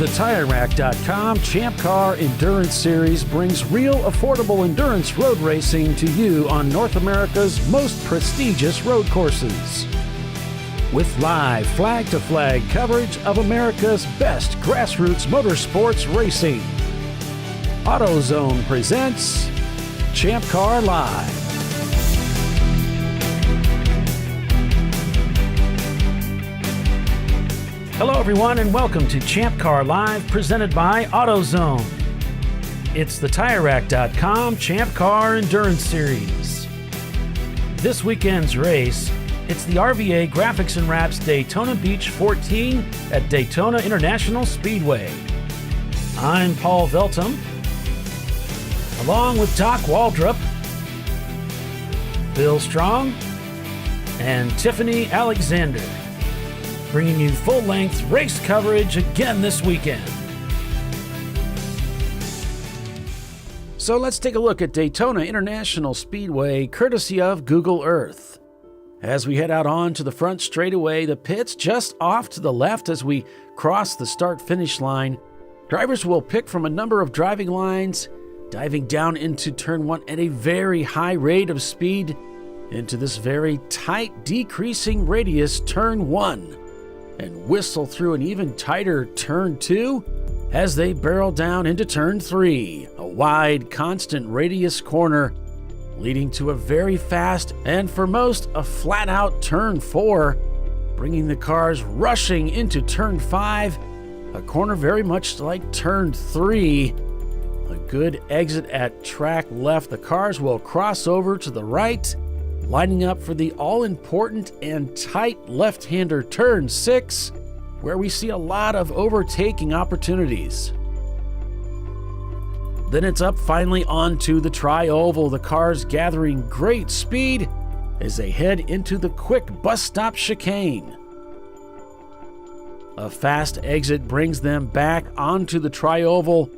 TireRack.com Champ Car Endurance Series brings real affordable endurance road racing to you on North America's most prestigious road courses. With live flag-to-flag coverage of America's best grassroots motorsports racing, AutoZone presents ChampCar.Live. Hello everyone and welcome to ChampCar.Live presented by AutoZone. It's the TireRack.com Champ Car Endurance Series. This weekend's race, it's the RVA Graphics and Wraps Daytona Beach 14 at Daytona International Speedway. I'm Paul Veltum, along with Doc Waldrop, Bill Strong, and Tiffany Alexander, bringing you full-length race coverage again this weekend. So let's take a look at Daytona International Speedway, courtesy of Google Earth. As we head out onto the front straightaway, the pits just off to the left as we cross the start-finish line. Drivers will pick from a number of driving lines, diving down into turn one at a very high rate of speed into this very tight, decreasing radius turn one, and whistle through an even tighter turn two as they barrel down into turn three, a wide, constant radius corner leading to a very fast and for most a flat-out turn four, bringing the cars rushing into turn five, a corner very much like turn three. A good exit at track left. The cars will cross over to the right, lining up for the all-important and tight left-hander turn six, where we see a lot of overtaking opportunities. Then it's up finally onto the tri-oval, the cars gathering great speed as they head into the quick bus stop chicane. A fast exit brings them back onto the tri-oval,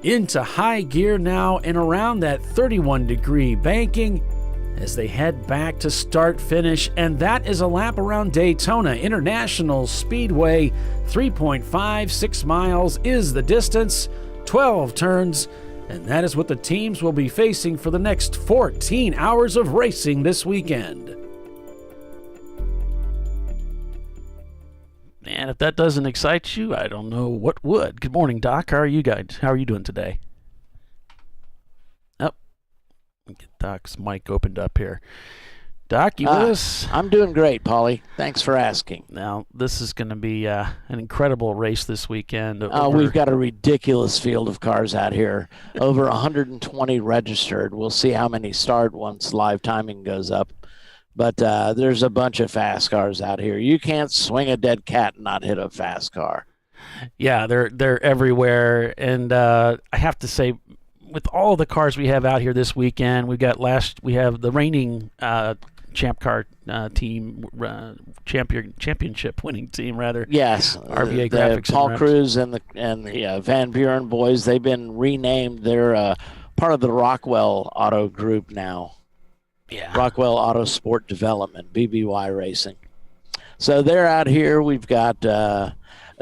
into high gear now and around that 31-degree banking, as they head back to start-finish, and that is a lap around Daytona International Speedway. 3.56 miles is the distance, 12 turns, and that is what the teams will be facing for the next 14 hours of racing this weekend. And if that doesn't excite you, I don't know what would. Good morning, Doc. How are you guys? How are you doing today? Get Doc's mic opened up here. Doc, you with us? I'm doing great, Paulie. Thanks for asking. Now, this is going to be an incredible race this weekend. We've got a ridiculous field of cars out here. Over 120 registered. We'll see how many start once live timing goes up. But there's a bunch of fast cars out here. You can't swing a dead cat and not hit a fast car. Yeah, they're everywhere. And I have to say, with all the cars we have out here this weekend, we have the reigning Champ Car team, championship winning team rather. Yes, RVA Graphics. Paul Cruz and the Van Buren boys. They've been renamed. They're part of the Rockwell Auto Group now. Yeah, Rockwell Auto Sport Development, BBY Racing. So they're out here. We've got. I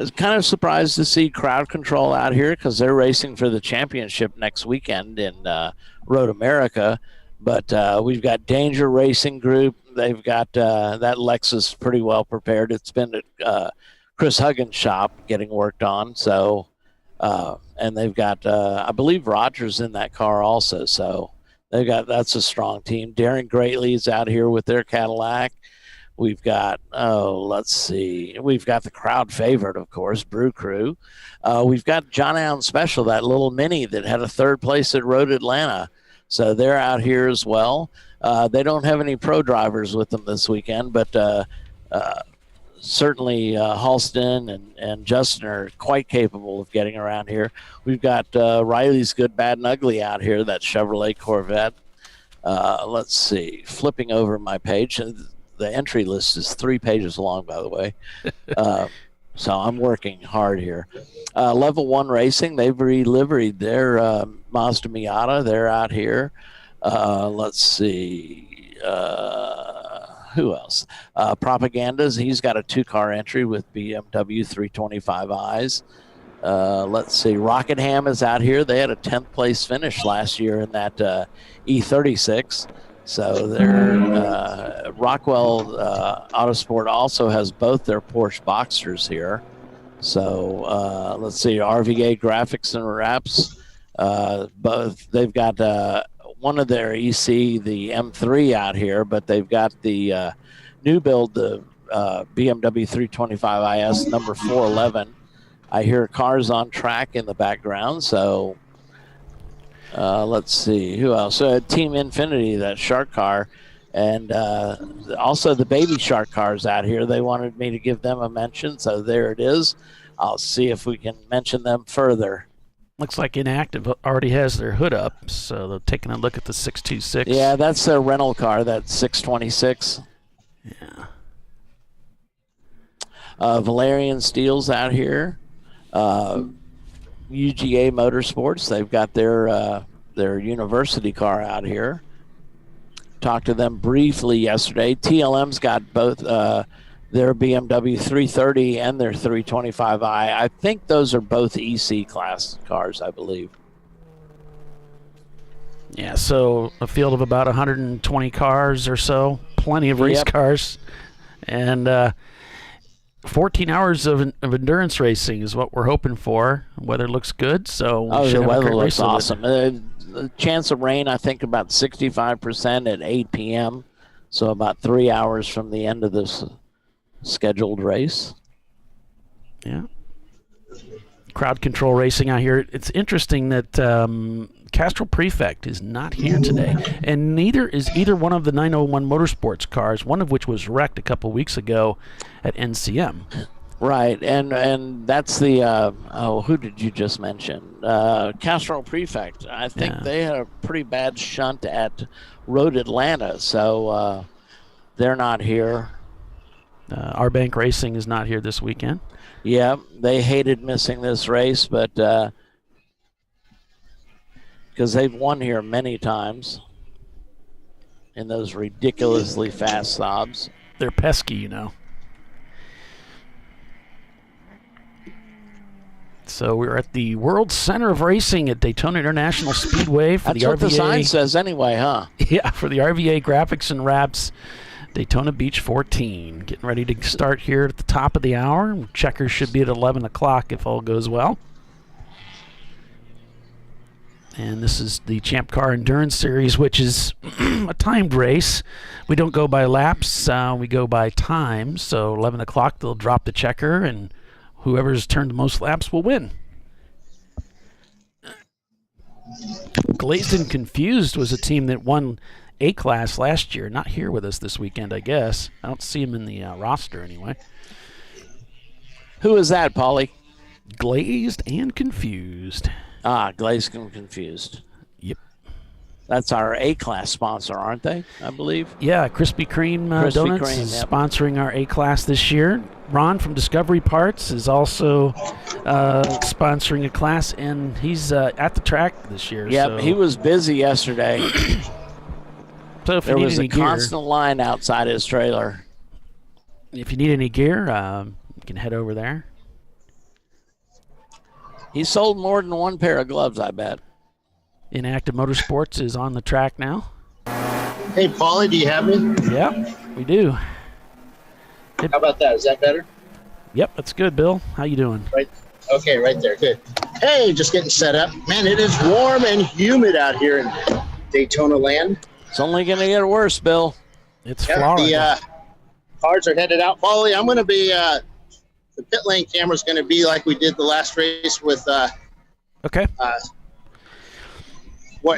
was kind of surprised to see crowd control out here because they're racing for the championship next weekend in Road America. But we've got Danger Racing Group. They've got that Lexus pretty well prepared. It's been at Chris Huggins' shop getting worked on. So, and they've got, I believe Rogers in that car also. So that's a strong team. Darren Greatley's out here with their Cadillac. We've got, we've got the crowd favorite, of course, Brew Crew. We've got John Allen Special, that little mini that had a third place at Road Atlanta. So they're out here as well. They don't have any pro drivers with them this weekend, but certainly Halston and Justin are quite capable of getting around here. We've got Riley's Good, Bad, and Ugly out here, that Chevrolet Corvette. Flipping over my page. The entry list is 3 pages long, by the way. So I'm working hard here. Level 1 Racing, they've reliveried their Mazda Miata. They're out here. Who else? Propagandas, he's got a 2-car entry with BMW 325i's. Let's see, Rockingham is out here. They had a 10th place finish last year in that E36. So Rockwell Autosport also has both their Porsche Boxsters here. So let's see, RVA Graphics and Wraps. Both they've got one of their EC, the M3 out here, but they've got the new build, the BMW 325IS number 411. I hear cars on track in the background. So let's see who else. Team Infinity, that Shark car, and also the Baby Shark cars out here. They wanted me to give them a mention, so there it is. I'll see if we can mention them further. Looks like Inactive already has their hood up, so they're taking a look at the 626. Yeah, that's their rental car, that 626. Yeah. Valerian Steel's out here. UGA Motorsports, they've got their university car out here. Talked to them briefly yesterday. TLM's got both their BMW 330 and their 325i. I think those are both EC class cars, I believe. Yeah, so a field of about 120 cars or so, plenty of race cars, and 14 hours of endurance racing is what we're hoping for. Weather looks good, so we should the have a weather great looks race awesome. The chance of rain, I think, about 65% at 8 p.m., so about 3 hours from the end of this scheduled race. Yeah. Crowd control racing out here. It's interesting that Castrol Prefect is not here today, and neither is either one of the 901 Motorsports cars, one of which was wrecked a couple weeks ago at NCM. Right, and that's the who did you just mention? Castrol Prefect. I think they had a pretty bad shunt at Road Atlanta, so they're not here. Our Bank Racing is not here this weekend. Yeah, they hated missing this race, but because they've won here many times in those ridiculously fast Saabs. They're pesky, you know. So we're at the World Center of Racing at Daytona International Speedway for That's the RVA. That's what the sign says anyway, huh? Yeah, for the RVA Graphics and Wraps Daytona Beach 14. Getting ready to start here at the top of the hour. Checkers should be at 11 o'clock if all goes well. And this is the Champ Car Endurance Series, which is a timed race. We don't go by laps, we go by time. So 11 o'clock, they'll drop the checker, and whoever's turned the most laps will win. Glazed and Confused was a team that won A-Class last year. Not here with us this weekend, I guess. I don't see him in the roster anyway. Who is that, Paulie? Glazed and Confused. Glazed and Confused. Yep. That's our A-Class sponsor, aren't they, I believe? Yeah, Krispy Kreme Donuts is sponsoring our A-Class this year. Ron from Discovery Parts is also sponsoring a class, and he's at the track this year. Yep, so. He was busy yesterday. So if there you need was any a gear, constant line outside his trailer. If you need any gear, you can head over there. He sold more than one pair of gloves, I bet. Inactive Motorsports is on the track now. Hey, Paulie, do you have me? Yep, we do. How about that? Is that better? Yep, that's good, Bill. How you doing? Right. Okay, right there. Good. Hey, just getting set up. Man, it is warm and humid out here in Daytona land. It's only going to get worse, Bill. It's Florida. The cars are headed out. Paulie, I'm going to be the pit lane camera is going to be like we did the last race with okay.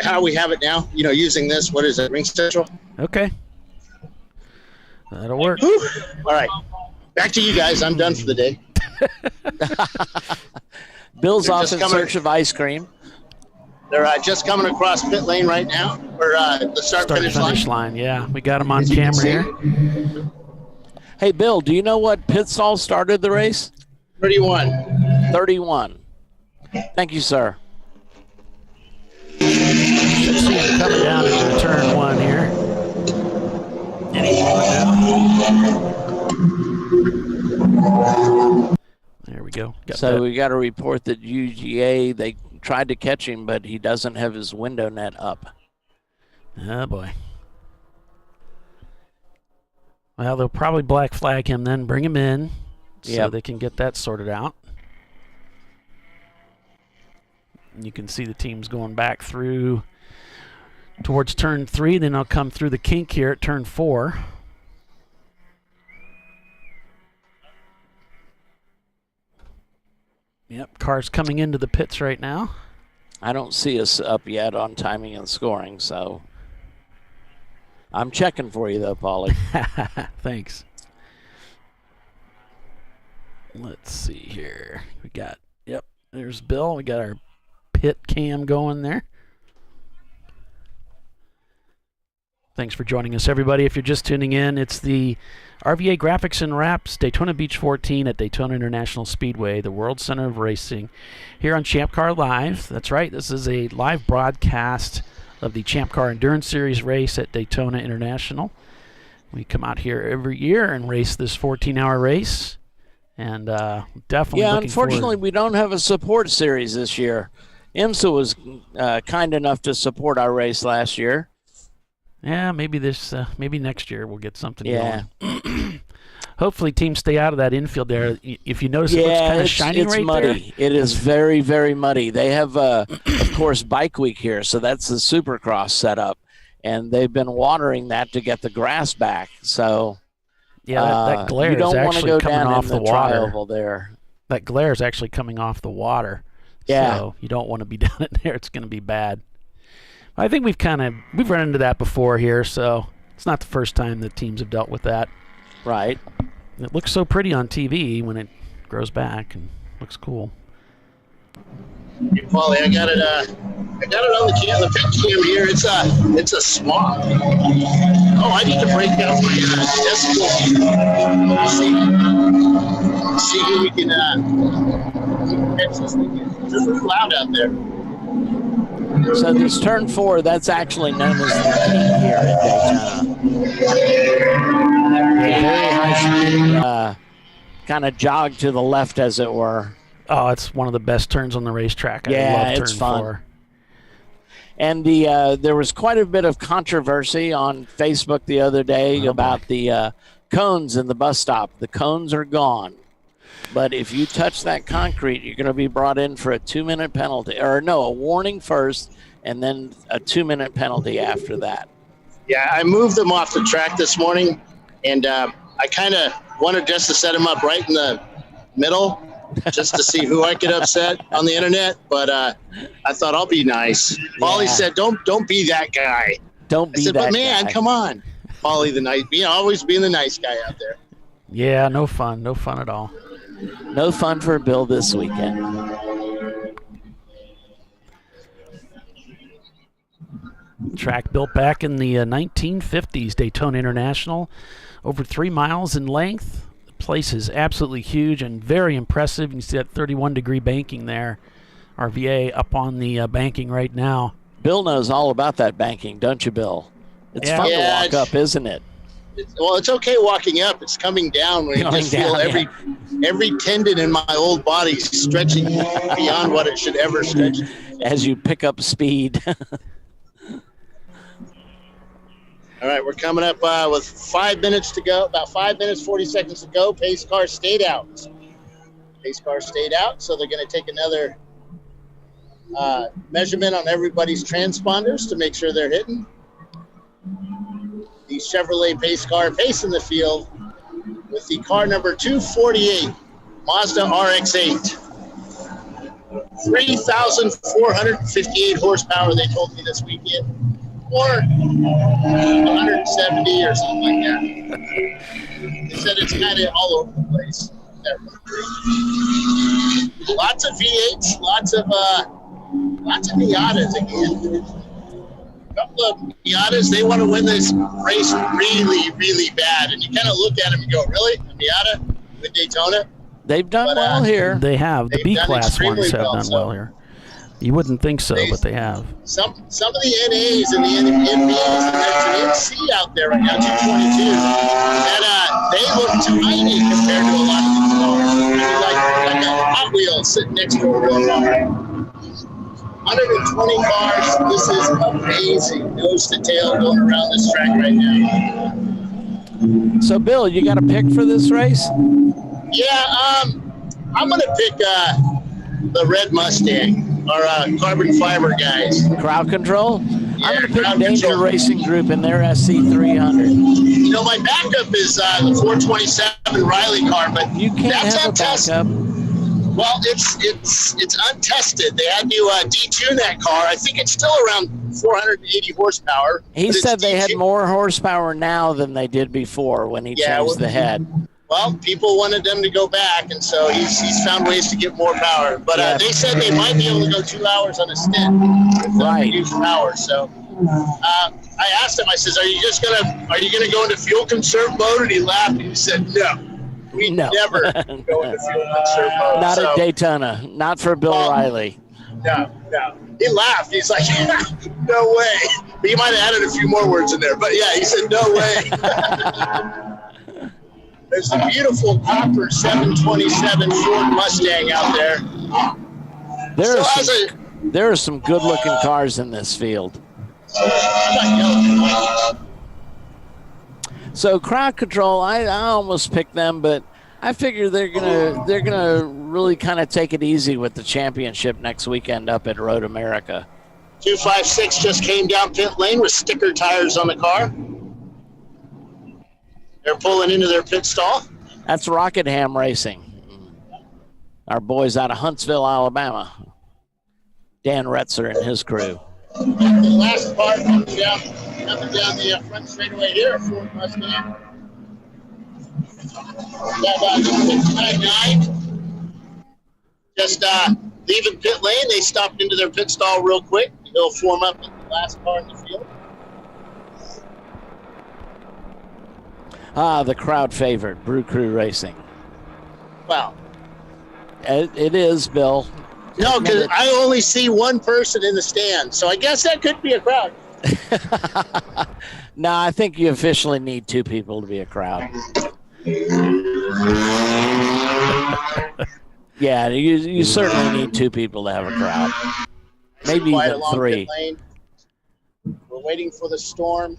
How we have it now, you know, using this, what is it, Ring Central? Okay. That'll work. Whew. All right. Back to you guys. I'm done for the day. Bill's off in search of ice cream. They're just coming across pit lane right now, or the start-finish line. Yeah, we got them on camera here. Hey, Bill, do you know what pit stall started the race? 31. 31. Thank you, sir. Should see him coming down into turn one here. Any moment now. There we we go. We got a report that UGA, they tried to catch him, but he doesn't have his window net up. Oh, boy. Well, they'll probably black flag him then, bring him in so they can get that sorted out. And you can see the teams going back through towards turn 3. Then they'll come through the kink here at turn 4. Yep, cars coming into the pits right now. I don't see us up yet on timing and scoring, so I'm checking for you, though, Paulie. Thanks. Let's see here. We got, there's Bill. We got our pit cam going there. Thanks for joining us, everybody. If you're just tuning in, it's the RVA Graphics and Wraps Daytona Beach 14 at Daytona International Speedway, the World Center of Racing, here on ChampCar.Live. That's right, this is a live broadcast of the Champ Car Endurance Series race at Daytona International. We come out here every year and race this 14-hour race, and definitely looking unfortunately, forward. we don't have a support series this year. IMSA was kind enough to support our race last year. Yeah, maybe maybe next year we'll get something going. Hopefully teams stay out of that infield there. If you notice, it looks kind of shiny it's right muddy. there. It is very, very muddy. They have, of course, Bike Week here, so that's the Supercross setup, and they've been watering that to get the grass back. So that glare you don't is want to actually go coming down off in the the water. tri-oval there. That glare is actually coming off the water. Yeah. So you don't want to be down in there. It's going to be bad. I think we've run into that before here, so it's not the first time that teams have dealt with that. Right. It looks so pretty on TV when it grows back and looks cool. Hey, Paulie, I got it on the pit cam here. It's a swamp. Oh, I need to break down my decibel. Let's see who we can catch this thing. It's a little loud out there. So this turn 4, that's actually known as the key here at Daytona. Very high speed, kind of jog to the left, as it were. Oh, it's one of the best turns on the racetrack. I love it's turn fun. 4. And there was quite a bit of controversy on Facebook the other day about the cones in the bus stop. The cones are gone. But if you touch that concrete, you're going to be brought in for a 2-minute penalty. Or no, a warning first, and then a 2-minute penalty after that. Yeah, I moved them off the track this morning, and I kind of wanted just to set them up right in the middle just to see who I could upset on the internet. But I thought I'll be nice. Paulie said, don't be that guy. Don't be I said, that but man, guy. come on. Paulie, the nice, always being the nice guy out there. Yeah, no fun at all. No fun for Bill this weekend. Track built back in the 1950s, Daytona International, over 3 miles in length. The place is absolutely huge and very impressive. You can see that 31-degree banking there. RVA up on the banking right now. Bill knows all about that banking, don't you, Bill? It's fun to walk up, isn't it? It's okay walking up. It's coming down when you just feel every tendon in my old body stretching beyond what it should ever stretch. As you pick up speed. All right, we're coming up with 5 minutes to go, about 5 minutes, 40 seconds to go. Pace car stayed out. Pace car stayed out, so they're going to take another measurement on everybody's transponders to make sure they're hitting. The Chevrolet pace car pacing the field with the car number 248, Mazda RX-8. 3,458 horsepower, they told me this weekend, or 170 or something like that. They said it's kind of all over the place. Lots of V8s, lots of Miatas again. A couple of Miatas, they want to win this race really, really bad. And you kind of look at them and go, really? A Miata with Daytona? They've done well here. They have. The B-class ones have done well here. You wouldn't think so, but they have. Some of the NAs and the NBAs, and there's an NC out there right now, 222, and they look tiny compared to a lot of these cars. I mean, like a Hot Wheels sitting next to a real car. 120 cars. This is amazing. Nose to tail going around this track right now. So, Bill, you got a pick for this race? Yeah, I'm going to pick the red Mustang, or carbon fiber guys. Crowd Control? Yeah, I'm going to pick Crowd Danger Control. Racing Group in their SC300. You know, my backup is the 427 Riley car, but You can't that's have a untested. backup. Well, it's untested. They had to detune that car. I think it's still around 480 horsepower. He but it's said they had detuned. more horsepower now than they did before when he Yeah, changed the head. Well, people wanted them to go back, and so he's found ways to get more power. But Yeah. they said they might be able to go 2 hours on a stint with Right. reduced power. So I asked him. I says, "Are you gonna go into fuel conserve mode?" And he laughed. And he said, "No, we No. never go into fuel conserve mode." Not so, at Daytona. Not for Bill Riley. No. He laughed. He's like, "No way." But he might have added a few more words in there. But yeah, he said, "No way." There's a beautiful copper 727 Ford Mustang out there. There are some good-looking cars in this field. I'm not yelling. So Crowd Control, I almost picked them, but I figure they're gonna really kind of take it easy with the championship next weekend up at Road America. 256 just came down pit lane with sticker tires on the car. They're pulling into their pit stall. That's Rockingham Racing. Our boys out of Huntsville, Alabama. Dan Retzer and his crew. The last car coming down the front straightaway here, Ford Mustang. Got 699. Just leaving pit lane, they stopped into their pit stall real quick. They'll form up with the last car in the field. The crowd favorite, Brew Crew Racing. Wow. It is, Bill. No, because I only see one person in the stand, so I guess that could be a crowd. No, I think you officially need two people to be a crowd. Yeah, you certainly need two people to have a crowd. Maybe Quite even along three. pit lane. We're waiting for the storm.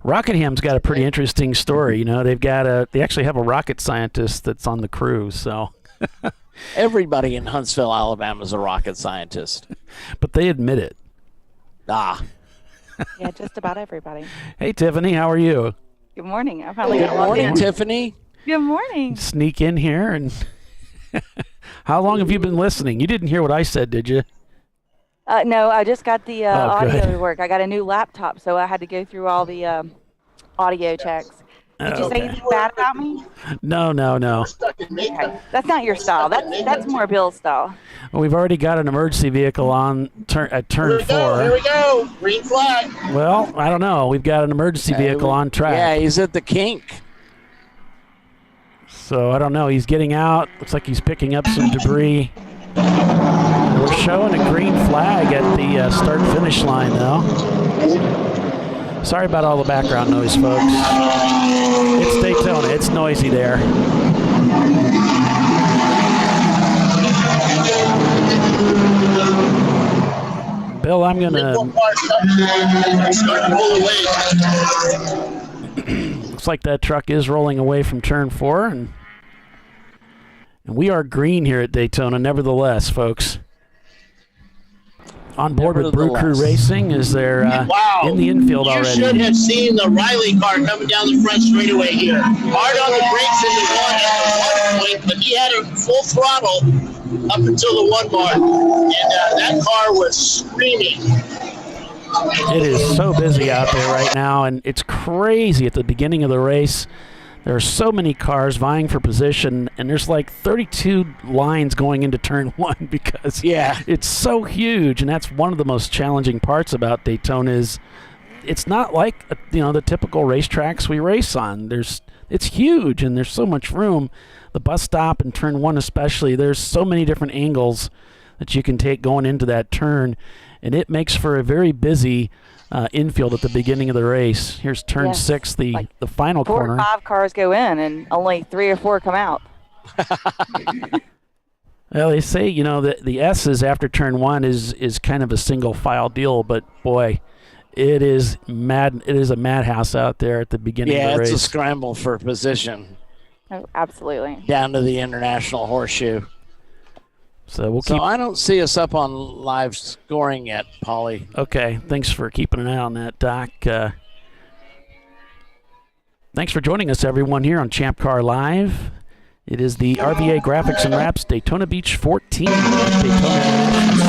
Rocketham's got a pretty interesting story. You know, they actually have a rocket scientist that's on the crew. So, Everybody in Huntsville, Alabama is a rocket scientist. but they admit it. Ah, Yeah, just about everybody. Hey, Tiffany, how are you? Good morning. I finally good got logged morning, in. Tiffany. Good morning. Sneak in here and. How long have you been listening? You didn't hear what I said, did you? No, I just got the audio good. to work. I got a new laptop, so I had to go through all the audio checks. Did you say anything bad about me? No. Stuck in makeup. Okay. That's not your style. That's more Bill's style. Well, we've already got an emergency vehicle on at turn Here 4. we go. Green flag. Well, I don't know. We've got an emergency vehicle on track. Yeah, he's at the kink. So I don't know. He's getting out. Looks like he's picking up some debris. We're showing a green flag at the start-finish line, though. Sorry about all the background noise, folks. It's Daytona. It's noisy there. Bill, I'm going to... Start to pull away. Looks like that truck is rolling away from turn 4, and we are green here at Daytona, nevertheless, folks. On board with Brew Crew Racing is there Wow. in the infield You already. should have seen the Riley car coming down the front straightaway here. Hard on the brakes into one point, but he had it full throttle up until the one bar. And that car was screaming. It is so busy out there right now, and it's crazy at the beginning of the race. There are so many cars vying for position, and there's like 32 lines going into turn 1 because it's so huge, and that's one of the most challenging parts about Daytona is it's not like the typical racetracks we race on. It's huge, and there's so much room. The bus stop in turn 1 especially, there's so many different angles that you can take going into that turn, and it makes for a very busy infield at the beginning of the race. Here's turn 6, the final 4 corner. or 5 cars go in, and only 3 or 4 come out. Well, they say, the S's after turn one is kind of a single file deal, but boy, it is mad. It is a madhouse out there at the beginning of the race. Yeah, it's a scramble for position. Oh, absolutely. Down to the International Horseshoe. So I don't see us up on live scoring yet, Paulie. Okay, thanks for keeping an eye on that, Doc. Thanks for joining us, everyone, here on ChampCar.Live. It is the RVA Graphics and Wraps Daytona Beach 14 Daytona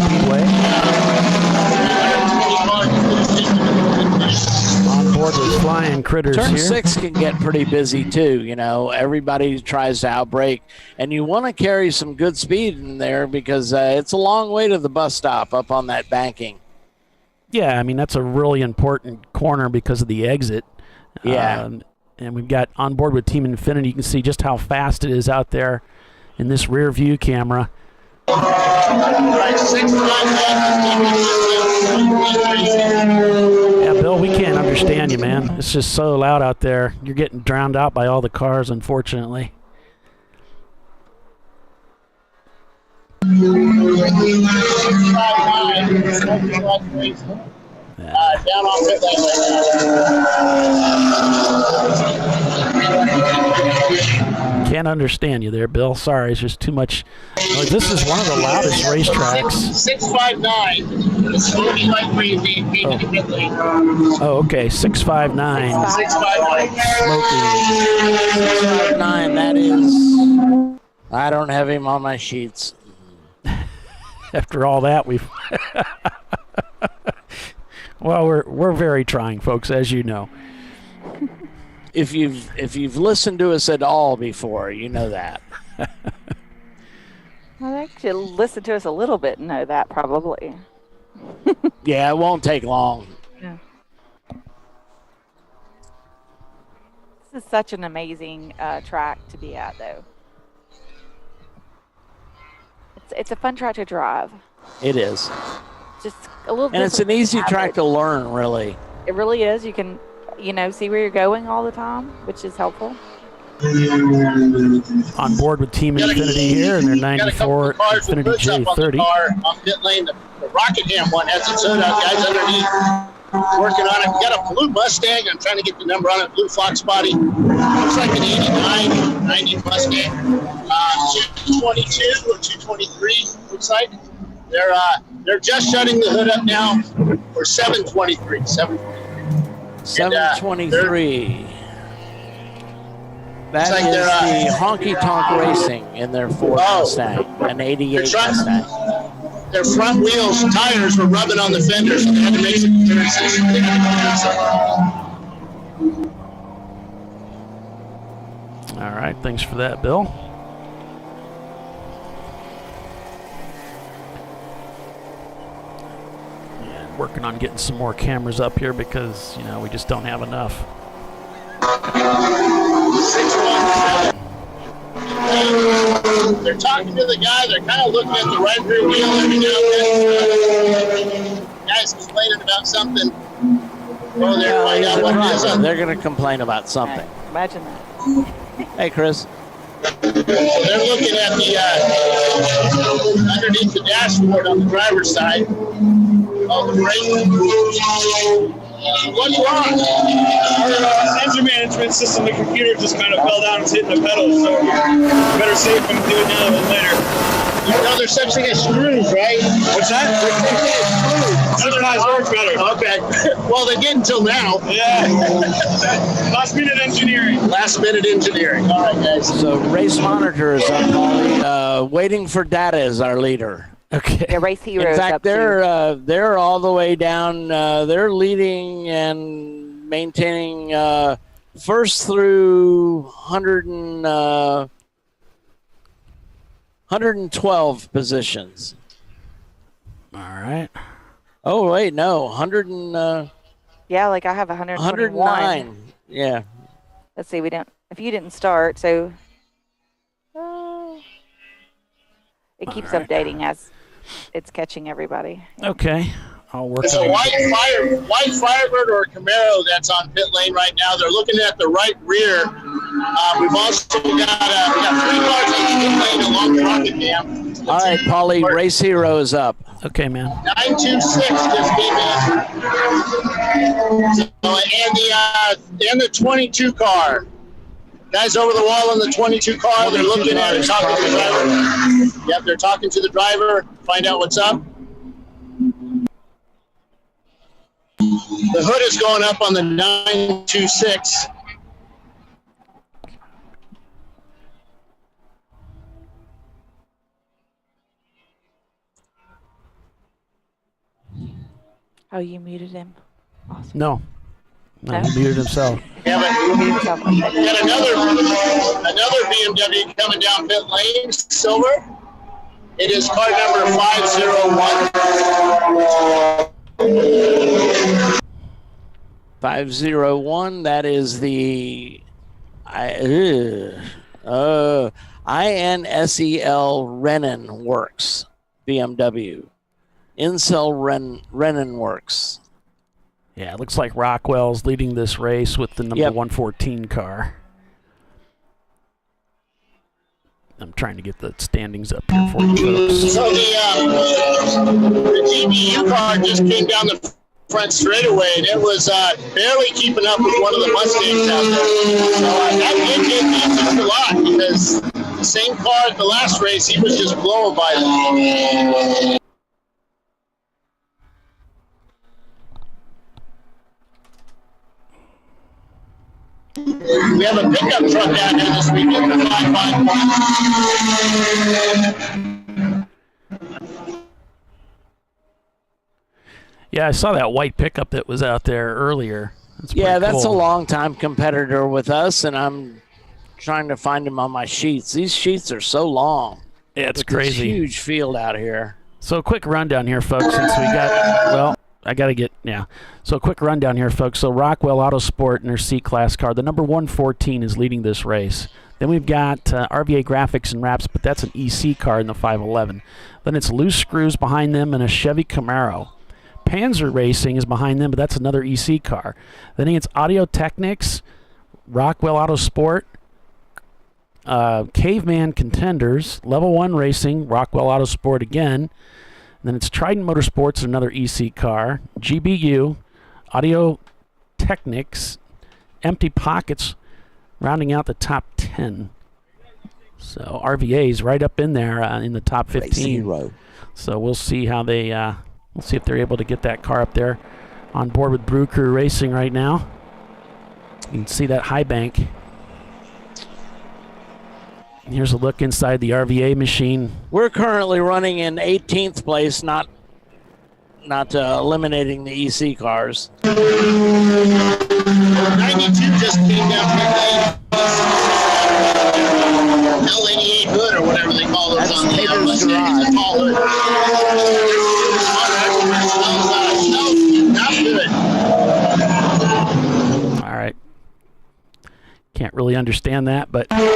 Speedway. On board with flying critters Turn here. 6 can get pretty busy too. Everybody tries to outbrake, and you want to carry some good speed in there because it's a long way to the bus stop up on that banking. Yeah, I mean that's a really important corner because of the exit. Yeah. And we've got on board with Team Infinity. You can see just how fast it is out there in this rear view camera. Yeah, Bill, we can't understand you, man. It's just so loud out there. You're getting drowned out by all the cars, unfortunately. Down on pit lane Can't understand you there, Bill. Sorry, it's just too much. This is one of the loudest racetracks. 659. Smoky like crazy. Into the pit lane. Oh, okay. 659. 659. 659, that is. I don't have him on my sheets. After all that, we've. Well, we're very trying, folks, as you know. If you've listened to us at all before, you know that. I'll actually listen to us a little bit and know that probably. Yeah, it won't take long. Yeah. This is such an amazing track to be at, though. It's a fun track to drive. It is. Just a little. And it's an easy track to learn, really. It really is. You can, see where you're going all the time, which is helpful. On board with Team Infinity here in their 94 Infinity J30. On pit lane, the Rockingham one has its hood out, guys underneath, working on it. We got a blue Mustang. I'm trying to get the number on it. Blue Fox body. Looks like an 89, 90 Mustang. 222 or 223 looks like. They're just shutting the hood up now for 723. 723. That like is the Honky Tonk Racing in their Ford Mustang, an 88 Mustang. Their front wheels, tires were rubbing on the fenders, so they had to make some appearances. All right, thanks for that, Bill. And working on getting some more cameras up here because, we just don't have enough. 617. They're talking to the guy. They're kind of looking at the right rear wheel every now and then. The guy's complaining about something. Oh, they're finding out what it is. They're going to complain about something. Imagine that. Hey, Chris. They're looking at the underneath the dashboard on the driver's side. Oh, the brake. What's wrong? Our engine management system, the computer just kind of fell down and hitting the pedals, so better safe and do it now than later. You know there's such thing as screws, right? What's that? Sometimes work better. Okay. Well, they didn't until now. Yeah. Last minute engineering. Last minute engineering. All right, guys. So race monitor is up, Molly. Waiting for data is our leader. Okay. Yeah, race heroes. In fact, up too. they're all the way down. They're leading and maintaining first through 112 positions. All right. Oh wait, no, 100 and Yeah, like I have 121. 109. Yeah. Let's see, if you didn't start, so it keeps updating as it's catching everybody. Okay. I'll work It's on a it. white Firebird or a Camaro that's on pit lane right now. They're looking at the right rear. We've also got 3 cars on the pit lane along the Rockingham. All right, Paulie, race hero is up. Okay, man. 926 just came in. So, and the 22 car. Guys over the wall in the 22 car. They're looking at it, talking to the driver. Yep, they're talking to the driver. Find out what's up. The hood is going up on the 926. Oh, you muted him. Awesome. No, he muted himself. Yeah, but we got another BMW coming down pit lane, silver. It is car number 501. 501. That is the INSEL Rennen Works BMW. Incel Rennen Works. Yeah, it looks like Rockwell's leading this race with the number 114 car. I'm trying to get the standings up here for you folks. So the GBU car just came down the front straightaway, and it was barely keeping up with one of the Mustangs out there. So that did just a lot, because the same car at the last race, he was just blowing by them. We have a pickup truck down here this weekend for 551. Yeah, I saw that white pickup that was out there earlier. That's That's a cool. long-time competitor with us, and I'm trying to find him on my sheets. These sheets are so long. Yeah, it's With crazy. This huge field out here. So a quick rundown here, folks, since we got, So a quick rundown here, folks. So Rockwell Autosport in their C-Class car. The number 114 is leading this race. Then we've got RVA Graphics and Wraps, but that's an EC car in the 511. Then it's Loose Screws behind them and a Chevy Camaro. Panzer Racing is behind them, but that's another EC car. Then it's Audio Technics, Rockwell Autosport, Caveman Contenders, Level 1 Racing, Rockwell Autosport again. Then it's Trident Motorsports, another EC car, GBU, Audio Technics, Empty Pockets, rounding out the top 10. So RVA's right up in there in the top 15. So we'll see how they, we'll see if they're able to get that car up there on board with Brew Crew Racing right now. You can see that high bank. Here's a look inside the RVA machine. We're currently running in 18th place, not eliminating the EC cars. 92 just came down L88 hood or whatever they call those on the Mustang. It's a tall hood. Not good. All right. Can't really understand that, but Hey,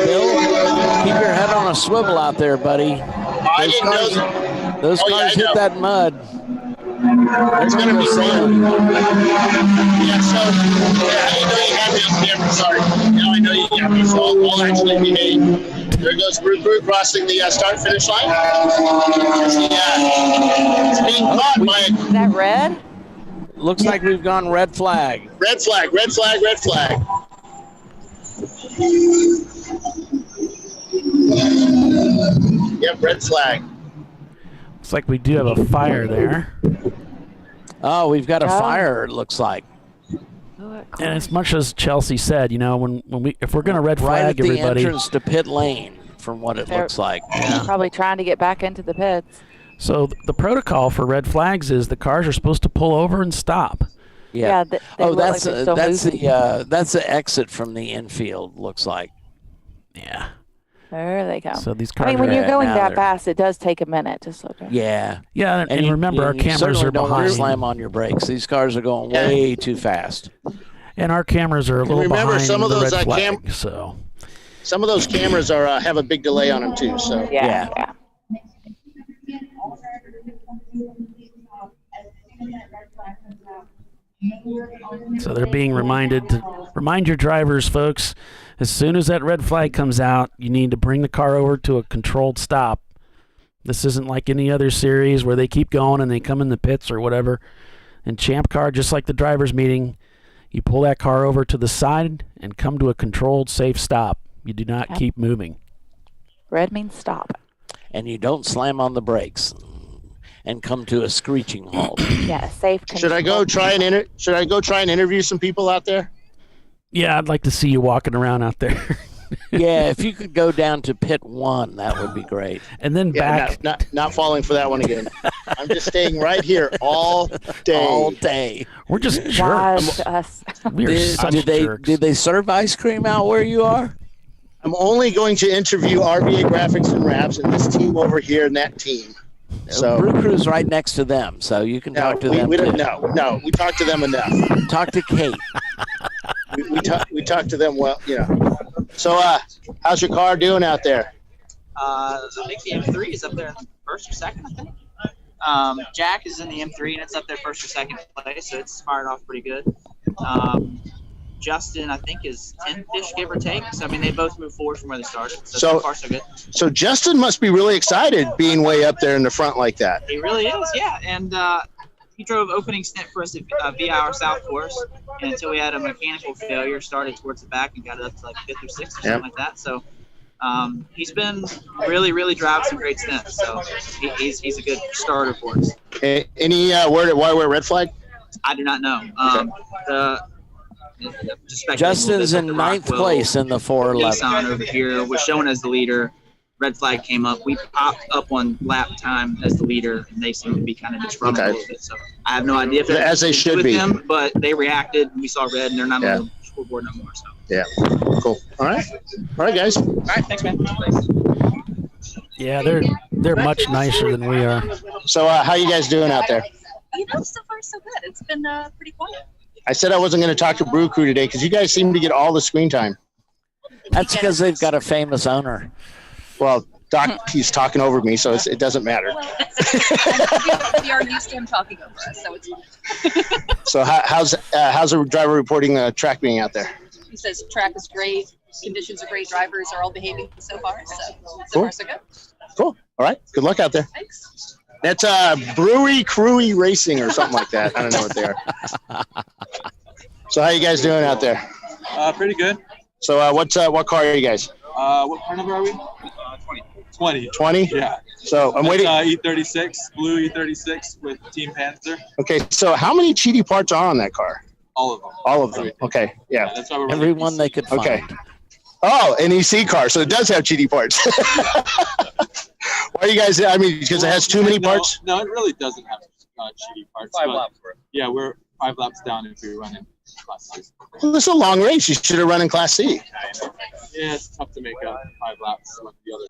Bill, keep your head on a swivel out there, buddy. Those cars hit that mud. It's going to be fun. Yeah, so, I didn't know you had me on camera. Sorry. Now I know you got me, so I'll actually behave. There goes Brew crossing the start-finish line. It's being caught by a... Is that red? Looks like we've gone red flag. Red flag, red flag, red flag. Yep, red flag. looks like we do have a fire there. Oh, we've got a fire, it looks like. And as much as Chelsea said, you know, if we're going to red flag right at the everybody, entrance to pit lane, from what it looks like. Yeah. Probably trying to get back into the pits. So the protocol for red flags is the cars are supposed to pull over and stop. Yeah. That's the exit from the infield. Looks like. Yeah. There they go. So these cars. I mean, when you're going now that they're- fast, it does take a minute to slow down. Yeah. Yeah, and remember our you cameras certainly are don't want to behind. slam on your brakes. These cars are going way too fast. And our cameras are a little remember, behind some of the those, red flag. So Some of those cameras are have a big delay on them too. So Yeah. So they're being reminded to remind your drivers, folks, as soon as that red flag comes out, you need to bring the car over to a controlled stop. This isn't like any other series where they keep going and they come in the pits or whatever. In Champ Car, just like the drivers' meeting, you pull that car over to the side and come to a controlled, safe stop. You do not keep moving. Red means stop. And you don't slam on the brakes and come to a screeching halt. Yeah, safe. Should I go try and interview some people out there? Yeah, I'd like to see you walking around out there. Yeah, if you could go down to pit 1, that would be great. And then back. Not falling for that one again. I'm just staying right here all day. All day. We're just Watch jerks. us. We're such jerks. Did they serve ice cream out where you are? I'm only going to interview RVA Graphics and Wraps and this team over here and that team. So Brew Crew's right next to them, so you can talk to them. We don't know. No, we talked to them enough. Talk to Kate. we talked to them well, So how's your car doing out there? I think the M3 is up there in first or second, I think. Jack is in the M3 and it's up there first or second place, so it's fired off pretty good. Justin, I think, is 10th-ish, give or take. So, I mean, they both moved forward from where they started. So far, so good. So Justin must be really excited being way up there in the front like that. He really is, yeah. And he drove opening stint for us at VI our South course. And until we had a mechanical failure, started towards the back and got it up to like 5th or 6th or something like that. So he's been really, really driving some great stints. So he's a good starter for us. Any word why wear red flag? I do not know. Justin's in 9th place in the 411. Nissan over here was shown as the leader. Red flag came up. We popped up on lap time as the leader, and they seem to be kind of disgruntled a little bit. So I have no idea if they're as they should with be. Them, but they reacted. We saw red, and they're not on the scoreboard no more. So yeah, cool. All right, guys. All right, thanks, man. Yeah, they're much nicer than we are. So how you guys doing out there? So far so good. It's been pretty quiet. I said I wasn't going to talk to Brew Crew today because you guys seem to get all the screen time. That's because they've got a famous owner. Well, Doc, he's talking over me, so it doesn't matter. Well, we are used to him talking over us, so it's fine. So how's the driver reporting the track being out there? He says track is great, conditions are great, drivers are all behaving so far, so Cool. far so good. Cool. All right. Good luck out there. Thanks. That's Brewy Crewy Racing or something like that. I don't know what they are. So how you guys doing out there? Pretty good. So what car are you guys? What car number are we? 20. 20? Yeah. So I'm waiting. E36, blue E36 with Team Panther. Okay. So how many cheaty parts are on that car? All of them. All of them. Okay. Yeah. That's why we're Everyone they could find. Okay. Oh, an EC car. So it does have cheaty parts. Why are you guys? I mean, because it has too many parts. No, it really doesn't have cheaty parts. 5 laps. Yeah, we're 5 laps down if we run in Class C. Well, this is a long race. You should have run in Class C. Yeah, it's tough to make up 5 laps like the other.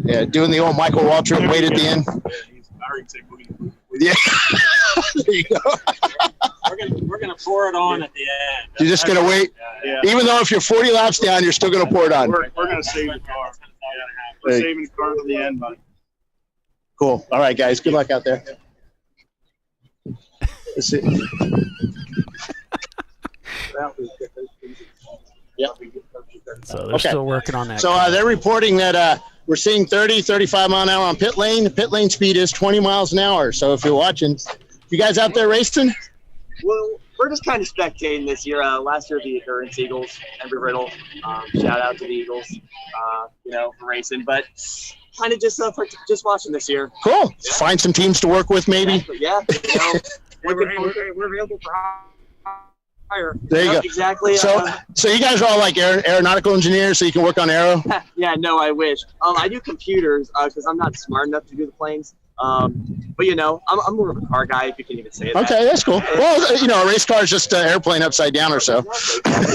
Yeah, doing the old Michael Waltrip wait at the end. Yeah. There you go. We're gonna pour it on at the end. You're just gonna wait. Yeah. Even though if you're 40 laps down, you're still gonna pour it on. We're gonna save the car. We're saving the car for the end, buddy. Cool. All right, guys. Good luck out there. Let's see. Yeah. So they're still working on that. So they're reporting that we're seeing 30, 35 mile an hour on pit lane. The pit lane speed is 20 miles an hour. So if you're watching, you guys out there racing? Well, we're just kind of spectating this year. Last year, the Endurance Eagles, Embry Riddle. Shout out to the Eagles, for racing. But kind of just watching this year. Cool. Yeah. Find some teams to work with, maybe. Yeah. We're available for hire. There you go. Exactly. So you guys are all like aeronautical engineers, so you can work on aero. Yeah. No, I wish. I do computers because I'm not smart enough to do the planes. But I'm more of a car guy, if you can even say that. Okay, that's cool. Well, a race car is just an airplane upside down or so. You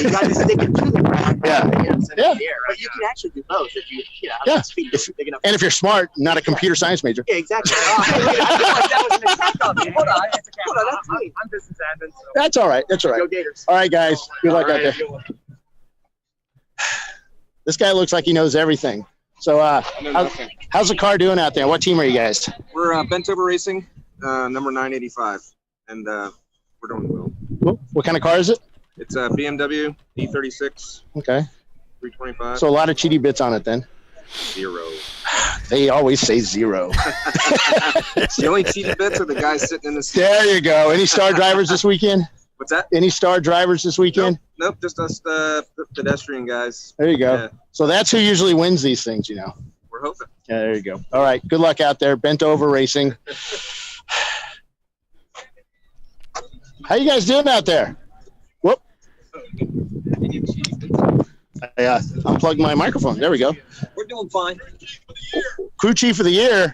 got to stick it to the ground. Yeah. Yeah. But you can actually do both if you have speed big enough. And if you're smart, not a computer science major. Yeah, exactly. I feel like that was an attack on me. Hold on, that's me. I'm business admin. So. That's all right. That's all right. Go Gators. All right, guys. Good luck out there. This guy looks like he knows everything. So how's the car doing out there? What team are you guys? We're Bent Over Racing, number 985, and we're doing well. Cool. What kind of car is it? It's a BMW E36. Okay. 325. So a lot of cheaty bits on it then. 0. They always say 0. The only cheaty bits are the guys sitting in the seat. There you go. Any star drivers this weekend? What's that? Any star drivers this weekend? Nope, just us, the pedestrian guys. There you go. Yeah. So that's who usually wins these things, We're hoping. Yeah, there you go. All right. Good luck out there. Bent over racing. How you guys doing out there? Whoop. I unplugged my microphone. There we go. We're doing fine. Crew chief of the year.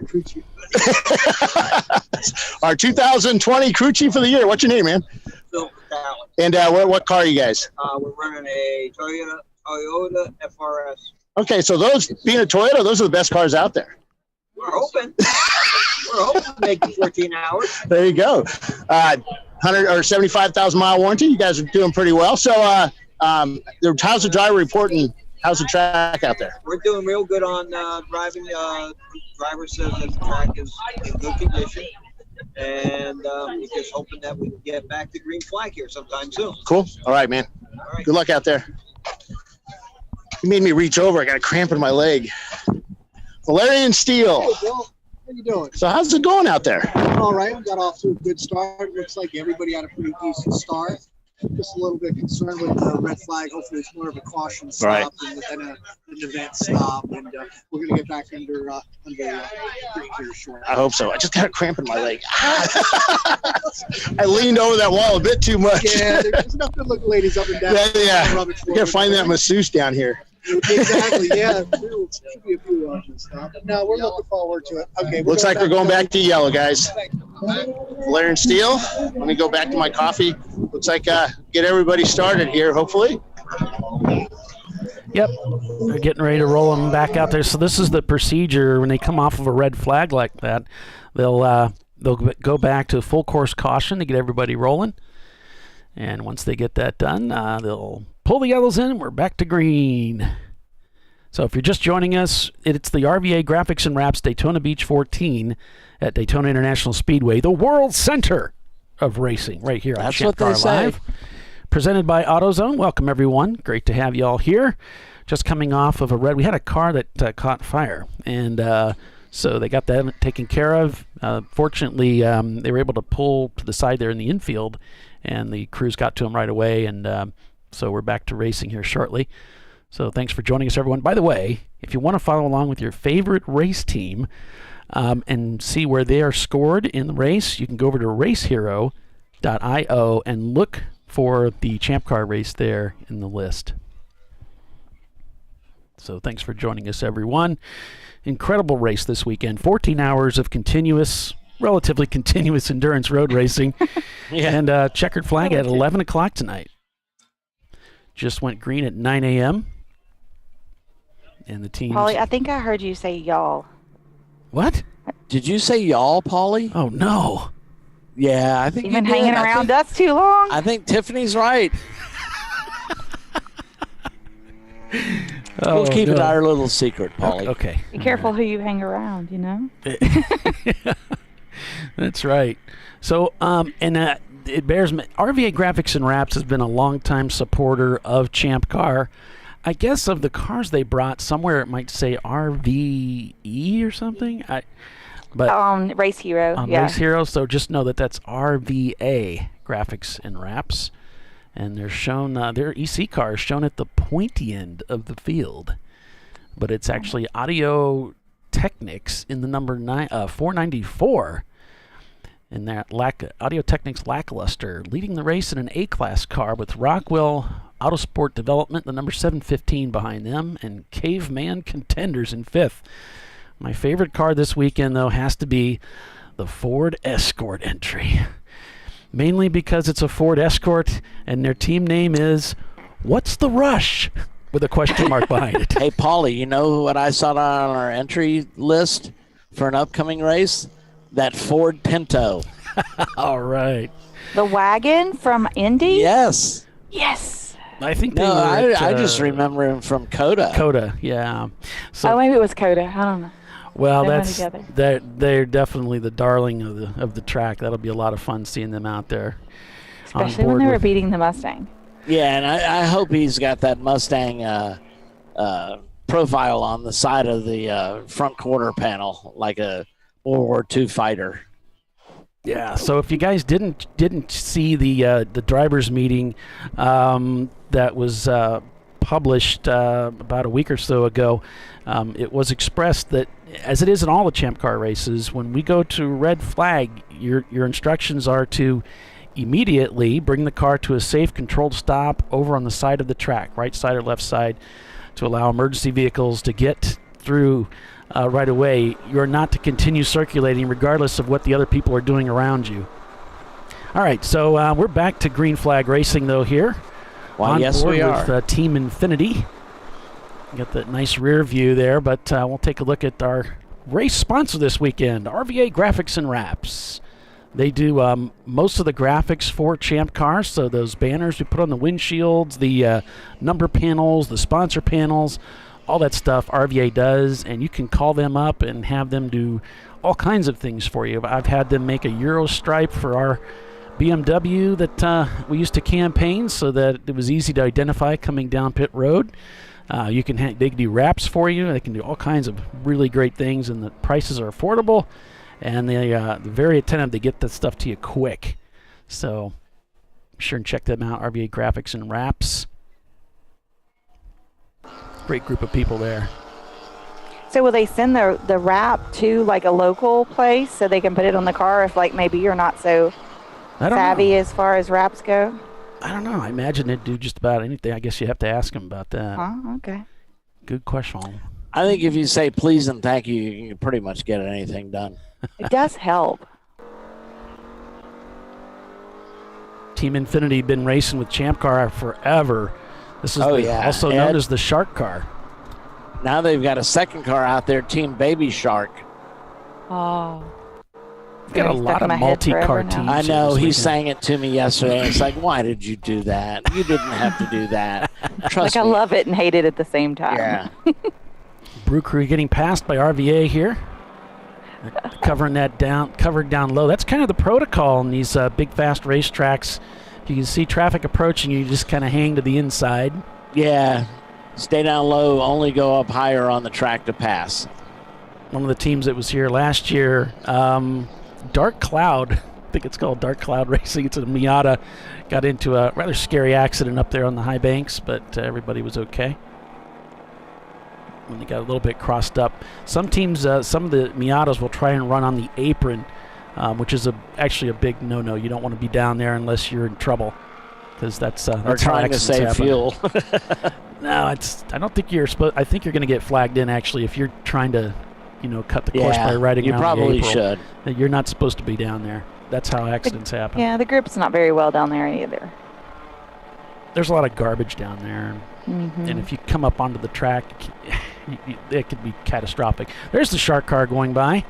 Our 2020 crew chief of the year. What's your name, man? Phil Allen. And what car are you guys? We're running a Toyota FRS. Okay, so those being a Toyota, those are the best cars out there. We're hoping. We're hoping to make it 14 hours. There you go. 100 or 75,000 mile warranty. You guys are doing pretty well. So, how's the driver reporting? How's the track out there? We're doing real good on driving. Driver says that the track is in good condition, and we're just hoping that we can get back to green flag here sometime soon. Cool. All right, man. All right. Good luck out there. You made me reach over. I got a cramp in my leg. Valerian Steele. Hey, Bill. How you doing? So how's it going out there? All right. We got off to a good start. Looks like everybody had a pretty decent start. Just a little bit concerned with the red flag. Hopefully it's more of a caution stop than an event stop. And we're going to get back under pretty clear short. I hope so. I just got a cramp in my leg. I leaned over that wall a bit too much. Yeah, there's enough good looking ladies up and down. Yeah. You got to find that masseuse down here. Exactly, yeah. There'll be a few options now. But no, we're looking forward to it. Okay. Looks like we're going back to yellow, guys. Valerian Steele. Let me go back to my coffee. Looks like get everybody started here, hopefully. Yep, they're getting ready to roll them back out there. So this is the procedure when they come off of a red flag like that. They'll go back to full course caution to get everybody rolling. And once they get that done, they'll pull the yellows in, and we're back to green. So if you're just joining us, it's the RVA Graphics and Wraps Daytona Beach 14 at Daytona International Speedway, the world center of racing, right here on ChampCar.Live. Presented by AutoZone. Welcome, everyone. Great to have you all here. Just coming off of a red. We had a car that caught fire, and so they got that taken care of. Fortunately, they were able to pull to the side there in the infield, and the crews got to them right away, and so we're back to racing here shortly. So thanks for joining us, everyone. By the way, if you want to follow along with your favorite race team and see where they are scored in the race, you can go over to racehero.io and look for the Champ Car race there in the list. So thanks for joining us, everyone. Incredible race this weekend. 14 hours of relatively continuous endurance road racing. And checkered flag at 11 o'clock tonight. Just went green at 9 a.m. And the team. Paulie, I think I heard you say y'all. What? Did you say y'all, Paulie? Oh, no. Yeah, I think you've been hanging around us too long. I think Tiffany's right. We'll keep it our little secret, Paulie. Okay. Be careful who you hang around, you know? That's right. So, it bears RVA Graphics and Wraps has been a longtime supporter of Champ Car. I guess of the cars they brought, somewhere it might say RVE or something. But Race Hero. Race Hero. So just know that that's RVA Graphics and Wraps, and they're shown. Their EC car is shown at the pointy end of the field, but it's actually Audio Technics in the number 494. And that Audio Technics Lackluster leading the race in an A-Class car with Rockwell Autosport Development, the number 715 behind them, and Caveman Contenders in fifth. My favorite car this weekend, though, has to be the Ford Escort entry. Mainly because it's a Ford Escort, and their team name is What's the Rush? With a question mark behind it. Hey, Paulie, you know what I saw on our entry list for an upcoming race? That Ford Pinto. All right. The wagon from Indy? Yes. Yes. I think they I just remember him from COTA. COTA, yeah. So, maybe it was COTA. I don't know. Well, they're definitely the darling of the track. That'll be a lot of fun seeing them out there. Especially when they were beating the Mustang. Yeah, and I hope he's got that Mustang profile on the side of the front quarter panel, like a World War II fighter. Yeah. So if you guys didn't see the drivers' meeting that was published about a week or so ago, it was expressed that, as it is in all the Champ Car races, when we go to red flag, your instructions are to immediately bring the car to a safe, controlled stop over on the side of the track, right side or left side, to allow emergency vehicles to get through right away. You're not to continue circulating regardless of what the other people are doing around you. All right, so we're back to green flag racing, though, here. Well, yes, we are. With Team Infinity. Got that nice rear view there, but we'll take a look at our race sponsor this weekend, RVA Graphics and Wraps. They do most of the graphics for Champ Cars, so those banners we put on the windshields, the number panels, the sponsor panels, all that stuff RVA does, and you can call them up and have them do all kinds of things for you. I've had them make a Euro stripe for our BMW that we used to campaign so that it was easy to identify coming down pit road. They can do wraps for you. They can do all kinds of really great things, and the prices are affordable. And they're very attentive to get that stuff to you quick. So be sure and check them out, RVA Graphics and Wraps. Great group of people there. So will they send the wrap to like a local place so they can put it on the car if like maybe you're not so savvy as far as wraps go? I don't know. I imagine they'd do just about anything. I guess you have to ask them about that. Oh, okay. Good question. I think if you say please and thank you, you can pretty much get anything done. It does help. Team Infinity been racing with Champ Car forever. This is also known as the Shark Car. Now they've got a second car out there, Team Baby Shark. Oh. We've got a lot of multi-car teams. I know. He sang it to me yesterday. It's like, why did you do that? You didn't have to do that. Trust me. I love it and hate it at the same time. Yeah. Brew Crew getting passed by RVA here. Covered down low. That's kind of the protocol in these big, fast racetracks. You can see traffic approaching, you just kind of hang to the inside. Yeah. Stay down low, only go up higher on the track to pass. One of the teams that was here last year, Dark Cloud, I think it's called Dark Cloud Racing. It's a Miata. Got into a rather scary accident up there on the high banks, but everybody was okay. When they got a little bit crossed up. Some teams, some of the Miatas will try and run on the apron, which is actually a big no-no. You don't want to be down there unless you're in trouble, because that's trying to save fuel. No, I don't think you're supposed. I think you're going to get flagged in actually if you're trying to, cut the course by riding around the apron. You probably should. You're not supposed to be down there. That's how accidents happen. Yeah, the grip's not very well down there either. There's a lot of garbage down there, and if you come up onto the track, it could be catastrophic. There's the Shark Car going by. You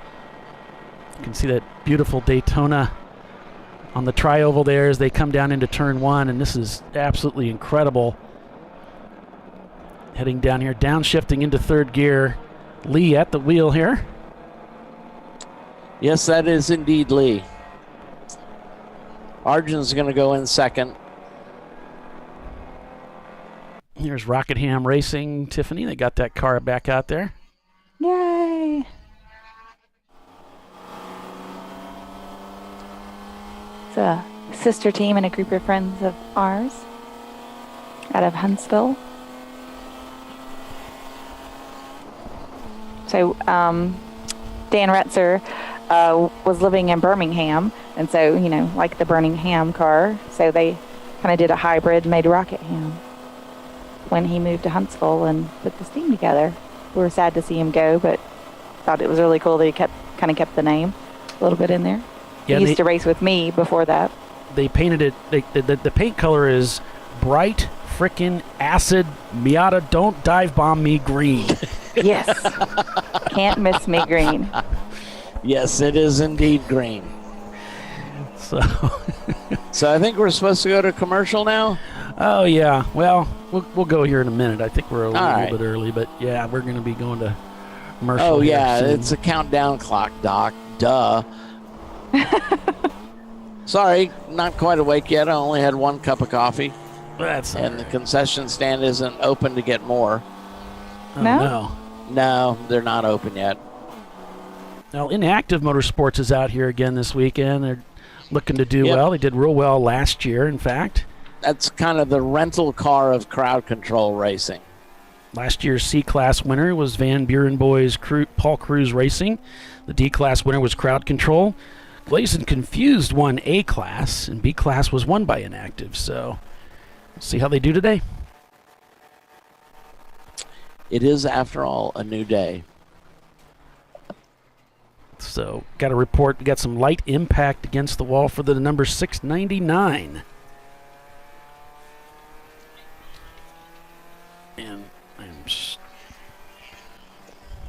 can see that beautiful Daytona on the tri-oval there as they come down into turn one, and this is absolutely incredible. Heading down here, downshifting into third gear. Lee at the wheel here. Yes, that is indeed Lee. Arjun's going to go in second. Here's Rockingham Racing, Tiffany. They got that car back out there. Yay! It's a sister team and a group of friends of ours out of Huntsville. So Dan Retzer was living in Birmingham, and so, like the Birmingham car, so they kind of did a hybrid, made Rockingham when he moved to Huntsville and put this team together. We were sad to see him go, but thought it was really cool that he kept the name a little bit in there. Yeah, he used to race with me before that. They painted it, the paint color is bright frickin' acid Miata don't dive bomb me green. Yes. Can't miss me green. Yes, it is indeed green. So I think we're supposed to go to commercial now? Oh, yeah. Well, we'll go here in a minute. I think we're a little bit early, but yeah, we're going to be going to commercial. Oh, yeah, soon. it's a countdown clock, Doc. Duh. Sorry, not quite awake yet. I only had 1 cup of coffee. And the concession stand isn't open to get more. No? No, they're not open yet. Now, Inactive Motorsports is out here again this weekend. They're looking to do well. They did real well last year, in fact. That's kind of the rental car of crowd control racing. Last year's C-Class winner was Van Buren Boys Paul Cruz Racing. The D-Class winner was Crowd Control. Glazon Confused won A-Class, and B-Class was won by Inactive. So we'll see how they do today. It is, after all, a new day. So got a report. We got some light impact against the wall for the number 699. And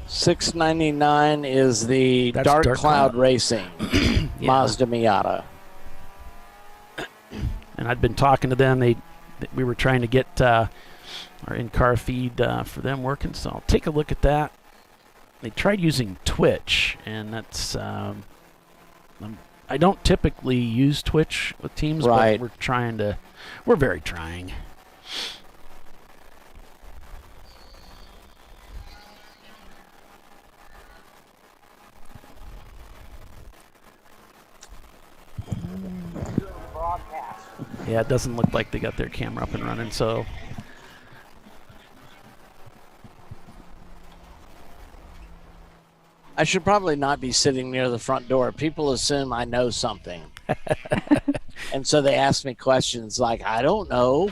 699 is the Dark Cloud Racing Mazda Miata. And I'd been talking to them. We were trying to get our in-car feed for them working, so I'll take a look at that. They tried using Twitch, and that's I don't typically use Twitch with teams, but we're very trying. Yeah, it doesn't look like they got their camera up and running, so I should probably not be sitting near the front door. People assume I know something. And so they ask me questions like, I don't know.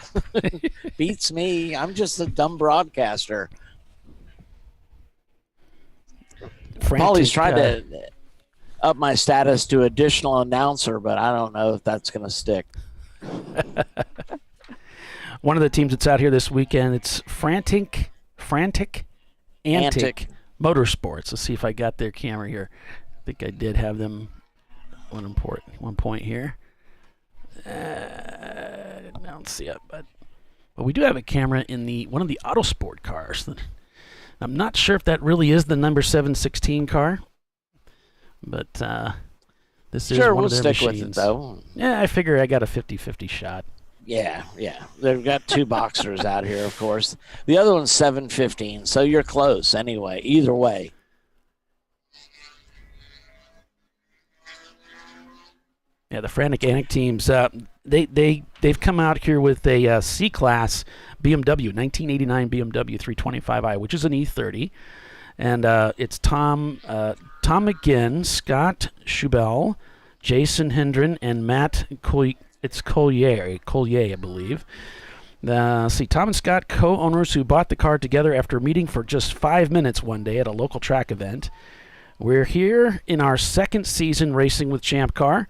Beats me. I'm just a dumb broadcaster. Paulie's tried to up my status to additional announcer, but I don't know if that's going to stick. One of the teams that's out here this weekend, it's Frantic Antic Motorsports. Let's see if I got their camera here. I think I did have them one point here. I don't see it, but we do have a camera in one of the Autosport cars. I'm not sure if that really is the number 716 car, but this is one of their machines. We'll stick with it, though. Yeah, I figure I got a 50-50 shot. Yeah. They've got 2 boxers out here, of course. The other one's 715, so you're close anyway, either way. Yeah, the Frantic Antic teams, they've come out here with a C-Class BMW, 1989 BMW 325i, which is an E30. And it's Tom McGinn, Scott Schubel, Jason Hendren, and Matt Collier, I believe. See, Tom and Scott, co-owners who bought the car together after meeting for just 5 minutes one day at a local track event. We're here in our 2nd season racing with Champ Car.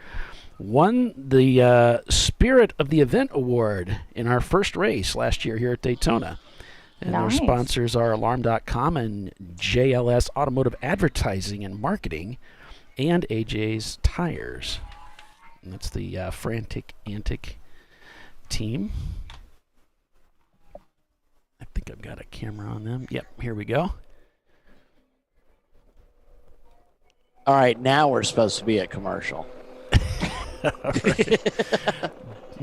Won the Spirit of the Event Award in our first race last year here at Daytona. And our sponsors are Alarm.com and JLS Automotive Advertising and Marketing and AJ's Tires. And that's the Frantic Antic team. I think I've got a camera on them. Yep, here we go. All right, now we're supposed to be at commercial.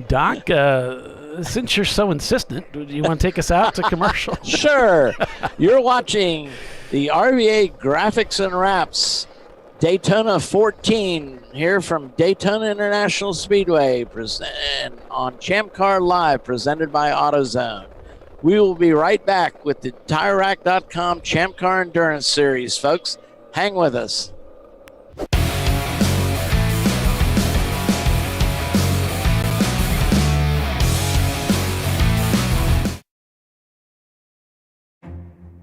Doc, since you're so insistent, do you want to take us out to commercial? Sure. You're watching the RVA Graphics and Wraps Daytona 14 here from Daytona International Speedway on ChampCar.Live presented by AutoZone. We will be right back with the TireRack.com Champ Car Endurance Series, folks. Hang with us.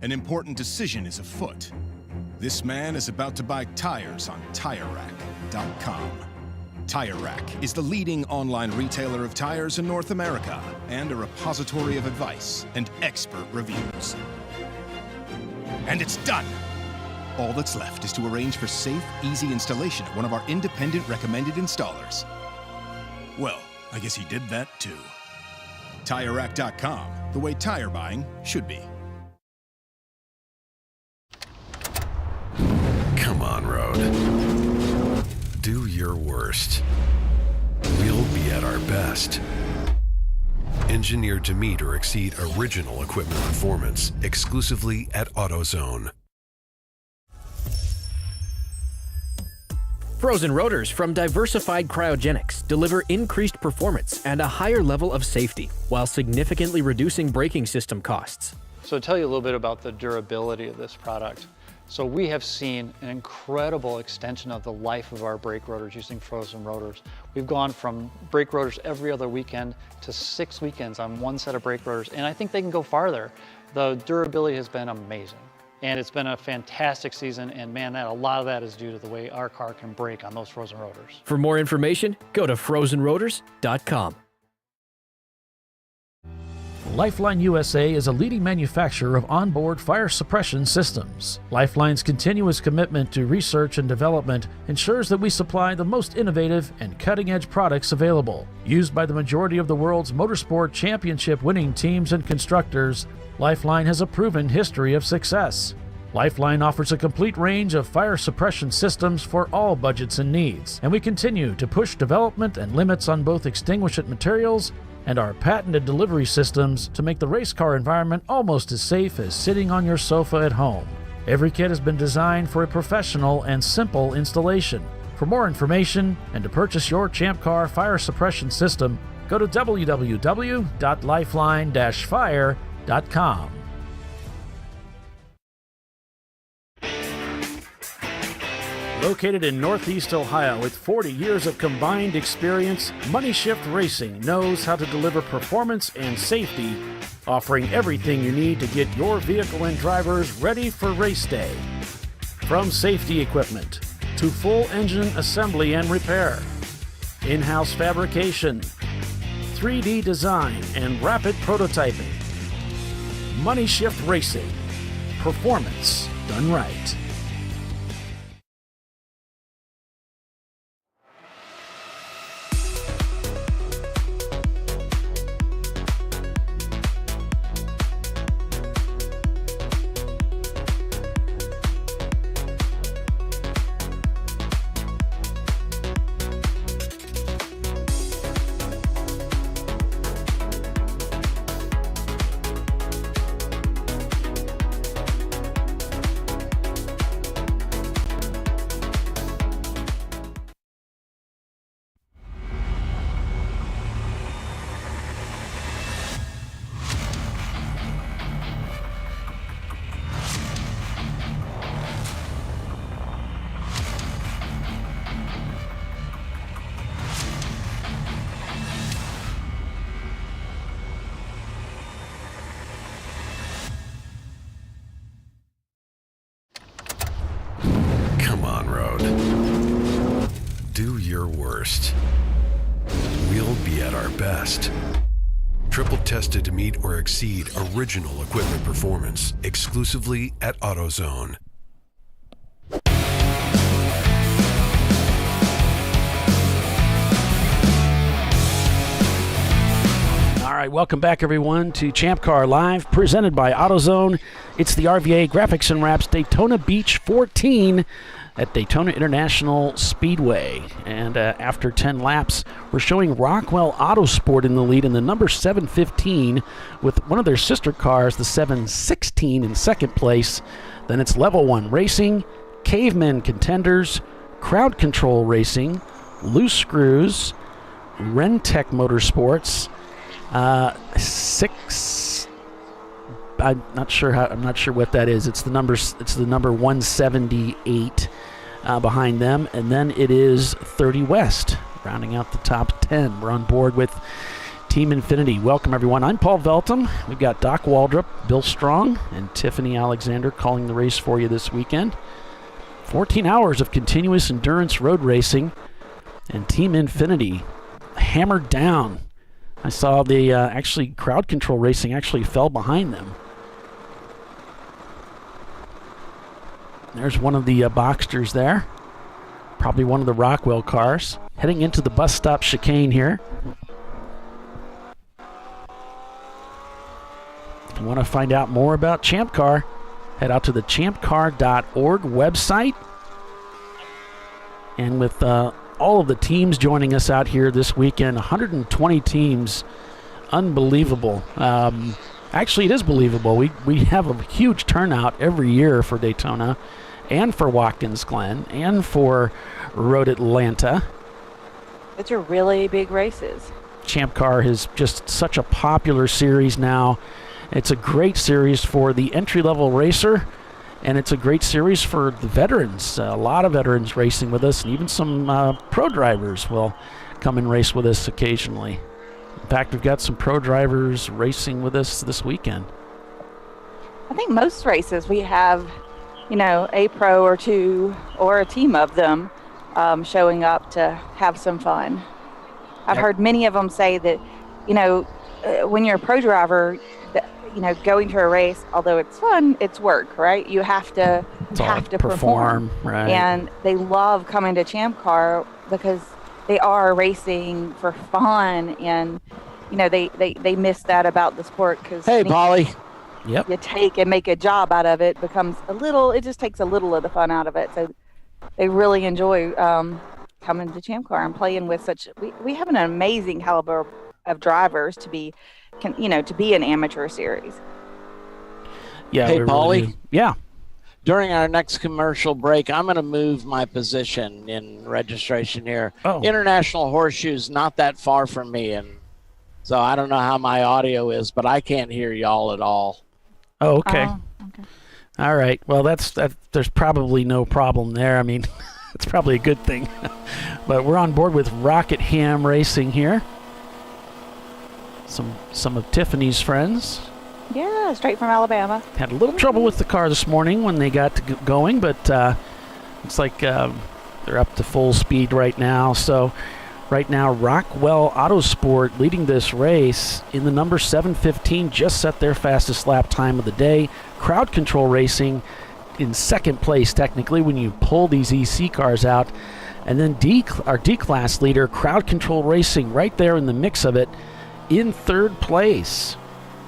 An important decision is afoot. This man is about to buy tires on TireRack.com. Tire Rack is the leading online retailer of tires in North America and a repository of advice and expert reviews. And it's done! All that's left is to arrange for safe, easy installation at one of our independent recommended installers. Well, I guess he did that too. TireRack.com, the way tire buying should be. Come on, Road. Do your worst. we'll be at our best. Engineered to meet or exceed original equipment performance exclusively at AutoZone. Frozen rotors from Diversified Cryogenics deliver increased performance and a higher level of safety, while significantly reducing braking system costs. So to tell you a little bit about the durability of this product. So we have seen an incredible extension of the life of our brake rotors using frozen rotors. We've gone from brake rotors every other weekend to 6 weekends on one set of brake rotors, and I think they can go farther. The durability has been amazing, and it's been a fantastic season, and man, a lot of that is due to the way our car can brake on those frozen rotors. For more information, go to frozenrotors.com. Lifeline USA is a leading manufacturer of onboard fire suppression systems. Lifeline's continuous commitment to research and development ensures that we supply the most innovative and cutting-edge products available. Used by the majority of the world's motorsport championship winning teams and constructors, Lifeline has a proven history of success. Lifeline offers a complete range of fire suppression systems for all budgets and needs, and we continue to push development and limits on both extinguishant materials and our patented delivery systems to make the race car environment almost as safe as sitting on your sofa at home. Every kit has been designed for a professional and simple installation. For more information and to purchase your Champ Car fire suppression system, go to www.lifeline-fire.com. Located in Northeast Ohio with 40 years of combined experience, Money Shift Racing knows how to deliver performance and safety, offering everything you need to get your vehicle and drivers ready for race day. From safety equipment to full engine assembly and repair, in-house fabrication, 3D design, and rapid prototyping. Money Shift Racing. Performance done right. Do your worst. We'll be at our best. Triple tested to meet or exceed original equipment performance exclusively at AutoZone. All right, welcome back, everyone, to Champ Car Live, presented by AutoZone. It's the RVA Graphics and Wraps Daytona Beach 14 at Daytona International Speedway. And after 10 laps, we're showing Rockwell Autosport in the lead in the number 715 with one of their sister cars, the 716, in second place. Then it's Level 1 Racing, Cavemen Contenders, Crowd Control Racing, Loose Screws, Rentec Motorsports, I'm not sure what that is. It's the number 178 behind them, and then it is 30 West rounding out the top 10. We're on board with Team Infinity. Welcome, everyone. I'm Paul Veltum. We've got Doc Waldrop, Bill Strong, and Tiffany Alexander calling the race for you this weekend. 14 hours of continuous endurance road racing, and Team Infinity hammered down. I saw the Crowd Control Racing actually fell behind them. There's one of the Boxsters there. Probably one of the Rockwell cars. Heading into the bus stop chicane here. If you want to find out more about Champ Car, head out to the ChampCar.org website. And with all of the teams joining us out here this weekend. 120 teams. Unbelievable. Actually, it is believable. We have a huge turnout every year for Daytona and for Watkins Glen and for Road Atlanta. Those are really big races. Champ Car is just such a popular series now. It's a great series for the entry-level racer, and it's a great series for the veterans. A lot of veterans racing with us, and even some pro drivers will come and race with us occasionally. In fact, we've got some pro drivers racing with us this weekend. I think most races we have, a pro or two or a team of them showing up to have some fun. I've heard many of them say that, when you're a pro driver, going to a race, although it's fun, it's work, right? You have to perform, right? And they love coming to Champ Car because they are racing for fun, and they miss that about the sport because hey, Polly, yep, you take and make a job out of it becomes it just takes a little of the fun out of it. So they really enjoy coming to Champ Car and playing with we have an amazing caliber of drivers to be an amateur series. Yeah. Hey, Paulie. Really, yeah. During our next commercial break, I'm going to move my position in registration here. Oh. International Horseshoe's not that far from me, and so I don't know how my audio is, but I can't hear y'all at all. Oh, okay. All right. Well, there's probably no problem there. I mean, it's probably a good thing. But we're on board with Rocket Ham Racing here. Some of Tiffany's friends. Yeah, straight from Alabama. Had a little trouble with the car this morning when they got going, but looks like they're up to full speed right now. So right now, Rockwell Autosport leading this race in the number 715, just set their fastest lap time of the day. Crowd Control Racing in second place, technically, when you pull these EC cars out. And then our D-Class leader, Crowd Control Racing, right there in the mix of it, in third place.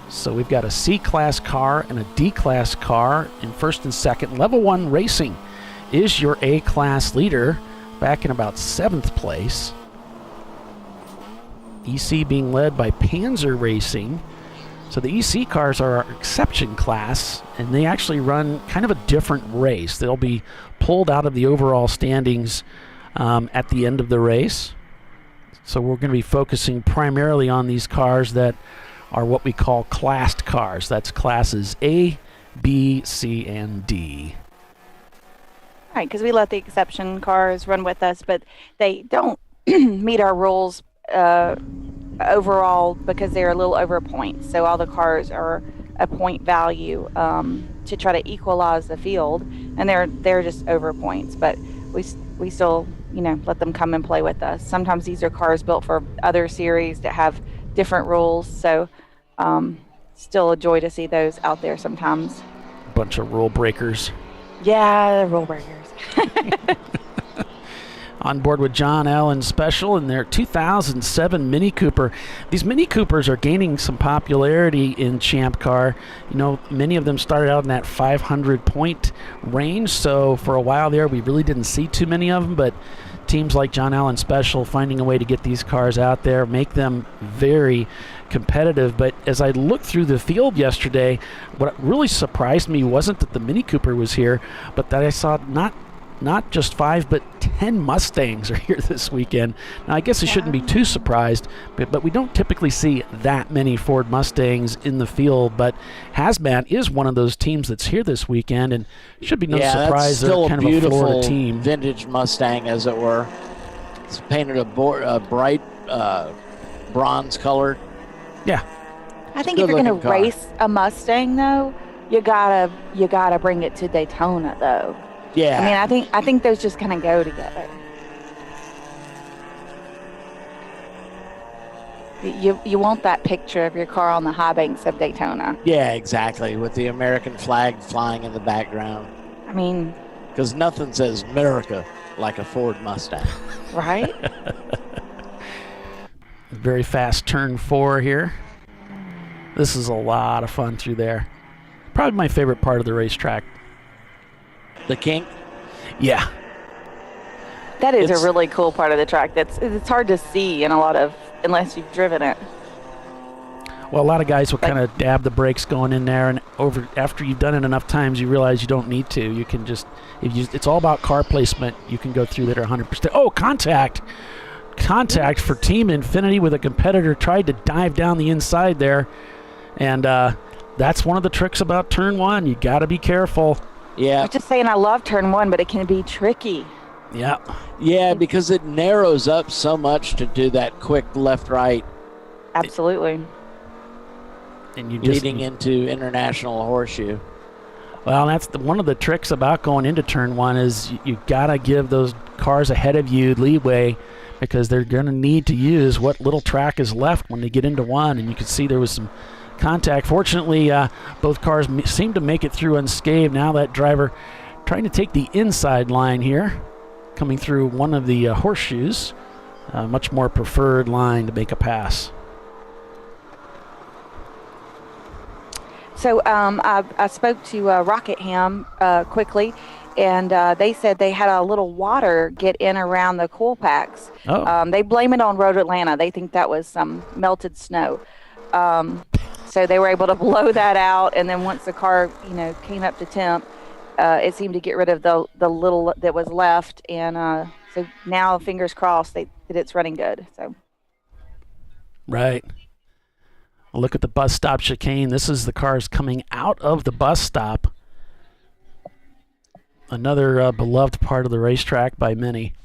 So we've got a C-Class car and a D-Class car in first and second. Level 1 Racing is your A-Class leader, back in about 7th place. EC being led by Panzer Racing. So the EC cars are our exception class, and they actually run kind of a different race. They'll be pulled out of the overall standings at the end of the race. So we're going to be focusing primarily on these cars that are what we call classed cars. That's classes A, B, C, and D. Right, because we let the exception cars run with us, but they don't meet our rules overall because they're a little over a point. So all the cars are a point value to try to equalize the field, and they're just over points. But we still let them come and play with us. Sometimes these are cars built for other series that have different rules, so still a joy to see those out there sometimes. Bunch of rule breakers. Yeah, rule breakers. On board with John Allen Special in their 2007 Mini Cooper. These Mini Coopers are gaining some popularity in Champ Car. Many of them started out in that 500-point range, so for a while there we really didn't see too many of them, but teams like John Allen Special finding a way to get these cars out there, make them very competitive. But as I looked through the field yesterday, what really surprised me wasn't that the Mini Cooper was here, but that I saw not just 5, but 10 Mustangs are here this weekend. Now, I guess I shouldn't be too surprised, but we don't typically see that many Ford Mustangs in the field. But Hazmat is one of those teams that's here this weekend, and should be no surprise they're kind of a Florida team. Vintage Mustang, as it were. It's painted a bright bronze color. Yeah. I think if you're going to race a Mustang, though, you gotta bring it to Daytona, though. Yeah. I mean, I think those just kind of go together. You want that picture of your car on the high banks of Daytona. Yeah, exactly, with the American flag flying in the background. I mean, because nothing says America like a Ford Mustang. Right? Very fast turn 4 here. This is a lot of fun through there. Probably my favorite part of the racetrack. The kink? Yeah. That is a really cool part of the track. It's hard to see unless you've driven it. Well, a lot of guys will kind of dab the brakes going in there, and after you've done it enough times, you realize you don't need to. You can just, it's all about car placement. You can go through that 100%. Oh, contact for Team Infinity with a competitor tried to dive down the inside there, and that's one of the tricks about turn one. You got to be careful. Yeah. I was just saying, I love turn one, but it can be tricky. Yeah. Yeah, because it narrows up so much to do that quick left-right. Absolutely. And you leading into International Horseshoe. Well, that's one of the tricks about going into turn one is you got to give those cars ahead of you leeway, because they're going to need to use what little track is left when they get into one. And you can see there was some contact. Fortunately, both cars seemed to make it through unscathed. Now that driver trying to take the inside line here, coming through one of the horseshoes, much more preferred line to make a pass. So I spoke to Rockingham quickly, and they said they had a little water get in around the cool packs. Oh. They blame it on Road Atlanta. They think that was some melted snow. So they were able to blow that out, and then once the car, came up to temp, it seemed to get rid of the little that was left, and so now fingers crossed that it's running good. So. Right. Look at the bus stop chicane. This is the cars coming out of the bus stop. Another beloved part of the racetrack by many.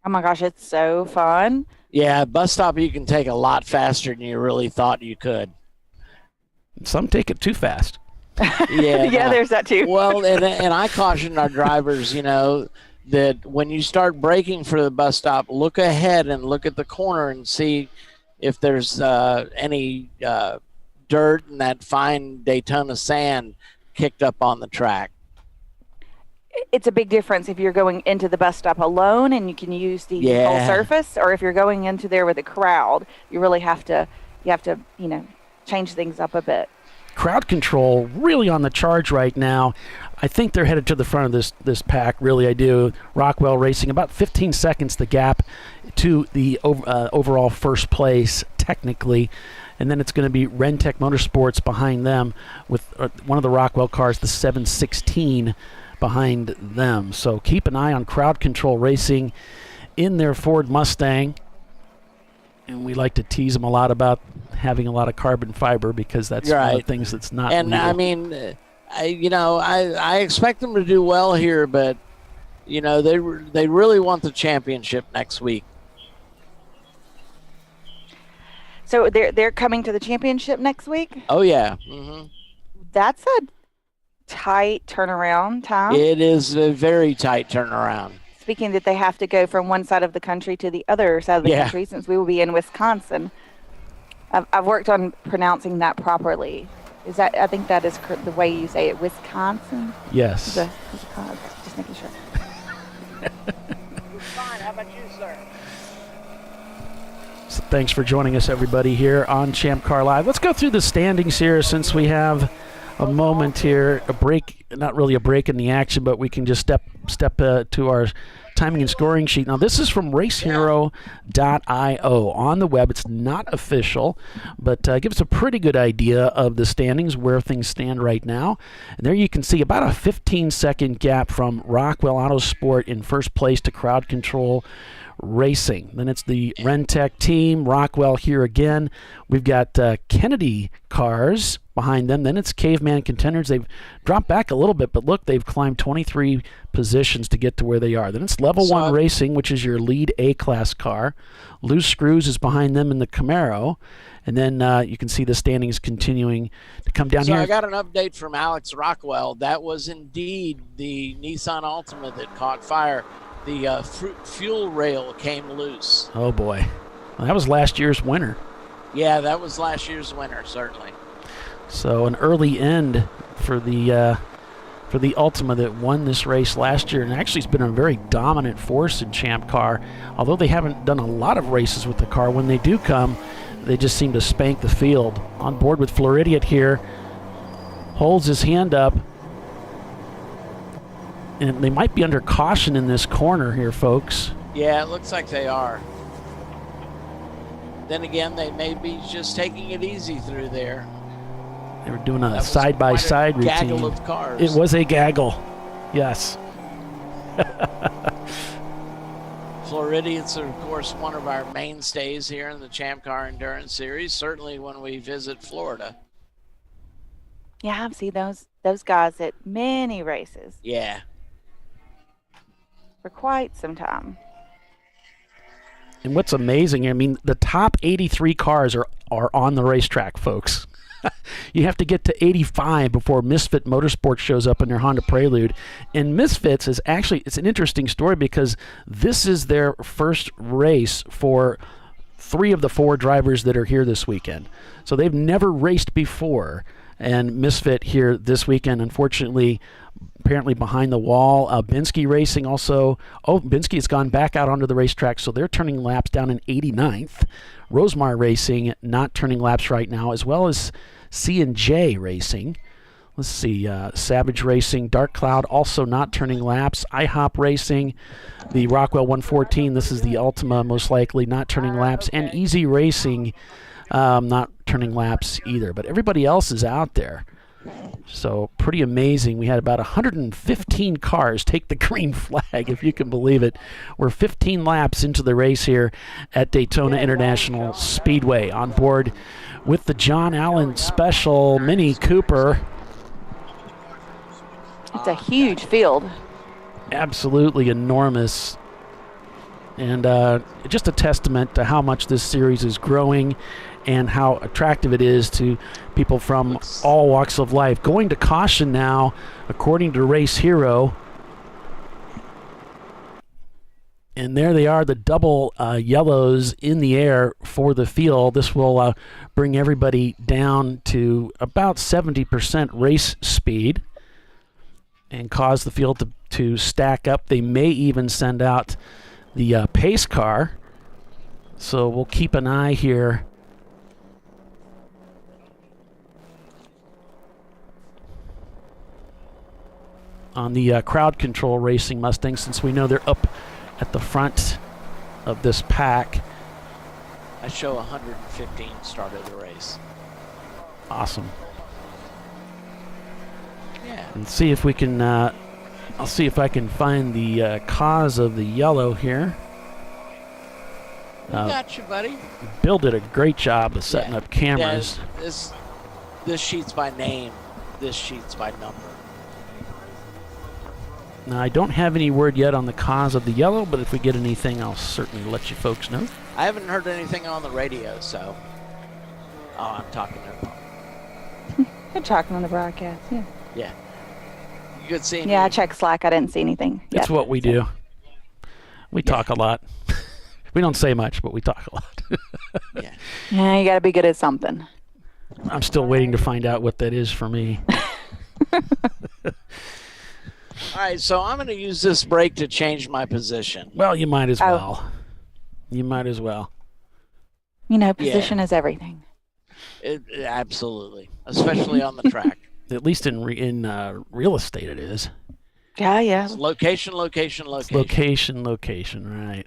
Oh my gosh, it's so fun. Yeah, bus stop you can take a lot faster than you really thought you could. Some take it too fast. Yeah, there's that too. Well, and I caution our drivers, that when you start braking for the bus stop, look ahead and look at the corner and see if there's any dirt and that fine Daytona sand kicked up on the track. It's a big difference if you're going into the bus stop alone and you can use the whole surface, or if you're going into there with a crowd, you really have to change things up a bit. Crowd control really on the charge right now. I think they're headed to the front of this pack. Really, I do. Rockwell Racing, about 15 seconds the gap to the overall first place, technically. And then it's going to be Rentec Motorsports behind them with one of the Rockwell cars, the 716, behind them. So keep an eye on Crowd Control Racing in their Ford Mustang. And we like to tease them a lot about having a lot of carbon fiber, because that's one of the things that's not And real. I mean, I expect them to do well here, but they really want the championship next week. So they're coming to the championship next week? Oh yeah. Mm-hmm. That's a tight turnaround time. It is a very tight turnaround. Speaking that they have to go from one side of the country to the other side of the country, since we will be in Wisconsin. I've worked on pronouncing that properly. I think that is the way you say it, Wisconsin? Yes. Just making sure. Fine. How about you, sir? So thanks for joining us, everybody, here on ChampCar.Live. Let's go through the standings here, since we have a moment here, a break, not really a break in the action, but we can just step to our timing and scoring sheet. Now, this is from racehero.io on the web. It's not official, but gives us a pretty good idea of the standings, where things stand right now. And there you can see about a 15-second gap from Rockwell Autosport in first place to Crowd Control Racing. Then it's the Rentec team, Rockwell here again. We've got Kennedy cars behind them. Then it's Caveman Contenders. They've dropped back a little bit, but look, they've climbed 23 positions to get to where they are. Then it's Level 1 Racing, which is your lead A-class car. Loose Screws is behind them in the Camaro. And then you can see the standings continuing to come down here. So I got an update from Alex Rockwell. That was indeed the Nissan Altima that caught fire. The fuel rail came loose. Oh, boy. Well, that was last year's winner. Yeah, that was last year's winner, certainly. So an early end for the Altima that won this race last year, and actually has been a very dominant force in Champ Car. Although they haven't done a lot of races with the car, when they do come, they just seem to spank the field. On board with Floridian here, holds his hand up. And they might be under caution in this corner here, folks. Yeah, it looks like they are. Then again, they may be just taking it easy through there. They were doing a side-by-side routine. Gaggle of cars. It was a gaggle. Yes. Floridians are, of course, one of our mainstays here in the Champ Car Endurance Series, certainly when we visit Florida. Yeah, I've seen those guys at many races. Yeah. For quite some time. And what's amazing, I mean, the top 83 cars are on the racetrack, folks. You have to get to 85 before Misfit Motorsports shows up in their Honda Prelude. And Misfits is actually, it's an interesting story because this is their first race for 3 of the 4 drivers that are here this weekend. So they've never raced before. And Misfit here this weekend, unfortunately, apparently behind the wall. Binsky Racing also. Oh, Binsky has gone back out onto the racetrack, so they're turning laps down in 89th. Rosemar Racing not turning laps right now, as well as C&J Racing. Let's see, Savage Racing, Dark Cloud also not turning laps. IHOP Racing, the Rockwell 114, this is the Ultima most likely, not turning laps. And Easy Racing, not turning laps either. But everybody else is out there. So pretty amazing. We had about 115 cars take the green flag, if you can believe it. We're 15 laps into the race here at Daytona International Speedway. On board with the John Allen Special Mini Cooper. It's a huge field. Absolutely enormous. And just a testament to how much this series is growing and how attractive it is to people from all walks of life. Going to caution now, according to Race Hero. And there they are, the double yellows in the air for the field. This will bring everybody down to about 70% race speed and cause the field to stack up. They may even send out the pace car. So we'll keep an eye here on the crowd control racing Mustangs, since we know they're up at the front of this pack. I show 115 started the race. Awesome. Yeah. And see if we can, I'll see if I can find the cause of the yellow here. We got you, buddy. Bill did a great job of setting up cameras. Yeah, this sheet's by name. This sheet's by number. Now, I don't have any word yet on the cause of the yellow, but if we get anything, I'll certainly let you folks know. I haven't heard anything on the radio, so... Oh, I'm talking to... You're talking on the broadcast, yeah. Yeah. You could see me. Yeah, I checked Slack. I didn't see anything. That's what we do. We talk a lot. We don't say much, but we talk a lot. Yeah, you got to be good at something. I'm still waiting to find out what that is for me. All right, so I'm going to use this brake to change my position. Well, you might as well. You might as well. You know, position is everything. Absolutely, especially on the track. At least in real estate it is. Yeah. It's location. Location, right.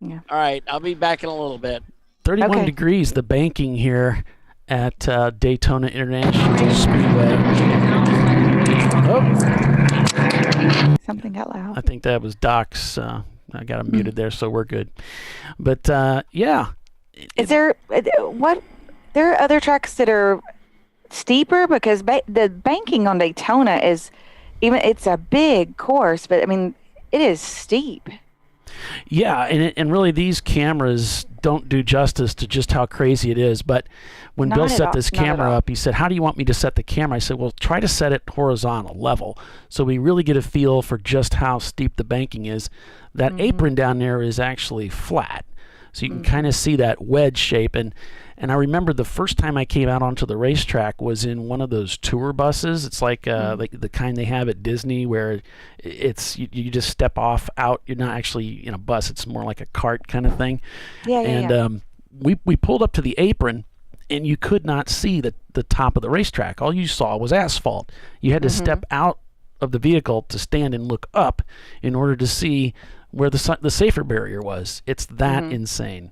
Yeah. All right, I'll be back in a little bit. 31 degrees, the banking here at Daytona International Speedway. Something got loud. I think that was Doc's. I got him muted there, so we're good. But, yeah. Is there there are other tracks that are steeper? Because the banking on Daytona is, it's a big course, but, I mean, it is steep. Yeah, and really these cameras don't do justice to just how crazy it is. But when Bill set this camera up, he said, how do you want me to set the camera? I said, well, try to set it horizontal, level, so we really get a feel for just how steep the banking is. That apron down there is actually flat, so you can kind of see that wedge shape. And I remember the first time I came out onto the racetrack was in one of those tour buses. It's like the kind they have at Disney, where it's you just step off out. You're not actually in a bus. It's more like a cart kind of thing. We pulled up to the apron, and you could not see the top of the racetrack. All you saw was asphalt. You had to step out of the vehicle to stand and look up in order to see where the safer barrier was. It's that insane.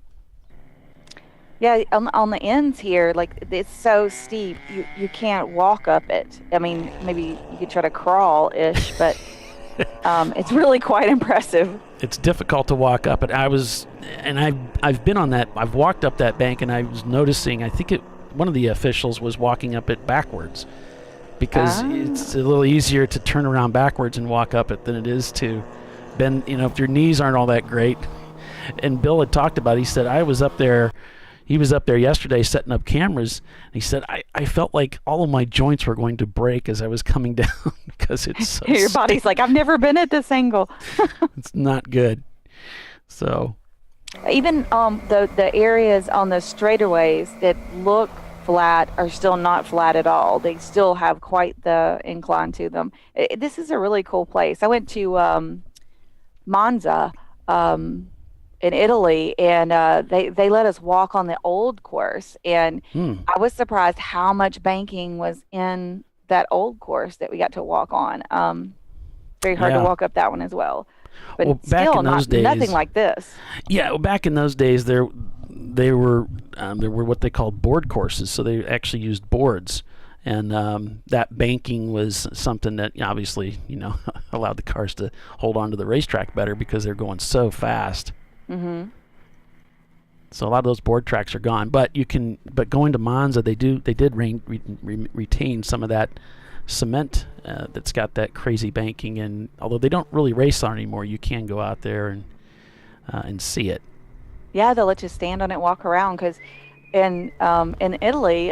Yeah, on the ends here, like it's so steep, you can't walk up it. I mean, maybe you could try to crawl-ish, but it's really quite impressive. It's difficult to walk up it. I've been on that. I've walked up that bank, and I was noticing. I think one of the officials was walking up it backwards, because it's a little easier to turn around backwards and walk up it than it is to bend. If your knees aren't all that great. And Bill had talked about it. He said, he was up there yesterday setting up cameras. He said, I felt like all of my joints were going to break as I was coming down because it's so Your body's like, I've never been at this angle. It's not good. So even the areas on the straightaways that look flat are still not flat at all. They still have quite the incline to them. This is a really cool place. I went to Monza in Italy, and they let us walk on the old course, and I was surprised how much banking was in that old course that we got to walk on. Very hard to walk up that one as well, but still nothing like this. Yeah, well, back in those days, there were what they called board courses, so they actually used boards, and that banking was something that obviously allowed the cars to hold on to the racetrack better because they're going so fast. Mm-hmm. So a lot of those board tracks are gone, but going to Monza, they did retain some of that cement that's got that crazy banking, and although they don't really race on it anymore, you can go out there and see it. Yeah, they'll let you stand on it, walk around, because in Italy,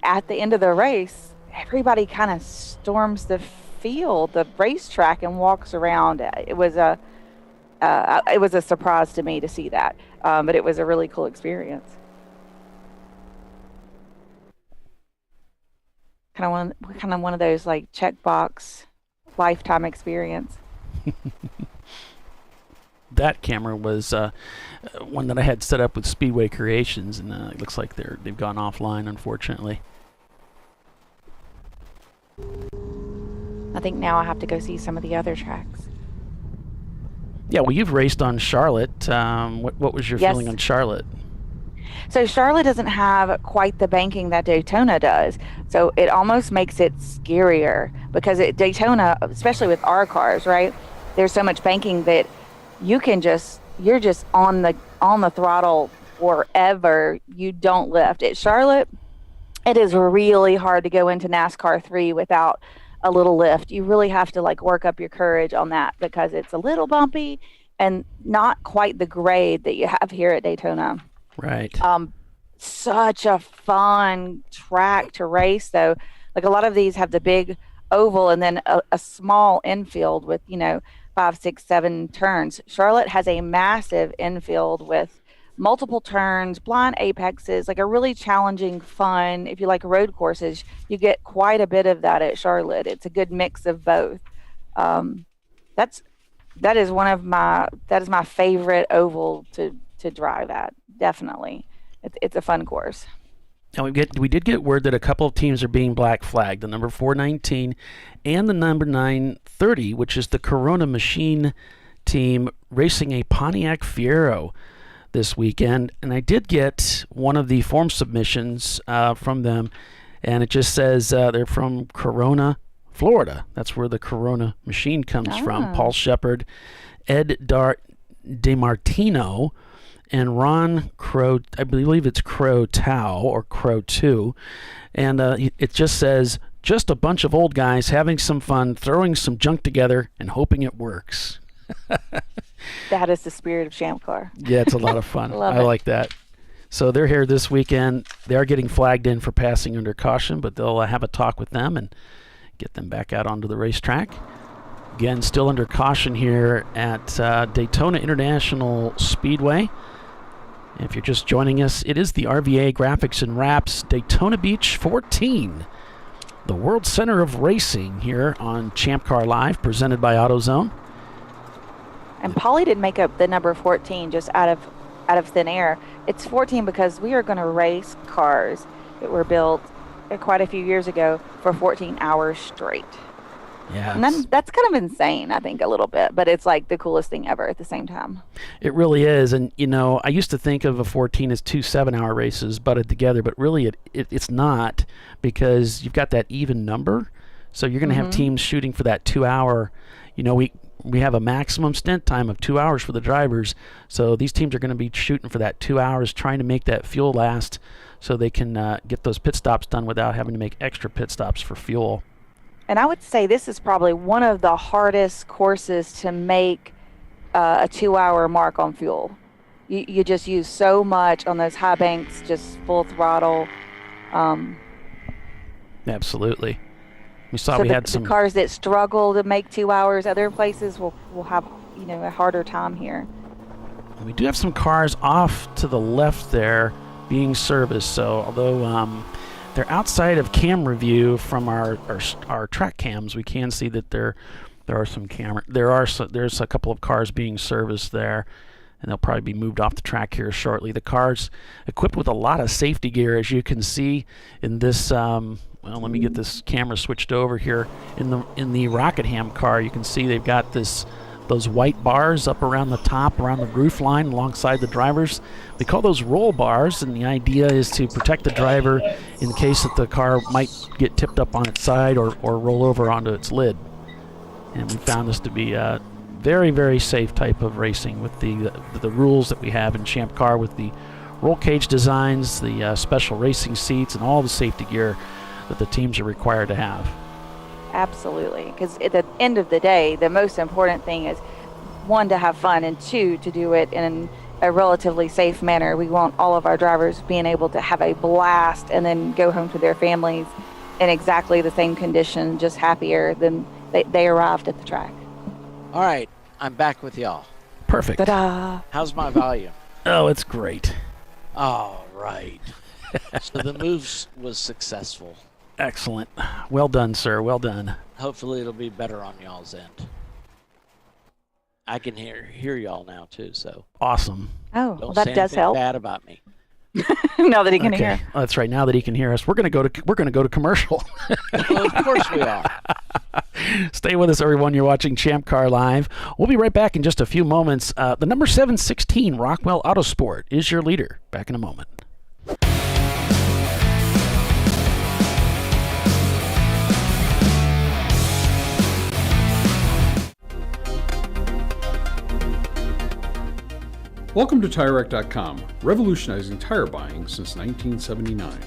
at the end of the race, everybody kind of storms the field, the racetrack, and walks around. It was a surprise to me to see that, but it was a really cool experience. Kind of one of those like checkbox lifetime experience. That camera was one that I had set up with Speedway Creations, and it looks like they've gone offline, unfortunately. I think now I have to go see some of the other tracks. Yeah, well, you've raced on Charlotte. What was your feeling on Charlotte? So Charlotte doesn't have quite the banking that Daytona does, so it almost makes it scarier, because at Daytona, especially with our cars, right, there's so much banking that you're just on the throttle forever. You don't lift. At Charlotte, it is really hard to go into NASCAR 3 without a little lift. You really have to work up your courage on that, because it's a little bumpy and not quite the grade that you have here at Daytona. Right. Such a fun track to race, though. Like, a lot of these have the big oval and then a small infield with 5, 6, 7 turns. Charlotte has a massive infield with multiple turns, blind apexes, like a really challenging, fun. If you like road courses, you get quite a bit of that at Charlotte. It's a good mix of both. That is my favorite oval to drive at. Definitely, it's a fun course. And we did get word that a couple of teams are being black flagged, the number 419 and the number 930, which is the Corona Machine team racing a Pontiac Fiero this weekend. And I did get one of the form submissions from them, and it just says they're from Corona, Florida. That's where the Corona Machine comes from. Paul Shepard, Ed DeMartino, and Ron Crow, I believe it's Crow Tau or Crow 2. And it just says, just a bunch of old guys having some fun, throwing some junk together and hoping it works. That is the spirit of ChampCar. Yeah, it's a lot of fun. I like that. So they're here this weekend. They're getting flagged in for passing under caution, but they'll have a talk with them and get them back out onto the racetrack. Again, still under caution here at Daytona International Speedway. If you're just joining us, it is the RVA Graphics and Wraps Daytona Beach 14, the World Center of Racing here on ChampCar.Live, presented by AutoZone. And Paulie did make up the number 14 just out of thin air. It's 14 because we are going to race cars that were built quite a few years ago for 14 hours straight. Yeah. And that's kind of insane, I think, a little bit, but it's like the coolest thing ever at the same time. It really is. And, I used to think of a 14 as 2 7-hour races butted together, but really it's not, because you've got that even number. So you're going to have teams shooting for that 2 hour. We have a maximum stint time of 2 hours for the drivers. So these teams are going to be shooting for that 2 hours, trying to make that fuel last so they can get those pit stops done without having to make extra pit stops for fuel. And I would say this is probably one of the hardest courses to make a 2 hour mark on fuel. You just use so much on those high banks, just full throttle. Absolutely. We saw so we had the some cars that struggle to make 2 hours other places will have a harder time here. We do have some cars off to the left there being serviced. So although they're outside of camera view from our track cams, we can see that there are some there's a couple of cars being serviced there, and they'll probably be moved off the track here shortly. The car's equipped with a lot of safety gear, as you can see in this. Let me get this camera switched over here. In the Rockingham car, you can see they've got those white bars up around the top, around the roof line, alongside the drivers. We call those roll bars, and the idea is to protect the driver in case that the car might get tipped up on its side or roll over onto its lid. And we found this to be a very, very safe type of racing with the rules that we have in Champ Car, with the roll cage designs, the special racing seats, and all the safety gear that the teams are required to have. Absolutely, because at the end of the day, the most important thing is, one, to have fun, and two, to do it in a relatively safe manner. We want all of our drivers being able to have a blast and then go home to their families in exactly the same condition, just happier than they arrived at the track. All right, I'm back with y'all. Perfect. Ta-da! How's my volume? Oh, it's great. All right. So the moves was successful. Excellent. Well done, sir. Well done. Hopefully it'll be better on y'all's end. I can hear y'all now too, so. Awesome. Oh, Don't that say does anything help. bad about me. Now that he can hear. Oh, that's right. Now that he can hear us, we're going to go to commercial. Well, of course we are. Stay with us, everyone. You're watching Champ Car Live. We'll be right back in just a few moments. The number 716 Rockwell Autosport is your leader. Back in a moment. Welcome to TireRack.com, revolutionizing tire buying since 1979.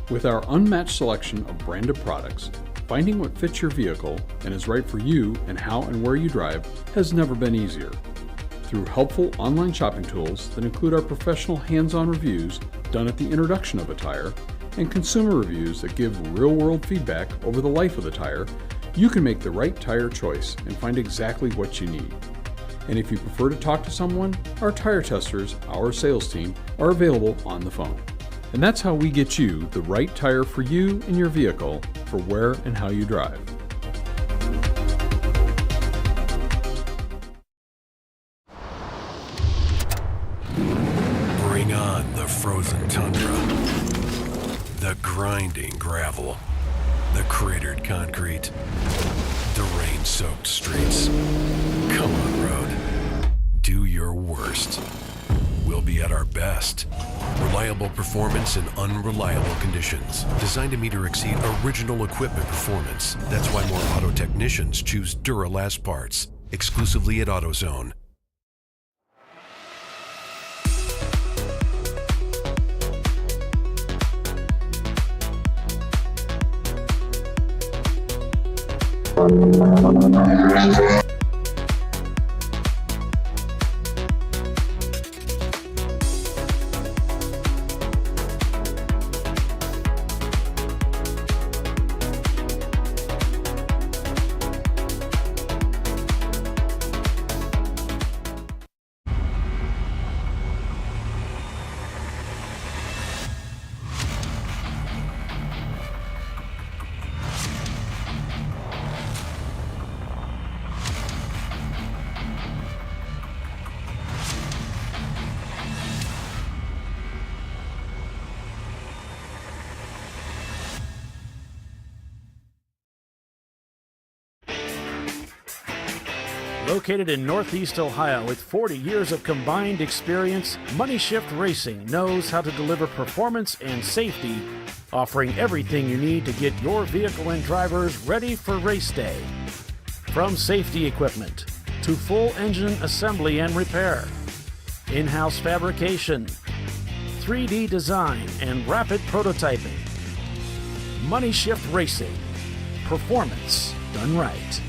With our unmatched selection of branded products, finding what fits your vehicle and is right for you and how and where you drive has never been easier. Through helpful online shopping tools that include our professional hands-on reviews done at the introduction of a tire and consumer reviews that give real-world feedback over the life of the tire, you can make the right tire choice and find exactly what you need. And if you prefer to talk to someone, our tire testers, our sales team, are available on the phone. And that's how we get you the right tire for you and your vehicle for where and how you drive. Bring on the frozen tundra, the grinding gravel, the cratered concrete, the rain-soaked streets. Come on, road. Do your worst. We'll be at our best. Reliable performance in unreliable conditions. Designed to meet or exceed original equipment performance. That's why more auto technicians choose Duralast parts. Exclusively at AutoZone. Located in Northeast Ohio with 40 years of combined experience, Money Shift Racing knows how to deliver performance and safety, offering everything you need to get your vehicle and drivers ready for race day. From safety equipment to full engine assembly and repair, in-house fabrication, 3D design, and rapid prototyping. Money Shift Racing. Performance done right.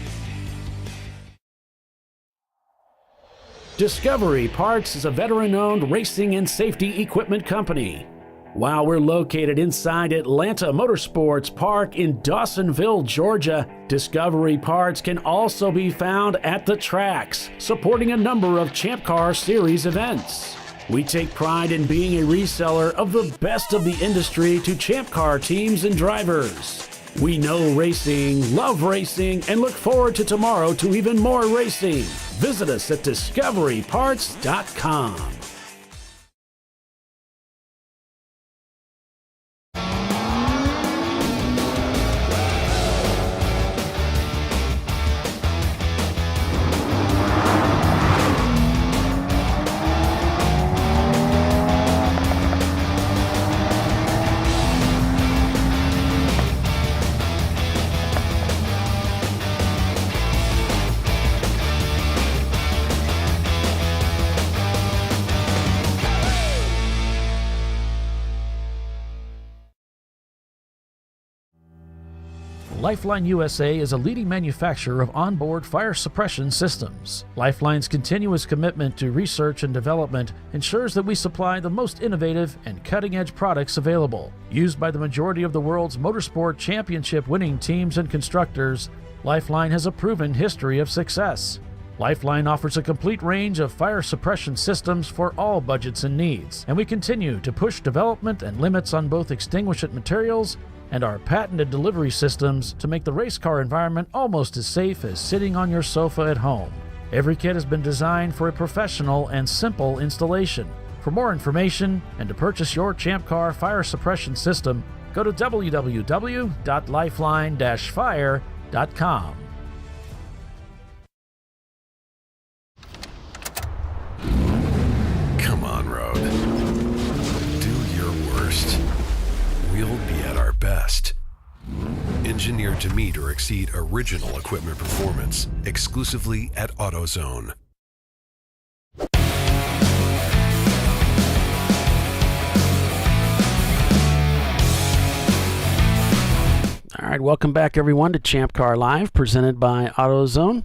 Discovery Parts is a veteran-owned racing and safety equipment company. While we're located inside Atlanta Motorsports Park in Dawsonville, Georgia, Discovery Parts can also be found at the tracks, supporting a number of Champ Car Series events. We take pride in being a reseller of the best of the industry to Champ Car teams and drivers. We know racing, love racing, and look forward to tomorrow to even more racing. Visit us at discoveryparts.com. Lifeline USA is a leading manufacturer of onboard fire suppression systems. Lifeline's continuous commitment to research and development ensures that we supply the most innovative and cutting-edge products available. Used by the majority of the world's motorsport championship-winning teams and constructors, Lifeline has a proven history of success. Lifeline offers a complete range of fire suppression systems for all budgets and needs, and we continue to push development and limits on both extinguishant materials and our patented delivery systems to make the race car environment almost as safe as sitting on your sofa at home. Every kit has been designed for a professional and simple installation. For more information and to purchase your Champ Car fire suppression system, go to www.lifeline-fire.com. Come on, Road. Do your worst. We'll be at our best. Engineered to meet or exceed original equipment performance, exclusively at AutoZone. All right, welcome back everyone to Champ Car Live, presented by AutoZone.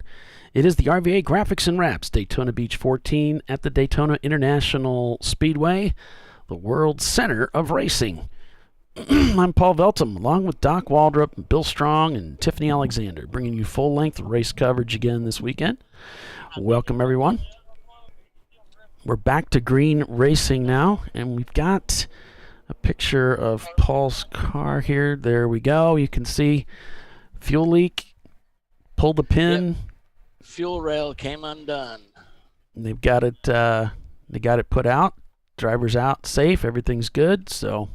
It is the RVA Graphics and Wraps Daytona Beach 14 at the Daytona International Speedway, the world center of racing. I'm Paul Veltum, along with Doc Waldrop, Bill Strong, and Tiffany Alexander, bringing you full-length race coverage again this weekend. Welcome, everyone. We're back to green racing now, and we've got a picture of Paul's car here. There we go. You can see fuel leak, pull the pin. Yep. Fuel rail came undone. They've got it. They got it put out. Driver's out, safe. Everything's good. So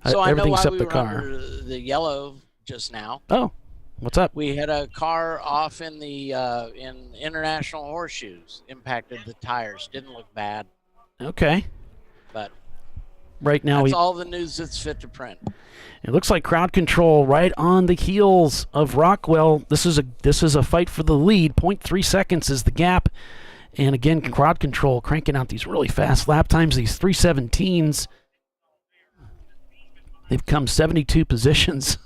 I know everything why except we the were car. under the yellow just now. Oh, what's up? We had a car off in the in International Horseshoes. Impacted the tires. Didn't look bad. Okay. But right now that's all the news that's fit to print. It looks like crowd control right on the heels of Rockwell. This is a fight for the lead. 0.3 seconds is the gap. And again, crowd control cranking out these really fast lap times, these 3:17s. They've come 72 positions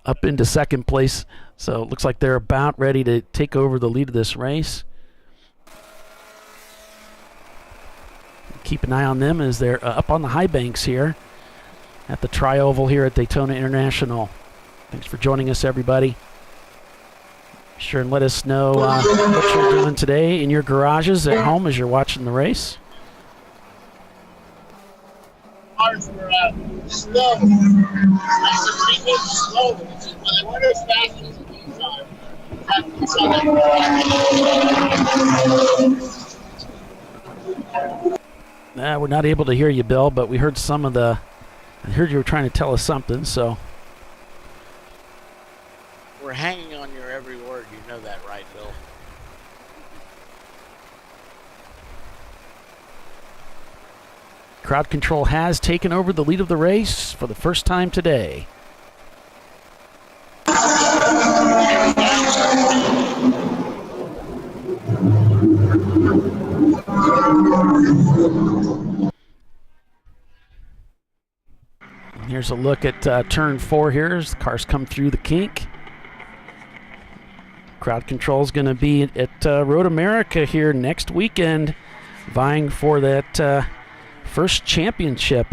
up into second place. So it looks like they're about ready to take over the lead of this race. Keep an eye on them as they're up on the high banks here at the Tri-Oval here at Daytona International. Thanks for joining us, everybody. Be sure and let us know what you're doing today in your garages at home as you're watching the race. Cars were slow. Nice and treated slowly. But they weren't as fast as the meantime. We're not able to hear you, Bill, but we heard some of the... I heard you were trying to tell us something, so... We're hanging on your every word. You know that, right, Bill? Crowd Control has taken over the lead of the race for the first time today. Here's a look at turn 4 here as the cars come through the kink. Crowd Control is going to be at Road America here next weekend, vying for that first championship.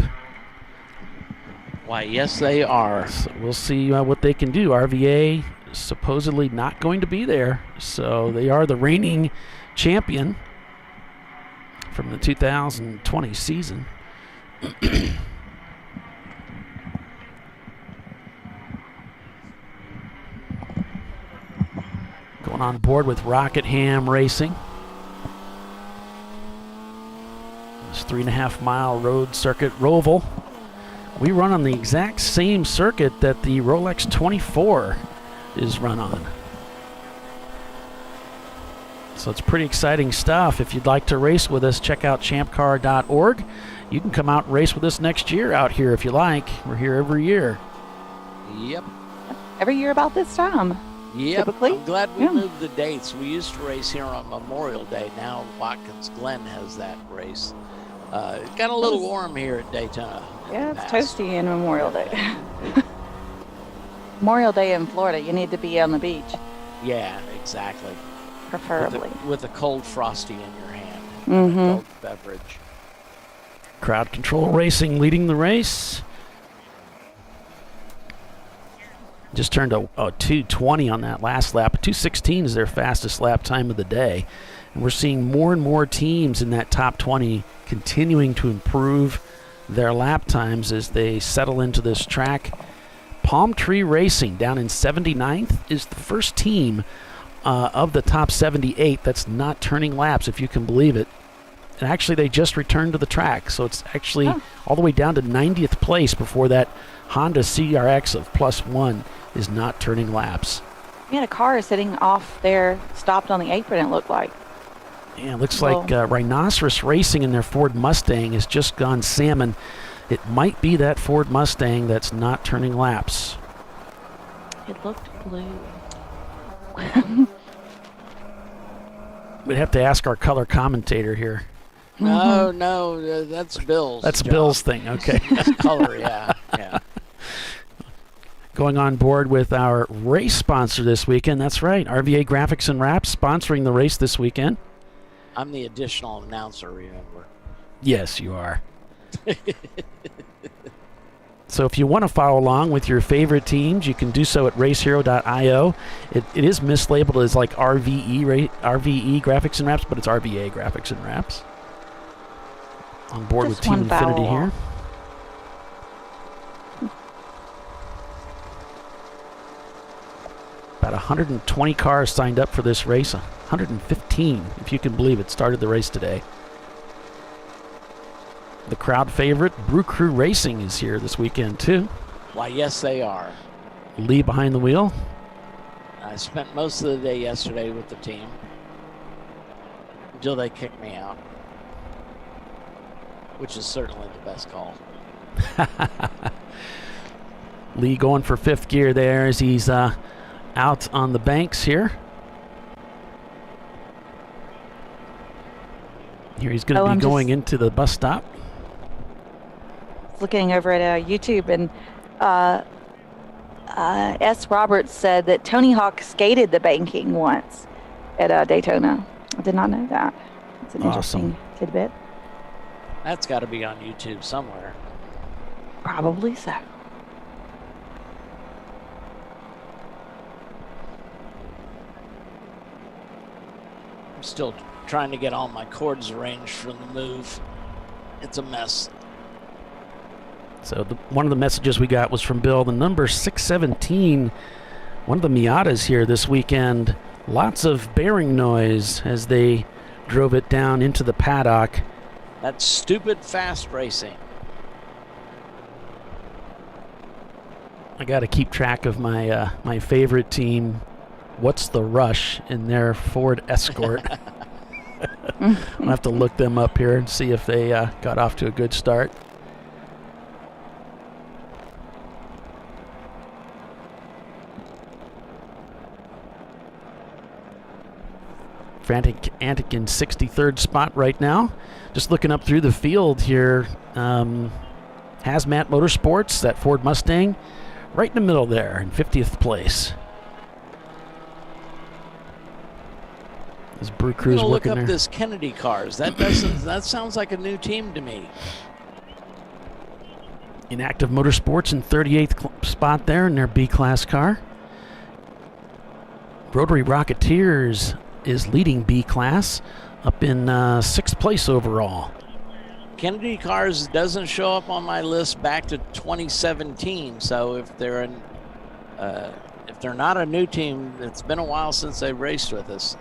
Why, yes, they are. So we'll see what they can do. RVA is supposedly not going to be there, so they are the reigning champion from the 2020 season. Going on board with Rockingham Racing. This 3.5 mile road circuit, Roval. We run on the exact same circuit that the Rolex 24 is run on. So it's pretty exciting stuff. If you'd like to race with us, check out ChampCar.org. You can come out and race with us next year out here if you like. We're here every year. Yep. Every year about this time. Yep. Typically. I'm glad we moved the dates. We used to race here on Memorial Day. Now Watkins Glen has that race. It got a little warm here at Daytona. Yeah, it's toasty in Memorial Day. Memorial Day in Florida, you need to be on the beach. Yeah, exactly. Preferably. With a cold Frosty in your hand. Mm-hmm. A cold beverage. Crowd Control Racing leading the race. Just turned a 2:20 on that last lap. 2:16 is their fastest lap time of the day. And we're seeing more and more teams in that top 20 continuing to improve their lap times as they settle into this track. Palm Tree Racing down in 79th is the first team of the top 78 that's not turning laps, if you can believe it. And actually, they just returned to the track, so it's actually all the way down to 90th place before that Honda CRX of +1 is not turning laps. We had a car sitting off there, stopped on the apron, it looked like. Yeah, it looks like Rhinoceros Racing in their Ford Mustang has just gone salmon. It might be that Ford Mustang that's not turning laps. It looked blue. We'd have to ask our color commentator here. No, that's Bill's. That's job. Bill's thing, okay. That's color, yeah. Going on board with our race sponsor this weekend. That's right, RVA Graphics and Wraps sponsoring the race this weekend. I'm the additional announcer, remember? Yes, you are. So if you want to follow along with your favorite teams, you can do so at racehero.io. It is mislabeled as like RVE Graphics and Wraps, but it's RVA Graphics and Wraps. On board with Team Infinity here. About 120 cars signed up for this race. 115, if you can believe it, started the race today. The crowd favorite, Brew Crew Racing, is here this weekend too. Why, yes, they are. Lee behind the wheel. I spent most of the day yesterday with the team until they kicked me out, which is certainly the best call. Lee going for fifth gear there as he's out on the banks here. Here he's going to be going into the bus stop. Looking over at YouTube, and S. Roberts said that Tony Hawk skated the banking once at Daytona. I did not know that. It's an interesting tidbit. That's got to be on YouTube somewhere. Probably so. I'm still trying to get all my cords arranged from the move. It's a mess. So one of the messages we got was from Bill, the number 617, one of the Miatas here this weekend. Lots of bearing noise as they drove it down into the paddock. That's stupid fast racing. I got to keep track of my my favorite team, What's the Rush, in their Ford Escort. I'll have to look them up here and see if they got off to a good start. Frantic in 63rd spot right now. Just looking up through the field here. Hazmat Motorsports, that Ford Mustang, right in the middle there in 50th place. This Brew Crew's look working up there. this Kennedy Cars. That sounds like a new team to me. Inactive Motorsports in 38th spot there in their B-Class car. Rotary Rocketeers is leading B-Class, up in 6th place overall. Kennedy Cars doesn't show up on my list back to 2017, so if they're not a new team, it's been a while since they've raced with us.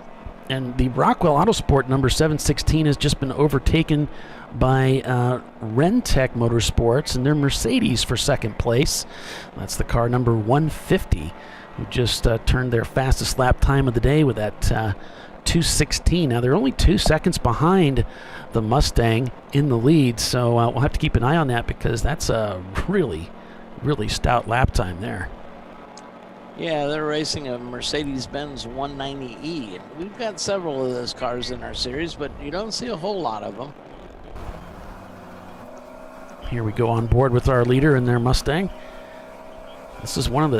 And the Rockwell Autosport number 716 has just been overtaken by Rentec Motorsports and their Mercedes for 2nd place. That's the car number 150, who just turned their fastest lap time of the day with that 2:16. Now they're only 2 seconds behind the Mustang in the lead, so we'll have to keep an eye on that because that's a really, really stout lap time there. Yeah, they're racing a Mercedes-Benz 190E, and we've got several of those cars in our series, but you don't see a whole lot of them. Here we go on board with our leader in their Mustang. This is one of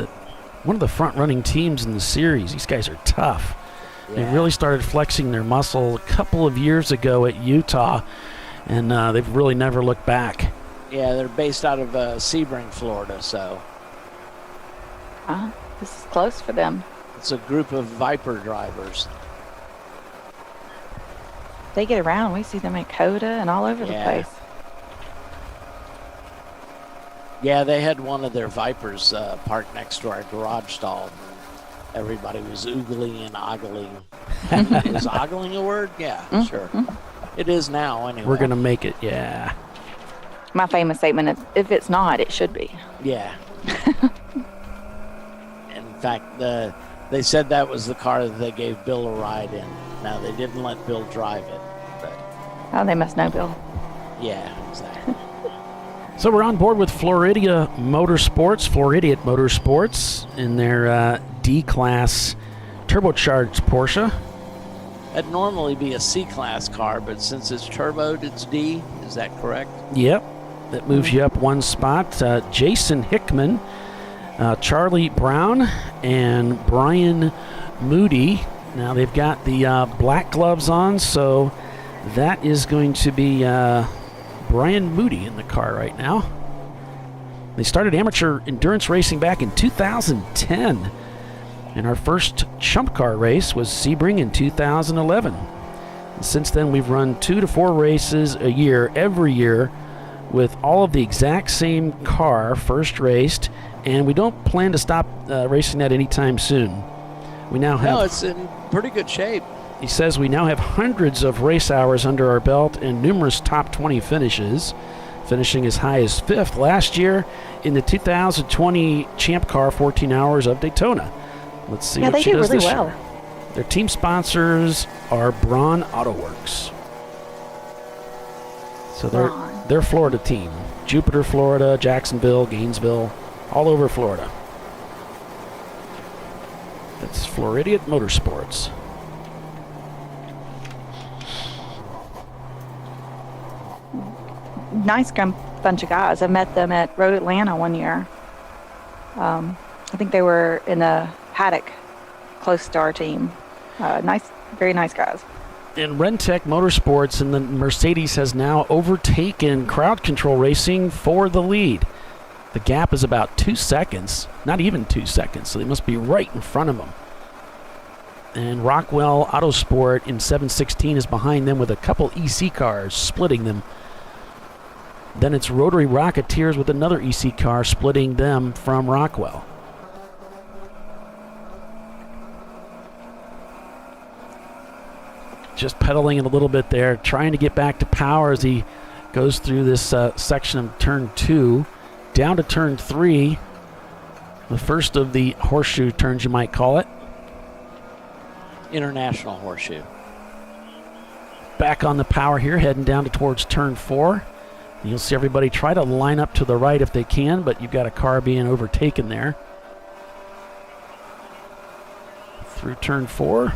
the front-running teams in the series. These guys are tough. Yeah. They really started flexing their muscle a couple of years ago at Utah, and they've really never looked back. Yeah, they're based out of Sebring, Florida, so. This is close for them. It's a group of Viper drivers. They get around. We see them at Coda and all over the place. Yeah, they had one of their Vipers parked next to our garage stall. Everybody was oogling and ogling. Is ogling a word? Yeah, sure. It is now, anyway. We're going to make it, yeah. My famous statement is, if it's not, it should be. Yeah. In fact, they said that was the car that they gave Bill a ride in. Now, they didn't let Bill drive it. But Oh, they must know Bill. yeah, exactly. So we're on board with Floridian Motorsports in their D-Class turbocharged Porsche. That'd normally be a C-Class car, but since it's turboed, it's D. Is that correct? Yep, that moves you up one spot. Jason Hickman, Charlie Brown, and Brian Moody. Now they've got the black gloves on, so that is going to be Brian Moody in the car right now. They started amateur endurance racing back in 2010. And our first Chump Car race was Sebring in 2011. And since then, we've run 2 to 4 races a year, every year, with all of the exact same car first raced, and we don't plan to stop racing that anytime soon. We now have... No, it's in pretty good shape. He says we now have hundreds of race hours under our belt and numerous top 20 finishes, finishing as high as 5th last year in the 2020 Champ Car 14 Hours of Daytona. Let's see what she does this year. Their team sponsors are Braun Auto Works. So they're Florida team. Jupiter, Florida, Jacksonville, Gainesville, all over Florida. That's Floridian Motorsports. Nice bunch of guys. I met them at Road Atlanta one year. I think they were in the paddock close to our team. Nice, very nice guys. And Rentec Motorsports and the Mercedes has now overtaken Crowd Control Racing for the lead. The gap is about 2 seconds, not even 2 seconds, so they must be right in front of them. And Rockwell Autosport in 716 is behind them with a couple EC cars splitting them. Then it's Rotary Rocketeers with another EC car splitting them from Rockwell. Just pedaling it a little bit there, trying to get back to power as he goes through this section of turn 2, down to turn 3, the first of the horseshoe turns, you might call it. International horseshoe. back on the power here, heading down towards turn 4. You'll see everybody try to line up to the right if they can, but you've got a car being overtaken there. Through turn 4.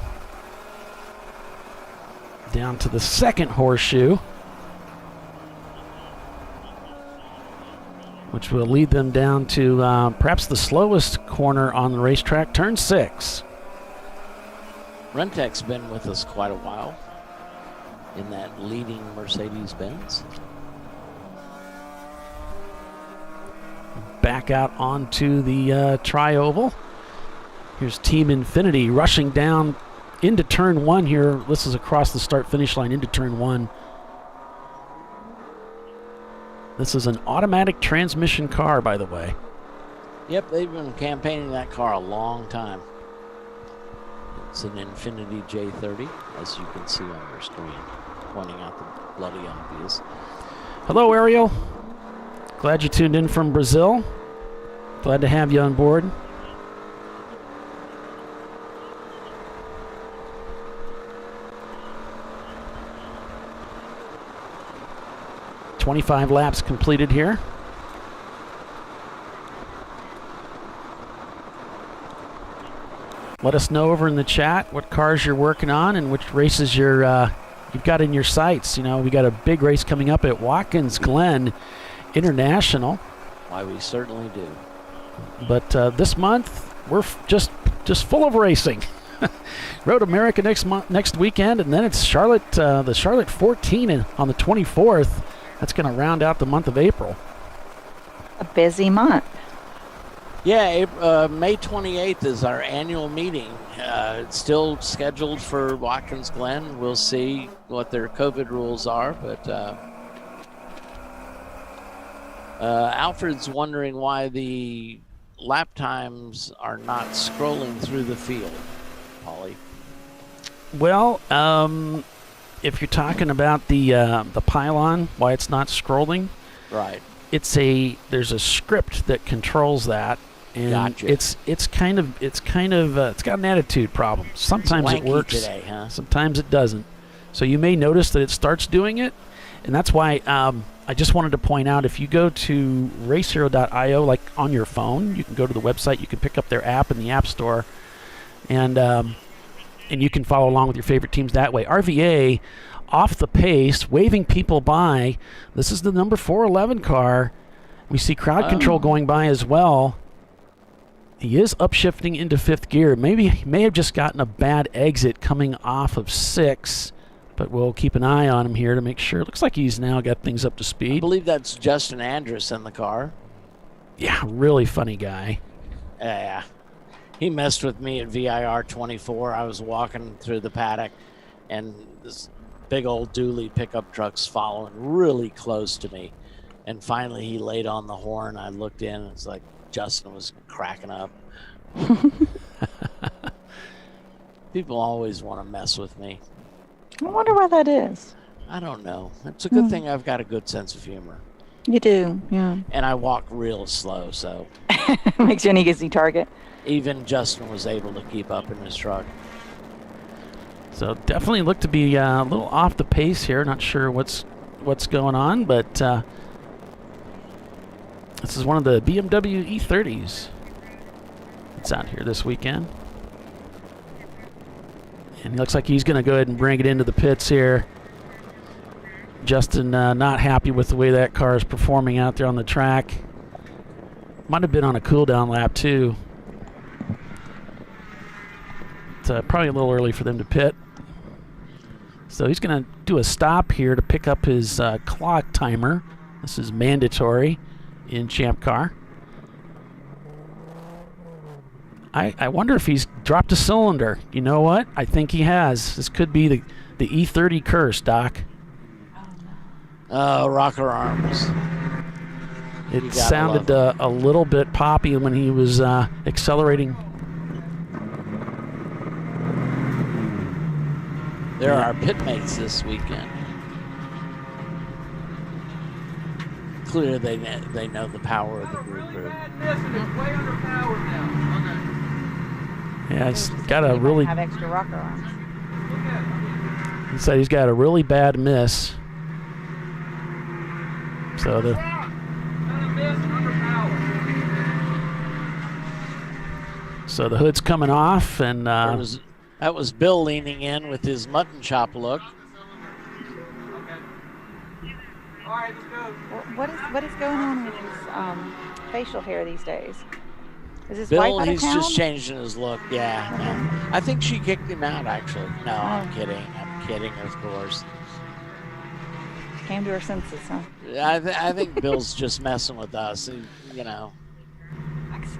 Down to the second horseshoe, which will lead them down to perhaps the slowest corner on the racetrack, turn 6. Rentek's been with us quite a while in that leading Mercedes-Benz. Back out onto the tri-oval. Here's Team Infinity rushing down into turn 1 here. This is across the start-finish line into turn 1. This is an automatic transmission car, by the way. Yep, they've been campaigning that car a long time. It's an Infinity J30, as you can see on your screen, pointing out the bloody obvious. Hello, Ariel. Glad you tuned in from Brazil. Glad to have you on board. "25 laps completed here. Let us know over in the chat what cars you're working on and which races you've got in your sights. You know, we got a big race coming up at Watkins Glen International. Why, we certainly do. But this month we're just full of racing. Road America next weekend, and then it's Charlotte, the Charlotte 14 on the 24th. That's going to round out the month of April. A busy month. Yeah, May 28th is our annual meeting. It's still scheduled for Watkins Glen. We'll see what their COVID rules are, but Alfred's wondering why the lap times are not scrolling through the field, Paulie. Well, if you're talking about the pylon, why it's not scrolling, right? There's a script that controls that, and gotcha. it's got an attitude problem. Sometimes it works, today, huh? Sometimes it doesn't. So you may notice that it starts doing it, and that's why I just wanted to point out, if you go to racehero.io, like on your phone, you can go to the website, you can pick up their app in the App Store, and you can follow along with your favorite teams that way. RVA off the pace, waving people by. This is the number 411 car. We see crowd control going by as well. He is upshifting into 5th gear. Maybe he may have just gotten a bad exit coming off of 6, but we'll keep an eye on him here to make sure. It looks like he's now got things up to speed. I believe that's Justin Andrus in the car. Yeah, really funny guy. Yeah. He messed with me at VIR 24. I was walking through the paddock, and this big old dually pickup truck's following really close to me. And finally, he laid on the horn. I looked in, and it's like Justin was cracking up. People always want to mess with me. I wonder why that is. I don't know. It's a good thing I've got a good sense of humor. You do, yeah. And I walk real slow, so. Makes you an easy target. Even Justin was able to keep up in his truck. So definitely look to be a little off the pace here. Not sure what's going on, but this is one of the BMW E30s. It's out here this weekend. And he looks like he's going to go ahead and bring it into the pits here. Justin not happy with the way that car is performing out there on the track. Might have been on a cool-down lap, too. It's probably a little early for them to pit. So he's going to do a stop here to pick up his clock timer. This is mandatory in Champ Car. I wonder if he's dropped a cylinder. You know what? I think he has. This could be the E30 curse, Doc. Rocker arms. It sounded a little bit poppy when he was accelerating. There are pitmates this weekend. Clear they know the power of the group. Yeah, he's got a really. Have extra rocker arms. He said he's got a really bad miss. So the hood's coming off, and that was Bill leaning in with his mutton chop look. What is going on with his facial hair these days? Is his Bill, wife out of he's town? just changing his look. Yeah, no. I think she kicked him out. Actually, no, I'm kidding, of course. Came to her senses, huh? I think Bill's just messing with us. You know.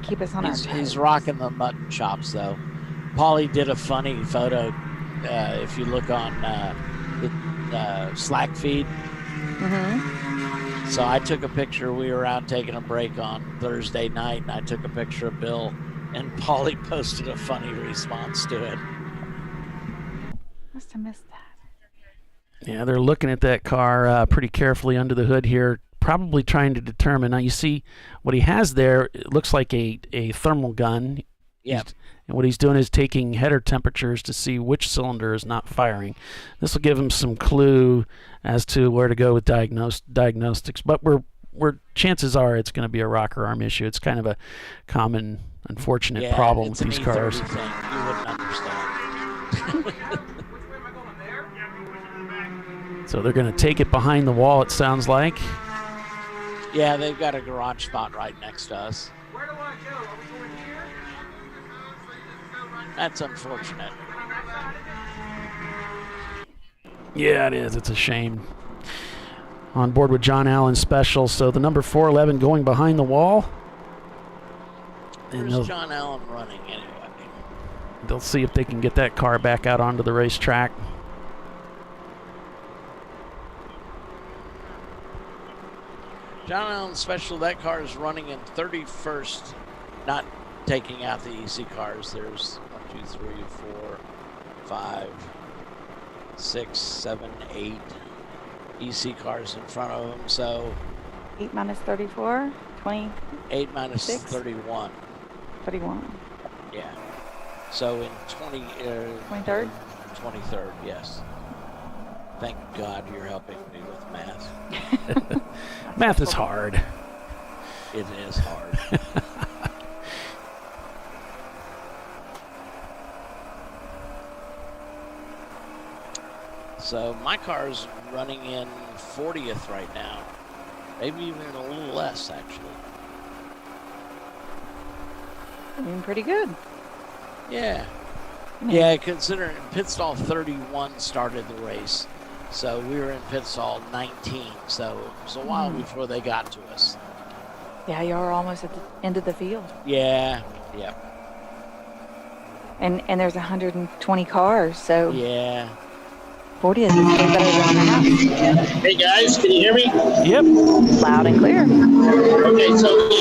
Keep us on our toes. He's rocking the mutton chops, though. Paulie did a funny photo. If you look on the Slack feed. Mm-hmm. So I took a picture. We were out taking a break on Thursday night, and I took a picture of Bill, and Paulie posted a funny response to it. Must have missed that. Yeah, they're looking at that car pretty carefully under the hood here, probably trying to determine. Now, you see what he has there. It looks like a thermal gun. Yeah. And what he's doing is taking header temperatures to see which cylinder is not firing. This will give him some clue as to where to go with diagnostics. But chances are it's going to be a rocker arm issue. It's kind of a common, unfortunate problem with these cars. You wouldn't understand. So they're going to take it behind the wall, it sounds like. Yeah, they've got a garage spot right next to us. Where do I go? Are we going here? That's unfortunate. Yeah, it is. It's a shame. On board with John Allen Special. So the number 411 going behind the wall. Where's John Allen running anyway? They'll see if they can get that car back out onto the racetrack. John Allen Special, that car is running in 31st, not taking out the EC cars. There's 1, 2, 3, 4, 5, 6, 7, 8 EC cars in front of them. So 8 minus 34, 20. 8 minus 31. 31. Yeah. So in 23rd? 23rd, yes. Thank God you're helping me with math. Math is hard. It is hard. So my car's running in 40th right now. Maybe even a little less, actually. Doing pretty good. Yeah. Yeah, considering pit stall 31 started the race. So we were in pit stall 19. So it was a while before they got to us. Yeah, you are almost at the end of the field. Yeah. Yep. And there's 120 cars, so yeah. 40 is better than half. Hey guys, can you hear me? Yep. Loud and clear. Okay, so the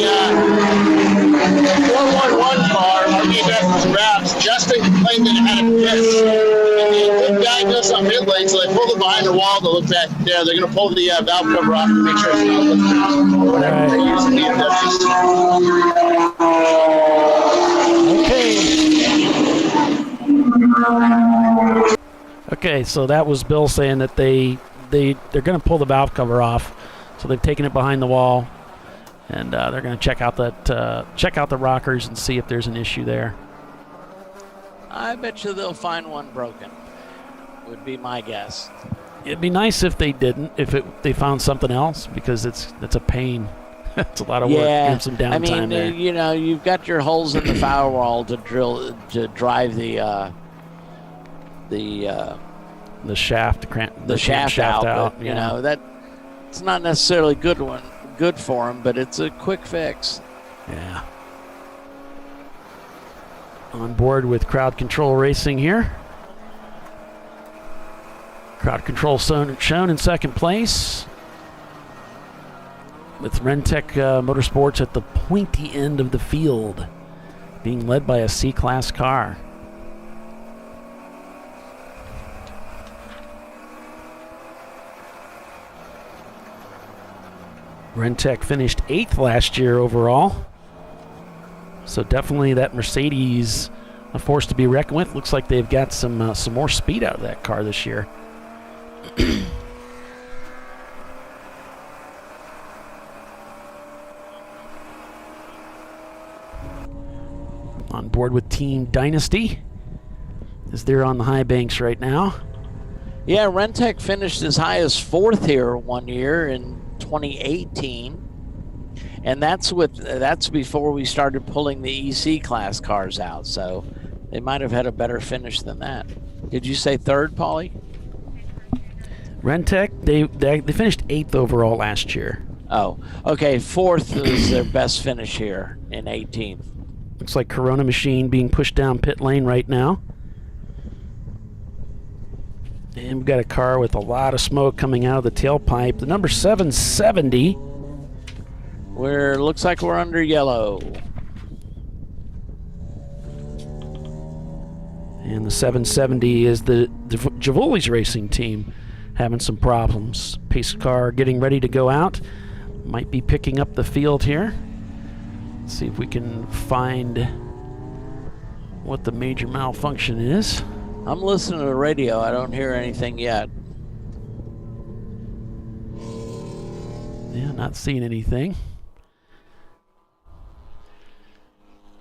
411 car, RVA wraps, Justin complained that it had a miss. And the good guy goes on mid lane, so they pull it behind the wall to look back there. They're going to pull the valve cover off to make sure it's not lifted. Whatever they're using the Okay. Okay, so that was Bill saying that they're going to pull the valve cover off, so they've taken it behind the wall, and they're going to check out the rockers and see if there's an issue there. I bet you they'll find one broken. Would be my guess. It'd be nice if they didn't, they found something else, because it's a pain. It's a lot of work. Give some downtime. I mean, there. You know, you've got your holes in the firewall to drive the shaft, the shaft out. You know, that it's not necessarily good for them, but it's a quick fix. Yeah. On board with Crowd Control Racing here. Crowd Control shown in second place, with Rentec Motorsports at the pointy end of the field, being led by a C-Class car. Rentec finished 8th last year overall. So definitely that Mercedes a force to be reckoned with. Looks like they've got some more speed out of that car this year. On board with Team Dynasty, as they're on the high banks right now. Yeah, Rentec finished as high as 4th here one year in 2018. And that's before we started pulling the EC class cars out. So they might have had a better finish than that. Did you say 3rd, Paulie? Rentec, they finished 8th overall last year. Oh, okay. 4th is their best finish here in 18th. Looks like Corona Machine being pushed down pit lane right now. And we've got a car with a lot of smoke coming out of the tailpipe. The number 770. Looks like we're under yellow. And the 770 is the Javoli's racing team having some problems. Pace car getting ready to go out. Might be picking up the field here. Let's see if we can find what the major malfunction is. I'm listening to the radio. I don't hear anything yet. Yeah, not seeing anything.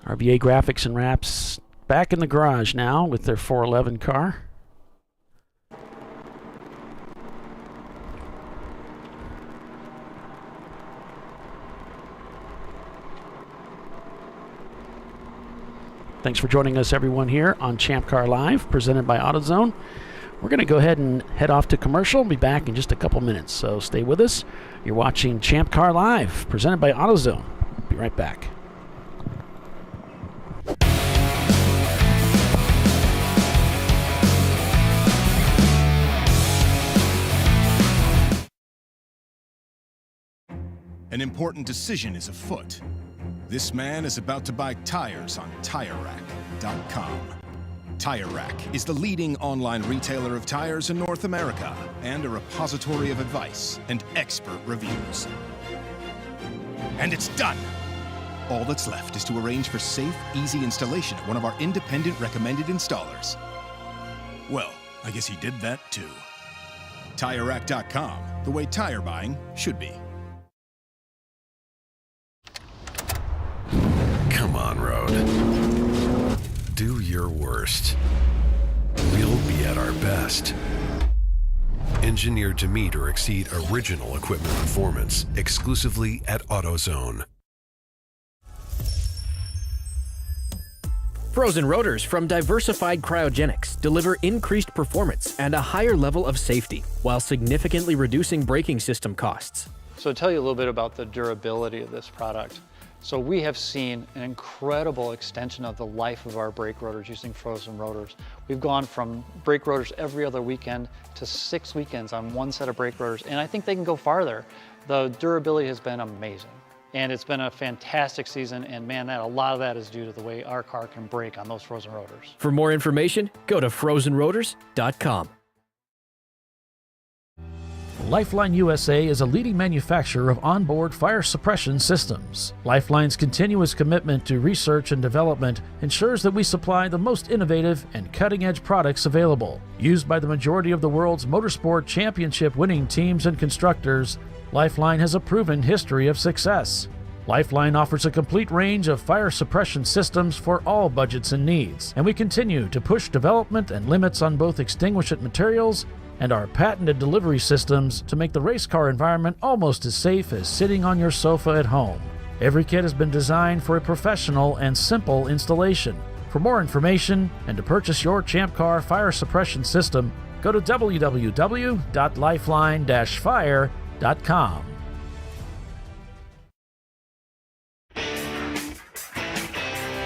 RVA Graphics and Wraps back in the garage now with their 411 car. Thanks for joining us, everyone, here on ChampCar.Live, presented by AutoZone. We're going to go ahead and head off to commercial. We'll be back in just a couple minutes, so stay with us. You're watching ChampCar.Live, presented by AutoZone. Be right back. An important decision is afoot. This man is about to buy tires on TireRack.com. Tire Rack is the leading online retailer of tires in North America and a repository of advice and expert reviews. And it's done! All that's left is to arrange for safe, easy installation at one of our independent recommended installers. Well, I guess he did that too. TireRack.com, the way tire buying should be. Come on, Road. Do your worst. We'll be at our best. Engineered to meet or exceed original equipment performance, exclusively at AutoZone. Frozen rotors from Diversified Cryogenics deliver increased performance and a higher level of safety, while significantly reducing braking system costs. So to tell you a little bit about the durability of this product. So we have seen an incredible extension of the life of our brake rotors using frozen rotors. We've gone from brake rotors every other weekend to 6 weekends on one set of brake rotors, and I think they can go farther. The durability has been amazing, and it's been a fantastic season, and man, a lot of that is due to the way our car can brake on those frozen rotors. For more information, go to frozenrotors.com. Lifeline USA is a leading manufacturer of onboard fire suppression systems. Lifeline's continuous commitment to research and development ensures that we supply the most innovative and cutting-edge products available. Used by the majority of the world's motorsport championship-winning teams and constructors, Lifeline has a proven history of success. Lifeline offers a complete range of fire suppression systems for all budgets and needs, and we continue to push development and limits on both extinguishant materials and our patented delivery systems to make the race car environment almost as safe as sitting on your sofa at home. Every kit has been designed for a professional and simple installation. For more information and to purchase your Champ Car fire suppression system, go to www.lifeline-fire.com.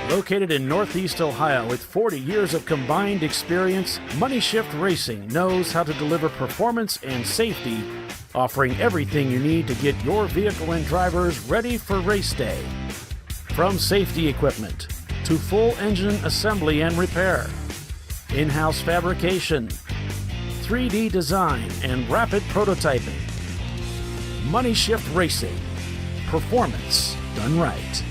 Located in Northeast Ohio with 40 years of combined experience, Money Shift Racing knows how to deliver performance and safety, offering everything you need to get your vehicle and drivers ready for race day. From safety equipment to full engine assembly and repair, in-house fabrication, 3D design, and rapid prototyping. Money Shift Racing. Performance done right.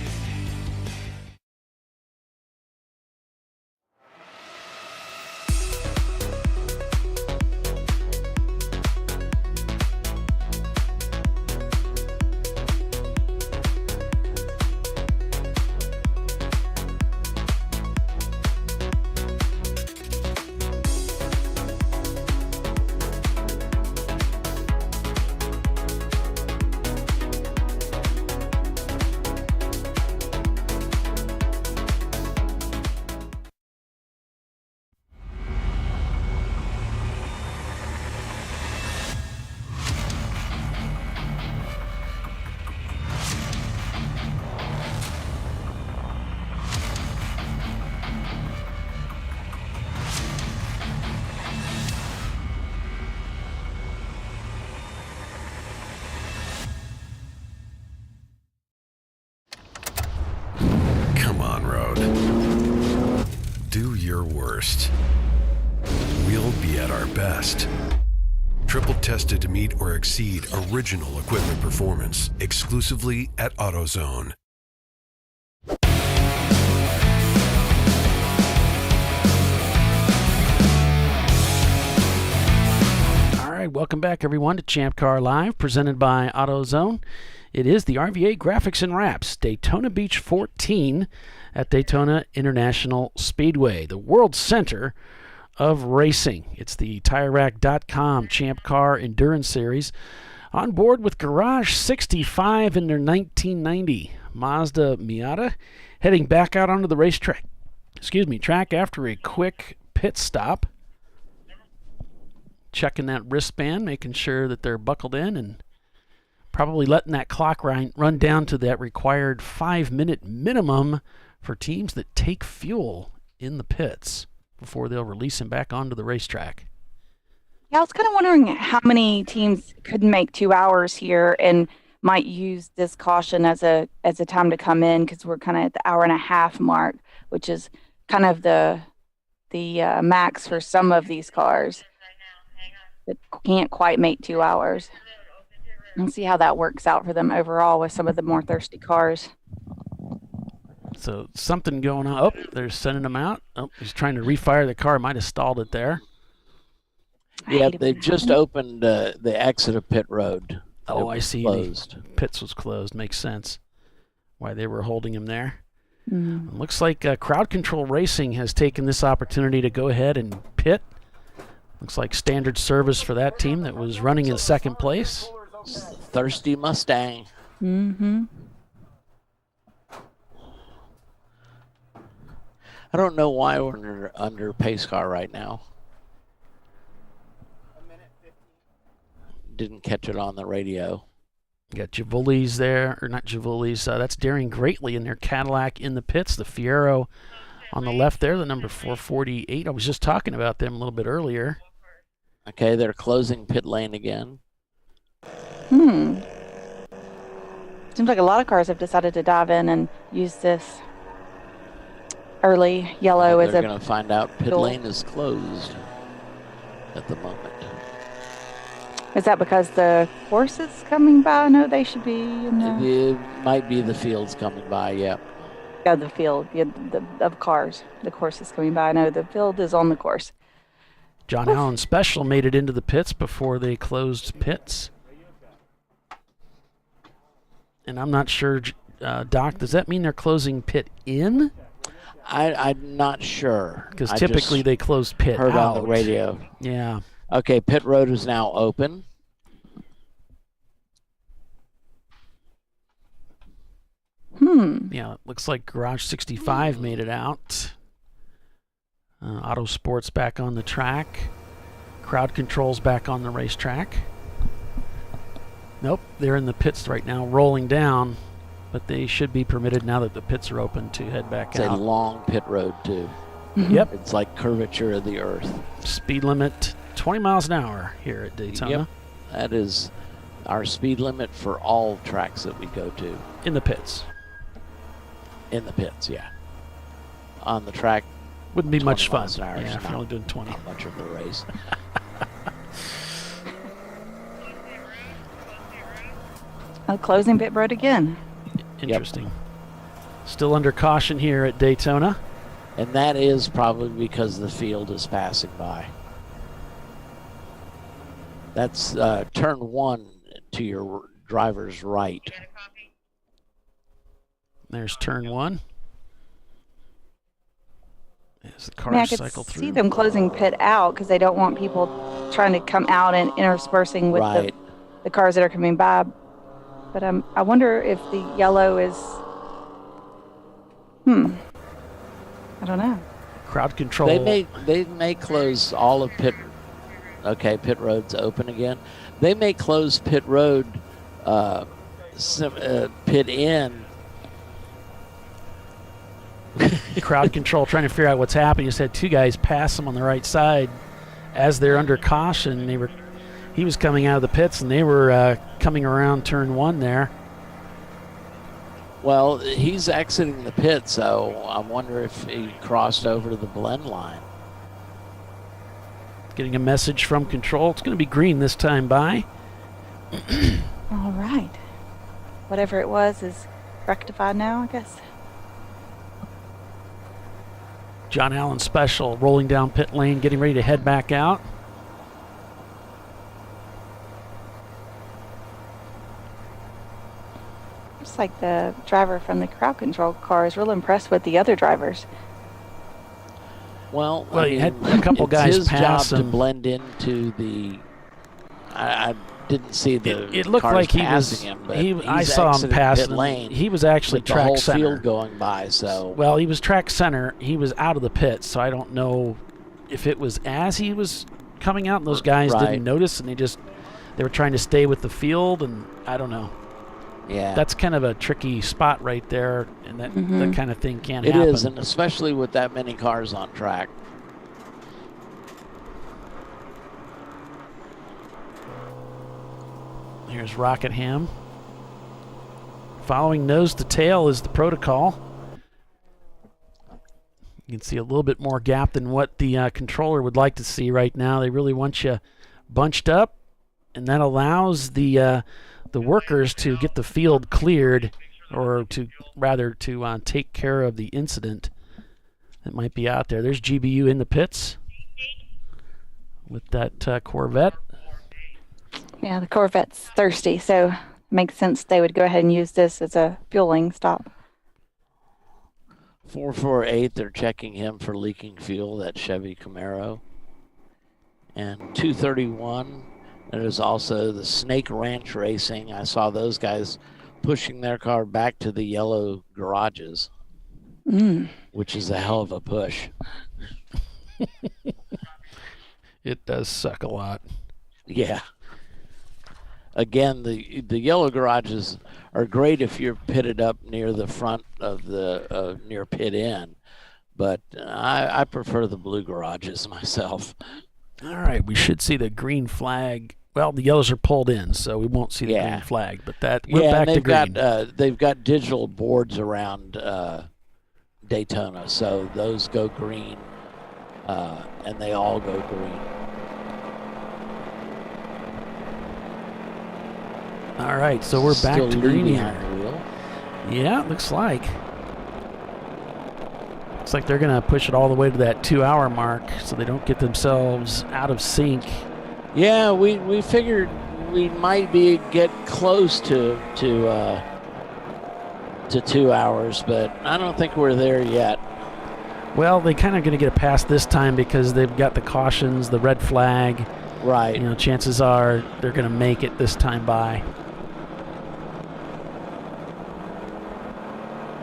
worst, we'll be at our best. Triple tested to meet or exceed original equipment performance, exclusively at AutoZone. All right, welcome back, everyone, to ChampCar.Live, presented by AutoZone. It is the RVA Graphics and Wraps Daytona Beach 14 at Daytona International Speedway, the world center of racing. It's the TireRack.com Champ Car Endurance Series. On board with Garage 65 in their 1990 Mazda Miata, heading back out onto the racetrack. Track after a quick pit stop. Checking that wristband, making sure that they're buckled in, and probably letting that clock run down to that required 5-minute minimum for teams that take fuel in the pits before they'll release him back onto the racetrack. Yeah, I was kind of wondering how many teams could make 2 hours here and might use this caution as a time to come in, because we're kind of at the hour and a half mark, which is kind of the max for some of these cars that can't quite make 2 hours. And see how that works out for them overall with some of the more thirsty cars. So something going on. Oh, they're sending him out. Oh, he's trying to refire the car. Might have stalled it there. Yeah, they've just opened the exit of pit road. Oh, I see. Closed. Pits was closed. Makes sense why they were holding him there. Mm-hmm. Looks like Crowd Control Racing has taken this opportunity to go ahead and pit. Looks like standard service for that team that was running in second place. Thirsty Mustang. Mm-hmm. I don't know why we're under pace car right now. Didn't catch it on the radio. You got Givuli's there, or not Givuli's. That's daring greatly in their Cadillac in the pits. The Fiero on the left there, the number 448. I was just talking about them a little bit earlier. Okay, they're closing pit lane again. Seems like a lot of cars have decided to dive in and use this early yellow as a... They're going to find out pit lane is closed at the moment. Is that because the course is coming by? No, they should be in the... It might be the field's coming by, yeah. Yeah, the field of cars. The course is coming by. No, the field is on the course. John Allen Special made it into the pits before they closed pits. And I'm not sure, Doc, does that mean they're closing pit in? I'm not sure. Because typically they close pit heard out. On the radio. Yeah. Okay, pit road is now open. Yeah, it looks like Garage 65 made it out. Auto Sports back on the track. Crowd Control's back on the racetrack. Nope, they're in the pits right now, rolling down, but they should be permitted now that the pits are open to head back out. It's a long pit road, too. Yep. It's like curvature of the earth. Speed limit 20 miles an hour here at Daytona. Yep. That is our speed limit for all tracks that we go to. In the pits. In the pits, yeah. On the track, wouldn't be much fun. Yeah, if you're only doing 20. Not much of a race. Closing pit road again. Interesting. Yep. Still under caution here at Daytona. And that is probably because the field is passing by. That's turn 1 to your driver's right. There's turn 1. As the cars I could cycle through. see them closing pit out because they don't want people trying to come out and interspersing with the cars that are coming by. But I wonder if the yellow is... I don't know. Crowd control. They may close all of pit. Okay, pit road's open again. They may close pit road, pit in. Crowd control trying to figure out what's happening. You said 2 guys pass them on the right side as they're under caution. He was coming out of the pits and they were coming around turn 1 there. Well, he's exiting the pit, so I wonder if he crossed over to the blend line. getting a message from control. It's going to be green this time by. All right. Whatever it was is rectified now, I guess. John Allen Special rolling down pit lane, getting ready to head back out. Looks like the driver from the crowd control car is real impressed with the other drivers. Well, he had a couple guys his pass job him. to blend into the. I didn't see the. It looked cars like he passing was. him, but I he's saw him exited passing pit lane. He was actually with the track whole center. field going by. So well, he was track center. He was out of the pit, so I don't know if it was as he was coming out, and those guys didn't notice, and they were trying to stay with the field, and I don't know. Yeah, that's kind of a tricky spot right there, and that kind of thing can't happen. It is, and especially with that many cars on track. Here's Rockingham. Following nose to tail is the protocol. You can see a little bit more gap than what the controller would like to see right now. They really want you bunched up, and that allows the workers to get the field cleared, or to take care of the incident that might be out there. There's GBU in the pits with that Corvette. Yeah, the Corvette's thirsty, so it makes sense they would go ahead and use this as a fueling stop. 448, they're checking him for leaking fuel, that Chevy Camaro. And 231, there's also the Snake Ranch Racing. I saw those guys pushing their car back to the yellow garages, which is a hell of a push. It does suck a lot. Yeah. Again, the yellow garages are great if you're pitted up near the front of the near pit in, but I prefer the blue garages myself. All right, we should see the green flag. Well, the yellows are pulled in, so we won't see the green flag. But we're back to green. They've got digital boards around Daytona, so those go green, and they all go green. All right, so we're back to green here. Wheel. Yeah, it looks like. Looks like they're going to push it all the way to that 2-hour mark so they don't get themselves out of sync. Yeah, we figured we might get close to 2 hours, but I don't think we're there yet. Well, they kind of going to get a pass this time because they've got the cautions, the red flag. Right. You know, chances are they're going to make it this time by.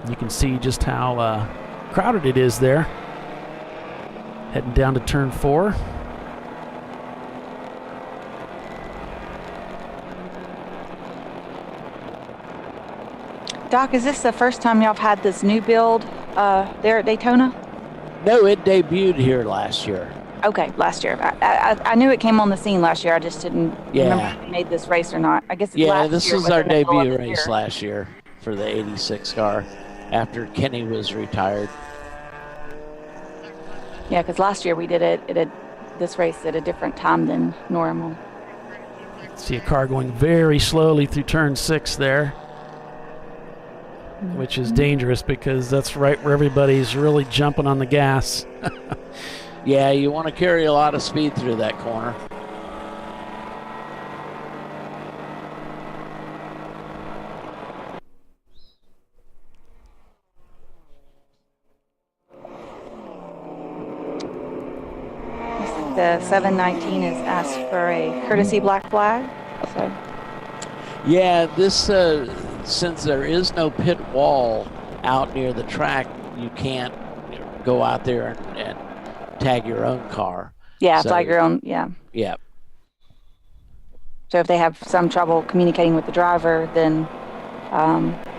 You can see just how crowded it is there. Heading down to turn 4. Doc, is this the first time y'all have had this new build there at Daytona? No, it debuted here last year. Okay, last year. I knew it came on the scene last year. I just didn't remember if they made this race or not. I guess it's last this year is our in the middle of debut the race year. last year for the 86 car after Kenny was retired. Yeah, because last year we did this race at a different time than normal. See a car going very slowly through turn 6 there, which is dangerous because that's right where everybody's really jumping on the gas. Yeah, you want to carry a lot of speed through that corner. The 719 has asked for a courtesy black flag. So. Yeah, this since there is no pit wall out near the track, you can't go out there and tag your own car. Yeah, flag your own. Yeah. Yeah. So if they have some trouble communicating with the driver, then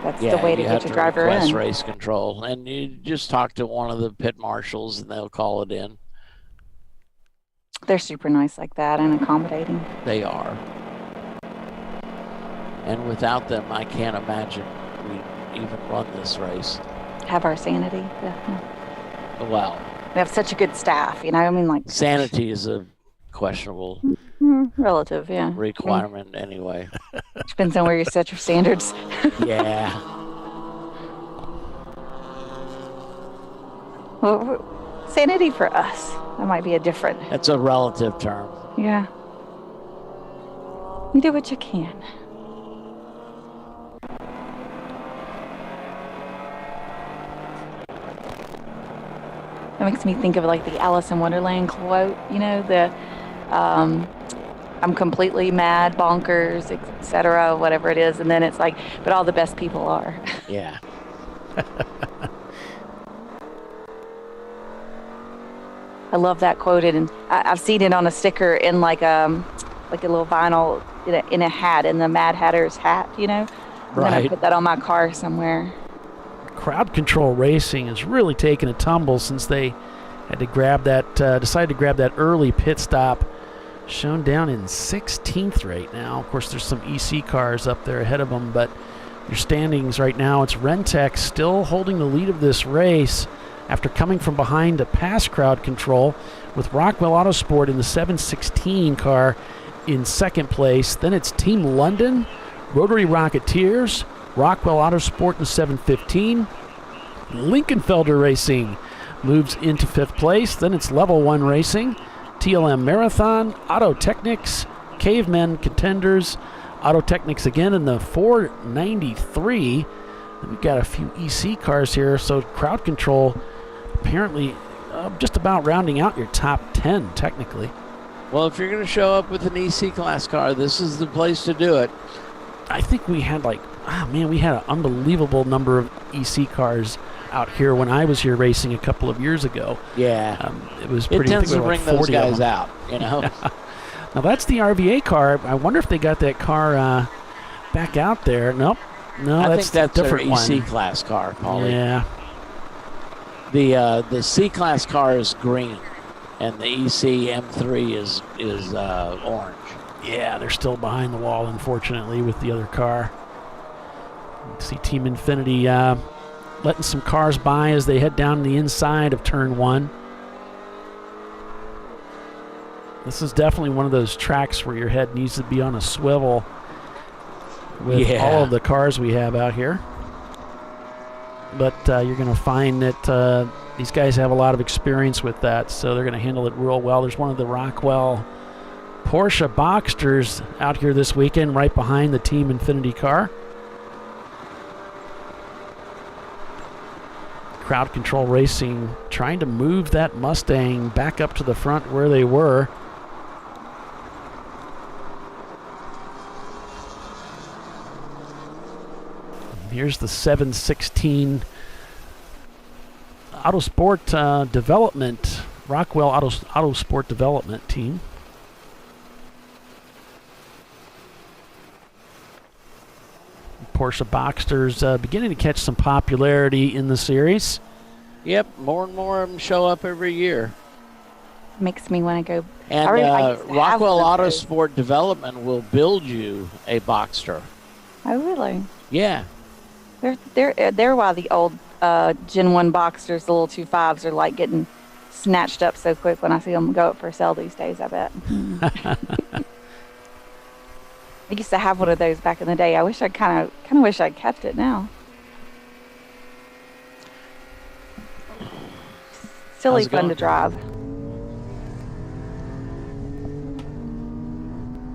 that's the way to get your driver request in. Race control, and you just talk to one of the pit marshals, and they'll call it in. They're super nice like that and accommodating. They are. And without them, I can't imagine we even run this race. Have our sanity. Yeah. Well, We have such a good staff, you know. I mean, like sanity is a questionable Relative, yeah. requirement anyway. Depends on where you set your standards. Yeah. Well, sanity for us, that might be a different. That's a relative term. Yeah. You do what you can. That makes me think of like the Alice in Wonderland quote, you know, the I'm completely mad, bonkers, etc., whatever it is, and then it's like, but all the best people are. Yeah. I love that quoted, and I've seen it on a sticker in like a little vinyl in a hat, in the Mad Hatter's hat, you know. I'm gonna put that on my car somewhere. Crowd Control Racing has really taken a tumble since they had to grab that, decided to grab that early pit stop. Shown down in 16th right now. Of course, there's some EC cars up there ahead of them, but your standings right now, it's Rentec still holding the lead of this race after coming from behind to pass Crowd Control, with Rockwell Autosport in the 716 car in second place. Then it's Team London, Rotary Rocketeers, Rockwell Autosport in the 715. Lincolnfelder Racing moves into fifth place. Then it's Level 1 Racing, TLM Marathon, Auto Technics, Cavemen Contenders, Auto Technics again in the 493. And we've got a few EC cars here, so Crowd Control apparently just about rounding out your top 10 technically. Well, if you're going to show up with an EC class car, this is the place to do it. I think we had we had an unbelievable number of EC cars out here when I was here racing a couple of years ago. Yeah. It was pretty. It tends to bring those guys them out, you know. Yeah. Now that's the RVA car. I wonder if they got that car back out there. Nope. No, I that's think that's a different their EC one. class car, Paulie. Yeah. The C class car is green, and the EC M3 is orange. Yeah, they're still behind the wall, unfortunately, with the other car. You see Team Infinity letting some cars by as they head down the inside of turn 1. This is definitely one of those tracks where your head needs to be on a swivel with all of the cars we have out here. But you're going to find that these guys have a lot of experience with that, so they're going to handle it real well. There's one of the Rockwell Porsche Boxsters out here this weekend, right behind the Team Infinity car. Crowd Control Racing trying to move that Mustang back up to the front where they were. Here's the 716 Autosport Development, Rockwell Autosport Development team. Porsche Boxsters beginning to catch some popularity in the series. Yep, more and more of them show up every year. Makes me want to go. And Rockwell Autosport Development will build you a Boxster. Oh, really? Yeah. They're why the old Gen 1 Boxsters, the little 2.5s, are like getting snatched up so quick when I see them go up for sale these days, I bet. I used to have one of those back in the day. I wish I kind of wish I'd kept it now. Silly fun to drive.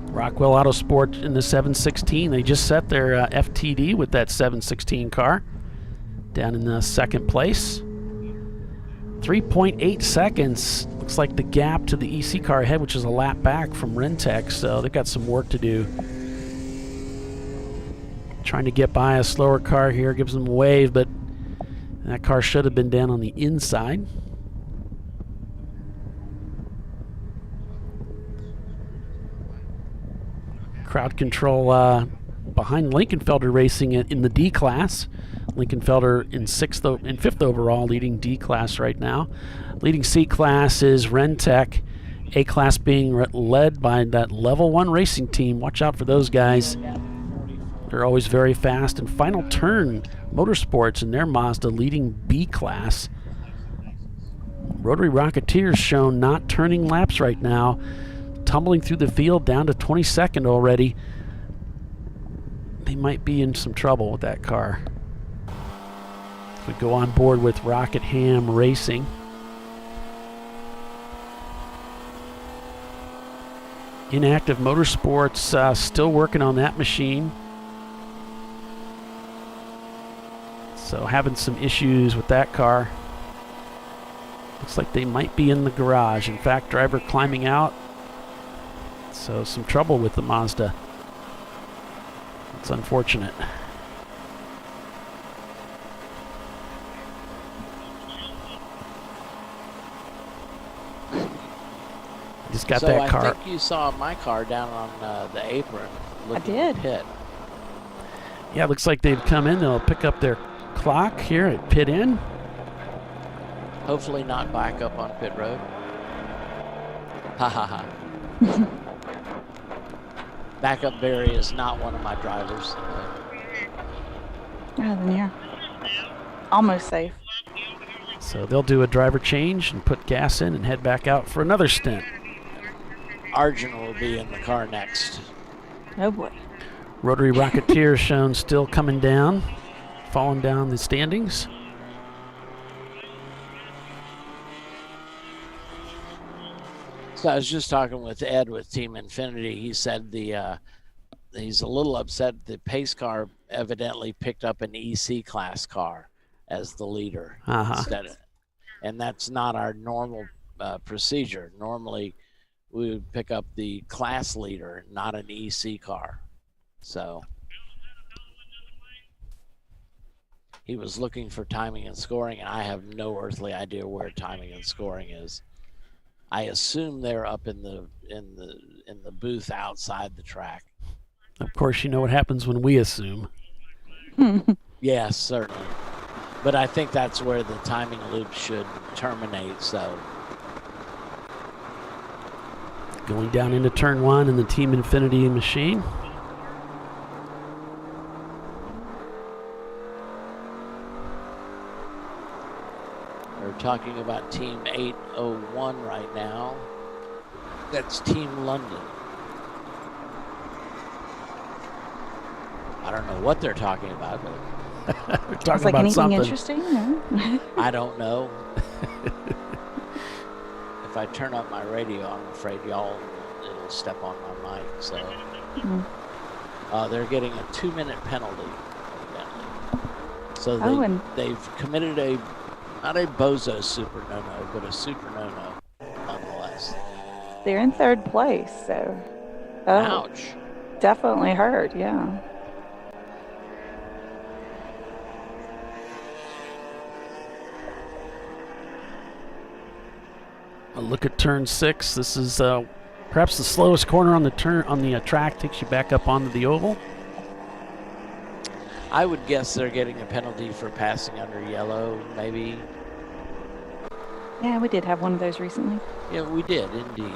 Rockwell Autosport in the 716. They just set their FTD with that 716 car down in the second place. 3.8 seconds. Looks like the gap to the EC car ahead, which is a lap back from Rentec, so they've got some work to do. Trying to get by a slower car here, gives them a wave, but that car should have been down on the inside. Crowd Control behind Lincolnfelder Racing in the D class. Lincolnfelder in fifth overall, leading D class right now. Leading C class is Rentec. A class being led by that Level 1 Racing team. Watch out for those guys. They're always very fast. And Final Turn Motorsports in their Mazda leading B class. Rotary Rocketeers shown not turning laps right now. tumbling through the field down to 22nd already. They might be in some trouble with that car. We go on board with Rocket Ham Racing. Inactive Motorsports still working on that machine. So having some issues with that car. Looks like they might be in the garage. In fact, driver climbing out. So some trouble with the Mazda. It's unfortunate. Just got that car. I think you saw my car down on the apron. I did. Pit. Yeah, looks like they've come in. They'll pick up their clock here at pit in. Hopefully not back up on pit road. Ha ha ha. Backup Barry is not one of my drivers. Then you're almost safe. So they'll do a driver change and put gas in and head back out for another stint. Arjun will be in the car next. Oh boy. Rotary Rocketeer shown still coming down, falling down the standings. So I was just talking with Ed with Team Infinity. He said he's a little upset the pace car evidently picked up an EC class car as the leader instead of, and that's not our normal procedure. Normally we would pick up the class leader, not an EC car. So he was looking for timing and scoring, and I have no earthly idea where timing and scoring is. I assume they're up in the booth outside the track. Of course, you know what happens when we assume. Yes, certainly. But I think that's where the timing loop should terminate. So going down into turn one in the Team Infinity machine. We're talking about Team 801 right now. That's Team London. I don't know what they're talking about, but they're talking like about anything something interesting? No? I don't know. If I turn up my radio, I'm afraid it'll step on my mic. So they're getting a 2-minute penalty, evidently. So they've committed not a bozo super no-no, but a super no-no nonetheless. They're in third place, so. Ouch. Definitely hurt, yeah. A look at turn 6. This is perhaps the slowest corner on the track. Takes you back up onto the oval. I would guess they're getting a penalty for passing under yellow, maybe. Yeah, we did have one of those recently. Yeah, we did, indeed.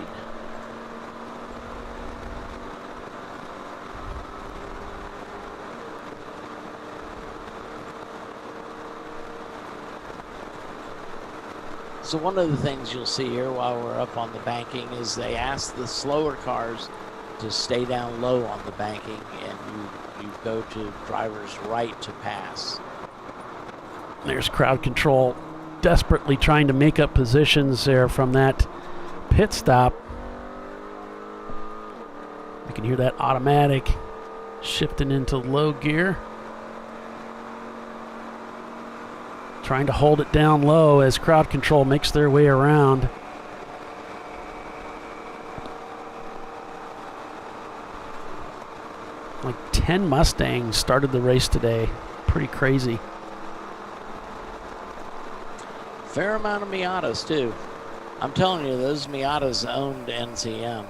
So one of the things you'll see here while we're up on the banking is they ask the slower cars to stay down low on the banking, and you go to driver's right to pass. There's crowd control desperately trying to make up positions there from that pit stop. You can hear that automatic shifting into low gear. Trying to hold it down low as crowd control makes their way around. Like 10 Mustangs started the race today. Pretty crazy. Fair amount of Miatas too. I'm telling you, those Miatas owned NCM.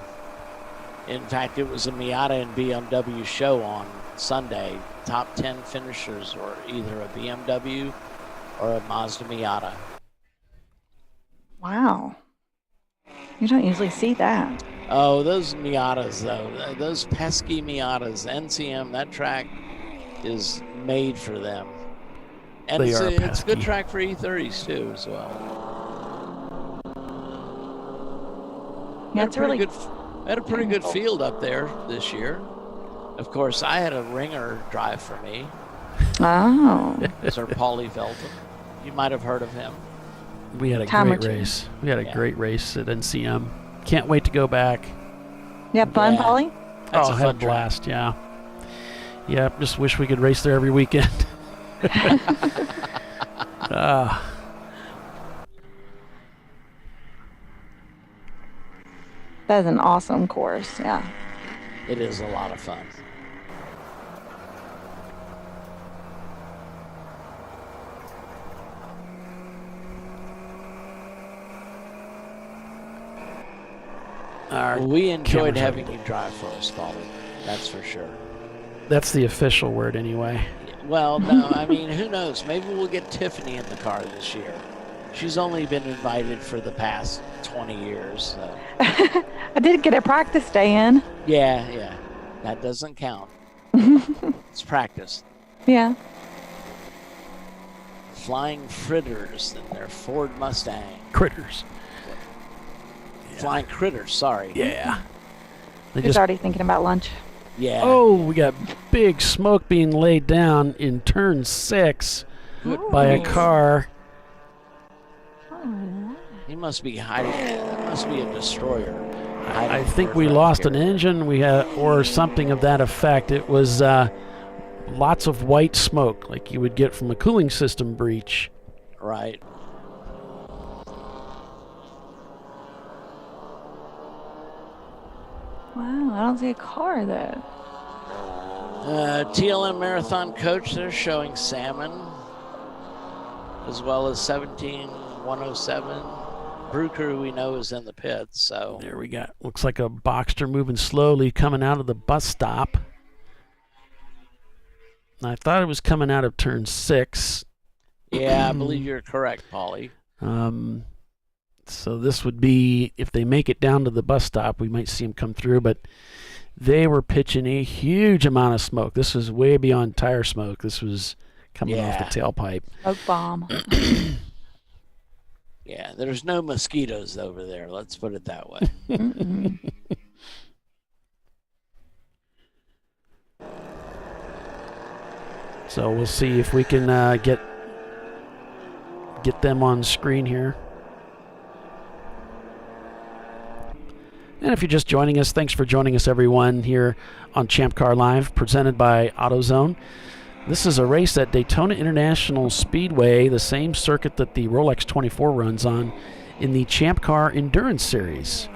In fact, it was a Miata and BMW show on Sunday. Top 10 finishers were either a BMW or a Mazda Miata. Wow. You don't usually see that. Oh, those Miatas, though. Those pesky Miatas. NCM, that track is made for them. And it's a good track for E30s, too, as well. Yeah, it's a really We had a pretty good field up there this year. Of course, I had a ringer drive for me. Oh. Sir Paulie Velton. You might have heard of him. We had a great race. We had a great race at NCM. Can't wait to go back. You have fun, Polly? Oh, I had a blast, yeah. Yeah, just wish we could race there every weekend. That is an awesome course, yeah. It is a lot of fun. We enjoyed having you drive for us, Paulie. That's for sure. That's the official word anyway. Well, no, I mean, who knows? Maybe we'll get Tiffany in the car this year. She's only been invited for the past 20 years. So. I did get a practice day in. Yeah. That doesn't count. It's practice. Yeah. Flying Fritters in their Ford Mustang. Critters. Flying Critters, sorry. Yeah. He's already thinking about lunch. Yeah. Oh, we got big smoke being laid down in turn 6 by a car. He must be hiding. That must be a destroyer. I think we lost an engine. We had, or something of that effect. It was lots of white smoke, like you would get from a cooling system breach. Right. Wow, I don't see a car there. TLM Marathon Coach, they're showing Salmon, as well as 17107. Brew Crew, we know, is in the pits. So there we got. Looks like a Boxster moving slowly coming out of the bus stop. I thought it was coming out of turn 6. Yeah, I believe you're correct, Paulie. So this would be, if they make it down to the bus stop, we might see them come through, but they were pitching a huge amount of smoke. This was way beyond tire smoke. This was coming off the tailpipe. Smoke bomb. Yeah, there's no mosquitoes over there. Let's put it that way. So we'll see if we can get them on screen here. And if you're just joining us, thanks for joining us, everyone, here on ChampCar.Live, presented by AutoZone. This is a race at Daytona International Speedway, the same circuit that the Rolex 24 runs on, in the Champ Car Endurance Series,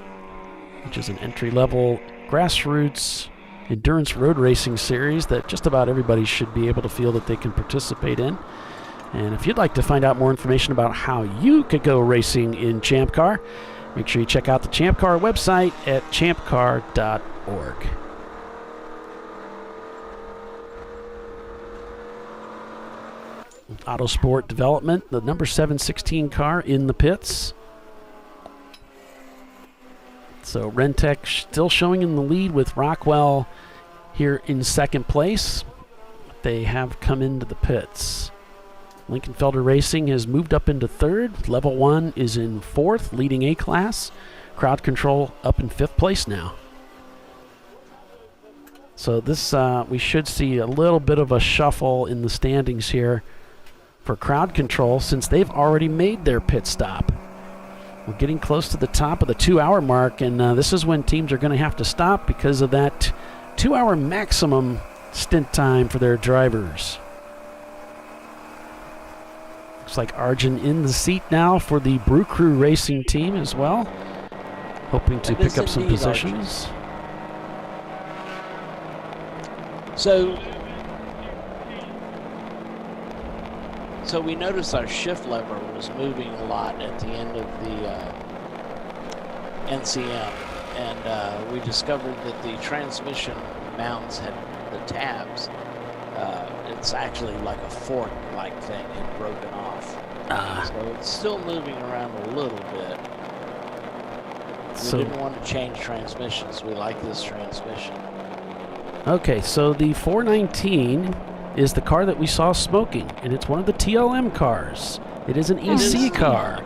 which is an entry-level grassroots endurance road racing series that just about everybody should be able to feel that they can participate in. And if you'd like to find out more information about how you could go racing in Champ Car, make sure you check out the Champ Car website at ChampCar.org. Autosport Development, the number 716 car in the pits. So Rentec still showing in the lead with Rockwell here in second place. They have come into the pits. Lincolnfelder Racing has moved up into third. Level 1 is in fourth, leading A-Class. Crowd Control up in fifth place now. So this, we should see a little bit of a shuffle in the standings here for Crowd Control, since they've already made their pit stop. We're getting close to the top of the 2-hour mark, and this is when teams are going to have to stop because of that 2-hour maximum stint time for their drivers. Looks like Arjun in the seat now for the Brew Crew Racing team as well, hoping to pick up some positions. So we noticed our shift lever was moving a lot at the end of the NCM, and we discovered that the transmission mounts had the tabs. It's actually like a fork-like thing had broken off. So it's still moving around a little bit. We didn't want to change transmissions. We like this transmission. Okay, so the 419 is the car that we saw smoking, and it's one of the TLM cars. It is an EC car.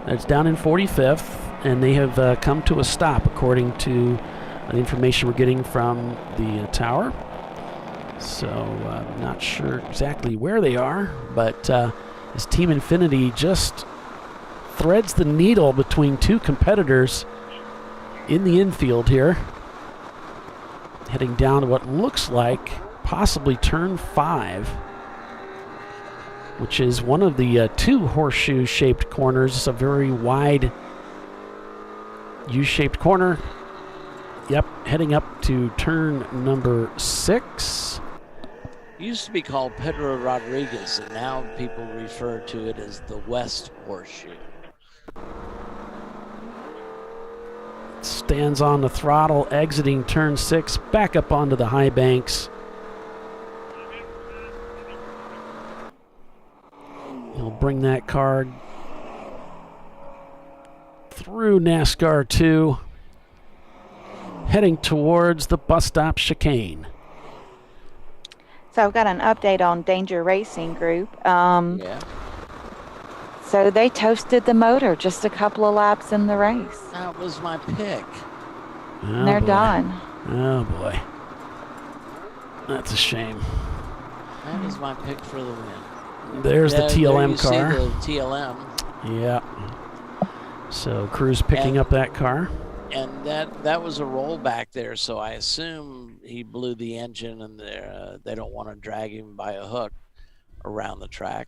It's down in 45th, and they have come to a stop, according to the information we're getting from the tower. So I'm not sure exactly where they are, but as Team Infinity just threads the needle between two competitors in the infield here, heading down to what looks like possibly turn 5, which is one of the two horseshoe-shaped corners. It's a very wide U-shaped corner. Yep, heading up to turn number 6. It used to be called Pedro Rodriguez, and now people refer to it as the West Horseshoe. Stands on the throttle, exiting turn 6, back up onto the high banks. He'll bring that car through NASCAR 2, heading towards the bus stop chicane. So I've got an update on Danger Racing Group. So they toasted the motor just a couple of laps in the race. That was my pick. And they're done. Oh, boy. That's a shame. That was my pick for the win. There's the TLM car. See the TLM. Yeah. So Cruz picking up that car. And that was a rollback there, so I assume he blew the engine, and they don't want to drag him by a hook around the track.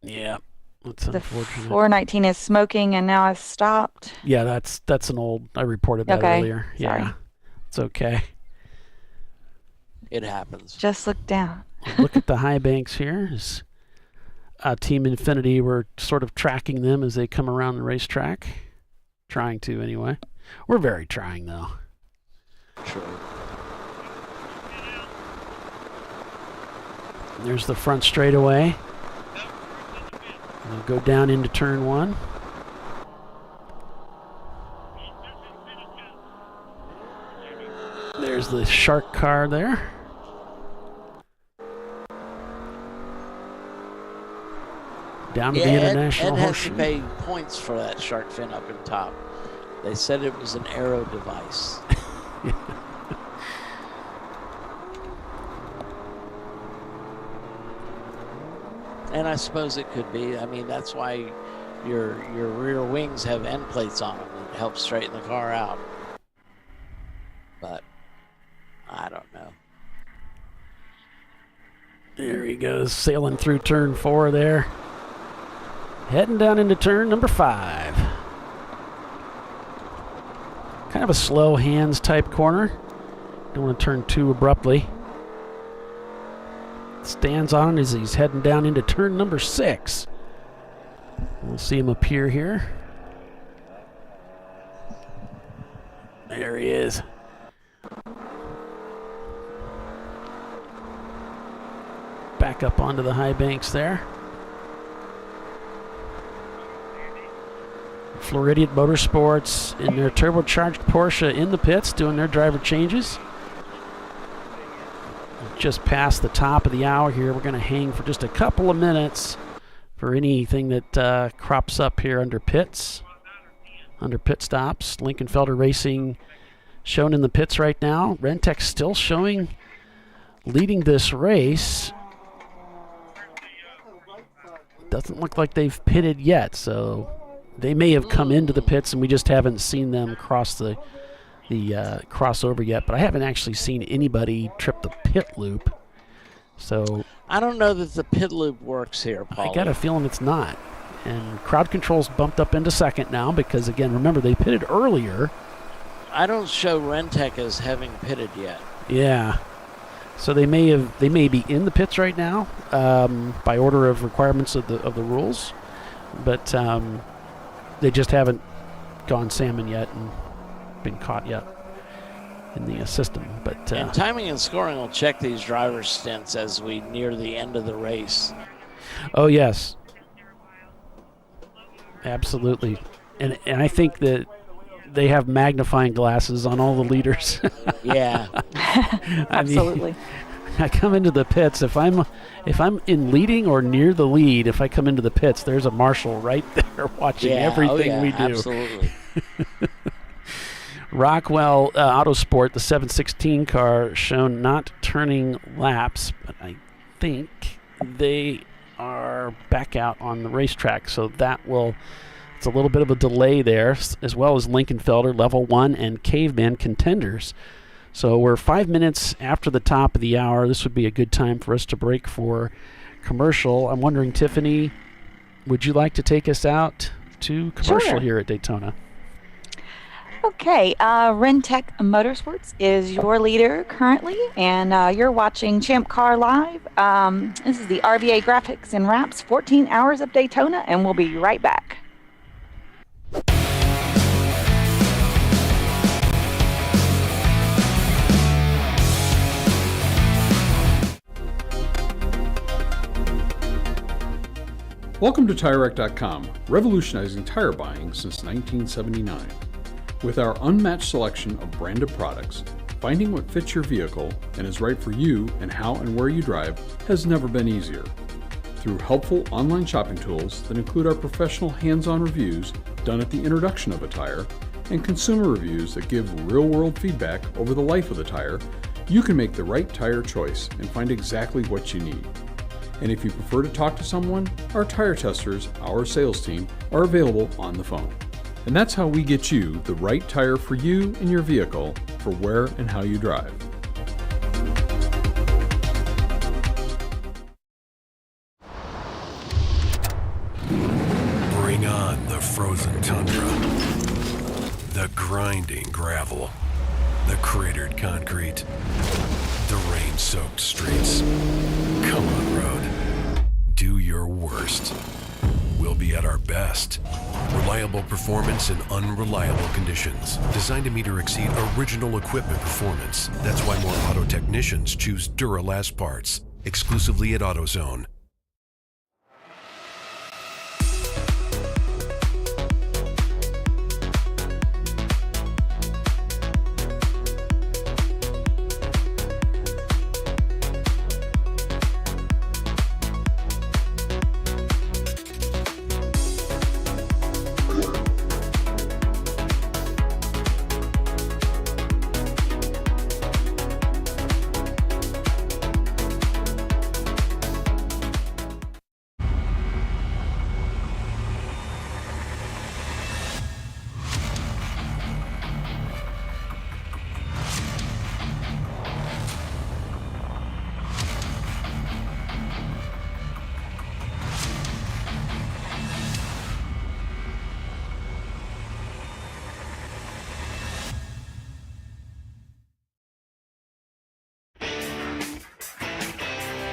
Yeah, that's The unfortunate. 419 is smoking and now has stopped. Yeah, that's an old. I reported that earlier. Yeah, Sorry. it's okay. It happens. Just look down. Look at the high banks here. Is, Team Infinity, we're sort of tracking them as they come around the racetrack. Trying to, anyway. We're very trying, though. True. There's the front straightaway. We'll go down into turn 1. There's the Shark car there. Down to the International Ed has Horseshoe. to pay points for that shark fin up in top. They said it was an aero device. And I suppose it could be. I mean, that's why your rear wings have end plates on them. It helps straighten the car out. But I don't know. There he goes, sailing through turn 4 there. Heading down into turn number 5. Kind of a slow hands type corner. Don't want to turn too abruptly. Stands on as he's heading down into turn number 6. We'll see him appear here. There he is. Back up onto the high banks there. Floridian Motorsports in their turbocharged Porsche in the pits doing their driver changes. Just past the top of the hour here. We're going to hang for just a couple of minutes for anything that crops up here under pits, under pit stops. Lincoln Felder Racing shown in the pits right now. Rentec still showing, leading this race. Doesn't look like they've pitted yet, so they may have come into the pits and we just haven't seen them cross the crossover yet, but I haven't actually seen anybody trip the pit loop. So I don't know that the pit loop works here, Paul. I got a feeling it's not. And crowd control's bumped up into second now because, again, remember, they pitted earlier. I don't show Rentec as having pitted yet. Yeah. So they may be in the pits right now by order of requirements of the rules, but they just haven't gone salmon yet and been caught yet in the system. But and timing and scoring will check these driver stints as we near the end of the race. Oh yes, absolutely, and I think that they have magnifying glasses on all the leaders. Yeah, absolutely. I come into the pits, if I'm in leading or near the lead, if I come into the pits, there's a marshal right there watching everything we do. Absolutely. Rockwell Autosport, the 716 car, shown not turning laps, but I think they are back out on the racetrack, so it's a little bit of a delay there, as well as Lincolnfelder, Level 1, and Caveman contenders. So we're 5 minutes after the top of the hour. This would be a good time for us to break for commercial. I'm wondering, Tiffany, would you like to take us out to commercial here at Daytona? Okay, Rentec Motorsports is your leader currently, and you're watching ChampCar.Live. This is the RVA Graphics and Wraps 14 Hours of Daytona, and we'll be right back. Welcome to TireRack.com, revolutionizing tire buying since 1979. With our unmatched selection of branded products, finding what fits your vehicle and is right for you and how and where you drive has never been easier. Through helpful online shopping tools that include our professional hands-on reviews done at the introduction of a tire and consumer reviews that give real-world feedback over the life of the tire, you can make the right tire choice and find exactly what you need. And if you prefer to talk to someone, our tire testers, our sales team, are available on the phone. And that's how we get you the right tire for you and your vehicle for where and how you drive. Bring on the frozen tundra, the grinding gravel, the cratered concrete, the rain-soaked streets. Come on, road. Do your worst. We'll be at our best. Reliable performance in unreliable conditions. Designed to meet or exceed original equipment performance. That's why more auto technicians choose Duralast parts. Exclusively at AutoZone.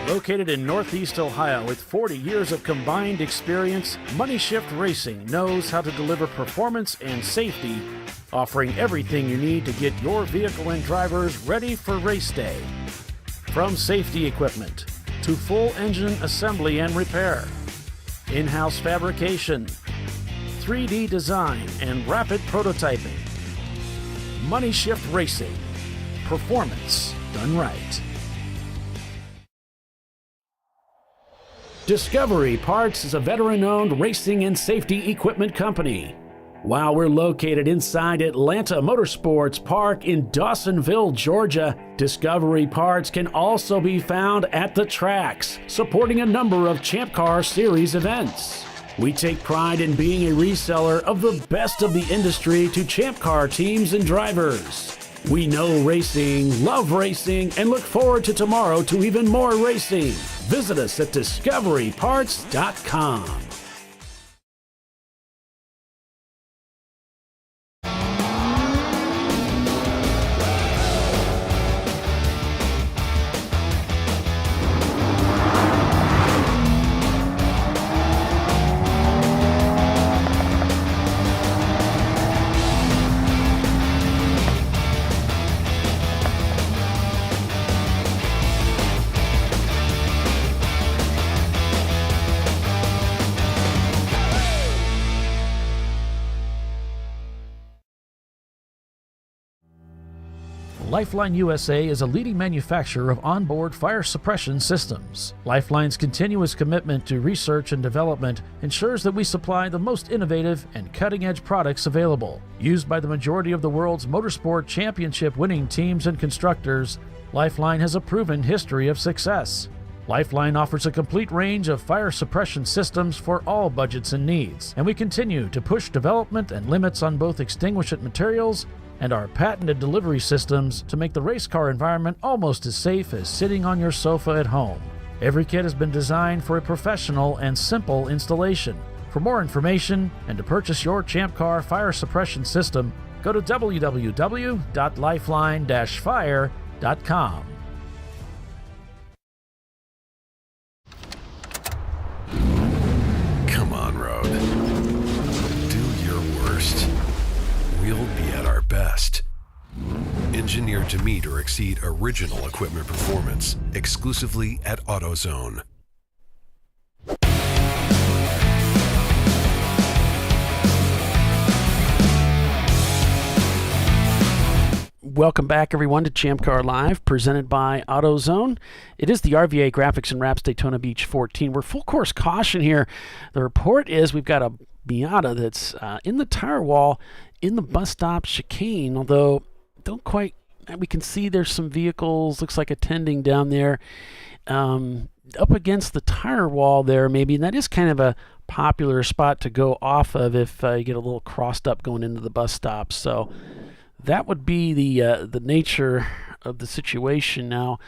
Located in Northeast Ohio with 40 years of combined experience, Money Shift Racing knows how to deliver performance and safety, offering everything you need to get your vehicle and drivers ready for race day. From safety equipment to full engine assembly and repair, in-house fabrication, 3D design, and rapid prototyping. Money Shift Racing. Performance done right. Discovery Parts is a veteran-owned racing and safety equipment company. While we're located inside Atlanta Motorsports Park in Dawsonville, Georgia, Discovery Parts can also be found at the tracks, supporting a number of Champ Car Series events. We take pride in being a reseller of the best of the industry to Champ Car teams and drivers. We know racing, love racing, and look forward to tomorrow to even more racing. Visit us at discoveryparts.com. Lifeline USA is a leading manufacturer of onboard fire suppression systems. Lifeline's continuous commitment to research and development ensures that we supply the most innovative and cutting-edge products available. Used by the majority of the world's motorsport championship winning teams and constructors, Lifeline has a proven history of success. Lifeline offers a complete range of fire suppression systems for all budgets and needs, and we continue to push development and limits on both extinguishant materials and our patented delivery systems to make the race car environment almost as safe as sitting on your sofa at home. Every kit has been designed for a professional and simple installation. For more information and to purchase your Champ Car fire suppression system, go to www.lifeline-fire.com. Come on, Road. Do your worst. We'll be at our best. Engineered to meet or exceed original equipment performance, exclusively at AutoZone. Welcome back, everyone, to ChampCar.Live, presented by AutoZone. It is the RVA Graphics and Wraps Daytona Beach 14. We're full course caution here. The report is we've got a Miata that's in the tire wall in the bus stop chicane, although don't quite, we can see there's some vehicles, looks like attending down there, up against the tire wall there maybe, and that is kind of a popular spot to go off of if you get a little crossed up going into the bus stop. So that would be the nature of the situation now.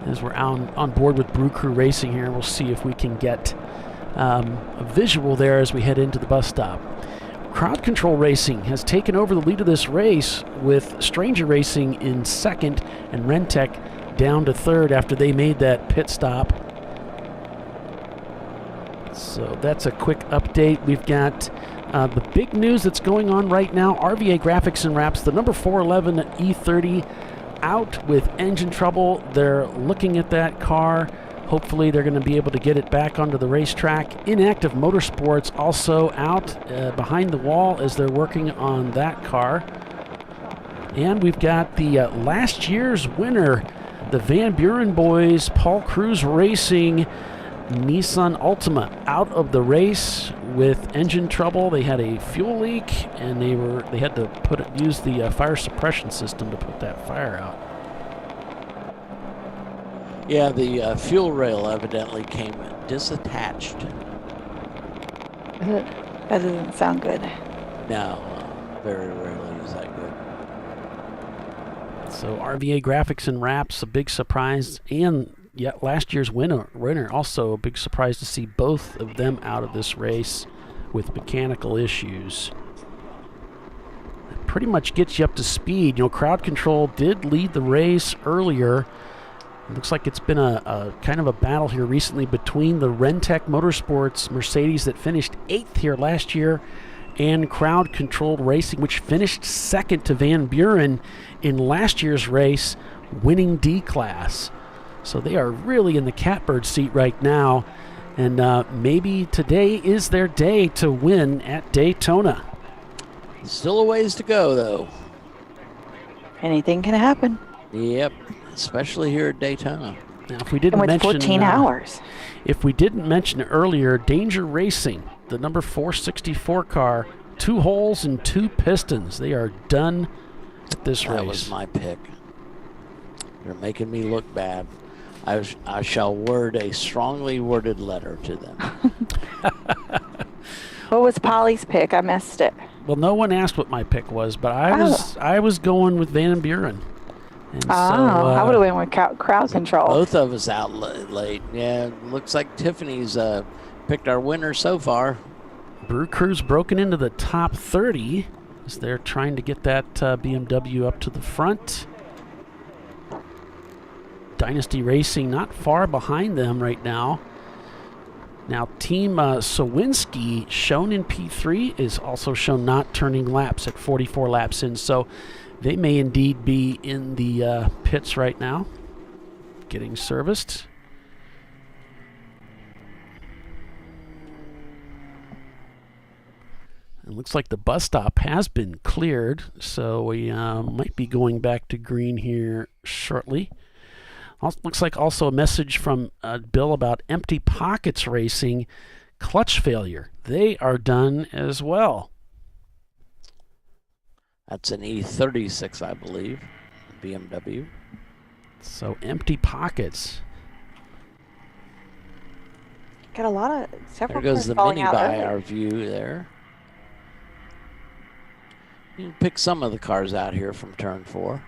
As we're on board with Brew Crew Racing here, we'll see if we can get a visual there as we head into the bus stop. Crowd Control Racing has taken over the lead of this race with Stranger Racing in second and Rentec down to third after they made that pit stop. So that's a quick update. We've got the big news that's going on right now. RVA Graphics and Wraps, the number 411 E30 out with engine trouble. They're looking at that car. Hopefully they're going to be able to get it back onto the racetrack. Inactive Motorsports also out behind the wall as they're working on that car. And we've got the last year's winner, the Van Buren boys, Paul Cruz Racing Nissan Altima, out of the race with engine trouble. They had a fuel leak and they had to use the fire suppression system to put that fire out. Yeah, the fuel rail evidently came disattached. That doesn't sound good. No, very rarely is that good. So RVA Graphics and Wraps, a big surprise, and yet last year's winner also a big surprise to see both of them out of this race with mechanical issues. That pretty much gets you up to speed. You know, Crowd Control did lead the race earlier. It looks like it's been a kind of a battle here recently between the Rentec Motorsports Mercedes that finished 8th here last year and Crowd Control Racing, which finished second to Van Buren in last year's race, winning D-Class. So they are really in the catbird seat right now, and maybe today is their day to win at Daytona. Still a ways to go, though. Anything can happen. Yep, especially here at Daytona. Now, if we didn't with mention 14 hours. If we didn't mention earlier, Danger Racing, the number 464 car, 2 holes and 2 pistons. They are done at this race. That was my pick. You're making me look bad. I shall word a strongly worded letter to them. What was Polly's pick? I missed it. Well, no one asked what my pick was, but I was going with Van Buren. And I would have went with Crowd Control. Both of us out late. Yeah, looks like Tiffany's picked our winner so far. Brew Crew's broken into the top 30 as they're trying to get that BMW up to the front. Dynasty Racing not far behind them right now. Now, Team Sawinski, shown in P3, is also shown not turning laps at 44 laps in. So they may indeed be in the pits right now, getting serviced. It looks like the bus stop has been cleared, so we might be going back to green here shortly. Also, looks like also a message from Bill about Empty Pockets Racing, clutch failure. They are done as well. That's an E36, I believe, BMW. So Empty Pockets. Got a lot of several. There goes the cars mini falling out by early. our view there. You can pick some of the cars out here from turn 4.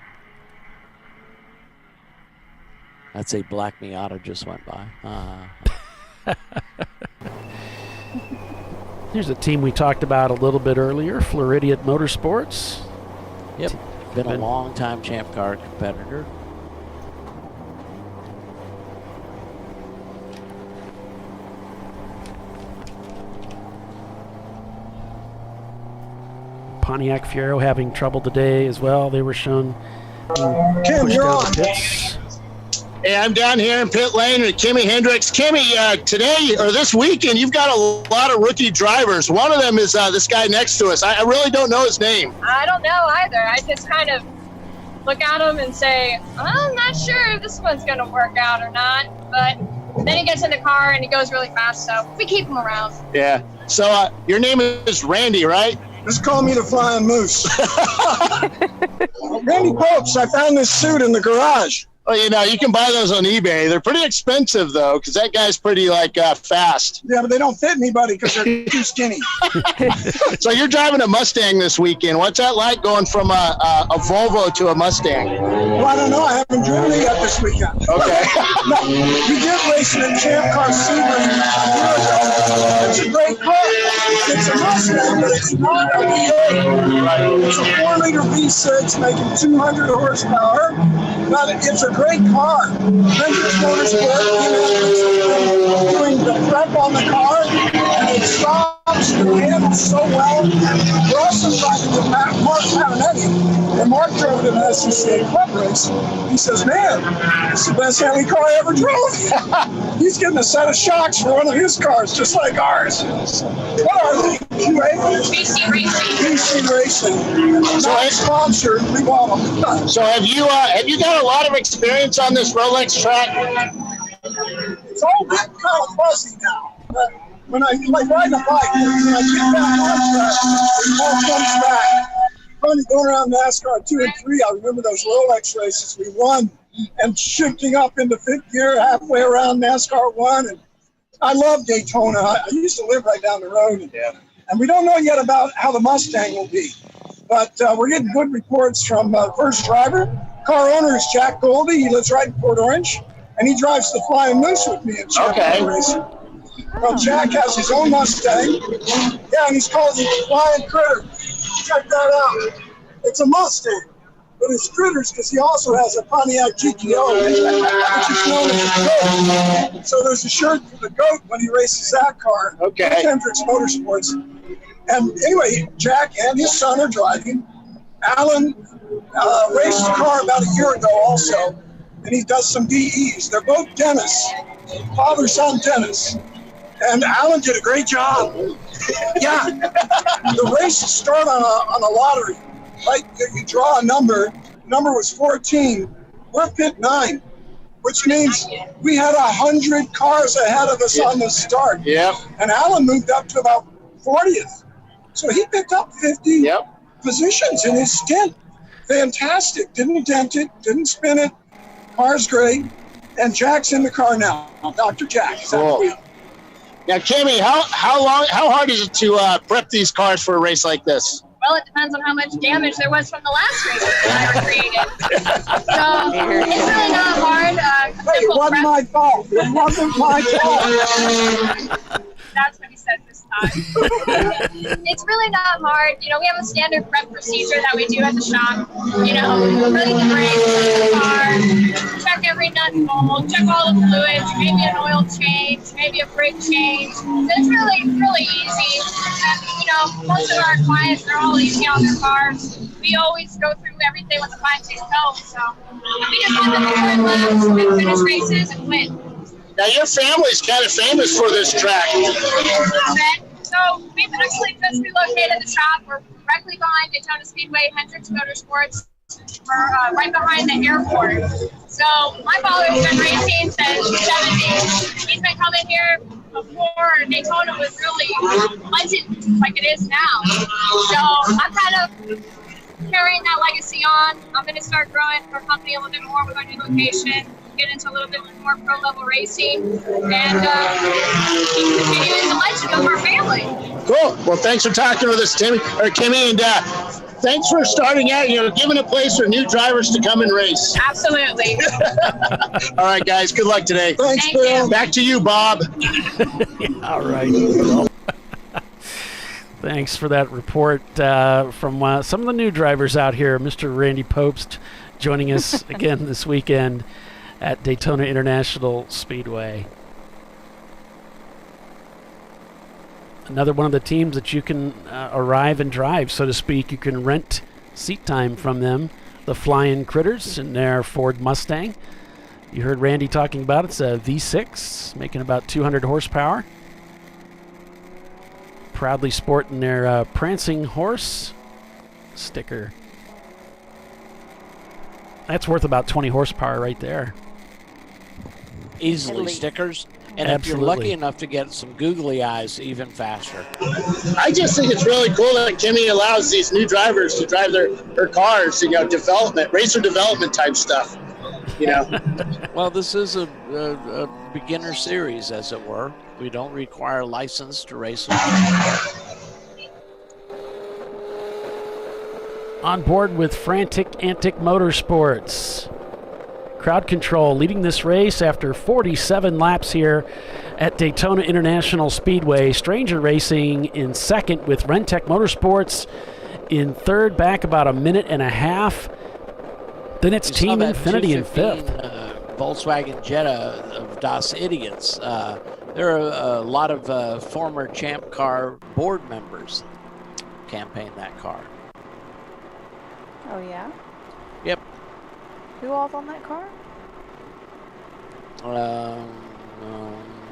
That's a black Miata just went by. Here's a team we talked about a little bit earlier, Floridian Motorsports. Yep, been a long time Champ Car competitor. Pontiac Fiero having trouble today as well. They were shown being Kim, pushed you're down on. the pits. Hey, I'm down here in pit lane with Kimmy Hendricks. Kimmy, today or this weekend, you've got a lot of rookie drivers. One of them is this guy next to us. I really don't know his name. I don't know either. I just kind of look at him and say, I'm not sure if this one's going to work out or not. But then he gets in the car and he goes really fast, so we keep him around. Yeah. So your name is Randy, right? Just call me the Flying Moose. Randy Popes, I found this suit in the garage. Well, you can buy those on eBay. They're pretty expensive, though, because that guy's pretty, fast. Yeah, but they don't fit anybody because they're too skinny. So you're driving a Mustang this weekend. What's that like going from a Volvo to a Mustang? Well, I don't know. I haven't driven it yet this weekend. Okay. No, we did race it in ChampCar Sebring a year ago. It's a great car. It's a Mustang, but it's not a V8. It's a 4-liter V6 making 200 horsepower. But it's a great car. Hendricks Motorsport doing the prep on the car, and it stops and handles so well. We're also driving with Mark Pavanetti, and Mark drove it in an SCCA club race. He says, man, it's the best Hemi car I ever drove. He's getting a set of shocks for one of his cars, just like ours. What are they? BC Racing. BC Racing. Not sponsored, we bought them. So have you got a lot of experience on this Rolex track? It's all getting kind of fuzzy now. But when I ride a bike, when I get back on track, it all comes back. Funny, going around NASCAR 2 and 3, I remember those Rolex races we won and shifting up into fifth gear halfway around NASCAR 1. And I love Daytona. I used to live right down the road. And we don't know yet about how the Mustang will be. But we're getting good reports from first driver. Car owner is Jack Goldie. He lives right in Port Orange. And he drives the Flying Moose with me at ChampCar Racing. Well, Jack has his own Mustang. Yeah, and he's called it the Flying Critter. Check that out. It's a Mustang. But it's critters because he also has a Pontiac GTO, which is known as the GOAT. So there's a shirt for the GOAT when he races that car. Okay. Hendricks Motorsports. And anyway, Jack and his son are driving. Alan raced the car about a year ago also, and he does some DEs. They're both dentists, father-son dentists. And Alan did a great job. Yeah. The races start on a lottery. Right? You draw a number. The number was 14. We're pit 9, which means we had 100 cars ahead of us on the start. Yep. And Alan moved up to about 40th. So he picked up 50 positions in his stint. Fantastic. Didn't dent it, didn't spin it. Car's great. And Jack's in the car now. Dr. Jack. Cool. Now, Kimmy, how hard is it to prep these cars for a race like this? Well, it depends on how much damage there was from the last race that I created. So it's really not hard. Hey, it wasn't my fault. It wasn't my fault. That's what he said this time. It's really not hard. We have a standard prep procedure that we do at the shop. Really the brakes, the car, check every nut and bolt, check all the fluids, maybe an oil change, maybe a brake change. So it's really, really easy. And, most of our clients, they're all easy on their cars. We always go through everything with a fine-tooth comb. So we just want them to turn laps and finish races and win. Now, your family's kind of famous for this track. So we've actually just relocated the shop. We're directly behind Daytona Speedway, Hendricks Motorsports. We're right behind the airport. So my father's been racing since the 70s. He's been coming here before Daytona was really legend like it is now. So I'm kind of carrying that legacy on. I'm going to start growing our company a little bit more with our new location, get into a little bit more pro-level racing, and keep continuing the legend of our family. Cool. Well, thanks for talking with us, Kimmy, and thanks for starting out, giving a place for new drivers to come and race. Absolutely. All right, guys. Good luck today. Thank you. Back to you, Bob. All right. Thanks for that report from some of the new drivers out here. Mr. Randy Popst joining us again this weekend at Daytona International Speedway. Another one of the teams that you can arrive and drive, so to speak. You can rent seat time from them, the Flying Critters in their Ford Mustang. You heard Randy talking about it. It's a V6, making about 200 horsepower. Proudly sporting their Prancing Horse sticker. That's worth about 20 horsepower right there. Easily stickers. And Absolutely. If you're lucky enough to get some googly eyes, even faster. I just think it's really cool that Kimmy allows these new drivers to drive her cars, racer development type stuff. Well, this is a beginner series, as it were. We don't require a license to race them. On board with Frantic Antic Motorsports. Crowd Control leading this race after 47 laps here at Daytona International Speedway. Stranger Racing in second with Rentec Motorsports in third, back about a minute and a half. Then it's Team Infinity in fifth. Volkswagen Jetta of Das Idiots. There are a lot of former Champ Car board members campaign that car. Oh, yeah? Yep. Who all's on that car?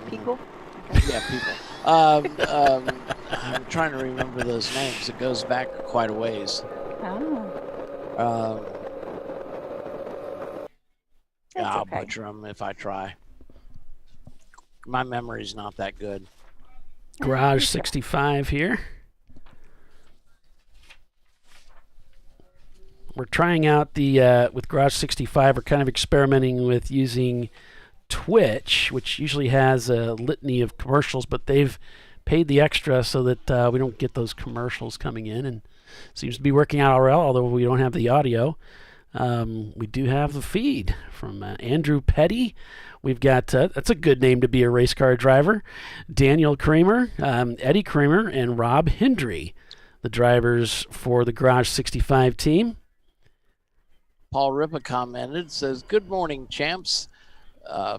People? Yeah, people. I'm trying to remember those names. It goes back quite a ways. Oh. I'll butcher them if I try. My memory's not that good. Garage 65 here. We're trying out with Garage 65, we're kind of experimenting with using Twitch, which usually has a litany of commercials, but they've paid the extra so that we don't get those commercials coming in, and seems to be working out all right, although we don't have the audio. We do have the feed from Andrew Petty. We've got, that's a good name to be a race car driver, Daniel Kramer, Eddie Kramer, and Rob Hendry, the drivers for the Garage 65 team. Paul Ripa commented, says, "Good morning, champs."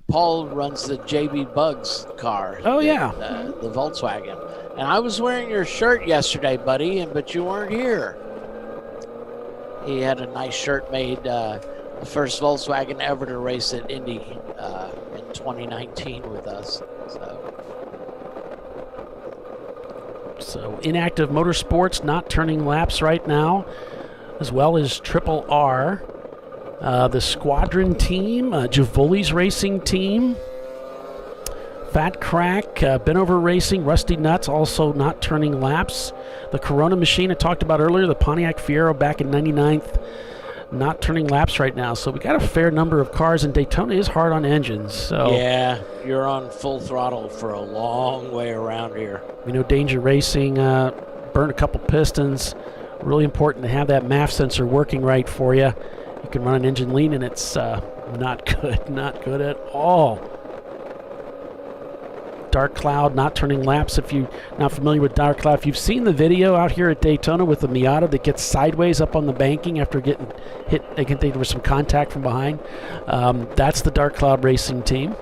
Paul runs the JB Bugs car. Oh, yeah. The Volkswagen. And I was wearing your shirt yesterday, buddy, but you weren't here. He had a nice shirt made, the first Volkswagen ever to race at Indy in 2019 with us. So Inactive Motorsports not turning laps right now, as well as Triple R. The Squadron team, Javoli's racing team, Fat Crack, Benover Racing, Rusty Nuts also not turning laps. The Corona machine I talked about earlier, the Pontiac Fiero back in 99th, not turning laps right now. So we got a fair number of cars, and Daytona is hard on engines. So yeah, you're on full throttle for a long way around here. We know Danger Racing burned a couple pistons. Really important to have that MAF sensor working right for you. You can run an engine lean, and it's not good at all. Dark Cloud not turning laps. If you're not familiar with Dark Cloud, if you've seen the video out here at Daytona with the Miata that gets sideways up on the banking after getting hit, I think there was some contact from behind. That's the Dark Cloud Racing team.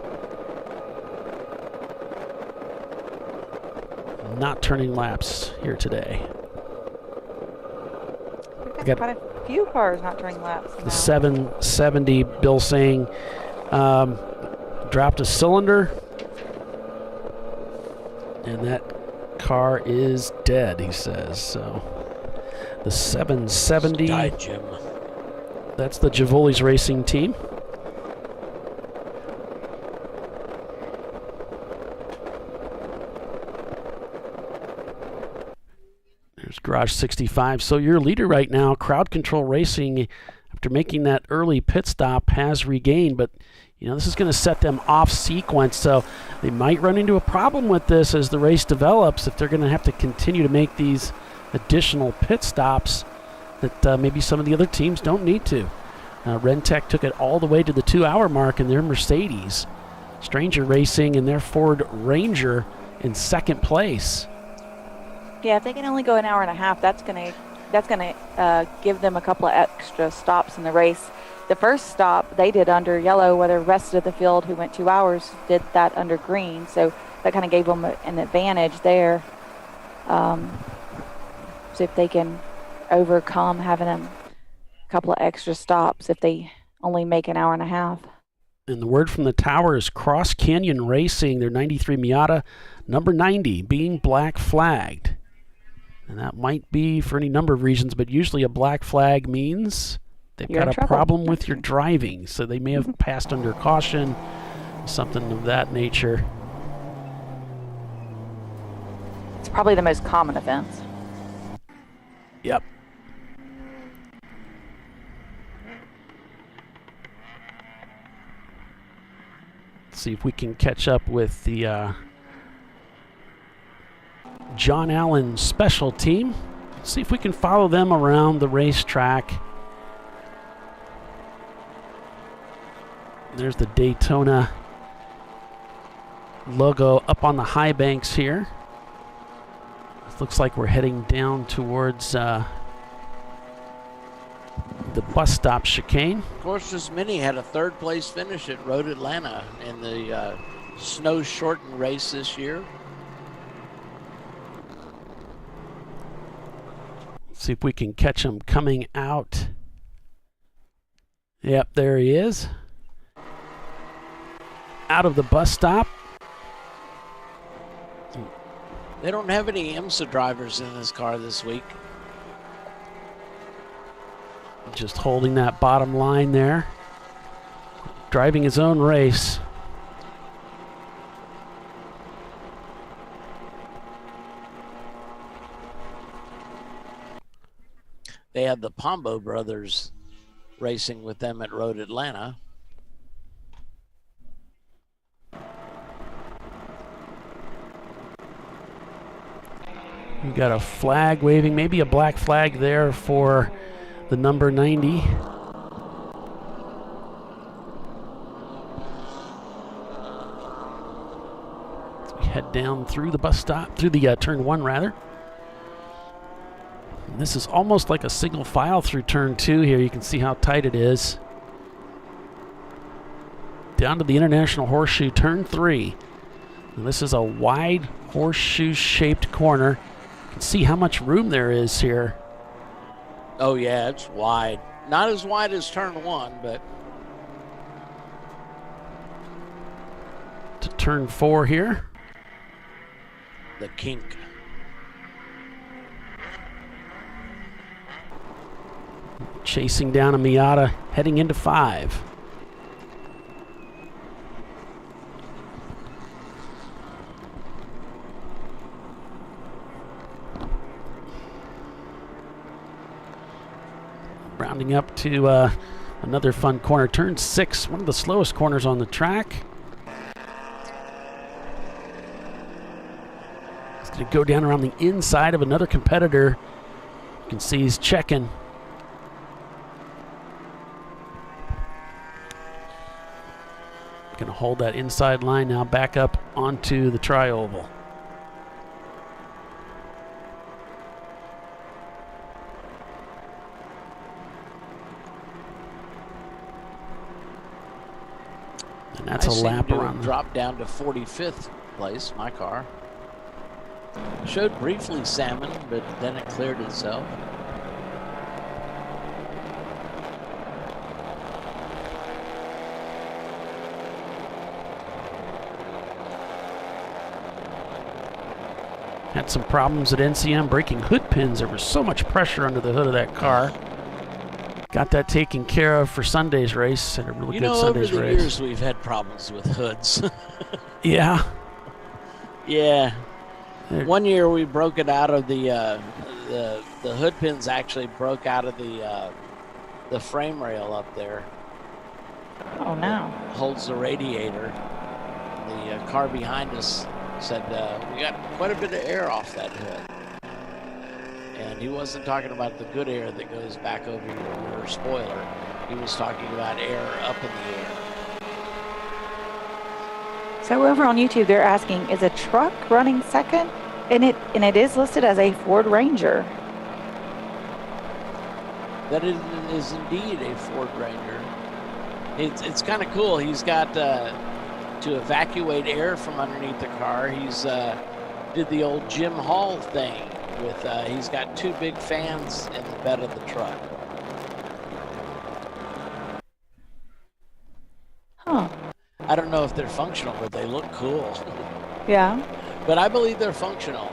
Not turning laps here today. We've got quite a few cars not turning laps now. The 770, Bill saying, dropped a cylinder, and that car is dead, he says. So the 770. Died, Jim. That's the Javoli's Racing team. There's Garage 65. So your leader right now, Crowd Control Racing, after making that early pit stop, has regained. But, you know, this is going to set them off sequence. So they might run into a problem with this as the race develops if they're going to have to continue to make these additional pit stops that maybe some of the other teams don't need to. Rentec took it all the way to the 2-hour mark in their Mercedes. Stranger Racing and their Ford Ranger in second place. Yeah, if they can only go an hour and a half, that's gonna give them a couple of extra stops in the race. The first stop they did under yellow, where the rest of the field who went 2 hours did that under green. So that kind of gave them an advantage there. So if they can overcome having a couple of extra stops, if they only make an hour and a half. And the word from the tower is Cross Canyon Racing, their 93 Miata, number 90, being black flagged. And that might be for any number of reasons, but usually a black flag means they've got a problem with your driving. So they may have passed under caution, something of that nature. It's probably the most common offense. Yep. Let's see if we can catch up with the John Allen special team. See if we can follow them around the racetrack. There's the Daytona logo up on the high banks here. It looks like we're heading down towards the bus stop chicane. Of course, this Mini had a third place finish at Road Atlanta in the snow shortened race this year. See if we can catch him coming out. Yep, there he is. Out of the bus stop. They don't have any IMSA drivers in this car this week. Just holding that bottom line there. Driving his own race. They had the Pombo brothers racing with them at Road Atlanta. We got a flag waving, maybe a black flag there for the number 90. As we head down through the bus stop, through the turn 1 rather. And this is almost like a single file through turn 2 here. You can see how tight it is. Down to the International Horseshoe, turn 3. And this is a wide horseshoe-shaped corner. You can see how much room there is here. Oh yeah, it's wide. Not as wide as turn 1, but to turn 4 here. The kink. Chasing down a Miata, heading into 5. Rounding up to another fun corner. Turn 6, one of the slowest corners on the track. It's going to go down around the inside of another competitor. You can see he's checking. Going to hold that inside line now back up onto the tri-oval. And that's a lap around. Dropped down to 45th place, my car. Showed briefly salmon, but then it cleared itself. Had some problems at NCM breaking hood pins. There was so much pressure under the hood of that car. Got that taken care of for Sunday's race. Had a really good Sunday's race. Over the years we've had problems with hoods. Yeah. Yeah. One year we broke it out of the hood pins actually broke out of the frame rail up there. Oh no. It holds the radiator. The car behind us said we got quite a bit of air off that hood. And he wasn't talking about the good air that goes back over your rear spoiler. He was talking about air up in the air. So over on YouTube, they're asking, is a truck running second? And it is listed as a Ford Ranger. That is indeed a Ford Ranger. It's kind of cool. He's got to evacuate air from underneath the car. He's did the old Jim Hall thing with he's got 2 big fans in the bed of the truck. Huh. I don't know if they're functional, but they look cool. Yeah. But I believe they're functional.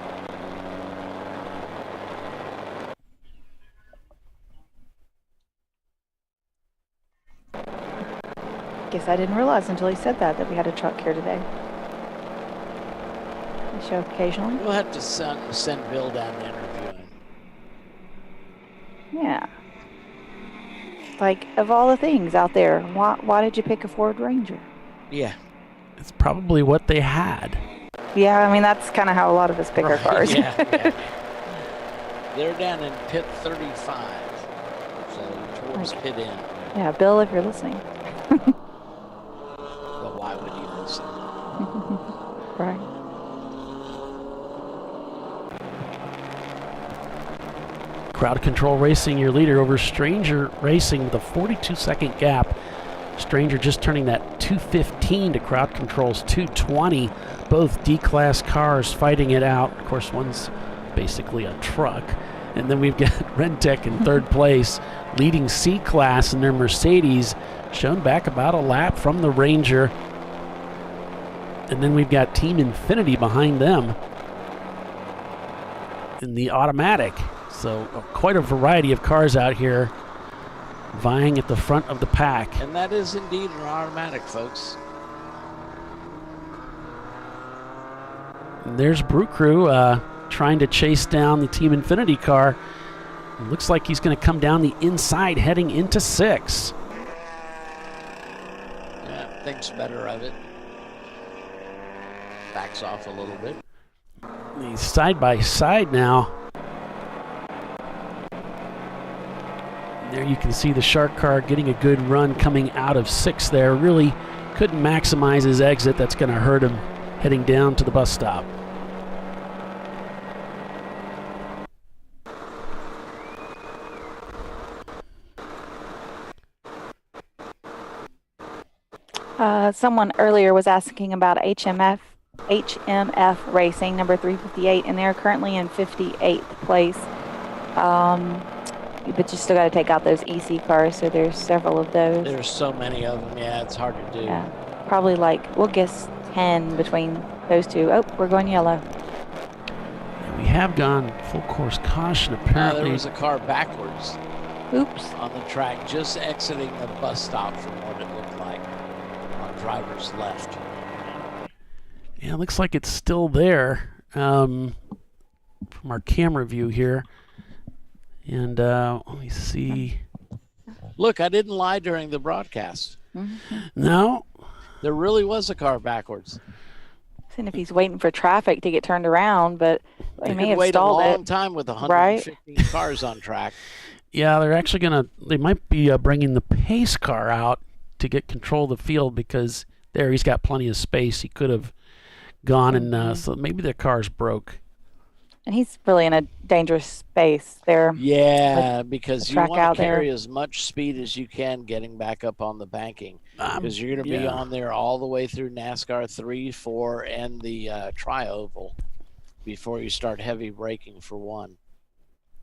Guess I didn't realize until he said that we had a truck here today. We show occasionally. We'll have to send Bill down to interview him. Yeah. Like, of all the things out there, why did you pick a Ford Ranger? Yeah. It's probably what they had. Yeah, I mean, that's kind of how a lot of us pick our cars. Yeah. They're down in pit 35, so towards pit end. Yeah, Bill, if you're listening. Well, why would you listen? Right. Crowd Control Racing, your leader over Stranger Racing with a 42-second gap. Stranger just turning that 215 to Crowd Control's 220. Both D-class cars fighting it out. Of course, one's basically a truck. And then we've got Rentec in third place, leading C-class in their Mercedes, shown back about a lap from the Ranger. And then we've got Team Infinity behind them in the automatic. So quite a variety of cars out here vying at the front of the pack. And that is indeed an automatic, folks. And there's Brew Crew trying to chase down the Team Infinity car. It looks like he's going to come down the inside heading into 6. Yeah, thinks better of it. Backs off a little bit. He's side by side now. There you can see the Shark car getting a good run coming out of 6 there. Really couldn't maximize his exit. That's going to hurt him heading down to the bus stop. Someone earlier was asking about HMF Racing, number 358, and they're currently in 58th place. But you still got to take out those EC cars, so there's several of those. There's so many of them, yeah, it's hard to do. Yeah, probably like, we'll guess 10 between those two. Oh, we're going yellow. We have gone full course caution, apparently. There was a car backwards. Oops. On the track, just exiting the bus stop from what it looked like on driver's left. Yeah, it looks like it's still there from our camera view here. And let me see. Look, I didn't lie during the broadcast. Mm-hmm. No. There really was a car backwards. And if he's waiting for traffic to get turned around, but he may have wait stalled a it. long time with 115 cars on track. Yeah, they're actually they might be bringing the pace car out to get control of the field, because there he's got plenty of space. He could have gone and so maybe their car's broke. And he's really in a dangerous space there. Yeah, because you want to carry there as much speed as you can getting back up on the banking. Because you're going to be on there all the way through NASCAR 3, 4, and the Tri-Oval before you start heavy braking for 1.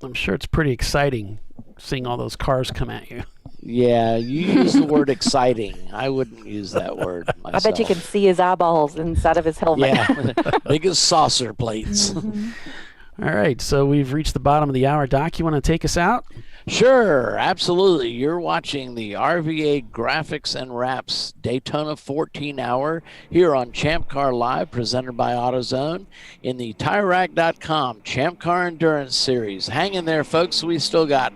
I'm sure it's pretty exciting seeing all those cars come at you. Yeah, you use the word exciting. I wouldn't use that word myself. I bet you can see his eyeballs inside of his helmet. Yeah, big as saucer plates. Mm-hmm. All right, so we've reached the bottom of the hour. Doc, you want to take us out? Sure, absolutely. You're watching the RVA Graphics and Wraps Daytona 14-hour here on ChampCar.Live, presented by AutoZone in the TireRack.com Champ Car Endurance Series. Hang in there, folks. We still got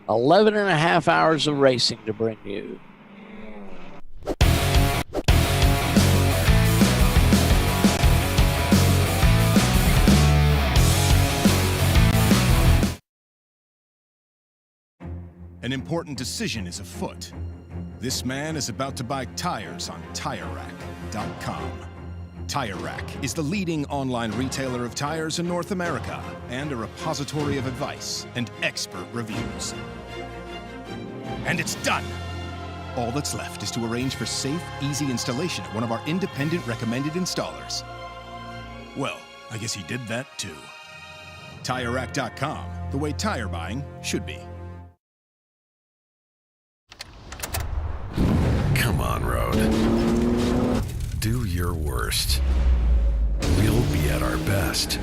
11 and a half hours of racing to bring you. An important decision is afoot. This man is about to buy tires on TireRack.com. Tire Rack is the leading online retailer of tires in North America and a repository of advice and expert reviews. And it's done! All that's left is to arrange for safe, easy installation at one of our independent recommended installers. Well, I guess he did that too. TireRack.com, the way tire buying should be. Come on, Road. Do your worst. We'll be at our best.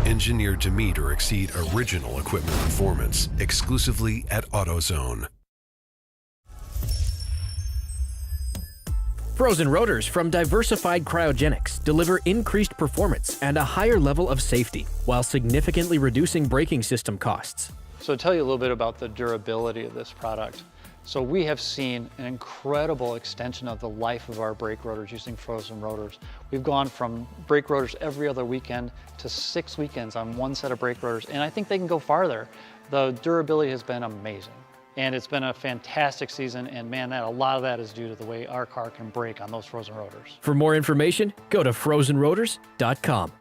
Engineered to meet or exceed original equipment performance exclusively at AutoZone. Frozen rotors from Diversified Cryogenics deliver increased performance and a higher level of safety while significantly reducing braking system costs. So to tell you a little bit about the durability of this product. So we have seen an incredible extension of the life of our brake rotors using frozen rotors. We've gone from brake rotors every other weekend to 6 weekends on one set of brake rotors, and I think they can go farther. The durability has been amazing, and it's been a fantastic season, and man, a lot of that is due to the way our car can brake on those frozen rotors. For more information, go to frozenrotors.com.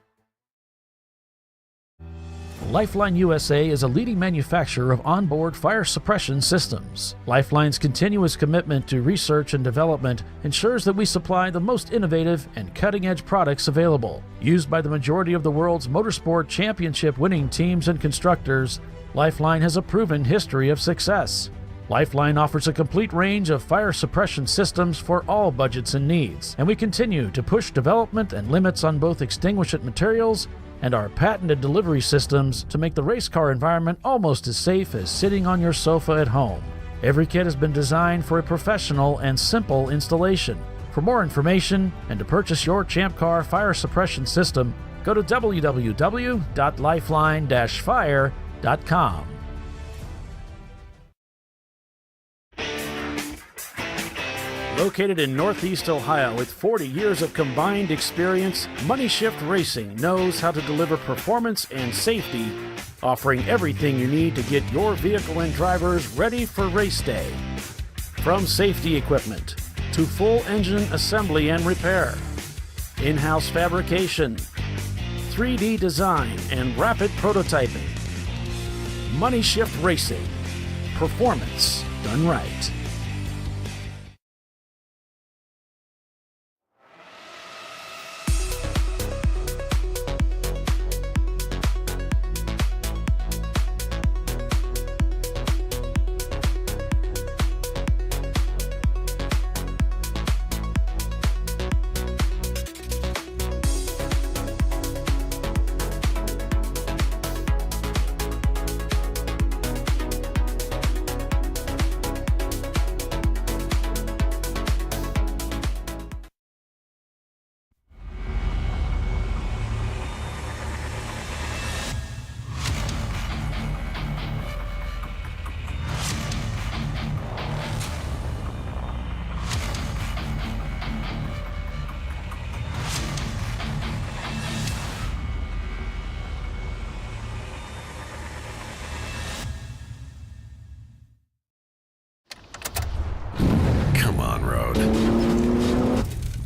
Lifeline USA is a leading manufacturer of onboard fire suppression systems. Lifeline's continuous commitment to research and development ensures that we supply the most innovative and cutting-edge products available. Used by the majority of the world's motorsport championship-winning teams and constructors, Lifeline has a proven history of success. Lifeline offers a complete range of fire suppression systems for all budgets and needs, and we continue to push development and limits on both extinguishant materials and our patented delivery systems to make the race car environment almost as safe as sitting on your sofa at home. Every kit has been designed for a professional and simple installation. For more information and to purchase your Champ Car fire suppression system, go to www.lifeline-fire.com. Located in Northeast Ohio with 40 years of combined experience, Money Shift Racing knows how to deliver performance and safety, offering everything you need to get your vehicle and drivers ready for race day. From safety equipment to full engine assembly and repair, in-house fabrication, 3D design, and rapid prototyping. Money Shift Racing. Performance done right.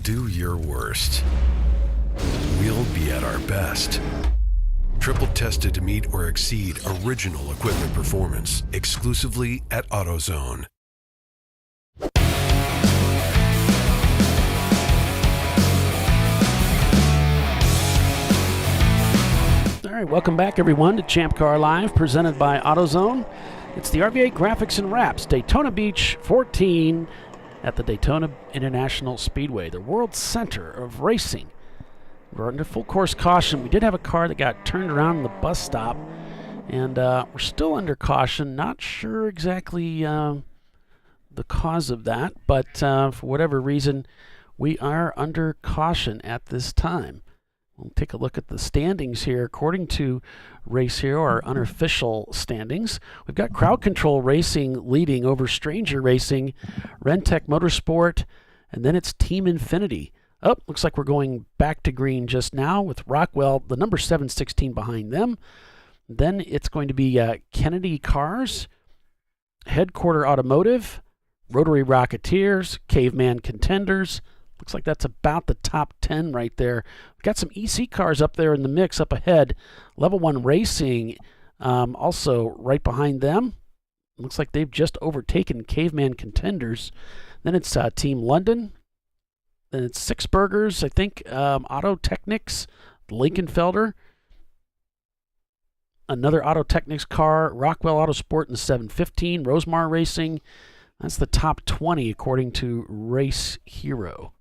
Do your worst. We'll be at our best. Triple tested to meet or exceed original equipment performance exclusively at AutoZone. All right, welcome back everyone to Champ Car Live, presented by AutoZone. It's the RVA Graphics and Wraps Daytona Beach 14 at the Daytona International Speedway, the world center of racing. We're under full course caution. We did have a car that got turned around in the bus stop, and we're still under caution. Not sure exactly the cause of that, but for whatever reason, we are under caution at this time. We'll take a look at the standings here. According to Race Hero, our unofficial standings, we've got Crowd Control Racing leading over Stranger Racing, Rentec Motorsport, and then it's Team Infinity. Oh, looks like we're going back to green just now with Rockwell, the number 716 behind them. Then it's going to be Kennedy Cars, Headquarter Automotive, Rotary Rocketeers, Caveman Contenders. Looks like that's about the top 10 right there. We've got some EC cars up there in the mix up ahead. Level 1 Racing also right behind them. Looks like they've just overtaken Caveman Contenders. Then it's Team London. Then it's Six Burgers, I think, Auto Technics, Lincolnfelder. Another Auto Technics car, Rockwell Autosport in the 715, Rosemar Racing. That's the top 20 according to Race Hero.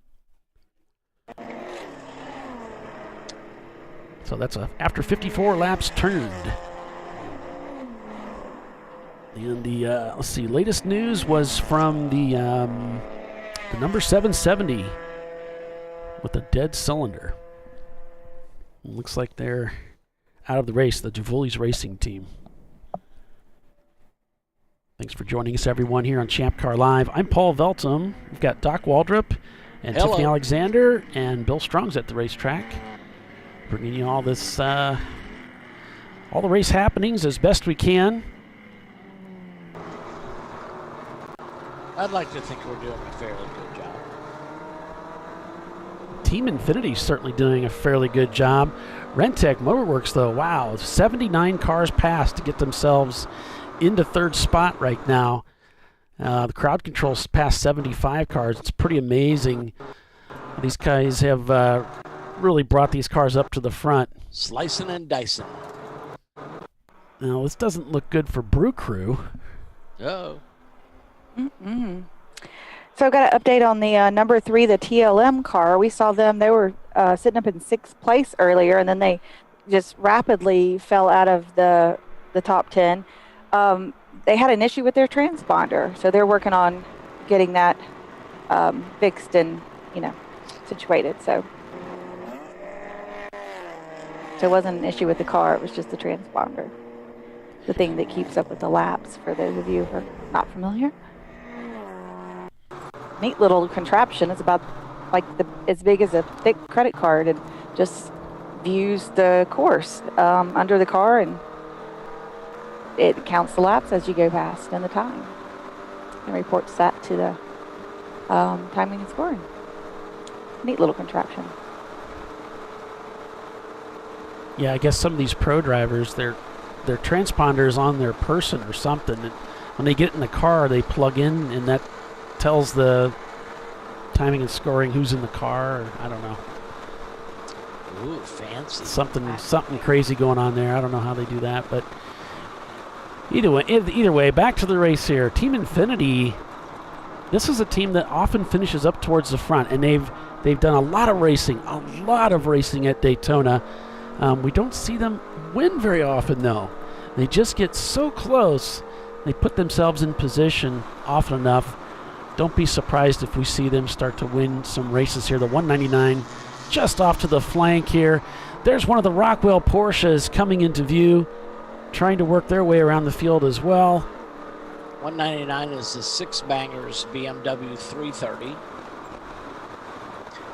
So that's after 54 laps turned. And the let's see, latest news was from the number 770 with a dead cylinder. It looks like they're out of the race, the Javouli's Racing team. Thanks for joining us, everyone, here on Champ Car Live. I'm Paul Veltum. We've got Doc Waldrop and Hello. Tiffany Alexander and Bill Strong's at the racetrack, bringing you all this, all the race happenings as best we can. I'd like to think we're doing a fairly good job. Team Infinity's certainly doing a fairly good job. Rentec Motorworks, though, wow, 79 cars passed to get themselves into third spot right now. The crowd control's past 75 cars. It's pretty amazing. These guys have really brought these cars up to the front. Slicing and dicing. Now, this doesn't look good for Brew Crew. Oh. Mm-mm. So I've got an update on the number 3, the TLM car. We saw them. They were sitting up in 6th place earlier, and then they just rapidly fell out of the top 10. They had an issue with their transponder, so they're working on getting that fixed and, situated. So it wasn't an issue with the car, it was just the transponder. The thing that keeps up with the laps, for those of you who are not familiar. Neat little contraption. It's about as big as a thick credit card, and just views the course under the car, and it counts the laps as you go past and the time, and reports that to the timing and scoring. Neat little contraption. Yeah, I guess some of these pro drivers, their transponder is on their person or something, and when they get in the car, they plug in, and that tells the timing and scoring who's in the car, or I don't know. Ooh, fancy. Something crazy going on there. I don't know how they do that, but either way, back to the race here. Team Infinity, this is a team that often finishes up towards the front, and they've done a lot of racing at Daytona. We don't see them win very often, though. They just get so close. They put themselves in position often enough. Don't be surprised if we see them start to win some races here. The 199 just off to the flank here. There's one of the Rockwell Porsches coming into view, trying to work their way around the field as well. 199 is the Six Bangers BMW 330.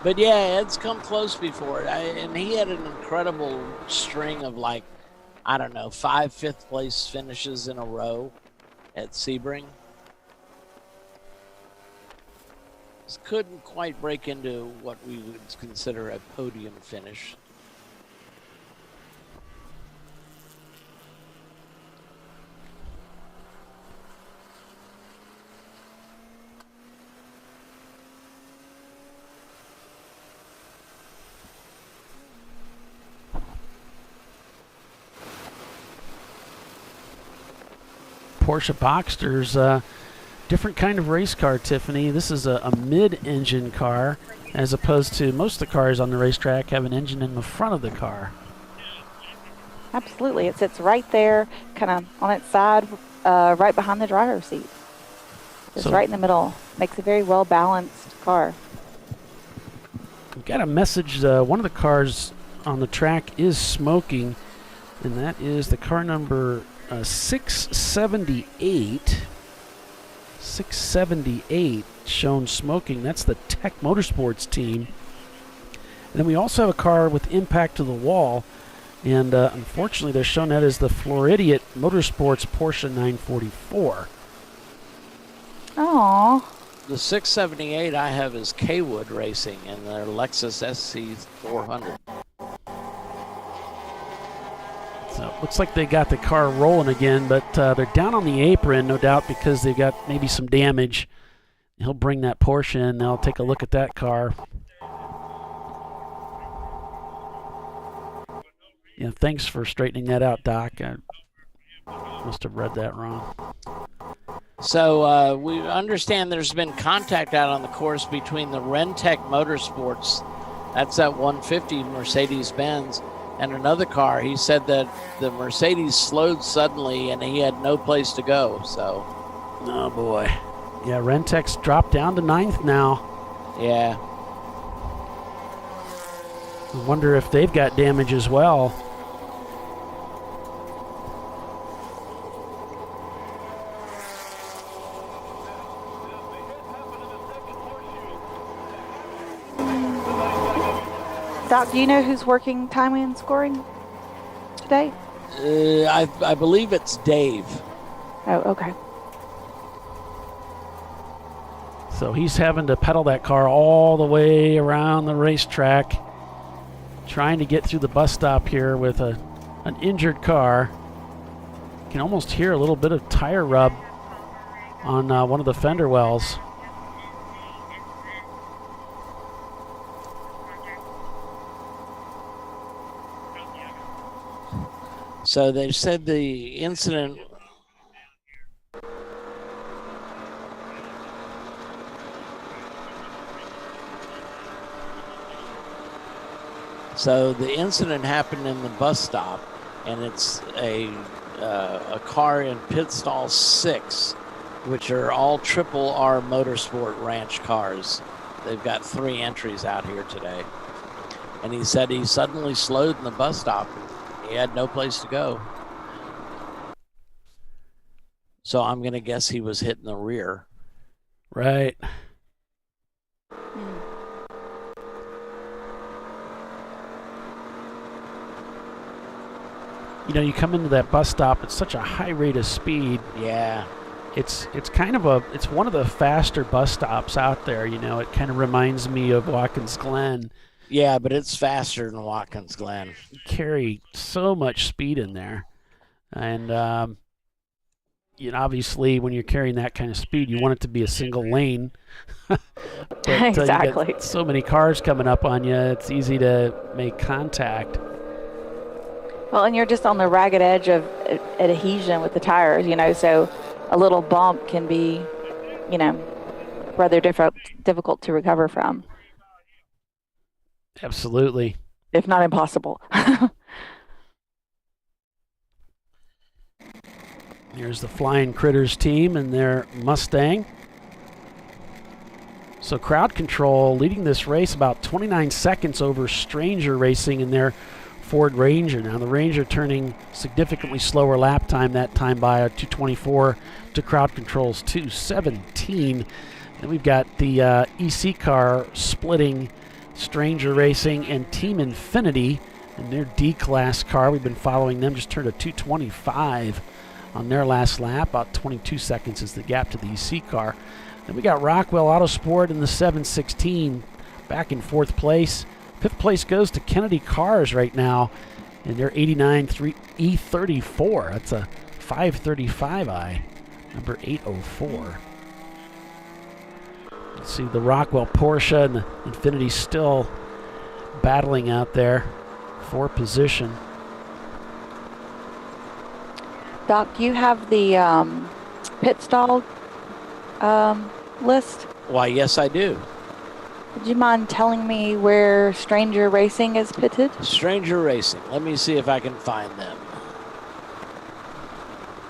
But yeah, Ed's come close before it. And he had an incredible string of 5 fifth place finishes in a row at Sebring. Just couldn't quite break into what we would consider a podium finish. Porsche Boxsters different kind of race car, Tiffany. This is a mid-engine car, as opposed to most of the cars on the racetrack have an engine in the front of the car. Absolutely. It sits right there, kind of on its side, right behind the driver's seat. Just right in the middle. Makes a very well-balanced car. We've got a message. One of the cars on the track is smoking, and that is the car number 678. 678 shown smoking. That's the Tech Motorsports team. And then we also have a car with impact to the wall, and unfortunately they're shown that as the Floridian Motorsports Porsche 944. Aww. The 678 I have is Kaywood Racing in their Lexus SC400. So it looks like they got the car rolling again, but they're down on the apron, no doubt, because they've got maybe some damage. He'll bring that Porsche in. They'll take a look at that car. Yeah, thanks for straightening that out, Doc. I must have read that wrong. So we understand there's been contact out on the course between the Rentec Motorsports, that's that 150 Mercedes-Benz, and another car. He said that the Mercedes slowed suddenly and he had no place to go. So, oh boy. Yeah, Rentec's dropped down to 9th now. Yeah. I wonder if they've got damage as well. Doc, do you know who's working timing and scoring today? I believe it's Dave. Oh, okay. So he's having to pedal that car all the way around the racetrack, trying to get through the bus stop here with an injured car. You can almost hear a little bit of tire rub on one of the fender wells. So they said the incident happened in the bus stop, and it's a car in pit stall 6, which are all Triple R Motorsport Ranch cars. They've got 3 entries out here today. And he said he suddenly slowed in the bus stop. He had no place to go. So I'm going to guess he was hitting the rear. Right. You know, you come into that bus stop at such a high rate of speed. Yeah. It's kind of it's one of the faster bus stops out there. You know, it kind of reminds me of Watkins Glen. Yeah, but it's faster than Watkins Glen. You carry so much speed in there. And, you know, obviously when you're carrying that kind of speed, you want it to be a single lane. But, exactly. You got so many cars coming up on you, it's easy to make contact. Well, and you're just on the ragged edge of adhesion with the tires, you know, so a little bump can be, you know, rather difficult to recover from. Absolutely. If not impossible. Here's the Flying Critters team and their Mustang. So Crowd Control leading this race about 29 seconds over Stranger Racing in their Ford Ranger. Now the Ranger turning significantly slower lap time, that time by a 2:24 to Crowd Control's 2:17. And we've got the EC car splitting Stranger Racing and Team Infinity in their D-Class car. We've been following them, just turned a 2:25 on their last lap. About 22 seconds is the gap to the EC car. Then we got Rockwell Autosport in the 716 back in 4th place. 5th place goes to Kennedy Cars right now in their 89 E34. That's a 535i, number 804. See the Rockwell Porsche and the Infinity still battling out there for position. Doc, you have the pit stall list? Why, yes, I do. Would you mind telling me where Stranger Racing is pitted? Stranger Racing. Let me see if I can find them.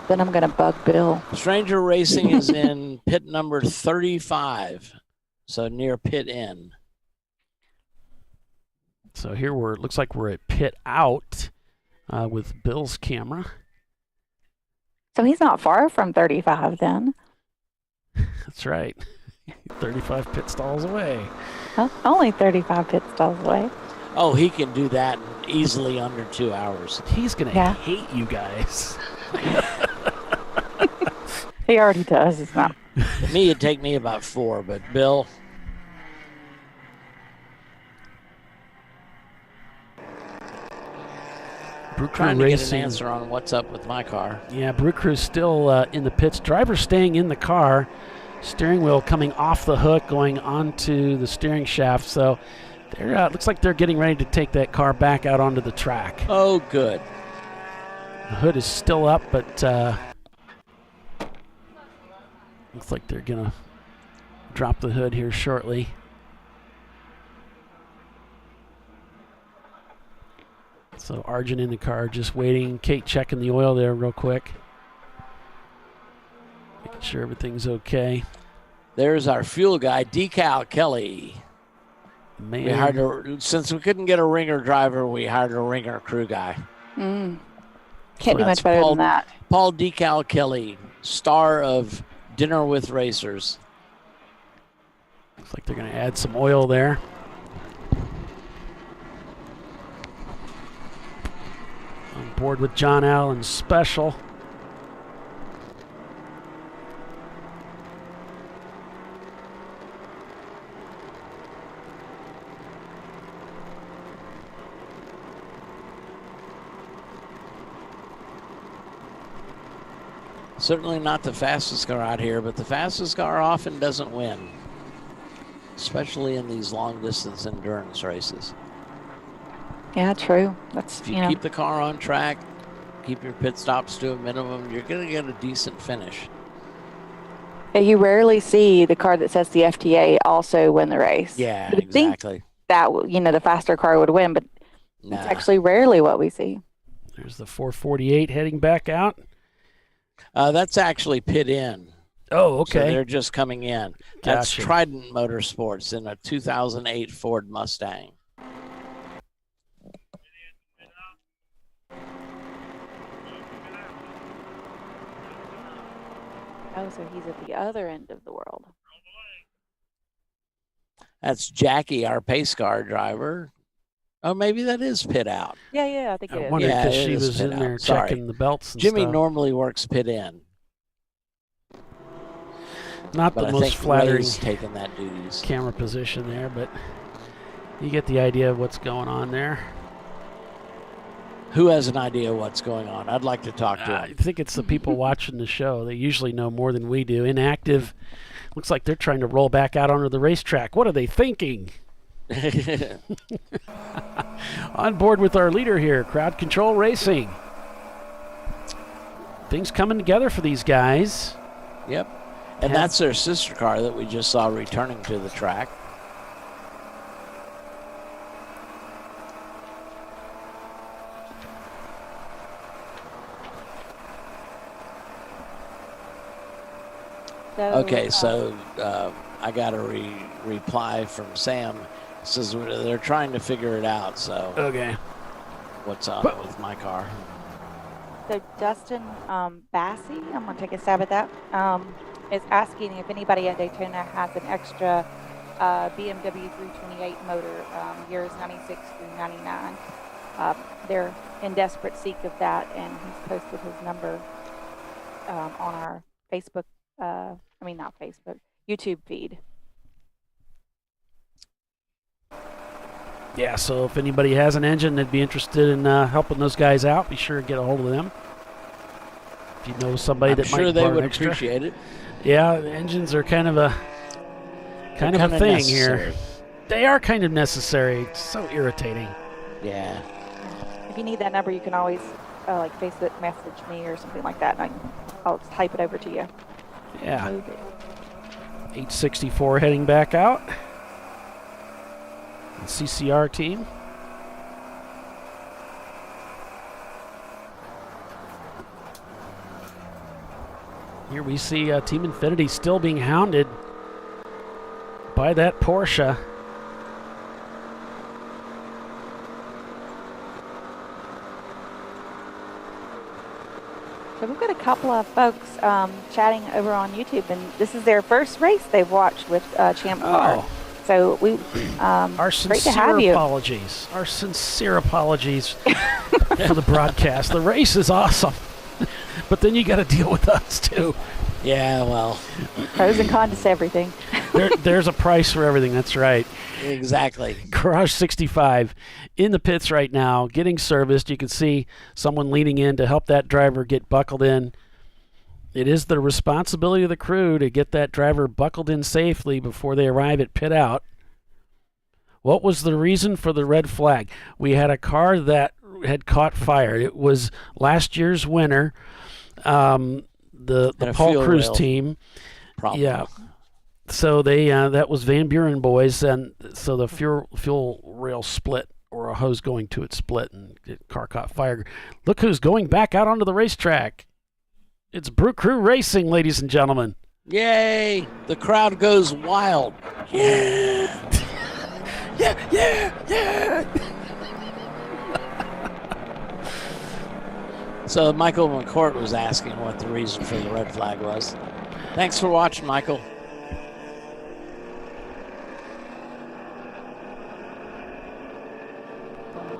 Then I'm going to bug Bill. Stranger Racing is in pit number 35, so near pit in. So here looks like we're at pit out with Bill's camera. So he's not far from 35 then. That's right. 35 pit stalls away. Huh? Only 35 pit stalls away. Oh, he can do that in easily under 2 hours. He's going to hate you guys. He already does. It's not. Me, it'd take me about 4, but Bill. Brew Crew Trying to Racing. get an answer on what's up with my car. Yeah, Brew Crew's still in the pits. Driver staying in the car. Steering wheel coming off the hook, going onto the steering shaft. So they're looks like they're getting ready to take that car back out onto the track. Oh, good. The hood is still up, but looks like they're going to drop the hood here shortly. So Arjun in the car just waiting. Kate checking the oil there real quick. Making sure everything's okay. There's our fuel guy, Decal Kelly. Man. We hired since we couldn't get a ringer driver, we hired a ringer crew guy. Can't So do that's much better than that. Paul Decal Kelly, star of Dinner with Racers. Looks like they're going to add some oil there. On board with John Allen's special. Certainly not the fastest car out here, but the fastest car often doesn't win, especially in these long-distance endurance races. Yeah, true. That's, If you keep the car on track, keep your pit stops to a minimum, you're going to get a decent finish. Yeah, you rarely see the car that says the FTA also win the race. Yeah, You'd think exactly. that, the faster car would win, but it's actually rarely what we see. There's the 448 heading back out. That's actually pit in. Oh, okay. So they're just coming in. That's Gotcha. Trident Motorsports in a 2008 Ford Mustang. Oh, so he's at the other end of the world. That's Jackie, our pace car driver. Oh, maybe that is pit out. Yeah, I think it I is. wondered Yeah, because it she is was pit in there out. Sorry. checking the belts and Jimmy stuff. normally works pit in. Not But the I most think flattering Ray's taking that duties. camera position there, but you get the idea of what's going on there. Who has an idea of what's going on? I'd like to talk to I him. think it's the people watching the show. They usually know more than we do. Inactive. Looks like they're trying to roll back out onto the racetrack. What are they thinking? On board with our leader here, Crowd Control Racing. Things coming together for these guys. Yep. And that's their sister car that we just saw returning to the track. Okay, so I got a reply from Sam. It says they're trying to figure it out. So okay, what's on with my car? So Dustin Bassey, I'm going to take a stab at that, is asking if anybody at Daytona has an extra BMW 328 motor, years 96 through 99. They're in desperate seek of that, and he's posted his number on our Facebook, not Facebook, YouTube feed. Yeah, so if anybody has an engine that'd be interested in helping those guys out, be sure to get a hold of them. If you know somebody I'm that sure might they borrow would an extra. appreciate it. Yeah, the engines are kind of a Kinda thing necessary. here. They are kind of necessary. It's so irritating. Yeah. If you need that number, you can always Facebook message me or something like that, and I'll type it over to you. Yeah. 864 heading back out. The CCR team. Here we see Team Infinity still being hounded by that Porsche. So we've got a couple of folks chatting over on YouTube, and this is their first race they've watched with ChampCar. Oh. So we Our great to have you. apologies. Our sincere apologies for the broadcast. The race is awesome, but then you got to deal with us too. Yeah, well, Pros and cons to everything. There's a price for everything. That's right. exactly. Garage 65 in the pits right now, getting serviced. You can see someone leaning in to help that driver get buckled in. It is the responsibility of the crew to get that driver buckled in safely before they arrive at pit out. What was the reason for the red flag? We had a car that had caught fire. It was last year's winner, the Paul Cruz team. Problem. Yeah. So they that was Van Buren boys, and so the fuel rail split, or a hose going to it split, and the car caught fire. Look who's going back out onto the racetrack. It's Brew Crew Racing, ladies and gentlemen. Yay! The crowd goes wild. Yeah! yeah! So Michael McCourt was asking what the reason for the red flag was. Thanks for watching, Michael.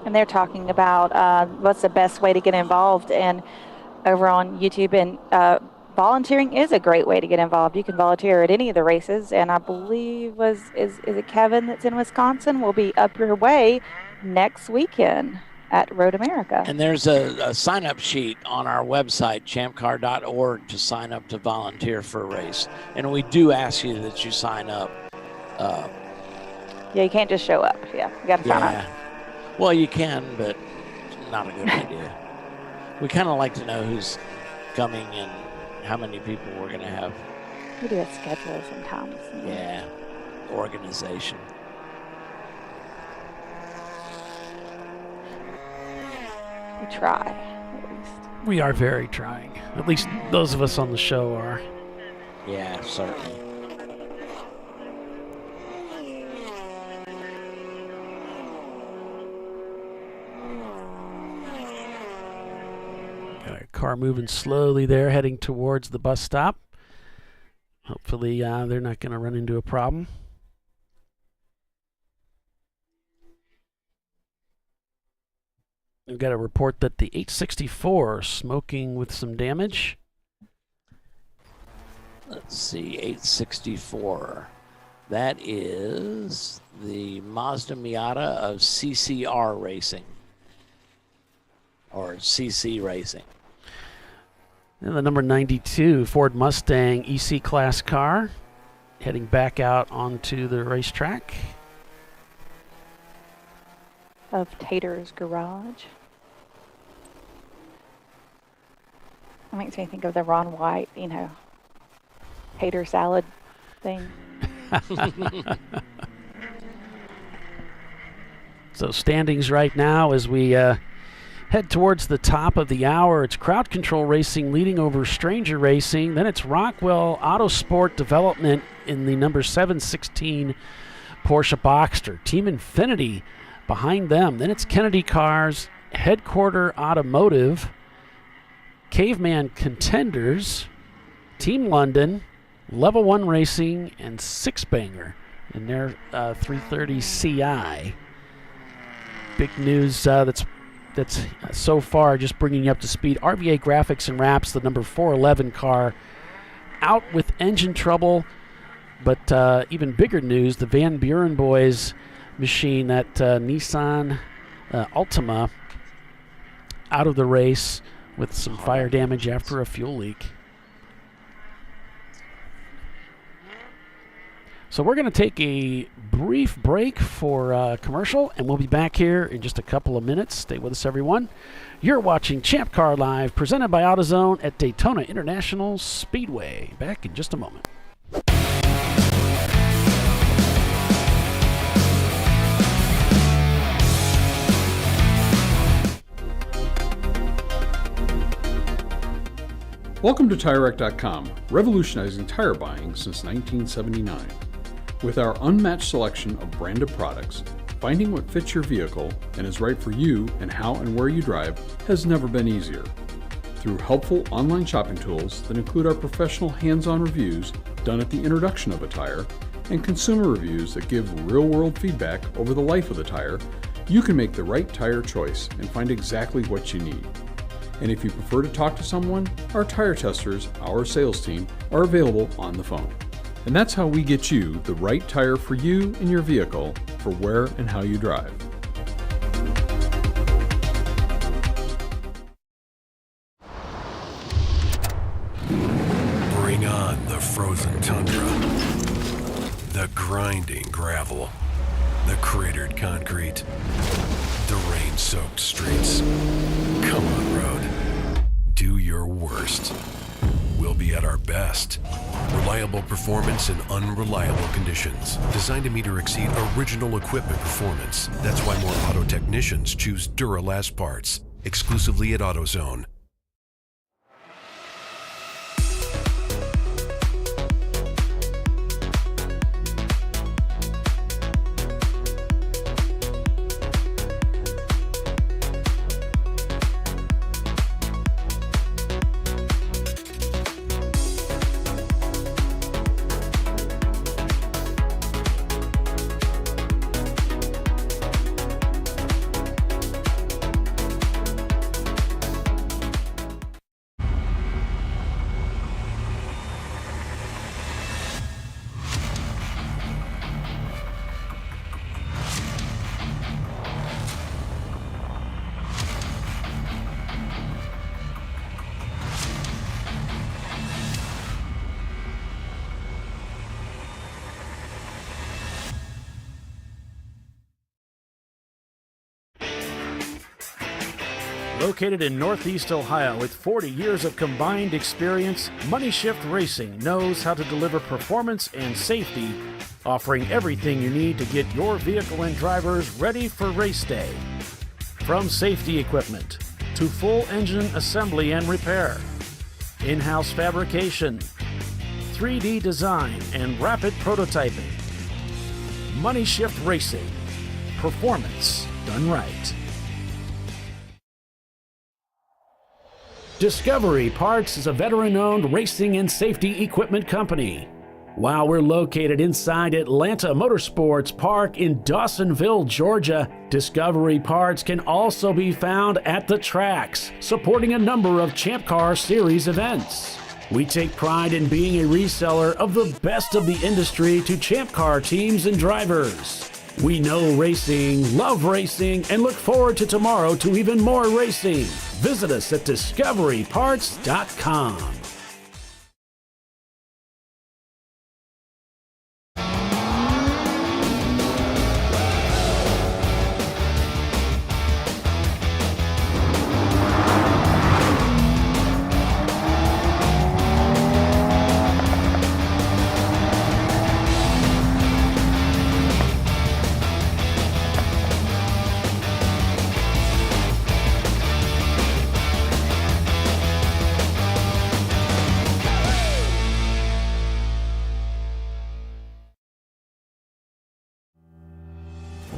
And they're talking about what's the best way to get involved. And over on YouTube, and volunteering is a great way to get involved. You can volunteer at any of the races, and I believe is it Kevin that's in Wisconsin will be up your way next weekend at Road America. And there's a sign-up sheet on our website, ChampCar.org, to sign up to volunteer for a race. And we do ask you that you sign up. Yeah, you can't just show up. Yeah, you got to sign up. Well, you can, but not a good idea. We kind of like to know who's coming and how many people we're going to have. We do a schedule sometimes. Yeah, organization. We try, at least. We are very trying. At least those of us on the show are. Yeah, certainly. Got a car moving slowly there, heading towards the bus stop. Hopefully they're not going to run into a problem. We've got a report that the 864 smoking with some damage. Let's see, 864. That is the Mazda Miata of CCR Racing. Or CC Racing. And the number 92 Ford Mustang EC Class car heading back out onto the racetrack. Of Tater's Garage. It makes me think of the Ron White, tater salad thing. So standings right now as we head towards the top of the hour. It's Crowd Control Racing leading over Stranger Racing. Then it's Rockwell Autosport Development in the number 716 Porsche Boxster. Team Infinity behind them. Then it's Kennedy Cars, Headquarter Automotive, Caveman Contenders, Team London, Level 1 Racing, and Six Banger in their 330 CI. Big news that's so far just bringing you up to speed. RVA Graphics and Wraps, the number 411 car, out with engine trouble. But even bigger news, the Van Buren boys machine, that Nissan Altima, out of the race with some fire damage after a fuel leak. So we're going to take a brief break for commercial, and we'll be back here in just a couple of minutes. Stay with us, everyone. You're watching Champ Car Live, presented by AutoZone at Daytona International Speedway. Back in just a moment. Welcome to TireRack.com, revolutionizing tire buying since 1979. With our unmatched selection of branded products, finding what fits your vehicle and is right for you and how and where you drive has never been easier. Through helpful online shopping tools that include our professional hands-on reviews done at the introduction of a tire and consumer reviews that give real-world feedback over the life of the tire, you can make the right tire choice and find exactly what you need. And if you prefer to talk to someone, our tire testers, our sales team, are available on the phone. And that's how we get you the right tire for you and your vehicle for where and how you drive. Bring on the frozen tundra, the grinding gravel, the cratered concrete, the rain-soaked streets. Come on, road. Do your worst. We'll be at our best. Reliable performance in unreliable conditions. Designed to meet or exceed original equipment performance. That's why more auto technicians choose Duralast parts. Exclusively at AutoZone. Located in Northeast Ohio with 40 years of combined experience, Money Shift Racing knows how to deliver performance and safety, offering everything you need to get your vehicle and drivers ready for race day. From safety equipment to full engine assembly and repair, in-house fabrication, 3D design, and rapid prototyping. Money Shift Racing. Performance done right. Discovery Parts is a veteran-owned racing and safety equipment company. While we're located inside Atlanta Motorsports Park in Dawsonville, Georgia, Discovery Parts can also be found at the tracks, supporting a number of Champ Car Series events. We take pride in being a reseller of the best of the industry to Champ Car teams and drivers. We know racing, love racing, and look forward to tomorrow to even more racing. Visit us at discoveryparts.com.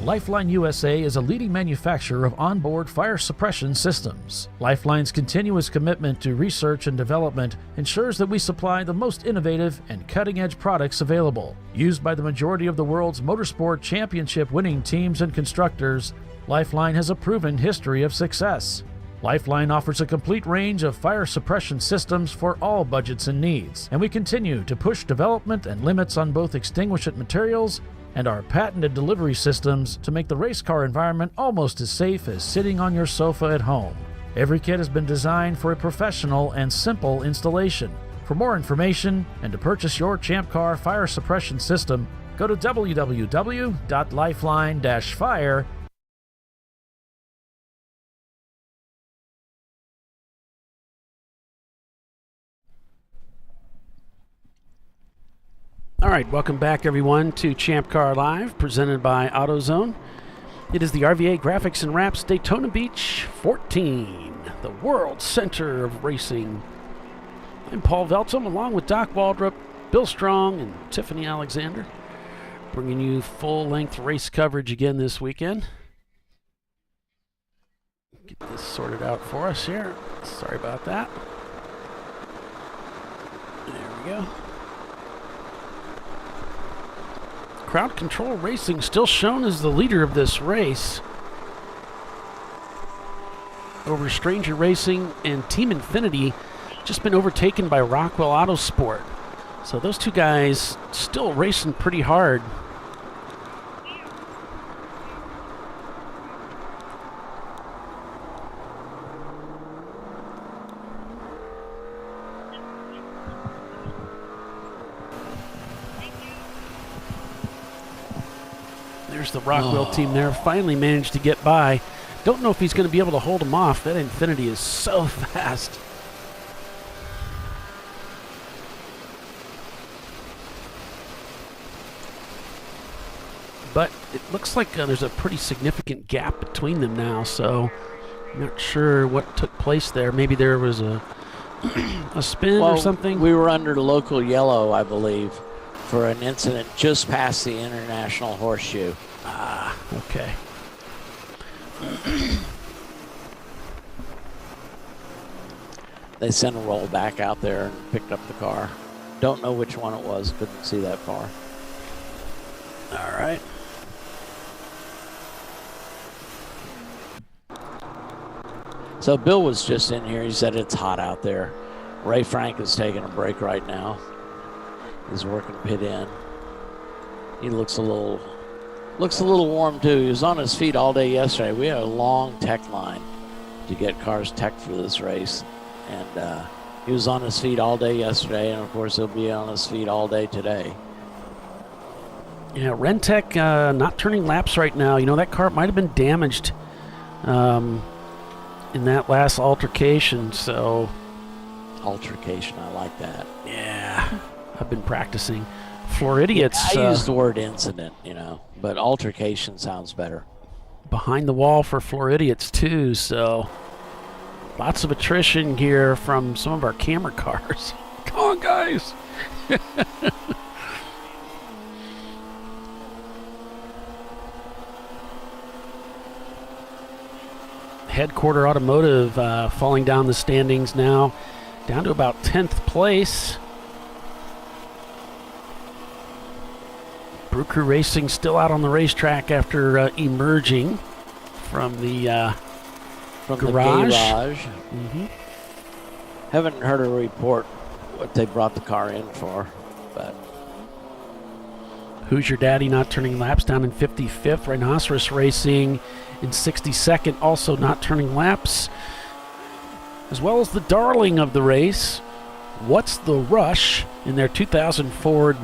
Lifeline USA is a leading manufacturer of onboard fire suppression systems. Lifeline's continuous commitment to research and development ensures that we supply the most innovative and cutting-edge products available. Used by the majority of the world's motorsport championship winning teams and constructors, Lifeline has a proven history of success. Lifeline offers a complete range of fire suppression systems for all budgets and needs, and we continue to push development and limits on both extinguishant materials and our patented delivery systems to make the race car environment almost as safe as sitting on your sofa at home. Every kit has been designed for a professional and simple installation. For more information and to purchase your Champ Car fire suppression system, go to www.lifeline-fire. All right, welcome back, everyone, to Champ Car Live, presented by AutoZone. It is the RVA Graphics and Wraps Daytona Beach 14, the world center of racing. I'm Paul Veltum, along with Doc Waldrop, Bill Strong, and Tiffany Alexander, bringing you full-length race coverage again this weekend. Get this sorted out for us here. Sorry about that. There we go. Crowd Control Racing still shown as the leader of this race over Stranger Racing, and Team Infinity just been overtaken by Rockwell Autosport. So those two guys still racing pretty hard. There's the Rockwell team there. Finally managed to get by. Don't know if he's going to be able to hold him off. That Infinity is so fast. But it looks like there's a pretty significant gap between them now, so I'm not sure what took place there. Maybe there was a spin or something. We were under local yellow, I believe, for an incident just past the International Horseshoe. Ah, okay. They sent a roll back out there and picked up the car. Don't know which one it was. Couldn't see that far. All right. So Bill was just in here. He said it's hot out there. Ray Frank is taking a break right now. He's working pit in. He looks a little warm too. He was on his feet all day yesterday. We had a long tech line to get cars teched for this race, and he was on his feet all day yesterday, and of course he'll be on his feet all day today. Yeah, Rentec not turning laps right now. You know, that car might have been damaged in that last altercation, so... Altercation, I like that. Yeah, I've been practicing. Floridians. I used the word incident, you know, but altercation sounds better. Behind the wall for Floridians too, so lots of attrition here from some of our camera cars. Come on, guys. Headquarter Automotive falling down the standings now, down to about 10th place. Brew Crew Racing still out on the racetrack after emerging from the garage. Mm-hmm. Haven't heard a report what they brought the car in for, but... Who's Your Daddy not turning laps down in 55th. Rhinoceros Racing in 62nd, also not turning laps. As well as the darling of the race, What's the Rush in their 2000 Ford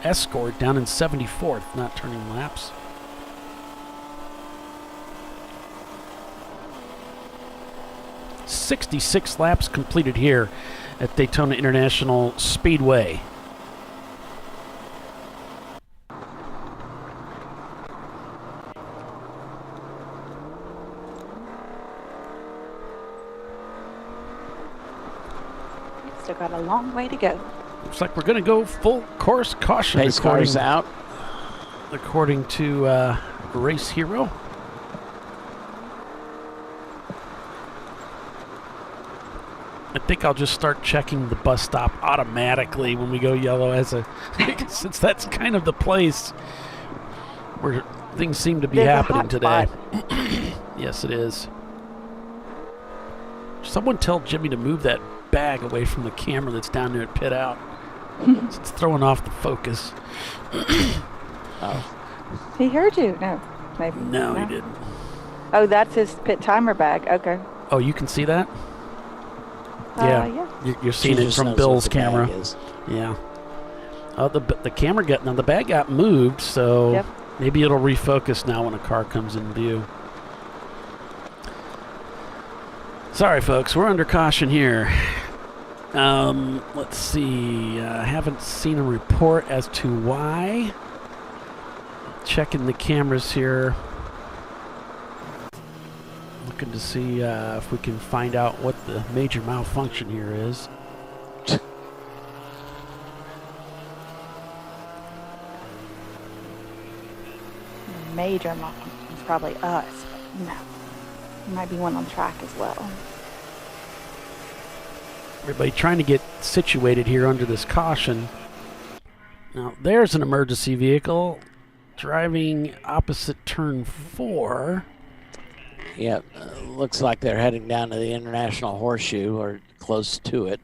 Escort down in 74th, not turning laps. "66 laps completed here at Daytona International Speedway. Still got a long way to go. Looks like we're going to go full course caution. Pace cars out. According to Race Hero. I think I'll just start checking the bus stop automatically when we go yellow, since that's kind of the place where things seem to be happening today. Yes, it is. Someone tell Jimmy to move that bag away from the camera that's down there at pit out. It's throwing off the focus. Oh. He heard you. No, maybe. No, he didn't. Oh, that's his pit timer bag. Okay. Oh, you can see that? Yeah. You're seeing it from Bill's camera. Yeah. Oh, the camera the bag got moved, so maybe it'll refocus now when a car comes in view. Sorry, folks, we're under caution here. Let's see. I haven't seen a report as to why. Checking the cameras here. Looking to see if we can find out what the major malfunction here is. major model is probably us. But, you know, there might be one on track as well. Everybody trying to get situated here under this caution. Now, there's an emergency vehicle driving opposite turn 4. Yep, looks like they're heading down to the International Horseshoe or close to it.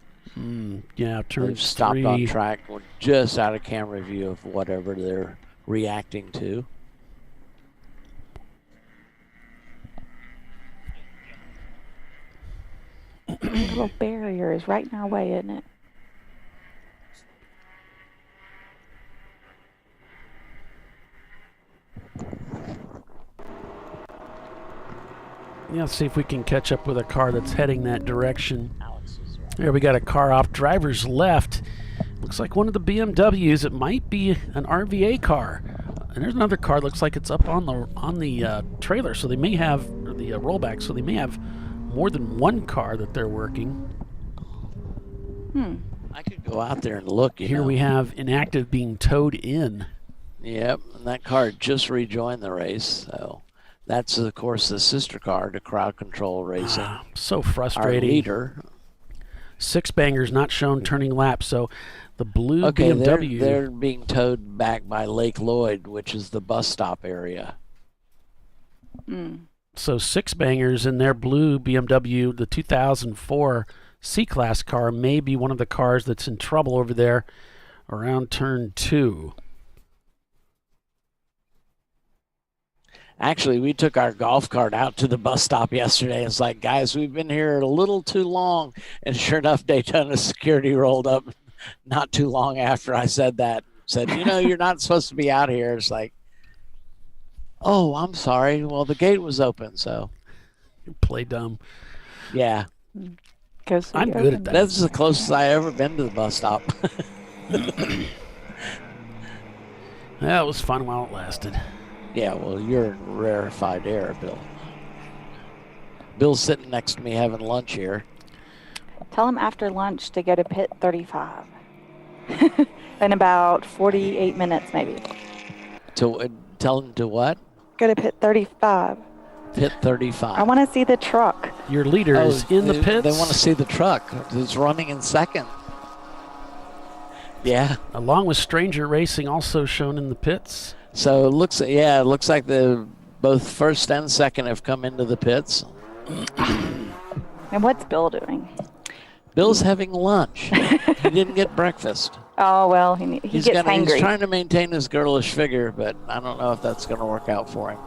Yeah, turn 3. They've stopped on track. We're just out of camera view of whatever they're reacting to. The little barrier is right in our way, isn't it? Yeah, let's see if we can catch up with a car that's heading that direction. There we got a car off driver's left. Looks like one of the BMWs. It might be an RVA car. And there's another car. Looks like it's up on the trailer. So they may have, or the rollback. So they may have more than one car that they're working. I could go out there and look. Here we have inactive being towed in. Yep, and that car just rejoined the race. So that's, of course, the sister car to Crowd Control Racing. So frustrating. Our leader. 6 bangers not shown turning laps. So the blue Okay, BMW. they're being towed back by Lake Lloyd, which is the bus stop area. So 6 bangers in their blue BMW, the 2004 C-Class car, may be one of the cars that's in trouble over there around turn 2. Actually, we took our golf cart out to the bus stop yesterday. It's like, guys, we've been here a little too long. And sure enough, Daytona security rolled up not too long after I said that. Said, you know, you're not supposed to be out here. It's like, oh, I'm sorry. Well, the gate was open, so. You play dumb. Yeah. I'm good at that. That's the closest I ever been to the bus stop. That was fun while it lasted. Yeah, well, you're in rarefied air, Bill. Bill's sitting next to me having lunch here. Tell him after lunch to go to pit 35. In about 48 minutes, maybe. To tell him to what? Go to pit 35. Pit 35. I want to see the truck. Your leader is in the pits. They want to see the truck. It's running in second. Yeah. Along with Stranger Racing also shown in the pits. So it looks like the both first and second have come into the pits. And what's Bill doing? Bill's having lunch. He didn't get breakfast. Oh, well, he gets hangry. He's trying to maintain his girlish figure, but I don't know if that's going to work out for him.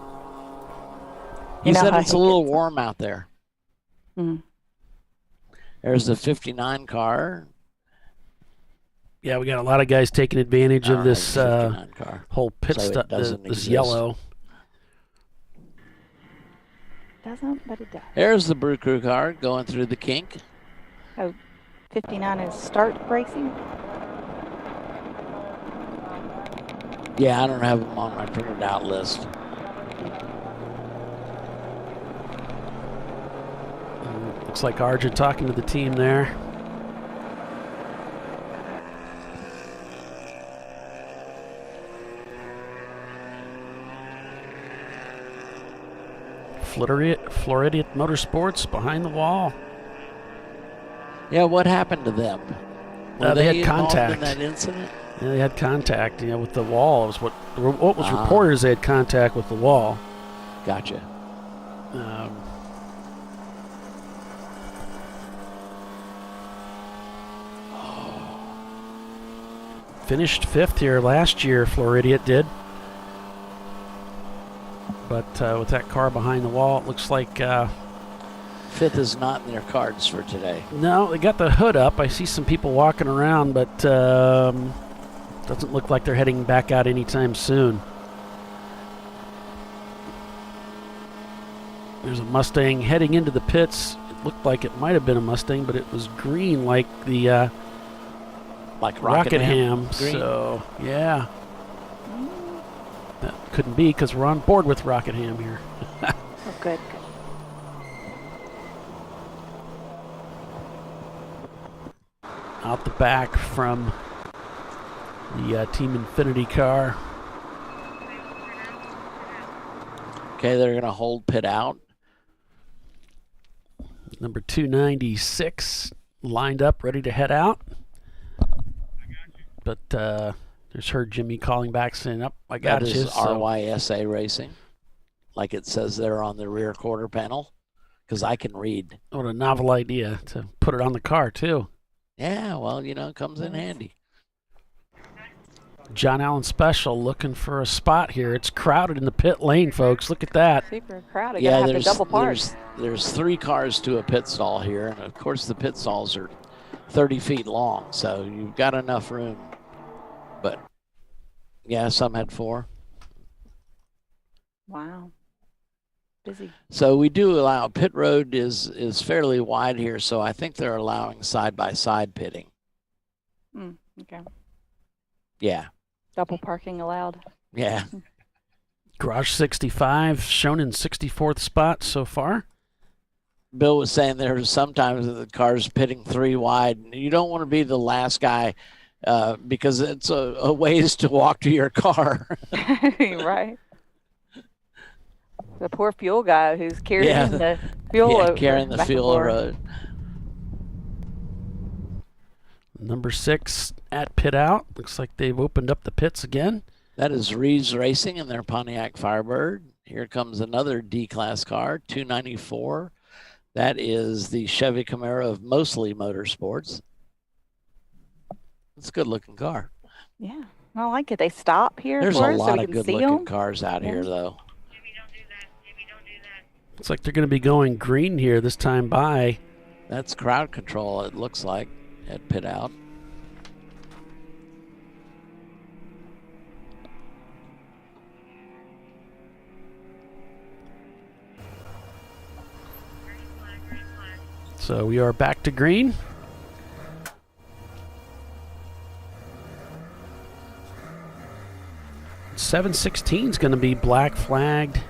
He said it's a little warm out there. There's the 59 car. Yeah, we got a lot of guys taking advantage of this whole pit stuff, this yellow. Doesn't, but it does. There's the Brew Crew car going through the kink. Oh, 59 is start racing? Yeah, I don't have them on my printed out list. Looks like Arjun talking to the team there. Floridian Motorsports behind the wall. Yeah, what happened to them? They had contact in that incident? Yeah, they had contact. With the wall. What was reported is they had contact with the wall. Gotcha. Finished 5th here last year. Floridian did. But with that car behind the wall, it looks like 5th is not in their cards for today. No, they got the hood up. I see some people walking around, but doesn't look like they're heading back out anytime soon. There's a Mustang heading into the pits. It looked like it might have been a Mustang, but it was green like the like Rockingham. So, yeah. That couldn't be because we're on board with Rockingham here. Oh, good. Out the back from the Team Infinity car. Okay, they're going to hold pit out. Number 296 lined up, ready to head out. But there's her Jimmy calling back saying, "Up, I got that you." Is RYSA Racing, like it says there on the rear quarter panel, because I can read. What a novel idea to put it on the car, too. Yeah, well, it comes in handy. John Allen Special looking for a spot here. It's crowded in the pit lane, folks. Look at that. Super crowded. Yeah, Have to double park. there's 3 cars to a pit stall here, and of course the pit stalls are 30 feet long, so you've got enough room. But yeah, some had 4. Wow. Busy. So we do allow, pit road is fairly wide here, so I think they're allowing side-by-side pitting. Okay. Yeah. Double parking allowed. Yeah. Garage 65 shown in 64th spot so far. Bill was saying there's sometimes the car's pitting 3 wide. You don't want to be the last guy because it's a ways to walk to your car. Right. The poor fuel guy who's carrying the fuel over. Carrying the fuel road. Number 6 at pit out. Looks like they've opened up the pits again. That is Reeves Racing in their Pontiac Firebird. Here comes another D-Class car, 294. That is the Chevy Camaro of Mostly Motorsports. It's a good-looking car. Yeah, I like it. They stop here. There's for a us lot so we of can see good-looking them. cars out here, though. Looks like they're going to be going green here this time by. That's crowd control, it looks like, at pit out. So we are back to green. .716 is going to be black flagged.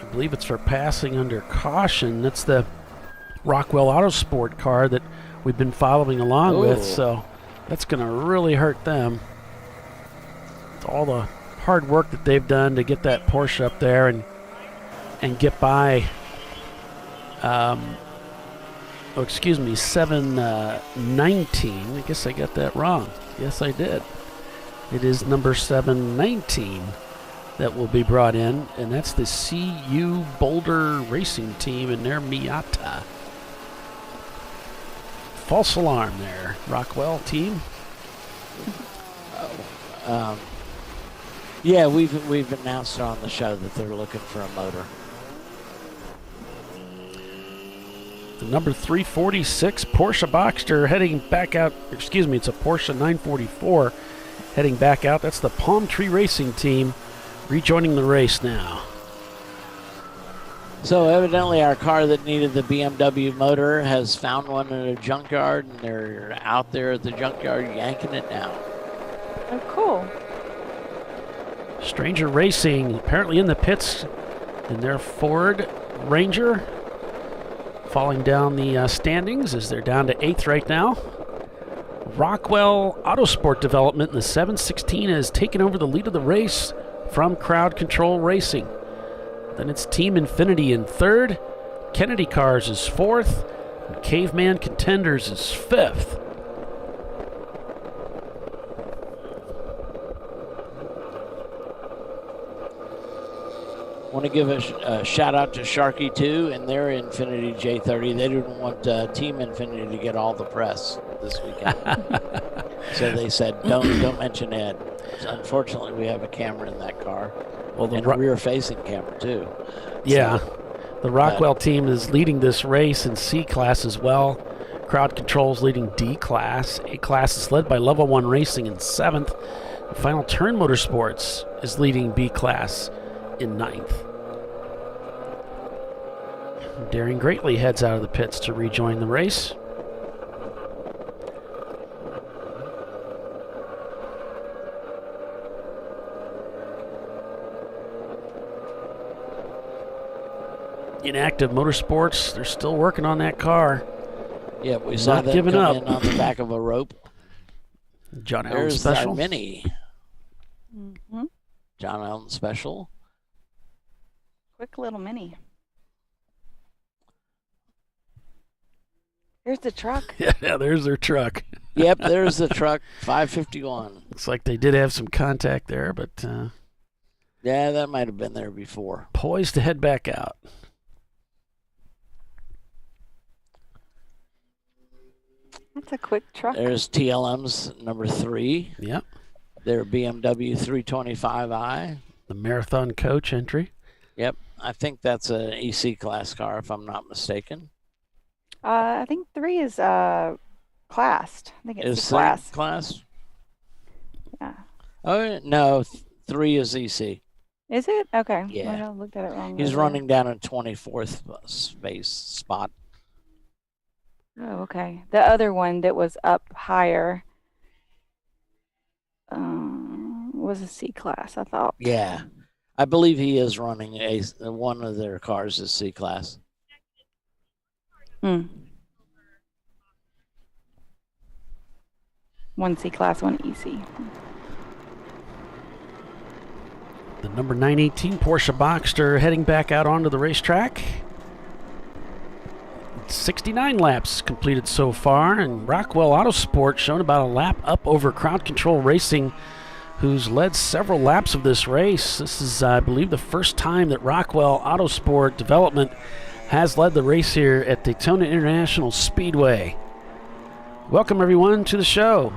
I believe it's for passing under caution. That's the Rockwell Autosport car that we've been following along with, so that's going to really hurt them. It's all the hard work that they've done to get that Porsche up there and get by. 719. I guess I got that wrong. Yes, I did. It is number 719 that will be brought in, and that's the CU Boulder Racing Team and their Miata. False alarm there, Rockwell team. Yeah, we've announced on the show that they're looking for a motor. The number 346 Porsche Boxster heading back out. Excuse me, it's a Porsche 944 heading back out. That's the Palm Tree Racing Team rejoining the race now. So evidently our car that needed the BMW motor has found one in a junkyard, and they're out there at the junkyard yanking it down. Oh, cool. Stranger Racing apparently in the pits in their Ford Ranger. Falling down the standings as they're down to 8th right now. Rockwell Autosport Development in the 716 has taken over the lead of the race from Crowd Control Racing. Then it's Team Infinity in 3rd. Kennedy Cars is 4th. And Caveman Contenders is 5th. Want to give a shout out to Sharky 2 and their Infinity J30. They didn't want Team Infinity to get all the press this weekend. So they said, don't mention Ed. So unfortunately, we have a camera in that car. Well, and a rear-facing camera, too. Yeah. So, the Rockwell team is leading this race in C-Class as well. Crowd Control's leading D-Class. A-Class is led by Level 1 Racing in 7th. And Final Turn Motorsports is leading B-Class in 9th. Daring Greatly heads out of the pits to rejoin the race. Inactive Motorsports, they're still working on that car. Yeah, we saw them giving come up. in on the back of a rope. John Allen There's Special. our Mini. Mm-hmm. John Allen Special. Quick little mini. Here's the truck. Yeah, there's their truck. Yep, there's the truck, 551. Looks like they did have some contact there, but yeah, that might have been there before. Poised to head back out. That's a quick truck. There's TLM's number 3. Yep. Their BMW 325i. The Marathon Coach entry. Yep. I think that's an EC class car, if I'm not mistaken. I think 3 is classed. I think it's class. Class? Yeah. Oh, no. 3 is EC. Is it? Okay. Yeah. I looked at it wrong. He's running down in 24th space spot. Oh, okay. The other one that was up higher was a C class, I thought. Yeah. I believe he is running one of their cars is C class. One C class, one EC. The number 918 Porsche Boxster heading back out onto the racetrack. 69 laps completed so far, and Rockwell Autosport shown about a lap up over Crowd Control Racing, who's led several laps of this race. This is, I believe, the first time that Rockwell Autosport Development has led the race here at Daytona International Speedway. Welcome, everyone, to the show.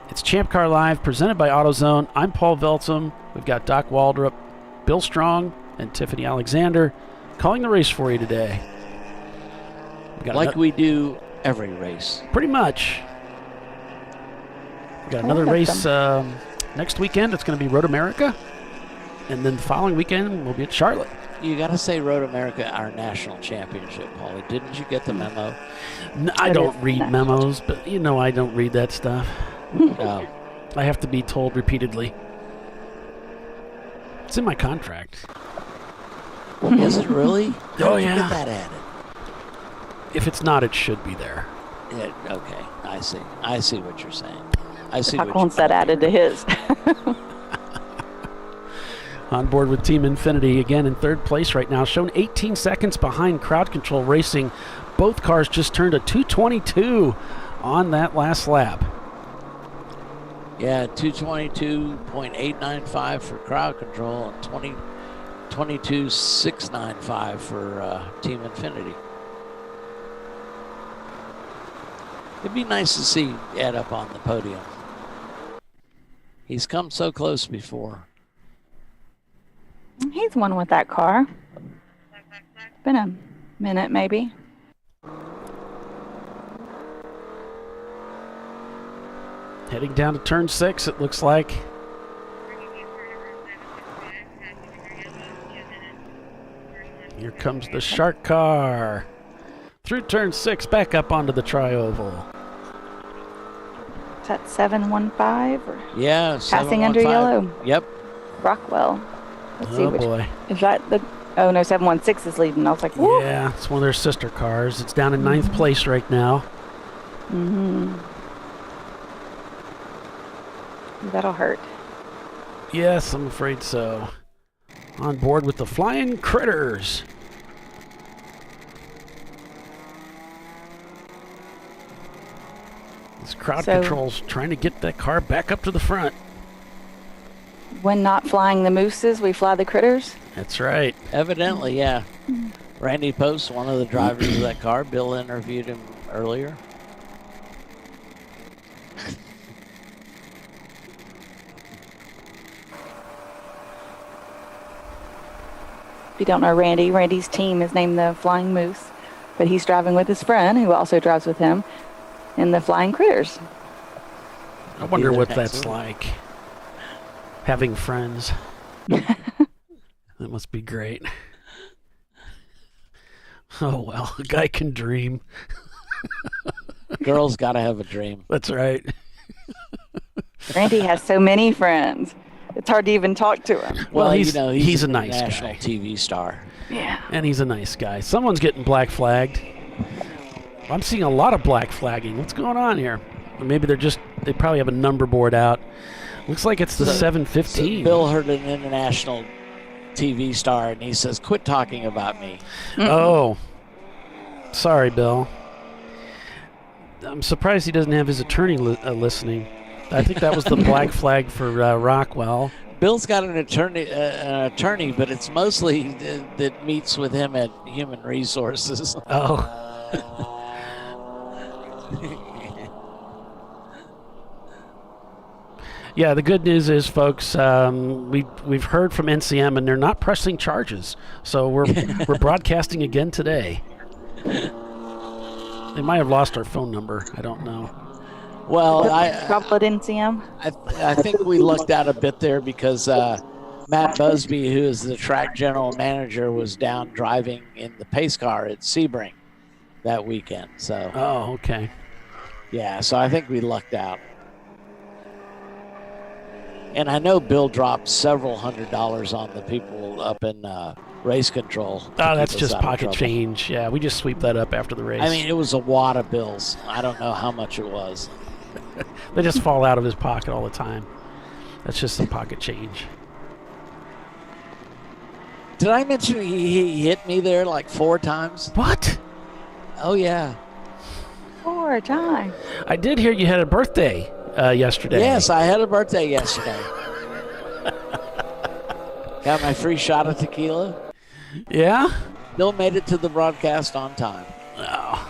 It's ChampCar.Live, presented by AutoZone. I'm Paul Veltzum. We've got Doc Waldrop, Bill Strong, and Tiffany Alexander calling the race for you today. Like we do every race. Pretty much. We got another race next weekend. It's going to be Road America. And then the following weekend, we'll be at Charlotte. You got to say Road America, our national championship, Paulie. Didn't you get the memo? No, I don't read memos, but you know I don't read that stuff. No. I have to be told repeatedly. It's in my contract. Is it really? Oh, yeah. Get that added. If it's not, it should be there. Yeah, okay, I see. I see what you're saying. I see Doc what wants that added to his. On board with Team Infinity, again in third place right now, shown 18 seconds behind Crowd Control Racing. Both cars just turned a 222 on that last lap. Yeah, 222.895 for Crowd Control and 22.695 for Team Infinity. It'd be nice to see Ed up on the podium. He's come so close before. He's won with that car. Been a minute, maybe. Heading down to turn 6, it looks like. Here comes the shark car. Through turn 6, back up onto the tri-oval. Is that 715? Or yeah, passing under yellow. Yep. Rockwell. Let's see Oh which. boy. Is that the? Oh no, 716 is leading. I was like, whoa. Yeah, it's one of their sister cars. It's down in 9th place right now. That'll hurt. Yes, I'm afraid so. On board with the Flying Critters. This Crowd Control's trying to get that car back up to the front. When not flying the mooses, we fly the critters. That's right. Evidently, yeah. Randy Post, one of the drivers of that car. Bill interviewed him earlier. If you don't know Randy, Randy's team is named the Flying Moose, but he's driving with his friend, who also drives with him, in the Flying Critters. I wonder what that's like. Having friends. That must be great. Oh, well, a guy can dream. Girls got to have a dream. That's right. Randy has so many friends. It's hard to even talk to him. Well, he's a nice national guy. TV star. Yeah. And he's a nice guy. Someone's getting black flagged. I'm seeing a lot of black flagging. What's going on here? Or maybe they probably have a number board out. Looks like it's the 715. So Bill heard an international TV star, and he says, "Quit talking about me." Oh, sorry, Bill. I'm surprised he doesn't have his attorney listening. I think that was the black flag for Rockwell. Bill's got an attorney, but it's mostly that meets with him at Human Resources. Oh. Yeah, the good news is, folks, we've heard from NCM, and they're not pressing charges. So we're broadcasting again today. They might have lost our phone number. I don't know. Well, Trouble at NCM. I think we lucked out a bit there because Matt Busby, who is the track general manager, was down driving in the pace car at Sebring that weekend. So. Oh, okay. Yeah, so I think we lucked out. And I know Bill dropped several $100s on the people up in race control. Oh, that's just pocket change. Yeah, we just sweep that up after the race. I mean, it was a wad of bills. I don't know how much it was. They just fall out of his pocket all the time. That's just some pocket change. Did I mention he hit me there like 4 times? What? Oh, yeah. 4 times. I did hear you had a birthday yesterday. Yes, I had a birthday yesterday. Got my free shot of tequila. Yeah? Bill made it to the broadcast on time. Oh,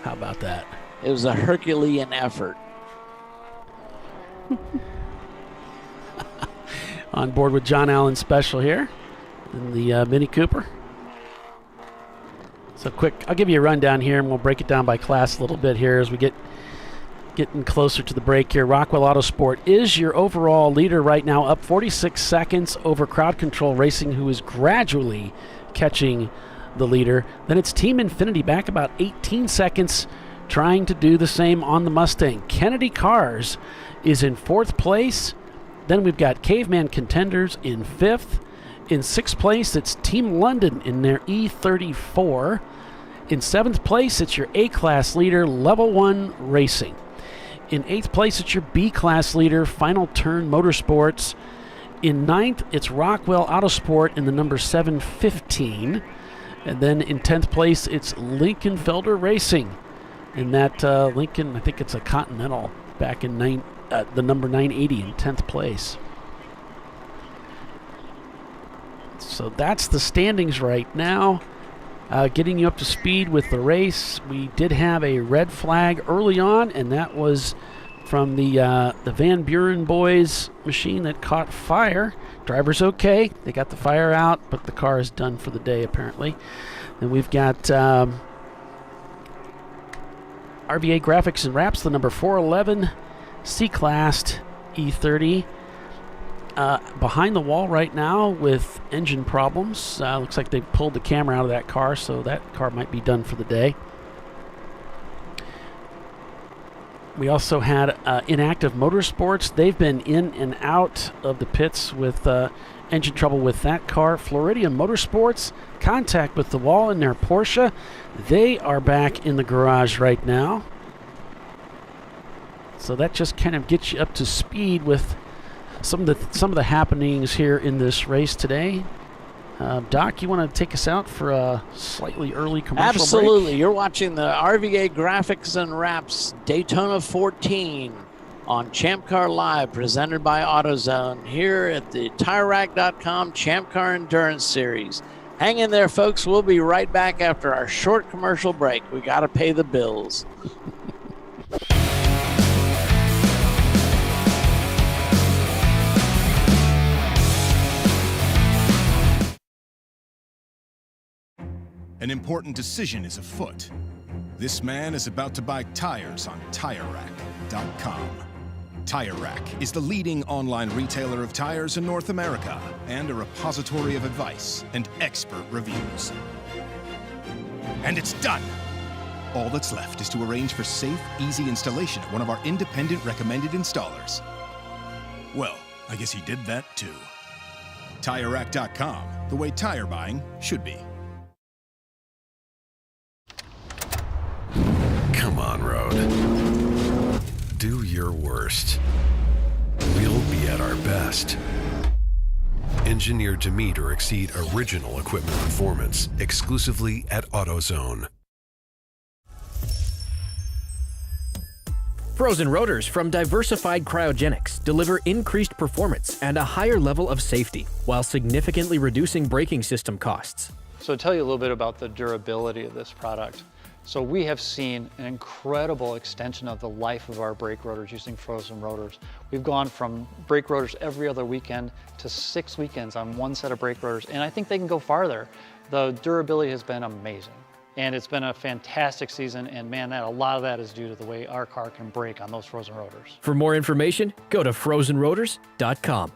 how about that? It was a Herculean effort. On board with John Allen Special here in the Mini Cooper. So quick, I'll give you a rundown here, and we'll break it down by class a little bit here as we getting closer to the break here. Rockwell Autosport is your overall leader right now, up 46 seconds over Crowd Control Racing, who is gradually catching the leader. Then it's Team Infinity back about 18 seconds, trying to do the same on the Mustang. Kennedy Cars is in 4th place. Then we've got Caveman Contenders in 5th. In 6th place, it's Team London in their E34. In 7th place, it's your A-Class leader, Level 1 Racing. In 8th place, it's your B-Class leader, Final Turn Motorsports. In 9th, it's Rockwell Autosport in the number 715. And then in 10th place, it's Lincoln Felder Racing. And that Lincoln, I think it's a Continental, back in the number 980 in 10th place. So that's the standings right now. Getting you up to speed with the race, we did have a red flag early on, and that was from the Van Buren boys machine that caught fire. Driver's okay. They got the fire out, but the car is done for the day, apparently. And we've got RVA Graphics and Wraps, the number 411 C-Class E30. Behind the wall right now with engine problems. Looks like they've pulled the camera out of that car, so that car might be done for the day. We also had Inactive Motorsports. They've been in and out of the pits with engine trouble with that car. Floridian Motorsports, contact with the wall in their Porsche. They are back in the garage right now. So that just kind of gets you up to speed with some of the happenings here in this race today. Doc, you want to take us out for a slightly early commercial Absolutely. break? You're watching the RVA Graphics and Wraps Daytona 14 on ChampCar.Live, presented by AutoZone, here at the TireRack.com Champ Car Endurance Series. Hang in there, folks. We'll be right back after our short commercial break. We got to pay the bills. An important decision is afoot. This man is about to buy tires on TireRack.com. Tire Rack is the leading online retailer of tires in North America and a repository of advice and expert reviews. And it's done! All that's left is to arrange for safe, easy installation at one of our independent recommended installers. Well, I guess he did that too. TireRack.com, the way tire buying should be. Come on, Road. Do your worst. We'll be at our best. Engineered to meet or exceed original equipment performance exclusively at AutoZone. Frozen rotors from Diversified Cryogenics deliver increased performance and a higher level of safety while significantly reducing braking system costs. So to tell you a little bit about the durability of this product. So we have seen an incredible extension of the life of our brake rotors using frozen rotors. We've gone from brake rotors every other weekend to 6 weekends on one set of brake rotors, and I think they can go farther. The durability has been amazing. And it's been a fantastic season, and man, a lot of that is due to the way our car can brake on those frozen rotors. For more information, go to frozenrotors.com.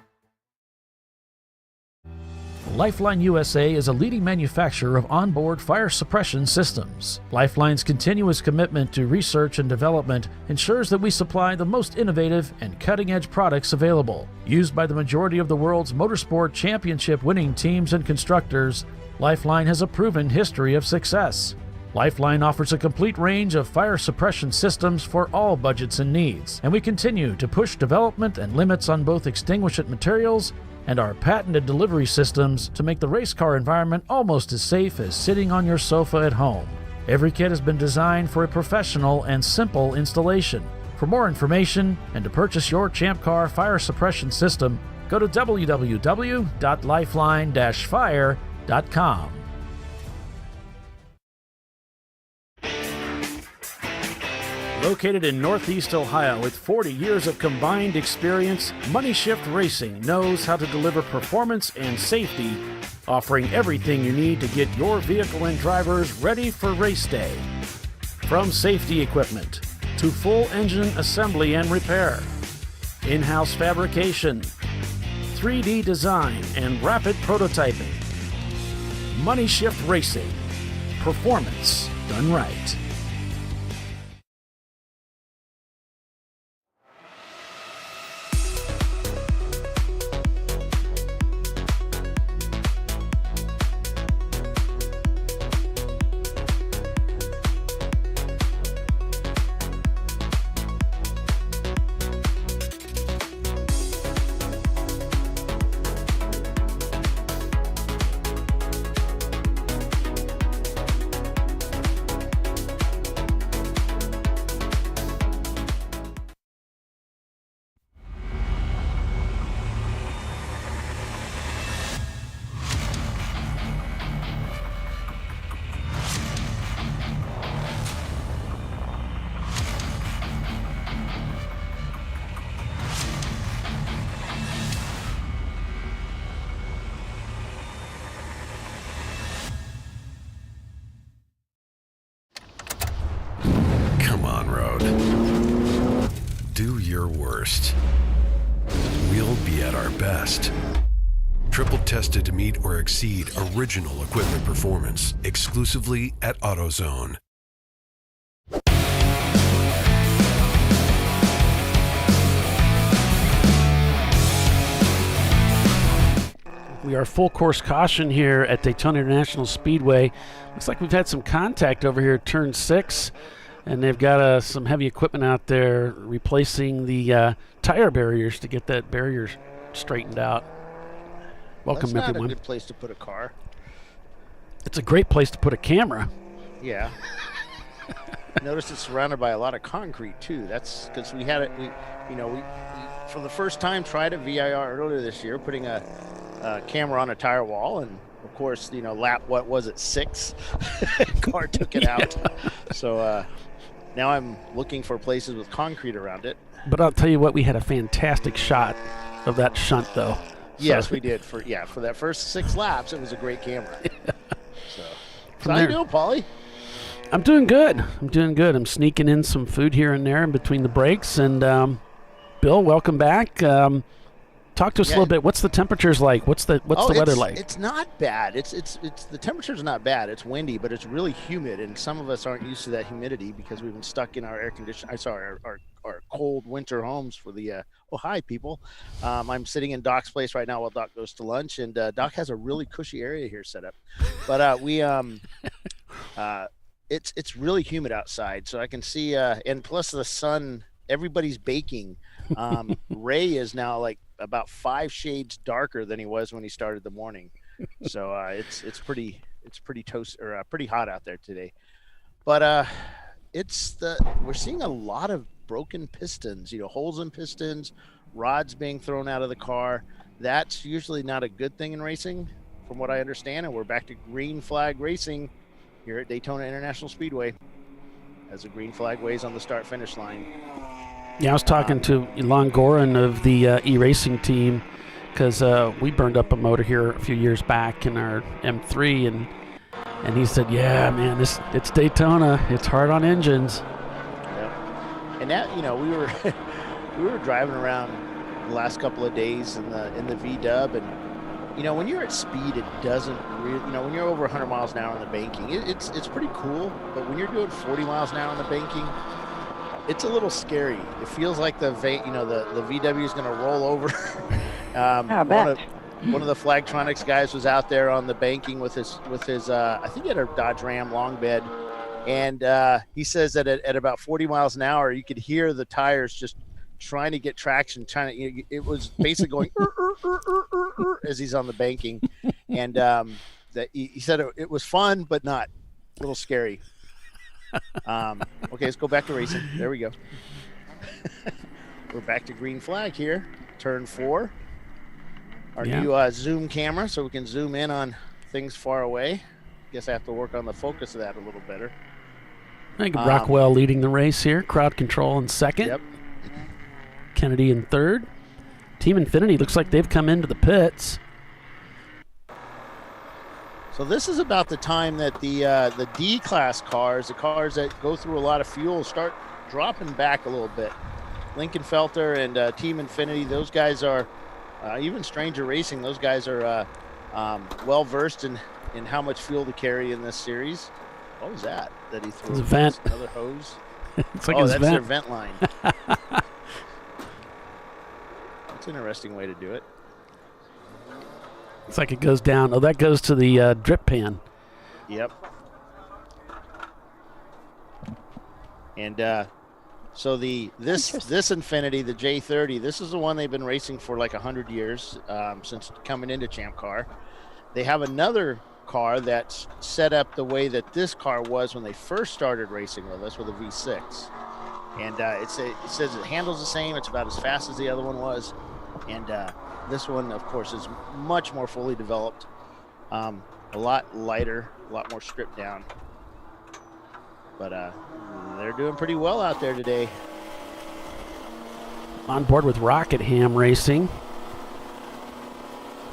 Lifeline USA is a leading manufacturer of onboard fire suppression systems. Lifeline's continuous commitment to research and development ensures that we supply the most innovative and cutting-edge products available. Used by the majority of the world's motorsport championship winning teams and constructors, Lifeline has a proven history of success. Lifeline offers a complete range of fire suppression systems for all budgets and needs, and we continue to push development and limits on both extinguishant materials and our patented delivery systems to make the race car environment almost as safe as sitting on your sofa at home. Every kit has been designed for a professional and simple installation. For more information and to purchase your Champ Car fire suppression system, go to www.lifeline-fire.com. Located in Northeast Ohio with 40 years of combined experience, Money Shift Racing knows how to deliver performance and safety, offering everything you need to get your vehicle and drivers ready for race day. From safety equipment to full engine assembly and repair, in-house fabrication, 3D design, and rapid prototyping. Money Shift Racing. Performance done right. We'll be at our best. Triple tested to meet or exceed original equipment performance exclusively at AutoZone. We are full course caution here at Daytona International Speedway. Looks like we've had some contact over here at turn 6. And they've got some heavy equipment out there replacing the tire barriers to get that barrier straightened out. Welcome, That's not everyone. a good place to put a car. It's a great place to put a camera. Yeah. Notice it's surrounded by a lot of concrete too. That's because we had it. We for the first time tried a VIR earlier this year, putting a camera on a tire wall, and of course, lap what was it 6? Car took it out. So. Now I'm looking for places with concrete around it. But I'll tell you what, we had a fantastic shot of that shunt, though. Yes, we did. For that first 6 laps, it was a great camera. So how you doing, Paulie? I'm doing good. I'm sneaking in some food here and there in between the breaks. And Bill, welcome back. Talk to us a little bit. What's the temperatures like? What's the weather like? It's not bad. It's the temperature's not bad. It's windy, but it's really humid, and some of us aren't used to that humidity because we've been stuck in our air conditioning. Our cold winter homes for the hi people. I'm sitting in Doc's place right now while Doc goes to lunch, and Doc has a really cushy area here set up. But it's really humid outside, so I can see and plus the sun. Everybody's baking. Ray is now like about 5 shades darker than he was when he started the morning. So it's pretty toast or pretty hot out there today. But we're seeing a lot of broken pistons, holes in pistons, rods being thrown out of the car. That's usually not a good thing in racing, from what I understand. And we're back to green flag racing here at Daytona International Speedway, as the green flag waves on the start-finish line. Yeah, I was talking to Elon Gorin of the e-racing team, because we burned up a motor here a few years back in our M3, and he said, yeah, man, it's Daytona. It's hard on engines. Yep. And that, we were we were driving around the last couple of days in the V-dub, and when you're at speed, it doesn't really, when you're over 100 miles an hour on the banking, it's pretty cool. But when you're doing 40 miles an hour on the banking, it's a little scary. It feels like the VW is going to roll over. One of the Flagtronics guys was out there on the banking with his I think he had a Dodge Ram long bed, and he says that at about 40 miles an hour, you could hear the tires just trying to get traction. It was basically going as he's on the banking, and that he said it was fun, but not a little scary. Okay, let's go back to racing. There we go. We're back to green flag here. Turn 4. Our new zoom camera, so we can zoom in on things far away. Guess I have to work on the focus of that a little better. I think Rockwell leading the race here. Crowd Control in second. Yep. Kennedy in third. Team Infinity looks like they've come into the pits. So this is about the time that the D-class cars, the cars that go through a lot of fuel, start dropping back a little bit. Lincoln Felter and Team Infinity, those guys are, even Stranger Racing, those guys are well versed in how much fuel to carry in this series. What was that he threw? It's a vent. Another hose? It's like his that's vent. their vent line. That's an interesting way to do it. It's like it goes down. Oh, that goes to the drip pan. Yep. And so this Infinity, the J30, this is the one they've been racing for like 100 years since coming into Champ Car. They have another car that's set up the way that this car was when they first started racing with us, with a V6. And it says it handles the same. It's about as fast as the other one was. And this one, of course, is much more fully developed, a lot lighter, a lot more stripped down. But they're doing pretty well out there today. On board with Rockingham Racing.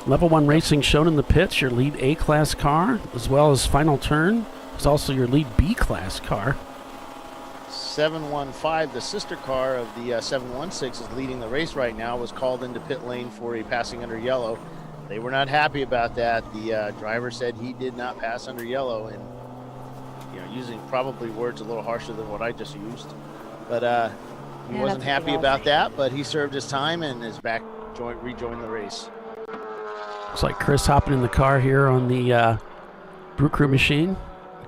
Level 1 Racing shown in the pits, your lead A-class car, as well as Final Turn. It's also your lead B-class car. 715, the sister car of the 716, is leading the race right now, was called into pit lane for a passing under yellow. They were not happy about that. The driver said he did not pass under yellow, and using probably words a little harsher than what I just used. But he wasn't happy about that, but he served his time and is back, rejoined the race. Looks like Chris hopping in the car here on the Brew Crew machine,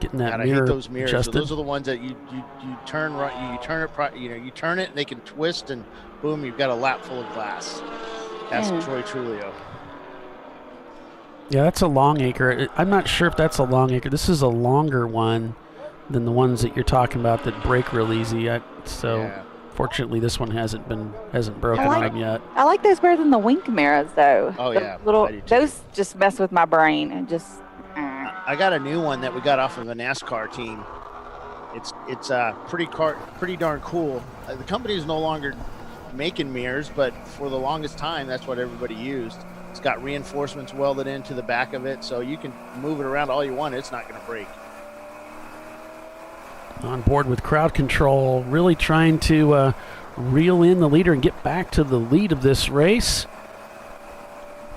getting that mirror I hate those mirrors. adjusted. So those are the ones that you turn right, you turn it, you turn it, and they can twist, and boom, you've got a lap full of glass. That's Troy Trulio. Yeah, that's a long acre. I'm not sure if that's a long acre. This is a longer one than the ones that you're talking about that break real easy. Fortunately, this one hasn't broken on yet. I like those better than the wink mirrors, though. Oh, the yeah. Those just mess with my brain and just. I got a new one that we got off of a NASCAR team. It's pretty darn cool. The company is no longer making mirrors, but for the longest time, that's what everybody used. It's got reinforcements welded into the back of it, so you can move it around all you want. It's not going to break. On board with Crowd Control, really trying to reel in the leader and get back to the lead of this race.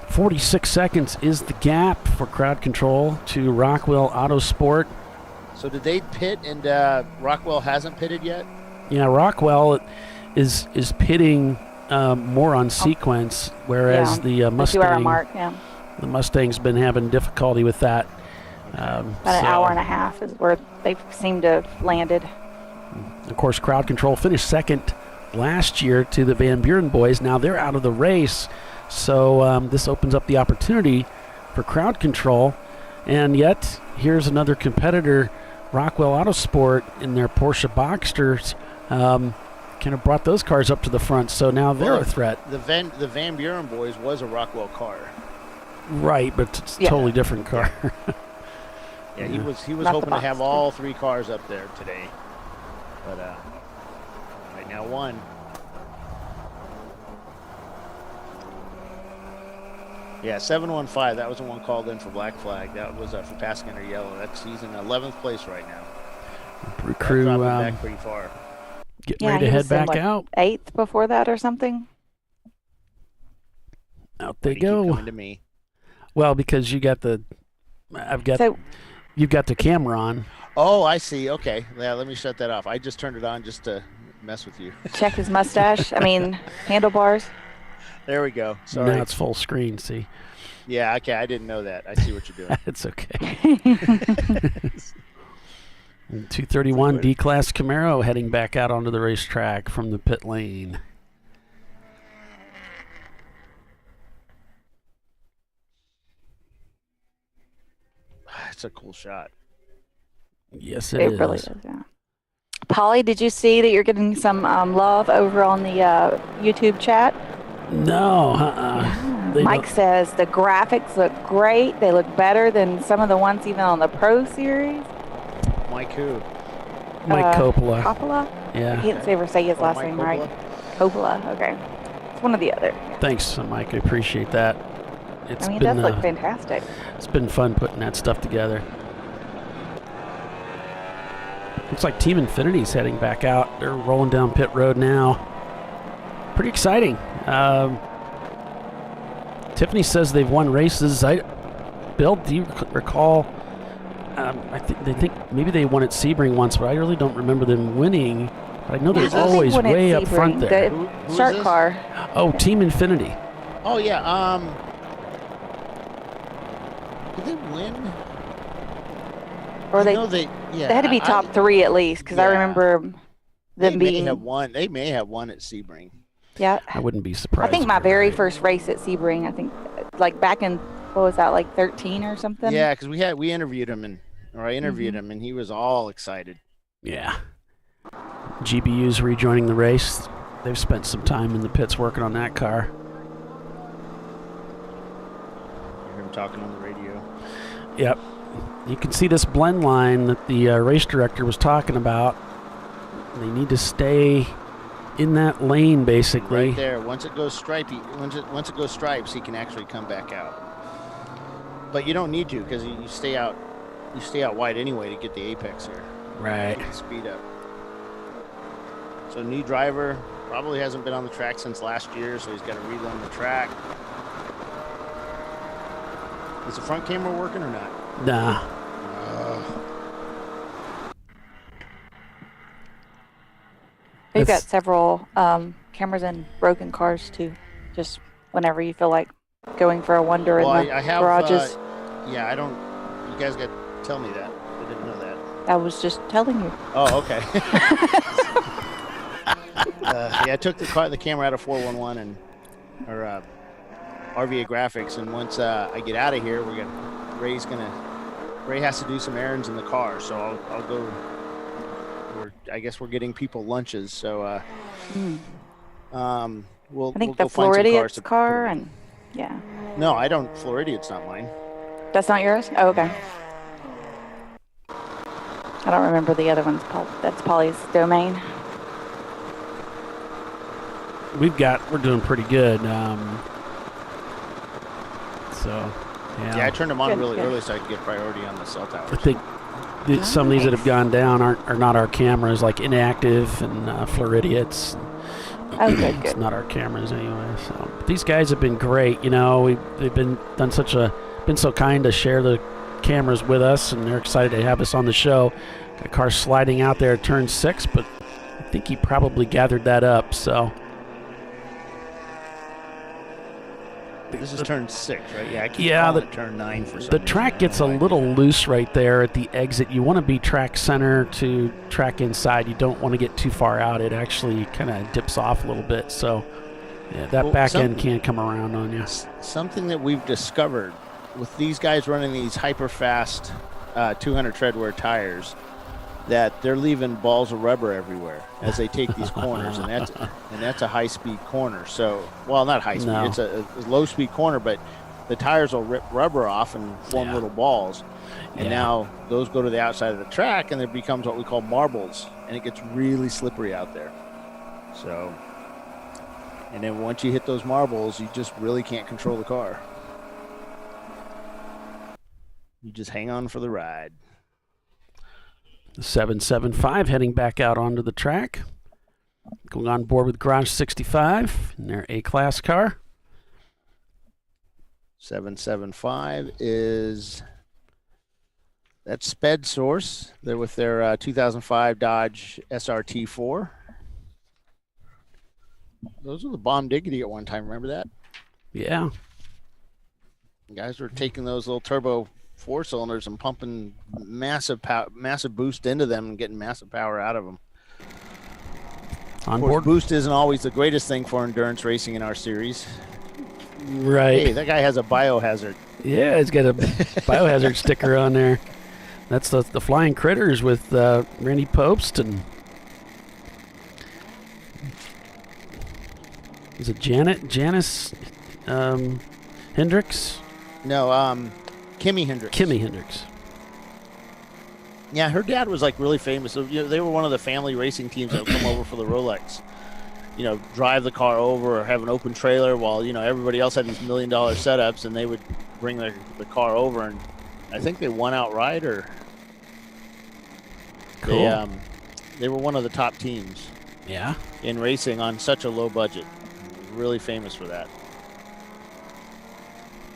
46 seconds is the gap for Crowd Control to Rockwell Autosport. So did they pit, and Rockwell hasn't pitted yet? Yeah, Rockwell is pitting more on sequence, whereas the Mustang, the Mustang's been having difficulty with that. About an hour and a half is where they seem to have landed. Of course, Crowd Control finished second last year to the Van Buren boys. Now they're out of the race, so this opens up the opportunity for crowd control. And yet, here's another competitor, Rockwell Autosport, in their Porsche Boxsters, kind of brought those cars up to the front, so now they're a threat. The Van Buren boys was a Rockwell car. Right, but it's a totally different car. Yeah, he was hoping to have all 3 cars up there today, but right now 1. Yeah, 715. That was the one called in for black flag. That was for passing under yellow. He's in 11th place right now. Crew back pretty far. Getting ready to head back out. 8th before that or something. Out they go. Coming to me. Well, because you've got the camera on. Oh, I see. Okay. Yeah, let me shut that off. I just turned it on just to mess with you. Check his mustache. Handlebars. There we go. Sorry. Now it's full screen, see? Yeah, okay. I didn't know that. I see what you're doing. It's okay. 231 D-Class Camaro heading back out onto the racetrack from the pit lane. It's a cool shot. Yes, it is. It really is, yeah. Polly, did you see that you're getting some love over on the YouTube chat? No, Mike says the graphics look great. They look better than some of the ones even on the Pro Series. Mike who? Mike Coppola. Coppola? Yeah. I can't ever say his last Mike name Coppola? right. Coppola, okay. It's one or the other. Thanks, Mike. I appreciate that. It does look fantastic. It's been fun putting that stuff together. Looks like Team Infinity's heading back out. They're rolling down pit road now. Pretty exciting. Tiffany says they've won races. Bill, do you recall? I think maybe they won at Sebring once, but I really don't remember them winning. But I know they're always way up front there. The shark car. Oh, Team Infinity. Oh yeah. Did they win? Or they had to be top 3 at least, because I remember them being. They may have won at Sebring. Yeah. I wouldn't be surprised. I think my very first race at Sebring, I think, like back in, what was that, like 13 or something? Yeah, because we interviewed him, I interviewed him, and he was all excited. Yeah. GBU's rejoining the race. They've spent some time in the pits working on that car. You hear him talking on the radio. Yep. You can see this blend line that the race director was talking about. They need to stay in that lane, basically. Right there. Once it goes stripy, once it goes stripes, he can actually come back out. But you don't need to, because you stay out wide anyway to get the apex here. Right. Get the speed up. So new driver, probably hasn't been on the track since last year, so he's got to relearn the track. Is the front camera working or not? Nah. We've got several cameras in broken cars too, just whenever you feel like going for a wander in the garages. Yeah, I don't. You guys got to tell me that. I didn't know that. I was just telling you. Oh, okay. Yeah, I took the camera out of 411 or RVA graphics, and once I get out of here, Ray has to do some errands in the car, so I'll go. I guess we're getting people lunches, so we'll. I think we'll the Floridia's car, and yeah. No, I don't. Floridia's not mine. That's not yours? Oh, okay. I don't remember the other ones. That's Polly's domain. We're doing pretty good. So, yeah, I turned them on really early so I could get priority on the cell towers. I think some of these that have gone down are not our cameras, like Inactive and Floridia. It's not our cameras anyway. So, but these guys have been great. You know, they've been so kind to share the cameras with us, and they're excited to have us on the show. Got a car sliding out there at turn 6, but I think he probably gathered that up. So. This is turn 6, right? Yeah, I keep Yeah, calling it turn 9 for some the reason. track gets a little loose right there at the exit. You want to be track center to track inside. You don't want to get too far out. It actually kind of dips off a little bit. So yeah, that back end can come around on you. Something that we've discovered with these guys running these hyper fast 200 treadwear tires, that they're leaving balls of rubber everywhere as they take these corners, and that's a high speed corner. So, well, not high speed, No. it's a low speed corner, but the tires will rip rubber off and form little balls. And now those go to the outside of the track, and it becomes what we call marbles, and it gets really slippery out there. So, and then once you hit those marbles, you just really can't control the car. You just hang on for the ride. 775 heading back out onto the track. Going on board with Garage 65 in their A-Class car. 775 is that's Sped Source. They're with their 2005 Dodge SRT4. Those were the Bomb Diggity at one time. Remember that? Yeah. Guys were taking those little turbo 4 cylinders and pumping massive boost into them and getting massive power out of them. On of course, board. Boost isn't always the greatest thing for endurance racing in our series. Right. Hey, that guy has a biohazard. Yeah, it's got a biohazard sticker on there. That's the Flying Critters with Randy Popst and is it Janice Hendricks? No, Kimmy Hendricks. Kimmy Hendricks. Yeah, her dad was like really famous. So, they were one of the family racing teams that would come over for the Rolex. Drive the car over or have an open trailer while, everybody else had these $1 million setups, and they would bring the car over, and I think they won outright, or Cool. They were one of the top teams. Yeah. In racing on such a low budget. Really famous for that.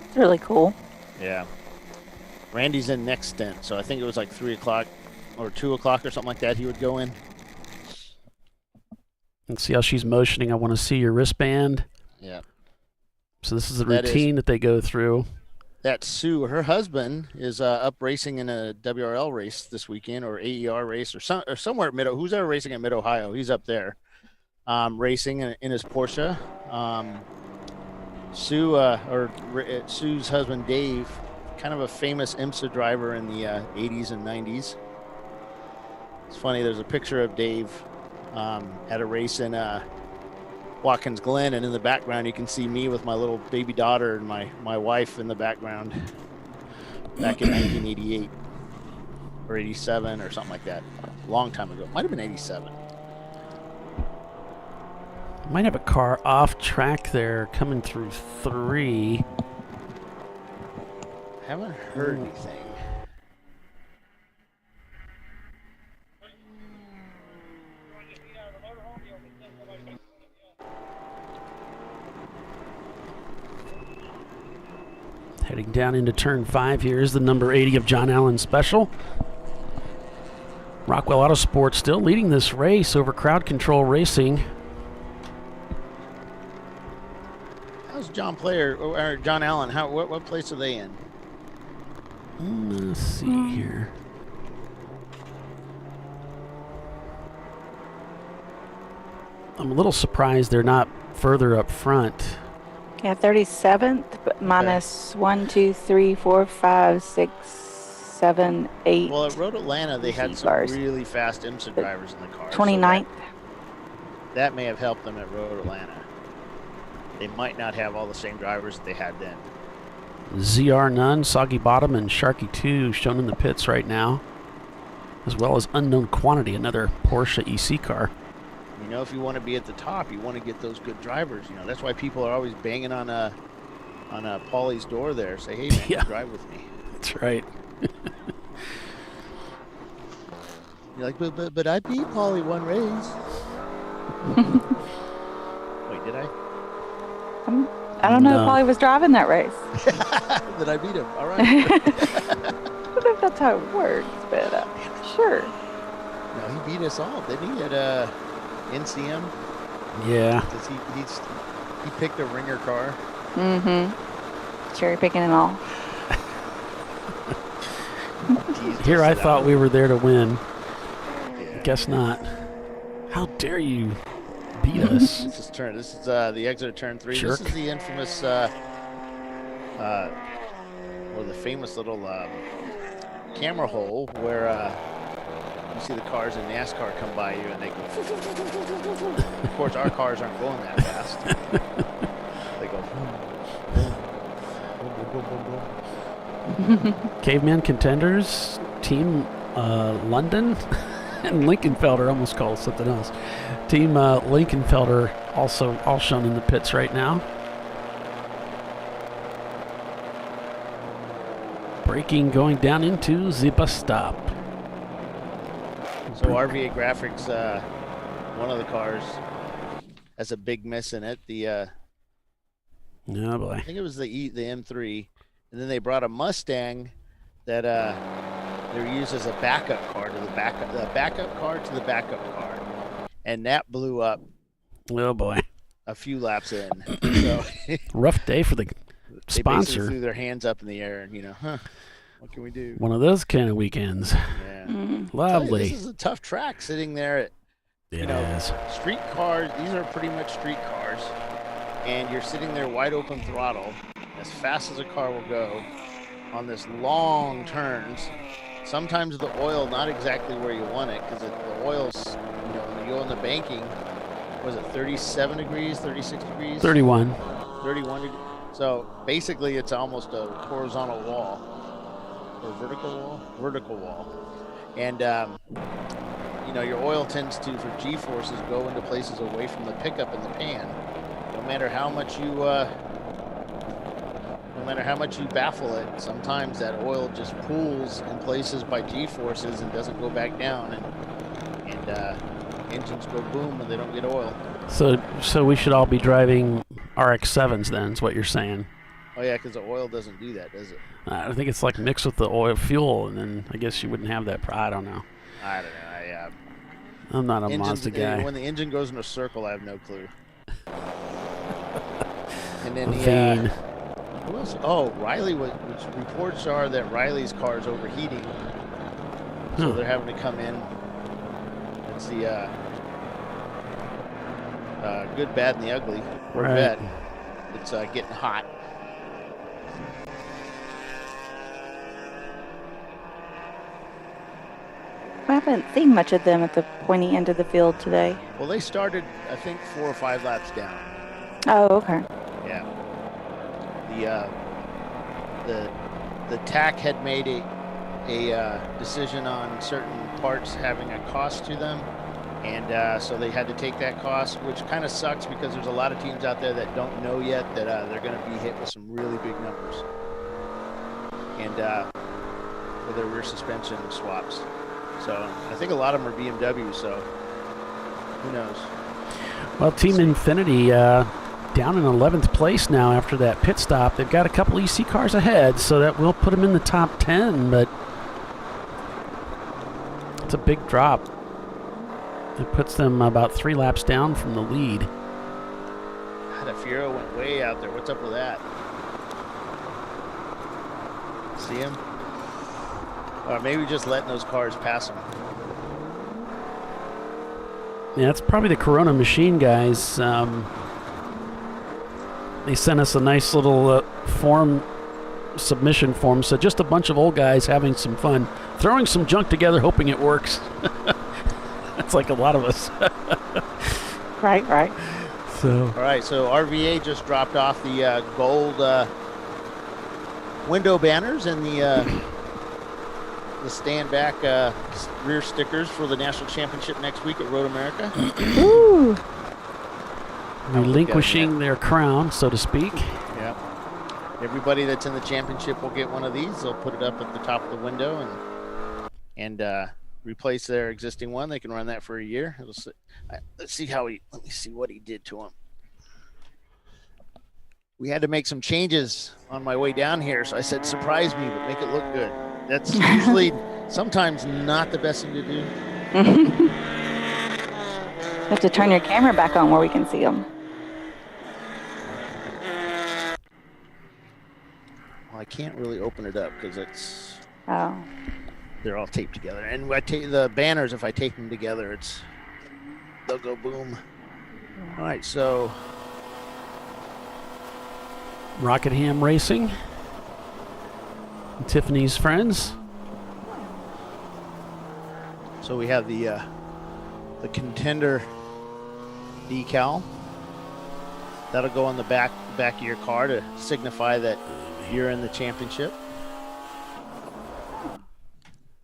It's really cool. Yeah. Randy's in next stint, so I think it was like 3 o'clock or 2 o'clock or something like that he would go in. Let's see how she's motioning. I want to see your wristband. Yeah. So this is the routine that they go through. That's Sue. Her husband is up racing in a WRL race this weekend, or AER race, or somewhere at Mid. Who's ever racing at Mid Ohio? He's up there, racing in his Porsche. Sue's husband Dave, kind of a famous IMSA driver in the 80s and 90s. It's funny. There's a picture of Dave at a race in Watkins Glen, and in the background you can see me with my little baby daughter and my wife in the background back in 1988 or 87 or something like that. A long time ago. Might have been 87. Might have a car off track there coming through 3. Haven't heard anything. Heading down into turn 5 here is the number 80 of John Allen Special. Rockwell Autosport still leading this race over Crowd Control Racing. How's John Player or John Allen? What place are they in? Let's see here. I'm a little surprised they're not further up front. Yeah, 37th, but minus 1, 2, 3, 4, 5, 6, 7, 8. Well, at Road Atlanta, they had some really fast IMSA drivers in the car. 29th. So that may have helped them at Road Atlanta. They might not have all the same drivers that they had then. ZR Nunn, Soggy Bottom, and Sharky 2 shown in the pits right now, as well as Unknown Quantity, another Porsche EC car. If you want to be at the top, you want to get those good drivers. That's why people are always banging on Paulie's door there. Say, hey, man, come drive with me. That's right. You're like, but I beat Paulie one race. Wait, did I? I don't know if Paulie was driving that race. Did I beat him? All right. I don't know if that's how it works, but sure. No, he beat us all, didn't he, at NCM? Yeah. Because he picked a ringer car. Mm-hmm. cherry picking and all. Here I thought we were there to win. Guess not. How dare you beat us? This is the exit of turn 3. Jerk. This is the infamous, or the famous little camera hole where you see the cars in NASCAR come by you and they go. Of course, our cars aren't going that fast. They go. Caveman Contenders, Team London, and Lincolnfelder almost called something else. Team Lincolnfelder also all shown in the pits right now. Braking going down into the bus stop. So RVA Graphics, one of the cars has a big miss in it. The oh boy, I think it was the M3, and then they brought a Mustang that they were used as a backup car to the backup car to the backup car, and that blew up. Oh boy, a few laps in. So rough day for the sponsor. They basically threw their hands up in the air and what can we do? One of those kind of weekends. Yeah. Lovely. This is a tough track sitting there at street cars. These are pretty much street cars, and you're sitting there wide open throttle as fast as a car will go on this long turns. Sometimes the oil not exactly where you want it, because the oil's, when you go in the banking, was it 37 degrees, 36 degrees? 31. 31 degrees. So basically it's almost a horizontal wall. Or vertical wall? Vertical wall. And, your oil tends to, for G-forces, go into places away from the pickup and the pan. No matter how much you baffle it, sometimes that oil just pools in places by G-forces and doesn't go back down, and engines go boom and they don't get oil. So we should all be driving RX-7s then, is what you're saying. Oh yeah, because the oil doesn't do that, does it? I think it's like mixed with the oil fuel, and then I guess you wouldn't have that. I don't know. I don't know. I'm not a Mazda guy. When the engine goes in a circle, I have no clue. And then who else? Oh, Riley. Which reports are that Riley's car is overheating, so they're having to come in. It's the good, bad, and the ugly. Corvette. Right. It's getting hot. I haven't seen much of them at the pointy end of the field today. Well, they started, I think, 4 or 5 laps down. Oh, okay. Yeah. The TAC had made a decision on certain parts having a cost to them, and so they had to take that cost, which kind of sucks because there's a lot of teams out there that don't know yet that they're going to be hit with some really big numbers, and with their rear suspension swaps. So I think a lot of them are BMW, so who knows? Well, Team Infinity down in 11th place now after that pit stop. They've got a couple EC cars ahead, so that will put them in the top 10, but it's a big drop. It puts them about 3 laps down from the lead. That Fiero went way out there. What's up with that? See him? Or maybe just letting those cars pass them. Yeah, it's probably the Corona Machine guys. They sent us a nice little submission form. So just a bunch of old guys having some fun, throwing some junk together, hoping it works. That's like a lot of us. Right. So. All right, so RVA just dropped off the gold window banners and the stand back rear stickers for the national championship next week at Road America. Ooh. Relinquishing their crown, so to speak. Yeah. Everybody that's in the championship will get one of these. They'll put it up at the top of the window and replace their existing one. They can run that for a year. Let's see how let me see what he did to him. We had to make some changes on my way down here, so I said, surprise me, but make it look good. That's usually sometimes not the best thing to do. You have to turn your camera back on where we can see them. Well, I can't really open it up because it's. Oh. They're all taped together, and I take the banners. If I tape them together, they'll go boom. All right, so Rockingham Racing, Tiffany's friends. So we have the contender decal. That'll go on the back of your car to signify that you're in the championship.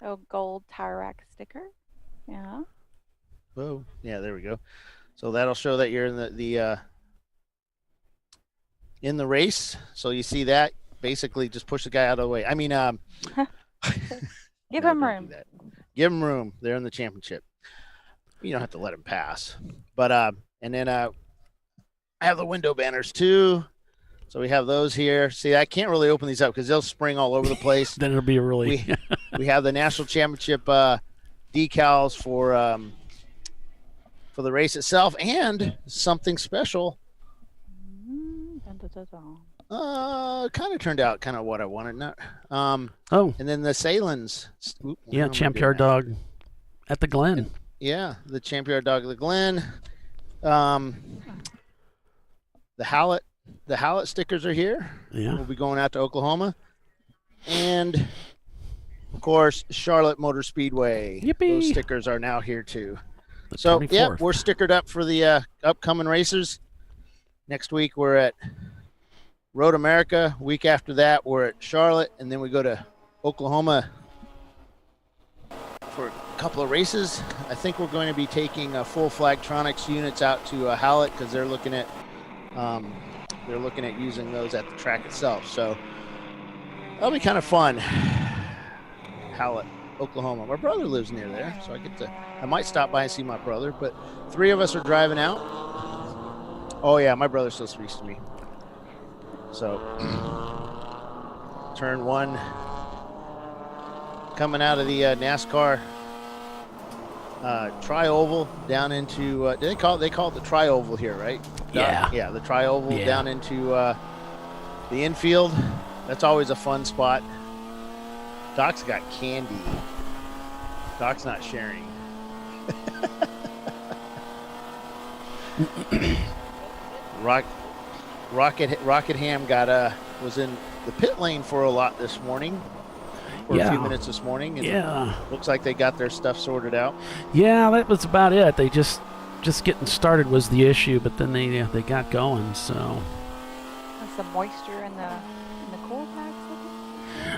Oh, gold tire rack sticker. Yeah. Whoa. Yeah, there we go. So that'll show that you're in the race. So you see that. Basically, just push the guy out of the way. I mean, give him room. Give him room. They're in the championship. You don't have to let him pass. But and then I have the window banners too. So we have those here. See, I can't really open these up because they'll spring all over the place. Then it'll be really. We have the national championship decals for the race itself, and something special. Kind of turned out kind of what I wanted. Not. And then the Salins. Yeah, Champ Yard Dog at the Glen. Yeah, the Champ Yard Dog at the Glen. The Hallett stickers are here. Yeah. We'll be going out to Oklahoma. And, of course, Charlotte Motor Speedway. Yippee. Those stickers are now here, too. The So, 24th. yeah, we're stickered up for the upcoming races. Next week, we're at Road America. Week after that, we're at Charlotte. And then we go to Oklahoma for a couple of races. I think we're going to be taking full Flagtronics units out to Hallett because they're looking at using those at the track itself. So that'll be kind of fun. Hallett, Oklahoma. My brother lives near there, so I might stop by and see my brother. But 3 of us are driving out. Oh yeah, my brother still speaks to me. So turn 1, coming out of the NASCAR tri-oval down into they call it the tri-oval here, right? Yeah. The tri-oval down into the infield. That's always a fun spot. Doc's got candy. Doc's not sharing. Rocket Ham was in the pit lane for a lot this morning. For a few minutes this morning. And looks like they got their stuff sorted out. Yeah, that was about it. They just getting started was the issue, but then they got going. So. There's some moisture in the cool packs.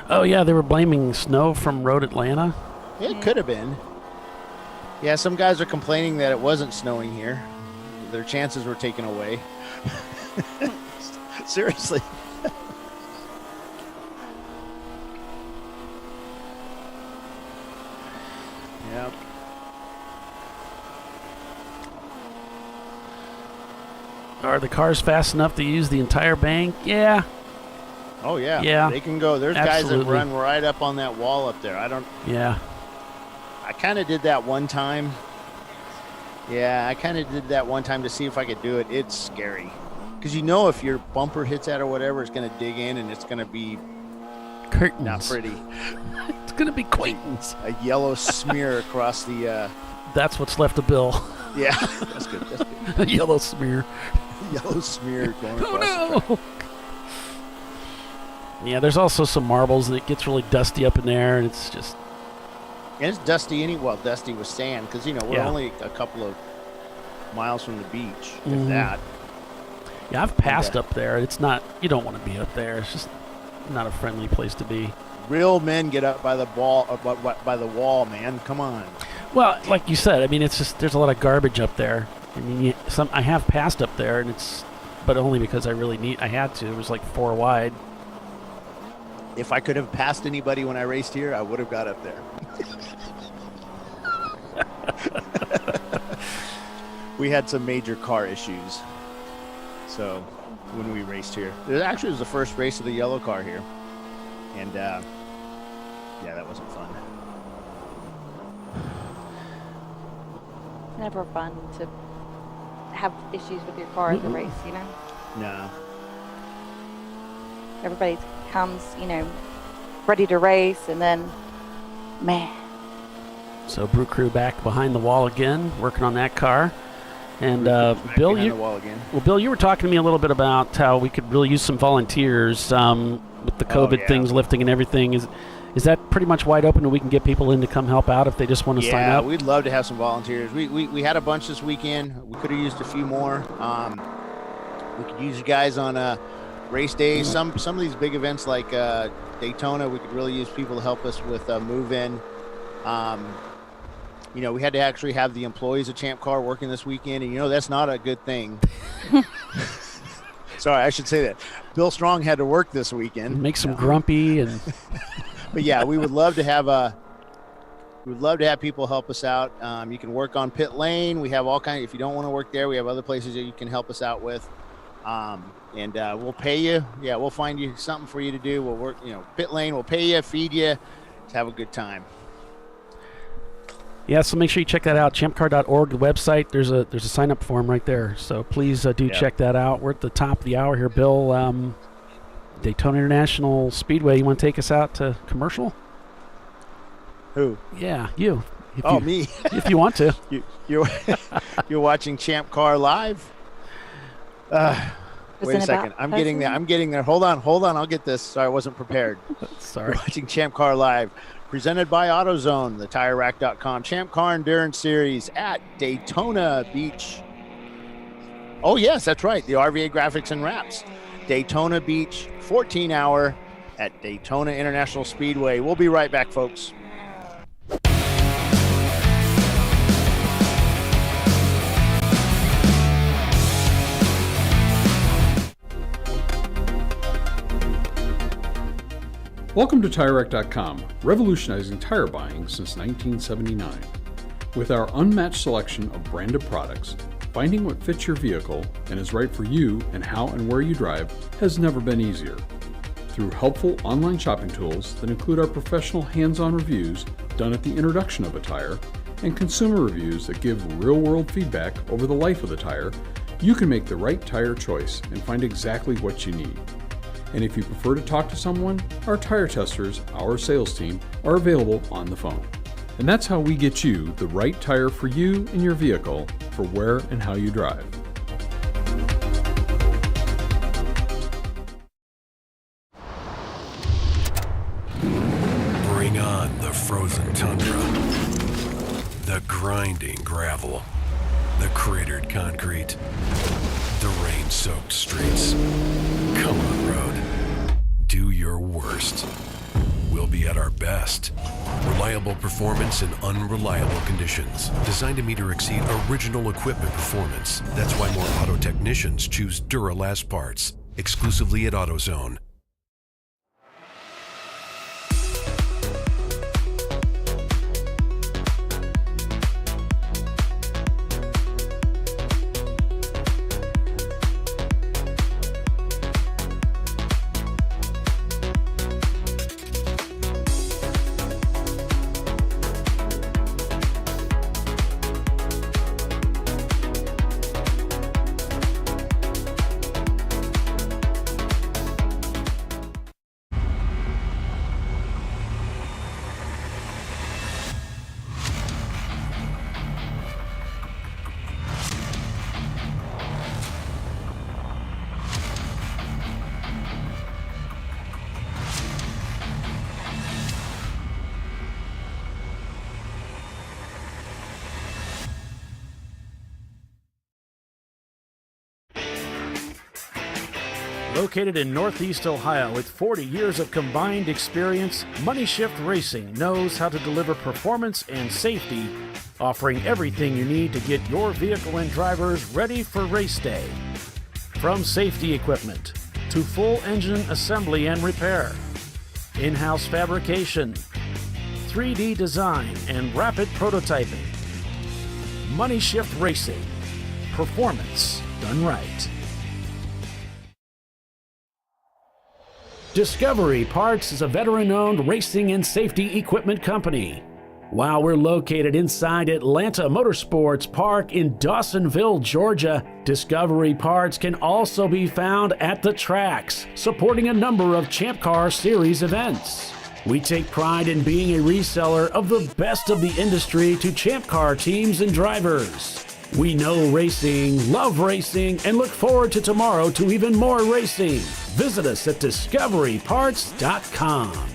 Oh yeah, they were blaming snow from Road Atlanta. It could have been. Yeah, some guys are complaining that it wasn't snowing here. Their chances were taken away. Seriously. Yeah. Are the cars fast enough to use the entire bank? Yeah. Oh yeah. Yeah. They can go. There's Absolutely. guys that run right up on that wall up there. Yeah. I kind of did that one time. Yeah, I kind of did that one time to see if I could do it. It's scary. Because if your bumper hits that or whatever, it's going to dig in and it's going to be curtains. Not pretty. It's going to be quaintance. A yellow smear across the... That's what's left of Bill. Yeah, that's good. That's good. A yellow smear. Yellow smear going across the track. Yeah, there's also some marbles and it gets really dusty up in there and it's just... And it's dusty dusty with sand because, we're only a couple of miles from the beach, if that. Yeah, I've passed up there. It's not, you don't want to be up there. It's just not a friendly place to be. Real men get up by the wall, man. Come on. Well, like you said, I mean, it's just, there's a lot of garbage up there. And I have passed up there, and but only because I had to. It was like 4 wide. If I could have passed anybody when I raced here, I would have got up there. We had some major car issues. So when we raced here, it actually was the first race of the yellow car here. And yeah, that wasn't fun. Never fun to have issues with your car at the race, No. everybody comes, ready to race, and then, man. So Brew Crew back behind the wall again, working on that car. And Bill, Bill, you were talking to me a little bit about how we could really use some volunteers with the COVID things lifting and everything. Is that pretty much wide open, and we can get people in to come help out if they just want to sign up? Yeah, we'd love to have some volunteers. We had a bunch this weekend. We could have used a few more. We could use you guys on race days. Some of these big events like Daytona, we could really use people to help us with move-in. We had to actually have the employees of Champ Car working this weekend, and that's not a good thing. Sorry, I should say that. Bill Strong had to work this weekend. Make some grumpy and. But yeah, we would love to have people help us out. You can work on pit lane. We have all kinds. If you don't want to work there, we have other places that you can help us out with. And we'll pay you. Yeah, we'll find you something for you to do. We'll work. Pit lane. We'll pay you, feed you, to have a good time. Yeah, so make sure you check that out. ChampCar.org, the website. There's a sign up form right there. So please do check that out. We're at the top of the hour here, Bill. Daytona International Speedway. You want to take us out to commercial? Who? Yeah, you. Me. If you want to. You're watching ChampCar.Live. Wait a second. I'm getting there. Hold on. I'll get this. Sorry, I wasn't prepared. Sorry. You're watching ChampCar.Live. Presented by AutoZone, the TireRack.com Champ Car Endurance Series at Daytona Beach. Oh, yes, that's right. The RVA Graphics and Wraps. Daytona Beach, 14-hour at Daytona International Speedway. We'll be right back, folks. Welcome to TireRack.com, revolutionizing tire buying since 1979. With our unmatched selection of branded products, finding what fits your vehicle and is right for you and how and where you drive has never been easier. Through helpful online shopping tools that include our professional hands-on reviews done at the introduction of a tire and consumer reviews that give real-world feedback over the life of the tire, you can make the right tire choice and find exactly what you need. And if you prefer to talk to someone, our tire testers, our sales team, are available on the phone. And that's how we get you the right tire for you and your vehicle for where and how you drive. Bring on the frozen tundra, the grinding gravel, the cratered concrete, the rain-soaked streets. Come on, road. Do your worst. We'll be at our best. Reliable performance in unreliable conditions. Designed to meet or exceed original equipment performance. That's why more auto technicians choose Duralast parts. Exclusively at AutoZone. Located in Northeast Ohio with 40 years of combined experience, Money Shift Racing knows how to deliver performance and safety, offering everything you need to get your vehicle and drivers ready for race day. From safety equipment to full engine assembly and repair, in-house fabrication, 3D design, and rapid prototyping. Money Shift Racing. Performance done right. Discovery Parts is a veteran-owned racing and safety equipment company. While we're located inside Atlanta Motorsports Park in Dawsonville, Georgia, Discovery Parts can also be found at the tracks, supporting a number of Champ Car Series events. We take pride in being a reseller of the best of the industry to Champ Car teams and drivers. We know racing, love racing, and look forward to tomorrow to even more racing. Visit us at discoveryparts.com.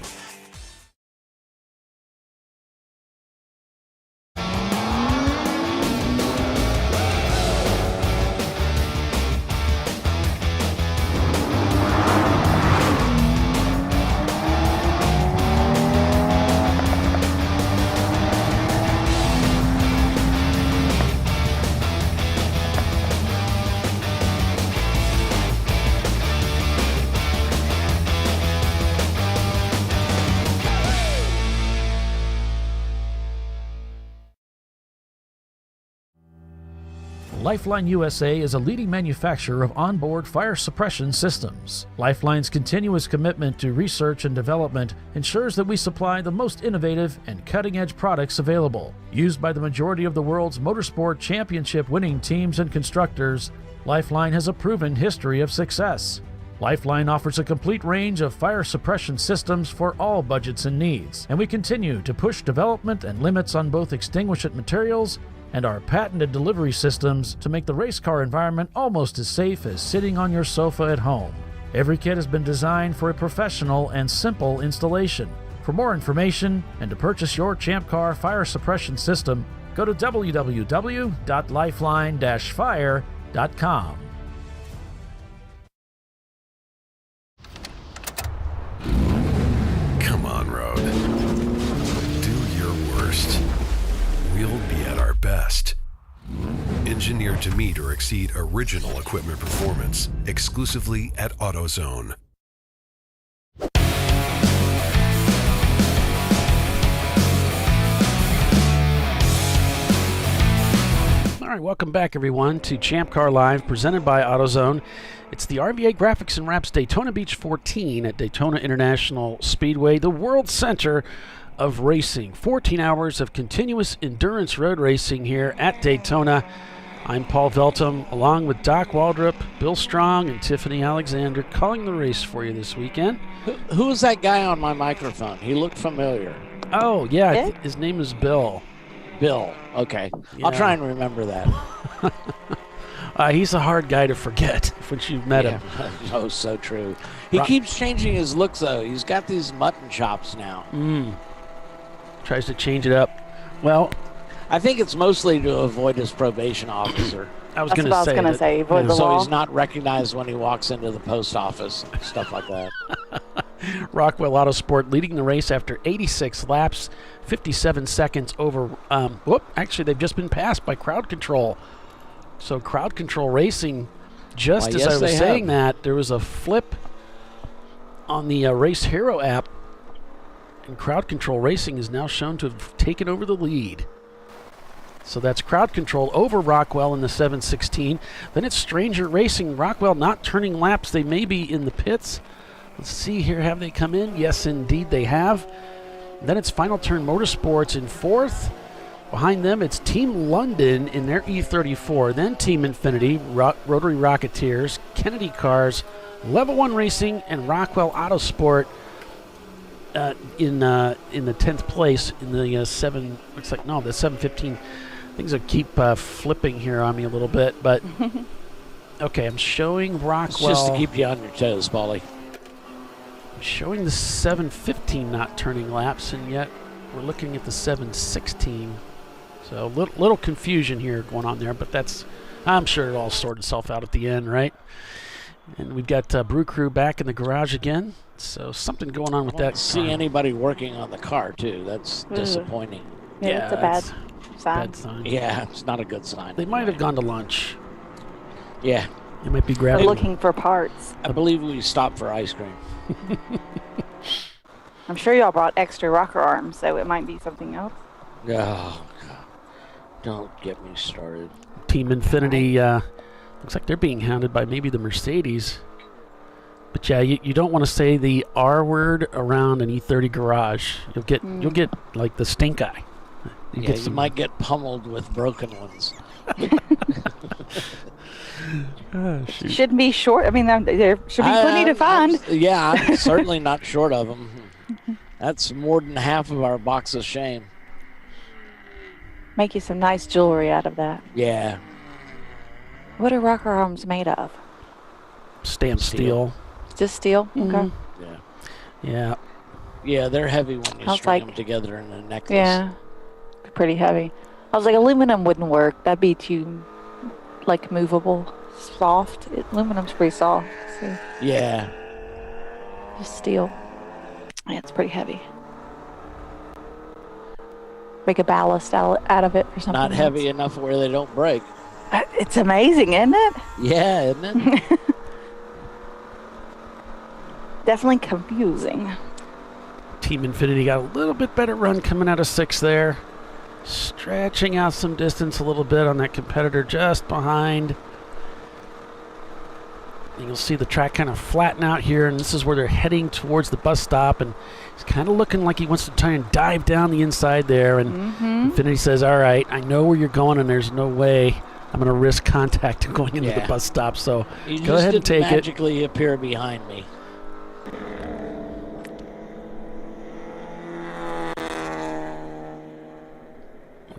Lifeline USA is a leading manufacturer of onboard fire suppression systems. Lifeline's continuous commitment to research and development ensures that we supply the most innovative and cutting-edge products available. Used by the majority of the world's motorsport championship-winning teams and constructors, Lifeline has a proven history of success. Lifeline offers a complete range of fire suppression systems for all budgets and needs, and we continue to push development and limits on both extinguishant materials and our patented delivery systems to make the race car environment almost as safe as sitting on your sofa at home. Every kit has been designed for a professional and simple installation. For more information and to purchase your Champ Car fire suppression system, go to www.lifeline-fire.com. Come on, Road. Do your worst. We'll be at our best. Engineered to meet or exceed original equipment performance, exclusively at AutoZone. All right, welcome back, everyone, to ChampCar.Live, presented by AutoZone. It's the RVA Graphics and Wraps Daytona Beach 14 at Daytona International Speedway, the world center of racing. 14 hours of continuous endurance road racing here at Daytona. I'm Paul Veltum, along with Doc Waldrop, Bill Strong, and Tiffany Alexander, calling the race for you this weekend. Who was that guy on my microphone? He looked familiar. Oh, yeah, his name is Bill. Bill, okay. Yeah. I'll try and remember that. He's a hard guy to forget once you've met him. Oh, so true. He keeps changing his look, though. He's got these mutton chops now. Tries to change it up. Well, I think it's mostly to avoid his probation officer. I was going to say, avoid the law. So he's not recognized when he walks into the post office, stuff like that. Rockwell Autosport leading the race after 86 laps, 57 seconds over. Actually, they've just been passed by Crowd Control. So Crowd Control Racing, just as I was saying that, there was a flip on the Race Hero app, and Crowd Control Racing is now shown to have taken over the lead. So that's Crowd Control over Rockwell in the 716. Then it's Stranger Racing. Rockwell not turning laps. They may be in the pits. Let's see here. Have they come in? Yes, indeed they have. Then it's Final Turn Motorsports in fourth. Behind them, it's Team London in their E34. Then Team Infinity, Rotary Rocketeers, Kennedy Cars, Level 1 Racing, and Rockwell Autosport in the 10th place in the 715. Things will keep flipping here on me a little bit, but okay, I'm showing Rockwell. It's just to keep you on your toes, Paulie. I'm showing the 715 not turning laps, and yet we're looking at the 716. So a little confusion here going on there, but I'm sure it'll all sort itself out at the end, right? And we've got Brew Crew back in the garage again, so something going on with that. See anybody working on the car, too. That's disappointing. Yeah, it's a bad sign. Yeah, it's not a good sign. They might have gone to lunch. Yeah. They might be grabbing. They're looking for parts. I believe we stopped for ice cream. I'm sure y'all brought extra rocker arms, so it might be something else. Oh, God. Don't get me started. Team Infinity, looks like they're being hounded by maybe the Mercedes. But yeah, you don't want to say the R word around an E30 garage. You'll get like the stink eye. You might get pummeled with broken ones. Oh, shoot. Shouldn't be short. I mean, there should be plenty to find. I'm certainly not short of them. That's more than half of our box of shame. Make you some nice jewelry out of that. Yeah. What are rocker arms made of? Stamped steel. Just steel? Okay. Yeah. Yeah, they're heavy when you Sounds string like- them together in a necklace. Yeah. Pretty heavy. I was like, aluminum wouldn't work. That'd be too, like, movable. Soft. Aluminum's pretty soft. So Yeah. just steel. Yeah, it's pretty heavy. Make a ballast out of it or something. Not heavy enough where they don't break. It's amazing, isn't it? Yeah, isn't it? Definitely confusing. Team Infinity got a little bit better run coming out of 6th there. Stretching out some distance a little bit on that competitor just behind. And you'll see the track kind of flatten out here, and this is where they're heading towards the bus stop, and he's kind of looking like he wants to try and dive down the inside there, and Infinity says, all right, I know where you're going, and there's no way I'm going to risk contact going into the bus stop, so You go ahead and take it. magically appear behind me.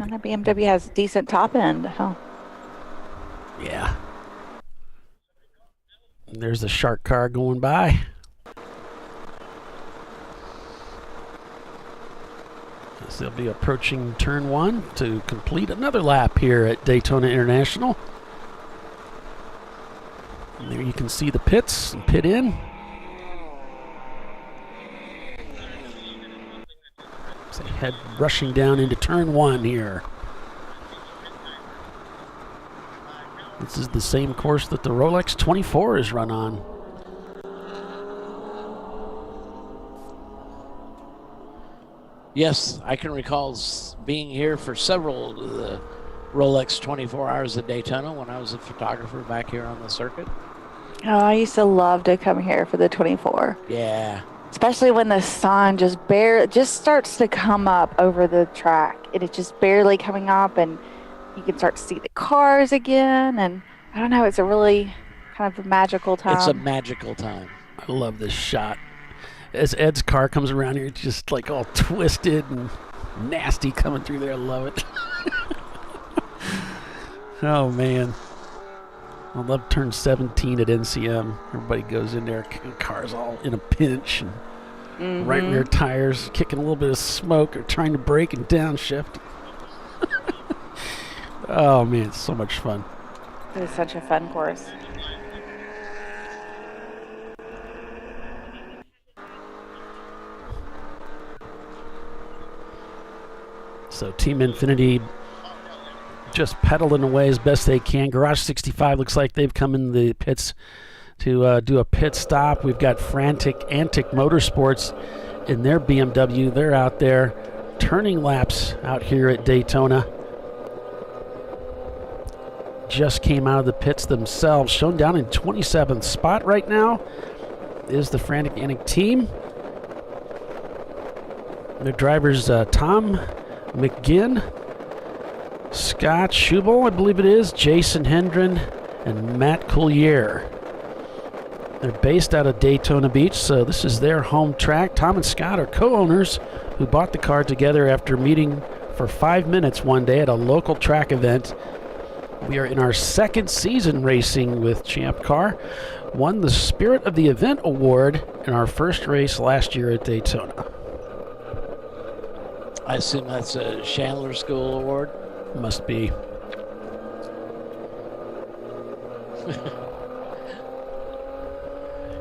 And the BMW has decent top end, huh? Yeah. And there's the shark car going by. So they'll be approaching turn 1 to complete another lap here at Daytona International. And there you can see the pits and pit in. So they head rushing down into turn 1 here. This is the same course that the Rolex 24 is run on. Yes, I can recall being here for several of the Rolex 24 Hours at Daytona when I was a photographer back here on the circuit. Oh, I used to love to come here for the 24. Yeah. Especially when the sun just starts to come up over the track. It is just barely coming up, and you can start to see the cars again. And I don't know, it's a really kind of a magical time. It's a magical time. I love this shot. As Ed's car comes around here, it's just like all twisted and nasty coming through there. I love it. Oh, man. I love turn 17 at NCM. Everybody goes in there, cars all in a pinch, and right rear tires kicking a little bit of smoke or trying to brake and downshift. Oh, man, it's so much fun. It was such a fun course. So Team Infinity just pedaling away as best they can. Garage 65 looks like they've come in the pits to do a pit stop. We've got Antic Motorsports in their BMW. They're out there turning laps out here at Daytona. Just came out of the pits themselves. Shown down in 27th spot right now is the Antic team. Their drivers Tom McGinn, Scott Schubel, I believe it is, Jason Hendren, and Matt Collier. They're based out of Daytona Beach, so this is their home track. Tom and Scott are co-owners who bought the car together after meeting for 5 minutes one day at a local track event. We are in our second season racing with Champ Car. Won the Spirit of the Event Award in our first race last year at Daytona. I assume that's a Chandler School Award? Must be.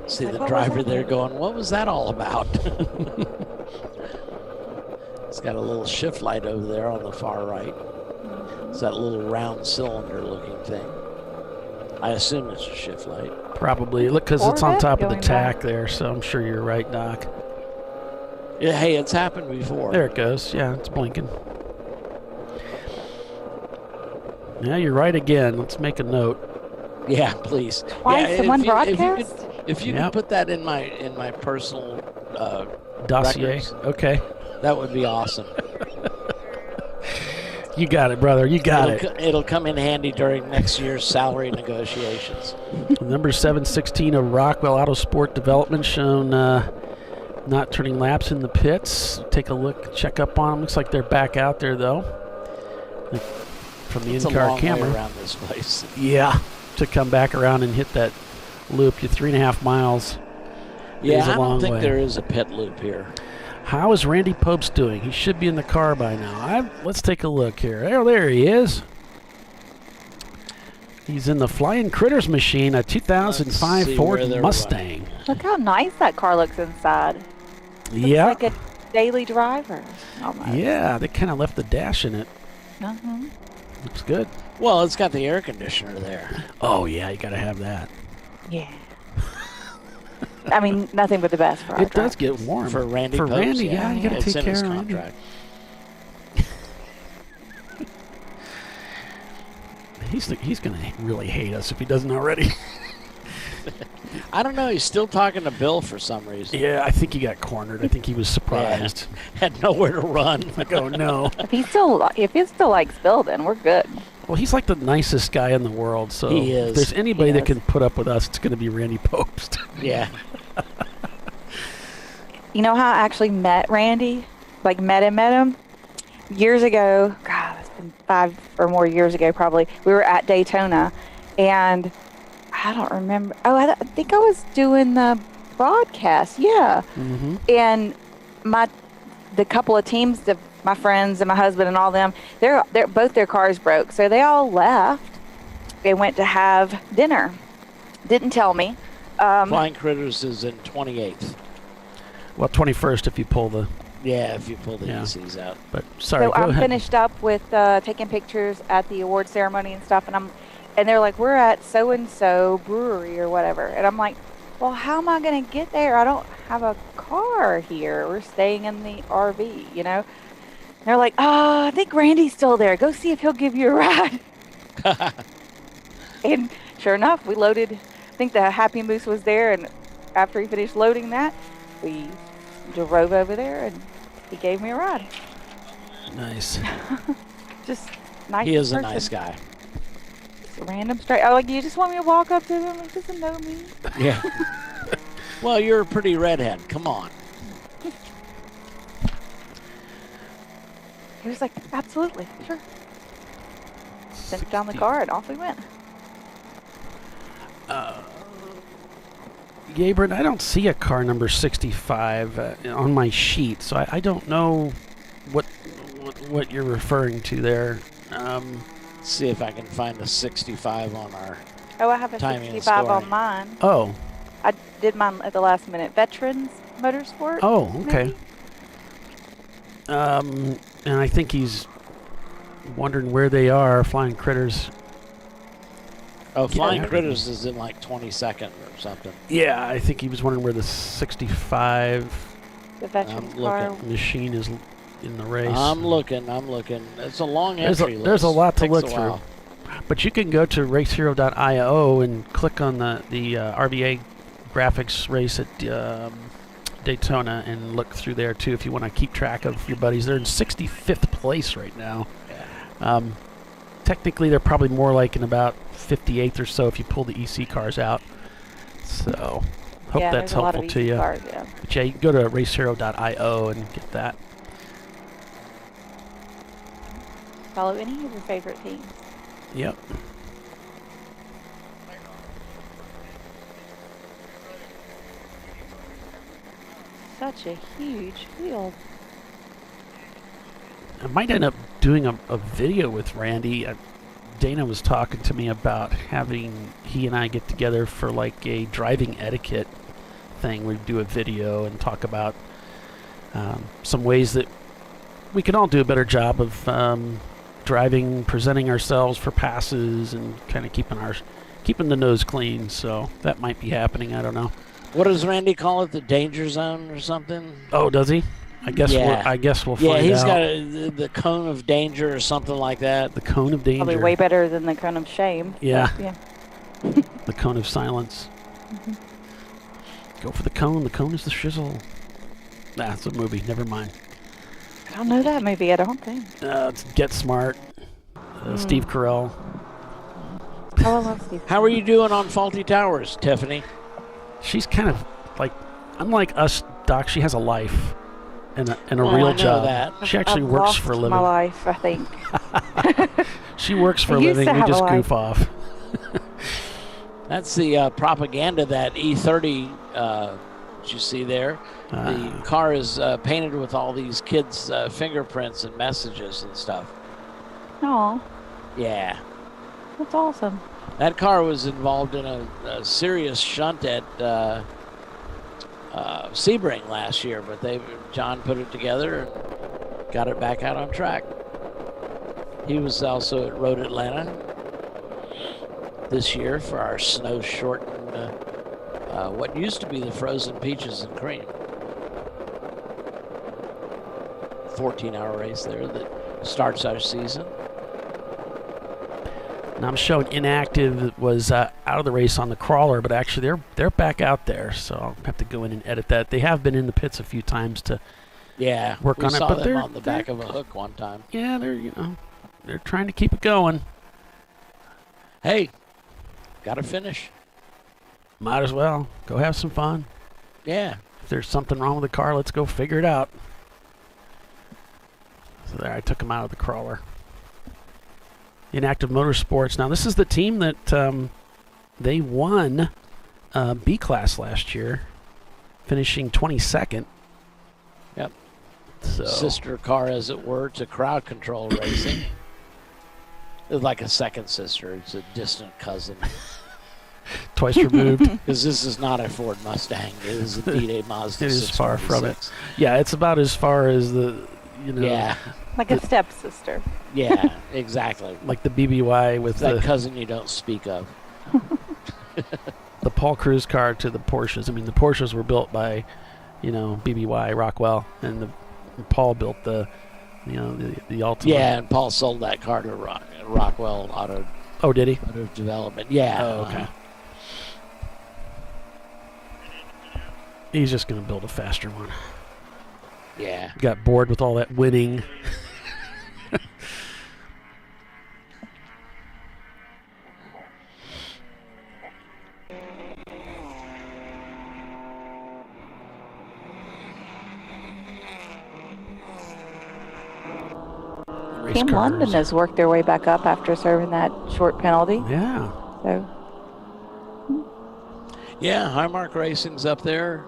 See the driver there going, what was that all about? It's got a little shift light over there on the far right. It's that little round cylinder looking thing. I assume it's a shift light. Probably. Look, because it's on top of the tack there, so I'm sure you're right, Doc. Yeah, hey, it's happened before. There it goes. Yeah, it's blinking. Yeah, you're right again. Let's make a note. Yeah, please. Twice in one broadcast? If you could put that in my personal dossier. records, okay. that would be awesome. You got it, brother. You got it. It'll come in handy during next year's salary negotiations. Number 716 of Rockwell Autosport Development shown not turning laps in the pits. Take a look, check up on them. Looks like they're back out there, though, from the in-car camera. Way around this place. Yeah, to come back around and hit that loop. You're 3.5 miles. Yeah, I don't think way. there is a pit loop here. How is Randy Popes doing? He should be in the car by now. Let's take a look here. Oh, there he is. He's in the Flying Critters machine, a 2005 Ford Mustang. Look how nice that car looks inside. Yeah. Looks like a daily driver. Almost. Yeah, they kind of left the dash in it. Uh-huh. Looks good. Well, it's got the air conditioner there. Oh, yeah, you got to have that. Yeah. I mean, nothing but the best for our It does get warm. For Randy Popes, Randy, yeah, you got to it's take in care his of Randy. contract. He's going to really hate us if he doesn't already. I don't know. He's still talking to Bill for some reason. Yeah, I think he got cornered. I think he was surprised. Had nowhere to run. Like, oh, no. If he still likes Bill, then we're good. Well, he's like the nicest guy in the world, so he is. if there's anybody that can put up with us, it's going to be Randy Popes. Yeah. You know how I actually met Randy? Like, met him? Years ago. God, it's been 5 or more years ago, probably. We were at Daytona, and I don't remember. Oh, I think I was doing the broadcast. Yeah. Mm-hmm. And the couple of teams, my friends and my husband and all them, they're both their cars broke, so they all left. They went to have dinner. Didn't tell me. Flying Critters is in 28th. Well, 21st if you pull the... Yeah, if you pull the ECs out. But sorry, so go I'm ahead. finished up with taking pictures at the award ceremony and stuff, and they're like, we're at so-and-so brewery or whatever. And I'm like, well, how am I going to get there? I don't have a car here. We're staying in the RV, you know? And they're like, oh, I think Randy's still there. Go see if he'll give you a ride. And sure enough, we loaded. I think the Happy Moose was there, and after he finished loading that, we drove over there, and he gave me a ride. Nice. Just nice. He is person. a nice guy. Just a random straight. Oh, like, you just want me to walk up to him? He doesn't know me. Yeah. Well, you're a pretty redhead. Come on. He was like, absolutely, sure. Sent down the car, and off we went. Gabriel, I don't see a car number 65 on my sheet, so I don't know what you're referring to there. Let's see if I can find a 65 on our Oh, I have a timing 65 and on mine. Oh. I did mine at the last minute. Veterans Motorsport. Oh, okay. Maybe? And I think he's wondering where they are, Flying Critters. Oh, Flying Critters is in like 22nd or something. Yeah, I think he was wondering where the 65 The veterans car. machine is in the race. I'm looking. It's a long entry list. There's a lot to Takes look a through. while. But you can go to racehero.io and click on the RVA graphics race at Daytona and look through there too if you want to keep track of your buddies. They're in 65th place right now. Yeah. Technically, they're probably more like in about 58th or so if you pull the EC cars out. So, hope that's helpful to you. Cars, yeah. But yeah, you can go to racehero.io and get that. Follow any of your favorite teams. Yep. Such a huge field. I might end up doing a video with Randy. Dana was talking to me about having he and I get together for like a driving etiquette thing. We'd do a video and talk about some ways that we can all do a better job of driving, presenting ourselves for passes, and kind of keeping the nose clean. So that might be happening. I don't know. What does Randy call it? The danger zone or something? Oh, does he? I guess we'll find out. Yeah, he's got the cone of danger or something like that. The cone of danger. Probably way better than the cone of shame. Yeah. Yeah. The cone of silence. Mm-hmm. Go for the cone. The cone is the shizzle. Nah, it's a movie. Never mind. I don't know that movie. I don't think. It's Get Smart. Steve Carell. Oh, I love Steve. How are you doing on faulty towers, Tiffany? She's kind of like, unlike us, Doc, she has a life and a Well, real I know job. that. She actually I've works lost for a living. my life, I think. She works for a I used living. to We have a just life. goof off. That's the propaganda that E30 that you see there. The car is painted with all these kids' fingerprints and messages and stuff. Oh, Yeah. that's awesome. That car was involved in a serious shunt at Sebring last year, but John put it together and got it back out on track. He was also at Road Atlanta this year for our snow-shortened, what used to be the Frozen Peaches and Cream. 14-hour race there that starts our season. And I'm showing inactive was out of the race on the crawler, but actually they're back out there, so I'll have to go in and edit that. They have been in the pits a few times to work on it, saw but them they're on the back of a hook one time. Yeah, they're trying to keep it going. Hey, gotta finish. Might as well go have some fun. Yeah. If there's something wrong with the car, let's go figure it out. So there, I took them out of the crawler. Inactive Motorsports. Now, this is the team that they won B-Class last year, finishing 22nd. Yep. So. Sister car, as it were, to Crowd Control Racing. It's like a second sister. It's a distant cousin. Twice removed. Because this is not a Ford Mustang. It is indeed a Mazda. It is far from it. 646. Yeah, it's about as far as Yeah. Like a stepsister. Yeah, exactly. Like the BBY with that the cousin you don't speak of. The Paul Cruz car to the Porsches. I mean, the Porsches were built by, BBY Rockwell, and Paul built the Altima. Yeah, and Paul sold that car to Rockwell Auto. Oh, did he? Auto Development. Yeah. Oh, okay. He's just going to build a faster one. Yeah. Got bored with all that winning. Team London has worked their way back up after serving that short penalty. Yeah. So. Yeah, Highmark Racing's up there.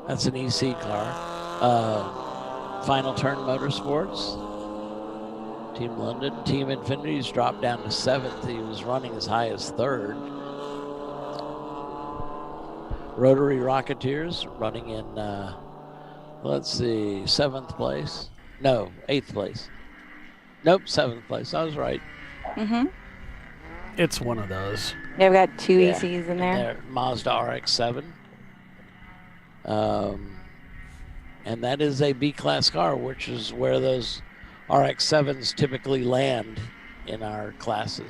That's an EC car. Final Turn Motorsports. Team London. Team Infinity's dropped down to 7th. He was running as high as 3rd. Rotary Rocketeers running in, let's see, 7th place. No, 8th place. Nope, 7th place. I was right. Mm-hmm. It's one of those. Yeah, we've got two ECs in there. Mazda RX-7. And that is a B-Class car, which is where those RX-7s typically land in our classing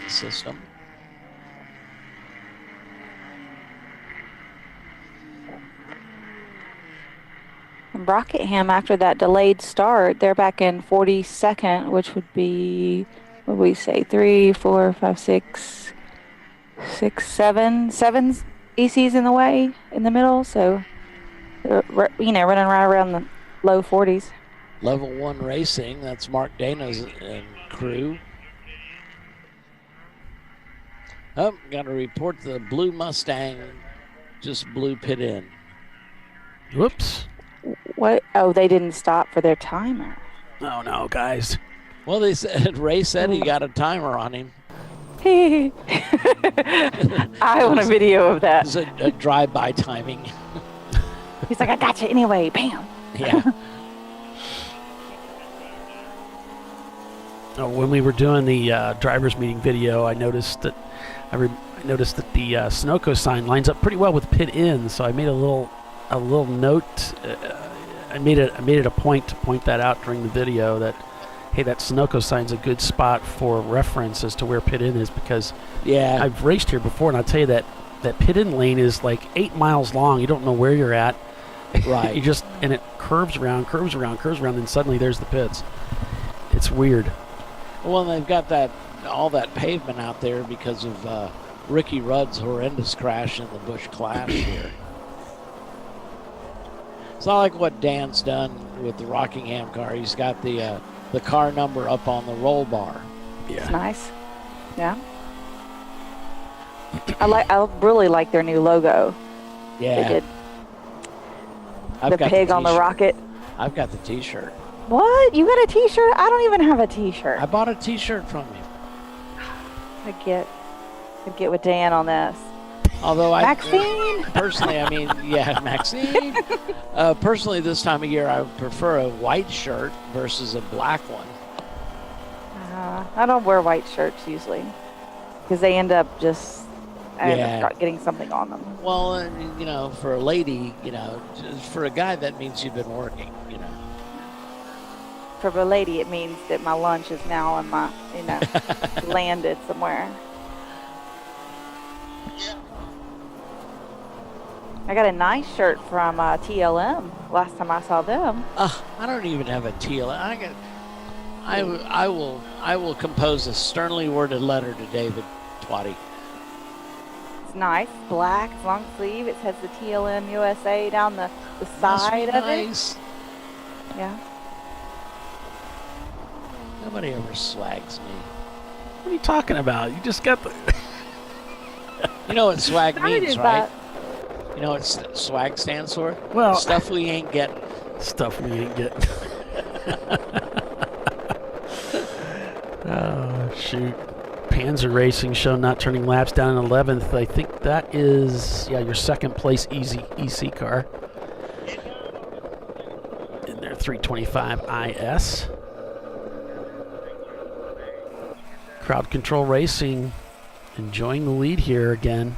system. And Brockenham, after that delayed start, they're back in 42nd, which would be, what would we say, 3, 4, 5, 6, 7 ECs in the way, in the middle. So, running right around the low 40s. Level 1 Racing, that's Mark Dana's and crew. Oh, got to report the blue Mustang just blew pit in. Whoops. What? Oh, they didn't stop for their timer. Oh, no, guys. Well, they said, Ray said he got a timer on him. I want a video of that. It was a drive-by timing. He's like, I got you anyway. Bam. Yeah. When we were doing the drivers meeting video, I noticed that the Sunoco sign lines up pretty well with pit in. So I made a little note. I made it a point to point that out during the video that, hey, that Sunoco sign's a good spot for reference as to where pit in is, because I've raced here before, and I'll tell you that pit in lane is like 8 miles long. You don't know where you're at. Right. And it curves around, and suddenly there's the pits. It's weird. Well, they've got all that pavement out there because of Ricky Rudd's horrendous crash in the Busch Clash here. It's not like what Dan's done with the Rockingham car. He's got the car number up on the roll bar. Yeah. It's nice. Yeah. I really like their new logo. Yeah. They did. I've got pig on the rocket. I've got the T-shirt. What? You got a T-shirt? I don't even have a T-shirt. I bought a T-shirt from you. I'd get with Dan on this. Although Maxine? Personally, I mean, yeah, Maxine. Personally, this time of year, I would prefer a white shirt versus a black one. I don't wear white shirts usually because they end up just getting something on them. Well, you know, for a lady, you know, for a guy, that means you've been working, you know. For a lady, it means that my lunch is now in my, landed somewhere. I got a nice shirt from TLM last time I saw them. I don't even have a TLM. I will compose a sternly worded letter to David Twatty. It's nice, black, long sleeve. It says the TLM USA down the side of it. Yeah. Nobody ever swags me. What are you talking about? You just got the... You know what swag means, right? You know what swag stands for? Well, stuff we ain't getting. Stuff we ain't getting. Oh, shoot. Panzer Racing show not turning laps down in 11th. I think that is, your second place EC car. In their 325 IS. Crowd Control Racing enjoying the lead here again.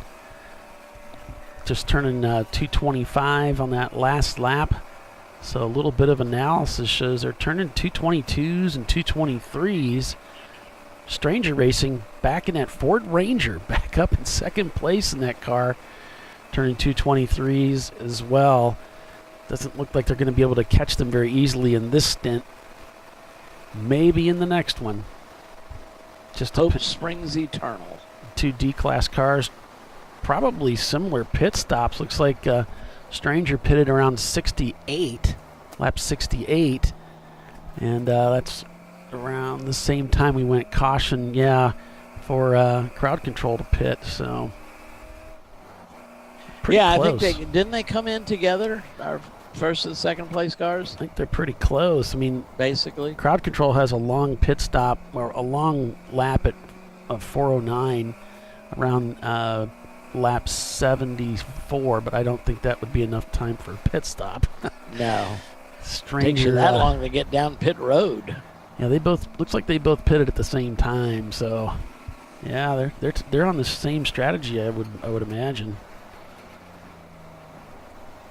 Just turning 225 on that last lap. So a little bit of analysis shows they're turning 222s and 223s. Stranger Racing back in that Ford Ranger, back up in second place in that car, turning 223s as well. Doesn't look like they're going to be able to catch them very easily in this stint. Maybe in the next one. Just hope springs eternal. Two D-class cars, probably similar pit stops. Looks like Stranger pitted around 68, lap 68, and that's around the same time we went caution, for crowd control to pit. So pretty close. I think didn't they come in together? Our first and second place cars? I think they're pretty close. I mean, basically, crowd control has a long pit stop or a long lap of 409 around lap 74, but I don't think that would be enough time for a pit stop. No. Stranger, takes you that long to get down pit road. Yeah, looks like they both pitted at the same time, so yeah, they're on the same strategy, I would imagine.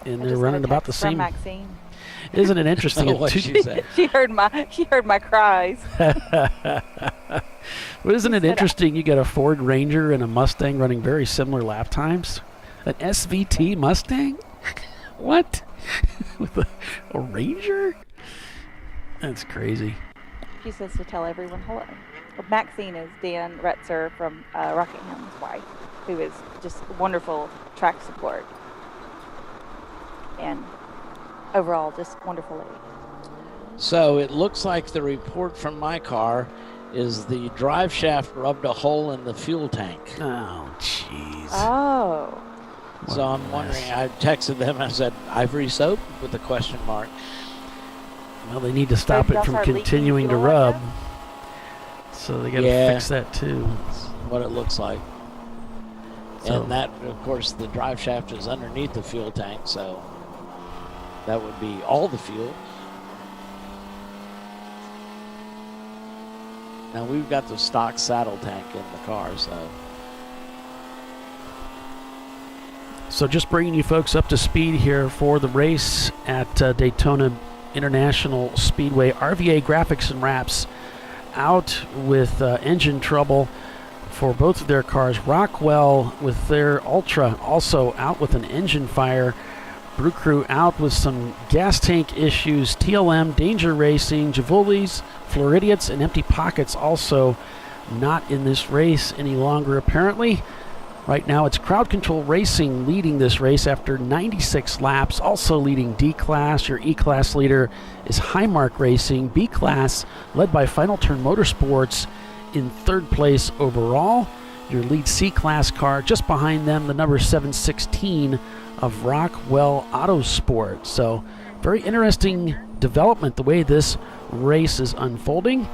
And they're running about the same. Maxine. Isn't it interesting? What she said. She heard my cries. Well, isn't it interesting? You got a Ford Ranger and a Mustang running very similar lap times. An SVT Mustang? What? With a Ranger? That's crazy. She says to tell everyone hello. Well, Maxine is Dan Retzer from Rockingham's wife, who is just wonderful track support. And overall, just wonderful lady. So it looks like the report from my car is the drive shaft rubbed a hole in the fuel tank. Oh, jeez. Oh. So I'm wondering, I texted them, I said, Ivory soap with a question mark. Well, they need to stop it from continuing to rub. So they got to fix that too. That's what it looks like. So. And that, of course, the drive shaft is underneath the fuel tank, so that would be all the fuel. Now we've got the stock saddle tank in the car, So just bringing you folks up to speed here for the race at Daytona International Speedway. RVA Graphics and Wraps out with engine trouble for both of their cars. Rockwell with their Ultra also out with an engine fire Brew Crew out with some gas tank issues. TLM, Danger Racing, Javoli's, Floridiots, and Empty Pockets also not in this race any longer, apparently. Right now it's Crowd Control Racing leading this race after 96 laps, also leading D-Class. Your E-Class leader is Highmark Racing. B-Class, led by Final Turn Motorsports, in third place overall. Your lead C-Class car just behind them, the number 716 of Rockwell Autosport. So very interesting development the way this race is unfolding.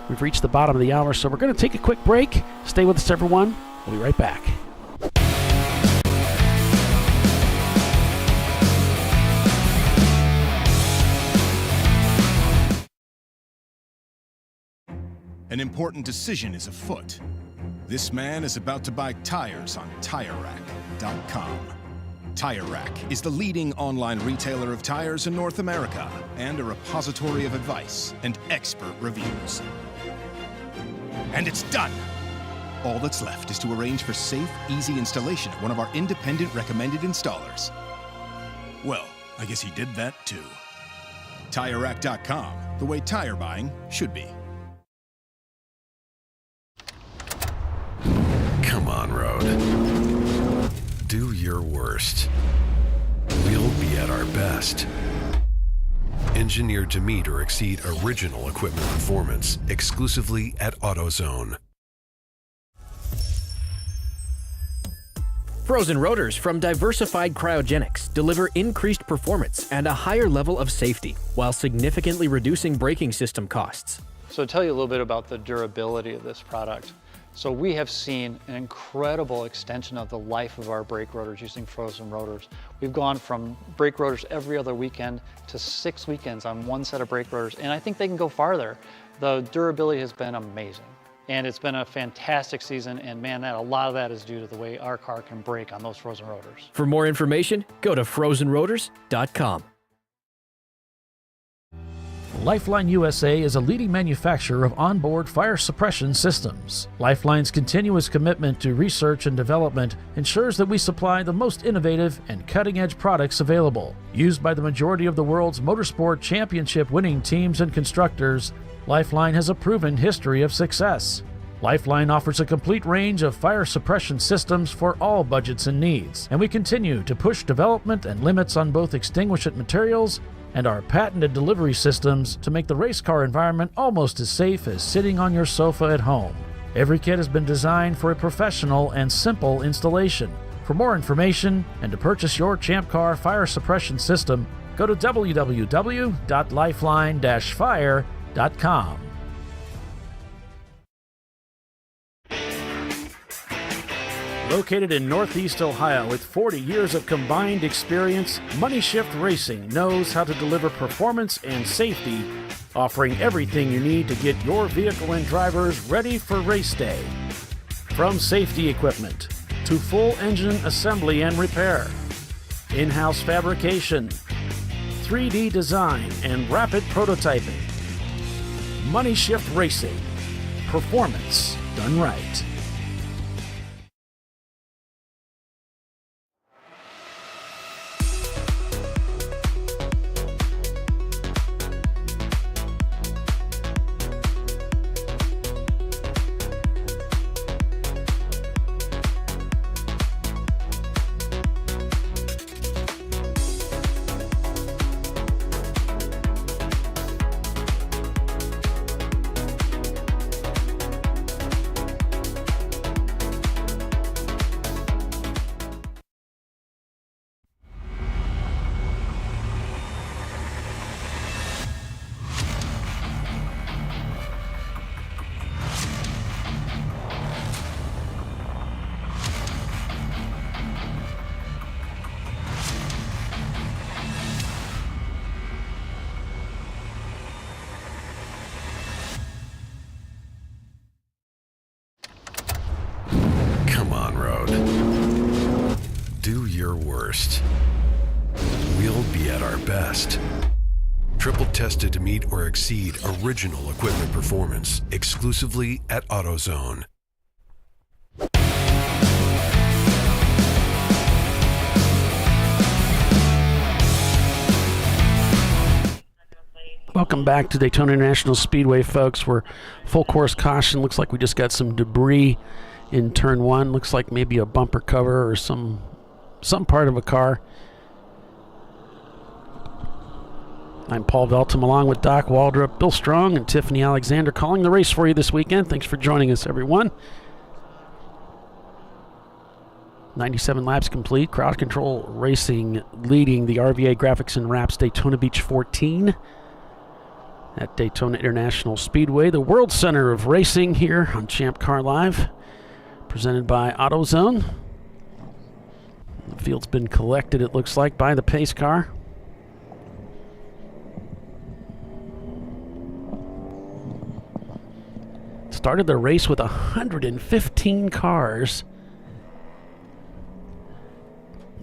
We've reached the bottom of the hour, so we're going to take a quick break. Stay with us, everyone. We'll be right back. An important decision is afoot. This man is about to buy tires on TireRack.com. Tire Rack is the leading online retailer of tires in North America and a repository of advice and expert reviews. And it's done! All that's left is to arrange for safe, easy installation at one of our independent recommended installers. Well, I guess he did that too. TireRack.com, the way tire buying should be. Come on, Road. Do your worst. We'll be at our best. Engineered to meet or exceed original equipment performance exclusively at AutoZone. Frozen rotors from Diversified Cryogenics deliver increased performance and a higher level of safety while significantly reducing braking system costs. So to tell you a little bit about the durability of this product. So we have seen an incredible extension of the life of our brake rotors using frozen rotors. We've gone from brake rotors every other weekend to 6 weekends on one set of brake rotors, and I think they can go farther. The durability has been amazing, and it's been a fantastic season, and man, a lot of that is due to the way our car can brake on those frozen rotors. For more information, go to frozenrotors.com. Lifeline USA is a leading manufacturer of onboard fire suppression systems. Lifeline's continuous commitment to research and development ensures that we supply the most innovative and cutting-edge products available. Used by the majority of the world's motorsport championship winning teams and constructors, Lifeline has a proven history of success. Lifeline offers a complete range of fire suppression systems for all budgets and needs, and we continue to push development and limits on both extinguishant materials and our patented delivery systems to make the race car environment almost as safe as sitting on your sofa at home. Every kit has been designed for a professional and simple installation. For more information and to purchase your ChampCar fire suppression system, go to www.lifeline-fire.com. Located in Northeast Ohio with 40 years of combined experience, Money Shift Racing knows how to deliver performance and safety, offering everything you need to get your vehicle and drivers ready for race day. From safety equipment to full engine assembly and repair, in-house fabrication, 3D design, and rapid prototyping. Money Shift Racing. Performance done right. Do your worst. We'll be at our best. Triple tested to meet or exceed original equipment performance exclusively at AutoZone. Welcome back to Daytona International Speedway, folks. We're full course caution. Looks like we just got some debris in turn one. Looks like maybe a bumper cover or some part of a car. I'm Paul Veltum along with Doc Waldrop, Bill Strong, and Tiffany Alexander calling the race for you this weekend. Thanks for joining us, everyone. 97 laps complete. Crowd Control Racing leading the RVA Graphics and Wraps Daytona Beach 14 at Daytona International Speedway, the World Center of Racing here on ChampCar.Live, presented by AutoZone. The field's been collected, it looks like, by the pace car. Started the race with 115 cars.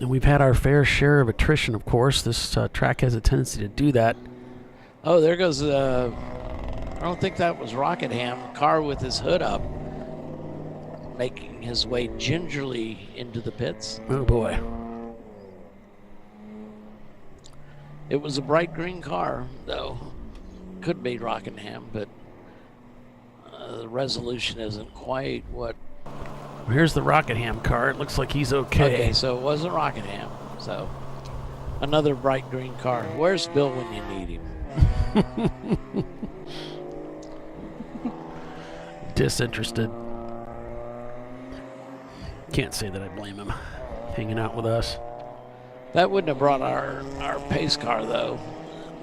And we've had our fair share of attrition, of course. This track has a tendency to do that. Oh, there goes I don't think that was Rockingham. Car with his hood up, making his way gingerly into the pits. Oh, boy. It was a bright green car, though. Could be Rockingham, but the resolution isn't quite what... Here's the Rockingham car. It looks like he's okay. Okay, so it wasn't Rockingham. So another bright green car. Where's Bill when you need him? Disinterested. Can't say that I blame him. Hanging out with us. That wouldn't have brought our pace car, though.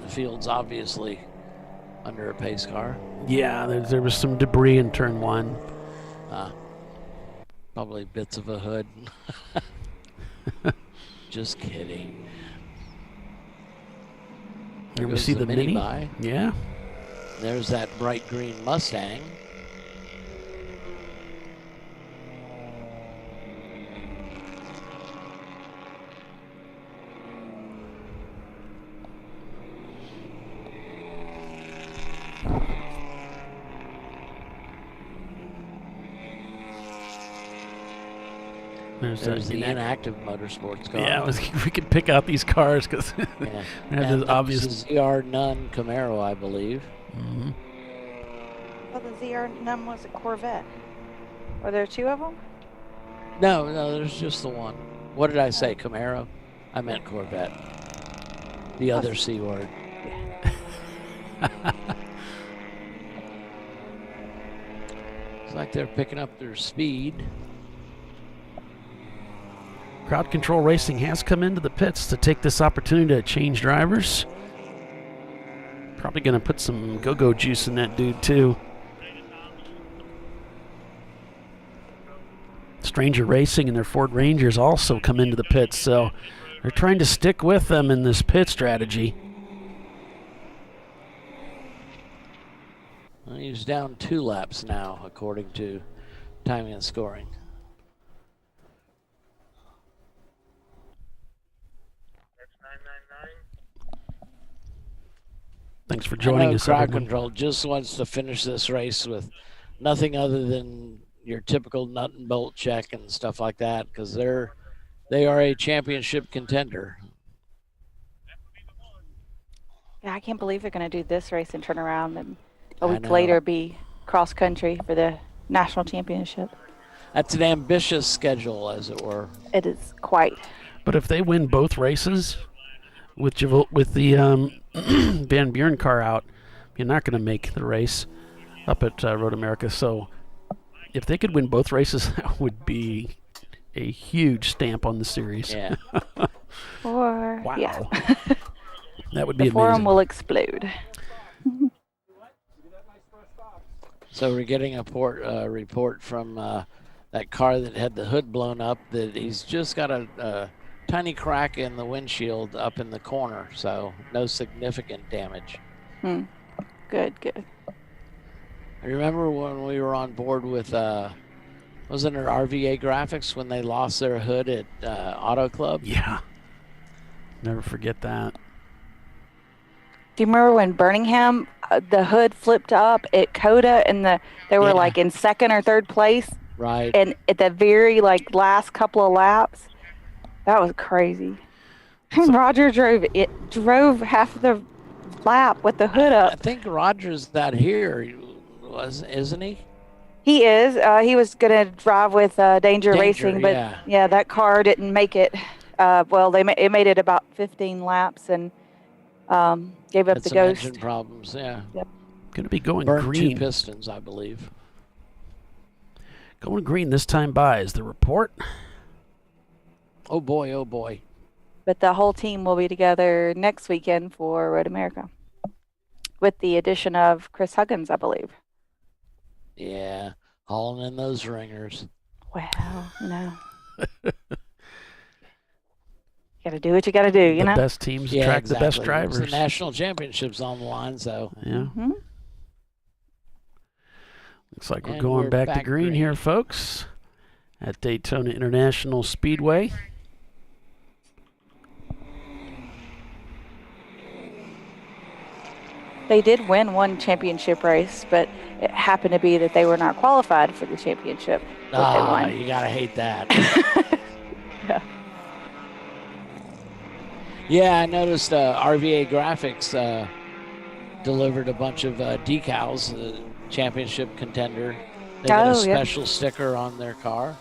The field's obviously under a pace car. Yeah, there was some debris in turn one. Probably bits of a hood. Just kidding. Here we see the Mini. Yeah. There's that bright green Mustang. There's the inactive motorsports car. Yeah, we could pick out these cars because yeah. have this obvious. This is ZR Nunn Camaro, I believe. Mm-hmm. Well, the ZR Nunn was a Corvette. Are there two of them? No, there's just the one. What did I say, Camaro? I meant Corvette. The other C word. It's like they're picking up their speed. Crowd Control Racing has come into the pits to take this opportunity to change drivers. Probably going to put some go-go juice in that dude, too. Stranger Racing and their Ford Rangers also come into the pits, so they're trying to stick with them in this pit strategy. Well, he's down 2 laps now, according to timing and scoring. Thanks for joining us. Crowd Control just wants to finish this race with nothing other than your typical nut and bolt check and stuff like that, because they are a championship contender. Yeah, I can't believe they're going to do this race and turn around and a week later be cross country for the national championship. That's an ambitious schedule, as it were. It is quite. But if they win both races with the Van Buren car out, you're not going to make the race up at Road America. So if they could win both races, that would be a huge stamp on the series. Yeah. Or, wow. Yeah. That would be the forum amazing. will explode. So we're getting a report from that car that had the hood blown up that he's just got a tiny crack in the windshield up in the corner, so no significant damage. Good. I remember when we were on board with, wasn't it RVA Graphics when they lost their hood at Auto Club? Yeah. Never forget that. Do you remember when Birmingham, the hood flipped up at Coda and they were like in second or third place? Right. And at the very last couple of laps, that was crazy. Roger drove half the lap with the hood up. I think Roger's out here, isn't he? He is. He was going to drive with Danger Racing, but yeah, that car didn't make it. Well, it made it about 15 laps and gave up the ghost. Engine problems, yeah. Yep. Going to be going Burned green. 2 pistons, I believe. Going green this time by is the report. Oh boy, oh boy. But the whole team will be together next weekend for Road America, with the addition of Chris Huggins, I believe. Yeah, hauling in those ringers. Well, got to do what you got to do, you know? The best teams attract the best drivers. The national championship's on the line, so. Yeah. Looks like we're going back to green here, folks, at Daytona International Speedway. They did win one championship race, but it happened to be that they were not qualified for the championship. Ah, you gotta hate that. Yeah. Yeah, I noticed RVA Graphics delivered a bunch of decals, the championship contender. They got a special sticker on their car.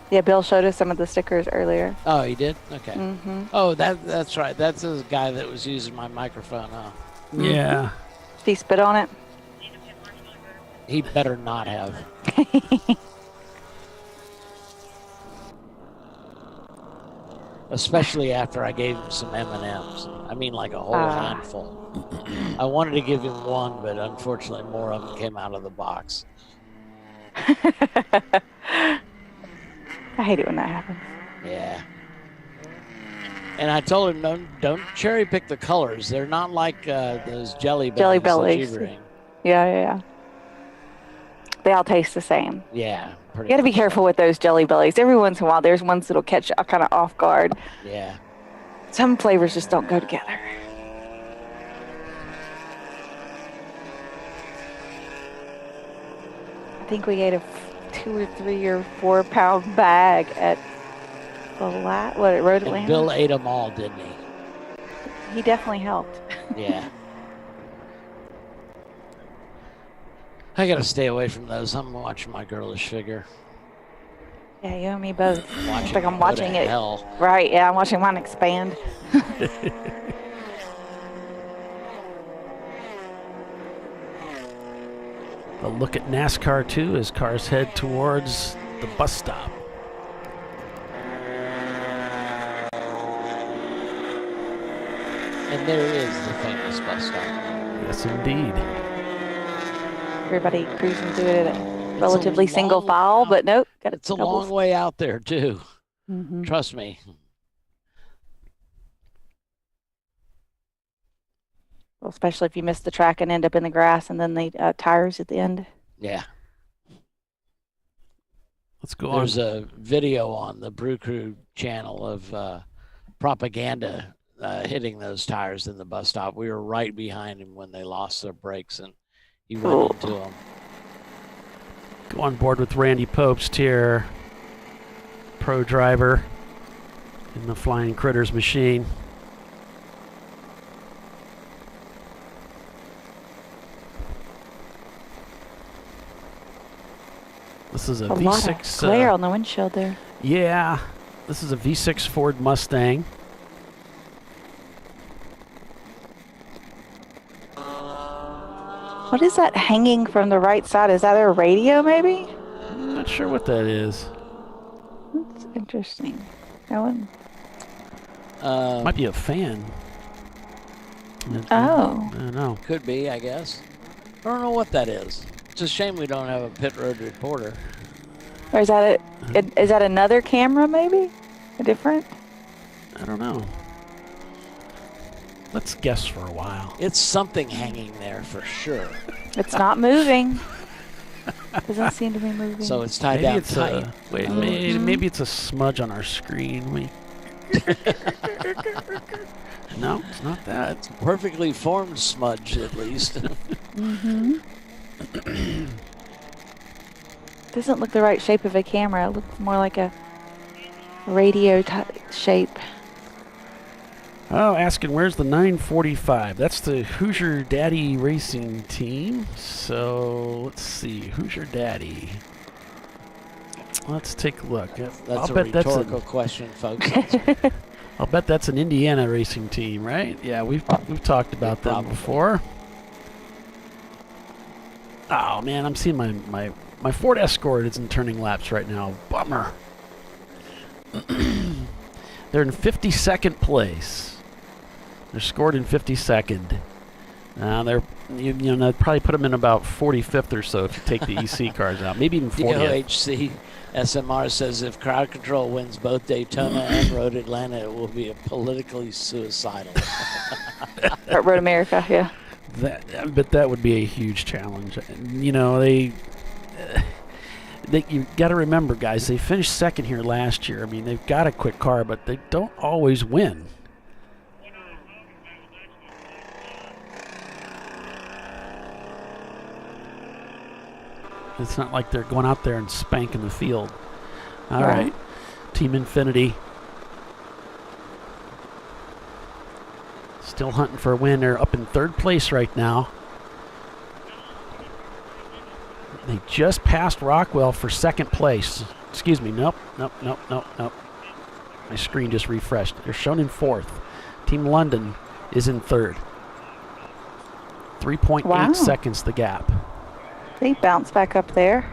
Yeah, Bill showed us some of the stickers earlier. Oh, he did? Okay. Mm-hmm. Oh, that's right. That's the guy that was using my microphone, huh? Yeah. Did he spit on it? He better not have. Especially after I gave him some M&Ms. I mean, like a whole handful. I wanted to give him one, but unfortunately more of them came out of the box. I hate it when that happens. Yeah. And I told him, don't cherry pick the colors. They're not like those jelly bellies. That you bring. Yeah. They all taste the same. Yeah. You got to be careful with those jelly bellies. Every once in a while, there's ones that'll catch you kind of off guard. Yeah. Some flavors just don't go together. I think we ate a 2 or 3 or 4 pound bag at Road Atlanta. And Bill ate them all, didn't he? He definitely helped. Yeah. I gotta stay away from those. I'm watching my girlish figure. Yeah, you and me both. It's like I'm watching it. Hell. Right, yeah, I'm watching mine expand. A look at NASCAR, too, as cars head towards the bus stop. And there is the famous bus stop. Yes, indeed. Everybody cruising through it at a relatively single file, but nope. It's a long way out there, too. Mm-hmm. Trust me. Well, especially if you miss the track and end up in the grass and then the tires at the end. Yeah. Let's go on. There's a video on the Brew Crew channel of propaganda hitting those tires in the bus stop. We were right behind him when they lost their brakes, and he went into them. Go on board with Randy Popst here, pro driver in the Flying Critters machine. This is a V6. Lot of glare on the windshield there. Yeah, this is a V6 Ford Mustang. What is that hanging from the right side? Is that a radio, maybe? I'm not sure what that is. That's interesting. That one. Might be a fan. Oh. I don't know. Could be, I guess. I don't know what that is. It's a shame we don't have a pit road reporter. Or is that is that another camera, maybe? A different? I don't know. Let's guess for a while. It's something hanging there for sure. It's not moving. Doesn't seem to be moving. So it's tied maybe down it's tight. Maybe it's a smudge on our screen. No, it's not that. It's a perfectly formed smudge, at least. Mm-hmm. Doesn't look the right shape of a camera. It looks more like a radio shape. Oh, asking where's the 945? That's the Hoosier Daddy Racing Team. So let's see, Hoosier Daddy. Let's take a look. That's a rhetorical question, folks. I'll bet that's an Indiana racing team, right? Yeah, we've talked about them before. Oh man, I'm seeing my Ford Escort isn't turning laps right now. Bummer. They're in 52nd place. They're scored in 52nd. They're you know they'd probably put them in about 45th or so if you take the EC cars out. Maybe even 40th. DOHC SMR says if crowd control wins both Daytona and Road Atlanta, it will be a politically suicidal. Road America, yeah. But that would be a huge challenge. You know, you got to remember, guys, they finished second here last year. I mean, they've got a quick car, but they don't always win. It's not like they're going out there and spanking the field. All right. Team Infinity. Still hunting for a win. They're up in third place right now. They just passed Rockwell for second place. Excuse me. Nope. My screen just refreshed. They're shown in fourth. Team London is in third. 3.8 seconds the gap. They bounce back up there.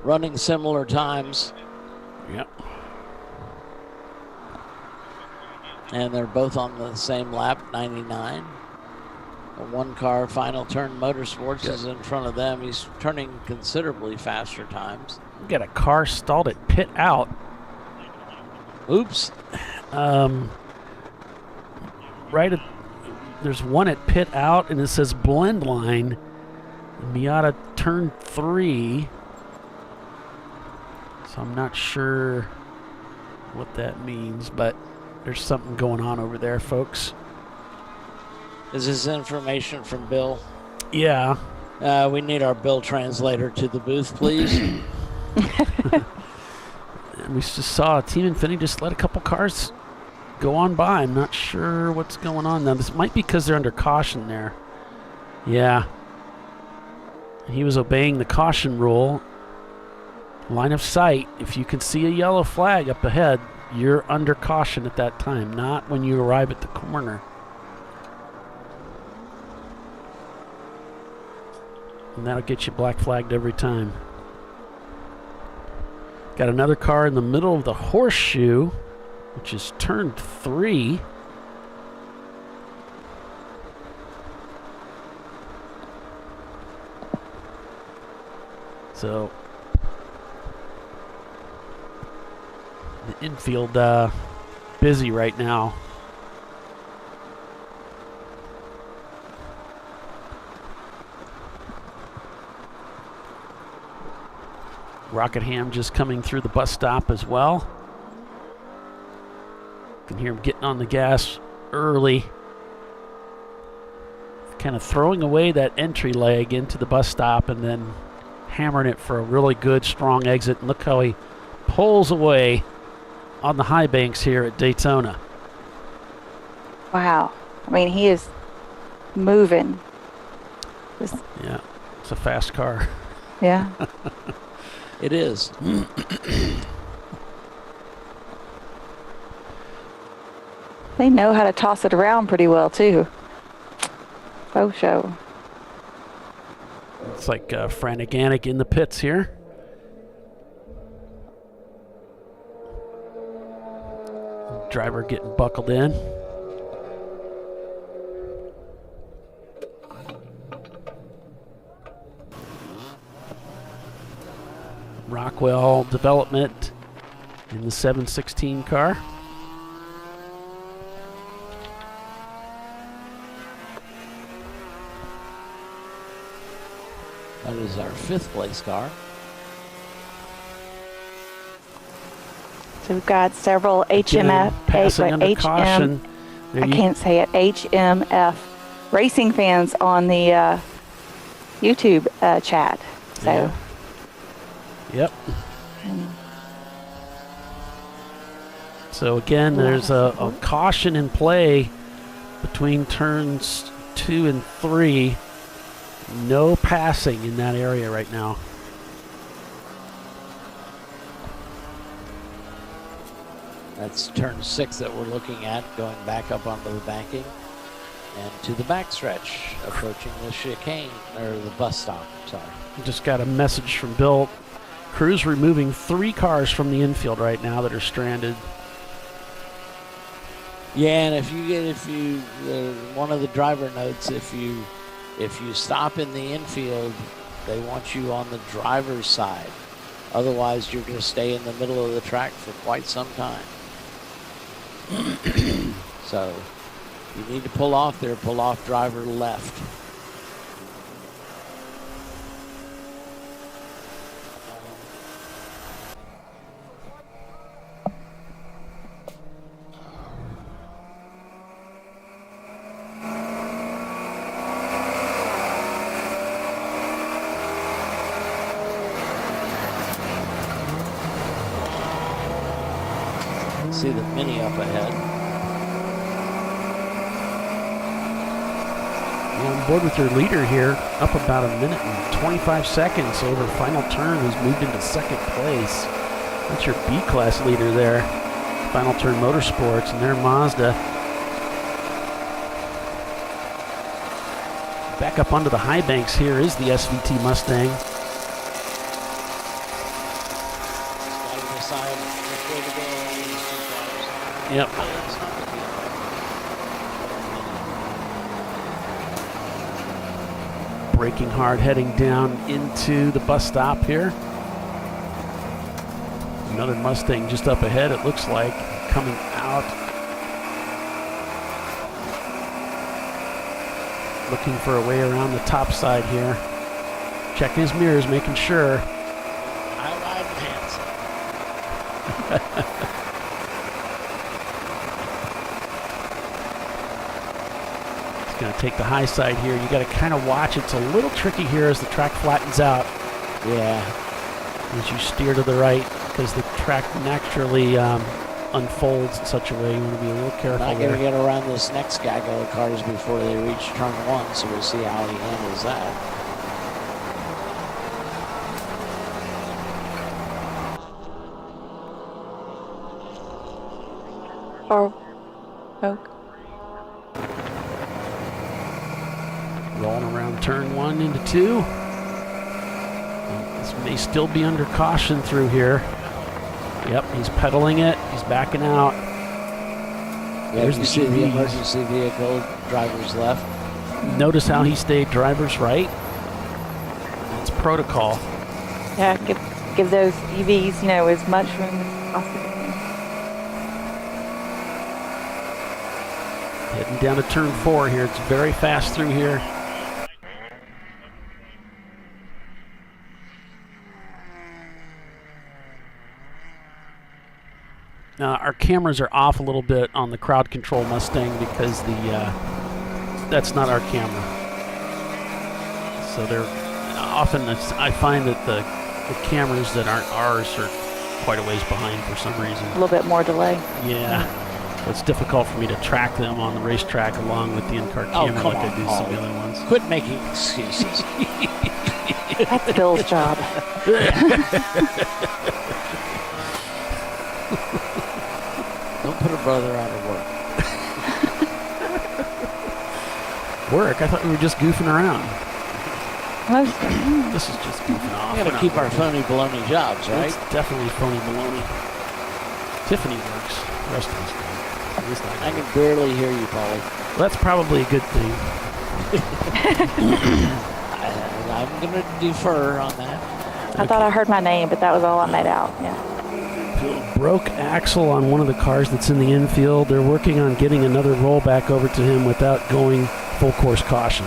Running similar times. Yep. And they're both on the same lap, 99. A one-car final turn Motorsports is in front of them. He's turning considerably faster times. We got a car stalled at pit out. Oops. There's one at pit out, and it says blend line. Miata turn 3. So I'm not sure what that means, but there's something going on over there, folks. Is this information from Bill? Yeah. We need our Bill translator to the booth, please. We just saw Team Infinity just let a couple cars go on by. I'm not sure what's going on. Now, this might be because they're under caution there. Yeah. He was obeying the caution rule. Line of sight. If you can see a yellow flag up ahead, you're under caution at that time, not when you arrive at the corner. And that'll get you black flagged every time. Got another car in the middle of the horseshoe, which is turn 3. So the infield busy right now. Rockingham just coming through the bus stop as well. You can hear him getting on the gas early. Kind of throwing away that entry leg into the bus stop and then hammering it for a really good, strong exit. And look how he pulls away on the high banks here at Daytona. Wow. I mean, he is moving. Yeah, it's a fast car. Yeah. It is. They know how to toss it around pretty well, too. Faux show. It's like Frantic Anik in the pits here. Driver getting buckled in. Rockwell development in the 716 car. That is our 5th place car. So we've got several HMF, I can't say it, HMF racing fans on the YouTube chat. So. Yeah. Yep. So again, there's a caution in play between turns 2 and 3. No passing in that area right now. That's turn 6 that we're looking at, going back up onto the banking and to the backstretch, approaching the chicane, or the bus stop, sorry. Just got a message from Bill. Crew's removing 3 cars from the infield right now that are stranded. Yeah, and one of the driver notes, if you stop in the infield, they want you on the driver's side. Otherwise, you're going to stay in the middle of the track for quite some time. So you need to pull off there, pull off driver left. See the Mini up ahead. You're on board with your leader here, up about 1 minute and 25 seconds over final turn, who's moved into second place. That's your B-class leader there. Final Turn Motorsports, and their Mazda. Back up onto the high banks here is the SVT Mustang. Yep. Braking hard, heading down into the bus stop here. Another Mustang just up ahead, it looks like, coming out. Looking for a way around the top side here. Checking his mirrors, making sure. I ride hands. Going to take the high side here. You got to kind of watch. It's a little tricky here as the track flattens out. Yeah. As you steer to the right, because the track naturally unfolds in such a way. You want to be a little careful. Not going to get around this next gaggle of cars before they reach turn 1, so we'll see how he handles that. Oak. Rolling around turn 1 into 2. This may still be under caution through here. Yep, he's pedaling it. He's backing out. There's the see the emergency vehicle, driver's left. Notice how he stayed driver's right. That's protocol. Yeah, give those EVs, as much room as possible. Heading down to turn 4 here. It's very fast through here. Our cameras are off a little bit on the crowd control Mustang because that's not our camera. So they're often, I find that the cameras that aren't ours are quite a ways behind for some reason. A little bit more delay. Yeah. It's difficult for me to track them on the racetrack along with the in-car camera like I do some of the other ones. Quit making excuses. That's Bill's job. Don't put a brother out of work. I thought we were just goofing around. Mostly. This is just goofing off. We gotta keep our phony baloney jobs, right? It's definitely phony baloney. Tiffany works. The rest of us don't. I can barely hear you, Polly. Well, that's probably a good thing. I'm gonna defer on that. I thought I heard my name, but that was all I made out. Yeah. Broke axle on one of the cars that's in the infield. They're working on getting another rollback over to him without going full course caution.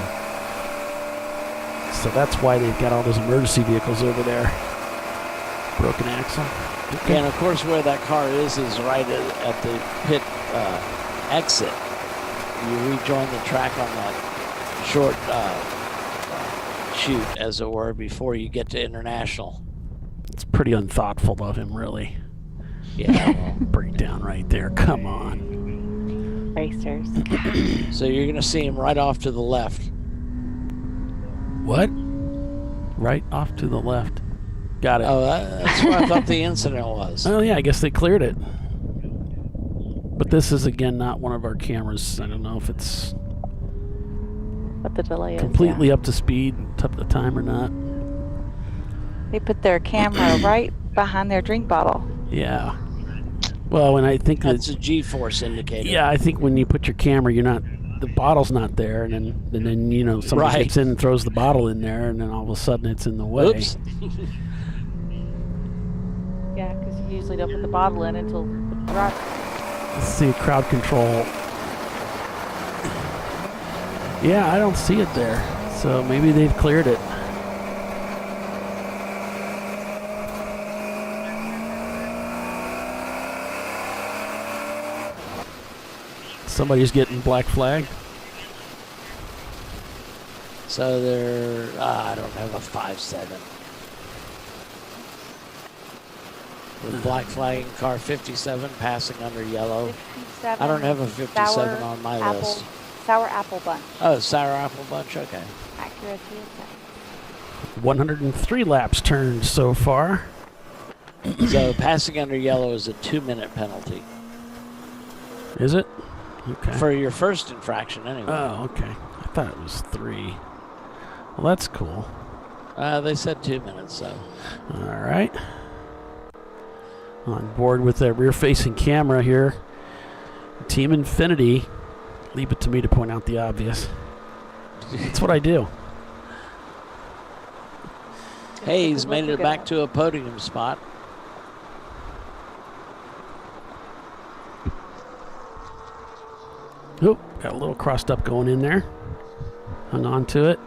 So that's why they've got all those emergency vehicles over there. Broken axle. Okay. And of course where that car is right at the pit exit. You rejoin the track on that short chute, as it were, before you get to International. It's pretty unthoughtful of him, really. Yeah. Well. Breakdown right there. Come on. racers. So you're going to see him right off to the left. What? Right off to the left. Got it. Oh, that's where I thought the incident was. Oh, yeah, I guess they cleared it. But this is, again, not one of our cameras. I don't know if it's What the delay is. completely up to speed, up to time or not. They put their camera right behind their drink bottle. Yeah. Well, and I think that's a G-force indicator. Yeah, I think when you put your camera, the bottle's not there, and then you know, somebody gets in and throws the bottle in there, and then all of a sudden it's in the way. Oops. Yeah, because you usually don't put the bottle in until the drive. Let's see, crowd control. Yeah, I don't see it there, so maybe they've cleared it. Somebody's getting black flag. So they're, I don't have a 5.7. With black flagging car 57 passing under yellow. 57, I don't have a 57 sour on my apple, list. Sour apple bunch. Oh, sour apple bunch, okay. Accuracy is 103 laps turned so far. So passing under yellow is a 2-minute penalty. Is it? Okay. For your first infraction, anyway. Oh, okay. I thought it was 3. Well, that's cool. They said 2 minutes, so. All right. On board with that rear-facing camera here. Team Infinity. Leave it to me to point out the obvious. That's what I do. Hey, he's made it back to a podium spot. Oop, got a little crossed up going in there. Hung on to it.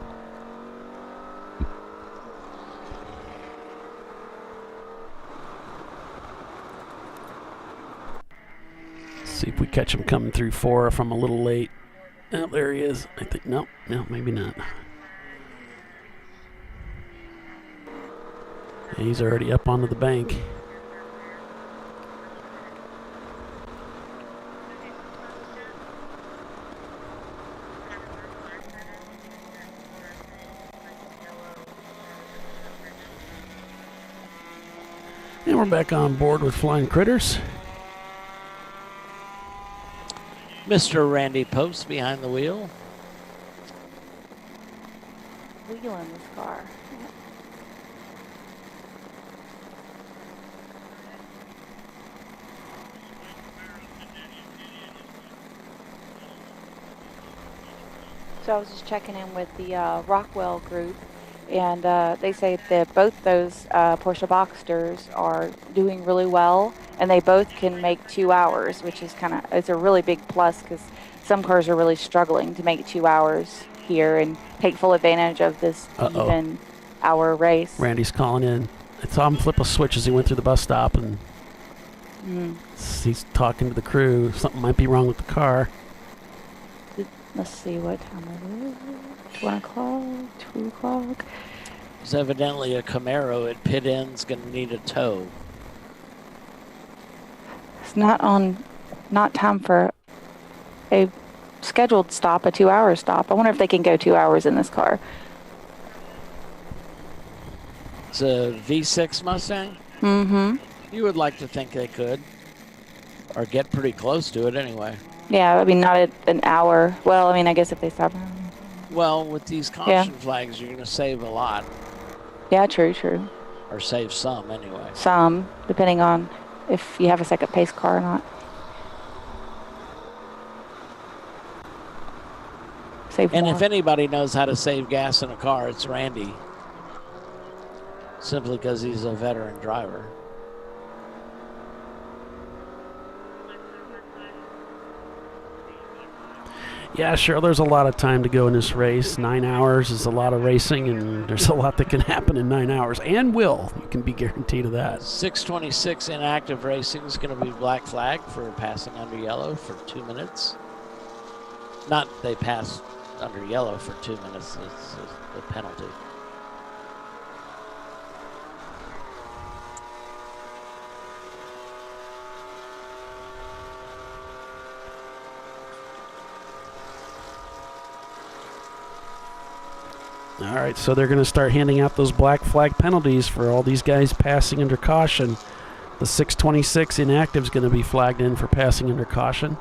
See if we catch him coming through 4 if I'm a little late. Oh, there he is. I think, no, maybe not. Yeah, he's already up onto the bank. And we're back on board with Flying Critters. Mr. Randy Post behind the wheel. wheel in this car. So I was just checking in with the Rockwell group, and they say that both those Porsche Boxsters are doing really well, and they both can make 2 hours, which is it's a really big plus because some cars are really struggling to make 2 hours here and take full advantage of this even hour race. Randy's calling in. I saw him flip a switch as he went through the bus stop, and he's talking to the crew. Something might be wrong with the car. Let's see what time it is. 1 o'clock, 2 o'clock. It's evidently a Camaro at pit end's going to need a tow. It's not time for a scheduled stop, a 2-hour stop. I wonder if they can go 2 hours in this car. It's a V6 Mustang? Mm-hmm. You would like to think they could. Or get pretty close to it anyway. Yeah, I mean, not an hour. Well, I mean, I guess if they stop. Well, with these caution flags, you're going to save a lot. Yeah, true. Or save some, anyway. Some, depending on if you have a second pace car or not. Save and more. if anybody knows how to save gas in a car, it's Randy. Simply because he's a veteran driver. Yeah, sure, there's a lot of time to go in this race. 9 hours is a lot of racing, and there's a lot that can happen in 9 hours, and will. You can be guaranteed of that. 6:26 inactive racing is going to be black flag for passing under yellow for 2 minutes. Not they pass under yellow for 2 minutes. It's the penalty. All right, so they're going to start handing out those black flag penalties for all these guys passing under caution. The 626 inactive is going to be flagged in for passing under caution.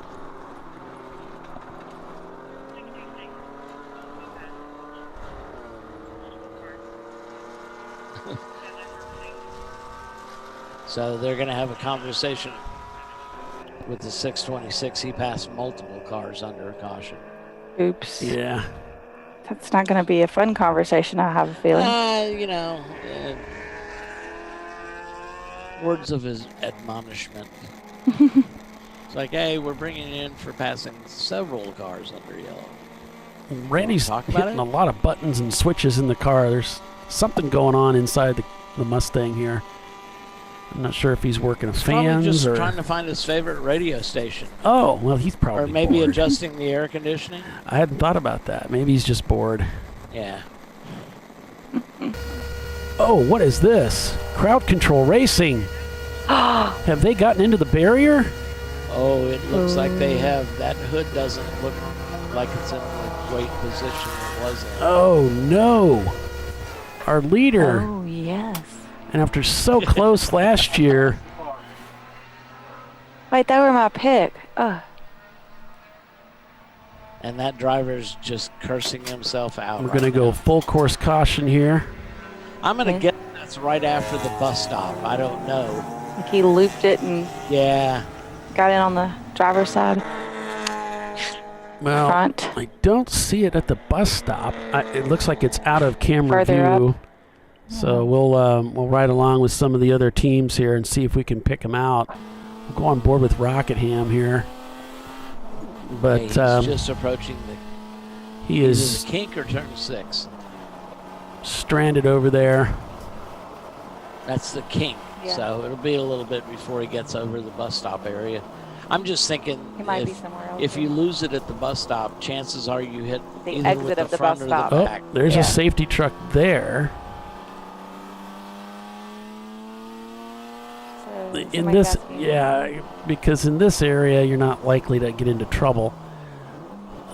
So they're going to have a conversation with the 626. He passed multiple cars under caution. Oops. Yeah. That's not going to be a fun conversation, I have a feeling. You know, words of his admonishment. It's like, hey, we're bringing you in for passing several cars under yellow. Randy's hitting a lot of buttons and switches in the car. There's something going on inside the Mustang here. I'm not sure if he's working fans just or trying to find his favorite radio station. Oh, well, he's probably or maybe bored. adjusting the air conditioning. I hadn't thought about that. Maybe he's just bored. Yeah. Oh, what is this? Crowd control racing. Have they gotten into the barrier? Oh, it looks like they have. That hood doesn't look like it's in the great position it was in. Oh, no. Our leader. Oh, yes. And after so close last year. Wait, that were my pick. Ugh. And that driver's just cursing himself out. We're going to go full course caution here. I'm going to guess that's right after the bus stop. I don't know. Like he looped it and got in on the driver's side. Well, front. I don't see it at the bus stop. It looks like it's out of camera Further view. up. So we'll ride along with some of the other teams here and see if we can pick them out. We'll go on board with Rockingham here. But he's just approaching he is the kink or turn 6. Stranded over there. That's the kink. Yeah. So it'll be a little bit before he gets over the bus stop area. I'm just thinking He might be somewhere else. if you lose it at the bus stop, chances are you hit The either exit with the of the front bus or stop. the Oh, back. there's Yeah. a safety truck there. So In somebody's this, asking. because in this area you're not likely to get into trouble.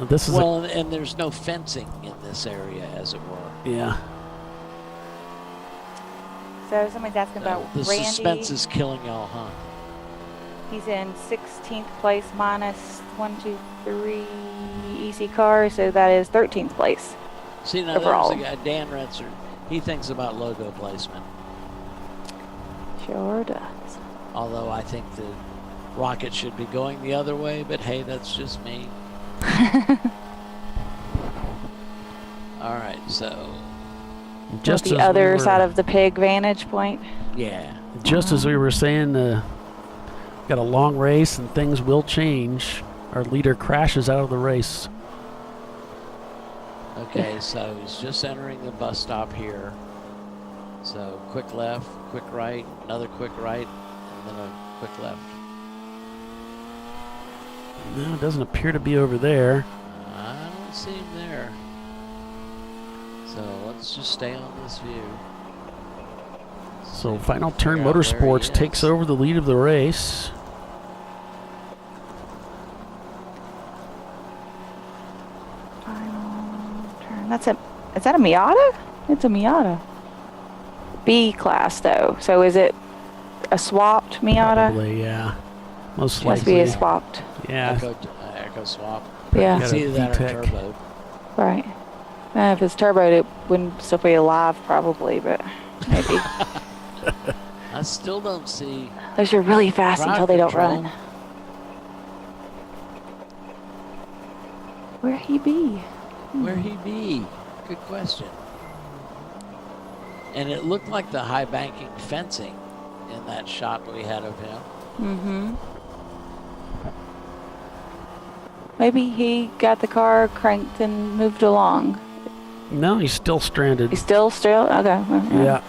This is Well, and there's no fencing in this area, as it were. yeah. So somebody's asking about The Randy. suspense is killing y'all, huh? He's in 16th place minus 1, 2, 3 EC cars, so that is 13th place. See, now overall. there's a guy, Dan Retzer. He thinks about logo placement. Sure does. Although I think the rocket should be going the other way, but hey, that's just me. All right, so Just the as other we were, side of the pig vantage point. yeah, Just as we were saying, got a long race and things will change. Our leader crashes out of the race. okay, so he's just entering the bus stop here. So quick left, quick right, another quick right, and then a quick left. No, it doesn't appear to be over there. I don't see him there. So let's just stay on this view. So Final Turn Figure out where Motorsports he takes is. over the lead of the race. Final turn. Is that a Miata? It's a Miata. B class though. So is it a swapped Miata? Probably, yeah. Most Must likely. be a swapped. Yeah. Echo swap. Yeah. It's either that or VTEC. turbo. Right. If it's turboed, it wouldn't still be alive probably, but maybe. I still don't see. Those are really fast crowd until they don't control. run. Where he be? Where he be? Good question. And it looked like the high banking fencing in that shot we had of him. Mm-hmm. Maybe he got the car cranked and moved along. No, he's still stranded. He's still okay. Yeah.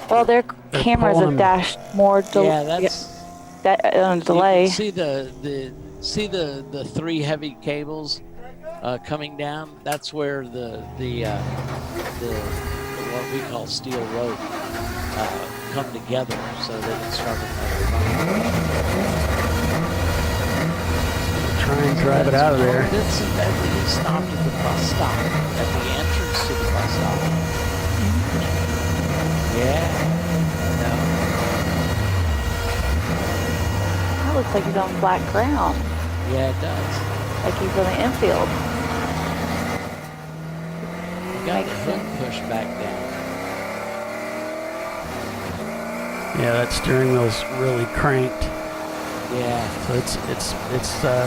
Well, their They're cameras pulling have him. dashed more Yeah, that's delay. You can see the 3 heavy cables coming down. That's where the what we call steel rope come together so they can start another run. try and drive it out of there. He stopped at the bus stop, at the entrance to the bus stop. Yeah. No. That looks like he's on flat ground. Yeah, it does. Like he's on the infield. You got the hood pushed back down. Yeah, that steering wheel's really cranked. Yeah. So it's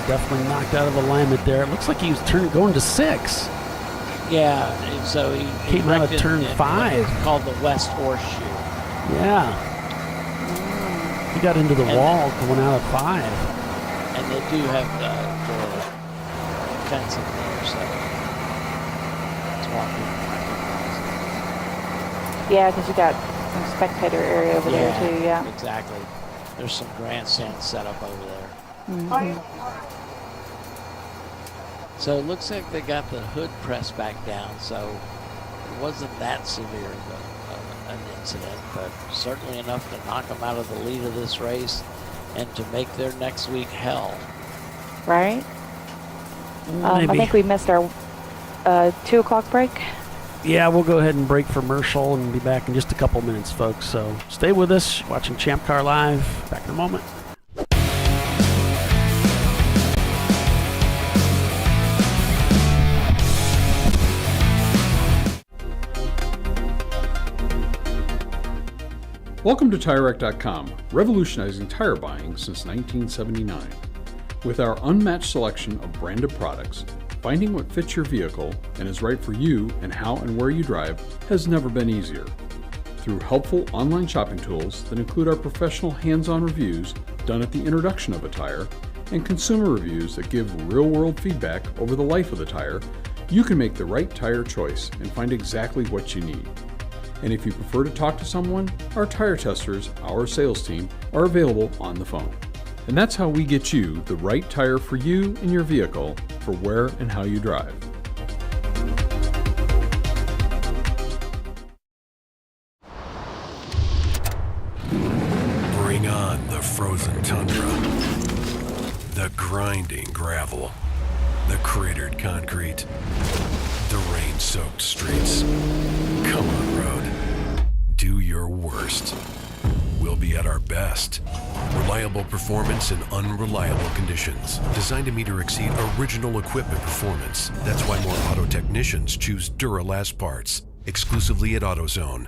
definitely knocked out of alignment there. It looks like he was going to 6. Yeah, and so he came out of turn 5. It's called the West Horseshoe. Yeah. He got into the wall going out of 5. And they do have the fencing there, so it's walking. Yeah, because you got some spectator area over there too. Yeah. Exactly. There's some grandstands set up over there. Mm-hmm. So it looks like they got the hood pressed back down, so it wasn't that severe of an incident, but certainly enough to knock them out of the lead of this race and to make their next week hell. Right? I think we missed our 2 o'clock break. Yeah, we'll go ahead and break for commercial and be back in just a couple minutes, folks. So stay with us, watching Champ Car Live. Back in a moment. Welcome to TireRack.com, revolutionizing tire buying since 1979. With our unmatched selection of branded products, finding what fits your vehicle and is right for you and how and where you drive has never been easier. Through helpful online shopping tools that include our professional hands-on reviews done at the introduction of a tire and consumer reviews that give real-world feedback over the life of the tire, you can make the right tire choice and find exactly what you need. And if you prefer to talk to someone, our tire testers, our sales team, are available on the phone. And that's how we get you the right tire for you and your vehicle for where and how you drive. Bring on the frozen tundra, the grinding gravel, the cratered concrete, the rain-soaked streets. Come on, road. Do your worst. We'll be at our best. Reliable performance in unreliable conditions. Designed to meet or exceed original equipment performance. That's why more auto technicians choose Duralast parts. Exclusively at AutoZone.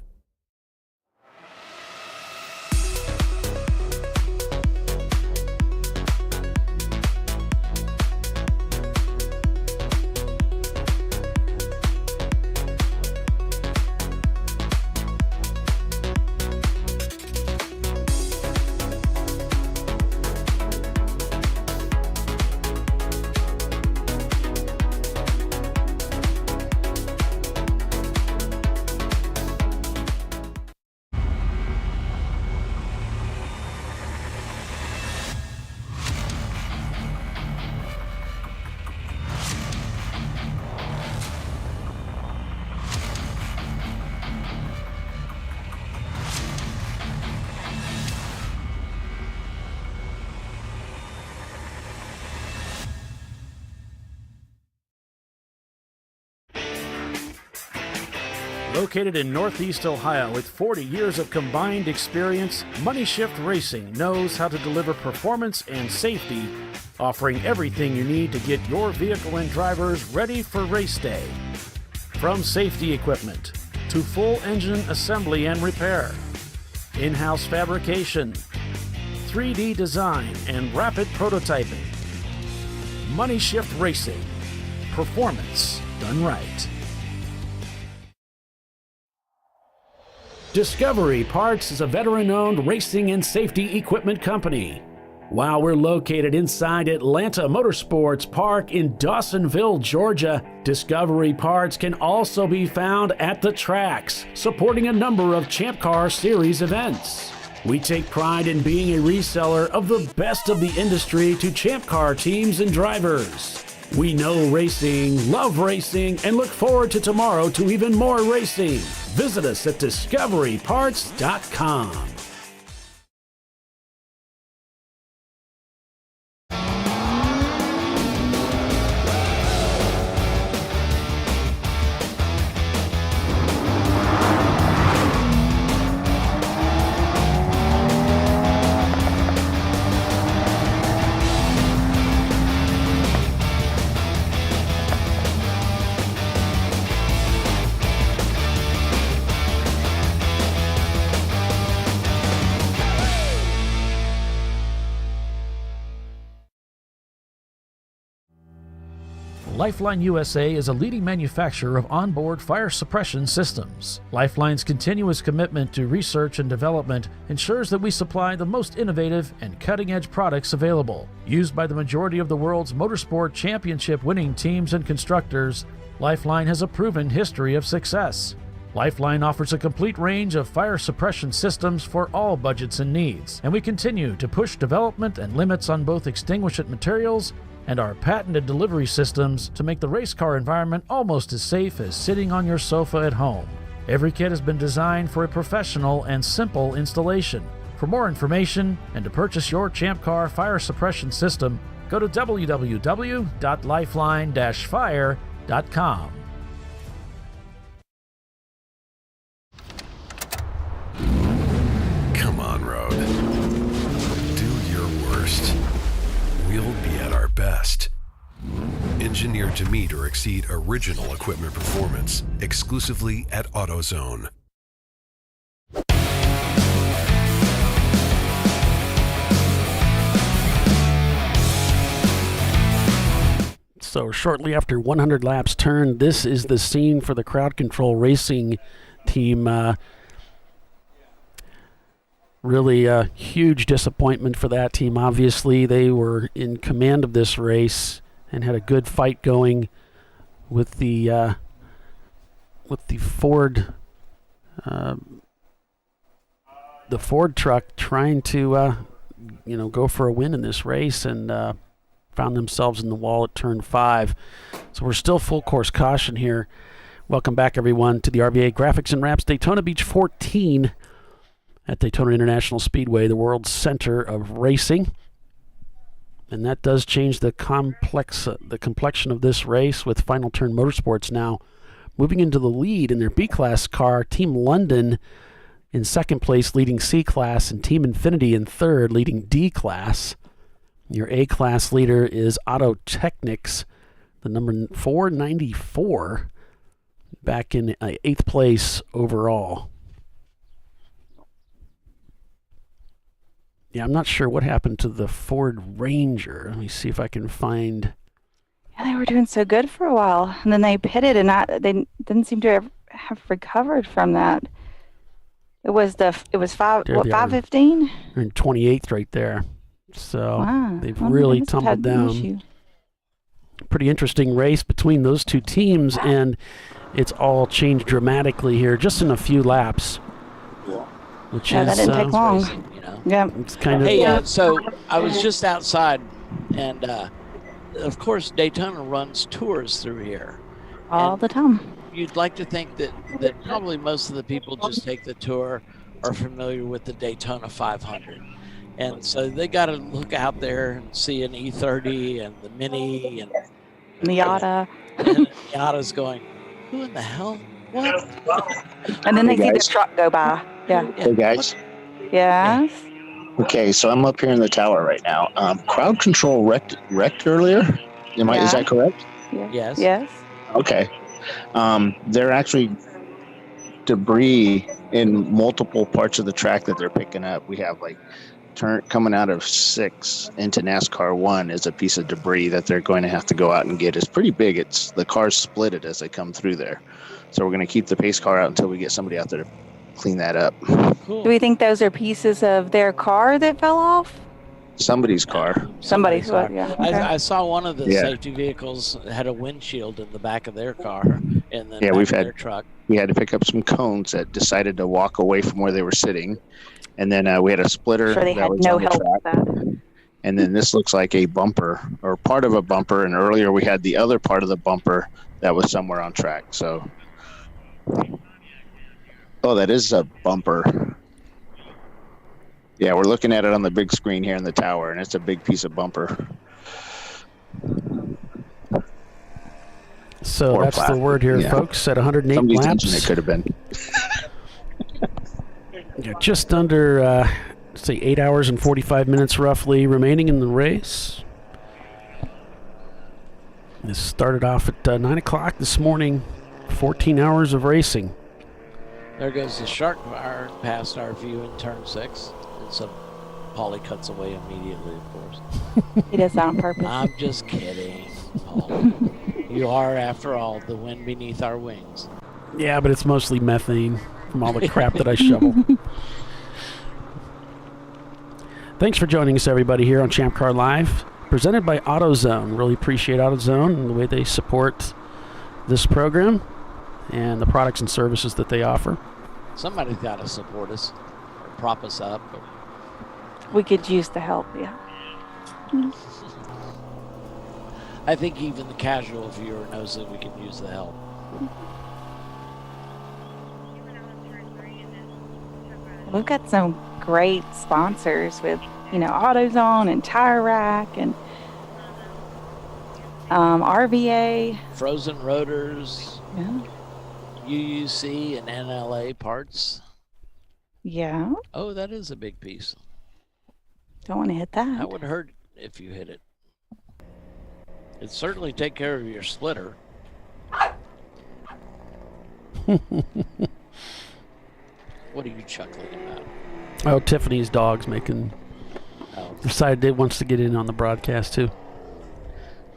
Located in Northeast Ohio with 40 years of combined experience, Money Shift Racing knows how to deliver performance and safety, offering everything you need to get your vehicle and drivers ready for race day. From safety equipment to full engine assembly and repair, in-house fabrication, 3D design, and rapid prototyping. Money Shift Racing. Performance done right. Discovery Parts is a veteran-owned racing and safety equipment company. While we're located inside Atlanta Motorsports Park in Dawsonville, Georgia, Discovery Parts can also be found at the tracks, supporting a number of Champ Car Series events. We take pride in being a reseller of the best of the industry to Champ Car teams and drivers. We know racing, love racing, and look forward to tomorrow to even more racing. Visit us at discoveryparts.com. Lifeline USA is a leading manufacturer of onboard fire suppression systems. Lifeline's continuous commitment to research and development ensures that we supply the most innovative and cutting-edge products available. Used by the majority of the world's motorsport championship winning teams and constructors, Lifeline has a proven history of success. Lifeline offers a complete range of fire suppression systems for all budgets and needs, and we continue to push development and limits on both extinguishant materials and our patented delivery systems to make the race car environment almost as safe as sitting on your sofa at home. Every kit has been designed for a professional and simple installation. For more information and to purchase your Champ Car fire suppression system, go to www.lifeline-fire.com. Come on, Road. Do your worst. We'll be at our best. Engineered to meet or exceed original equipment performance, exclusively at AutoZone. So shortly after 100 laps turned, this is the scene for the Crowd Control Racing team. Really a huge disappointment for that team. Obviously, they were in command of this race and had a good fight going with the Ford truck trying to go for a win in this race, and found themselves in the wall at turn 5. So we're still full course caution here. Welcome back, everyone, to the RVA Graphics and Wraps Daytona Beach 14 at Daytona International Speedway, the world's center of racing. And that does change the complexion of this race, with Final Turn Motorsports now moving into the lead in their B-Class car. Team London in second place, leading C-Class, and Team Infinity in third, leading D-Class. Your A-Class leader is Auto Technics, the number 494, back in 8th place overall. Yeah, I'm not sure what happened to the Ford Ranger. Let me see if I can find... Yeah, they were doing so good for a while, and then they pitted, and they didn't seem to have recovered from that. It was 5:15? They're in 28th right there. So wow. They've really tumbled down. Pretty interesting race between those two teams, and it's all changed dramatically here just in a few laps. Which is, that didn't take long. Racing, Yeah. It's kind of. Hey, so I was just outside, and of course Daytona runs tours through here all the time. You'd like to think that probably most of the people just take the tour are familiar with the Daytona 500, and so they got to look out there and see an E30 and the Mini and Miata. And Miata's going, who in the hell? What? And then they see the truck go by. Yeah. Hey guys. Yes. Okay, so I'm up here in the tower right now. Crowd Control wrecked earlier. Is that correct? Yeah. Yes. Yes. Okay. They're actually debris in multiple parts of the track that they're picking up. We have coming out of 6 into NASCAR 1 is a piece of debris that they're going to have to go out and get. It's pretty big. It's the cars split it as they come through there. So we're going to keep the pace car out until we get somebody out there to clean that up. Cool. Do we think those are pieces of their car that fell off? Somebody's car. Somebody's car. Yeah. Okay. I saw one of the safety vehicles had a windshield in the back of their car, and then their truck. We had to pick up some cones that decided to walk away from where they were sitting, and then we had a splitter. Sure, they that had was no on the help track. with that. And then this looks like a bumper or part of a bumper, and earlier we had the other part of the bumper that was somewhere on track. So, that is a bumper. Yeah, we're looking at it on the big screen here in the tower, and it's a big piece of bumper. So that's the word here, folks. At 108 Somebody's laps, engine it could have been. Just under, 8 hours and 45 minutes roughly remaining in the race. This started off at 9 o'clock this morning. 14 hours of racing. There goes the shark fire past our view in turn 6. And so Paulie cuts away immediately, of course. He does that on purpose. I'm just kidding, Paul. He You are, after all, the wind beneath our wings. Yeah, but it's mostly methane from all the crap that I shovel. Thanks for joining us, everybody, here on ChampCar.Live, presented by AutoZone. Really appreciate AutoZone and the way they support this program and the products and services that they offer. Somebody's got to support us or prop us up. We could use the help, yeah. I think even the casual viewer knows that we can use the help. We've got some great sponsors with, AutoZone and Tire Rack and RVA. Frozen Rotors. Yeah. UUC and NLA parts. Yeah. Oh, that is a big piece. Don't want to hit that. That would hurt if you hit it. It'd certainly take care of your splitter. What are you chuckling about? Oh, Tiffany's dog's decided it wants to get in on the broadcast too.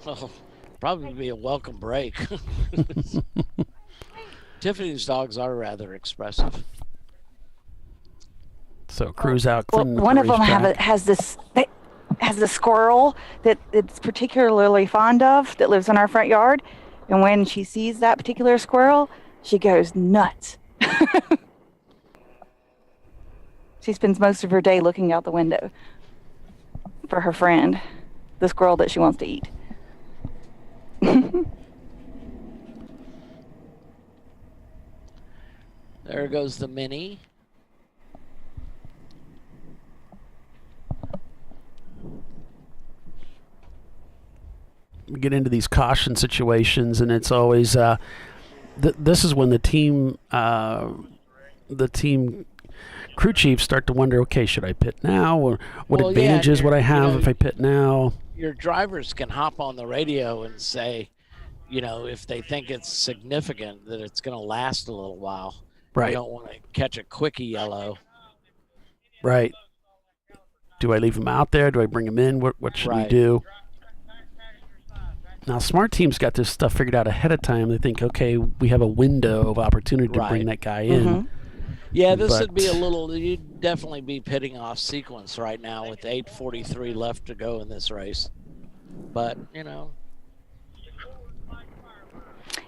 Well, probably be a welcome break. Tiffany's dogs are rather expressive. So cruise out. Well, one of them has the squirrel that it's particularly fond of that lives in our front yard, and when she sees that particular squirrel, she goes nuts. She spends most of her day looking out the window for her friend, the squirrel that she wants to eat. There goes the Mini. We get into these caution situations, and it's always this is when the team crew chiefs start to wonder, okay, should I pit now? Or what advantages would I have if I pit now? Your drivers can hop on the radio and say, if they think it's significant, that it's going to last a little while. Right. You don't want to catch a quickie yellow. Right. Do I leave him out there? Do I bring him in? What should we do? Now, Smart Team's got this stuff figured out ahead of time. They think, okay, we have a window of opportunity to bring that guy in. Yeah, this would be you'd definitely be pitting off sequence right now with 8:43 left to go in this race. But,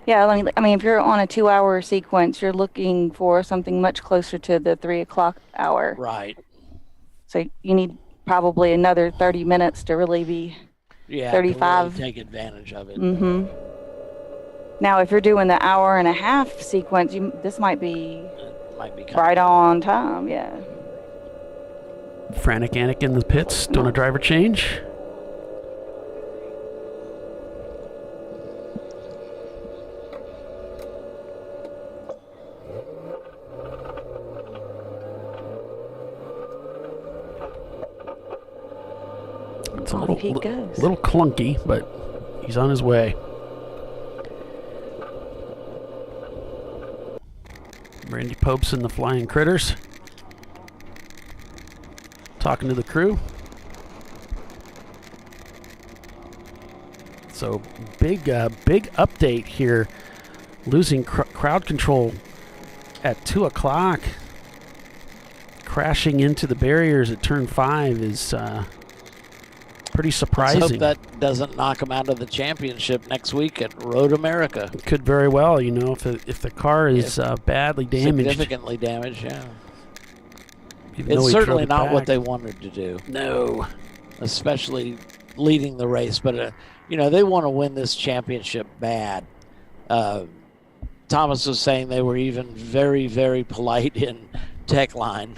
Yeah, I mean, if you're on a 2-hour sequence, you're looking for something much closer to the 3 o'clock hour. Right. So you need probably another 30 minutes to really be 35. To really take advantage of it. Mm-hmm. Now, if you're doing the hour and a half sequence, this might be right on time, yeah. Frantic Anik in the pits, doing a driver change. It's a little clunky, but he's on his way. Randy Pope's in the Flying Critters, talking to the crew. So big update here. Losing crowd control at 2 o'clock. Crashing into the barriers at turn 5 is pretty surprising. Let's hope that doesn't knock him out of the championship next week at Road America. It could very well, if the car is badly damaged. Significantly damaged, yeah. Even it's certainly not what they wanted to do. No. Especially leading the race. But, they want to win this championship bad. Thomas was saying they were even very, very polite in tech line.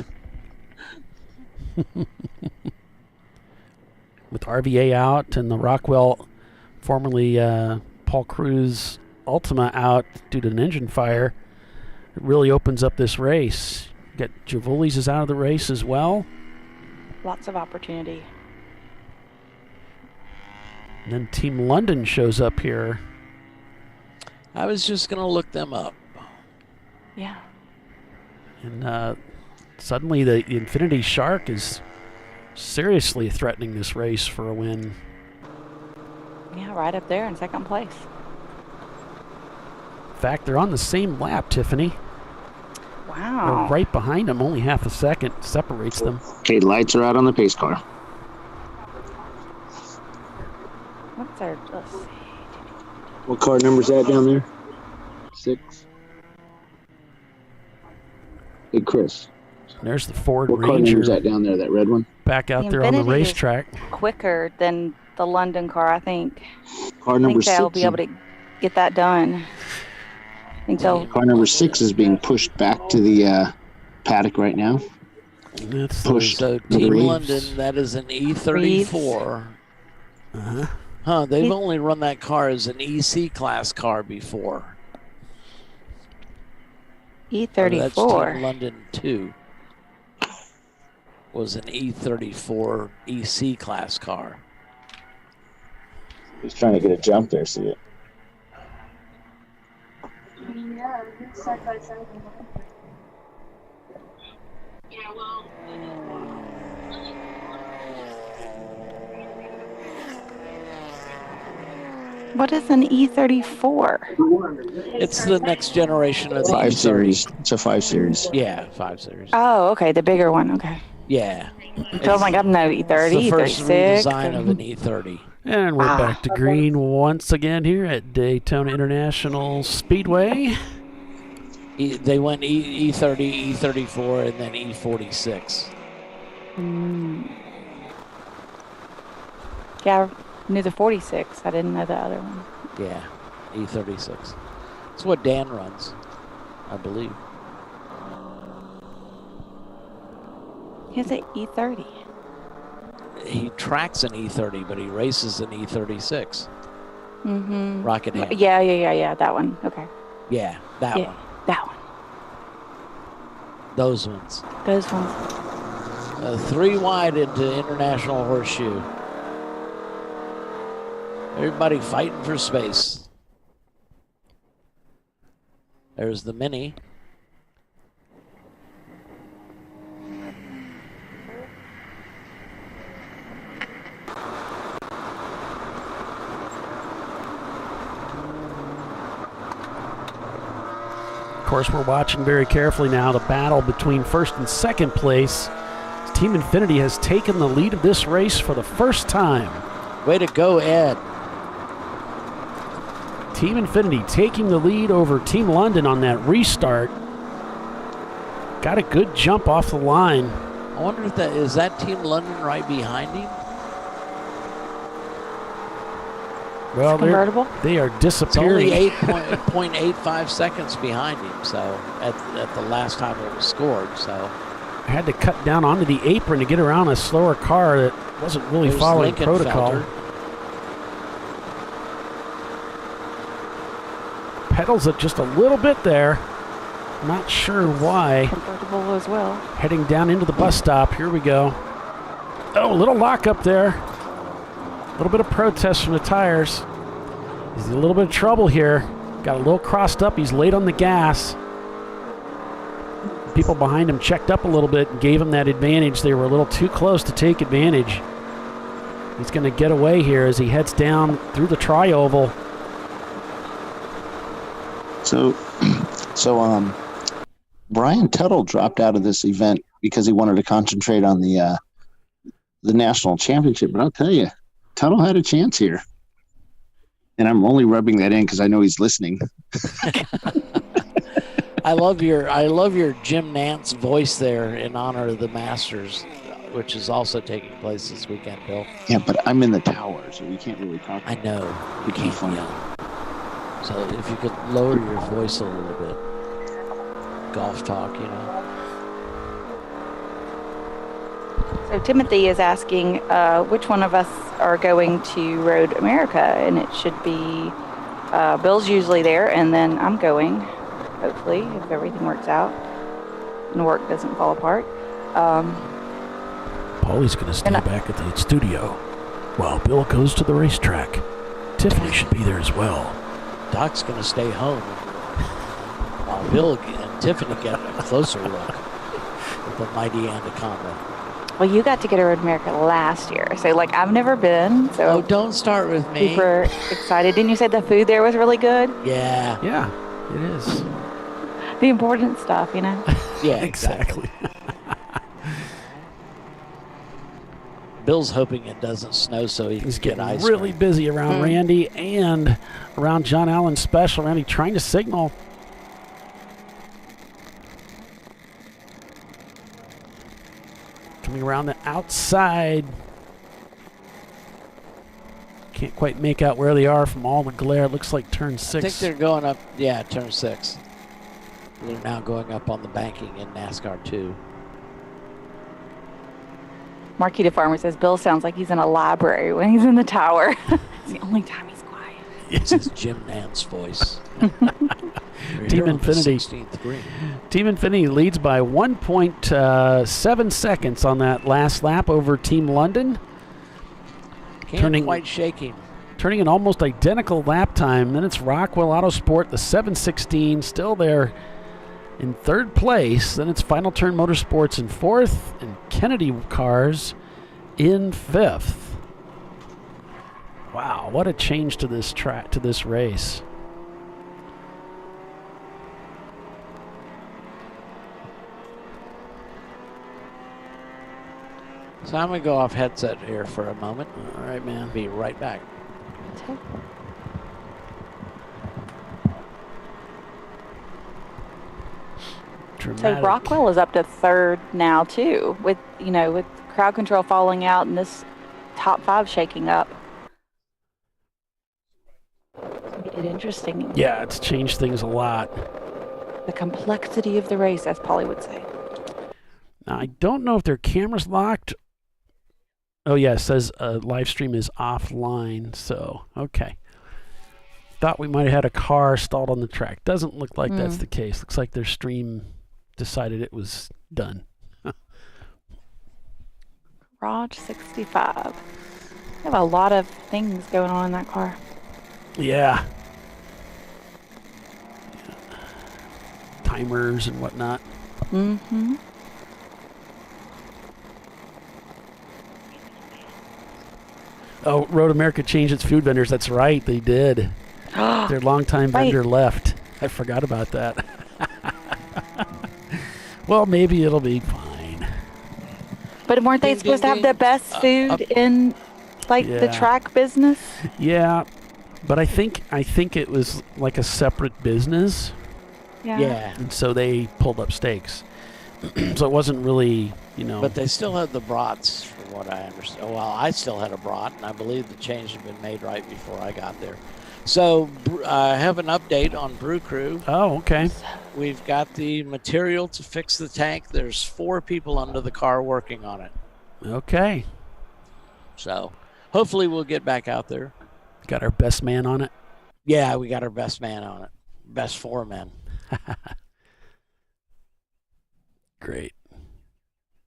With RVA out and the Rockwell, formerly Paul Cruz Ultima, out due to an engine fire, it really opens up this race. You got Javolis is out of the race as well. Lots of opportunity. And then Team London shows up here. I was just going to look them up. Yeah. And suddenly the Infinity Shark is seriously threatening this race for a win. Yeah, right up there in second place. fact, they're on the same lap, Tiffany. Wow. They're right behind them, only half a second separates them. Okay, lights are out on the pace car. What's our, let's see. What car number's that down there? 6. Hey, Chris. There's the Ford What car Ranger. number's that down there, that red one? Back out The there on the Infiniti is racetrack. quicker than the London car, I think. Car I number think they'll 6. be able to get that done. I think they'll. Car number 6 is being pushed back to the paddock right now. That's pushed. So Team London, that is an E34. Uh-huh. Huh, they've only run that car as an EC class car before. E34. That's Team London 2. Was an E34 EC class car. He's trying to get a jump there, see it? Yeah, side by side. Yeah, well. What is an E34? It's the next generation of the 5 E30. Series. It's a 5 Series. Yeah, 5 Series. Oh, okay, the bigger one. Okay. Yeah. So I'm like, I'm no E30, It's the first 36. redesign of an E30. And we're back to green once again here at Daytona International Speedway. They went E30, E34, and then E46. Yeah, I knew the 46. I didn't know the other one. Yeah, E36. That's what Dan runs, I believe. He's an E30. He tracks an E30, but he races an E36. Mm-hmm. Rockingham. Yeah. That one. Okay. Yeah, that one. That one. Those ones. Those ones. 3 wide into International Horseshoe. Everybody fighting for space. There's the Mini. Of course, we're watching very carefully now the battle between first and second place. Team Infiniti has taken the lead of this race for the first time. Way to go, Ed. Team Infiniti taking the lead over Team London on that restart. Got a good jump off the line. I wonder if is that Team London right behind him? Well, convertible? They are disappearing. It's only 8.85 seconds behind him, so at the last time it was scored, so. I had to cut down onto the apron to get around a slower car that wasn't really following protocol. Pedals it just a little bit there. Not sure why. Convertible as well. Heading down into the bus stop. Here we go. Oh, a little lock up there. A little bit of protest from the tires. He's in a little bit of trouble here. Got a little crossed up. He's late on the gas. People behind him checked up a little bit and gave him that advantage. They were a little too close to take advantage. He's going to get away here as he heads down through the tri-oval. So Brian Tuttle dropped out of this event because he wanted to concentrate on the national championship. But I'll tell you, Tuttle had a chance here. And I'm only rubbing that in because I know he's listening. I love your Jim Nance voice there in honor of the Masters, which is also taking place this weekend, Bill. Yeah, but I'm in the tower, so we can't really talk. I know. You can't yell. So if you could lower your voice a little bit. Golf talk, you know. So Timothy is asking which one of us are going to Road America, and it should be Bill's usually there, and then I'm going, hopefully, if everything works out and work doesn't fall apart. Paulie's going to stay back at the studio while Bill goes to the racetrack. Tiffany should be there as well. Doc's going to stay home while Bill and Tiffany get a closer look at the mighty Anaconda. Well, you got to go to Road America last year, so I've never been. So don't start with me. Super excited. Didn't you say the food there was really good? Yeah. Yeah. It is. The important stuff, you know? Yeah, exactly. Bill's hoping it doesn't snow so He's can get getting ice really cream. busy around Randy and around John Allen's special. Randy trying to signal. Coming around the outside. Can't quite make out where they are from all the glare. It looks like turn 6. I think they're going up, turn 6. They're now going up on the banking in NASCAR 2. Marquita Farmer says Bill sounds like he's in a library when he's in the tower. It's the only time he's quiet. It's his Jim Nance voice. Team Infinity. 16th green. Team Infinity leads by 1.7 seconds on that last lap over Team London. Can't quite shaking. Turning an almost identical lap time. Then it's Rockwell Autosport, the 716, still there in third place. Then it's Final Turn Motorsports in fourth, and Kennedy Cars in fifth. Wow, what a change to this track, to this race. So I'm going to go off headset here for a moment. All right, man. Be right back. Okay. Dramatic. So Rockwell is up to third now too, with with crowd control falling out and this top 5 shaking up. Made it interesting. Yeah, it's changed things a lot. The complexity of the race, as Polly would say. Now, I don't know if their camera's locked. Oh yeah, it says live stream is offline. So okay. Thought we might have had a car stalled on the track. Doesn't look like that's the case. Looks like their stream decided it was done. Raj 65. They have a lot of things going on in that car. Yeah. Timers and whatnot. Mm-hmm. Oh, Road America changed its food vendors. That's right, they did. Their longtime vendor left. I forgot about that. Well, maybe it'll be fine. But weren't they supposed to have the best food in the track business? Yeah, but I think it was like a separate business. Yeah. And so they pulled up stakes. So it wasn't really, But they still had the brats, from what I understand. Well, I still had a brat, and I believe the change had been made right before I got there. So I have an update on Brew Crew. Oh, okay. We've got the material to fix the tank. There's 4 people under the car working on it. Okay. So hopefully we'll get back out there. Got our best man on it? Yeah, we got our best man on it. Best 4 men. Great.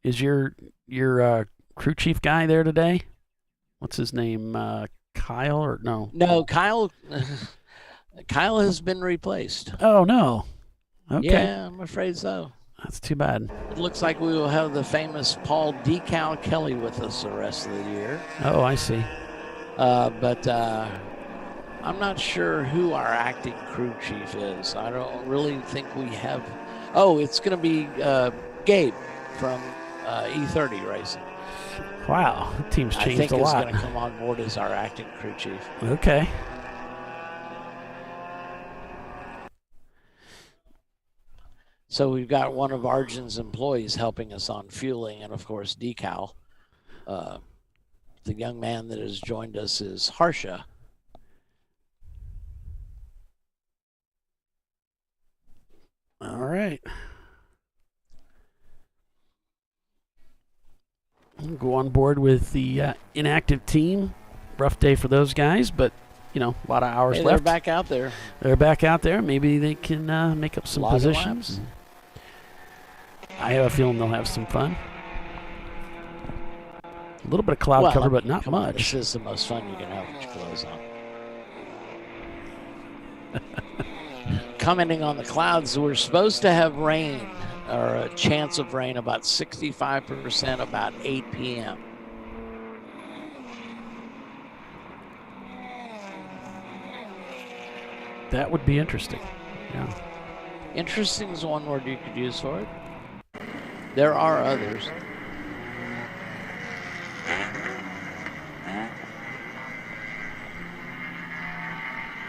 Is your crew chief guy there today? What's his name? Kyle or no? No, Kyle. Kyle has been replaced. Oh no. Okay. Yeah, I'm afraid so. That's too bad. It looks like we will have the famous Paul Decal Kelly with us the rest of the year. Oh, I see. But I'm not sure who our acting crew chief is. I don't really think we have. Oh, it's going to be Gabe from E30 Racing. Wow, the team's changed a lot. I think he's going to come on board as our acting crew chief. Okay. So we've got one of Arjun's employees helping us on fueling and, of course, decal. The young man that has joined us is Harsha. All right. We'll go on board with the inactive team. Rough day for those guys, but, a lot of hours left. They're back out there. They're back out there. Maybe they can make up some positions. I have a feeling they'll have some fun. A little bit of cloud cover, but not much. This is the most fun you can have with your clothes on. Commenting on the clouds, we're supposed to have rain, or a chance of rain, about 65%, about 8 p.m. That would be interesting. Yeah. Interesting is one word you could use for it. There are others.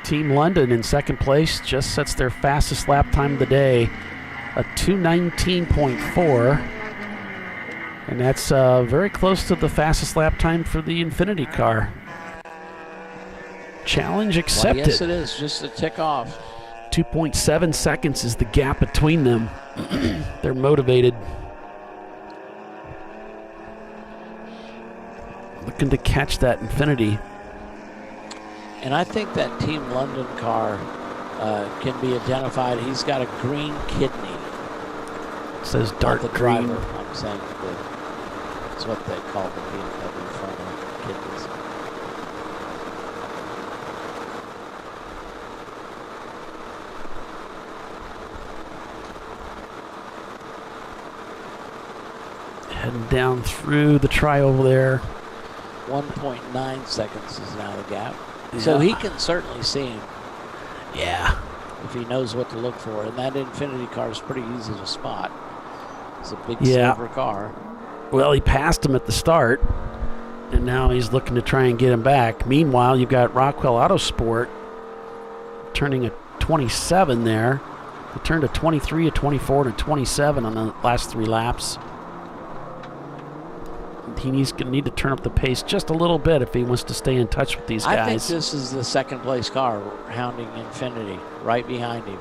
Team London in second place just sets their fastest lap time of the day, a 2:19.4. And that's very close to the fastest lap time for the Infinity car. Challenge accepted. Well, yes, it is. Just a tick off. 2.7 seconds is the gap between them. They're motivated. Looking to catch that Infinity. And I think that Team London car can be identified. He's got a green kidney. It says dark green. Driver, I'm saying that's what they call the BMW front kidneys. Heading down through the trioval there. 1.9 seconds is now the gap. So he can certainly see him. Yeah. If he knows what to look for. And that Infinity car is pretty easy to spot. It's a big silver car. Well, he passed him at the start, and now he's looking to try and get him back. Meanwhile, you've got Rockwell Autosport turning a 27 there. He turned a 23, a 24, and a 27 on the last 3 laps. He's going to need to turn up the pace just a little bit if he wants to stay in touch with these guys. I think this is the second place car hounding Infinity right behind him.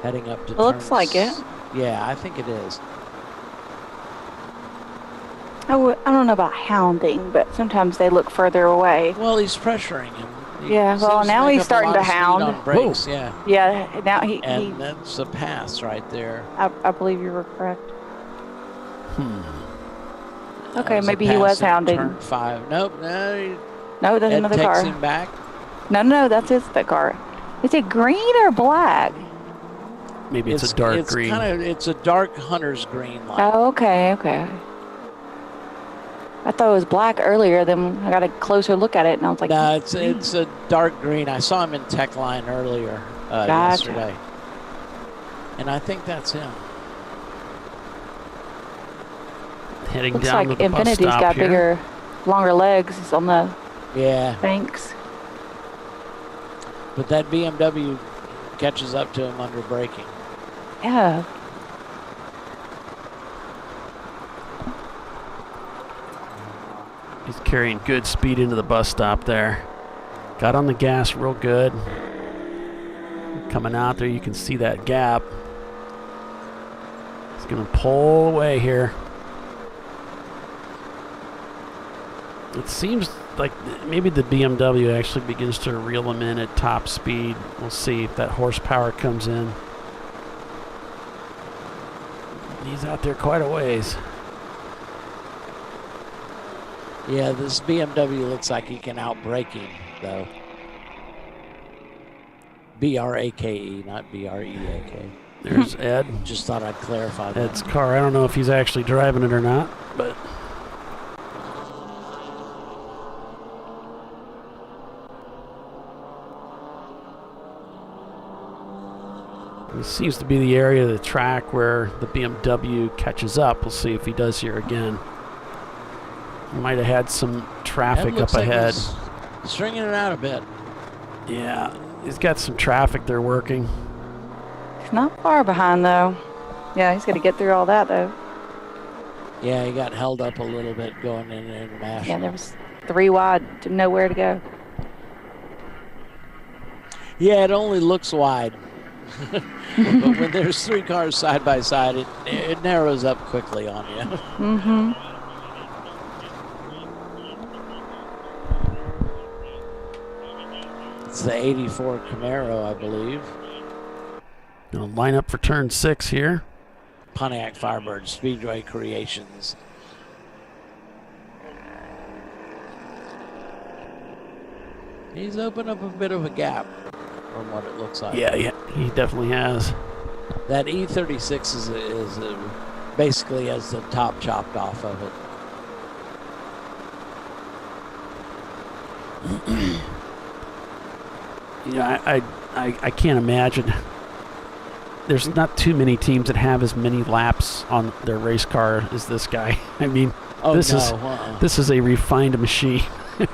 Heading up to Looks like it. Yeah, I think it is. I don't know about hounding, but sometimes they look further away. Well, he's pressuring him. Yeah, well, now he's starting to hound. On brakes, yeah. Yeah, now he... that's a pass right there. I believe you were correct. Okay, maybe he was hounding. Turn 5. Nope, no. No, there's another car. Takes him back. No, that's his car. Is it green or black? Maybe it's a dark green. It's a dark hunter's green light. Oh, okay. I thought it was black earlier. Then I got a closer look at it, and I was like, no, it's a dark green. I saw him in Tech Line earlier yesterday, and I think that's him. Heading Looks down like to the bus Infinity's stop got here. bigger, longer legs on the banks. But that BMW catches up to him under braking. Yeah. He's carrying good speed into the bus stop there. Got on the gas real good. Coming out there, you can see that gap. He's going to pull away here. It seems like maybe the BMW actually begins to reel him in at top speed. We'll see if that horsepower comes in. He's out there quite a ways. Yeah, this BMW looks like he can outbrake him, though. B-R-A-K-E, not B-R-E-A-K. There's Ed. Just thought I'd clarify that. Ed's car. I don't know if he's actually driving it or not, but... This seems to be the area of the track where the BMW catches up. We'll see if he does here again. He might have had some traffic up ahead. Like he's stringing it out a bit. Yeah, he's got some traffic there working. He's not far behind, though. Yeah, he's got to get through all that, though. Yeah, he got held up a little bit going in international. Yeah, there was 3 wide, didn't know where to go. Yeah, it only looks wide. But when there's 3 cars side by side, it narrows up quickly on you. Mm-hmm. It's the 84 Camaro, I believe. Gonna line up for turn 6 here. Pontiac Firebird Speedway Creations. He's opened up a bit of a gap from what it looks like. Yeah, he definitely has. That E36 is basically has the top chopped off of it. You know, I I can't imagine. There's not too many teams that have as many laps on their race car as this guy. I mean, this is a refined machine.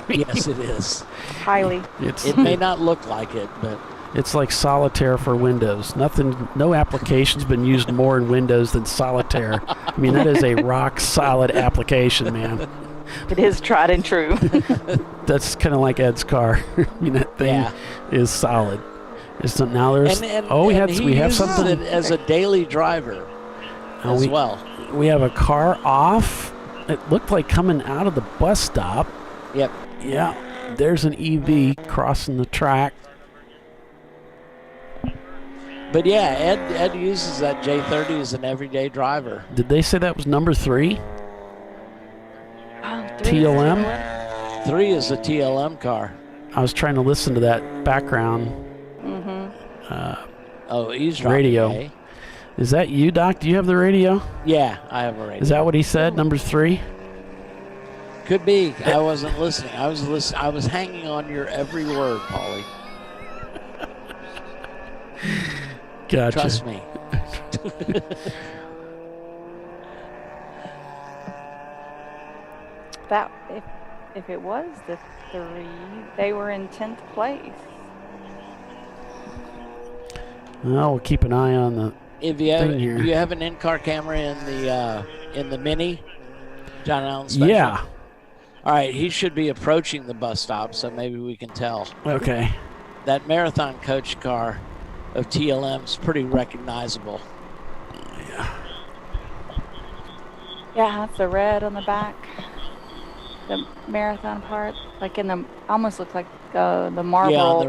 Yes, it is. Highly. It may not look like it, but it's like solitaire for Windows. No application's been used more in Windows than solitaire. I mean, that is a rock solid application, man. It is tried and true. That's kind of like Ed's car. I mean, that thing is solid. Now there's we have something it as a daily driver as well. We have a car off. It looked like coming out of the bus stop. Yep. Yeah. There's an EV crossing the track. But yeah, Ed uses that J30 as an everyday driver. Did they say that was number 3? TLM? 3 is a TLM car. I was trying to listen to that background. Eavesdropping. Radio. Is that you, Doc? Do you have the radio? Yeah, I have a radio. Is that what he said? Number 3? Could be. I wasn't listening. I was hanging on your every word, Paulie. Gotcha. Trust me. That if it was the 3, they were in 10th place. Well, we'll keep an eye on the thing here. Do you have an in-car camera in the Mini, John Allen Special? Yeah. All right, he should be approaching the bus stop, so maybe we can tell. Okay. That marathon coach car of TLM's pretty recognizable. Yeah, it's the red on the back. The marathon part, like almost looks like the marble. Yeah, on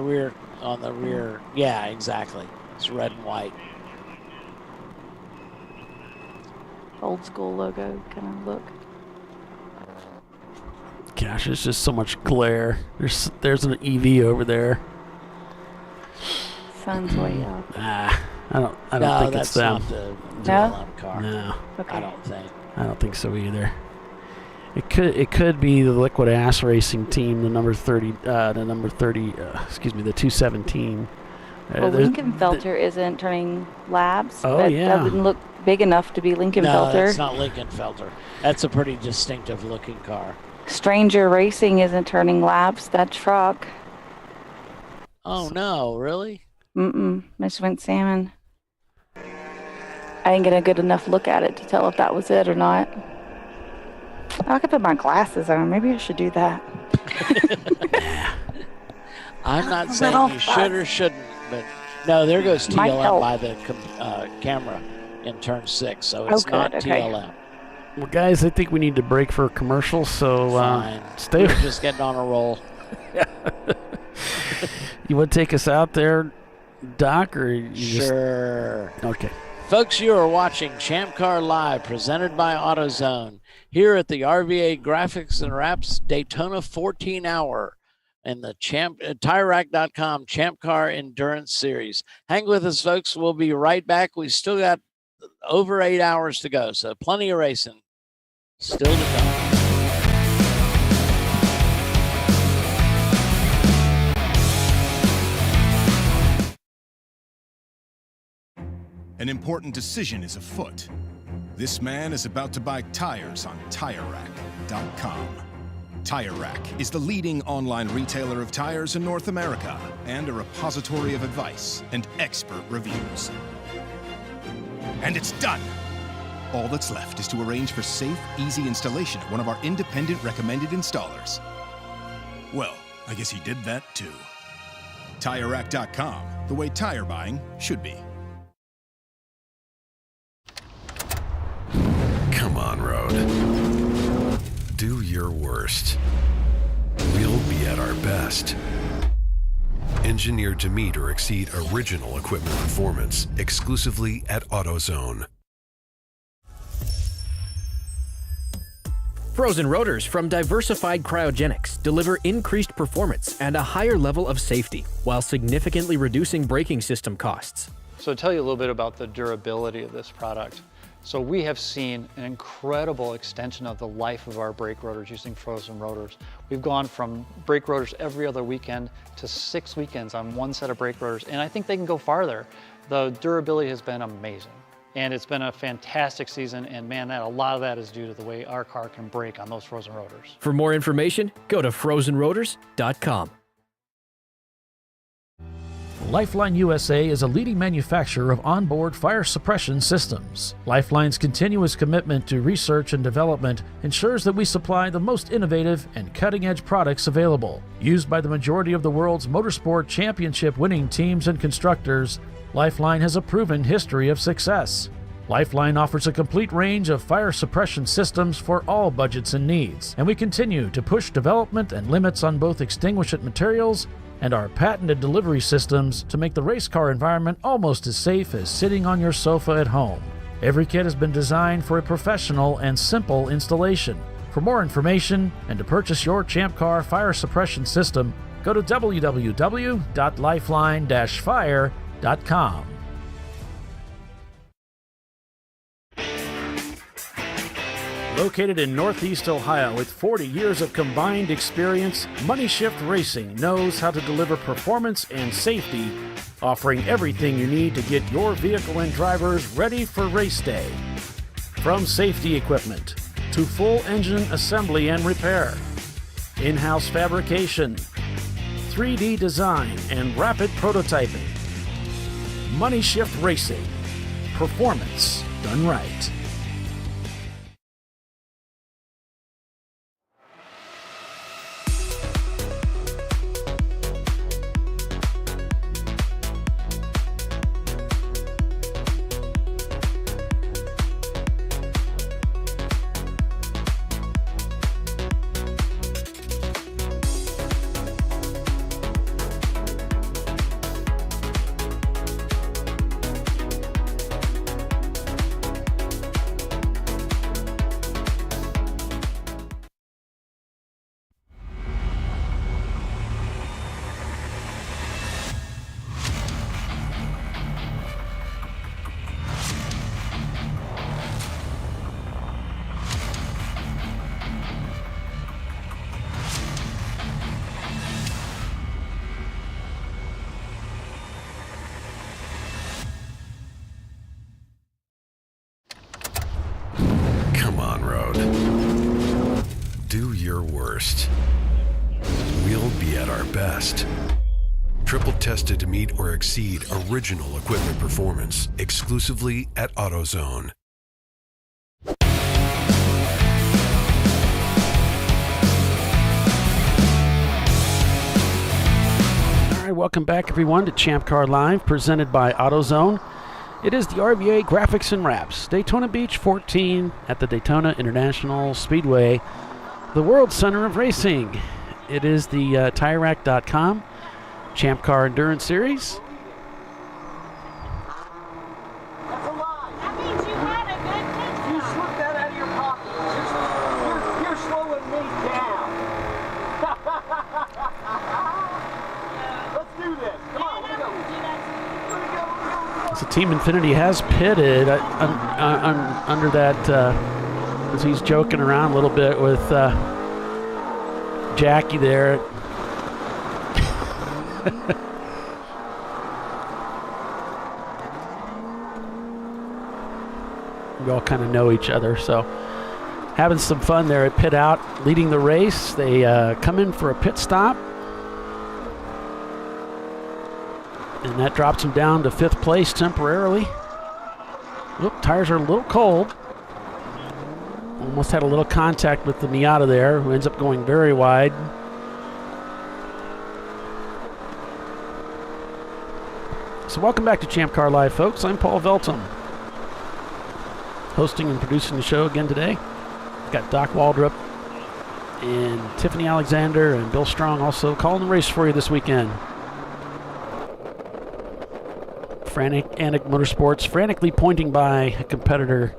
the rear. Yeah, exactly. It's red and white. Old school logo kind of look. Gosh, there's just so much glare. There's an EV over there. Sun's way up. I don't think it's them. Not the TLM car. No. Okay. I don't think. I don't think so either. It could be the Liquid Ass Racing team, the 217. Well, Lincolnfelter isn't turning laps. Oh, but yeah. That wouldn't look big enough to be Lincolnfelter. No, that's not Lincolnfelter. That's a pretty distinctive looking car. Stranger Racing isn't turning laps. That truck. Oh, no, really? Just went salmon. I didn't get a good enough look at it to tell if that was it or not. I could put my glasses on. Maybe I should do that. I'm not saying you should or shouldn't, but no, there goes TLM by the camera in turn 6, so it's not TLM. Well, guys, I think we need to break for a commercial, so stay. We're just getting on a roll. You want to take us out there, Doc, or you Sure. Okay. Folks, you are watching ChampCar.Live, presented by AutoZone, here at the RVA Graphics and Wraps Daytona 14-hour in the TireRack.com Champ Car Endurance Series. Hang with us, folks. We'll be right back. We still got over 8 hours to go, so plenty of racing still to come. An important decision is afoot. This man is about to buy tires on TireRack.com. Tire Rack is the leading online retailer of tires in North America and a repository of advice and expert reviews. And it's done! All that's left is to arrange for safe, easy installation at one of our independent recommended installers. Well, I guess he did that too. TireRack.com, the way tire buying should be. Come on, Road. Do your worst. We'll be at our best. Engineered to meet or exceed original equipment performance exclusively at AutoZone. Frozen rotors from Diversified Cryogenics deliver increased performance and a higher level of safety while significantly reducing braking system costs. So to tell you a little bit about the durability of this product, So we have seen an incredible extension of the life of our brake rotors using frozen rotors. We've gone from brake rotors every other weekend to 6 weekends on one set of brake rotors, and I think they can go farther. The durability has been amazing, and it's been a fantastic season, and man, a lot of that is due to the way our car can brake on those frozen rotors. For more information, go to frozenrotors.com. Lifeline USA is a leading manufacturer of onboard fire suppression systems. Lifeline's continuous commitment to research and development ensures that we supply the most innovative and cutting-edge products available. Used by the majority of the world's motorsport championship-winning teams and constructors, Lifeline has a proven history of success. Lifeline offers a complete range of fire suppression systems for all budgets and needs, and we continue to push development and limits on both extinguishant materials and our patented delivery systems to make the race car environment almost as safe as sitting on your sofa at home. Every kit has been designed for a professional and simple installation. For more information and to purchase your Champ Car fire suppression system, go to www.lifeline-fire.com. Located in Northeast Ohio with 40 years of combined experience, Money Shift Racing knows how to deliver performance and safety, offering everything you need to get your vehicle and drivers ready for race day. From safety equipment to full engine assembly and repair, in-house fabrication, 3D design, and rapid prototyping. Money Shift Racing. Performance done right. Do your worst. We'll be at our best. Triple tested to meet or exceed original equipment performance exclusively at AutoZone. All right, welcome back everyone to ChampCar.Live, presented by AutoZone. It is the RVA Graphics and Wraps, Daytona Beach 14 at the Daytona International Speedway, the world center of racing. It is the TireRack.com Champ Car Endurance Series. That's a lie. That means you had a good picture. You slipped that out of your pocket. You're slowing me down. Let's do this. Come on, let's go. So Team Infinity has pitted under that, as he's joking around a little bit with Jackie there. We all kind of know each other, so having some fun there at pit out, leading the race. They come in for a pit stop, and that drops them down to 5th place temporarily. Oop, tires are a little cold. Almost had a little contact with the Miata there, who ends up going very wide. So welcome back to Champ Car Live, folks. I'm Paul Veltum, hosting and producing the show again today. Got Doc Waldrop and Tiffany Alexander and Bill Strong also calling the race for you this weekend. Frantic Motorsports frantically pointing by a competitor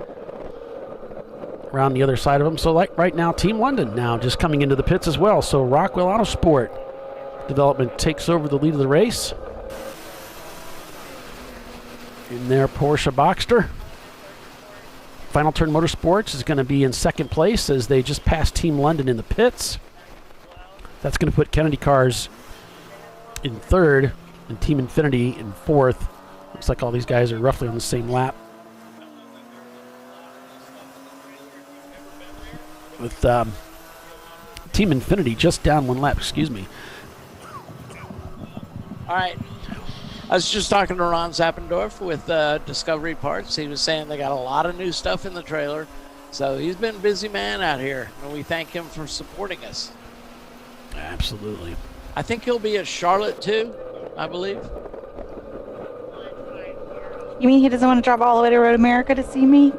around the other side of them. So like right now, Team London now just coming into the pits as well. So Rockwell Autosport Development takes over the lead of the race in their Porsche Boxster. Final Turn Motorsports is going to be in second place as they just passed Team London in the pits. That's going to put Kennedy Cars in third and Team Infinity in fourth. Looks like all these guys are roughly on the same lap. With Team Infinity just down one lap, excuse me. All right. I was just talking to Ron Zappendorf with Discovery Parts. He was saying they got a lot of new stuff in the trailer. So he's been a busy man out here, and we thank him for supporting us. Absolutely. I think he'll be at Charlotte, too, I believe. You mean he doesn't want to drive all the way to Road America to see me?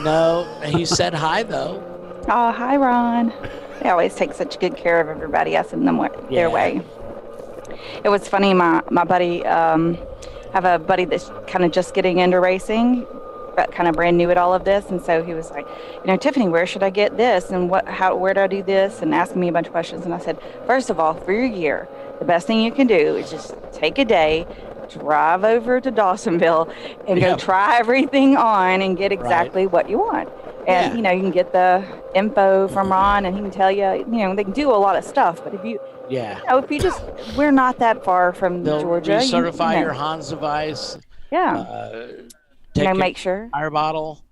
No, he said hi, though. Oh, hi, Ron. They always take such good care of everybody. I send them their way. It was funny, my buddy, have a buddy that's kind of just getting into racing, but kind of brand new at all of this, and so he was like, Tiffany, where should I get this, and where do I do this, and asking me a bunch of questions. And I said, first of all, for your gear, the best thing you can do is just take a day, drive over to Dawsonville, and go try everything on and get exactly what you want. And, you can get the info from Ron, and he can tell you, they can do a lot of stuff, but if you we're not that far from Georgia. They'll recertify your Hans device. Yeah. Make sure. Fire bottle.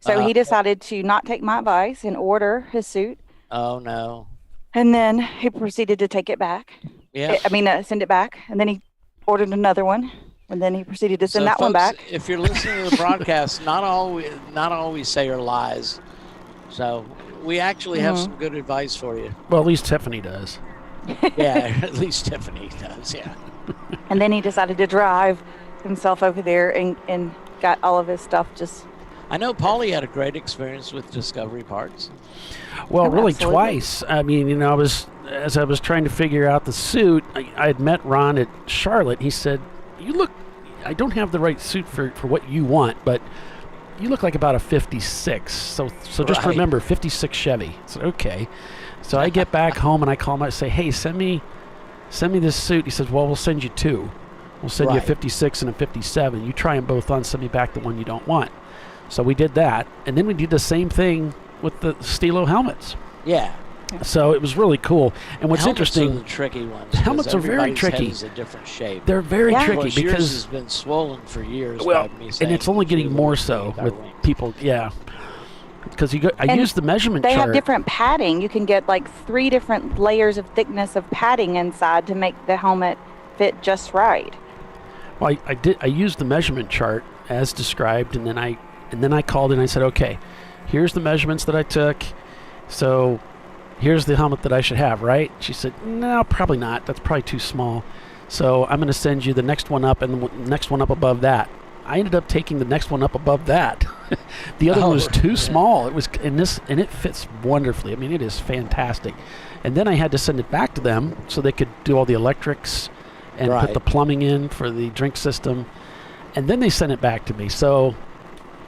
So he decided to not take my advice and order his suit. Oh, no. And then he proceeded to take it back. Yeah. Send it back. And then he ordered another one. And then he proceeded to send that one back. If you're listening to the broadcast, not all we say are lies. So we actually have some good advice for you. Well, at least Tiffany does. Yeah, at least Tiffany does, yeah. And then he decided to drive himself over there and got all of his stuff just... I know Paulie had a great experience with Discovery Parts. Well, really twice. I mean, as I was trying to figure out the suit, I had met Ron at Charlotte. He said, I don't have the right suit for what you want, but you look like about a 56. So just remember, 56 Chevy. I said, okay. So I get back home and I call him. I say, hey, send me this suit. He says, well, we'll send you two. We'll send you a 56 and a 57. You try them both on, send me back the one you don't want. So we did that. And then we did the same thing with the Stilo helmets. Yeah. So it was really cool. And what's interesting, are the tricky ones. Helmets are very tricky. Head is a different shape. They're very tricky because because yours has been swollen for years. Well, by me saying and it's only getting more so with people. Yeah. Because I use the measurement chart. They have different padding. You can get like 3 different layers of thickness of padding inside to make the helmet fit just right. Well, I used the measurement chart as described, and then I called and I said, okay, here's the measurements that I took. So here's the helmet that I should have, right? She said, no, probably not. That's probably too small. So I'm going to send you the next one up and the next one up above that. I ended up taking the next one up above that. The other one was too small. It was and it fits wonderfully. I mean, it is fantastic. And then I had to send it back to them so they could do all the electrics and put the plumbing in for the drink system. And then they sent it back to me. So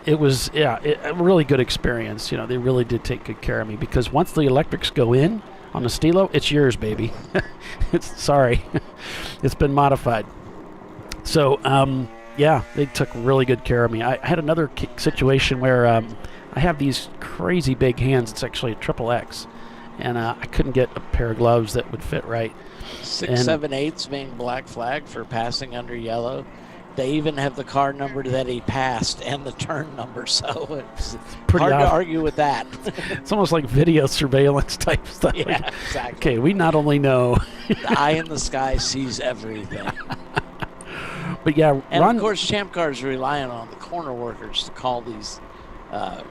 it was a really good experience. They really did take good care of me because once the electrics go in on the Stilo, it's yours, baby. Sorry. It's been modified. So, yeah, they took really good care of me. I had another situation where I have these crazy big hands. It's actually a XXX, and I couldn't get a pair of gloves that would fit right. 678's being black flag for passing under yellow. They even have the car number that he passed and the turn number, so it's pretty hard to argue with that. It's almost like video surveillance type stuff. Yeah, exactly. Okay, we not only know. The eye in the sky sees everything. But yeah, and of course, Champ Car is relying on the corner workers to call these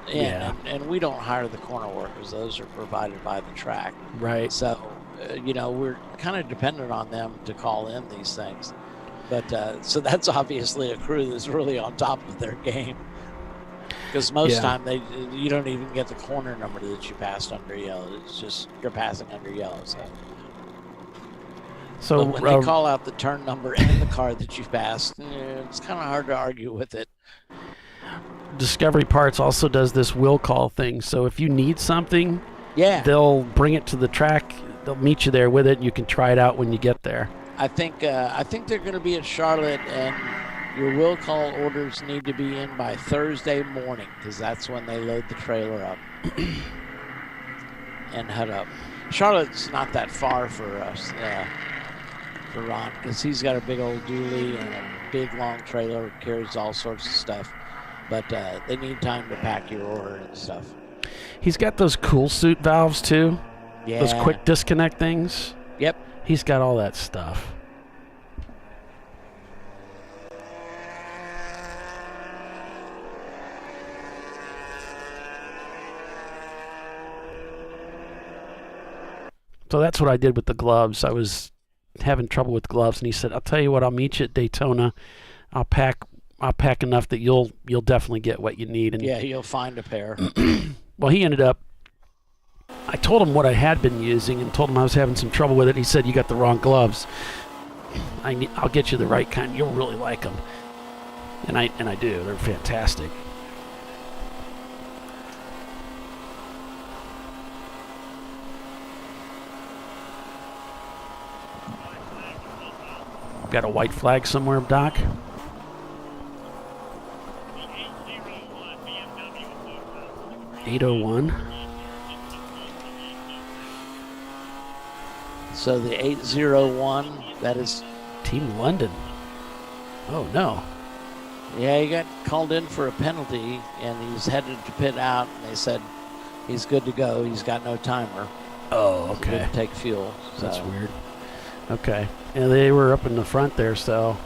in, and we don't hire the corner workers; those are provided by the track. Right. So, we're kind of dependent on them to call in these things. But so that's obviously a crew that's really on top of their game. Because most time you don't even get the corner number that you passed under yellow. It's just you're passing under yellow. So when they call out the turn number and the car that you passed, it's kind of hard to argue with it. Discovery Parts also does this will call thing. So if you need something, they'll bring it to the track. They'll meet you there with it, and you can try it out when you get there. I think they're going to be at Charlotte, and Your will call orders need to be in by Thursday morning because that's when they load the trailer up and head up. Charlotte's not that far for us, for Ron, because he's got a big old dually and a big long trailer, carries all sorts of stuff. But they need time to pack your order and stuff. He's got those cool suit valves too. Yeah. Those quick disconnect things. Yep. He's got all that stuff. So that's what I did with the gloves. I was having trouble with gloves, and he said, "I'll tell you what. I'll meet you at Daytona. I'll pack enough that you'll definitely get what you need." And yeah, you'll find a pair. well, he ended up. I told him what I had been using and told him I was having some trouble with it. He said, "You got the wrong gloves. I'll get you the right kind. You'll really like them." And I do. They're fantastic. Got a white flag somewhere, Doc? $801. So the 801, that is Team London. Oh no. Yeah, he got called in for a penalty and he's headed to pit out, and they said he's good to go. He's got no timer. Oh, okay. He didn't take fuel. So. That's weird. Okay. Yeah, they were up in the front there, so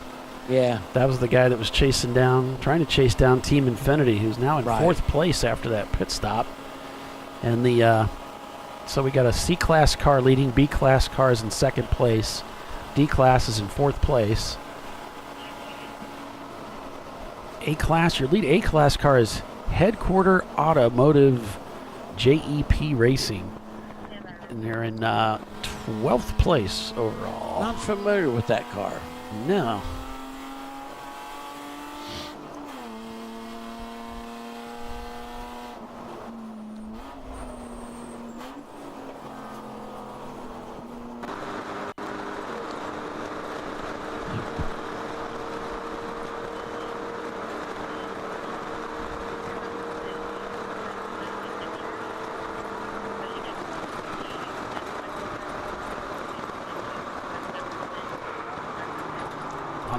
yeah. That was the guy that was trying to chase down Team Infinity, who's now in fourth place after that pit stop. And so we got a C-Class car leading, B-Class cars in second place, D-Class is in fourth place. A-Class, your lead A-Class car is Headquarter Automotive JEP Racing. And they're in 12th place overall. Not familiar with that car. No.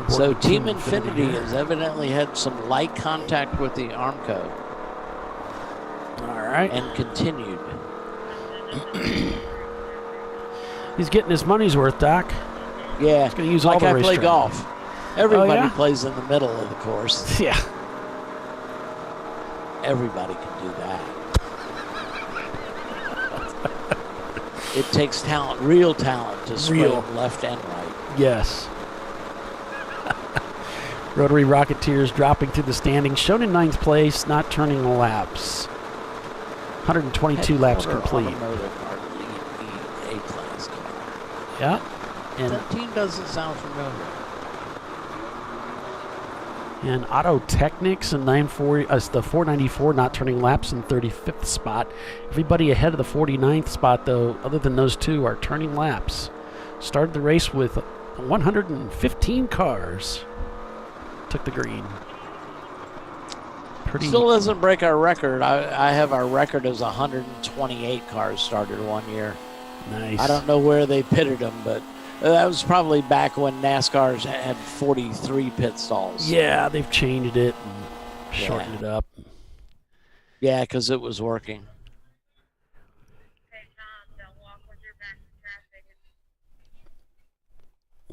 So Team Infinity has evidently had some light contact with the Armco. All right. And continued. He's getting his money's worth, Doc. Yeah. He's going to use like all the I racetrack. play golf. Everybody yeah? plays in the middle of the course. Yeah. Everybody can do that. It takes talent, real talent, to spread left and right. Yes. Rotary Rocketeers dropping through the standings, shown in 9th place, not turning laps. 122 laps complete. A-Class car. Yeah. And that team doesn't sound familiar. And Auto Technics in the 494 not turning laps in 35th spot. Everybody ahead of the 49th spot, though, other than those two, are turning laps. Started the race with 115 cars. Took the green. Still doesn't break our record. I have our record as 128 cars started one year. Nice. I don't know where they pitted them, but that was probably back when NASCAR's had 43 pit stalls. Yeah, they've changed it and shortened it up. Yeah, because it was working.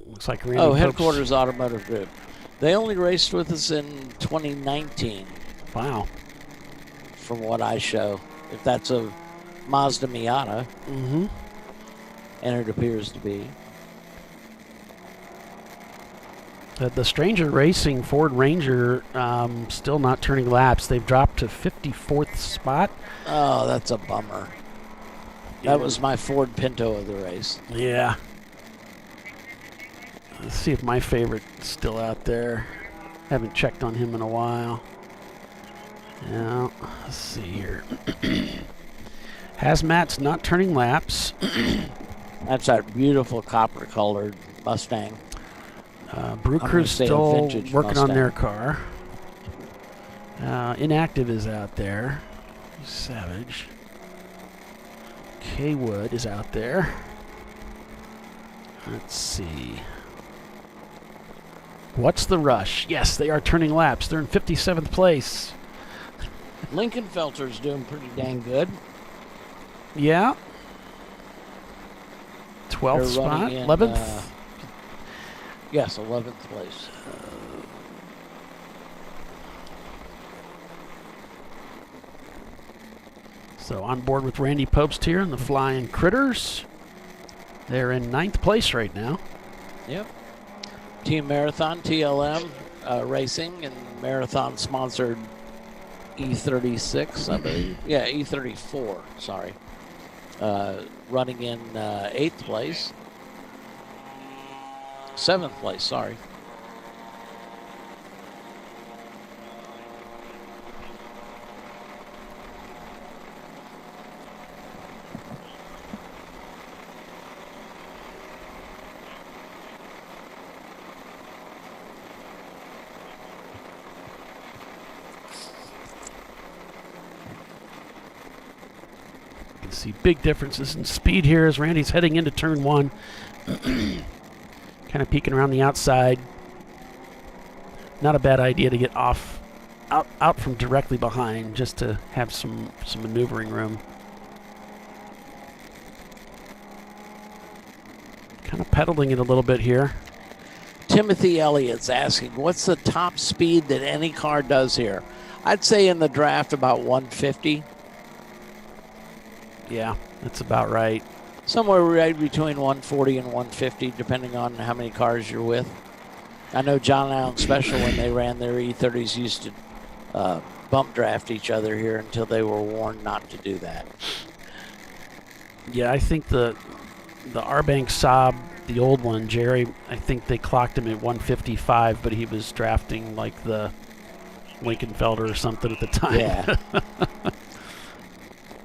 Looks like Randy Headquarters Automotive Group. They only raced with us in 2019. Wow. From what I show. If that's a Mazda Miata. Mm-hmm. And it appears to be. The Stranger Racing Ford Ranger still not turning laps. They've dropped to 54th spot. Oh, that's a bummer. That was my Ford Pinto of the race. Yeah. Let's see if my favorite's still out there. Haven't checked on him in a while. Yeah, let's see here. Hazmat's not turning laps. That's that beautiful copper-colored Mustang. Brooker's still working on Mustang. their car. Inactive is out there. Savage. K-Wood is out there. Let's see. What's the rush? Yes, they are turning laps. They're in 57th place. Lincoln Felter's doing pretty dang good. Yeah. 12th spot. 11th. Yes, 11th place. So on board with Randy Popst here and the Flying Critters. They're in 9th place right now. Yep. Team Marathon, TLM Racing, and Marathon sponsored E36, I believe. Yeah, E34, sorry. Running in 8th place. 7th place, sorry. See big differences in speed here as Randy's heading into turn 1. Kind of peeking around the outside. Not a bad idea to get out from directly behind just to have some maneuvering room. Kind of pedaling it a little bit here. Timothy Elliott's asking, what's the top speed that any car does here? I'd say in the draft about 150. Yeah, that's about right. Somewhere right between 140 and 150, depending on how many cars you're with. I know John Allen Special, when they ran their E30s, used to bump draft each other here until they were warned not to do that. Yeah, I think the R-Bank Saab, the old one, Jerry, I think they clocked him at 155, but he was drafting like the Lincoln Felder or something at the time. Yeah.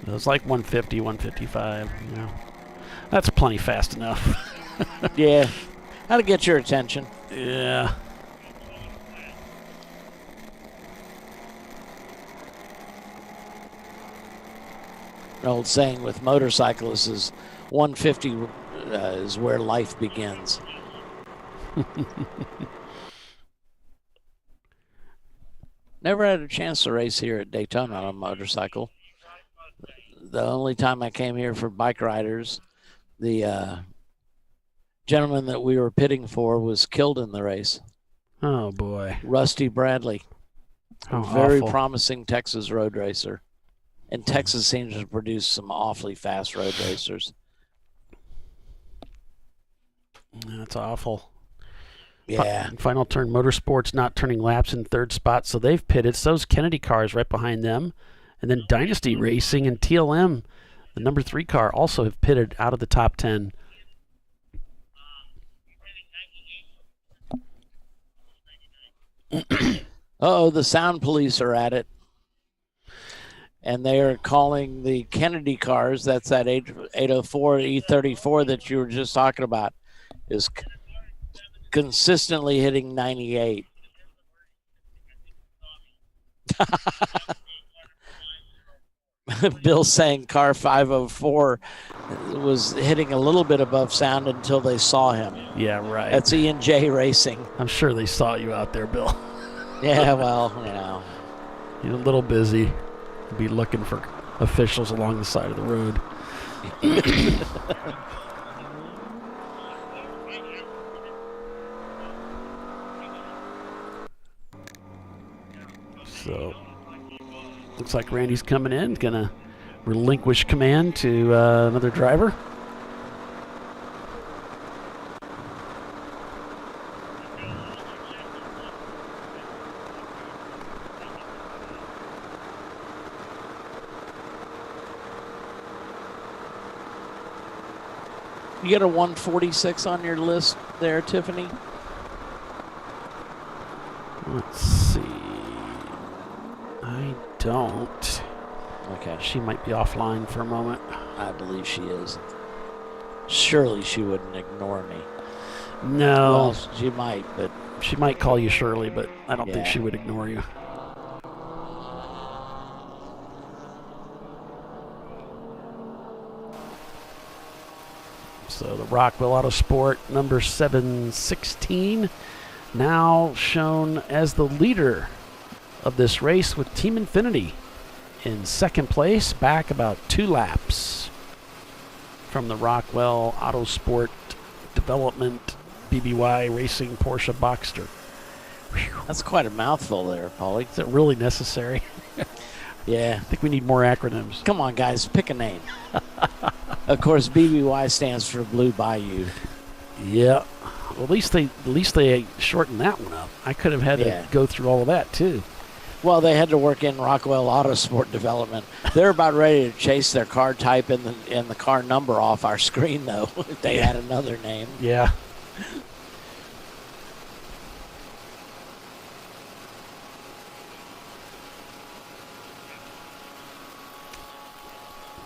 It was like 150, 155. You know. That's plenty fast enough. Yeah. How to get your attention. Yeah. An old saying with motorcyclists is 150 is where life begins. Never had a chance to race here at Daytona on a motorcycle. The only time I came here for bike riders, the gentleman that we were pitting for was killed in the race. Oh, boy. Rusty Bradley. How A very awful. promising Texas road racer. And Texas seems to produce some awfully fast road racers. That's awful. Yeah. Final Turn Motorsports not turning laps in 3rd spot, so they've pitted. So those Kennedy cars right behind them. And then Dynasty Racing and TLM, the number 3 car, also have pitted out of the top 10. Uh-oh, the sound police are at it. And they are calling the Kennedy cars, that's that 804 E34 that you were just talking about, is consistently hitting 98. Bill saying car 504 was hitting a little bit above sound until they saw him. Yeah, right. That's E&J Racing. I'm sure they saw you out there, Bill. Yeah, well, you know. You're a little busy. Be looking for officials along the side of the road. So, looks like Randy's coming in, gonna relinquish command to another driver. You got a 146 on your list there, Tiffany? Let's see. I don't. Okay. She might be offline for a moment. I believe she is. Surely she wouldn't ignore me. No. Well, she might, but she might call you Shirley, but I don't think Yeah. she would ignore you. So the Rockwell Autosport number 716 now shown as the leader of this race with Team Infinity in second place, back about 2 laps from the Rockwell Autosport Development BBY Racing Porsche Boxster. That's quite a mouthful there, Paulie. Is it really necessary? Yeah. I think we need more acronyms. Come on, guys, pick a name. Of course, BBY stands for Blue Bayou. Yeah. Well, at least they shortened that one up. I could have had to go through all of that too. Well, they had to work in Rockwell Autosport Development. They're about ready to chase their car type and the car number off our screen, though, if they had another name. Yeah.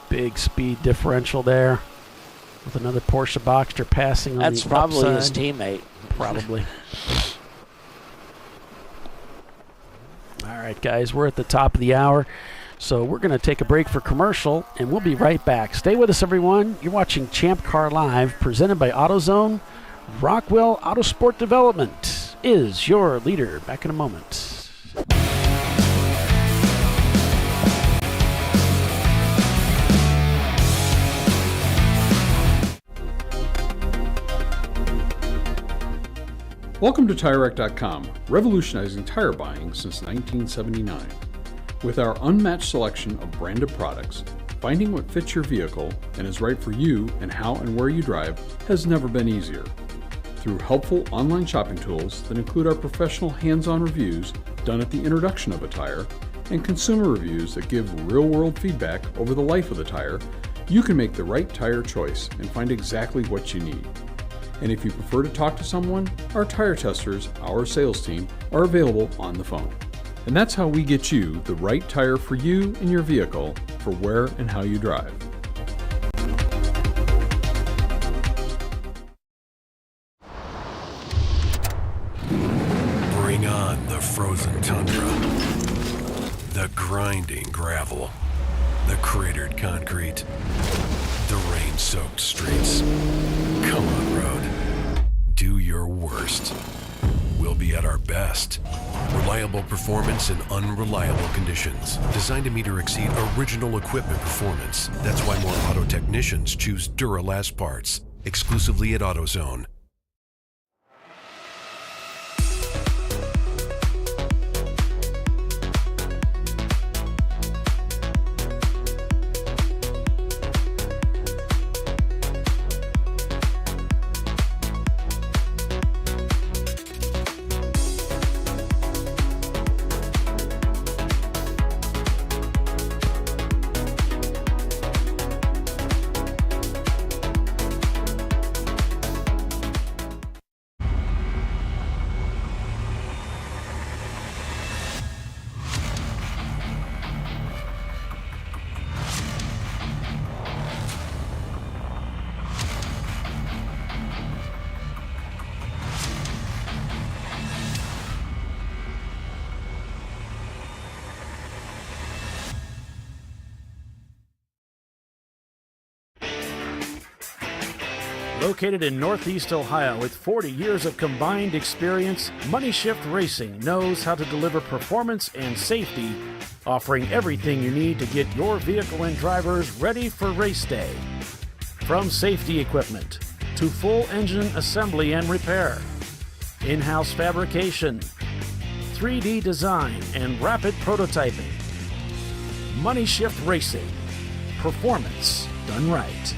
Big speed differential there with another Porsche Boxster passing on That's the probably upside. his teammate. Probably. All right, guys, we're at the top of the hour, so we're going to take a break for commercial, and we'll be right back. Stay with us, everyone. You're watching Champ Car Live, presented by AutoZone. Rockwell Autosport Development is your leader. Back in a moment. Welcome to TireRack.com, revolutionizing tire buying since 1979. With our unmatched selection of branded products, finding what fits your vehicle and is right for you and how and where you drive has never been easier. Through helpful online shopping tools that include our professional hands-on reviews done at the introduction of a tire and consumer reviews that give real-world feedback over the life of the tire, you can make the right tire choice and find exactly what you need. And if you prefer to talk to someone, our tire testers, our sales team, are available on the phone. And that's how we get you the right tire for you and your vehicle for where and how you drive. Bring on the frozen tundra, the grinding gravel, the cratered concrete, the rain-soaked streets. Come on, road. Do your worst. We'll be at our best. Reliable performance in unreliable conditions. Designed to meet or exceed original equipment performance. That's why more auto technicians choose Duralast parts. Exclusively at AutoZone. Located in Northeast Ohio with 40 years of combined experience, Money Shift Racing knows how to deliver performance and safety, offering everything you need to get your vehicle and drivers ready for race day. From safety equipment to full engine assembly and repair, in-house fabrication, 3D design, and rapid prototyping. Money Shift Racing. Performance done right.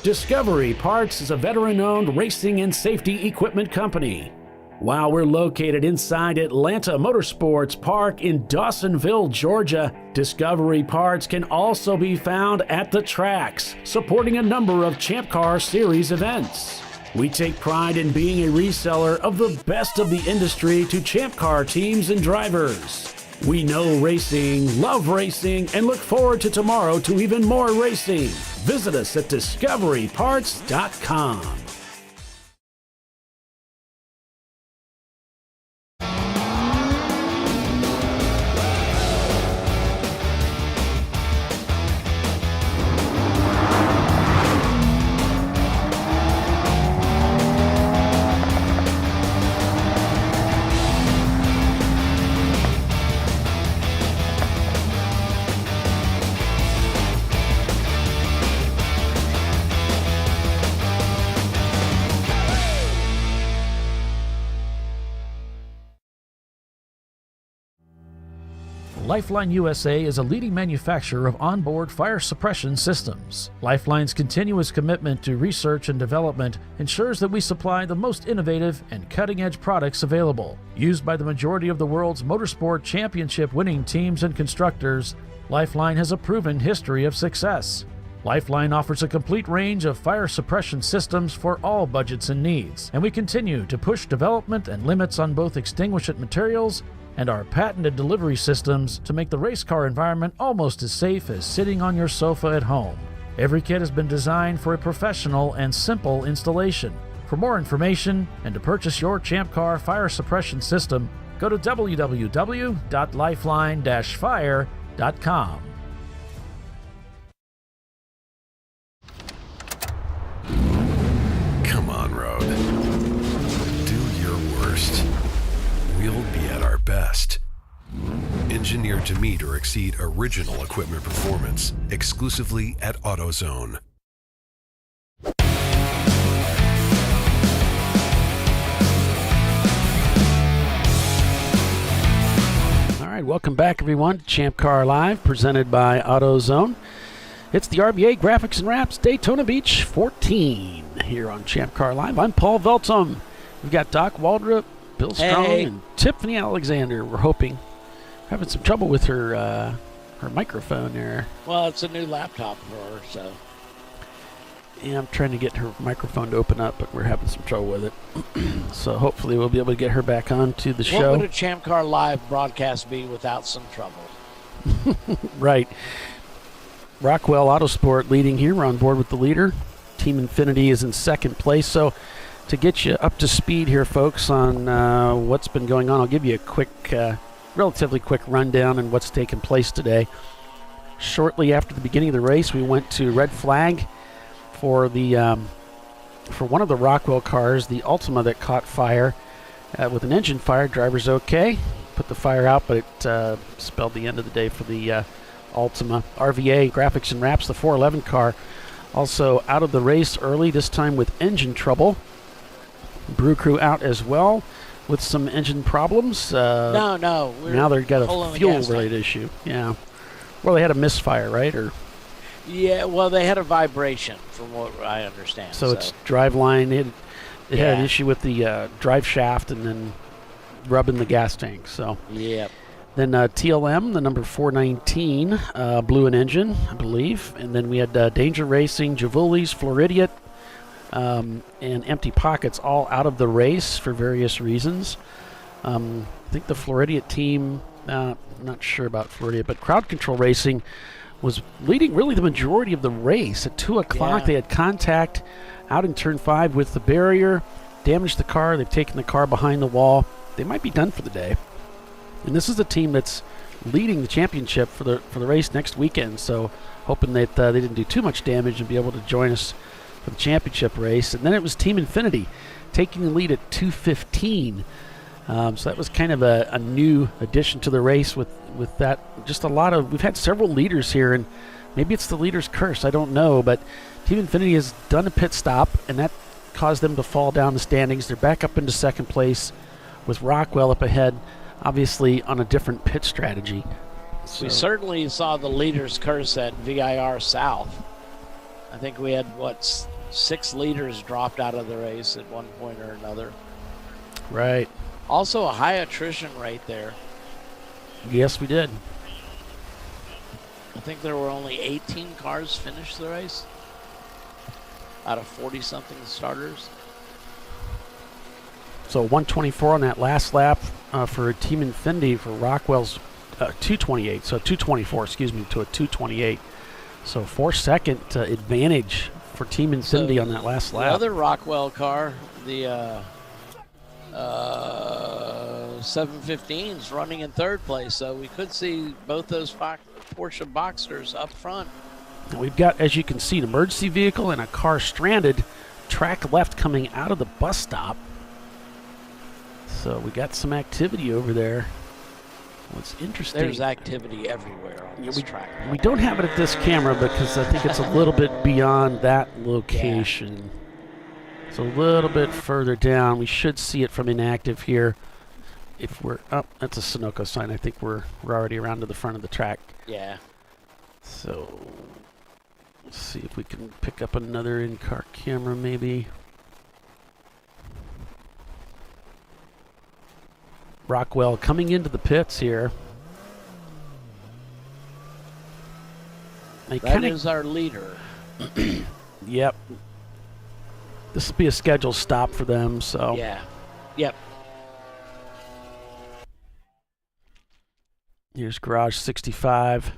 Discovery Parts is a veteran-owned racing and safety equipment company. While we're located inside Atlanta Motorsports Park in Dawsonville, Georgia, Discovery Parts can also be found at the tracks, supporting a number of Champ Car Series events. We take pride in being a reseller of the best of the industry to Champ Car teams and drivers. We know racing, love racing, and look forward to tomorrow to even more racing. Visit us at discoveryparts.com. Lifeline USA is a leading manufacturer of onboard fire suppression systems. Lifeline's continuous commitment to research and development ensures that we supply the most innovative and cutting-edge products available. Used by the majority of the world's motorsport championship winning teams and constructors, Lifeline has a proven history of success. Lifeline offers a complete range of fire suppression systems for all budgets and needs, and we continue to push development and limits on both extinguishant materials and our patented delivery systems to make the race car environment almost as safe as sitting on your sofa at home. Every kit has been designed for a professional and simple installation. For more information and to purchase your Champ Car fire suppression system, go to www.lifeline-fire.com. Come on, Road. Do your worst. We'll be at our best. Engineered to meet or exceed original equipment performance, exclusively at AutoZone. All right, welcome back, everyone, to Champ Car Live, presented by AutoZone. It's the RVA Graphics and Wraps Daytona Beach 14 here on Champ Car Live. I'm Paul Veltum. We've got Doc Waldrop, Bill Strong, and Tiffany Alexander. We're having some trouble with her microphone there. Well, it's a new laptop for her, so. Yeah, I'm trying to get her microphone to open up, but we're having some trouble with it. So hopefully we'll be able to get her back on to the show. What would a ChampCar.Live broadcast be without some trouble? Right. Rockwell Autosport leading here. We're on board with the leader. Team Infinity is in second place. So to get you up to speed here, folks, on what's been going on, I'll give you a quick, relatively quick rundown on what's taken place today. Shortly after the beginning of the race, we went to red flag for one of the Rockwell cars, the Ultima, that caught fire with an engine fire. Driver's okay. Put the fire out, but it spelled the end of the day for the Ultima. RVA Graphics and Wraps, the 411 car, also out of the race early, this time with engine trouble. Brew Crew out as well with some engine problems. No. Now they've got a fuel-related issue. Yeah. Well, they had a misfire, right? Or yeah, well, they had a vibration, from what I understand. So it's drive line. It had an issue with the drive shaft and then rubbing the gas tank. So yep. Then TLM, the number 419, blew an engine, I believe. And then we had Danger Racing, Javulis, Floridiot, and Empty Pockets all out of the race for various reasons. I think the Floridiot team, I'm not sure about Floridiot, but Crowd Control Racing was leading really the majority of the race. At 2 o'clock, they had contact out in turn 5 with the barrier, damaged the car. They've taken the car behind the wall. They might be done for the day. And this is a team that's leading the championship for the race next weekend. So hoping that they didn't do too much damage and be able to join us for the championship race. And then it was Team Infinity taking the lead at 2:15. So that was kind of a new addition to the race with that. Just we've had several leaders here, and maybe it's the leader's curse, I don't know, but Team Infinity has done a pit stop, and that caused them to fall down the standings. They're back up into second place with Rockwell up ahead, obviously on a different pit strategy. So we certainly saw the leader's curse at VIR South. I think we had, 6 leaders dropped out of the race at one point or another. Right. Also a high attrition rate there. Yes, we did. I think there were only 18 cars finished the race out of 40-something starters. So 124 on that last lap for Team Infinity for Rockwell's 228. So 224, excuse me, to a 228. So 4-second advantage for Team Infinity on that last lap. The other Rockwell car, the 715's running in third place, so we could see both those Porsche Boxsters up front. And we've got, as you can see, an emergency vehicle and a car stranded, track left coming out of the bus stop. So we got some activity over there. What's interesting, there's activity everywhere on this track. We don't have it at this camera because I think it's a little bit beyond that location. Yeah. It's a little bit further down. We should see it from inactive here. If we're up, that's a Sunoco sign. I think we're already around to the front of the track. Yeah. So let's see if we can pick up another in-car camera maybe. Rockwell coming into the pits here. That is our leader. Yep. This will be a scheduled stop for them, so. Yeah. Yep. Here's Garage 65.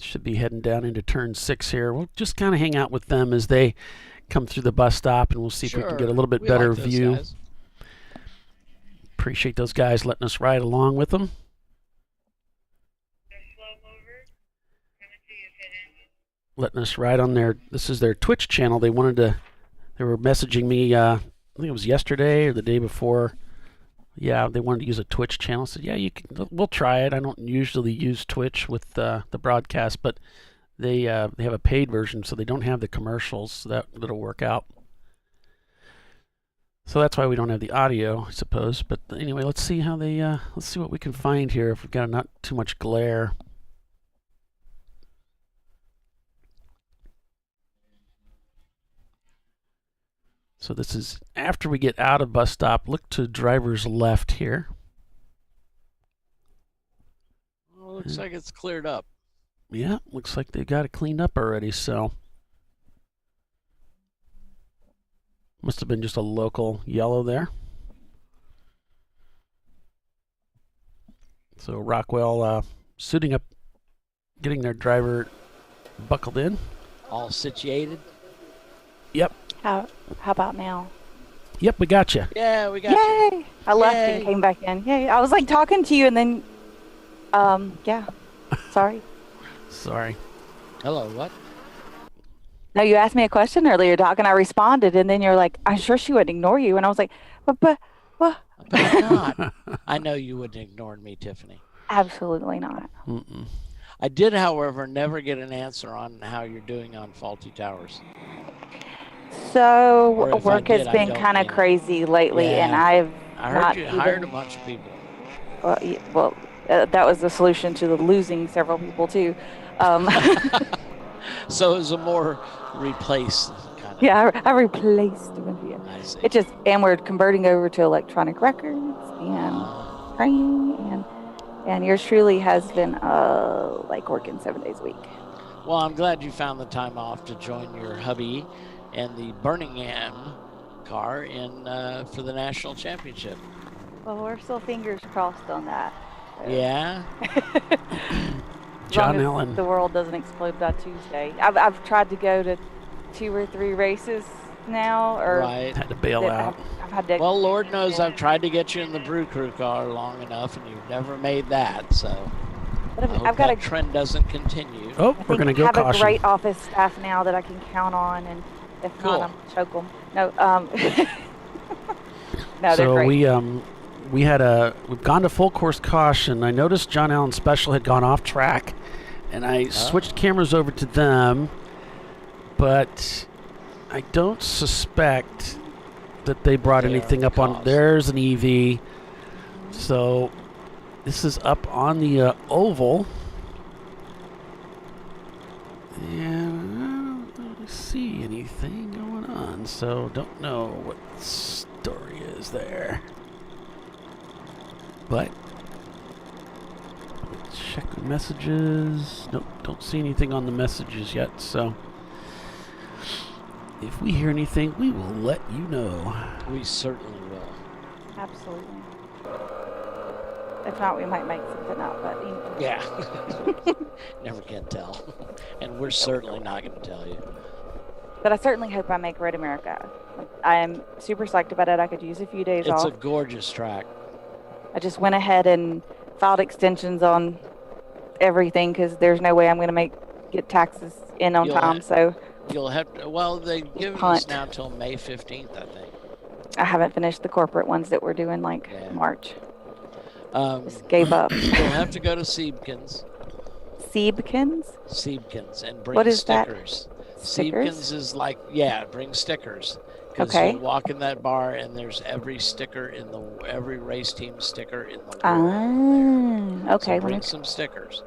Should be heading down into turn 6 here. We'll just kind of hang out with them as they come through the bus stop, and we'll see if we can get a little bit better view. Guys. Appreciate those guys letting us ride along with them. Letting us ride on this is their Twitch channel. They were messaging me, I think it was yesterday or the day before. Yeah, they wanted to use a Twitch channel. I said, yeah, we'll try it. I don't usually use Twitch with the broadcast, but they have a paid version, so they don't have the commercials, so that'll work out. So that's why we don't have the audio, I suppose. But anyway, let's see how let's see what we can find here if we've got not too much glare. So this is after we get out of bus stop. Look to driver's left here. Well, looks like it's cleared up. Yeah, looks like they got it cleaned up already, so. Must have been just a local yellow there. So Rockwell suiting up, getting their driver buckled in. All situated? Yep. How about now? Yep, we got you. Yeah, we got you. Yay! I left and came back in. Yay! I was like talking to you and then, yeah. Sorry. Sorry. Hello, what? No, you asked me a question earlier, Doc, and I responded, and then you're like, I'm sure she wouldn't ignore you. And I was like, but not. I know you wouldn't ignore me, Tiffany. Absolutely not. Mm-mm. I did, however, never get an answer on how you're doing on faulty towers. So work has been kind of crazy lately, and I heard you hired a bunch of people. Well, that was the solution to the losing several people, too. So it was a more replace kind of. Yeah, I replaced Olympia. I see. It just, and we're converting over to electronic records and training, and yours truly has been like working 7 days a week. Well, I'm glad you found the time off to join your hubby and the Birmingham car in for the national championship. Well, we're still fingers crossed on that. So. Yeah. John Allen. The world doesn't explode by Tuesday. I've tried to go to 2 or 3 races now, or right. Had to bail out. I've had to. Well, Lord knows I've tried to get you in the Brew Crew car long enough, and you've never made that. So I've got a trend doesn't continue. Oh, we're going to go caution. I have a great office staff now that I can count on, and if not, I'm choke them. No, no, they're great. So we've gone to full course caution. I noticed John Allen Special had gone off track, and I switched cameras over to them, but I don't suspect that they brought anything up on. There's an EV. So this is up on the oval. And I don't really see anything going on, so don't know what the story is there. But let's check the messages. Nope, don't see anything on the messages yet, so if we hear anything, we will let you know. We certainly will. Absolutely. If not, we might make something up. But Yeah. Never can tell. And we're certainly not going to tell you. But I certainly hope I make Road America. I am super psyched about it. I could use a few days off. It's a gorgeous track. I just went ahead and filed extensions on everything because there's no way I'm going to get taxes in on time. So you'll have to. Well, they've given us now till May 15th, I think. I haven't finished the corporate ones that we're doing March. Just gave up. You'll have to go to Siebken's. Siebken's and bring what is stickers. That? Siebken's is like, bring stickers. Because you walk in that bar and there's every race team sticker in the world. Okay. So bring some stickers.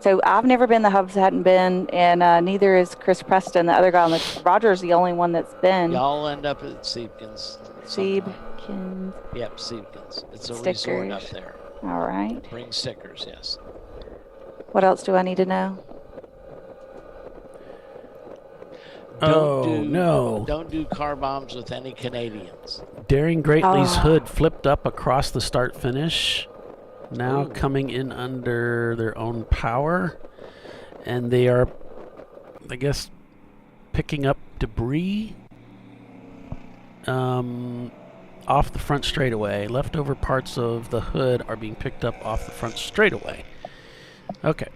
So I've never been. The Hubs hadn't been, and neither is Chris Preston, the other guy on the. Roger's the only one that's been. Y'all end up at Siebken's. Siebken's. Yep, Siebken's. It's a stickers. Resort up there. All right. Bring stickers, yes. What else do I need to know? Don't do car bombs with any Canadians. Daring Greatly's hood flipped up across the start finish. Now coming in under their own power. And they are, I guess, picking up debris off the front straightaway. Leftover parts of the hood are being picked up off the front straightaway. Okay.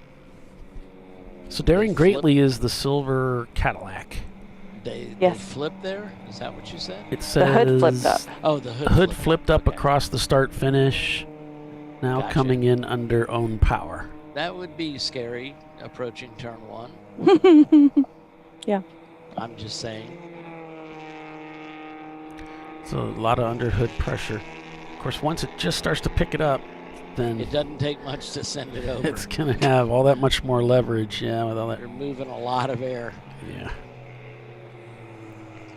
So Daring Greatly is the silver Cadillac. They flipped there? Is that what you said? It says the hood flipped up. Oh, the hood flipped up across the start finish. Now coming in under own power. That would be scary approaching turn 1. Yeah. I'm just saying. So a lot of under hood pressure. Of course, once it just starts to pick it up, then it doesn't take much to send it over. It's going to have all that much more leverage, with all that. You're moving a lot of air. Yeah.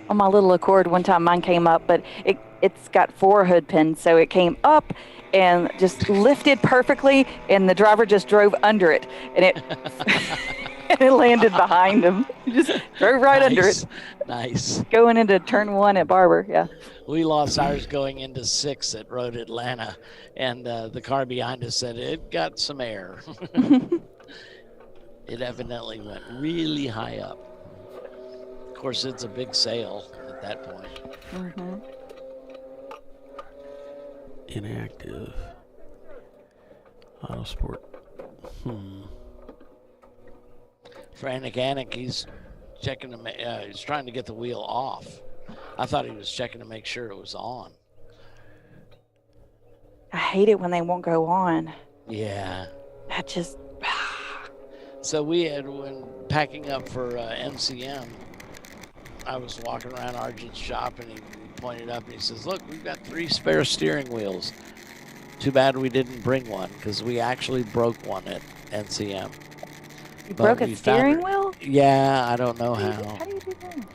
On my little Accord, one time mine came up, but it's got 4 hood pins, so it came up and just lifted perfectly, and the driver just drove under it, and it landed behind him. Just drove right under it. Nice. Going into turn 1 at Barber, yeah. We lost ours going into 6 at Road Atlanta, and the car behind us said it got some air. It evidently went really high up. Of course, it's a big sail at that point. Mm-hmm. Inactive. Autosport. Frantic Anik, he's checking to he's trying to get the wheel off. I thought he was checking to make sure it was on. I hate it when they won't go on. Yeah. That just. So when packing up for MCM, I was walking around Argent's shop and he pointed up and he says, "Look, we've got 3 spare steering wheels. Too bad we didn't bring one because we actually broke one at NCM." You broke a steering wheel? Yeah, I don't know how. How do you do that?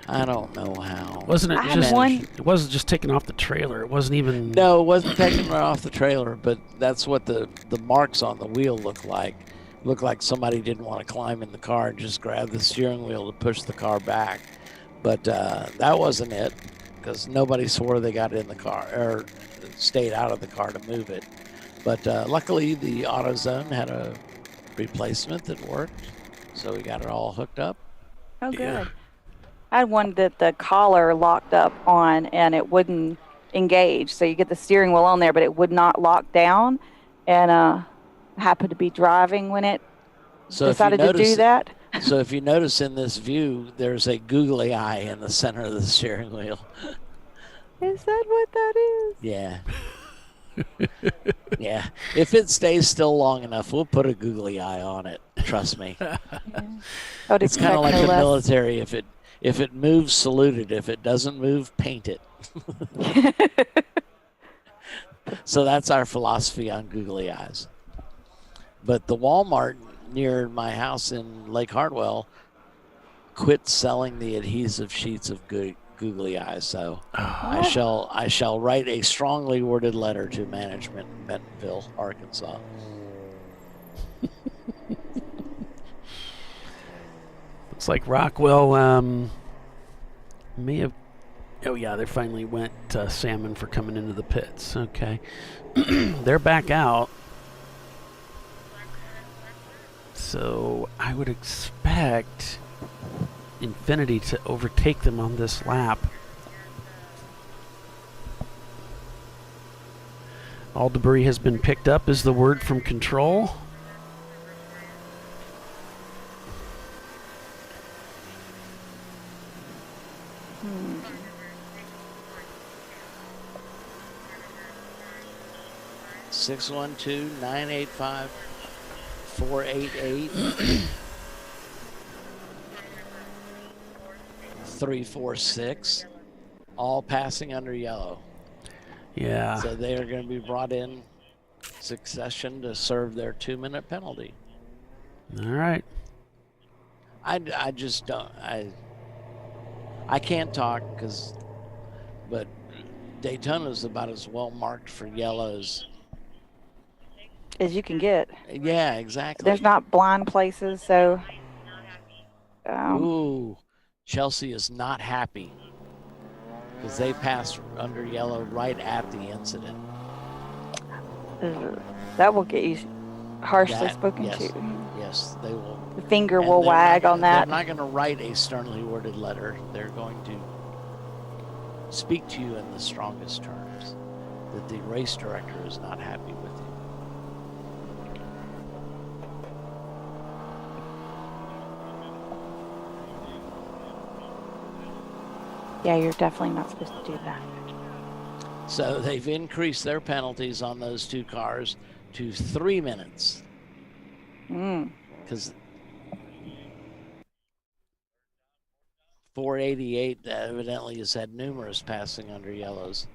I don't know how. Wasn't it just? It wasn't just taken off the trailer. It wasn't even. No, it wasn't taken right off the trailer, but that's what the marks on the wheel look like. Looked like somebody didn't want to climb in the car and just grab the steering wheel to push the car back. But that wasn't it, because nobody swore they got in the car or stayed out of the car to move it. But luckily, the AutoZone had a replacement that worked, so we got it all hooked up. Oh, good. Yeah. I had one that the collar locked up on and it wouldn't engage. So you get the steering wheel on there, but it would not lock down. And I happened to be driving when it decided to do that. So if you notice in this view, there's a googly eye in the center of the steering wheel. Is that what that is? Yeah. Yeah. If it stays still long enough, we'll put a googly eye on it. Trust me. Yeah. It's kind of like the military. If it moves, salute it. If it doesn't move, paint it. So that's our philosophy on googly eyes. But the Walmart near my house in Lake Hartwell quit selling the adhesive sheets of googly eyes. So I shall write a strongly worded letter to management in Bentonville, Arkansas. Looks like Rockwell may have Oh, yeah, they finally went salmon for coming into the pits. Okay. They're back out. So I would expect Infinity to overtake them on this lap. All debris has been picked up is the word from control. Hmm. Six 612-985-488. 346. All passing under yellow. Yeah. So they are going to be brought in succession to serve their 2-minute penalty. All right. I just don't. I can't talk but Daytona is about as well marked for yellows as you can get. Yeah, exactly. There's not blind places, so. Ooh, Chelsea is not happy because they passed under yellow right at the incident. That will get you harshly spoken to. Yes, they will. The finger will wag on that. They're not going to write a sternly worded letter. They're going to speak to you in the strongest terms that the race director is not happy with you. Yeah, you're definitely not supposed to do that. So they've increased their penalties on those two cars to 3 minutes. Because 488 evidently has had numerous passing under yellows.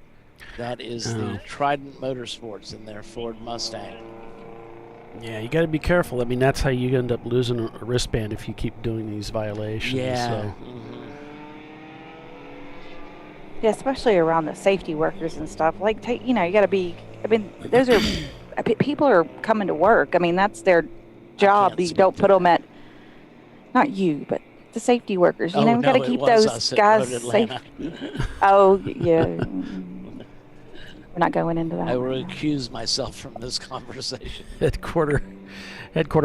That is the Trident Motorsports in their Ford Mustang. Yeah, you got to be careful. I mean, that's how you end up losing a wristband if you keep doing these violations. Yeah. So. Yeah, especially around the safety workers and stuff. Like, you got to be. I mean, those are people are coming to work. I mean, that's their job. You don't put them at. Not you, but the safety workers. You got to keep those guys safe. Oh yeah. We're not going into that. I will recuse myself from this conversation. Headquarter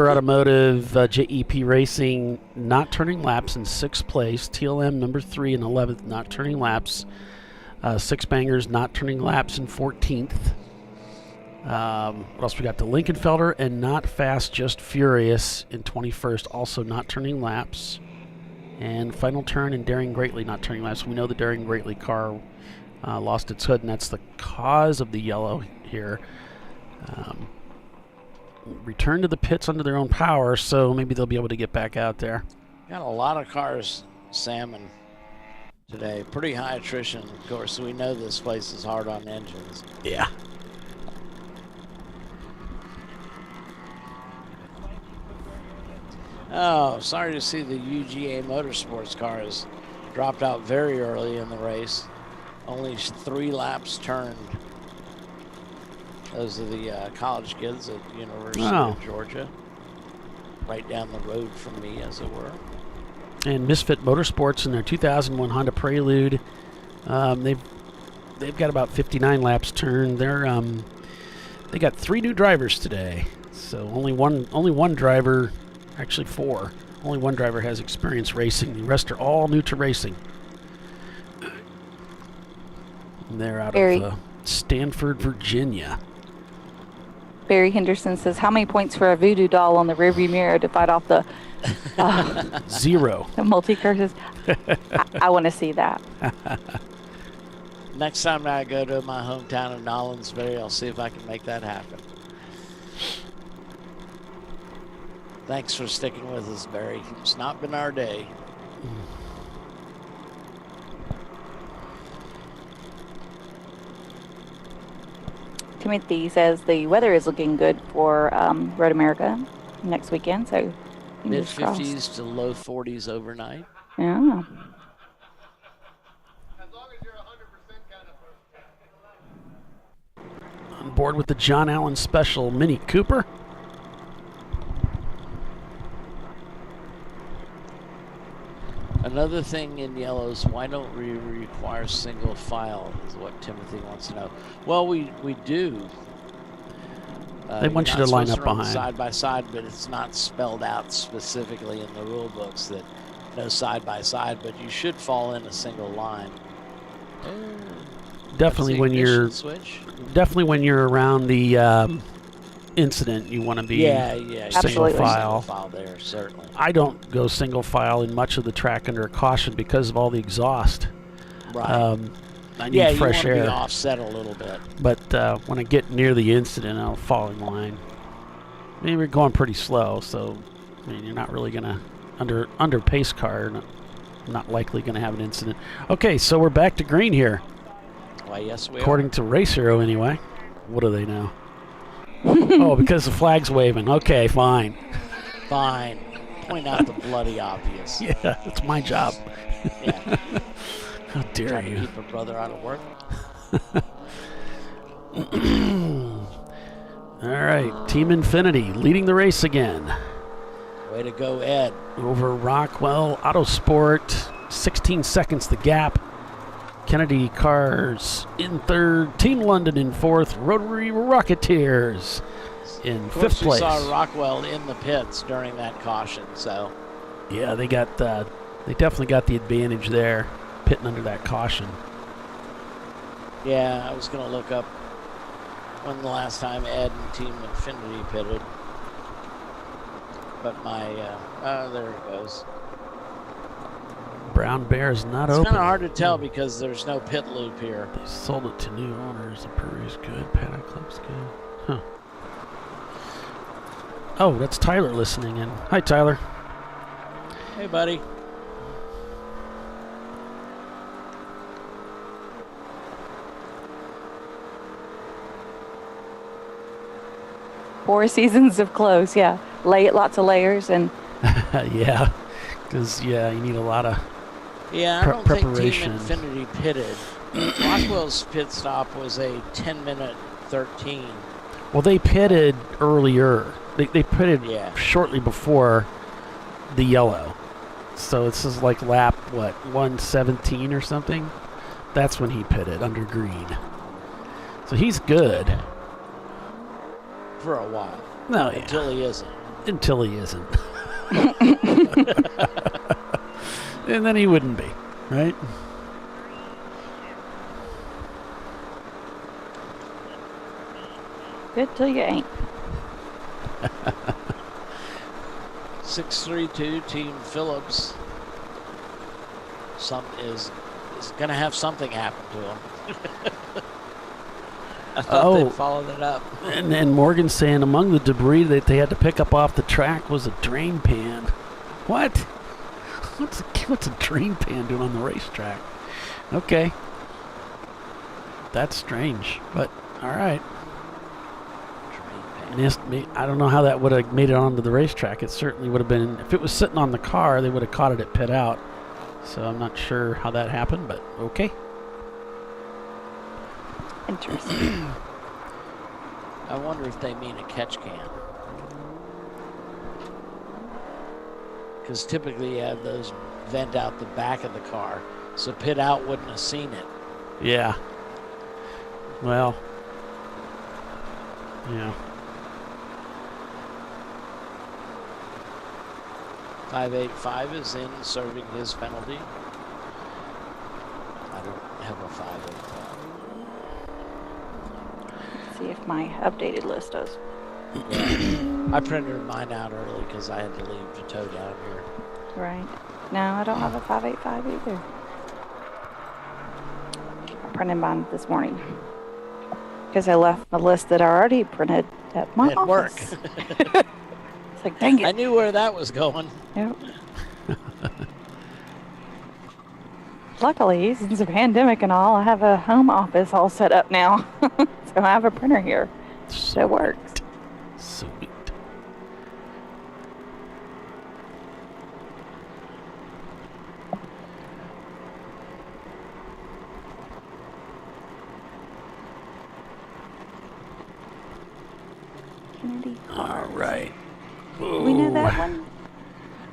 Automotive, JEP Racing, not turning laps in 6th place. TLM number 3 and 11th, not turning laps. Six Bangers, not turning laps in 14th. What else we got? The Lincolnfelder and Not Fast, Just Furious in 21st, also not turning laps. And Final Turn and Daring Greatly, not turning laps. We know the Daring Greatly car lost its hood, and that's the cause of the yellow here. Return to the pits under their own power, so maybe they'll be able to get back out there. Got a lot of cars salmon today. Pretty high attrition, of course. We know this place is hard on engines. Yeah. Oh, sorry to see the UGA Motorsports cars dropped out very early in the race. Only 3 laps turned. Those are the college kids at University of Georgia. Right down the road from me, as it were. And Misfit Motorsports in their 2001 Honda Prelude, they've got about 59 laps turned. They got 3 new drivers today, so only one driver, actually 4. Only one driver has experience racing. The rest are all new to racing. And they're out of Stanford, Virginia. Barry Henderson says, how many points for a voodoo doll on the rearview mirror to fight off the 0. The multi-curses? I want to see that. Next time I go to my hometown of Nolensbury, I'll see if I can make that happen. Thanks for sticking with us, Barry. It's not been our day. Timothy says the weather is looking good for Road America next weekend, so mid-50s to low 40s overnight. Yeah. On board with the John Allen Special Mini Cooper. Another thing in yellow is why don't we require single file, is what Timothy wants to know. Well, we do. They want you to line up behind. Side by side, but it's not spelled out specifically in the rule books that no side by side, but you should fall in a single line. Definitely when you're around the incident, you want to be single file. Single file there, certainly. I don't go single file in much of the track under caution because of all the exhaust. Right. I need fresh you air. Be offset a little bit. But when I get near the incident, I'll fall in line. I mean, we're going pretty slow, so I mean, you're not really gonna under pace car. Not likely gonna have an incident. Okay, so we're back to green here. Why, yes, we According to Race Hero, anyway. What do they know? Oh, because the flag's waving. Okay, fine. Fine. Point out the bloody obvious. Yeah, it's my job. Yeah. How dare Trying you? to keep a brother out of work. All right, Team Infinity leading the race again. Way to go, Ed. Over Rockwell Autosport, 16 seconds the gap. Kennedy Cars in third, Team London in fourth, Rotary Rocketeers in fifth place. We saw Rockwell in the pits during that caution, so. Yeah, they definitely got the advantage there, pitting under that caution. Yeah, I was going to look up when the last time Ed and Team Infinity pitted. But my, there it goes. Brown Bear's not it's open. It's kind of hard to tell because there's no pit loop here. They sold it to new owners. The Prairie is good. Paddock Club's good. Huh. Oh, that's Tyler listening in. Hi, Tyler. Hey, buddy. Four seasons of clothes, yeah. Lots of layers and. Yeah, because you need a lot of. Yeah, I don't preparation. think Team Infinity pitted. Rockwell's pit stop was a 10-minute 13. Well, they pitted earlier. They pitted shortly before the yellow. So this is like lap, 117 or something? That's when he pitted under green. So he's good. For a while. No, Until he isn't. Until he isn't. And then he wouldn't be, right? Good till you ain't. 632 Team Phillips. Is going to have something happen to him. I thought they'd followed it up. And then Morgan saying among the debris that they had to pick up off the track was a drain pan. What? What's a drain pan doing on the racetrack? Okay. That's strange, but all right. I don't know how that would have made it onto the racetrack. It certainly would have been, if it was sitting on the car, they would have caught it at pit out. So I'm not sure how that happened, but okay. Interesting. I wonder if they mean a catch can. Because typically you have those vent out the back of the car, so pit out wouldn't have seen it. Yeah. Well. Yeah. 585 is in, serving his penalty. I don't have a 585. Let's see if my updated list does. Yeah. I printed mine out early because I had to leave to tow down here. Right. No, I don't have a 585 either. I printed mine this morning because I left the list that I already printed at my office. Work. It's like, dang it. I knew where that was going. Yep. Luckily, since the pandemic and all, I have a home office all set up now. So I have a printer here. So it works. Sweet. Kennedy. All right. We know that one?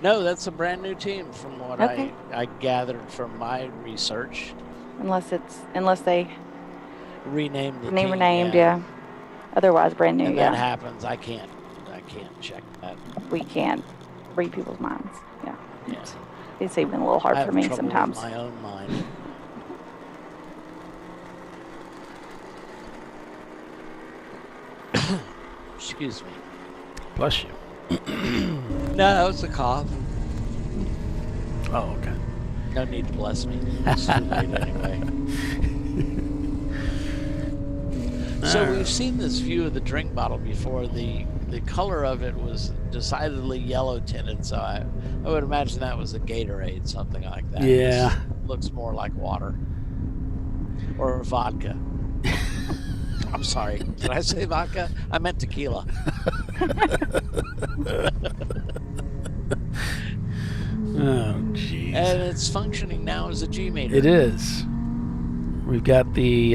No, that's a brand new team from what Okay. I gathered from my research. Unless they Renamed the team. renamed, yeah. Otherwise, brand new, And yeah. that happens. I can't check that. We can't read people's minds. Yeah. Yeah. It's even a little hard I for have me trouble sometimes. with my own mind. Excuse me. Bless you. No, it's a cough. Oh, okay. No need to bless me. It's too late anyway. So we've seen this view of the drink bottle before. The color of it was decidedly yellow tinted, so I would imagine that was a Gatorade, something like that. Yeah. This looks more like water or vodka. I'm sorry. Did I say vodka? I meant tequila. Oh, jeez. And it's functioning now as a G meter. It is. We've got the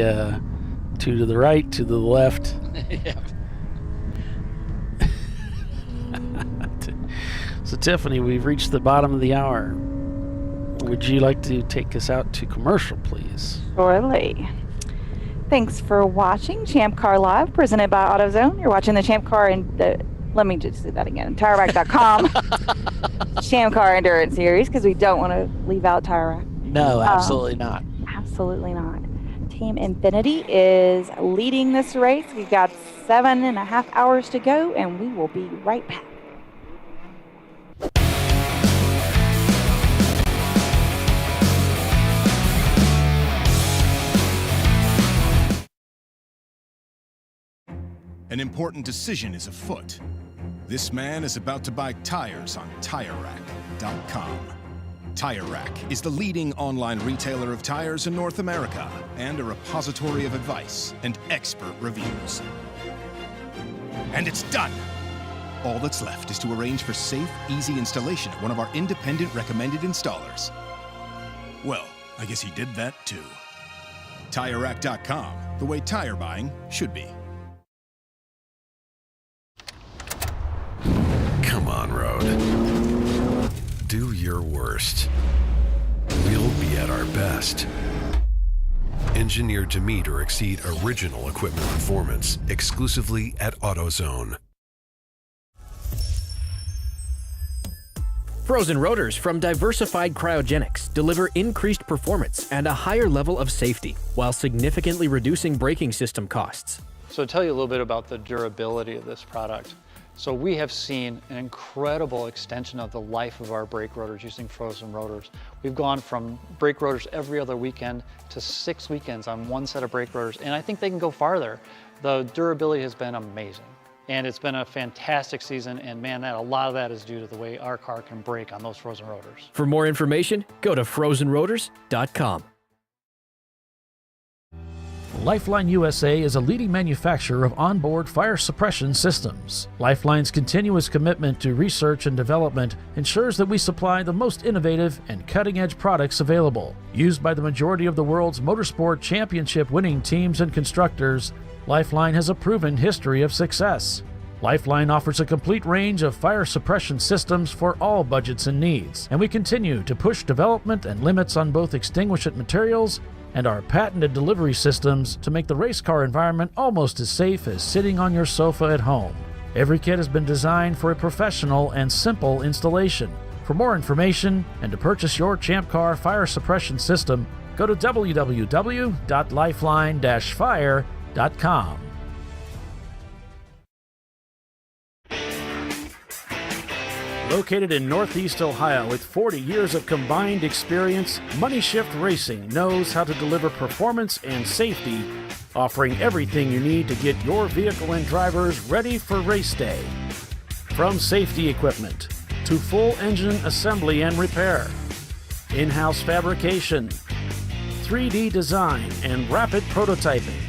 2 to the right, 2 to the left. Yeah. So, Tiffany, we've reached the bottom of the hour. Would you like to take us out to commercial, please? Surely. Thanks for watching ChampCar.Live, presented by AutoZone. You're watching the Champ Car let me just do that again. TireRack.com. Champ Car Endurance Series, because we don't want to leave out Tire Rack. No, absolutely not. Absolutely not. Team Infinity is leading this race. We've got 7.5 hours to go, and we will be right back. An important decision is afoot. This man is about to buy tires on TireRack.com. Tire Rack is the leading online retailer of tires in North America and a repository of advice and expert reviews. And it's done! All that's left is to arrange for safe, easy installation at one of our independent recommended installers. Well, I guess he did that too. TireRack.com, the way tire buying should be. Come on, Road. Do your worst. We'll be at our best. Engineered to meet or exceed original equipment performance exclusively at AutoZone. Frozen rotors from Diversified Cryogenics deliver increased performance and a higher level of safety while significantly reducing braking system costs. So to tell you a little bit about the durability of this product. So we have seen an incredible extension of the life of our brake rotors using frozen rotors. We've gone from brake rotors every other weekend to 6 weekends on one set of brake rotors, and I think they can go farther. The durability has been amazing, and it's been a fantastic season, and man, a lot of that is due to the way our car can brake on those frozen rotors. For more information, go to frozenrotors.com. Lifeline USA is a leading manufacturer of onboard fire suppression systems. Lifeline's continuous commitment to research and development ensures that we supply the most innovative and cutting-edge products available. Used by the majority of the world's motorsport championship-winning teams and constructors, Lifeline has a proven history of success. Lifeline offers a complete range of fire suppression systems for all budgets and needs, and we continue to push development and limits on both extinguishant materials and our patented delivery systems to make the race car environment almost as safe as sitting on your sofa at home. Every kit has been designed for a professional and simple installation. For more information and to purchase your Champ Car fire suppression system, go to www.lifeline-fire.com. Located in Northeast Ohio with 40 years of combined experience, Money Shift Racing knows how to deliver performance and safety, offering everything you need to get your vehicle and drivers ready for race day. From safety equipment to full engine assembly and repair, in-house fabrication, 3D design, and rapid prototyping.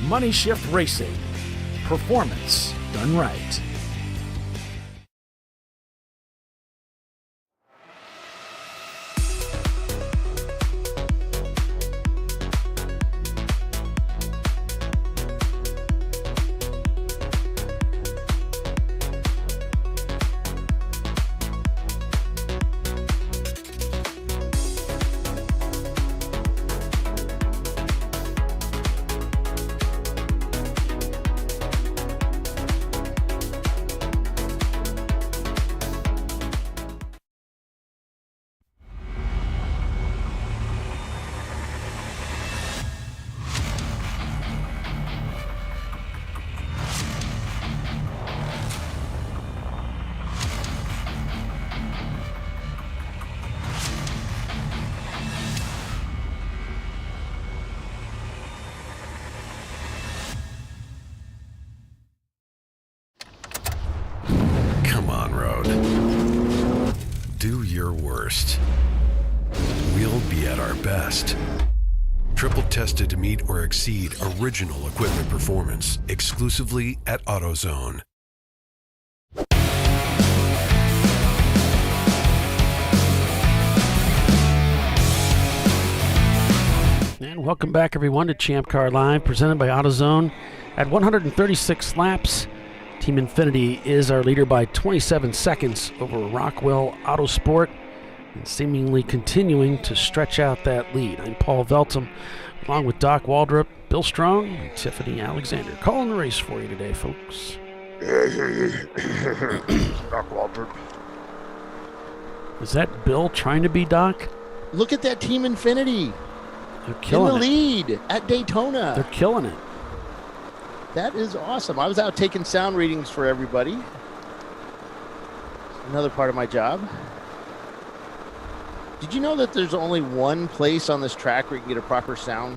Money Shift Racing. Performance done right. your worst. We'll be at our best. Triple tested to meet or exceed original equipment performance exclusively at AutoZone. And welcome back, everyone, to ChampCar.Live, presented by AutoZone. At 136 laps, Team Infinity is our leader by 27 seconds over Rockwell Autosport, and seemingly continuing to stretch out that lead. I'm Paul Veltum, along with Doc Waldrop, Bill Strong, and Tiffany Alexander. Calling the race for you today, folks. Doc Waldrop. Is that Bill trying to be Doc? Look at that Team Infinity. They're killing in the it. lead at Daytona. They're killing it. That is awesome. I was out taking sound readings for everybody. Another part of my job. Did you know that there's only one place on this track where you can get a proper sound?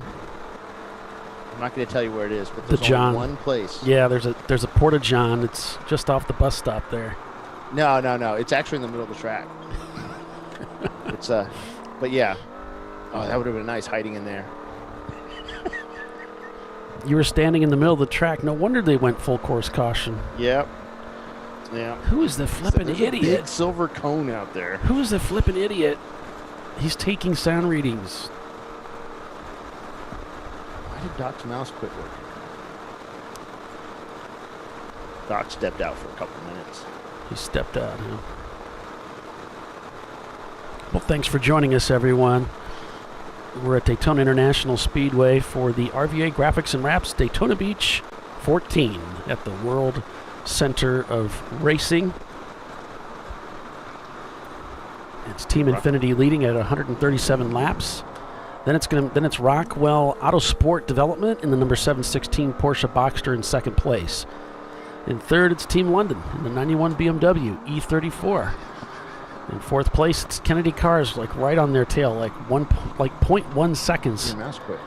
I'm not going to tell you where it is, but there's only one place. Yeah, there's a Porta John. It's just off the bus stop there. No. It's actually in the middle of the track. But yeah. Oh, that would have been nice hiding in there. You were standing in the middle of the track. No wonder they went full course caution. Yep. Yeah. Who is the flippin' idiot? A big silver cone out there. Who is the flippin' idiot? He's taking sound readings. Why did Doc's mouse quit working? Doc stepped out for a couple minutes. He stepped out, huh? Well, thanks for joining us, everyone. We're at Daytona International Speedway for the RVA Graphics and Wraps Daytona Beach 14 at the World Center of Racing. It's Team Infinity leading at 137 laps. Then it's Rockwell Autosport Development in the number 716 Porsche Boxster in second place. In third, it's Team London in the 91 BMW E34. In fourth place, it's Kennedy Cars, like right on their tail, like 0.1 seconds. Your mouse quit.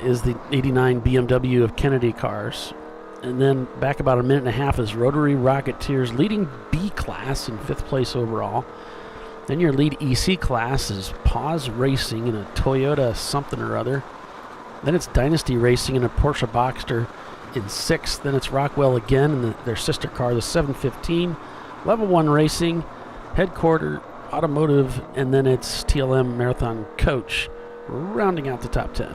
Is the 89 BMW of Kennedy Cars. And then back about a minute and a half is Rotary Rocketeers leading B class in fifth place overall. Then your lead EC class is Pause Racing in a Toyota something or other. Then it's Dynasty Racing in a Porsche Boxster in sixth. Then it's Rockwell again in their sister car, the 715. Level 1 Racing, Headquarter Automotive, and then it's TLM Marathon Coach, rounding out the top 10.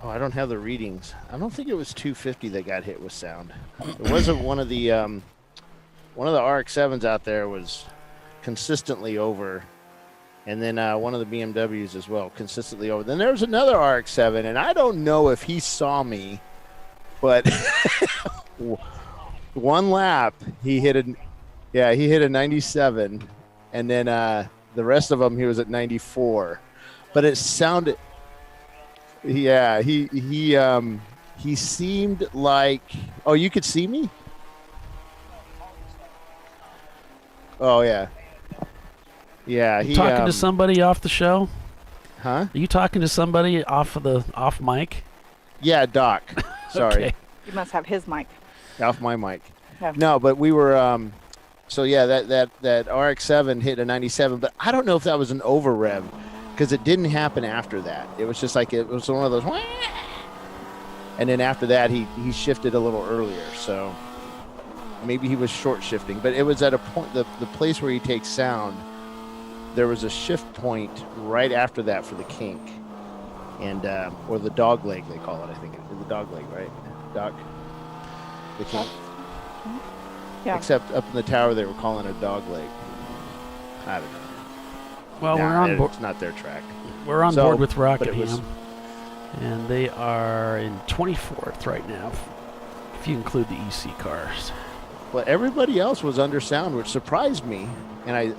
Oh, I don't have the readings. I don't think it was 250 that got hit with sound. It wasn't one of the RX-7s out there was consistently over, and then one of the BMWs as well, consistently over. Then there was another RX-7, and I don't know if he saw me, but one lap he hit a 97, and then the rest of them he was at 94. But it sounded, yeah, he seemed like, oh, you could see me? Oh yeah. Yeah, You talking to somebody off the show? Huh? Are you talking to somebody off mic? Yeah, Doc. Sorry. Okay. You must have his mic. Off my mic. Yeah. No, but we were so yeah, that RX-7 hit a 97, but I don't know if that was an over rev because it didn't happen after that. It was just like it was one of those, and then after that he shifted a little earlier, so maybe he was short shifting, but it was at a point, the place where he takes sound, there was a shift point right after that for the kink, and or the dog leg they call it, I think. The dog leg, right, Doc? The kink. Yeah. Except up in the tower they were calling it a dog leg. I don't know. Well, we're on board. It's not their track. We're on board with Rockingham, and they are in 24th right now, if you include the EC cars. Well, everybody else was under sound, which surprised me, and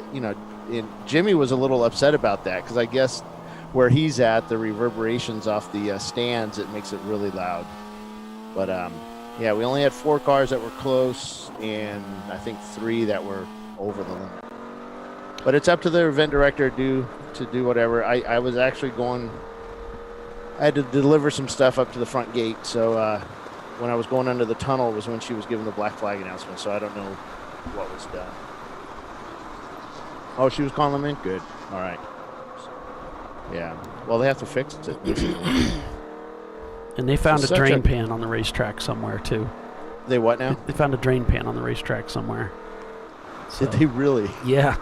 Jimmy was a little upset about that because I guess where he's at, the reverberations off the stands, it makes it really loud. But yeah, we only had 4 cars that were close, and I think 3 that were over the limit. But it's up to the event director to do whatever. I was actually I had to deliver some stuff up to the front gate, so when I was going under the tunnel was when she was giving the black flag announcement, so I don't know what was done. Oh, she was calling them in? Good. All right. Yeah. Well, they have to fix it. And they found a drain pan on the racetrack somewhere, too. They what now? They found a drain pan on the racetrack somewhere. So, did they really? Yeah.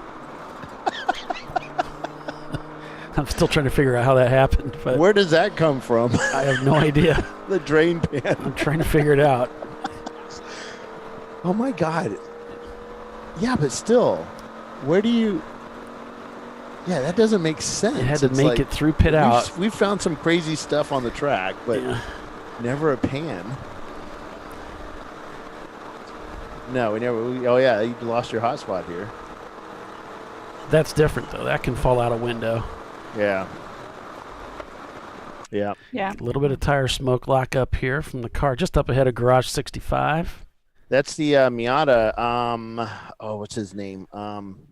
I'm still trying to figure out how that happened. But where does that come from? I have no idea. The drain pan. I'm trying to figure it out. Oh, my God. Yeah, but still, where do you... Yeah, that doesn't make sense. It had to make it through pit out. We've found some crazy stuff on the track, but never a pan. No, we never. Oh, yeah, you lost your hotspot here. That's different, though. That can fall out a window. Yeah. Yeah. Yeah. A little bit of tire smoke lock up here from the car just up ahead of Garage 65. That's the Miata. Oh, what's his name?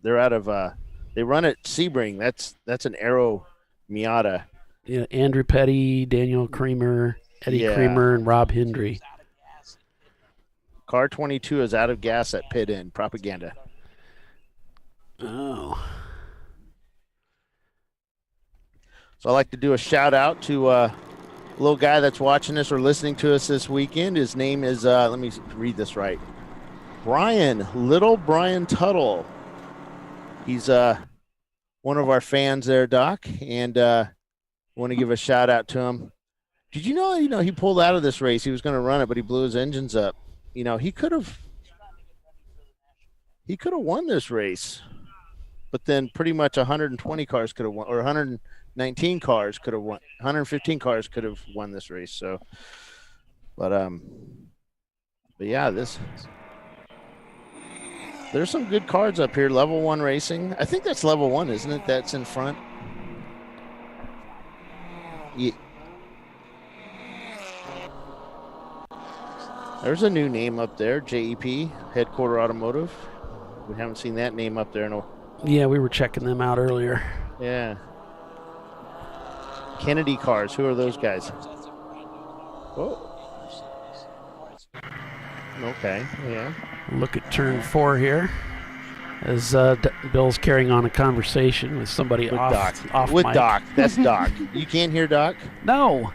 They're out of... They run at Sebring. That's an Aero Miata. Yeah, Andrew Petty, Daniel Creamer, Eddie Creamer, and Rob Hendry. Car 22 is out of gas at pit end. Propaganda. Oh. So I'd like to do a shout out to a little guy that's watching us or listening to us this weekend. His name is, let me read this right. Little Brian Tuttle. He's one of our fans there, Doc, and want to give a shout out to him. Did you know, he pulled out of this race. He was going to run it, but he blew his engines up. He could have won this race, but then pretty much 120 cars could have won, or 119 cars could have won. 115 cars could have won this race. So, but yeah, there's some good cards up here. Level 1 Racing. I think that's level 1, isn't it? That's in front. Yeah. There's a new name up there, JEP, Headquarter Automotive. We haven't seen that name up there in a... Yeah, we were checking them out earlier. Yeah. Kennedy Cars. Who are those guys? Oh. Okay, yeah. Look at turn 4 here as Bill's carrying on a conversation with somebody with off with mic. Doc. That's Doc. You can't hear Doc? No.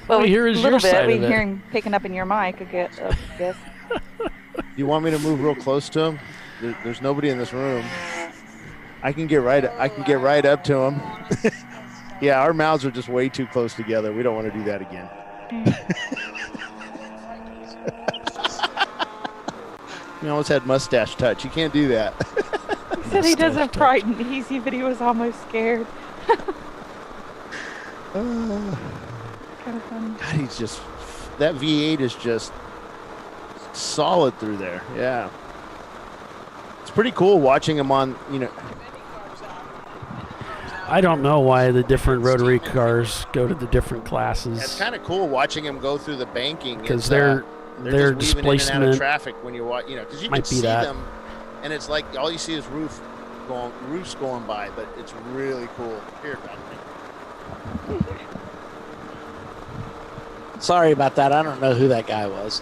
Well, we hear is a little your bit. side We of it. hear him picking up in your mic, I guess. Do you want me to move real close to him? There's nobody in this room. I can get right up to him. Yeah, our mouths are just way too close together. We don't want to do that again. You almost had mustache touch. You can't do that. He said he doesn't frighten easy, but he was almost scared. Kind of funny. God, he's just, that V8 is just solid through there. Yeah. It's pretty cool watching him on, I don't know why the different rotary cars go to the different classes. It's kind of cool watching him go through the banking. Because their just weaving in and out of traffic when you watch, because you can might be see that. them, and it's like all you see is roofs going by, but it's really cool. Here, Sorry about that. I don't know who that guy was.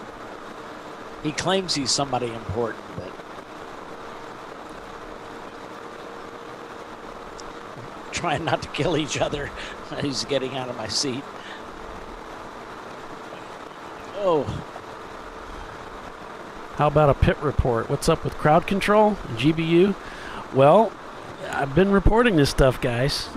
He claims he's somebody important, but trying not to kill each other. He's getting out of my seat. Oh. How about a pit report? What's up with crowd control and GBU? Well, I've been reporting this stuff, guys.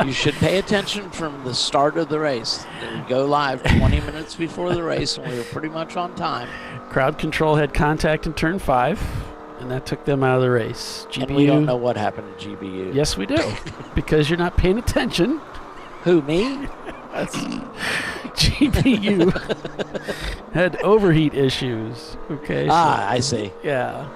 You should pay attention from the start of the race. We go live 20 minutes before the race, and we were pretty much on time. Crowd control had contact in turn 5, and that took them out of the race. GBU, and we don't know what happened to GBU. Yes, we do, because you're not paying attention. Who, me? That's GBU had overheat issues. Okay. I see. Yeah.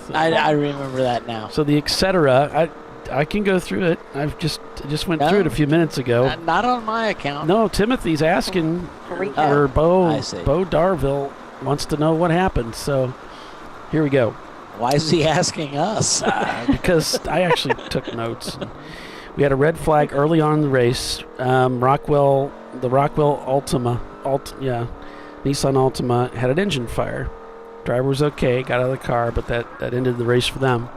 So, I remember that now. So the etc. I can go through it. I just went through it a few minutes ago. Not on my account. No, Timothy's asking, or Bo Darville wants to know what happened. So here we go. Why is he asking us? Because I actually took notes. We had a red flag early on in the race. The Rockwell Ultima, Nissan Altima had an engine fire. Driver was okay, got out of the car, but that ended the race for them.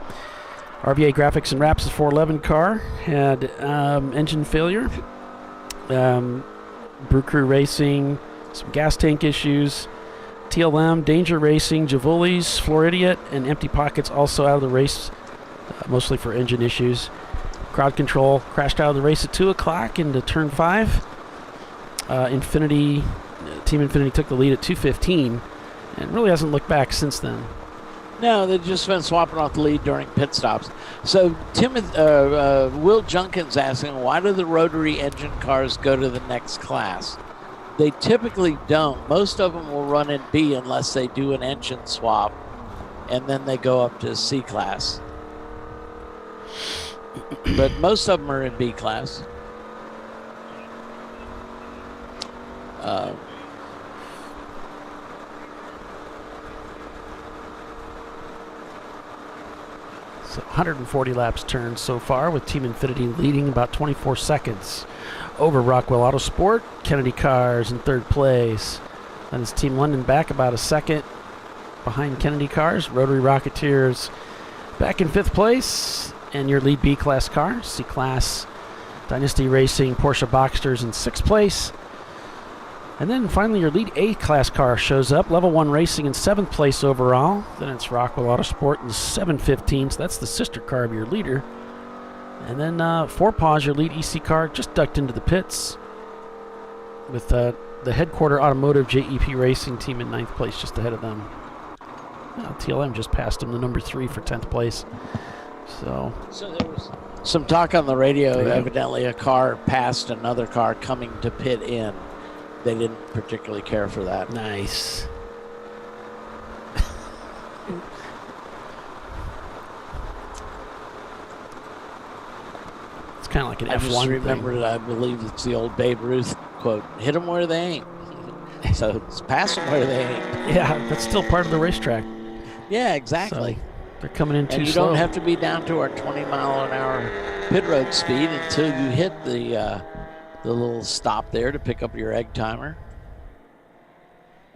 RVA Graphics and Wraps' 411 car had engine failure. Brew Crew Racing, some gas tank issues. TLM, Danger Racing, Javoli's, Floridiot, and Empty Pockets also out of the race, mostly for engine issues. Crowd Control crashed out of the race at 2 o'clock into Turn 5. Team Infinity took the lead at 2:15 and really hasn't looked back since then. No, they've just been swapping off the lead during pit stops. So Will Junkins asking, why do the rotary engine cars go to the next class? They typically don't. Most of them will run in B unless they do an engine swap, and then they go up to C class. But most of them are in B class. So 140 laps turned so far, with Team Infinity leading about 24 seconds over Rockwell Autosport. Kennedy Cars in third place. Then it's Team London back about a second behind Kennedy Cars. Rotary Rocketeers back in fifth place. And your lead B-Class car, C-Class Dynasty Racing Porsche Boxsters in sixth place. And then finally your lead A-Class car shows up, Level 1 Racing in seventh place overall. Then it's Rockwell Autosport in 715, so that's the sister car of your leader. And then Four Paws, your lead EC car, just ducked into the pits with the Headquarter Automotive JEP Racing team in ninth place, just ahead of them. TLM just passed them, the number 3 for 10th place. So there was some talk on the radio. Evidently, a car passed another car coming to pit in. They didn't particularly care for that. Nice. It's kind of like an F1 I just remembered thing. I believe it's the old Babe Ruth quote, hit them where they ain't. So it's pass them where they ain't. Yeah, that's still part of the racetrack. Yeah, exactly. So they're coming in too and you slow. don't have to be down to our 20-mile-an-hour pit road speed until you hit the little stop there to pick up your egg timer.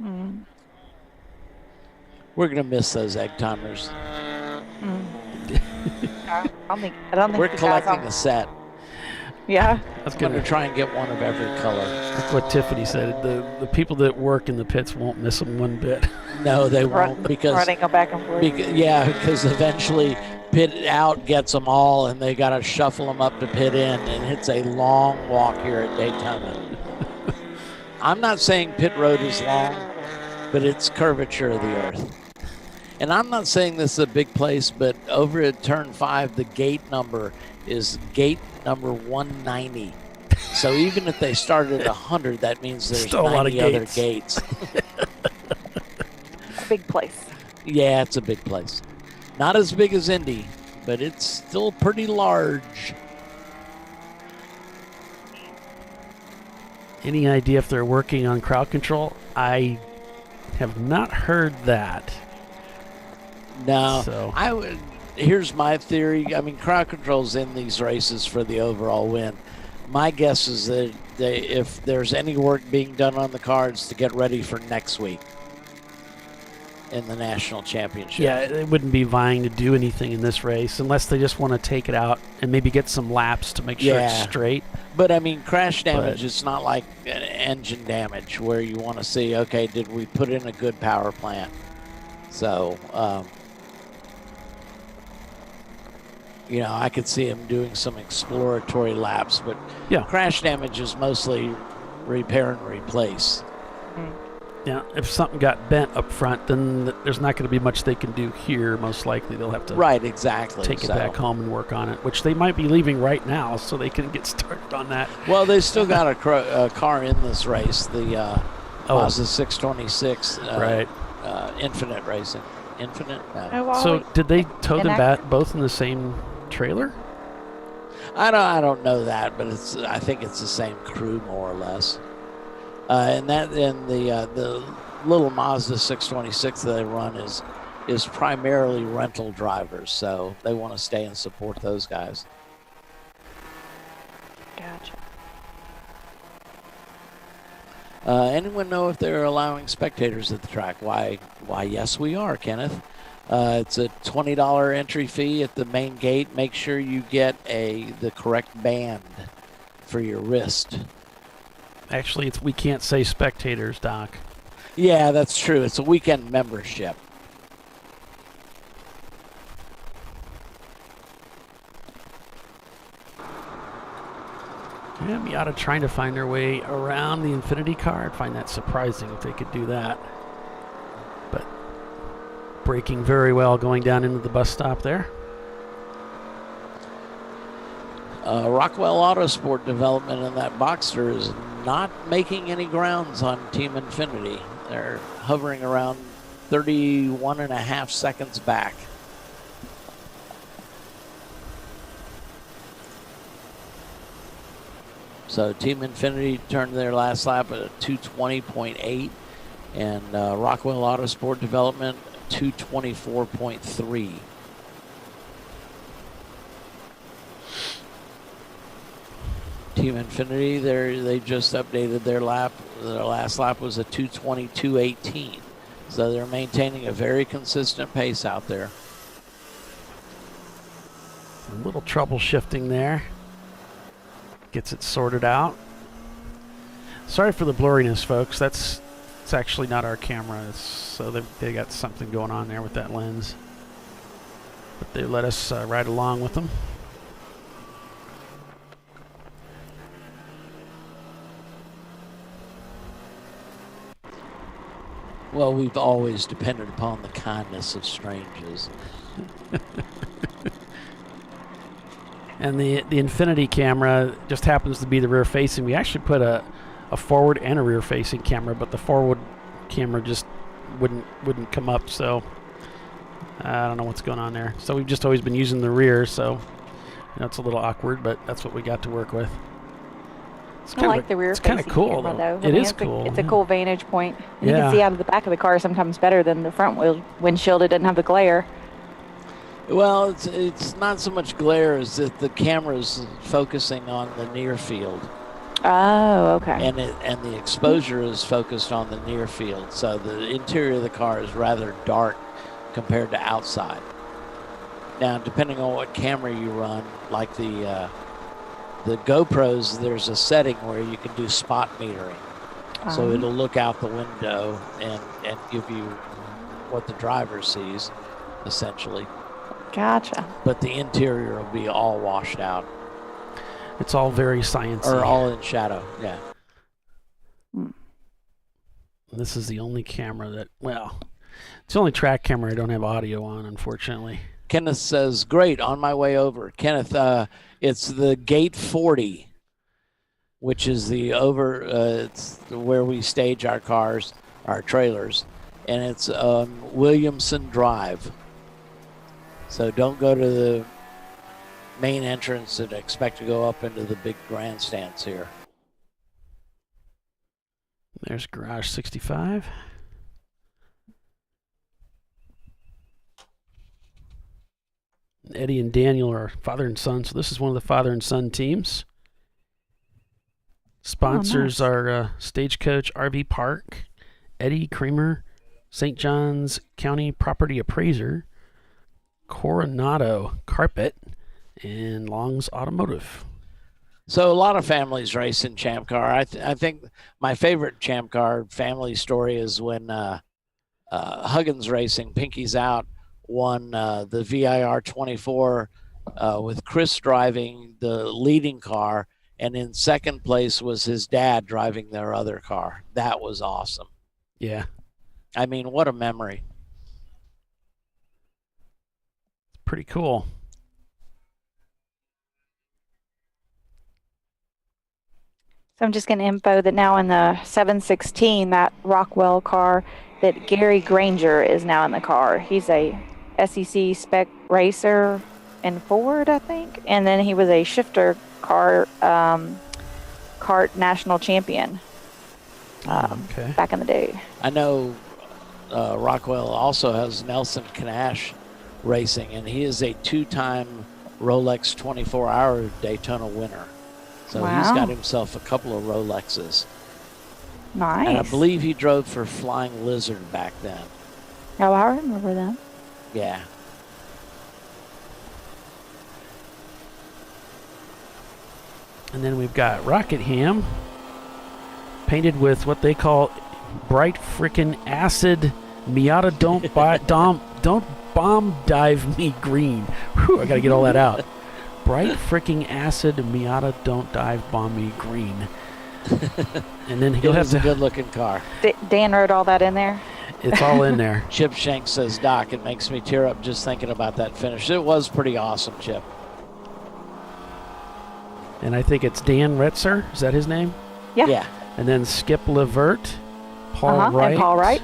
Mm. We're gonna miss those egg timers. I don't think We're the guys collecting on- a set. Yeah. That's I'm gonna try and get one of every color. That's what Tiffany said. The people that work in the pits won't miss them one bit. No, they won't, because running them back and forth. because eventually pit out gets them all, and they got to shuffle them up to pit in, and it's a long walk here at Daytona. I'm not saying pit road is long, but it's curvature of the earth. And I'm not saying this is a big place, but over at Turn 5, the gate number is gate number 190. So even if they started at 100, that means there's Still a lot of 90 other gates. gates. Big place. Yeah, it's a big place. Not as big as Indy, but it's still pretty large. Any idea if they're working on crowd control? I have not heard that. No, So here's my theory. I mean, crowd control's in these races for the overall win. My guess is that if there's any work being done on the cards to get ready for next week in the national championship. yeah, they wouldn't be vying to do anything in this race unless they just want to take it out and maybe get some laps to make sure it's Yeah. straight. But I mean, crash damage But- is not like engine damage where you want to see, okay, did we put in a good power plant? So, I could see him doing some exploratory laps, but Yeah. crash damage is mostly repair and replace. Yeah, if something got bent up front, then there's not going to be much they can do here. Most likely, they'll have to Right, exactly. take it So- back home and work on it, which they might be leaving right now, so they can get started on that. Well, they still got a car in this race, the Mazda 626 Right. Infinite Racing. Infinite? No. Oh, wow. So did they tow them Inaccurate. both in the same trailer? I don't know that, but I think it's the same crew more or less. And the little Mazda 626 that they run is primarily rental drivers, so they want to stay and support those guys. Gotcha. Anyone know if they're allowing spectators at the track? Why, yes, we are, Kenneth. It's a $20 entry fee at the main gate. Make sure you get the correct band for your wrist. Actually, we can't say spectators, Doc. Yeah, that's true. It's a weekend membership. Yeah, Miata trying to find their way around the Infinity car. I'd find that surprising if they could do that. But braking very well going down into the bus stop there. Rockwell Autosport development in that Boxster is not making any grounds on Team Infinity. They're hovering around 31.5 seconds back. So Team Infinity turned their last lap at a 2:20.8, and Rockwell Autosport Development 2:24.3. Team Infinity, they just updated their lap. Their last lap was a 2:22.18, so they're maintaining a very consistent pace out there. A little trouble shifting there. Gets it sorted out. Sorry for the blurriness, folks. It's actually not our camera. So they got something going on there with that lens. But they let us ride along with them. Well, we've always depended upon the kindness of strangers. And the Infinity camera just happens to be the rear facing. We actually put a forward and a rear facing camera, but the forward camera just wouldn't come up, so I don't know what's going on there. So we've just always been using the rear, so it's a little awkward, but that's what we got to work with. I like the rear facing camera. It's kind of cool, though. It is cool. It's a cool vantage point. And you can see out of the back of the car sometimes better than the front windshield. It doesn't have the glare. Well, it's not so much glare as that the camera's focusing on the near field. Oh, okay. And the exposure is focused on the near field, so the interior of the car is rather dark compared to outside. Now, depending on what camera you run, like the GoPros, there's a setting where you can do spot metering. So it'll look out the window and give you what the driver sees, essentially. Gotcha. But the interior will be all washed out. It's all very sciencey. Or all in shadow, yeah. This is the only camera that, it's the only track camera I don't have audio on, unfortunately. Kenneth says, great, on my way over. Kenneth, it's the Gate 40, which is it's where we stage our cars, our trailers, and it's Williamson Drive. So don't go to the main entrance and expect to go up into the big grandstands here. There's Garage 65. Eddie and Daniel are father and son, so this is one of the father and son teams. Sponsors are Stagecoach RV Park, Eddie Creamer, St. John's County Property Appraiser, Coronado Carpet, and Long's Automotive. So a lot of families race in Champ Car. I think my favorite Champ Car family story is when Huggins Racing, Pinky's Out, won the VIR 24 with Chris driving the leading car, and in second place was his dad driving their other car. That was awesome. Yeah. I mean, what a memory. Pretty cool. So I'm just getting info that now in the 716, that Rockwell car, that Gary Granger is now in the car. He's a SEC spec racer in Ford, I think. And then he was a shifter kart national champion back in the day. I know Rockwell also has Nelson Kanash Racing, and he is a two-time Rolex 24-hour Daytona winner. So he's got himself a couple of Rolexes. Nice. And I believe he drove for Flying Lizard back then. Oh, I remember that. Yeah. And then we've got Rocket Ham, painted with what they call bright frickin' acid Miata don't bomb dive me green. Whew, I gotta get all that out. Bright frickin' acid Miata don't dive bomb me green. And then he'll have a good-looking car. Dan wrote all that in there. It's all in there. Chip Shanks says, Doc, it makes me tear up just thinking about that finish. It was pretty awesome, Chip. And I think it's Dan Retzer. Is that his name? Yeah. And then Skip Levert, Paul Wright. And Paul Wright.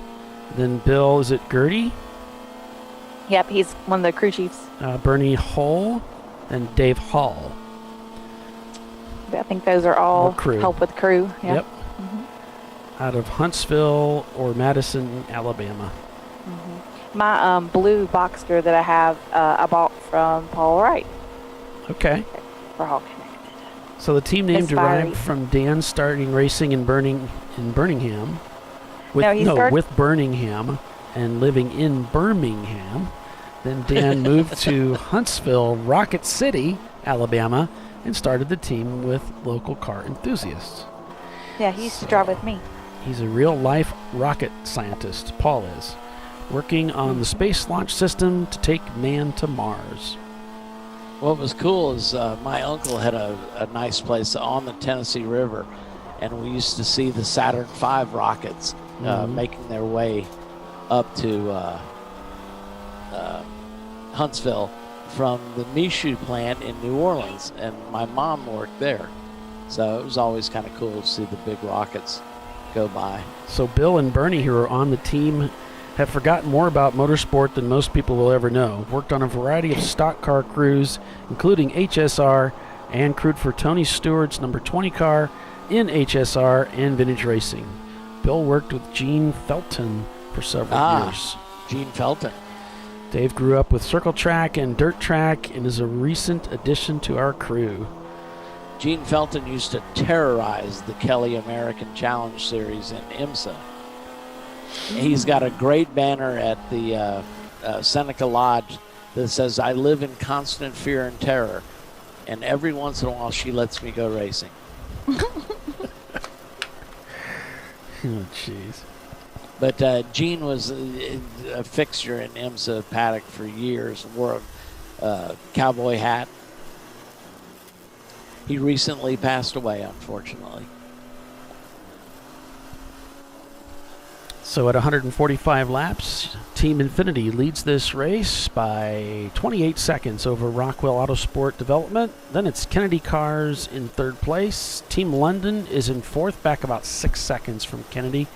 Then Bill, is it Gertie? Yep, he's one of the crew chiefs. Bernie Hull and Dave Hall. I think those are all crew. help with crew. Yep. Out of Huntsville or Madison, Alabama. My blue Boxster that I have, I bought from Paul Wright. Okay. For Hall Connected. So the team name Miss Fiery. derived from Dan starting racing in Birmingham. No, with Birmingham and living in Birmingham. Then Dan moved to Huntsville, Rocket City, Alabama, and started the team with local car enthusiasts. Yeah, he used to drive with me. He's a real-life rocket scientist, Paul is, working on the space launch system to take man to Mars. What was cool is my uncle had a nice place on the Tennessee River, and we used to see the Saturn V rockets making their way up to Huntsville from the Michoud plant in New Orleans, and my mom worked there. So it was always kind of cool to see the big rockets go by. So Bill and Bernie, who are on the team, have forgotten more about motorsport than most people will ever know. Worked on a variety of stock car crews, including HSR, and crewed for Tony Stewart's number 20 car in HSR and vintage racing. Bill worked with Gene Felton for several years. Gene Felton. Dave grew up with circle track and dirt track and is a recent addition to our crew. Gene Felton used to terrorize the Kelly American Challenge Series in IMSA. He's got a great banner at the Seneca Lodge that says, "I live in constant fear and terror, and every once in a while she lets me go racing." Oh, jeez. But Gene was a fixture in IMSA paddock for years, wore a cowboy hat. He recently passed away, unfortunately. So at 145 laps, Team Infiniti leads this race by 28 seconds over Rockwell Autosport Development. Then it's Kennedy Cars in third place. Team London is in fourth, back about 6 seconds from Kennedy.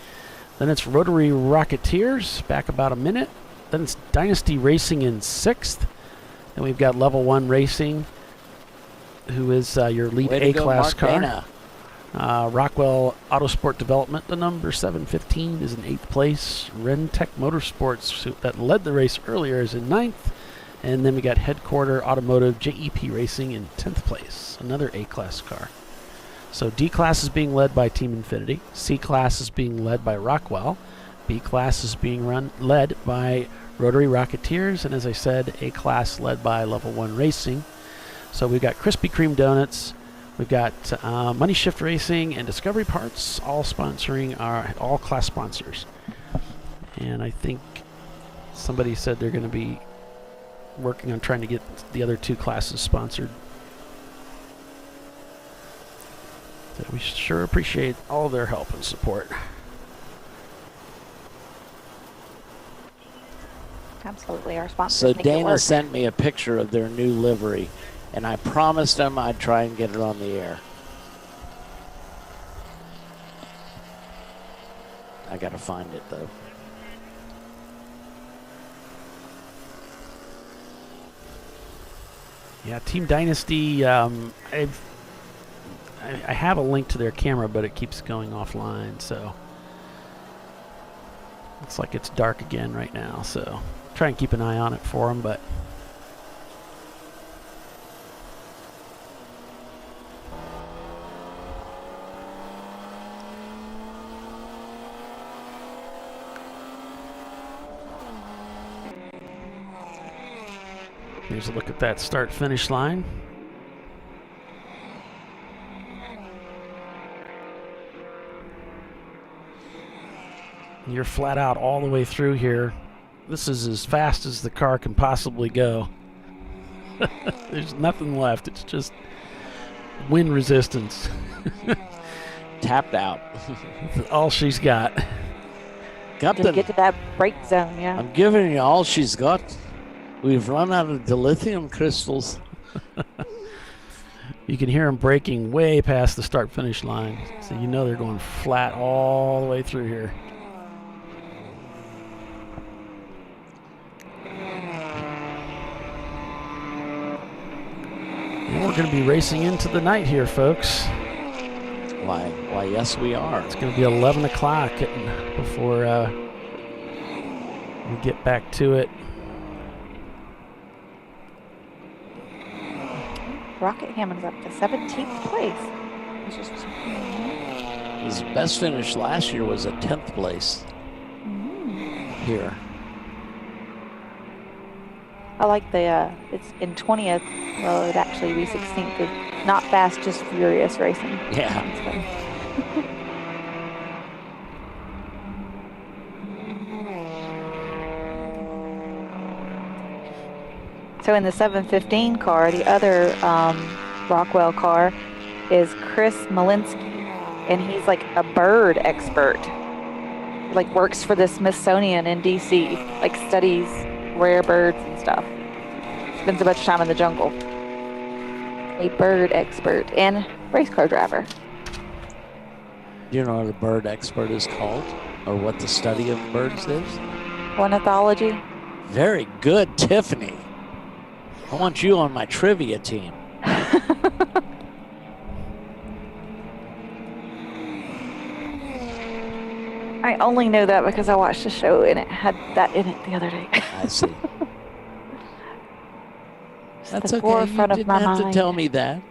Then it's Rotary Rocketeers, back about a minute. Then it's Dynasty Racing in sixth. Then we've got Level 1 Racing, who is your lead A-class car. Rockwell Autosport Development, the number 715, is in 8th place. Rentec Motorsports, that led the race earlier, is in 9th. And then we got Headquarter Automotive JEP Racing in 10th place, another A-class car. So D-class is being led by Team Infiniti. C-class is being led by Rockwell. B-class is being led by Rotary Rocketeers. And as I said, A-class led by Level 1 Racing. So we've got Krispy Kreme Donuts. We've got Money Shift Racing and Discovery Parts, all sponsoring our all-class sponsors. And I think somebody said they're going to be working on trying to get the other two classes sponsored. So we sure appreciate all their help and support. Absolutely, our sponsors. So make it Dana work. sent me a picture of their new livery, and I promised him I'd try and get it on the air. I gotta find it though. Yeah, Team Dynasty, I have a link to their camera, but it keeps going offline, so looks like it's dark again right now, so try and keep an eye on it for them, but Here's a look at that start-finish line. You're flat out all the way through here. This is as fast as the car can possibly go. There's nothing left. It's just wind resistance. Tapped out. All she's got. Just get to that brake zone, yeah. I'm giving you all she's got. We've run out of the lithium crystals. You can hear them braking way past the start-finish line. So you know they're going flat all the way through here. And we're going to be racing into the night here, folks. Why, yes, we are. It's going to be 11 o'clock before we get back to it. Rockingham is up to 17th place. His best finish last year was a 10th place here. I like the, it's in 20th, well, it'd actually be 16th. It's not fast, just furious racing. Yeah. So in the 715 car, the other Rockwell car is Chris Malinsky, and he's like a bird expert. Like works for the Smithsonian in DC, like studies rare birds and stuff. Spends a bunch of time in the jungle. A bird expert and race car driver. Do you know what a bird expert is called? Or what the study of birds is? Ornithology. Very good, Tiffany. I want you on my trivia team. I only know that because I watched a show and it had that in it the other day. I see. That's the okay. forefront You of my didn't have mind. to tell me that.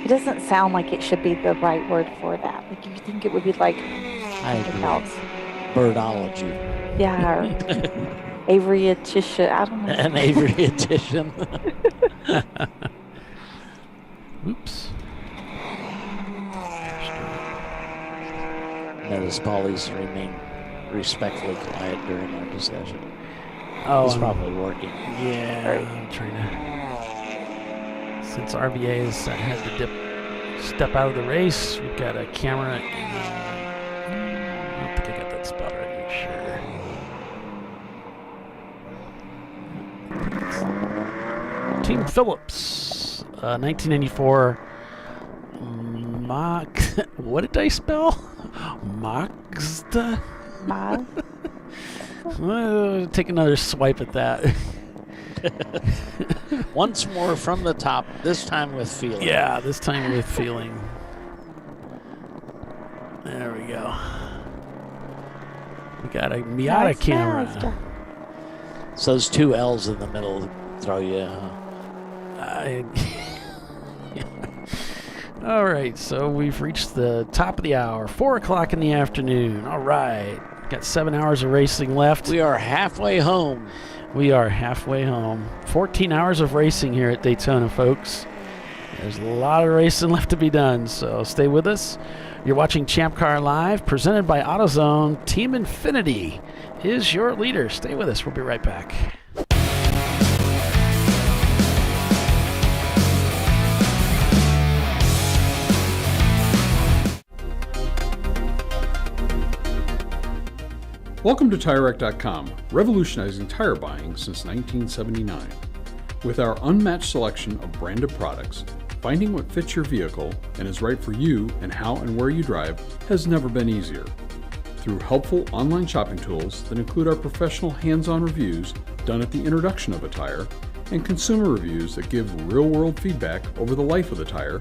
It doesn't sound like it should be the right word for that. Like you think it would be like something else. Birdology. Yeah, or aviatician. I don't know. An aviatician. Oops. Notice Paulie's remain respectfully quiet during our discussion. Oh, he's probably working. Yeah, I'm trying to. Since RVA has had to step out of the race, we've got a camera. I don't think I got that spot right. Sure. Team Phillips, 1994. What did I spell? Mazda? Take another swipe at that. Once more from the top, this time with feeling. Yeah, this time with feeling. There we go. We got a Miata Nice camera. Mazda. So those two L's in the middle throw you, huh? All right, so we've reached the top of the hour, 4 o'clock in the afternoon. All right, got 7 hours of racing left. We are halfway home. We are halfway home. 14 hours of racing here at Daytona, folks. There's a lot of racing left to be done, so stay with us. You're watching Champ Car Live, presented by AutoZone. Team Infinity is your leader. Stay with us. We'll be right back. Welcome to TireRack.com, revolutionizing tire buying since 1979. With our unmatched selection of branded products, finding what fits your vehicle and is right for you and how and where you drive has never been easier. Through helpful online shopping tools that include our professional hands-on reviews done at the introduction of a tire and consumer reviews that give real-world feedback over the life of the tire,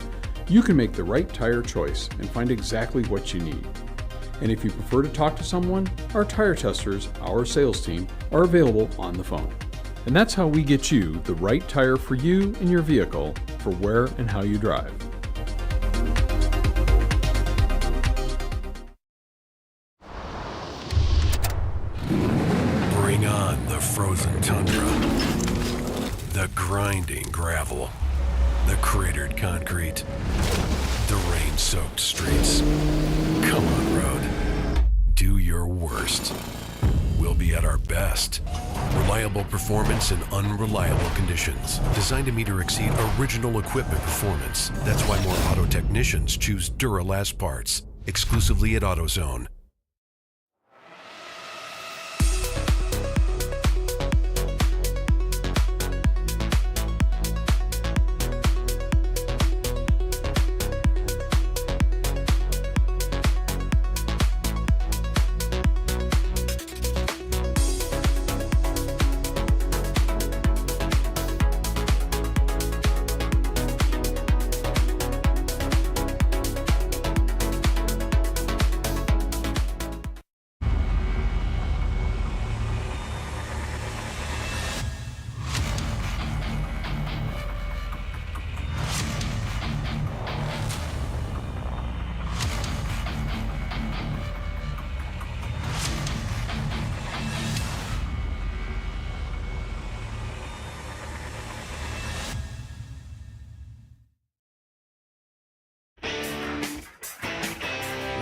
you can make the right tire choice and find exactly what you need. And if you prefer to talk to someone, our tire testers, our sales team, are available on the phone. And that's how we get you the right tire for you and your vehicle for where and how you drive. Bring on the The grinding gravel, the cratered concrete, the rain-soaked streets. Come on, road. Do your worst. We'll be at our best. Reliable performance in unreliable conditions. Designed to meet or exceed original equipment performance. That's why more auto technicians choose Duralast parts. Exclusively at AutoZone.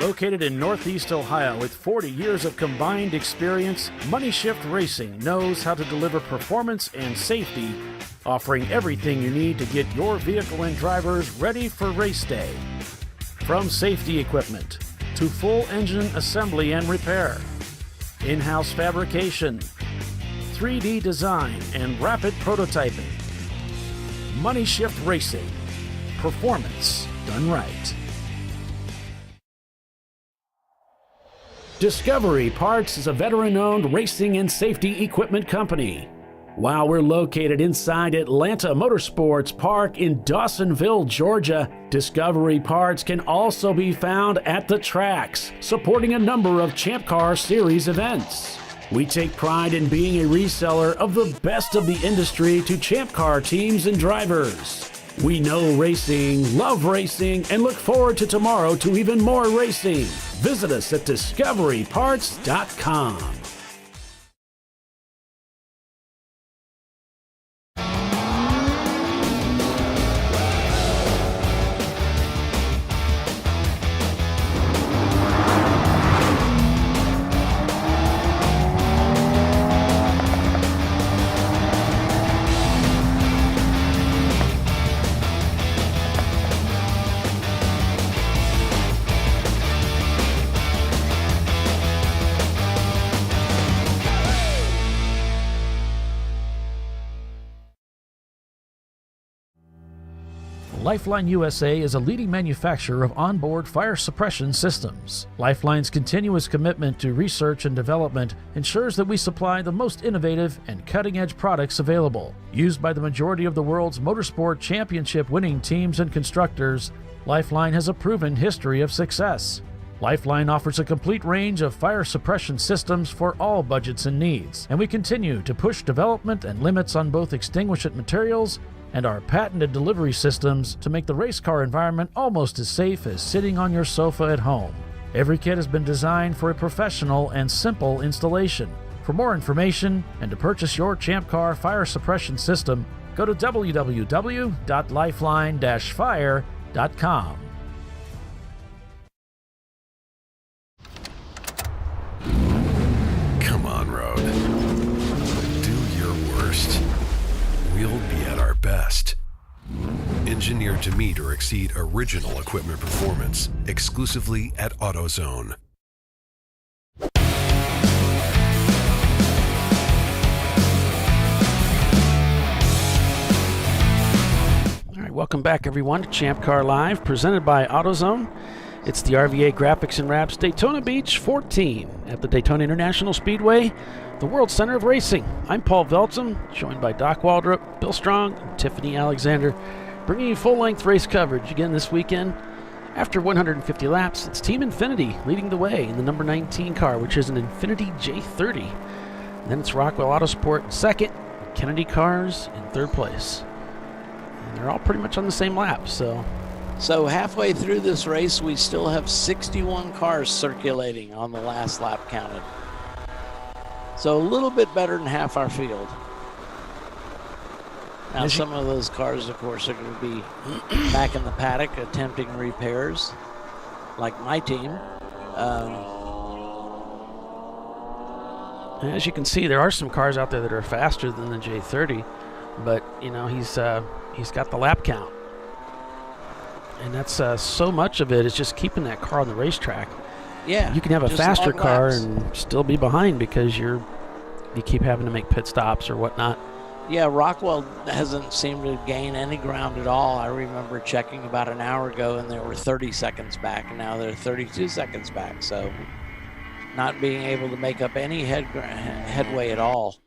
Located in Northeast Ohio with 40 years of combined experience, Money Shift Racing knows how to deliver performance and safety, offering everything you need to get your vehicle and drivers ready for race day. From safety equipment to full engine assembly and repair, in-house fabrication, 3D design, and rapid prototyping. Money Shift Racing. Performance done right. Discovery Parts is a veteran-owned racing and safety equipment company. While we're located inside Atlanta Motorsports Park in Dawsonville, Georgia, Discovery Parts can also be found at the tracks, supporting a number of Champ Car Series events. We take pride in being a reseller of the best of the industry to Champ Car teams and drivers. We know racing, love racing, and look forward to tomorrow to even more racing. Visit us at discoveryparts.com. Lifeline USA is a leading manufacturer of onboard fire suppression systems. Lifeline's continuous commitment to research and development ensures that we supply the most innovative and cutting-edge products available. Used by the majority of the world's motorsport championship winning teams and constructors, Lifeline has a proven history of success. Lifeline offers a complete range of fire suppression systems for all budgets and needs, and we continue to push development and limits on both extinguishant materials and our patented delivery systems to make the race car environment almost as safe as sitting on your sofa at home. Every kit has been designed for a professional and simple installation. For more information and to purchase your Champ Car fire suppression system, go to www.lifeline-fire.com. Come on, road. Do your worst. We'll be at our best. Engineered to meet or exceed original equipment performance, exclusively at AutoZone. All right, welcome back everyone to Champ Car Live, presented by AutoZone. It's the RVA Graphics and Wraps Daytona Beach 14 at the Daytona International Speedway, the World Center of Racing. I'm Paul Veltzum, joined by Doc Waldrop, Bill Strong, and Tiffany Alexander, bringing you full-length race coverage again this weekend. After 150 laps, it's Team Infinity leading the way in the number 19 car, which is an Infinity J30. And then it's Rockwell Autosport in second, Kennedy Cars in third place. And they're all pretty much on the same lap, so halfway through this race, we still have 61 cars circulating on the last lap counted. So a little bit better than half our field. Now, some of those cars, of course, are going to be back in the paddock attempting repairs, like my team. As you can see, there are some cars out there that are faster than the J30, but you know he's got the lap count, and that's so much of it is just keeping that car on the racetrack. Yeah, you can have a just faster long car laps. and still be behind because you keep having to make pit stops or whatnot. Yeah, Rockwell hasn't seemed to gain any ground at all. I remember checking about an hour ago, and they were 30 seconds back, and now they're 32 seconds back. So, not being able to make up any headway at all.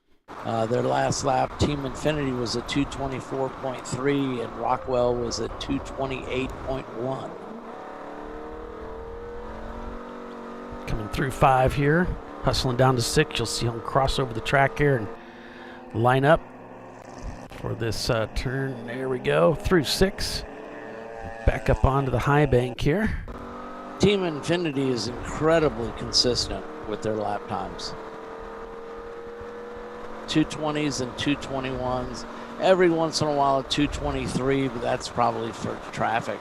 Their last lap, Team Infinity was at 224.3, and Rockwell was at 228.1. Coming through 5 here, hustling down to 6. You'll see him cross over the track here and line up for this turn. There we go, through 6. Back up onto the high bank here. Team Infinity is incredibly consistent with their lap times. 220s and 221s. Every once in a while a 223, but that's probably for traffic.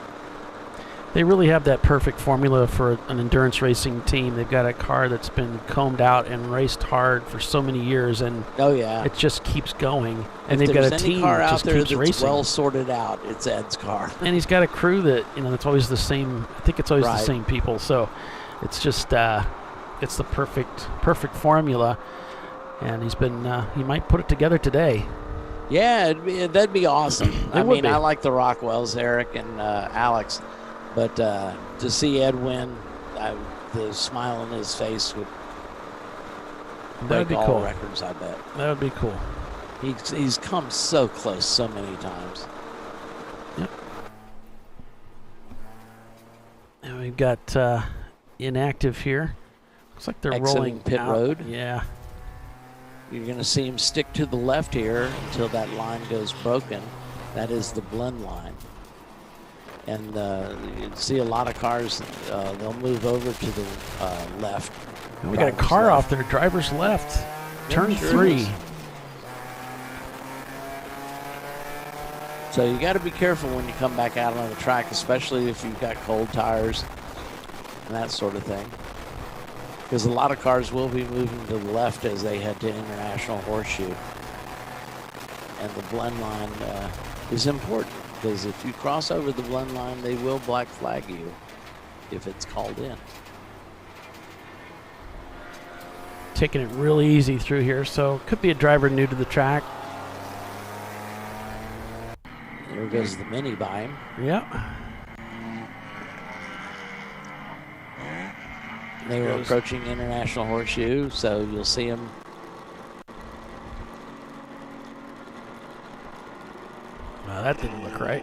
They really have that perfect formula for an endurance racing team. They've got a car that's been combed out and raced hard for so many years, and it just keeps going. And they've got a team that just keeps racing. Well sorted out, it's Ed's car. And he's got a crew that that's always the same. I think it's always the same people. So it's just it's the perfect formula. And he's been he might put it together today. Yeah, that'd be awesome. I mean, be. I like the Rockwells, Eric and Alex. But to see Ed win, the smile on his face would break all cool. records, I bet. That would be cool. He's come so close so many times. Yep. And we've got inactive here. Looks like they're Exiting rolling pit out. road. Yeah. You're going to see him stick to the left here until that line goes broken. That is the blend line. And you see a lot of cars, they'll move over to the left. And we got a car off there, driver's left. Turn 3. So you got to be careful when you come back out on the track, especially if you've got cold tires and that sort of thing. Because a lot of cars will be moving to the left as they head to International Horseshoe. And the blend line is important, because if you cross over the blend line, they will black flag you if it's called in. Taking it really easy through here, so could be a driver new to the track. There goes the Mini by him. Yeah. They were approaching International Horseshoe, so you'll see him. Well, that didn't look right.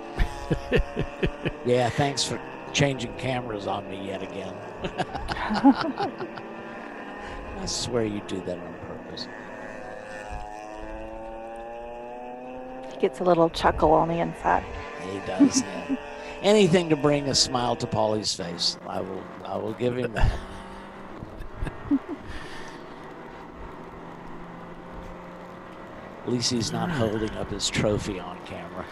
Yeah, thanks for changing cameras on me yet again. I swear you do that on purpose. He gets a little chuckle on the inside. He does. Yeah. Anything to bring a smile to Paulie's face. I will give him that. At least he's not holding up his trophy on camera.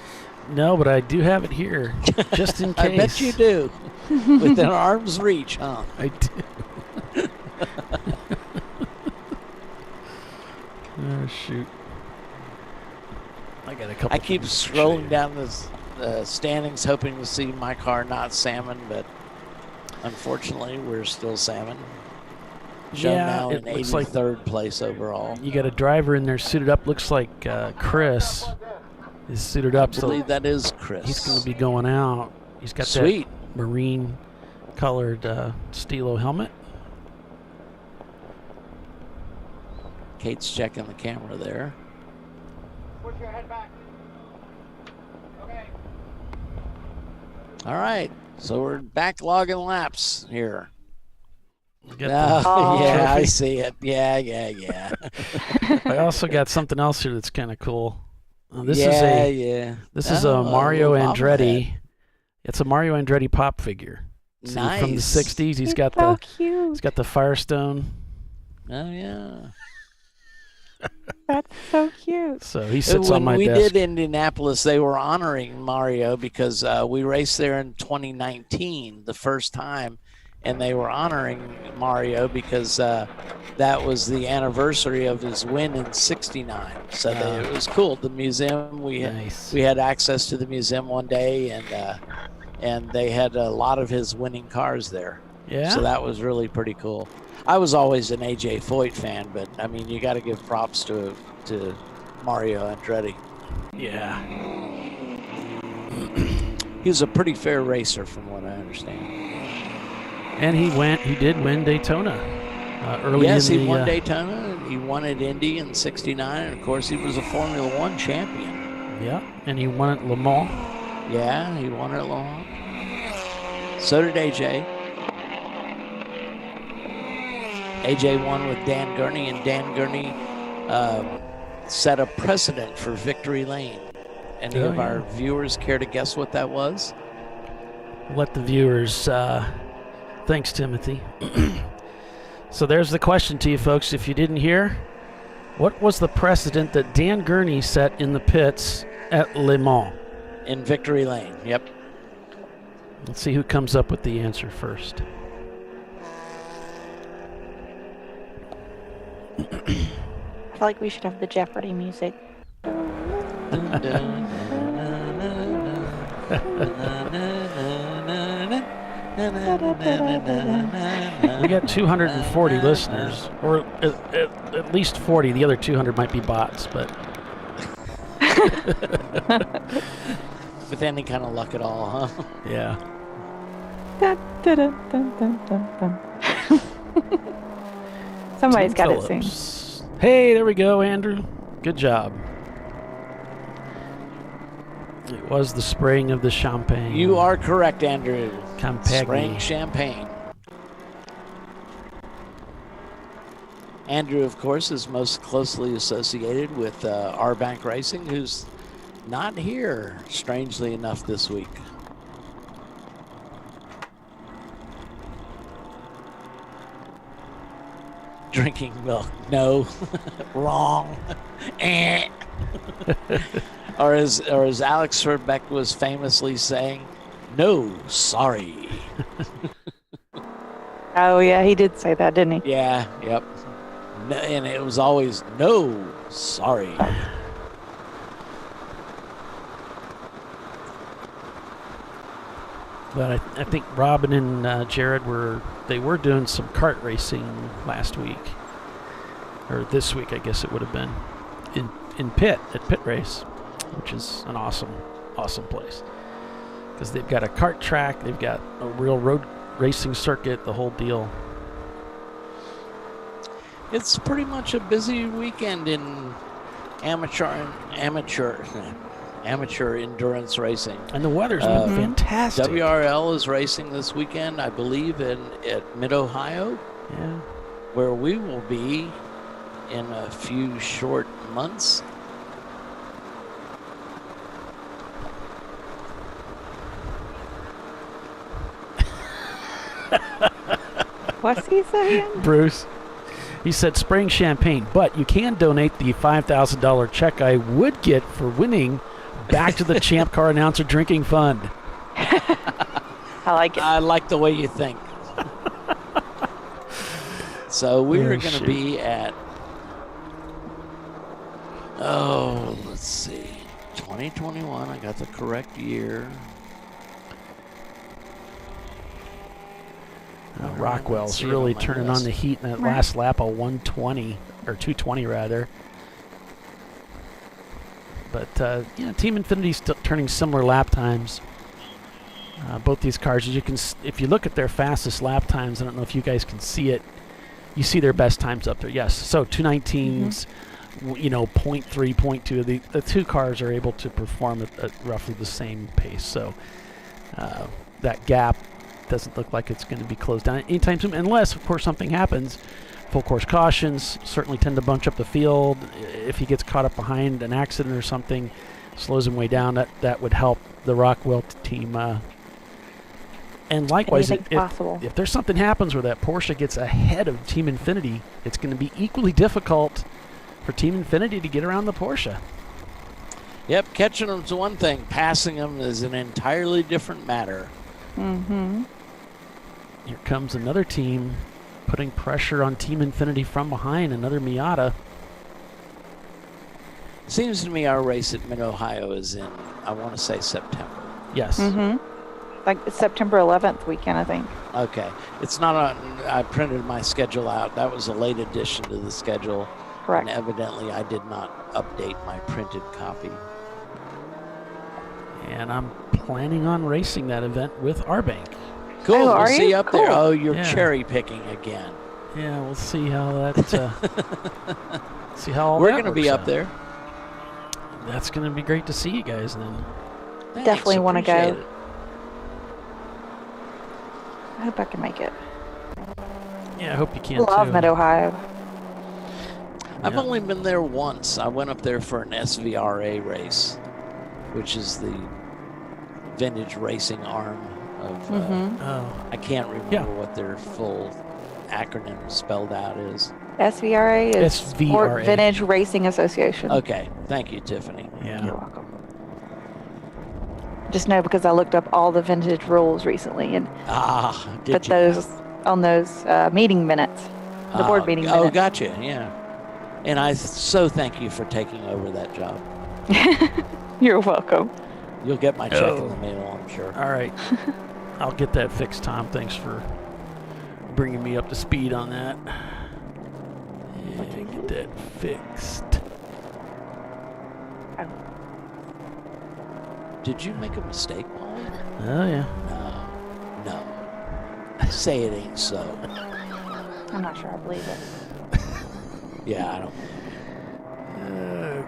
No, but I do have it here, just in case. I bet you do. Within arm's reach, huh? I do. Oh, shoot. I got a couple. I keep scrolling down the standings, hoping to see my car not salmon, but unfortunately, we're still salmon. Shown now in 83rd place overall. You got a driver in there suited up. Looks like Chris is suited up. I believe that is Chris. He's going to be going out. He's got that marine colored Stilo helmet. Kate's checking the camera there. Push your head back. Okay. All right, so we're backlogging laps here. Yeah, I see it. Yeah. I also got something else here that's kind of cool. This is a Mario Andretti. It's a Mario Andretti pop figure. See, nice. From the '60s. He's got he's got the Firestone. Oh yeah. That's so cute. So he sits on my When we desk. did Indianapolis, they were honoring Mario because we raced there in 2019, the first time, and they were honoring Mario because that was the anniversary of his win in '69. So it was cool. The museum, we had access to the museum one day, and they had a lot of his winning cars there. Yeah. So that was really pretty cool. I was always an AJ Foyt fan, but I mean, you got to give props to Mario Andretti. Yeah. He was a pretty fair racer, from what I understand. And he did win Daytona early Yes, in he the, won Daytona. He won at Indy in '69, and of course, he was a Formula One champion. Yeah, and he won at Le Mans. Yeah, he won at Le Mans. So did AJ. AJ won with Dan Gurney, and Dan Gurney set a precedent for victory lane. Any of our viewers care to guess what that was? Let the viewers. Thanks, Timothy. So there's the question to you folks. If you didn't hear, what was the precedent that Dan Gurney set in the pits at Le Mans? In victory lane, yep. Let's see who comes up with the answer first. I feel like we should have the Jeopardy music. We got 240 listeners, or at least 40. The other 200 might be bots, but with any kind of luck at all, huh? Yeah. Somebody's Tim got it Phillips. soon. Hey, there we go, Andrew. Good job. It was the spraying of the champagne. You are correct, Andrew. Campagny. Spraying champagne. Andrew, of course, is most closely associated with R-Bank Racing, who's not here, strangely enough, this week. Drinking milk. No. Wrong. Or as Alex Trebek was famously saying, no, sorry. Oh, yeah, he did say that, didn't he? Yeah, yep. No, and it was always, no, sorry. But I think Robin and Jared were doing some kart racing last week, or this week, I guess it would have been, at Pit Race, which is an awesome place, because they've got a kart track, they've got a real road racing circuit, the whole deal. It's pretty much a busy weekend in amateur endurance racing. And the weather's been fantastic. WRL is racing this weekend, I believe, at Mid-Ohio. Yeah. Where we will be in a few short months. What's he saying? Bruce. He said spraying champagne, but you can donate the $5,000 check I would get for winning back to the Champ Car Announcer Drinking Fund. I like it. I like the way you think. So we're going to be at, let's see, 2021. I got the correct year. Rockwell's really turning on the heat in that last lap of 120, or 220 rather. But Team Infinity's still turning similar lap times. Both these cars, as you can, if you look at their fastest lap times, I don't know if you guys can see it. You see their best times up there. Yes, so 219s, 0.3, 0.2. The two cars are able to perform at roughly the same pace. So that gap doesn't look like it's going to be closed down anytime soon, unless, of course, something happens. Full course cautions certainly tend to bunch up the field. If he gets caught up behind an accident or something, slows him way down, that would help the Rockwell team. And likewise, if there's something happens where that Porsche gets ahead of Team Infinity, it's going to be equally difficult for Team Infinity to get around the Porsche. Yep, catching them's one thing. Passing them is an entirely different matter. Mm-hmm. Here comes another team putting pressure on Team Infinity from behind, another Miata. Seems to me our race at Mid-Ohio is in, I want to say, September. Yes. Mm-hmm. Like September 11th weekend, I think. Okay. It's not on, I printed my schedule out. That was a late addition to the schedule. Correct. And evidently I did not update my printed copy. And I'm planning on racing that event with Arbank. Cool. Oh, we'll are see you? up there. Cool. Oh, you're Yeah. cherry picking again. Yeah, we'll see how that. See how all We're that going to be works up out. there. That's going to be great to see you guys then. Thanks, Definitely want to appreciate go. it. I hope I can make it. Yeah, I hope you can Love too. Mid-Ohio. I've Yeah. only been there once. I went up there for an SVRA race, which is the vintage racing arm of. Oh, I can't remember Yeah. what their full acronym spelled out is. SVRA is SVRA. Sport Vintage Racing Association. Okay, thank you, Tiffany. yeah. You're welcome. Just know because I looked up all the vintage rules recently and Did put you? those on those meeting minutes, the board meeting Oh, minutes. gotcha. Yeah, and I so thank you for taking over that job. You're welcome. You'll get my check Oh. in the mail, I'm sure. All right. I'll get that fixed, Tom. Thanks for bringing me up to speed on that. Yeah, get that fixed. Did you make a mistake, Paulie? Oh, yeah. No. Say it ain't so. I'm not sure I believe it. Yeah, I don't.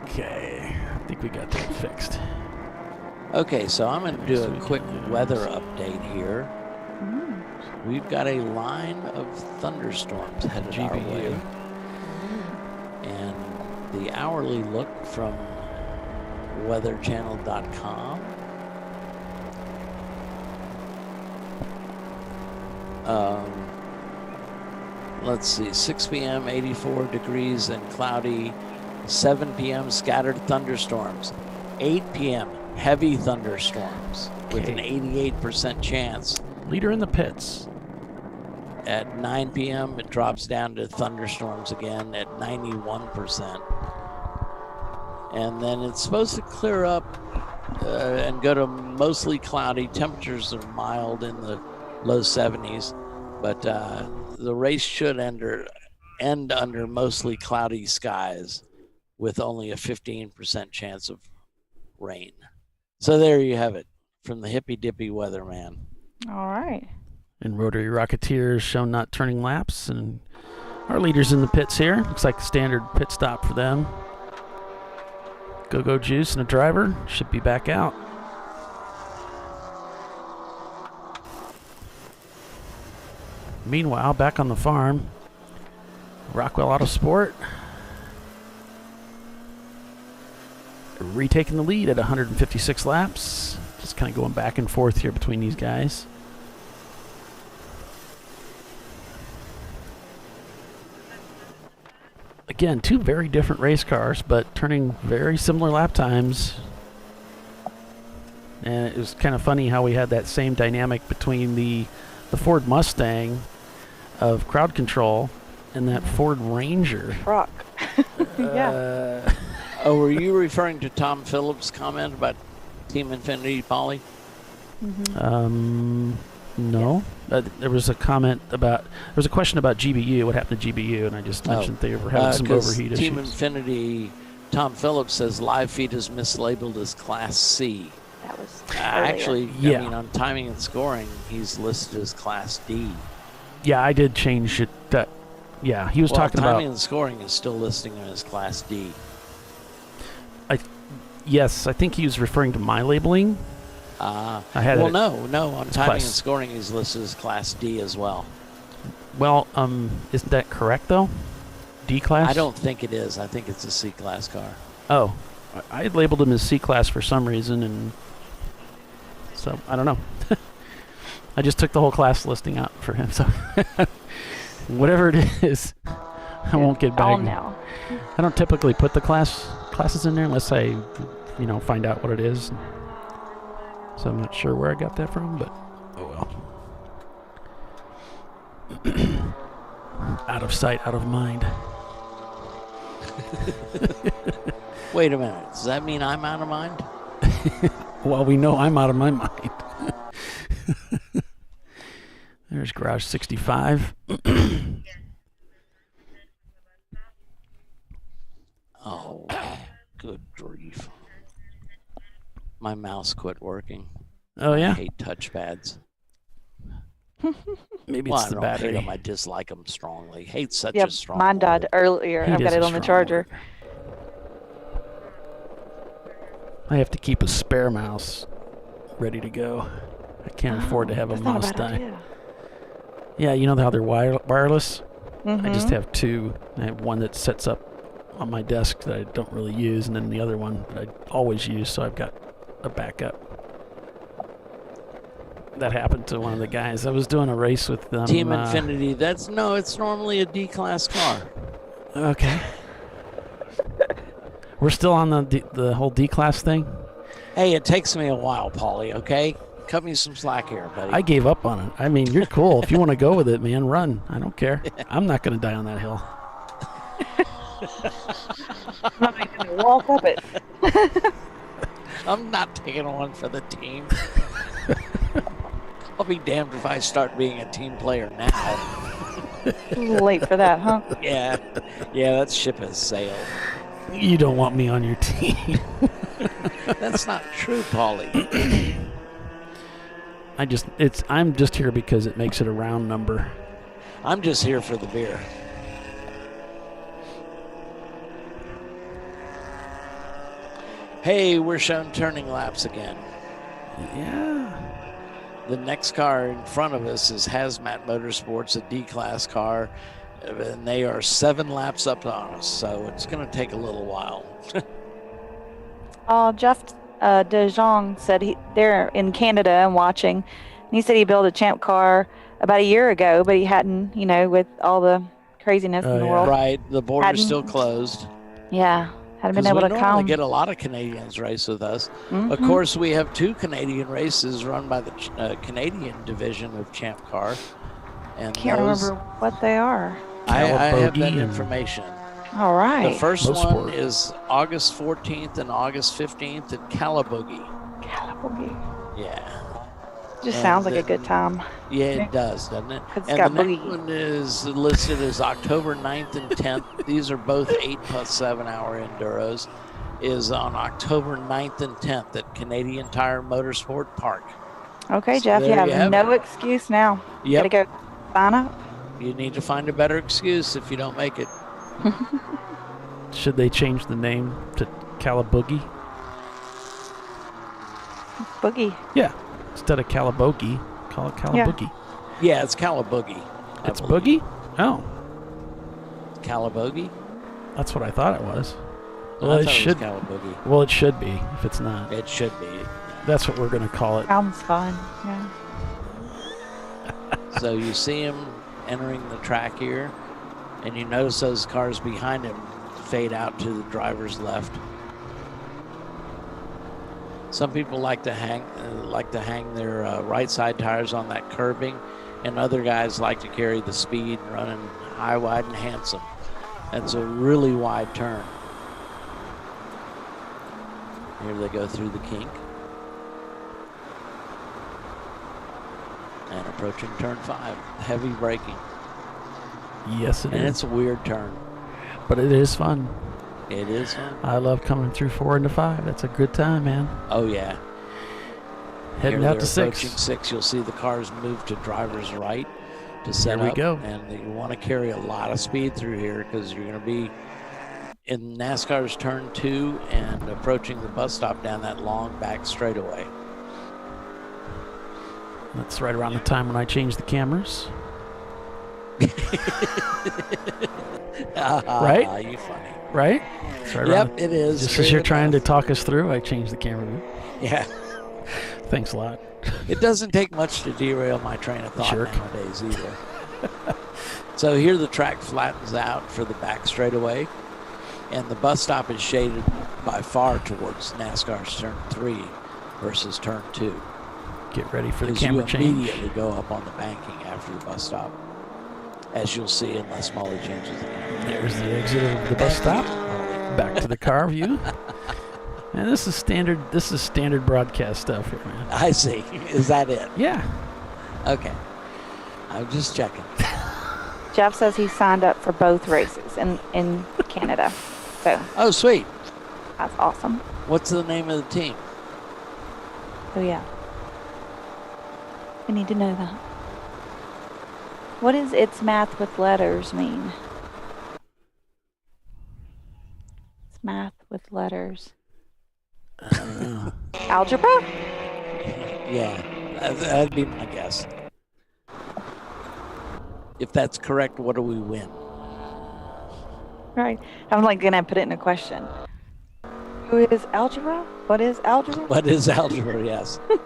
Okay. I think we got that fixed. Okay, so I'm going to do a quick weather update here. We've got a line of thunderstorms headed our way. And the hourly look from weatherchannel.com. Let's see, 6 p.m., 84 degrees and cloudy. 7 p.m., scattered thunderstorms. 8 p.m., heavy thunderstorms with an 88% chance. Leader in the pits. At 9 p.m., it drops down to thunderstorms again at 91%. And then it's supposed to clear up and go to mostly cloudy. Temperatures are mild in the low 70s, but the race should end under mostly cloudy skies with only a 15% chance of rain. So there you have it from the hippy dippy weatherman. All right. And Rotary Rocketeers shown not turning laps, and our leaders in the pits here. Looks like a standard pit stop for them. Go Juice and a driver should be back out. Meanwhile, back on the farm, Rockwell Autosport retaking the lead at 156 laps. Just kind of going back and forth here between these guys. Again, two very different race cars, but turning very similar lap times. And it was kind of funny how we had that same dynamic between the Ford Mustang of crowd control and that Ford Ranger. Rock. Yeah. Oh, were you referring to Tom Phillips' comment about Team Infinity, Polly? No. There was a question about GBU. What happened to GBU? And I just mentioned they were having some 'cause overheat Team issues. Infinity, Tom Phillips says live feed is mislabeled as Class C. That was actually, Yeah. I mean, on timing and scoring, he's listed as Class D. Yeah, I did change it. Yeah, he was talking timing about. and scoring is still listing him as Class D. Yes, I think he was referring to my labeling. I had well, it. no. On It's timing Class- and scoring, he's listed as Class D as well. Well, isn't that correct though? D class? I don't think it is. I think it's a C class car. Oh, I had labeled him as C class for some reason, and so I don't know. I just took the whole class listing out for him. So whatever it is, I won't get Oh, back. no. I don't typically put the classes in there unless I, find out what it is. So I'm not sure where I got that from, but oh well. Out of sight, out of mind. Wait a minute. Does that mean I'm out of mind? Well, we know I'm out of my mind. There's Garage 65. Oh, good grief. My mouse quit working. Oh, yeah? I hate touchpads. Maybe Well, it's the I don't battery. hate them. I dislike them strongly. Hate such Yep, a strong mine died earlier. Hate I've got is it a on the strong charger. I have to keep a spare mouse ready to go. I can't afford to have a That's not mouse bad die. idea. Yeah, you know how they're wireless? I just Mhm. have two. I have one that sets up on my desk that I don't really use, and then the other one that I always use, so I've got a backup. That happened to one of the guys. I was doing a race with them. Team Infinity. It's normally a D-class car. Okay. We're still on the whole D-class thing? Hey, it takes me a while, Paulie, okay? Cut me some slack here, buddy. I gave up on it. I mean, you're cool. If you want to go with it, man, run. I don't care. I'm not going to die on that hill. I'm not even going to walk up it. I'm not taking one for the team. I'll be damned if I start being a team player now. A little late for that, huh? Yeah, that ship has sailed. You don't want me on your team. That's not true, Paulie. I'm just here because it makes it a round number. I'm just here for the beer. Hey, we're shown turning laps again. Yeah. The next car in front of us is Hazmat Motorsports, a D-class car, and they are 7 laps up on us, so it's going to take a little while. Jeff De Jong said they're in Canada and watching. And he said he built a Champ car about a year ago, but he hadn't, with all the craziness in the world. Right, the border's still closed. Yeah, hadn't been able to we come. normally get a lot of Canadians race with us. Of course, we have 2 Canadian races run by the Canadian division of Champ Car. And Can't remember what they are. I have that information. All right. The first one is August 14th and August 15th at Calabogie. Yeah. Just sounds like a good time. Yeah, it does, doesn't it? It's And got the next boogie. one is listed as October 9th and 10th. These are both 8 plus 7 hour enduros. Is on October 9th and 10th at Canadian Tire Motorsport Park. Okay, So Jeff, you there have you have no excuse now. Yep. Gotta go sign up. You need to find a better excuse if you don't make it. Should they change the name to Calabogie? Boogie. Yeah. Instead of Calabogie, call it Calabogie. Yeah, it's Calabogie. It's Boogie? Oh. Calabogie? That's what I thought it was. I Well, thought it it should. was Calabogie. Well, it should be. If it's not, It should be. that's what we're going to call it. Sounds fun. Yeah. So you see him entering the track here, and you notice those cars behind him fade out to the driver's left. Some people like to hang their right side tires on that curbing, and other guys like to carry the speed, running high, wide, and handsome. That's a really wide turn. Here they go through the kink. And approaching turn 5, heavy braking. Yes, it is. And it's a weird turn. But it is fun. It is fun. I love coming through 4 into 5. That's a good time, man. Oh, yeah. Heading Here out to they're 6. approaching 6. You'll see the cars move to driver's right to set There we up. go. And you want to carry a lot of speed through here because you're going to be in NASCAR's turn 2 and approaching the bus stop down that long back straightaway. That's right around the time when I changed the cameras. Right? You funny. Right? It's right Yep, around it is. Just True as you're enough. trying to talk us through, I changed the camera. Yeah. Thanks a lot. It doesn't take much to derail my train of thought Jerk. nowadays either. So here the track flattens out for the back straightaway, and the bus stop is shaded by far towards NASCAR's turn 3 versus turn 2. Get ready for the As camera you change. immediately go up on the banking after the bus stop, as you'll see unless Molly changes the camera. There's the exit of the bus stop. Back to the car view. And this is standard broadcast stuff here, man. I see. Is that it? Yeah. Okay. I'm just checking. Jeff says he signed up for both races in Canada. So. Oh, sweet. That's awesome. What's the name of the team? Oh, yeah. We need to know that. What does "it's math with letters" mean? It's math with letters. Algebra? Yeah, that'd be my guess. If that's correct, what do we win? Right. I'm like gonna put it in a question. Who is algebra? What is algebra? What is algebra? Yes. In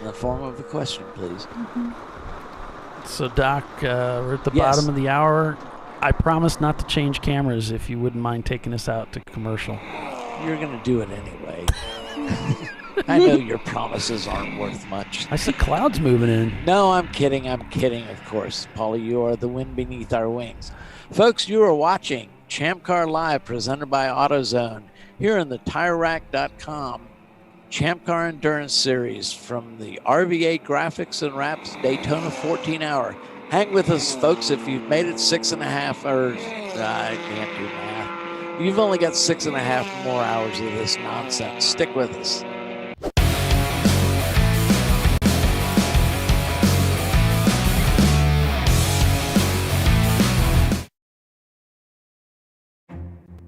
the form of a question, please. Mm-hmm. So, Doc, we're at the Yes. bottom of the hour. I promise not to change cameras if you wouldn't mind taking us out to commercial. You're going to do it anyway. I know your promises aren't worth much. I see clouds moving in. No, I'm kidding, of course. Paulie, you are the wind beneath our wings. Folks, you are watching ChampCar.Live, presented by AutoZone, here in the TireRack.com Champ Car Endurance Series from the RVA Graphics and Wraps Daytona 14-hour. Hang with us, folks. If you've made it 6.5, or I can't do math. You've only got 6.5 more hours of this nonsense. Stick with us.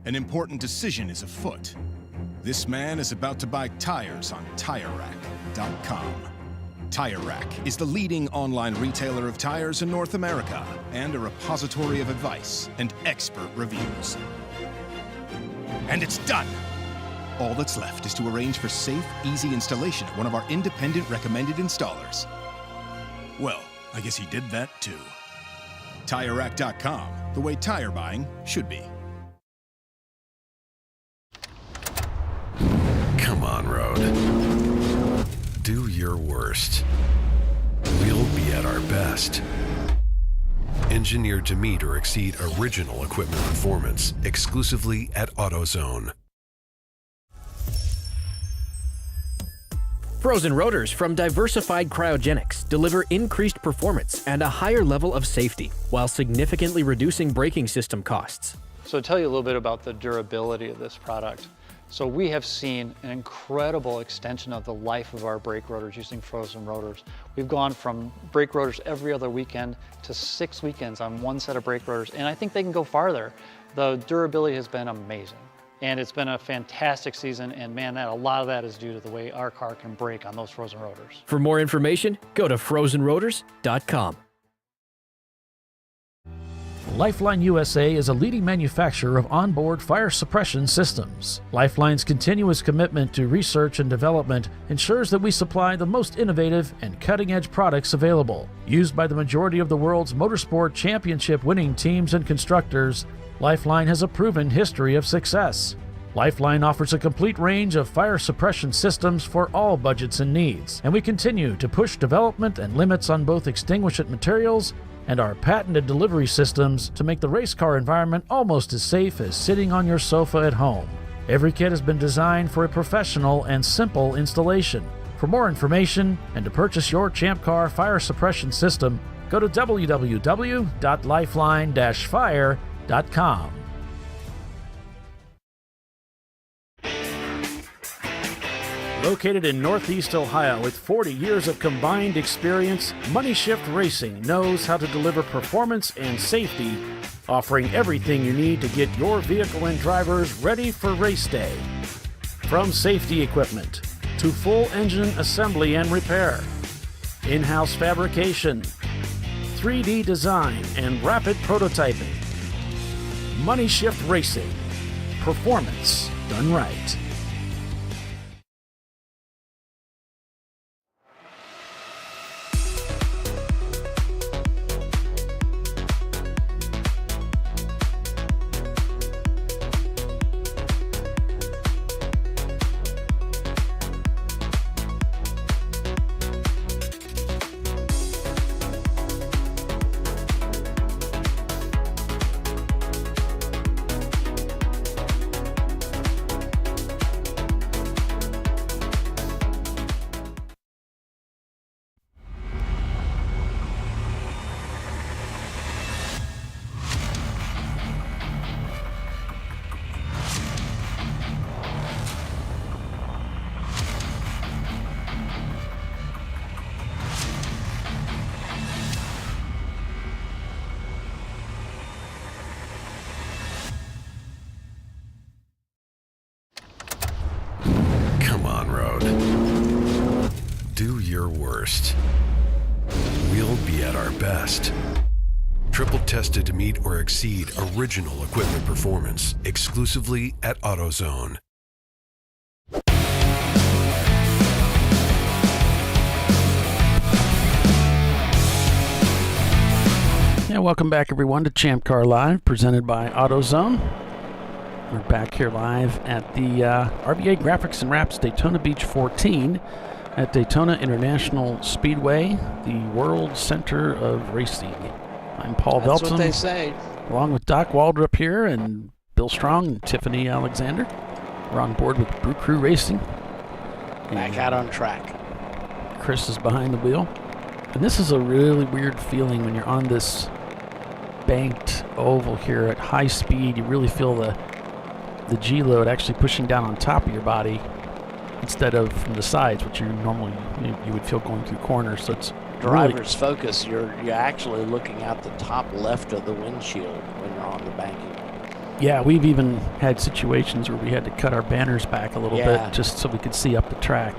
An important decision is afoot. This man is about to buy tires on TireRack.com. Tire Rack is the leading online retailer of tires in North America and a repository of advice and expert reviews. And it's done! All that's left is to arrange for safe, easy installation at one of our independent recommended installers. Well, I guess he did that too. TireRack.com, the way tire buying should be. Come on, Road. Do your worst. We'll be at our best. Engineered to meet or exceed original equipment performance exclusively at AutoZone. Frozen rotors from Diversified Cryogenics deliver increased performance and a higher level of safety while significantly reducing braking system costs. So to tell you a little bit about the durability of this product. So we have seen an incredible extension of the life of our brake rotors using frozen rotors. We've gone from brake rotors every other weekend to 6 weekends on one set of brake rotors, and I think they can go farther. The durability has been amazing, and it's been a fantastic season, and man, a lot of that is due to the way our car can brake on those frozen rotors. For more information, go to frozenrotors.com. Lifeline USA is a leading manufacturer of onboard fire suppression systems. Lifeline's continuous commitment to research and development ensures that we supply the most innovative and cutting-edge products available. Used by the majority of the world's motorsport championship-winning teams and constructors, Lifeline has a proven history of success. Lifeline offers a complete range of fire suppression systems for all budgets and needs, and we continue to push development and limits on both extinguishant materials and our patented delivery systems to make the race car environment almost as safe as sitting on your sofa at home. Every kit has been designed for a professional and simple installation. For more information and to purchase your Champ Car fire suppression system, go to www.lifeline-fire.com. Located in Northeast Ohio with 40 years of combined experience, Money Shift Racing knows how to deliver performance and safety, offering everything you need to get your vehicle and drivers ready for race day. From safety equipment to full engine assembly and repair, in-house fabrication, 3D design, and rapid prototyping. Money Shift Racing. Performance done right. Come on, road. Do your worst. We'll be at our best. Triple tested to meet or exceed original equipment performance exclusively at AutoZone. Yeah, welcome back everyone to ChampCar.Live, presented by AutoZone. We're back here live at the RVA Graphics and Wraps Daytona Beach 14 at Daytona International Speedway, the world center of racing. I'm Paul That's Velton. what they say. Along with Doc Waldrop here and Bill Strong and Tiffany Alexander. We're on board with Brew Crew Racing. Back out on track. Chris is behind the wheel. And this is a really weird feeling when you're on this banked oval here at high speed. You really feel the G load actually pushing down on top of your body instead of from the sides, which you normally you would feel going through corners. So it's driver's focus. You're actually looking out the top left of the windshield when you're on the banking. Yeah, we've even had situations where we had to cut our banners back a little bit just so we could see up the track.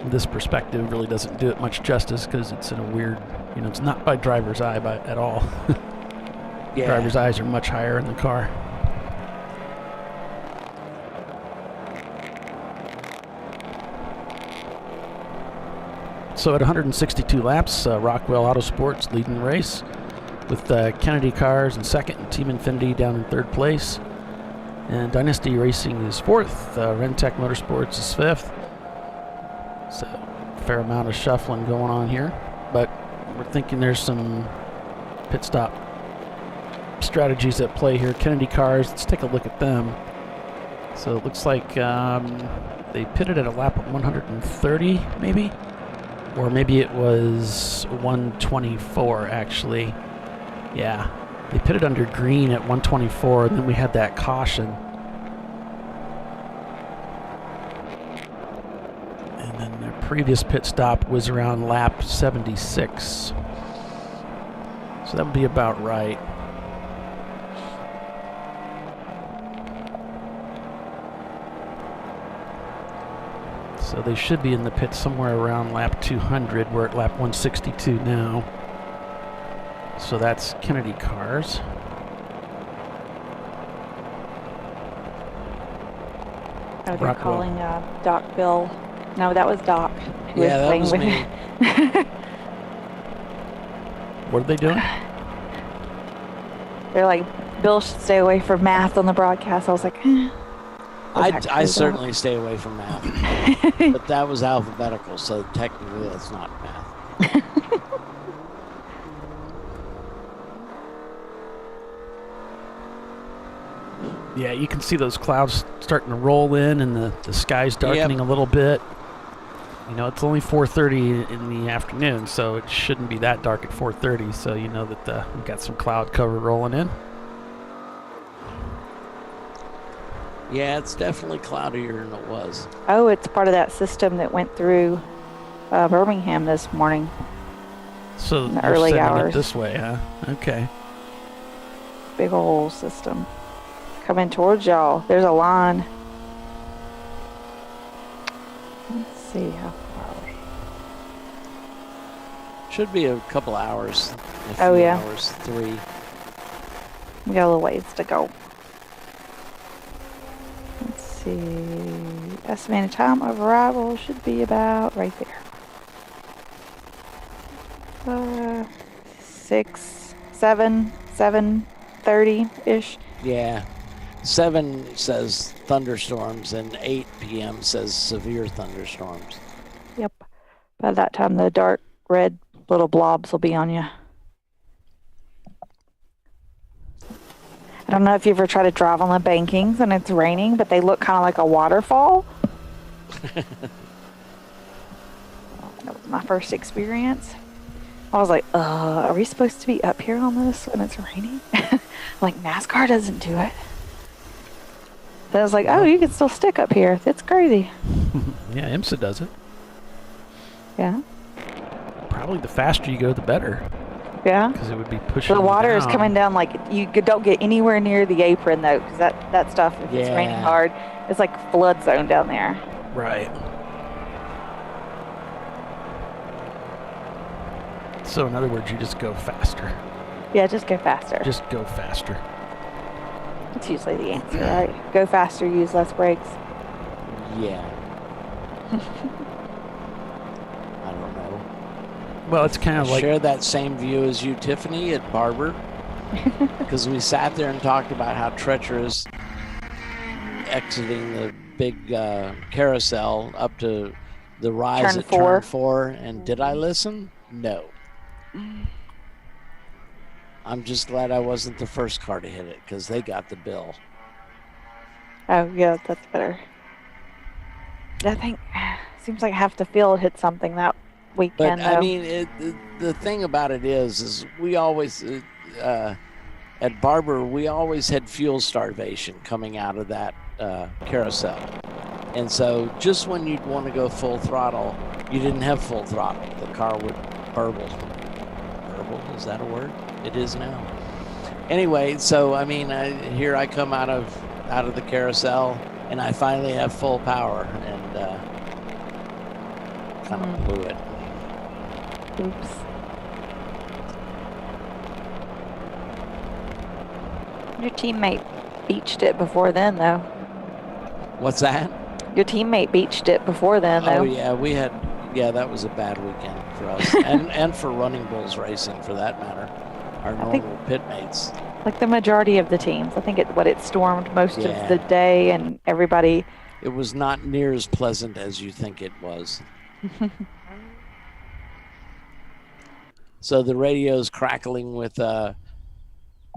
This perspective really doesn't do it much justice because it's in a weird, it's not by driver's eye at all. Driver's eyes are much higher in the car. So at 162 laps, Rockwell Autosports leading the race with Kennedy Cars in second and Team Infinity down in third place. And Dynasty Racing is fourth. Rentec Motorsports is fifth. So a fair amount of shuffling going on here. But we're thinking there's some pit stop strategies at play here. Kennedy Cars, let's take a look at them. So it looks like they pitted at a lap of 130 maybe? Or maybe it was 124 actually. Yeah, they pitted under green at 124 and then we had that caution. And then their previous pit stop was around lap 76. So that would be about right. So they should be in the pit somewhere around lap 200. We're at lap 162 now. So that's Kennedy Cars. Oh, they're calling Doc Bill. No, that was Doc. Yeah, that was me. What are they doing? They're like, Bill should stay away from math on the broadcast. I was like, I certainly stay away from math. But that was alphabetical, so technically that's not math. Yeah, you can see those clouds starting to roll in and the sky's darkening a little bit. It's only 4:30 in the afternoon, so it shouldn't be that dark at 4:30. So you know that we've got some cloud cover rolling in. Yeah, it's definitely cloudier than it was. oh, it's part of that system that went through Birmingham this morning. So in the they're early sending hours. it this way, huh? Okay. Big old system coming towards y'all. There's a line. Let's see how far are we. Should be a couple hours. Oh, yeah. Hours, 3. We got a little ways to go. Let's see. Estimated time of arrival should be about right there. 7:30-ish. Yeah. 7 says thunderstorms and 8 p.m. says severe thunderstorms. Yep. By that time, the dark red little blobs will be on you. I don't know if you ever try to drive on the bankings and it's raining, but they look kind of like a waterfall. That was my first experience. I was like, are we supposed to be up here on this when it's raining? Like, NASCAR doesn't do it. Then I was like, oh, you can still stick up here. That's crazy. Yeah, IMSA does it. Yeah. Probably the faster you go, the better. Yeah. Because it would be pushing The water down. is coming down like you don't get anywhere near the apron though, because that stuff, if it's raining hard, it's like flood zone down there. Right. So in other words, you just go faster. Yeah, just go faster. Just go faster. That's usually the answer, right? Go faster, use less brakes. Yeah. I don't know. Well, it's kind of like... share that same view as you, Tiffany, at Barber. Because we sat there and talked about how treacherous exiting the big carousel up to the rise at turn 4. And did I listen? No. I'm just glad I wasn't the first car to hit it because they got the bill. Oh, yeah, that's better. I think seems like half the field hit something that weekend. But I mean, the thing about it is we always at Barber we always had fuel starvation coming out of that carousel, and so just when you'd want to go full throttle, you didn't have full throttle. The car would burble. Burble, is that a word? It is now. Anyway, so I mean, here I come out of the carousel, and I finally have full power, and kind of blew it. Oops. Your teammate beached it before then, though. What's that? Your teammate beached it before then, though. Oh yeah, that was a bad weekend for us, and for Running Bulls Racing, for that matter, our normal pit mates. Like the majority of the teams, I think it stormed most of the day, and everybody. It was not near as pleasant as you think it was. So the radio's crackling with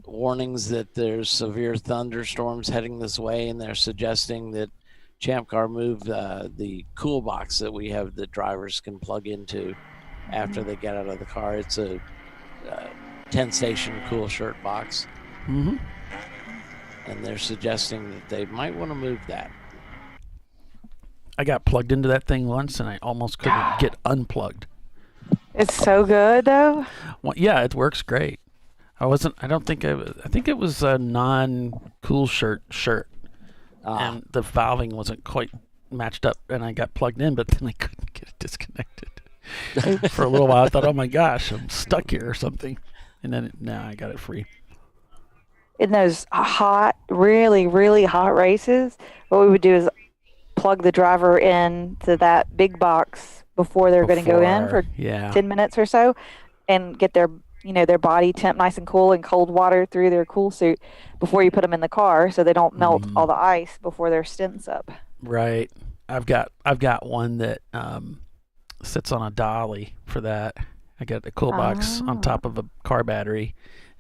warnings that there's severe thunderstorms heading this way, and they're suggesting that Champ Car move the cool box that we have that drivers can plug into after they get out of the car. It's a 10-station cool shirt box. Mm-hmm. And they're suggesting that they might want to move that. I got plugged into that thing once, and I almost couldn't get unplugged. It's so good, though. Well, yeah, it works great. I think it was a non-cool shirt. And the valving wasn't quite matched up, and I got plugged in, but then I couldn't get it disconnected. For a little while, I thought, oh my gosh, I'm stuck here or something. And then now I got it free. In those hot, really, really hot races, what we would do is plug the driver into that big box before they're going to go in for 10 minutes or so, and get their body temp nice and cool, and cold water through their cool suit before you put them in the car, so they don't melt all the ice before their stints up. Right. I've got one that sits on a dolly for that. I got a cool box on top of a car battery,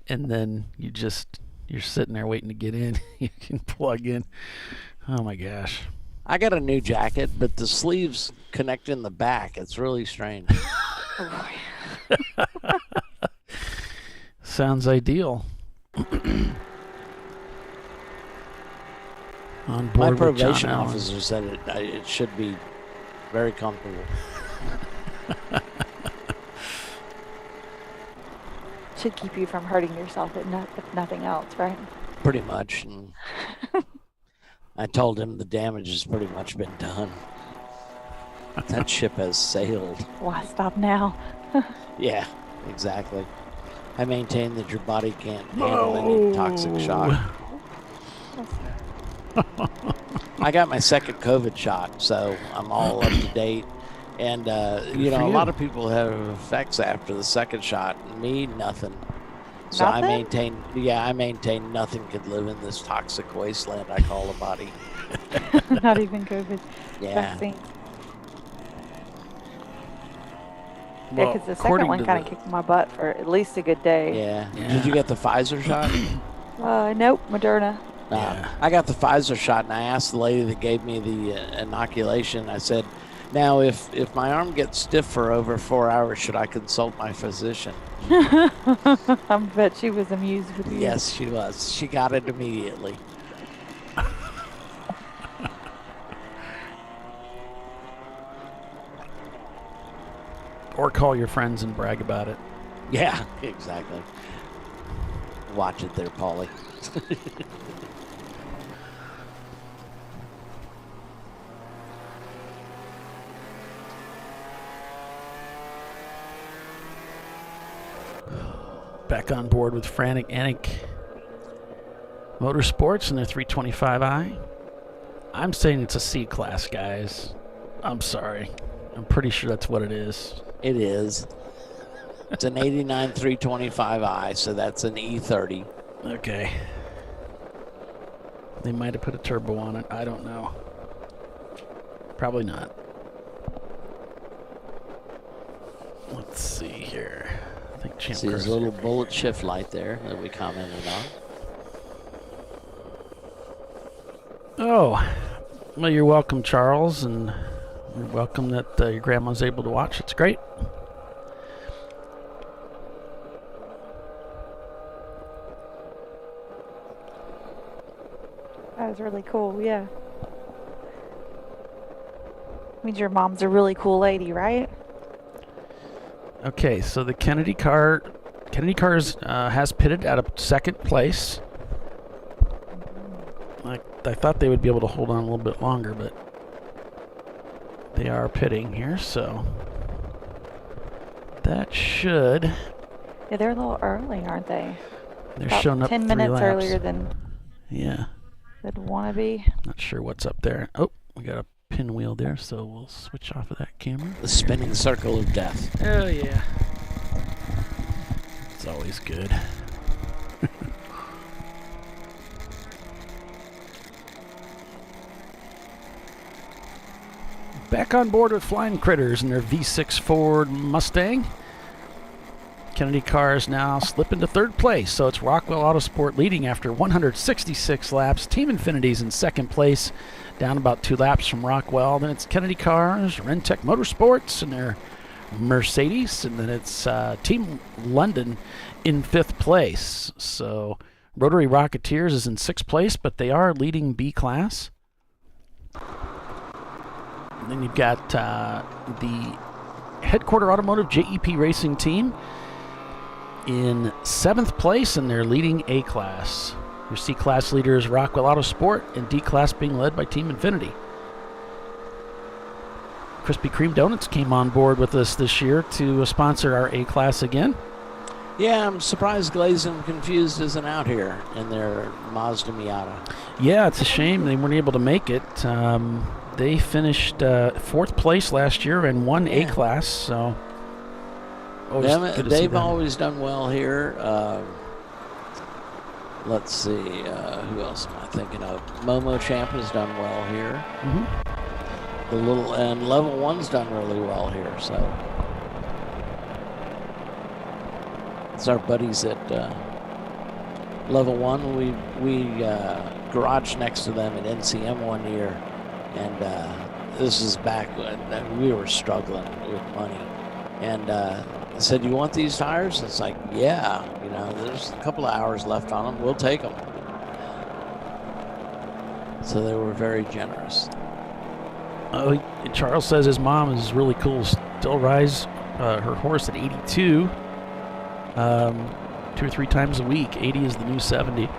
and then you're sitting there waiting to get in. You can plug in. Oh my gosh. I got a new jacket, but the sleeves connect in the back. It's really strange. Sounds ideal. On board. My probation officer said it should be very comfortable. Should keep you from hurting yourself, if nothing else, right? Pretty much. And I told him the damage has pretty much been done. That ship has sailed. Why stop now? Yeah, exactly. I maintain that your body can't handle any toxic shock. I got my second COVID shot, so I'm all up to date. And, a lot of people have effects after the second shot. Me, nothing. So I maintain nothing could live in this toxic wasteland I call a body. Not even COVID vaccine. Well, because the second one kind of kicked my butt for at least a good day. Yeah. Did you get the Pfizer shot? Nope, Moderna. I got the Pfizer shot, and I asked the lady that gave me the inoculation, I said, now, if my arm gets stiff for over 4 hours, should I consult my physician? I bet she was amused with you. Yes, she was. She got it immediately. Or call your friends and brag about it. Yeah, exactly. Watch it there, Paulie. Back on board with Frantic Anik Motorsports and their 325i. I'm saying it's a C-Class, guys. I'm sorry. I'm pretty sure that's what it is. It is. It's an 89 325i, so that's an E30. Okay. They might have put a turbo on it. I don't know. Probably not. Let's see here. I think ChampCar. See his little bullet shift light there that we commented on. Oh, well, you're welcome, Charles, and you're welcome that your grandma's able to watch. It's great. That was really cool, yeah. Means your mom's a really cool lady, right? Okay, so the Kennedy Cars has pitted at a second place. I thought they would be able to hold on a little bit longer, but they are pitting here, so that should. Yeah, they're a little early, aren't they? They're about showing up 10 3 minutes laps. earlier than they'd want to be. Not sure what's up there. Oh, we got a pinwheel there, so we'll switch off of that camera. The spinning circle of death. Oh, yeah. It's always good. Back on board with Flying Critters and their V6 Ford Mustang. Kennedy Cars now slip into third place, so it's Rockwell Autosport leading after 166 laps. Team Infinity's in second place, down about 2 laps from Rockwell. Then it's Kennedy Cars, Rentec Motorsports, and their Mercedes, and then it's Team London in 5th place. So Rotary Rocketeers is in 6th place, but they are leading B class. And then you've got the Headquarter Automotive JEP Racing Team in 7th place, and they're leading A class. Your C class leader is Rockwell Autosport, and D class being led by Team Infinity. Krispy Kreme Donuts came on board with us this year to sponsor our A class again. Yeah, I'm surprised Glazed and Confused isn't out here in their Mazda Miata. Yeah, it's a shame they weren't able to make it. They finished 4th place last year and won A class, so they've always done well here. Let's see, who else am I thinking of? Momo Champ has done well here. And Level 1's done really well here, so it's our buddies at Level 1. We garaged next to them at NCM one year, and this is back when we were struggling with money. And I said, "You want these tires?" It's like, "Yeah, there's a couple of hours left on them. We'll take them." So they were very generous. Oh, Charles says his mom is really cool. Still rides her horse at 82, 2 or 3 times a week. 80 is the new 70.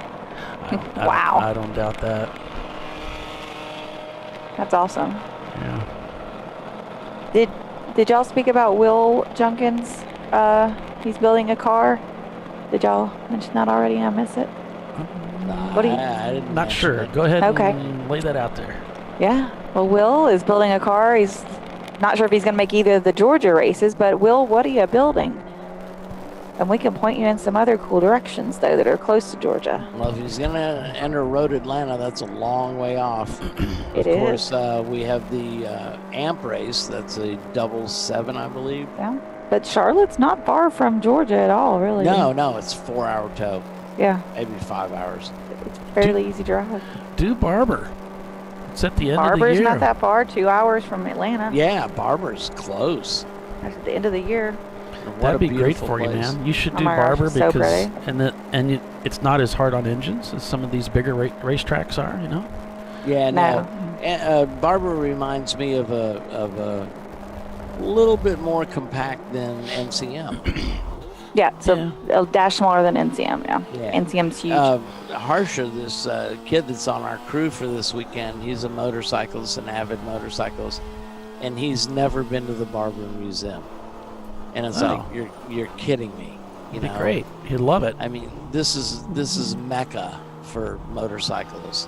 Wow. I don't doubt that. That's awesome. Yeah. Did y'all speak about Will Junkins? He's building a car. Did y'all mention that already? I miss it. What do you? I'm not sure. Go ahead and lay that out there. Yeah. Well, Will is building a car. He's not sure if he's going to make either of the Georgia races, but Will, what are you building? And we can point you in some other cool directions, though, that are close to Georgia. Well, if he's going to enter Road Atlanta, that's a long way off. Of course, we have the AMP race. That's a 7, I believe. Yeah. But Charlotte's not far from Georgia at all, really. No, it's 4-hour tow. Yeah. Maybe 5 hours. It's fairly easy drive. Do Barber. It's at the end of the Barber's year. not that far, 2 hours from Atlanta. Yeah, Barber's close. That's at the end of the year. That'd be great for you, man. You should do Barber it's so because pretty. it's not as hard on engines as some of these bigger racetracks are, Yeah, no. Barber reminds me of a little bit more compact than NCM. Yeah, so a dash smaller than NCM, yeah. NCM's huge. Harsha, this kid that's on our crew for this weekend, he's a motorcyclist, an avid motorcyclist, and he's never been to the Barber Museum. And it's like, you're kidding me. You know? Great. He'd love it. I mean, this is Mecca for motorcyclists.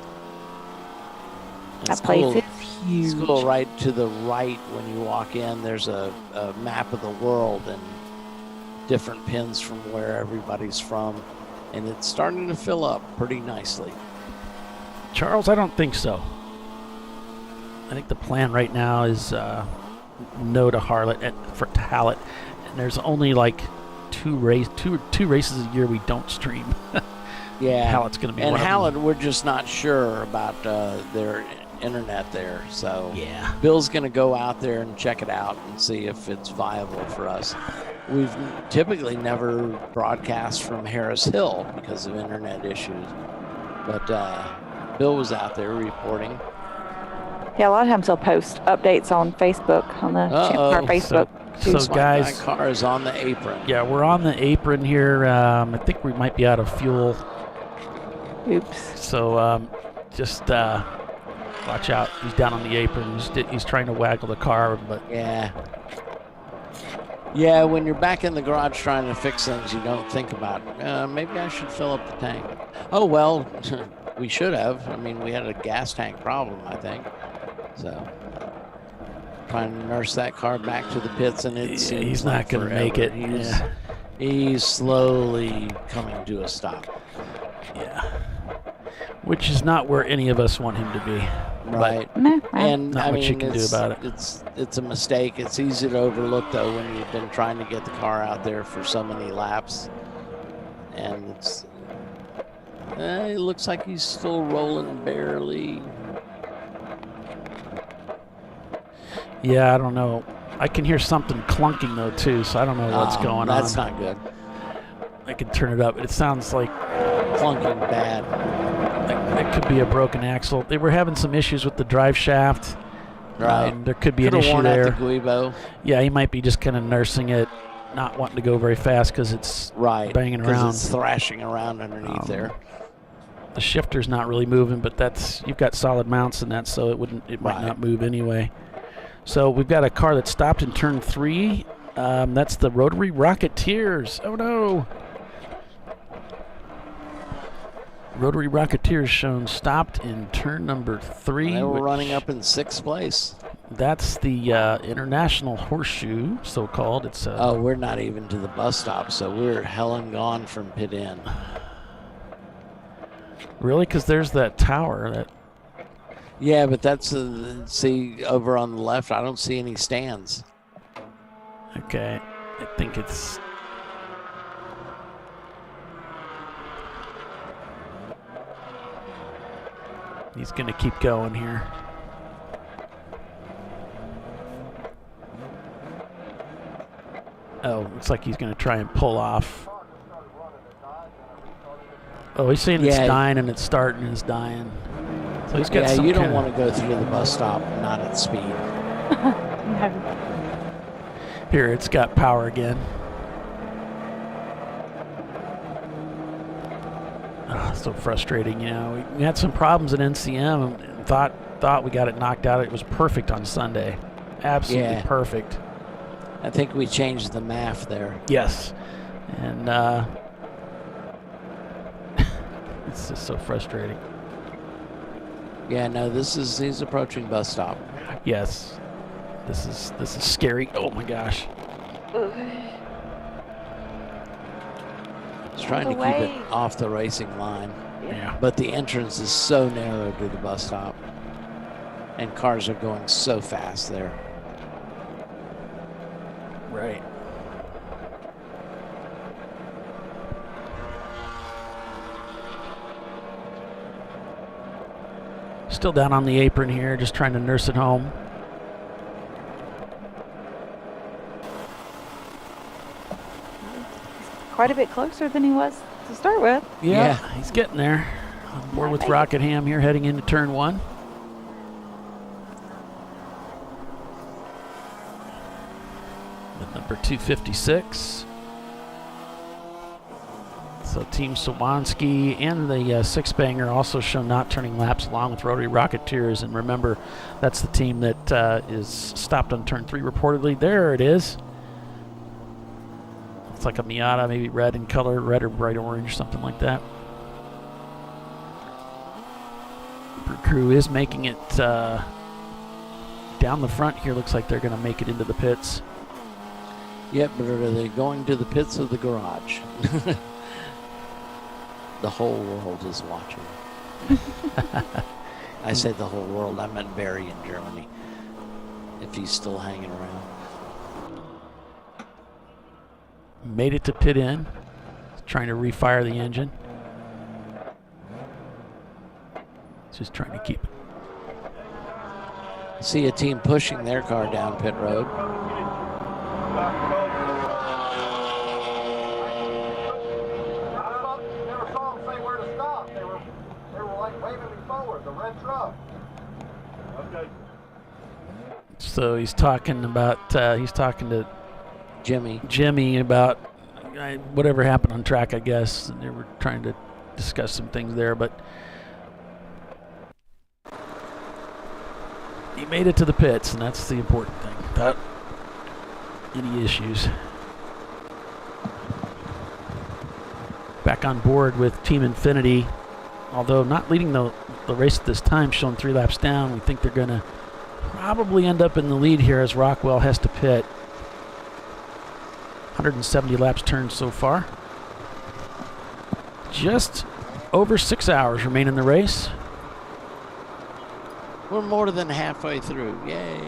That place is huge. School right to the right when you walk in, there's a map of the world and different pins from where everybody's from, and it's starting to fill up pretty nicely. Charles, I don't think so. I think the plan right now is no to Harlot for Hallett, and there's only like two races a year we don't stream. Yeah, Hallett's going to be and one Hallett, of them. we're just not sure about their internet there, so yeah, Bill's going to go out there and check it out and see if it's viable for us. We've typically never broadcast from Harris Hill because of internet issues, but Bill was out there reporting. Yeah, a lot of times they'll post updates on Facebook, on the ChampCar Facebook. So guys, my car is on the apron. Yeah, we're on the apron here. I think we might be out of fuel. Oops. So just watch out. He's down on the apron. He's trying to waggle the car, but yeah, when you're back in the garage trying to fix things, you don't think about maybe I should fill up the tank. Oh well, we should have. I mean, we had a gas tank problem, I think. So trying to nurse that car back to the pits, and he's not going to make it. He's slowly coming to a stop. Yeah, which is not where any of us want him to be. Right. And not much you can do about it. It's a mistake. It's easy to overlook, though, when you've been trying to get the car out there for so many laps. And it looks like he's still rolling barely. Yeah, I don't know. I can hear something clunking, though, too, so I don't know what's going on. That's not good. I can turn it up. It sounds like clunking bad. It could be a broken axle. They were having some issues with the drive shaft. Right. There could be an issue there. Out the Guibo. Yeah, he might be just kind of nursing it, not wanting to go very fast because it's banging around. Because it's thrashing around underneath there. The shifter's not really moving, but you've got solid mounts in that, so it might not move anyway. So we've got a car that stopped in turn 3. That's the Rotary Rocketeers. Oh no! Rotary Rocketeers shown stopped in turn number 3. They were running up in 6th place. That's the International Horseshoe, so-called. It's we're not even to the bus stop, so we're hell and gone from pit in. Really? Because there's that tower. Yeah, but that's see over on the left. I don't see any stands. Okay, I think it's. He's going to keep going here. Oh, looks like he's going to try and pull off. Oh, he's saying it's dying and it's starting and it's dying. So he's got some you don't want to go through the bus stop not at speed. Here, it's got power again. Oh, so frustrating, you know. We had some problems at NCM and thought we got it knocked out. It was perfect on Sunday. Absolutely perfect. I think we changed the MAF there. Yes. And it's just so frustrating. Yeah, no, he's approaching bus stop. Yes. This is scary. Oh my gosh. He's trying to keep it off the racing line. Yeah. But the entrance is so narrow to the bus stop. And cars are going so fast there. Right. Still down on the apron here, just trying to nurse it home. Quite a bit closer than he was to start with. Yeah, he's getting there. On board with Rockingham here, heading into turn 1. The number 256. So Team Swansky and the Six-Banger also show not turning laps along with Rotary Rocketeers. And remember, that's the team that is stopped on turn 3 reportedly. There it is. It's like a Miata, maybe red in color, red or bright orange, something like that. Crew is making it down the front here. Looks like they're going to make it into the pits. Yep, but are they going to the pits of the garage? The whole world is watching. I said the whole world. I meant Barry in Germany, if he's still hanging around. Made it to pit in. Trying to refire the engine. Just trying to keep it. See a team pushing their car down pit road. So he's talking about, he's talking to Jimmy about whatever happened on track, I guess. And they were trying to discuss some things there, but he made it to the pits, and that's the important thing. Without any issues. Back on board with Team Infinity, although not leading the race at this time, showing 3 laps down. We think they're going to probably end up in the lead here as Rockwell has to pit. 170 laps turned so far. Just over 6 hours remain in the race. We're more than halfway through. Yay.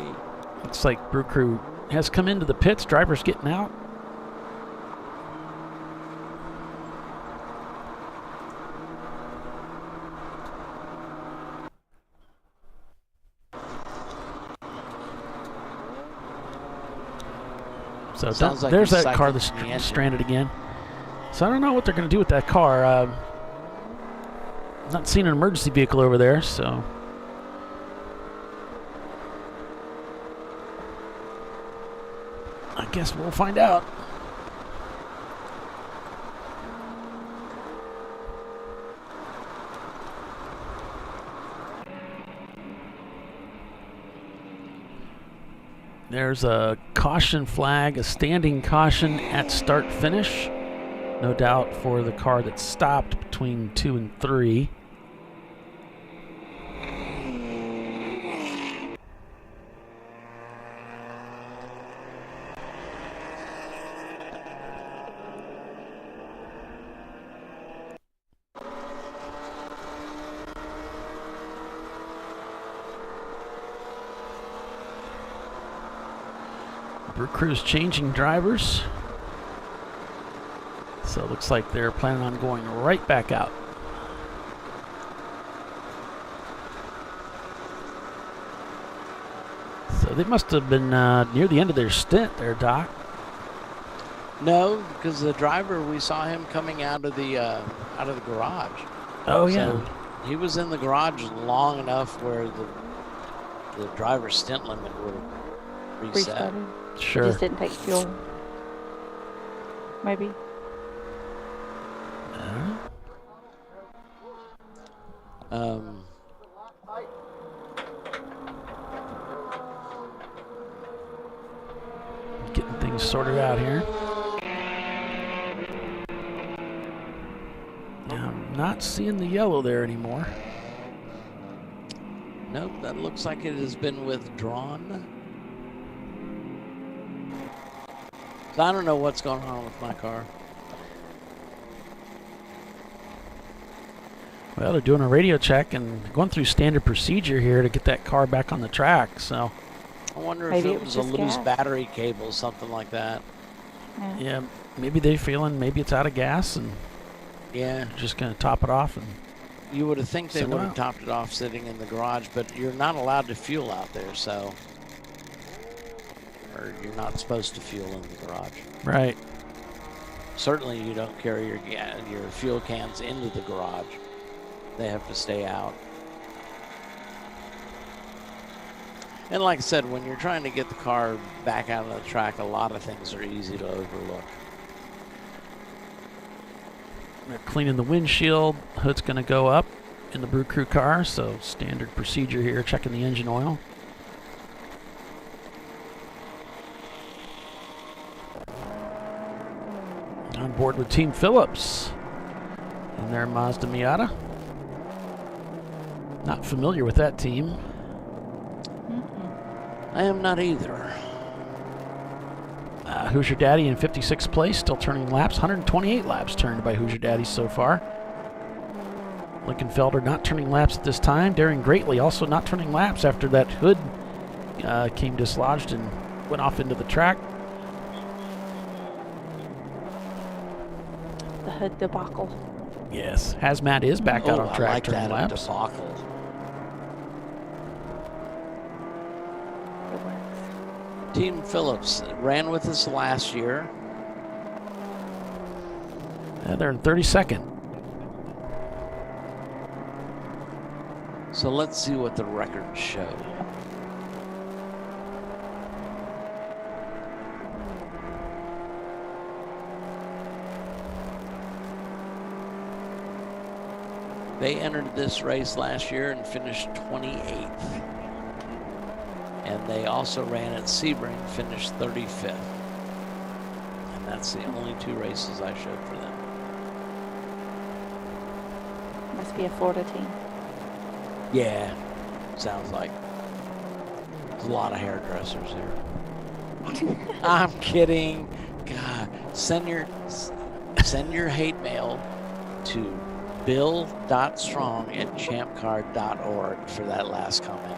Looks like Brew Crew has come into the pits. Drivers getting out. So Sounds like there's he's that car cycling that's the stranded again. So I don't know what they're going to do with that car. Not seeing an emergency vehicle over there, so. I guess we'll find out. There's a caution flag, a standing caution at start finish. No doubt for the car that stopped between 2 and 3. Brew Crew's changing drivers. So it looks like they're planning on going right back out. So they must have been near the end of their stint there, Doc. No, because the driver, we saw him coming out of the garage. Oh, so yeah. He was in the garage long enough where the driver's stint limit would have reset. Restarted. Sure. Just didn't take fuel. Maybe. Getting things sorted out here. Now, I'm not seeing the yellow there anymore. Nope, that looks like it has been withdrawn. So I don't know what's going on with my car. Well, they're doing a radio check and going through standard procedure here to get that car back on the track, so. I wonder if Maybe it was a just loose gas. battery cable, something like that. Yeah, maybe they're feeling maybe it's out of gas and Yeah. just going to top it off. And You would have think they Send it would have out. topped it off sitting in the garage, but you're not allowed to fuel out there, so. Or you're not supposed to fuel in the garage. Right. Certainly you don't carry your fuel cans into the garage. They have to stay out. And like I said, when you're trying to get the car back out on the track, a lot of things are easy to overlook. They're cleaning the windshield. Hood's going to go up in the Brew Crew car, so standard procedure here, checking the engine oil. On board with Team Phillips in their Mazda Miata. Not familiar with that team. I am not either. Hoosier Daddy in 56th place, still turning laps. 128 laps turned by Hoosier Daddy so far. Lincoln Felder not turning laps at this time. Daring Greatly also not turning laps after that hood came dislodged and went off into the track. The hood debacle. Yes, Hazmat is back out on track I like turning that laps. debacle. Team Phillips ran with us last year. They're in 32nd. So let's see what the records show. They entered this race last year and finished 28th. And they also ran at Sebring, finished 35th. And that's the only 2 races I showed for them. Must be a Florida team. Yeah, sounds like. There's a lot of hairdressers here. I'm kidding. God, send your hate mail to bill.strong@champcar.org for that last comment.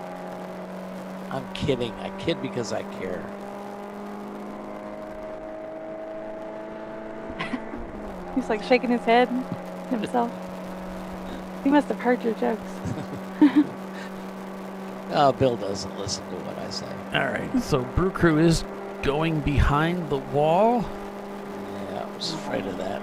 I'm kidding. I kid because I care. He's like shaking his head himself. He must have heard your jokes. Bill doesn't listen to what I say. All right, so Brew Crew is going behind the wall. Yeah, I was afraid of that.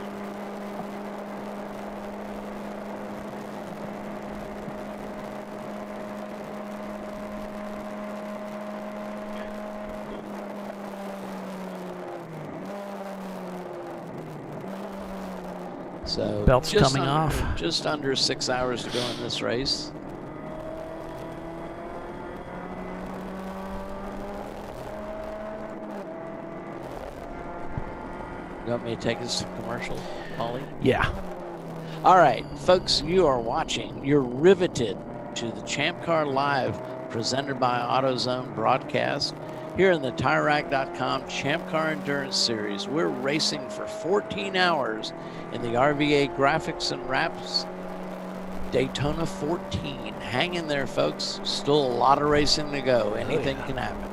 So Belt's coming off. Just under 6 hours to go in this race. You want me to take us to commercial, Paulie? Yeah. All right, folks, you are watching. You're riveted to the ChampCar.Live presented by AutoZone broadcast here in the TireRack.com Champ Car Endurance Series. We're racing for 14 hours in the RVA Graphics and Wraps Daytona 14. Hang in there, folks. Still a lot of racing to go. Anything can happen.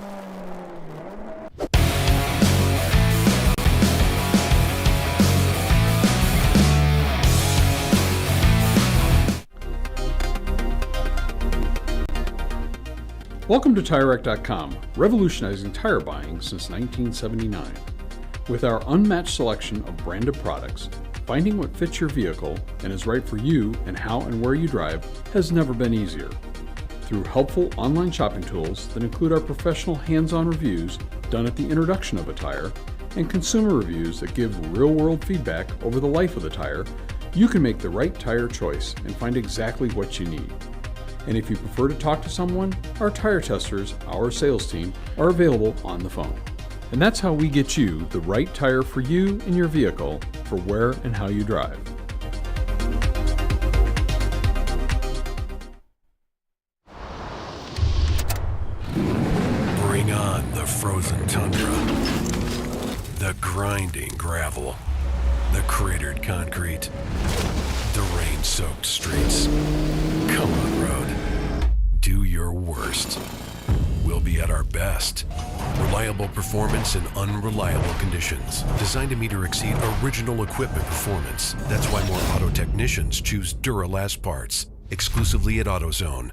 Welcome to TireRack.com, revolutionizing tire buying since 1979. With our unmatched selection of branded products, finding what fits your vehicle and is right for you and how and where you drive has never been easier. Through helpful online shopping tools that include our professional hands-on reviews done at the introduction of a tire and consumer reviews that give real-world feedback over the life of the tire, you can make the right tire choice and find exactly what you need. And if you prefer to talk to someone, our tire testers, our sales team, are available on the phone. And that's how we get you the right tire for you and your vehicle for where and how you drive. Bring on the frozen tundra, the grinding gravel, the cratered concrete, the rain-soaked streets. Come on, road. Do your worst. We'll be at our best. Reliable performance in unreliable conditions. Designed to meet or exceed original equipment performance. That's why more auto technicians choose Duralast parts. Exclusively at AutoZone.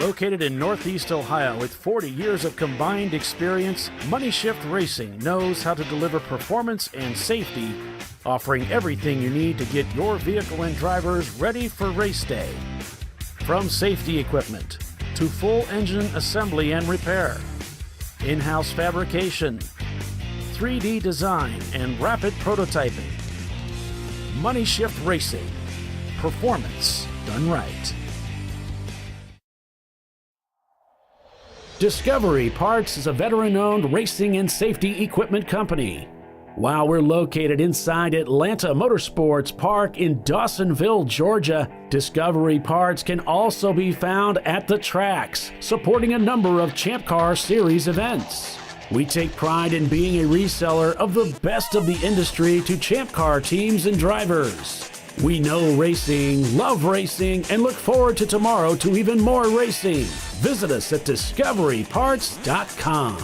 Located in Northeast Ohio with 40 years of combined experience, Money Shift Racing knows how to deliver performance and safety, offering everything you need to get your vehicle and drivers ready for race day. From safety equipment to full engine assembly and repair, in-house fabrication, 3D design, and rapid prototyping. Money Shift Racing. Performance done right. Discovery Parts is a veteran-owned racing and safety equipment company. While we're located inside Atlanta Motorsports Park in Dawsonville, Georgia, Discovery Parts can also be found at the tracks, supporting a number of Champ Car Series events. We take pride in being a reseller of the best of the industry to Champ Car teams and drivers. We know racing, love racing, and look forward to tomorrow to even more racing. Visit us at discoveryparts.com.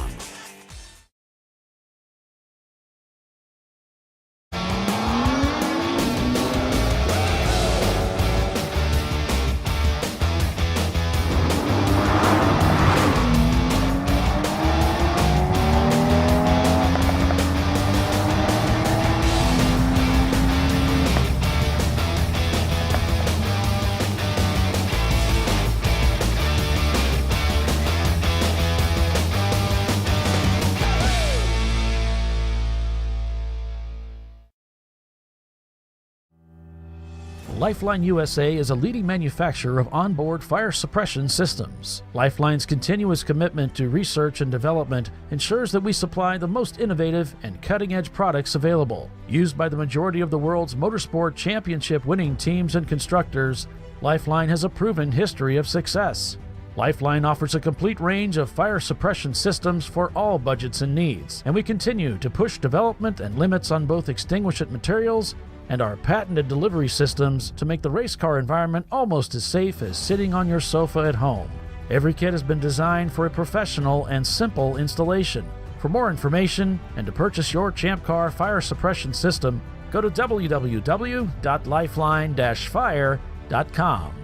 Lifeline USA is a leading manufacturer of onboard fire suppression systems. Lifeline's continuous commitment to research and development ensures that we supply the most innovative and cutting-edge products available. Used by the majority of the world's motorsport championship winning teams and constructors, Lifeline has a proven history of success. Lifeline offers a complete range of fire suppression systems for all budgets and needs, and we continue to push development and limits on both extinguishant materials and our patented delivery systems to make the race car environment almost as safe as sitting on your sofa at home. Every kit has been designed for a professional and simple installation. For more information and to purchase your Champ Car fire suppression system, go to www.lifeline-fire.com.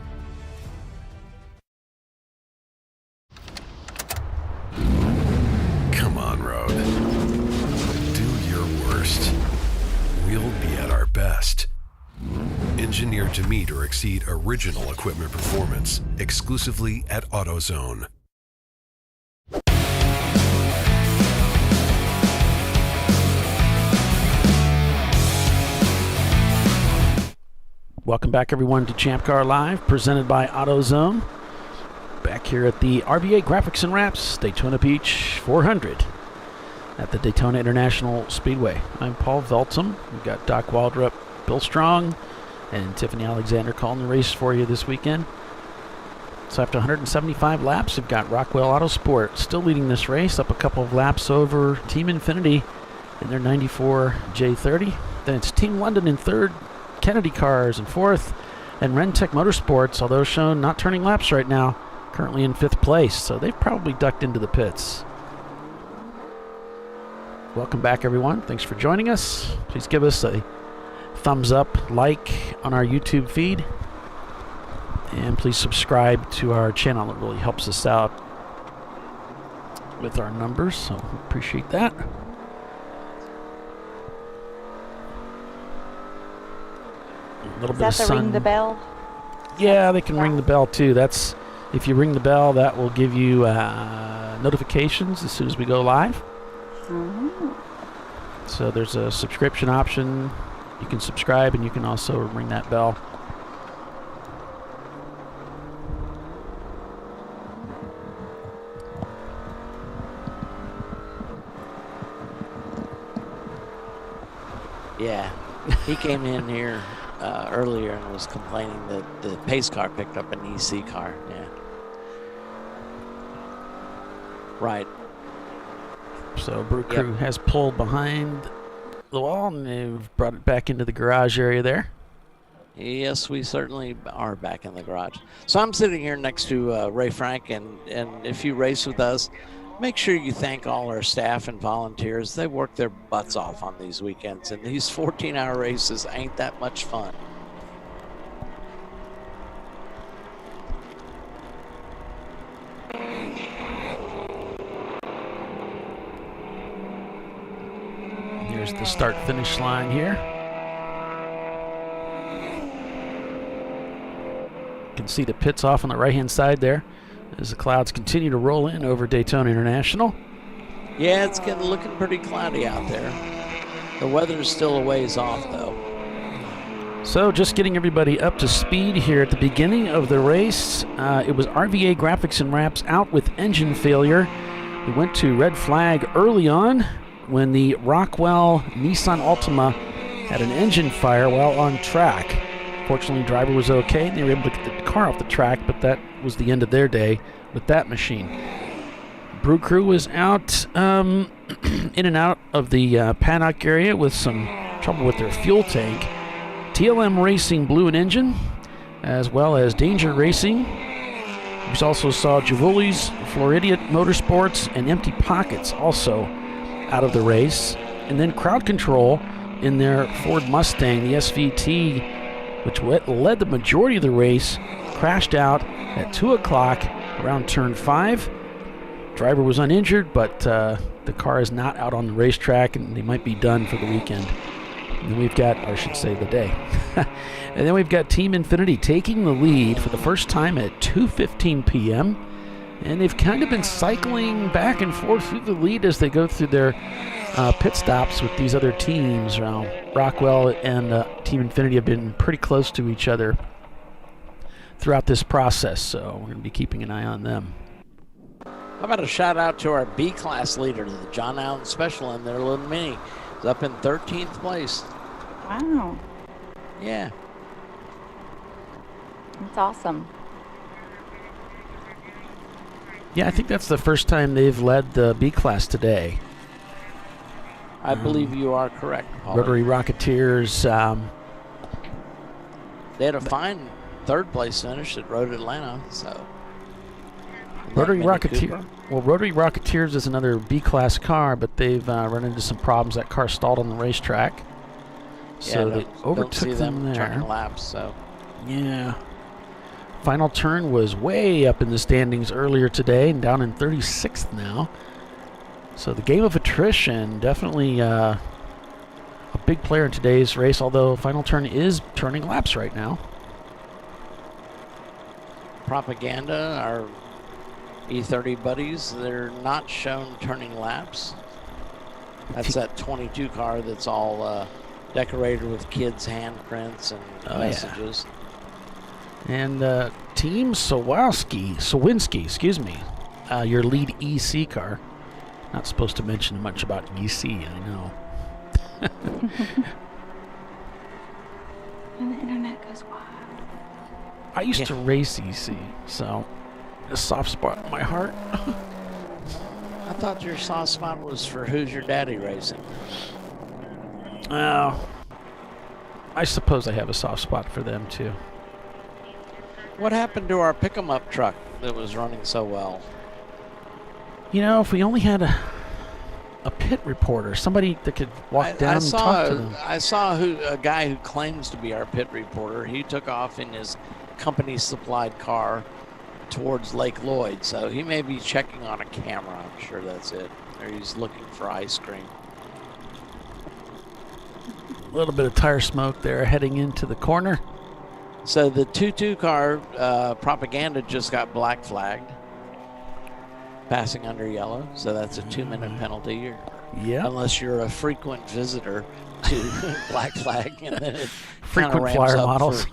Come on, Road. Do your worst. We'll be at our best. Engineered to meet or exceed original equipment performance, exclusively at AutoZone. Welcome back, everyone, to ChampCar.Live, presented by AutoZone. Back here at the RVA Graphics and Wraps Daytona Beach 400 at the Daytona International Speedway. I'm Paul Veltum. We've got Doc Waldrop, Bill Strong, and Tiffany Alexander calling the race for you this weekend. So after 175 laps, we've got Rockwell Autosport still leading this race, up a couple of laps over Team Infinity in their 94 J30. Then it's Team London in third, Kennedy Cars in fourth, and Rentec Motorsports, although shown not turning laps right now, currently in fifth place. So they've probably ducked into the pits. Welcome back, everyone. Thanks for joining us. Please give us a thumbs up, like on our YouTube feed, and please subscribe to our channel. It really helps us out with our numbers, so we appreciate that. A little bit of sun. Ring the bell? Yeah, they can ring the bell too. That's, if you ring the bell, that will give you notifications as soon as we go live. So there's a subscription option. You can subscribe and you can also ring that bell. Yeah, he came in here earlier and was complaining that the pace car picked up an EC car. Yeah. Right. So Brew Crew has pulled behind the wall and they've brought it back into the garage area there. Yes, we certainly are back in the garage. So I'm sitting here next to Ray Frank, and if you race with us, make sure you thank all our staff and volunteers. They work their butts off on these weekends, and these 14-hour races ain't that much fun. There's the start-finish line here. You can see the pits off on the right-hand side there as the clouds continue to roll in over Daytona International. Yeah, it's looking pretty cloudy out there. The weather is still a ways off, though. So just getting everybody up to speed here at the beginning of the race. It was RVA Graphics and Wraps out with engine failure. We went to red flag early on when the Rockwell Nissan Altima had an engine fire while on track. Fortunately, the driver was okay, and they were able to get the car off the track, but that was the end of their day with that machine. Brew Crew was out in and out of the paddock area with some trouble with their fuel tank. TLM Racing blew an engine, as well as Danger Racing. We also saw Javoli's, Floridian Motorsports, and Empty Pockets also out of the race. And then Crowd Control in their Ford Mustang, the SVT, which led the majority of the race, crashed out at 2 o'clock around turn 5. Driver was uninjured, but the car is not out on the racetrack, and they might be done for the weekend. And then we've got, or I should say the day. And then we've got Team Infinity taking the lead for the first time at 2:15 p.m. And they've kind of been cycling back and forth through the lead as they go through their pit stops with these other teams. Rockwell and Team Infinity have been pretty close to each other throughout this process, so we're going to be keeping an eye on them. How about a shout out to our B-class leader, the John Allen Special in their little mini. He's up in 13th place. Wow. Yeah. That's awesome. Yeah, I think that's the first time they've led the B-class today. I believe you are correct, Paul. Rotary Rocketeers. They had a fine third place finish at Road Atlanta, so. Rotary Rocketeers is another B-class car, but they've run into some problems. That car stalled on the racetrack, so they overtook them there. Turning laps, so. Yeah. Final turn was way up in the standings earlier today and down in 36th now. So the game of attrition, definitely a big player in today's race, although final turn is turning laps right now. Propaganda, our E30 buddies, they're not shown turning laps. That's that 22 car that's all decorated with kids' handprints and messages. Yeah. And Team Sawinski, excuse me, your lead EC car. Not supposed to mention much about EC, I know. And the internet goes wild. I used to race EC, so a soft spot in my heart. I thought your soft spot was for Who's Your Daddy Racing. Oh, I suppose I have a soft spot for them too. What happened to our pick-em-up truck that was running so well? You know, if we only had a pit reporter, somebody that could walk down and talk to them. I saw a guy who claims to be our pit reporter. He took off in his company-supplied car towards Lake Lloyd, so he may be checking on a camera. I'm sure that's it. Or he's looking for ice cream. A little bit of tire smoke there heading into the corner. So the 2-2 car, Propaganda, just got black flagged, passing under yellow. So that's a 2-minute penalty. Yeah. Unless you're a frequent visitor to black flag, and then it frequent flyer models.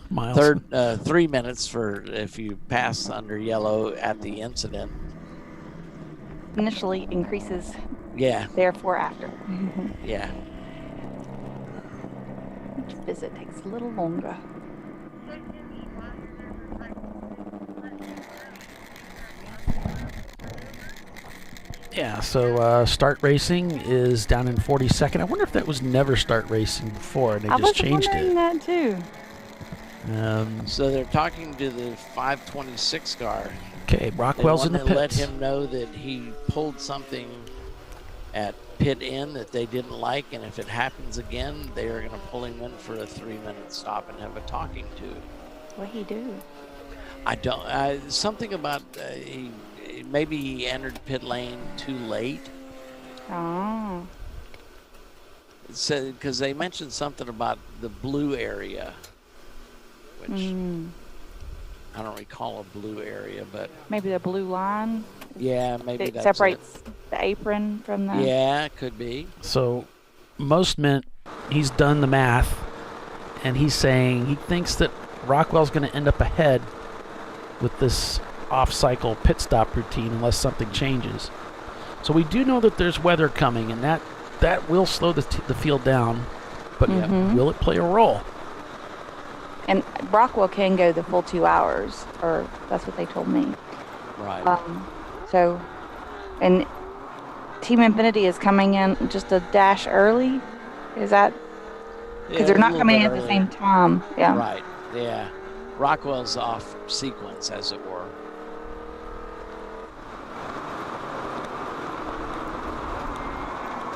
3 minutes for if you pass under yellow at the incident. Initially increases. Yeah. Therefore after. Yeah. Each visit takes a little longer. Yeah, so Start Racing is down in 42nd. I wonder if that was never Start Racing before, and they just changed it. I was wondering that too. So they're talking to the 526 car. Okay, Rockwell's in the pits. They let him know that he pulled something at pit in that they didn't like, and if it happens again, they are going to pull him in for a 3-minute stop and have a talking to. What'd he do? I don't. Something about maybe he entered pit lane too late. Oh. said because they mentioned something about the blue area, which I don't recall a blue area, but maybe the blue line. yeah, maybe It that's separates the apron from the. Yeah, it could be. So most meant he's done the math, and he's saying he thinks that Rockwell's going to end up ahead with this off-cycle pit stop routine unless something changes. So we do know that there's weather coming, and that will slow the field down, but will it play a role? And Rockwell can go the full 2 hours, or that's what they told me. Right. So, and Team Infinity is coming in just a dash early. Is that because they're not coming in at the same time? Yeah. Right. Yeah. Rockwell's off sequence, as it were.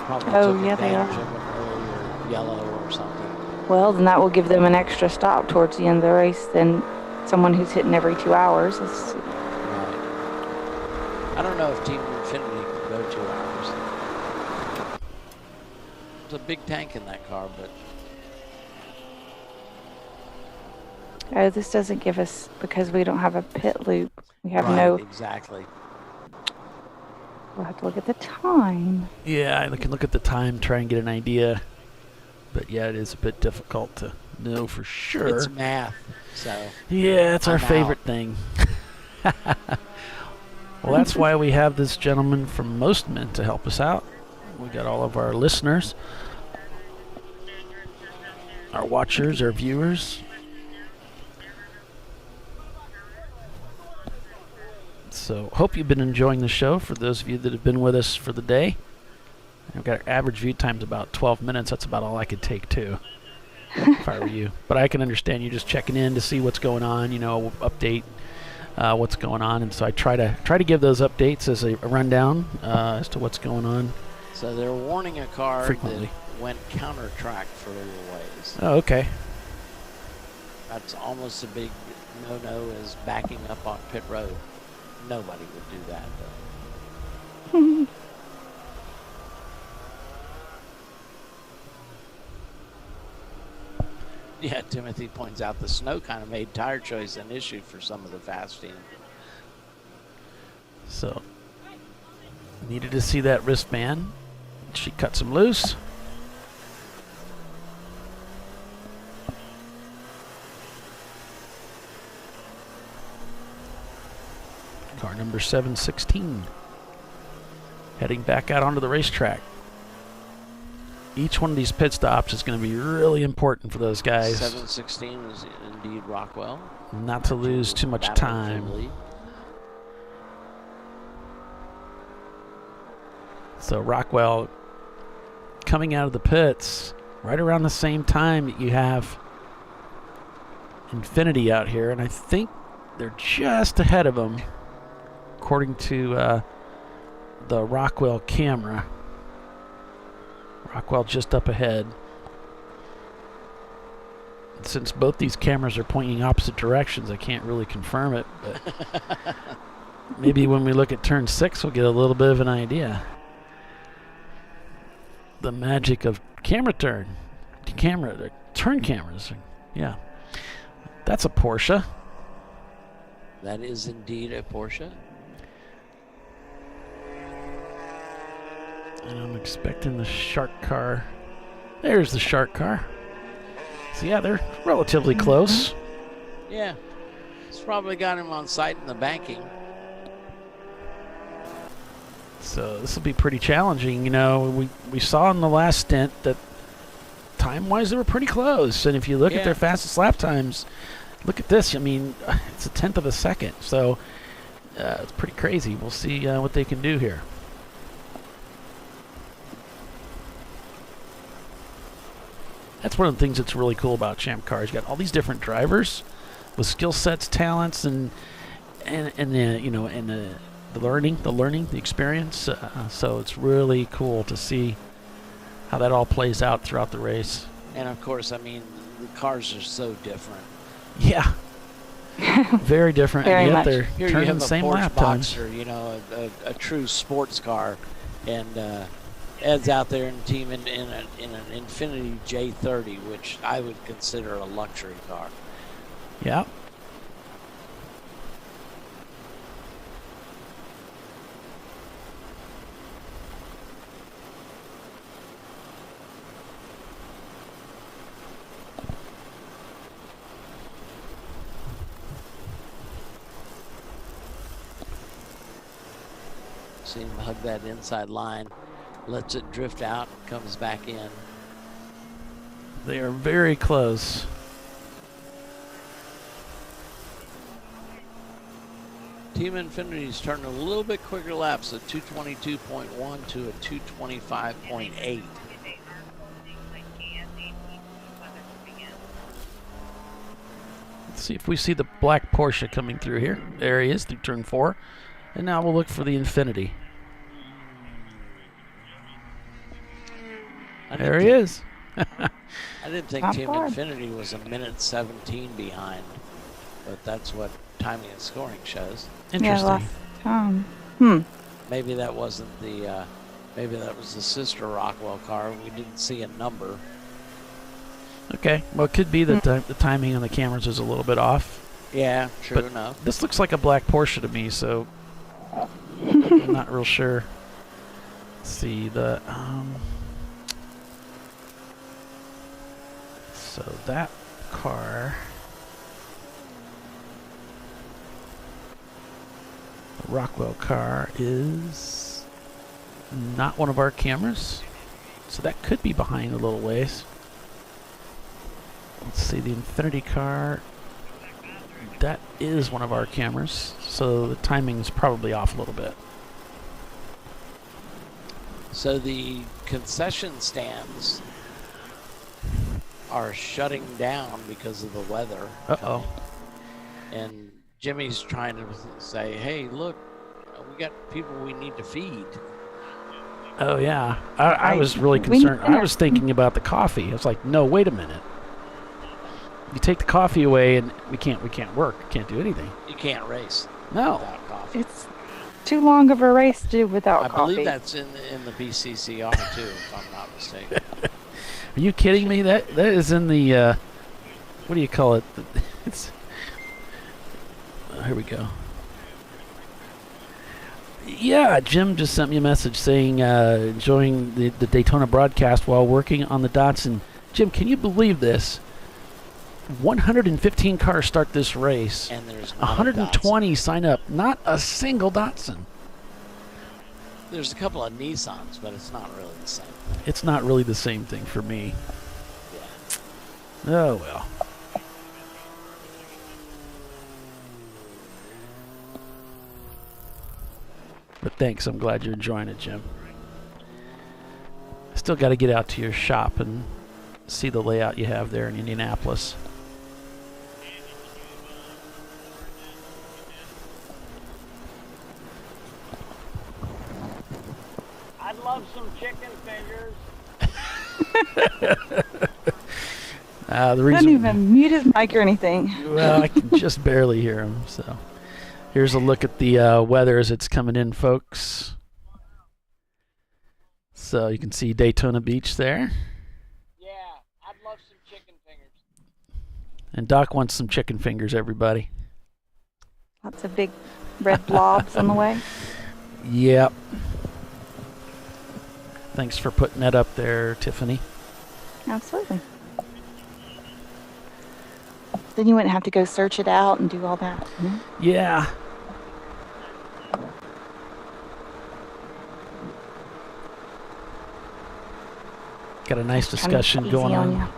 Probably took yeah, they advantage are. of an earlier yellow or something. Well, then that will give them an extra stop towards the end of the race than someone who's hitting every 2 hours. Right. I don't know if Team Infinity can go 2 hours. There's a big tank in that car, but Oh, this doesn't give us, because we don't have a pit loop. We have no. Exactly. We'll have to look at the time. Yeah, I can look at the time, try and get an idea. But yeah, it is a bit difficult to know for sure. It's math, so. Yeah, it's our I'm favorite out. thing. Well, that's why we have this gentleman from Most Men to help us out. We got all of our listeners, our watchers, our viewers. So, hope you've been enjoying the show. For those of you that have been with us for the day, I've got our average view time's about 12 minutes. That's about all I could take too, if I were you. But I can understand you just checking in to see what's going on. You know, update what's going on, and so I try to give those updates as a rundown as to what's going on. So they're warning a car Frequently. that went counter track for a little ways. Oh, okay. That's almost a big no-no, is backing up on pit road. Nobody would do that, though. Yeah, Timothy points out the snow kind of made tire choice an issue for some of the fast teams. So, needed to see that wristband. She cuts him loose. Car number 716 heading back out onto the racetrack. Each one of these pit stops is going to be really important for those guys. 716 is indeed Rockwell. Not to lose too much time. So Rockwell coming out of the pits right around the same time that you have Infinity out here, and I think they're just ahead of him according to the Rockwell camera. Rockwell just up ahead. Since both these cameras are pointing opposite directions, I can't really confirm it, but maybe when we look at turn 6, we'll get a little bit of an idea. The magic of turn cameras. Yeah. That's a Porsche. That is indeed a Porsche. And I'm expecting the shark car. There's the shark car. So yeah, they're relatively close. Yeah. It's probably got him on site in the banking. So this will be pretty challenging. You know, we saw in the last stint that time-wise they were pretty close. And if you look at their fastest lap times, look at this. I mean, it's a 1/10 of a second. So it's pretty crazy. We'll see what they can do here. That's one of the things that's really cool about Champ Car. You got all these different drivers with skill sets, talents, and the learning, the experience. So it's really cool to see how that all plays out throughout the race. And of course, I mean, the cars are so different. Yeah. Very different. Very and yet much. they're Here you turning have the a same Porsche lap times. Boxer, you know, a true sports car, and Ed's out there in team in an Infiniti J30, which I would consider a luxury car. Yeah. See him hug that inside line, lets it drift out, comes back in. They are very close. Team Infinity's turning a little bit quicker laps, a 222.1 to a 225.8. Let's see if we see the black Porsche coming through here. There he is through turn 4. And now we'll look for the Infinity. There he is. I didn't think Not Team bad. Infinity was a minute 17 behind, but that's what timing and scoring shows. Interesting. Yeah, last time. Maybe that wasn't the, maybe that was the sister Rockwell car. We didn't see a number. Okay. Well, it could be that the timing on the cameras is a little bit off. Yeah, true But enough. this looks like a black Porsche to me, so I'm not real sure. Let's see the so that car, the Rockwell car, is not one of our cameras, so that could be behind a little ways. Let's see the Infinity car. That is one of our cameras, so the timing is probably off a little bit. So the concession stands are shutting down because of the weather. Uh-oh. And Jimmy's trying to say, hey, look, we got people we need to feed. Oh, yeah. I was really concerned. I was thinking about the coffee. I was like, no, wait a minute. You take the coffee away and we can't work. Can't do anything. You can't race. No. Without coffee. It's too long of a race to do without I coffee. believe that's in the BCCR too, if I'm not mistaken. Are you kidding me? That is in the what do you call it? It's here we go. Yeah, Jim just sent me a message saying enjoying the Daytona broadcast while working on the Datsun. Jim, can you believe this? 115 cars start this race. And there's not 120 sign up. Not a single Datsun. There's a couple of Nissans, but it's not really the same. It's not really the same thing for me. Yeah. Oh, well. But thanks. I'm glad you're enjoying it, Jim. I still got to get out to your shop and see the layout you have there in Indianapolis. I'd love some chicken fingers. The Doesn't reason even mute his mic or anything. well, I can just barely hear him. So, here's a look at the weather as it's coming in, folks. So you can see Daytona Beach there, Yeah, I'd love some chicken fingers. and Doc wants some chicken fingers. Everybody. Lots of big red blobs on the way. Yep. Thanks for putting that up there, Tiffany. Absolutely. Then you wouldn't have to go search it out and do all that. Yeah. Got a nice discussion going on.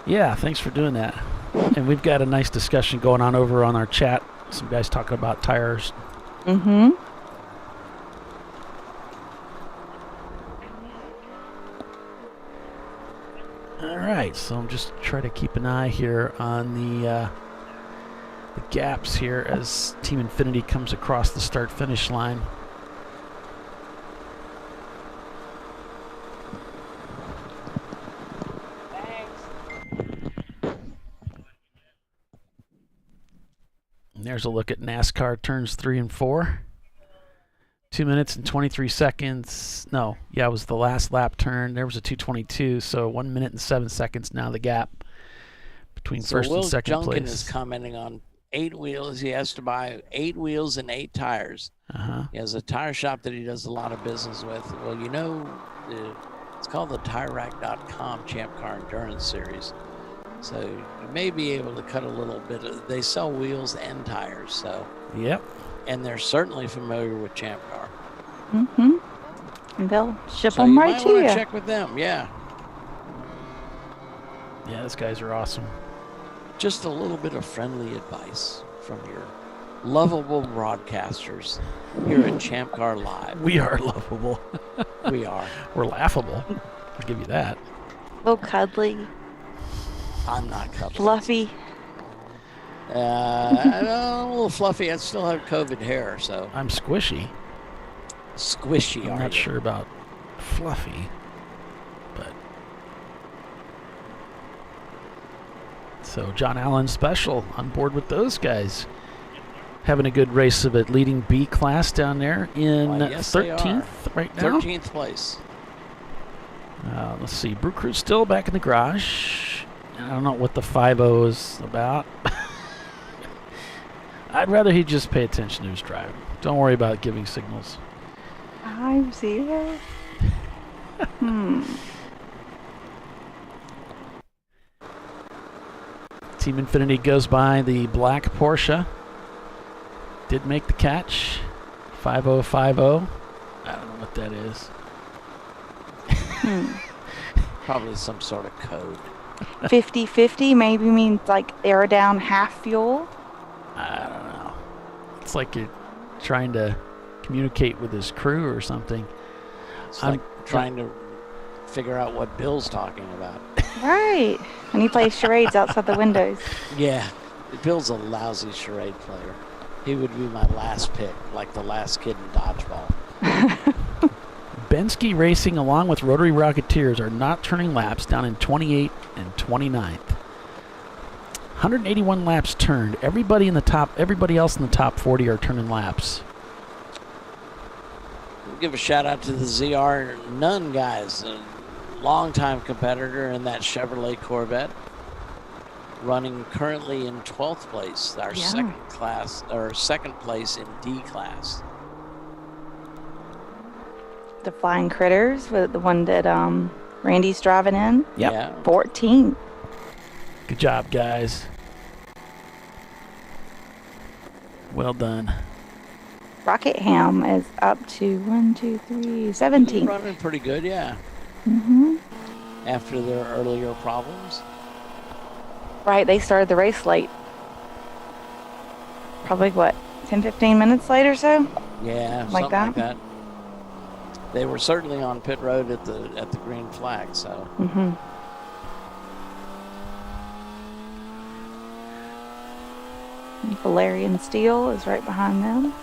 Yeah, thanks for doing that. And we've got a nice discussion going on over on our chat. Some guys talking about tires. Mm-hmm. All right, so I'm just trying to keep an eye here on the gaps here as Team Infinity comes across the start-finish line. And there's a look at NASCAR turns 3 and 4. 2 minutes and 23 seconds. No, yeah, it was the last lap turn. There was a 2:22, so 1 minute and 7 seconds now the gap between first and second Junkin place. is commenting on 8 wheels. He has to buy 8 wheels and 8 tires. He has a tire shop that he does a lot of business with. Well, you know, it's called the TireRack.com Champ Car Endurance Series. So you may be able to cut a little bit of, they sell wheels and tires, so. Yep. And they're certainly familiar with Champ Car. And they'll ship So them you right might to want you. to check with them, yeah. Yeah, those guys are awesome. Just a little bit of friendly advice from your lovable broadcasters here at ChampCar.Live. We are lovable. We are. We're laughable. I'll give you that. A little cuddly. I'm not cuddly. Fluffy. I'm a little fluffy. I still have COVID hair, so. I'm squishy. Squishy, I'm are not you? sure about fluffy, but. So John Allen special on board with those guys. Having a good race of it, leading B class down there in Why, yes, they are. 13th right now. 13th place. Let's see, Brew Crew's still back in the garage. I don't know what the 5.0 is about. I'd rather he just pay attention to his driving. Don't worry about giving signals. 5-0. Team Infinity goes by the black Porsche. Did make the catch. 5050. I don't know what that is. Probably some sort of code. 50-50 maybe means like they're down half fuel. I don't know. It's like you're trying to communicate with his crew or something. It's like trying to figure out what Bill's talking about. Right. And he plays charades outside the windows. Yeah, Bill's a lousy charade player. He would be my last pick, like the last kid in dodgeball. Penske Racing, along with Rotary Rocketeers, are not turning laps, down in 28th and 29th. 181 laps turned. Everybody else in the top 40 are turning laps. We'll give a shout out to the ZR Nunn guys, a longtime competitor in that Chevrolet Corvette, running currently in 12th place, our second place in D class. The Flying Critters, with the one that Randy's driving in. Yep. Yeah. 14. Good job, guys. Well done. Rockingham is up to 17. Running pretty good, yeah. After their earlier problems. Right, they started the race late. Probably, 10-15 minutes late or so? Yeah, Like something that? like that. They were certainly on pit road at the green flag, so. Valerian Steel is right behind them.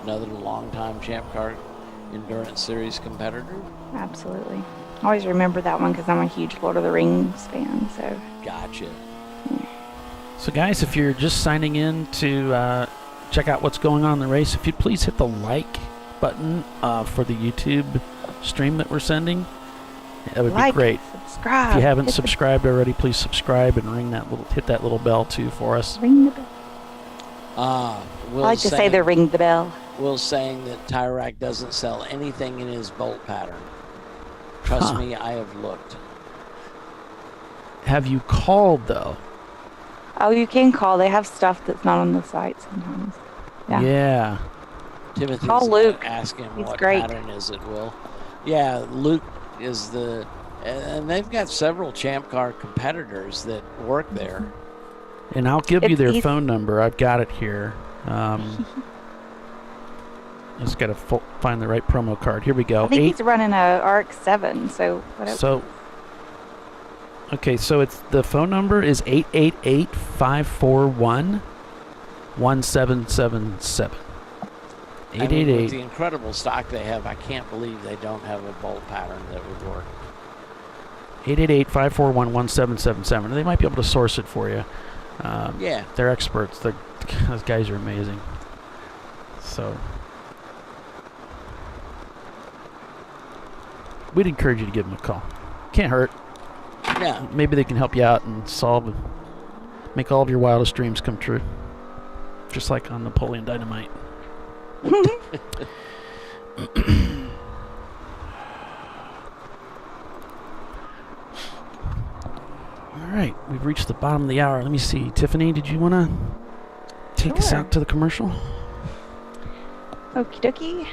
Another longtime Champ Car Endurance Series competitor. Absolutely. I always remember that one because I'm a huge Lord of the Rings fan. So. Gotcha. So, guys, if you're just signing in to check out what's going on in the race, if you'd please hit the like button for the YouTube stream that we're sending, that would be great. Subscribe. If you haven't subscribed already, please subscribe and hit that little bell too for us. Ring the bell. I like to say the ring the bell. Will's saying that Tire Rack doesn't sell anything in his bolt pattern. Trust me, I have looked. Have you called though? Oh, you can call. They have stuff that's not on the site sometimes. Yeah. Timothy's Call Luke. asking He's what great. pattern is it, Will. Yeah, Luke is and they've got several Champ Car competitors that work there. And I'll give you their phone number. I've got it here. Just got to find the right promo card. Here we go. I think he's running a RX-7. So. Okay, so it's the phone number is 888-541-1777. I mean, with the incredible stock they have, I can't believe they don't have a bolt pattern that would work. 888-541-1777. They might be able to source it for you. Yeah. They're experts. Those guys are amazing. So, we'd encourage you to give them a call. Can't hurt. Yeah. Maybe they can help you out and make all of your wildest dreams come true. Just like on Napoleon Dynamite. All right, we've reached the bottom of the hour. Let me see. Tiffany, did you want to take us out to the commercial? Okie dokie.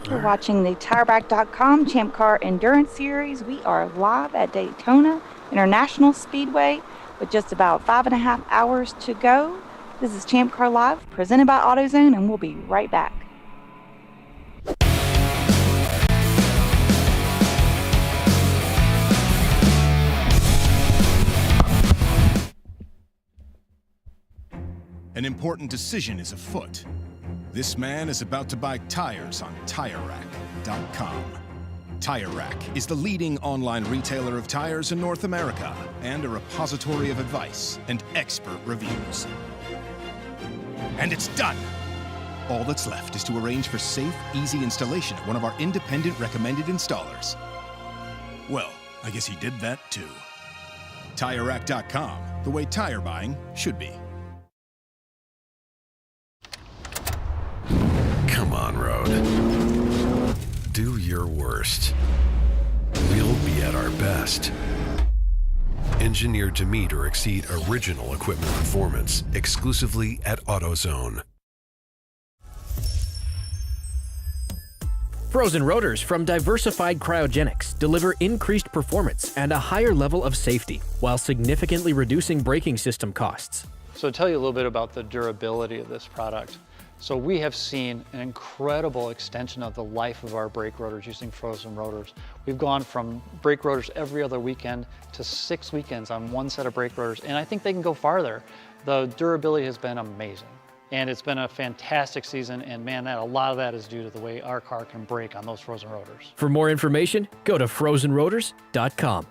We're watching the TireRack.com Champ Car Endurance Series. We are live at Daytona International Speedway with just about 5.5 hours to go. This is ChampCar.Live, presented by AutoZone, and we'll be right back. An important decision is afoot. This man is about to buy tires on TireRack.com. Tire Rack is the leading online retailer of tires in North America and a repository of advice and expert reviews. And it's done! All that's left is to arrange for safe, easy installation at one of our independent recommended installers. Well, I guess he did that too. TireRack.com, the way tire buying should be. Come on, Road. Do your worst. We'll be at our best. Engineered to meet or exceed original equipment performance exclusively at AutoZone. Frozen rotors from Diversified Cryogenics deliver increased performance and a higher level of safety while significantly reducing braking system costs. So to tell you a little bit about the durability of this product. So we have seen an incredible extension of the life of our brake rotors using frozen rotors. We've gone from brake rotors every other weekend to 6 weekends on one set of brake rotors, and I think they can go farther. The durability has been amazing, and it's been a fantastic season, and man, a lot of that is due to the way our car can brake on those frozen rotors. For more information, go to frozenrotors.com.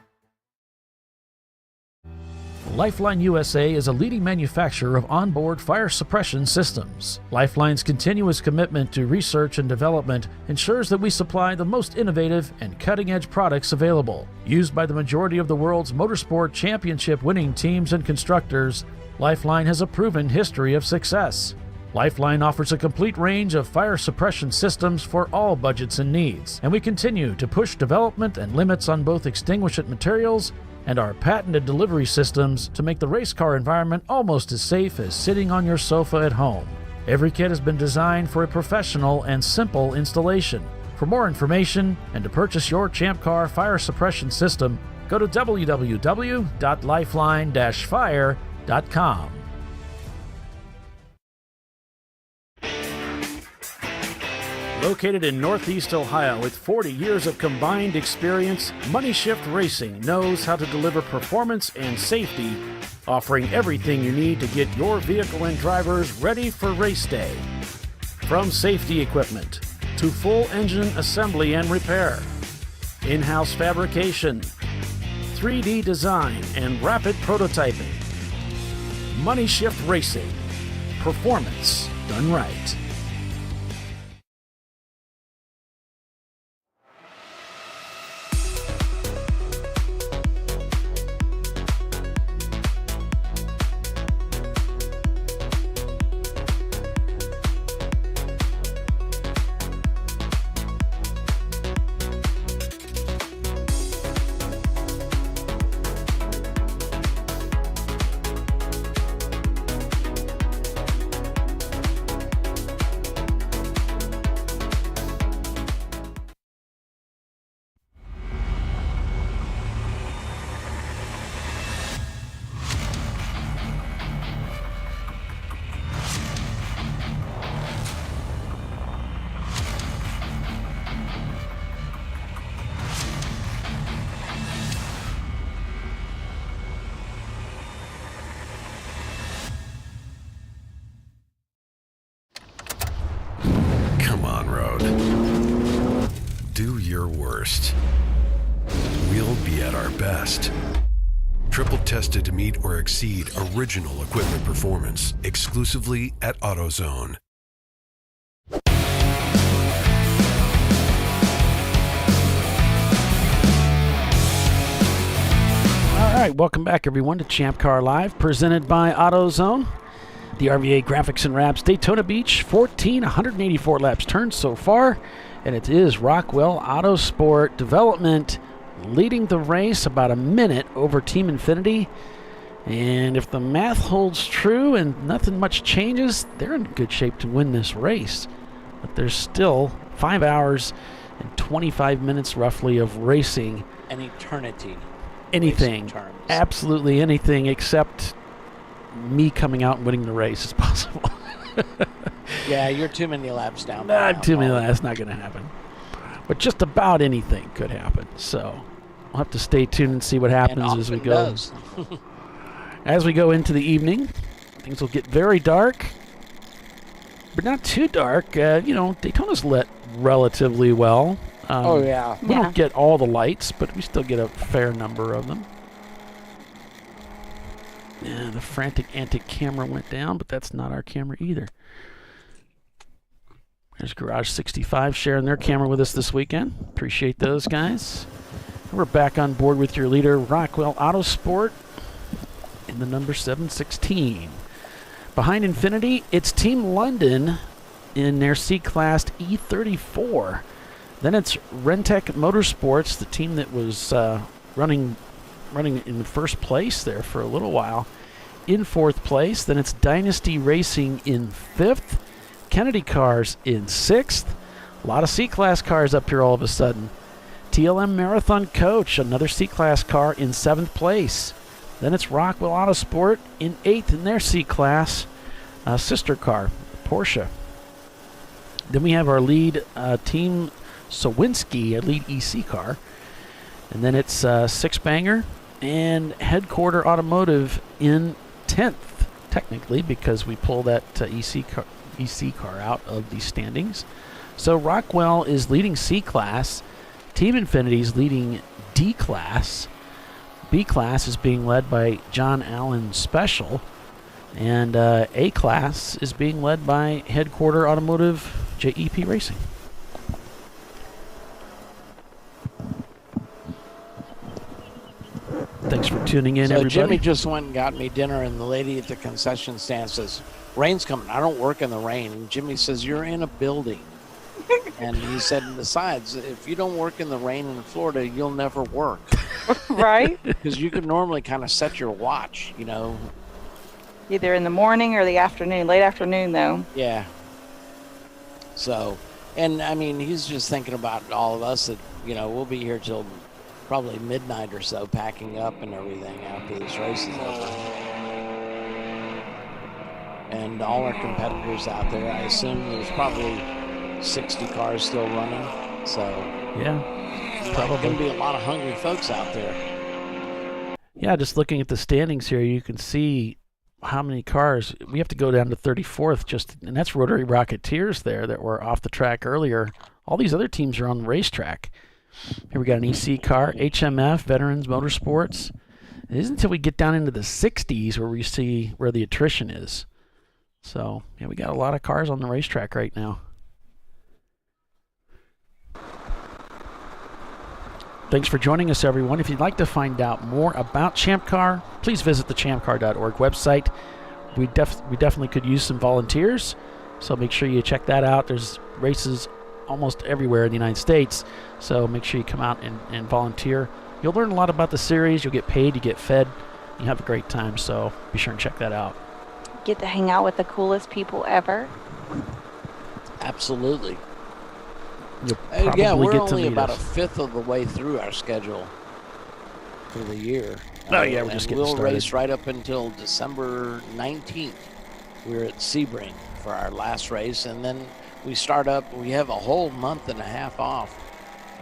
Lifeline USA is a leading manufacturer of onboard fire suppression systems. Lifeline's continuous commitment to research and development ensures that we supply the most innovative and cutting-edge products available. Used by the majority of the world's motorsport championship-winning teams and constructors, Lifeline has a proven history of success. Lifeline offers a complete range of fire suppression systems for all budgets and needs, and we continue to push development and limits on both extinguishant materials and our patented delivery systems to make the race car environment almost as safe as sitting on your sofa at home. Every kit has been designed for a professional and simple installation. For more information and to purchase your Champ Car fire suppression system, go to www.lifeline-fire.com. Located in Northeast Ohio with 40 years of combined experience, Money Shift Racing knows how to deliver performance and safety, offering everything you need to get your vehicle and drivers ready for race day. From safety equipment to full engine assembly and repair, in-house fabrication, 3D design, and rapid prototyping. Money Shift Racing. Performance done right. Do your worst. We'll be at our best. Triple tested to meet or exceed original equipment performance exclusively at AutoZone. right, welcome back, everyone, to Champ Car Live, presented by AutoZone. The RVA Graphics and Wraps Daytona Beach, 184 laps turned so far, and it is Rockwell Autosport Development leading the race about a minute over Team Infinity. And if the math holds true and nothing much changes, they're in good shape to win this race. But there's still 5 hours and 25 minutes roughly of racing. An eternity. Anything. Absolutely anything except me coming out and winning the race is possible. Yeah, you're too many laps down. Not too many laps. That's not going to happen. But just about anything could happen. So we'll have to stay tuned and see what happens as we go. As we go into the evening, things will get very dark, but not too dark. Daytona's lit relatively well. We don't get all the lights, but we still get a fair number of them. Yeah, the frantic antic camera went down, but that's not our camera either. There's Garage 65 sharing their camera with us this weekend. Appreciate those guys. And we're back on board with your leader, Rockwell Autosport, in the number 716. Behind Infinity, it's Team London in their C-Class E34. Then it's Rentec Motorsports, the team that was running in first place there for a little while, in fourth place. Then it's Dynasty Racing in fifth. Kennedy Cars in sixth. A lot of C-Class cars up here all of a sudden. TLM Marathon Coach, another C-Class car, in seventh place. Then it's Rockwell Autosport in eighth in their C-Class sister car, Porsche. Then we have our lead Team Sawinski, a lead EC car. And then it's Six Banger and Headquarter Automotive in 10th, technically, because we pull that EC car out of the standings. So Rockwell is leading C-Class. Team Infinity is leading D-Class. B-Class is being led by John Allen Special. And A-Class is being led by Headquarter Automotive JEP Racing. Thanks for tuning in, everybody. Jimmy just went and got me dinner, and the lady at the concession stand says, "Rain's coming. I don't work in the rain." And Jimmy says, "You're in a building." And he said, besides, if you don't work in the rain in Florida, you'll never work. Right? Because you can normally kind of set your watch, Either in the morning or the afternoon, late afternoon, though. Yeah. So, and I mean, he's just thinking about all of us that, we'll be here till probably midnight or so, packing up and everything after this race is over. And all our competitors out there, I assume there's probably 60 cars still running. So, yeah, probably going to be a lot of hungry folks out there. Yeah, just looking at the standings here, you can see how many cars. We have to go down to 34th, and that's Rotary Rocketeers there that were off the track earlier. All these other teams are on the racetrack. Here we got an EC car, HMF, Veterans Motorsports. It isn't until we get down into the 60s where we see where the attrition is. So, yeah, we got a lot of cars on the racetrack right now. Thanks for joining us, everyone. If you'd like to find out more about Champ Car, please visit the ChampCar.org website. We definitely could use some volunteers, so make sure you check that out. There's races almost everywhere in the United States, so make sure you come out and volunteer. You'll learn a lot about the series. You'll get paid, you get fed, you have a great time, so be sure and check that out. Get to hang out with the coolest people ever. Absolutely. Yeah, we're only about a fifth of the way through our schedule for the year. Oh, yeah, we're just getting started. We'll race right up until December 19th. We're at Sebring for our last race, and then we start up. We have a whole month and a half off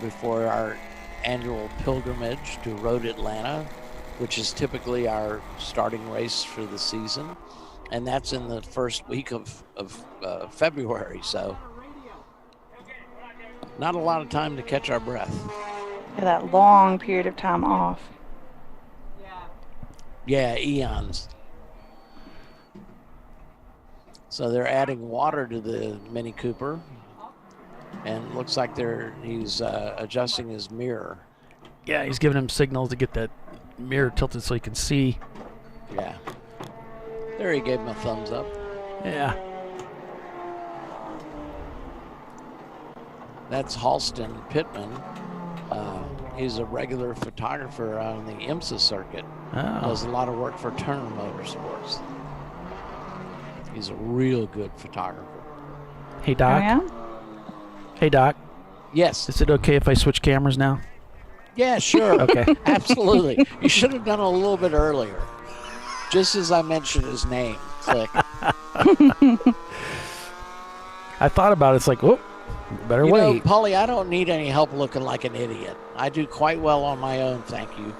before our annual pilgrimage to Road Atlanta, which is typically our starting race for the season, and that's in the first week of February, so not a lot of time to catch our breath. Yeah, that long period of time off. Yeah, eons. So they're adding water to the Mini Cooper, and it looks like he's adjusting his mirror. Yeah, he's giving him signals to get that mirror tilted so you can see. Yeah. There, he gave him a thumbs up. Yeah. That's Halston Pittman. He's a regular photographer on the IMSA circuit. Oh. Does a lot of work for Turner Motorsports. He's a real good photographer. Hey, Doc. Oh, yeah? Hey, Doc. Yes. Is it okay if I switch cameras now? Yeah, sure. Okay. Absolutely. You should have done it a little bit earlier. Just as I mentioned his name. Click. I thought about it. It's like, oh, better You know, wait. Paulie, I don't need any help looking like an idiot. I do quite well on my own, thank you.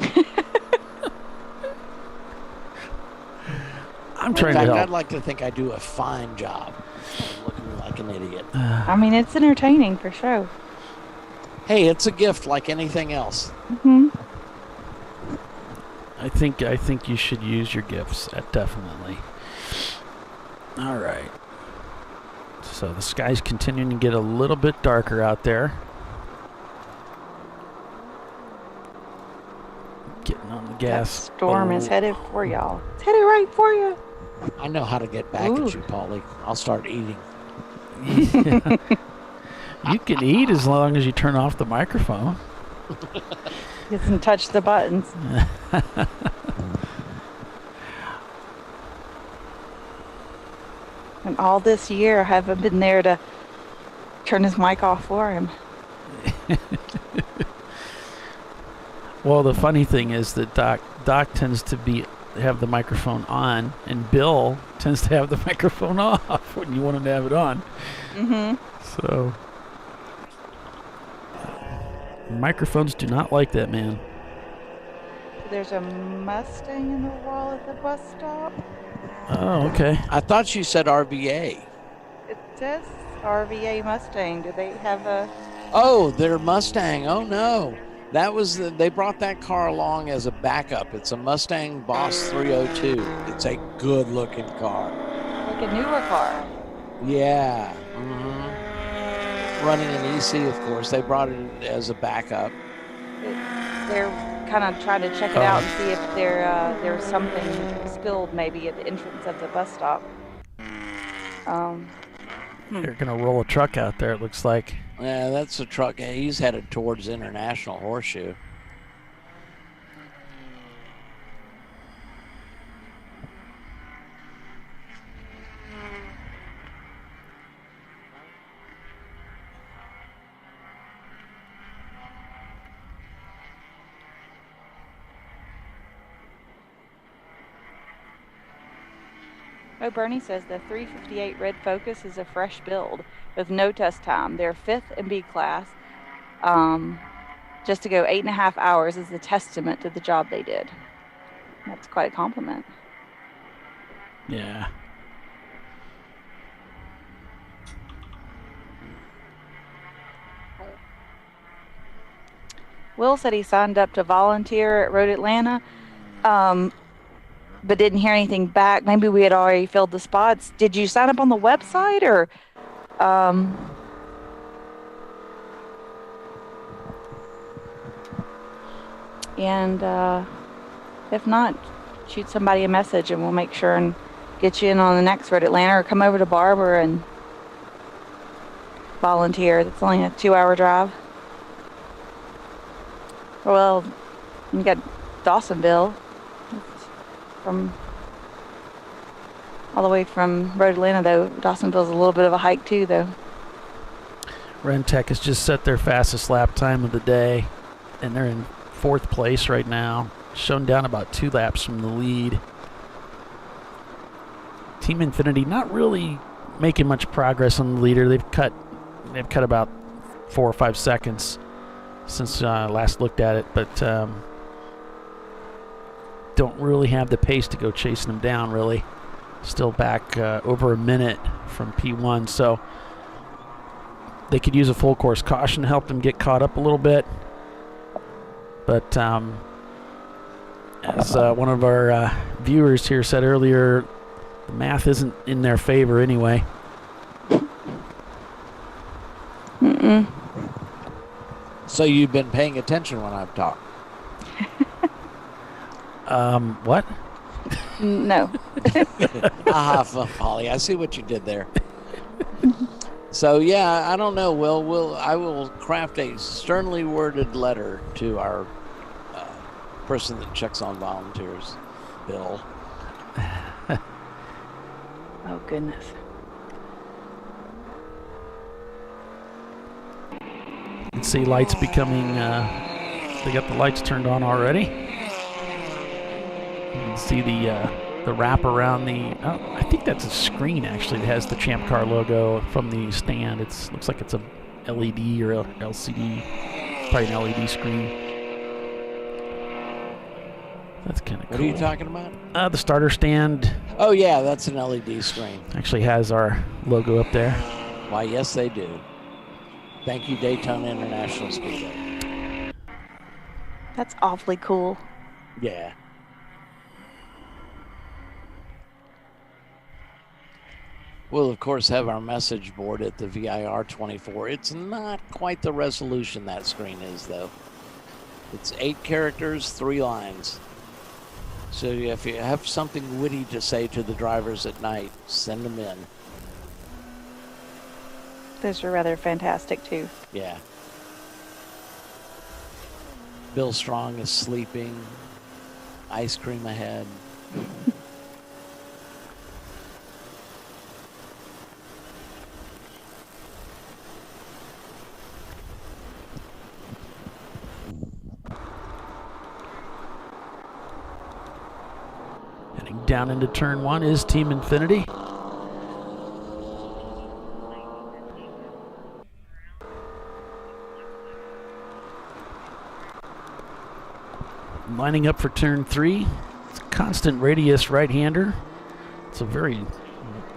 I'm trying to help. I'd like to think I do a fine job of looking like an idiot. I mean, it's entertaining for sure. Hey, it's a gift like anything else. Mm-hmm. I think you should use your gifts. Definitely. All right. So the sky's continuing to get a little bit darker out there. Getting on the gas. That storm is headed for y'all. It's headed right for you. I know how to get back at you, Paulie. I'll start eating. You can eat as long as you turn off the microphone. Doesn't touch the buttons. And all this year, I haven't been there to turn his mic off for him. Well, the funny thing is that Doc tends to have the microphone on, and Bill tends to have the microphone off when you want him to have it on. Mm-hmm. So microphones do not like that, man. There's a Mustang in the wall at the bus stop. Oh, okay. I thought she said RVA. It says RVA Mustang. Do they have a... Oh, their Mustang. Oh, no. That was they brought that car along as a backup. It's a Mustang Boss 302. It's a good-looking car. Like a newer car. Yeah. Mm-hmm. Running an EC, of course. They brought it as a backup. They're kind of trying to check it out and see if there's something spilled maybe at the entrance of the bus stop. They're going to roll a truck out there, it looks like. Yeah, that's a truck. He's headed towards International Horseshoe. Oh, Bernie says the 358 Red Focus is a fresh build with no test time. They're 5th in B class. Just to go 8.5 hours is a testament to the job they did. That's quite a compliment. Yeah. Will said he signed up to volunteer at Road Atlanta, but didn't hear anything back. Maybe we had already filled the spots. Did you sign up on the website or? And if not, shoot somebody a message and we'll make sure and get you in on the next Road Atlanta, or come over to Barber and volunteer. It's only a 2-hour drive. Well, you got Dawsonville. From all the way from Road Atlanta, though. Dawsonville's a little bit of a hike too, though. Rentec has just set their fastest lap time of the day, and they're in 4th place right now, shown down about 2 laps from the lead. Team Infinity not really making much progress on the leader. They've cut about 4 or 5 seconds since last looked at it, but don't really have the pace to go chasing them down, really. Still back over a minute from P1, so they could use a full course caution to help them get caught up a little bit. But as one of our viewers here said earlier, the math isn't in their favor anyway. Mm-mm. So you've been paying attention when I've talked. What? No. Polly, I see what you did there. So yeah, I don't know. I will craft a sternly worded letter to our person that checks on volunteers, Bill. Oh goodness. You can see lights becoming. They got the lights turned on already. You can see the wrap around the. Oh, I think that's a screen actually that has the Champ Car logo from the stand. Looks like it's a LED or a LCD, probably an LED screen. That's kind of cool. What are you talking about? The starter stand. Oh yeah, that's an LED screen. Actually has our logo up there. Why, yes, they do. Thank you, Daytona International Speedway. That's awfully cool. Yeah. We'll, of course, have our message board at the VIR 24. It's not quite the resolution that screen is, though. It's 8 characters, 3 lines. So if you have something witty to say to the drivers at night, send them in. Those are rather fantastic, too. Yeah. Bill Strong is sleeping. Ice cream ahead. Heading down into turn 1 is Team Infinity. Lining up for turn 3. It's a constant radius right-hander. It's a very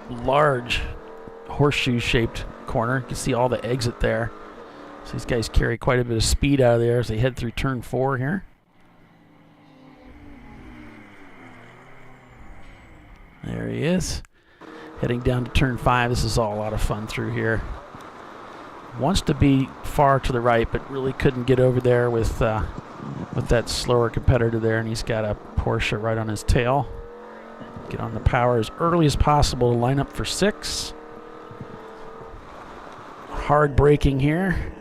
large horseshoe-shaped corner. You can see all the exit there. So these guys carry quite a bit of speed out of there as they head through turn 4 here. There he is. Heading down to turn 5. This is all a lot of fun through here. Wants to be far to the right, but really couldn't get over there with that slower competitor there, and he's got a Porsche right on his tail. Get on the power as early as possible to line up for 6. Hard braking here.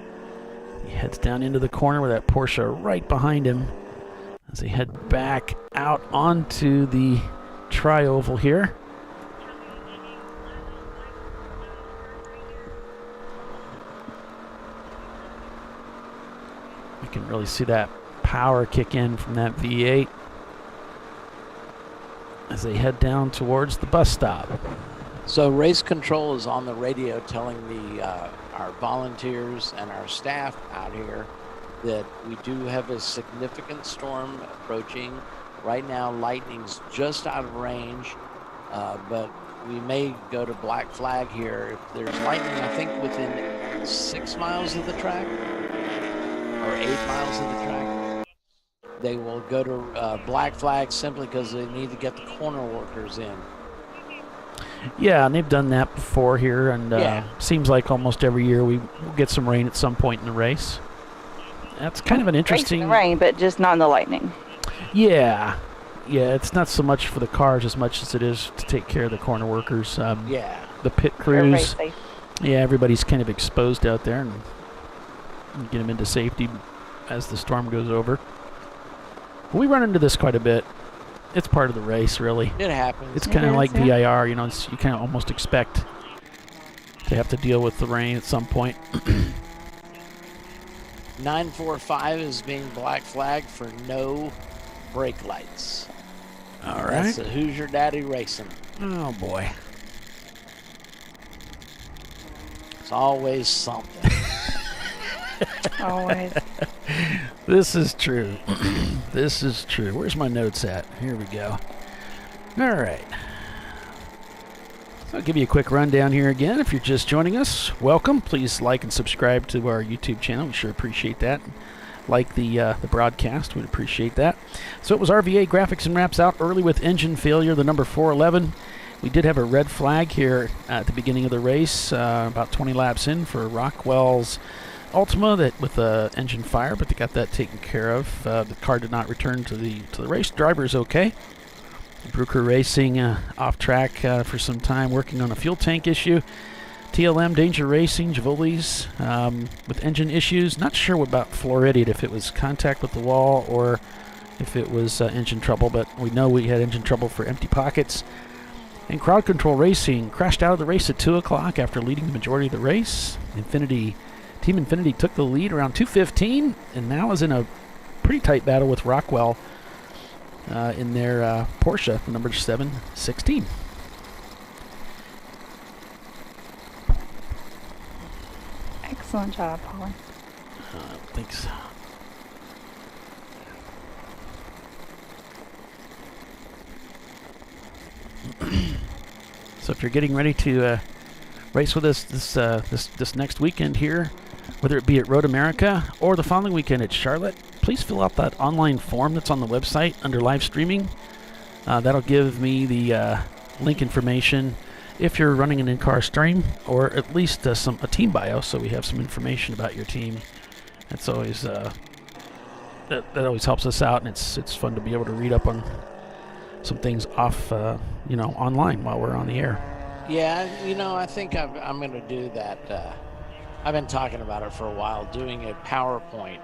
He heads down into the corner with that Porsche right behind him as they head back out onto the tri-oval here. You can really see that power kick in from that V8 as they head down towards the bus stop. So race control is on the radio telling our volunteers and our staff out here that we do have a significant storm approaching. Right now, lightning's just out of range, but we may go to black flag here. If there's lightning, I think within 6 miles of the track or 8 miles of the track, they will go to black flag simply because they need to get the corner workers in. Yeah, and they've done that before here, and seems like almost every year we get some rain at some point in the race. That's kind of an interesting rain, but just not in the lightning. Yeah, it's not so much for the cars as much as it is to take care of the corner workers. The pit crews. Yeah, everybody's kind of exposed out there, and get them into safety as the storm goes over. We run into this quite a bit. It's part of the race, really. It happens. It's kind of like VIR, you know. You kind of almost expect to have to deal with the rain at some point. 945 is being black flagged for no brake lights. All right. That's a Who's Your Daddy Racing. Oh, boy. It's always something. Always. This is true. This is true. Where's my notes at? Here we go. All right. So I'll give you a quick rundown here again. If you're just joining us, welcome. Please like and subscribe to our YouTube channel. We sure appreciate that. Like the broadcast. We'd appreciate that. So it was RVA Graphics and Wraps out early with engine failure, the number 411. We did have a red flag here at the beginning of the race, about 20 laps in for Rockwell's Ultima that with the engine fire, but they got that taken care of. The car did not return to the race. Driver is okay. Brooker Racing off track for some time, working on a fuel tank issue. TLM Danger Racing, Javoli's with engine issues. Not sure about Floridian, if it was contact with the wall or if it was engine trouble, but we know we had engine trouble for Empty Pockets. And Crowd Control Racing crashed out of the race at 2 o'clock after leading the majority of the race. Team Infinity took the lead around 2:15 and now is in a pretty tight battle with Rockwell in their Porsche, number 716. Excellent job, Polly. Thanks. So if you're getting ready to race with us this next weekend here, whether it be at Road America or the following weekend at Charlotte, please fill out that online form that's on the website under live streaming. That'll give me the link information if you're running an in-car stream, or at least a team bio, so we have some information about your team. That's always that always helps us out, and it's fun to be able to read up on some things off online while we're on the air. Yeah, I think I'm going to do that. I've been talking about it for a while, doing a PowerPoint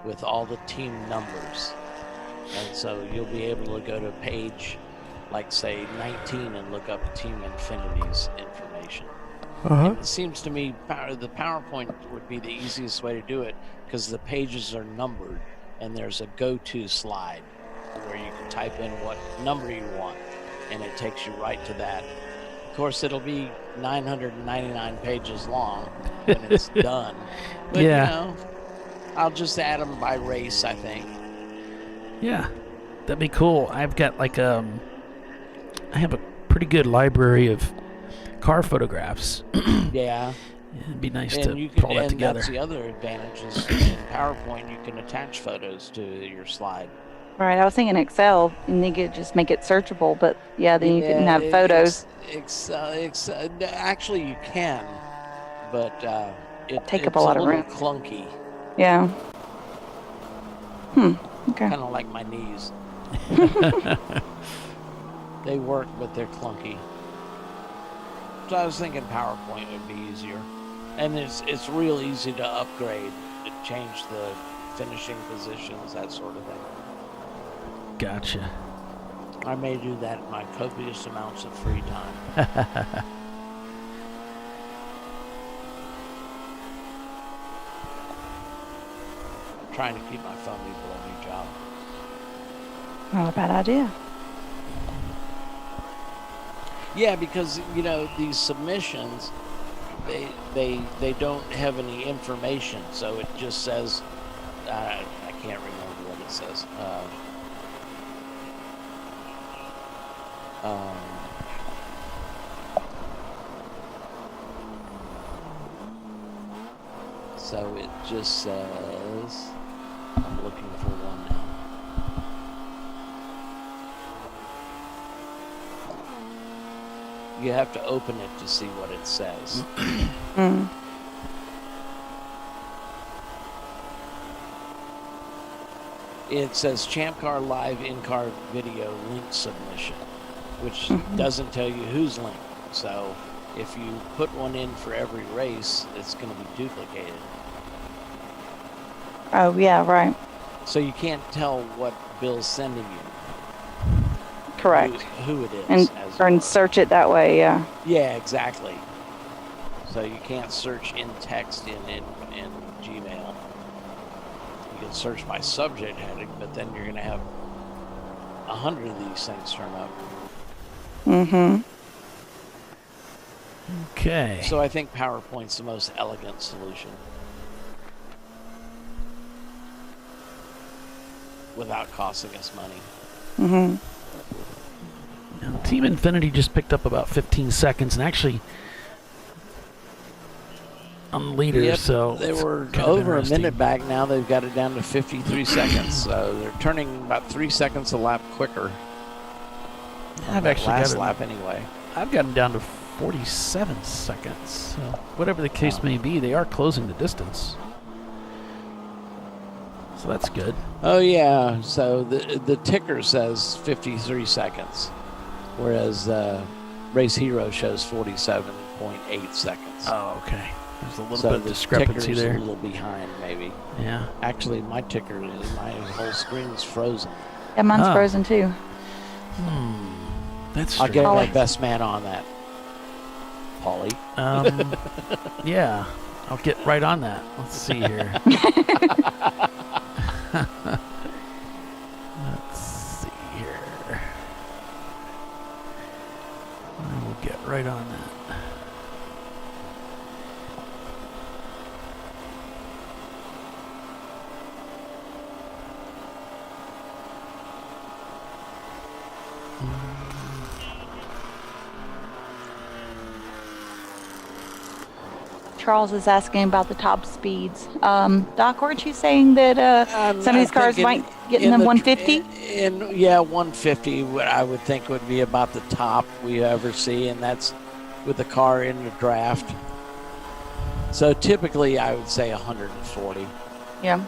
with all the team numbers. And so you'll be able to go to page, like say 19, and look up Team Infinity's information. And it seems to me the PowerPoint would be the easiest way to do it, because the pages are numbered and there's a go-to slide where you can type in what number you want and it takes you right to that. Of course, it'll be 999 pages long when it's done. But, yeah. I'll just add them by race, I think. Yeah, that'd be cool. I've got I have a pretty good library of car photographs. Yeah. It'd be nice to pull that together. That's the other advantage is in PowerPoint you can attach photos to your slide. Right, I was thinking Excel, and you could just make it searchable, but yeah, then you couldn't have photos. Actually, you can, but Take up a lot of room. It's a little clunky. Yeah. Okay. Kind of like my knees. They work, but they're clunky. So I was thinking PowerPoint would be easier, and it's real easy to upgrade, to change the finishing positions, that sort of thing. Gotcha. I may do that in my copious amounts of free time. I'm trying to keep my phone below my job. Not a bad idea. Yeah, because these submissions, they don't have any information, so it just says I can't remember what it says. So it just says, I'm looking for one now. You have to open it to see what it says. It says ChampCar.Live in-car video link submission, which doesn't tell you who's linked. So if you put one in for every race, it's going to be duplicated. Oh, yeah, right. So you can't tell what Bill's sending you. Correct. Who it is. And search it that way, yeah. Yeah, exactly. So you can't search in text in Gmail. You can search by subject heading, but then you're going to have 100 of these things turn up. Okay. So I think PowerPoint's the most elegant solution. Without costing us money. Now, Team Infinity just picked up about 15 seconds, and actually on the leader, so they were over a minute back. Now they've got it down to 53 seconds, so they're turning about 3 seconds a lap quicker. I've actually last got lap anyway. I've gotten down to 47 seconds. So whatever the case may be, they are closing the distance. So that's good. Oh, yeah. So the ticker says 53 seconds, whereas Race Hero shows 47.8 seconds. Oh, okay. There's a little bit of discrepancy there. A little behind, maybe. Yeah. Actually, my whole screen's frozen. Yeah, mine's frozen too. That's I'll strange. get my best man on that, Paulie. Yeah, I'll get right on that. Let's see here. Let's see here. I will get right on that. Charles is asking about the top speeds. Doc, weren't you saying that some of these cars might get in the 150? Yeah, 150 I would think would be about the top we ever see, and that's with the car in the draft. So typically I would say 140. Yeah.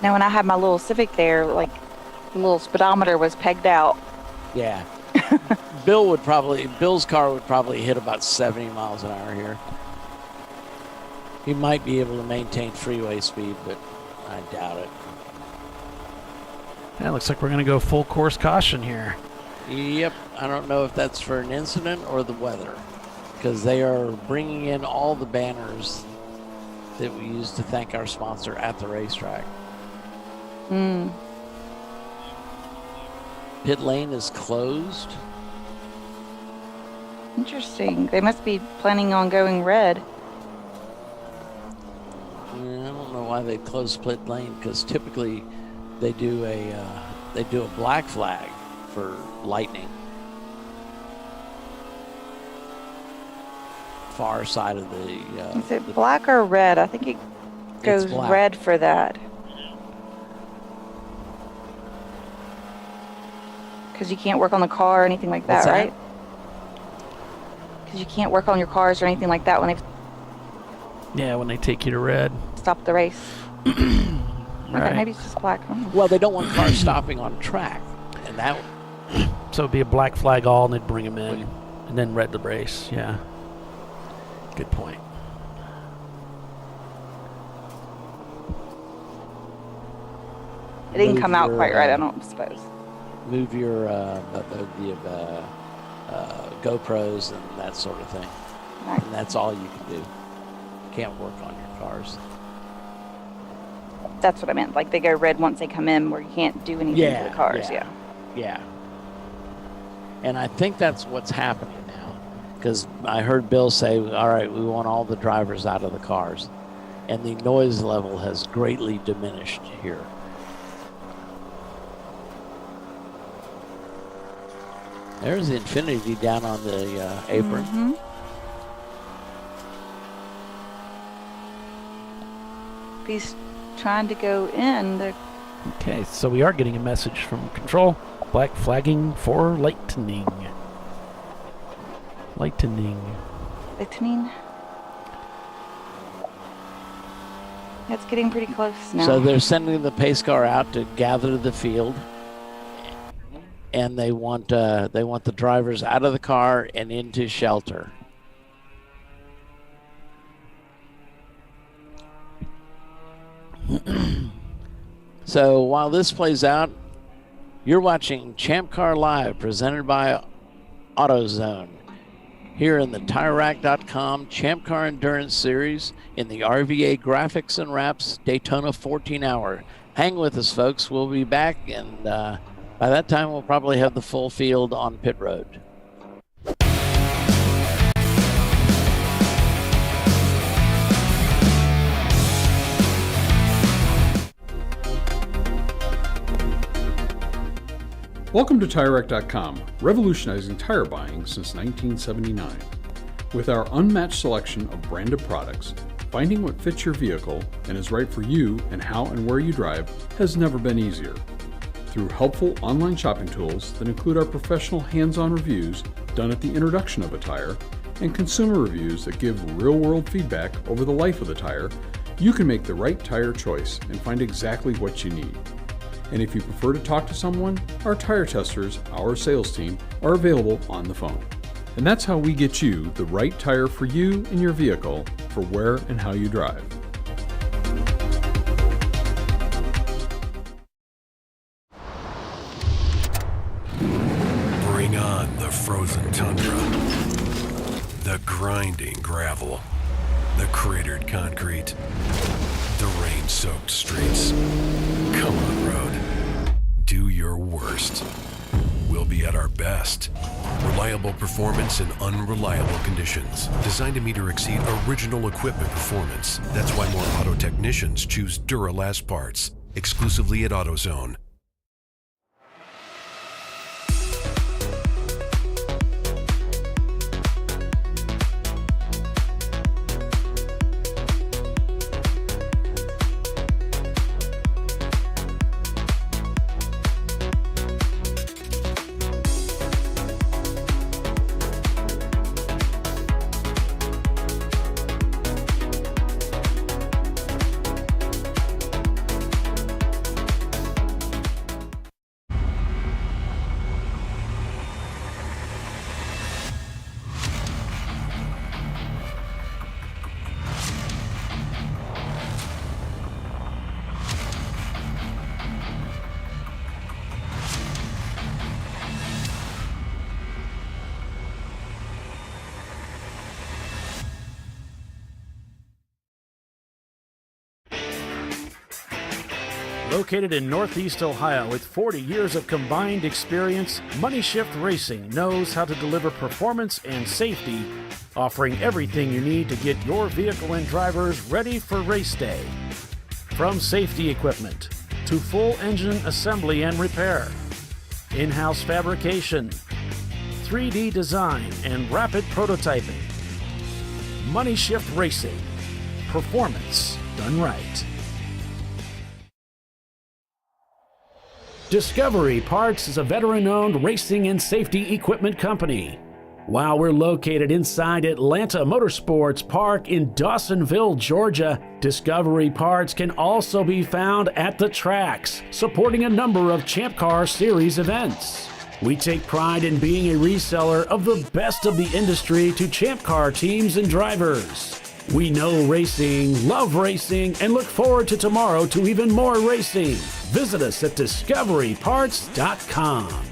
Now when I had my little Civic there, like the little speedometer was pegged out. Yeah. Bill's car would probably hit about 70 miles an hour here. He might be able to maintain freeway speed, but I doubt it. Yeah, looks like we're going to go full course caution here. Yep. I don't know if that's for an incident or the weather, because they are bringing in all the banners that we use to thank our sponsor at the racetrack. Pit lane is closed. Interesting. They must be planning on going red. I don't know why they closed pit lane, because typically they do a black flag for lightning. Far side of the. Is it black or red? I think it goes red for that. Because you can't work on the car or anything like that, right? Because you can't work on your cars or anything like that when they. Yeah, when they take you to red. Stop the race. Right. Okay, maybe it's just black. Well, they don't want cars stopping on track, and that. So it'd be a black flag all, and they'd bring them in, and then red the race. Yeah. Good point. It didn't come out quite right, I don't suppose. Move your GoPros and that sort of thing. Right. And that's all you can do. Can't work on your cars. That's what I meant. Like they go red once they come in, where you can't do anything to the cars. Yeah. And I think that's what's happening now, because I heard Bill say, all right, we want all the drivers out of the cars. And the noise level has greatly diminished here. There's the Infinity down on the apron. Mm-hmm. He's trying to go in. Okay, so we are getting a message from control. Black flagging for lightning. Lightning. It's getting pretty close now. So they're sending the pace car out to gather the field, and they want the drivers out of the car and into shelter. So while this plays out, you're watching ChampCar.Live, presented by AutoZone, here in the TireRack.com Champ Car Endurance Series in the RVA Graphics and Wraps Daytona 14-hour. Hang with us, folks. We'll be back, and by that time, we'll probably have the full field on pit road. Welcome to TireRack.com, revolutionizing tire buying since 1979. With our unmatched selection of branded products, finding what fits your vehicle and is right for you and how and where you drive has never been easier. Through helpful online shopping tools that include our professional hands-on reviews done at the introduction of a tire and consumer reviews that give real-world feedback over the life of the tire, You can make the right tire choice and find exactly what you need. And if you prefer to talk to someone, our tire testers, our sales team, are available on the phone. And that's how we get you the right tire for you and your vehicle for where and how you drive. Bring on the frozen tundra, the grinding gravel, the cratered concrete, the rain-soaked streets. Come on, road. Do your worst. We'll be at our best. Reliable performance in unreliable conditions. Designed to meet or exceed original equipment performance. That's why more auto technicians choose Duralast parts. Exclusively at AutoZone. Located in Northeast Ohio with 40 years of combined experience, Money Shift Racing knows how to deliver performance and safety, offering everything you need to get your vehicle and drivers ready for race day. From safety equipment to full engine assembly and repair, in-house fabrication, 3D design, and rapid prototyping. Money Shift Racing. Performance done right. Discovery Parts is a veteran-owned racing and safety equipment company. While we're located inside Atlanta Motorsports Park in Dawsonville, Georgia, Discovery Parts can also be found at the tracks, supporting a number of Champ Car Series events. We take pride in being a reseller of the best of the industry to Champ Car teams and drivers. We know racing, love racing, and look forward to tomorrow to even more racing. Visit us at discoveryparts.com.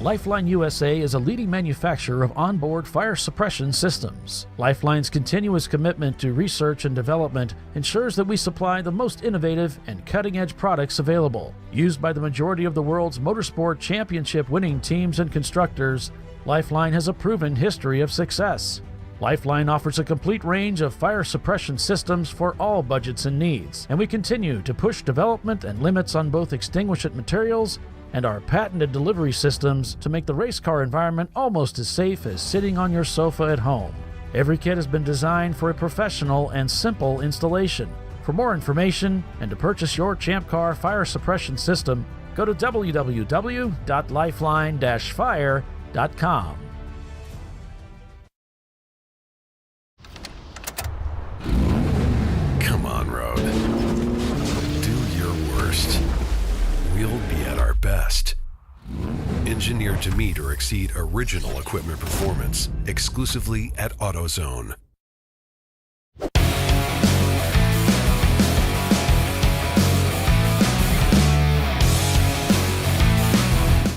Lifeline USA is a leading manufacturer of onboard fire suppression systems. Lifeline's continuous commitment to research and development ensures that we supply the most innovative and cutting-edge products available. Used by the majority of the world's motorsport championship winning teams and constructors, Lifeline has a proven history of success. Lifeline offers a complete range of fire suppression systems for all budgets and needs, and we continue to push development and limits on both extinguishant materials and our patented delivery systems to make the race car environment almost as safe as sitting on your sofa at home. Every kit has been designed for a professional and simple installation. For more information and to purchase your Champ Car fire suppression system, go to www.lifeline-fire.com. Come on, road. Do your worst. We'll be at our best. Engineered to meet or exceed original equipment performance, exclusively at AutoZone.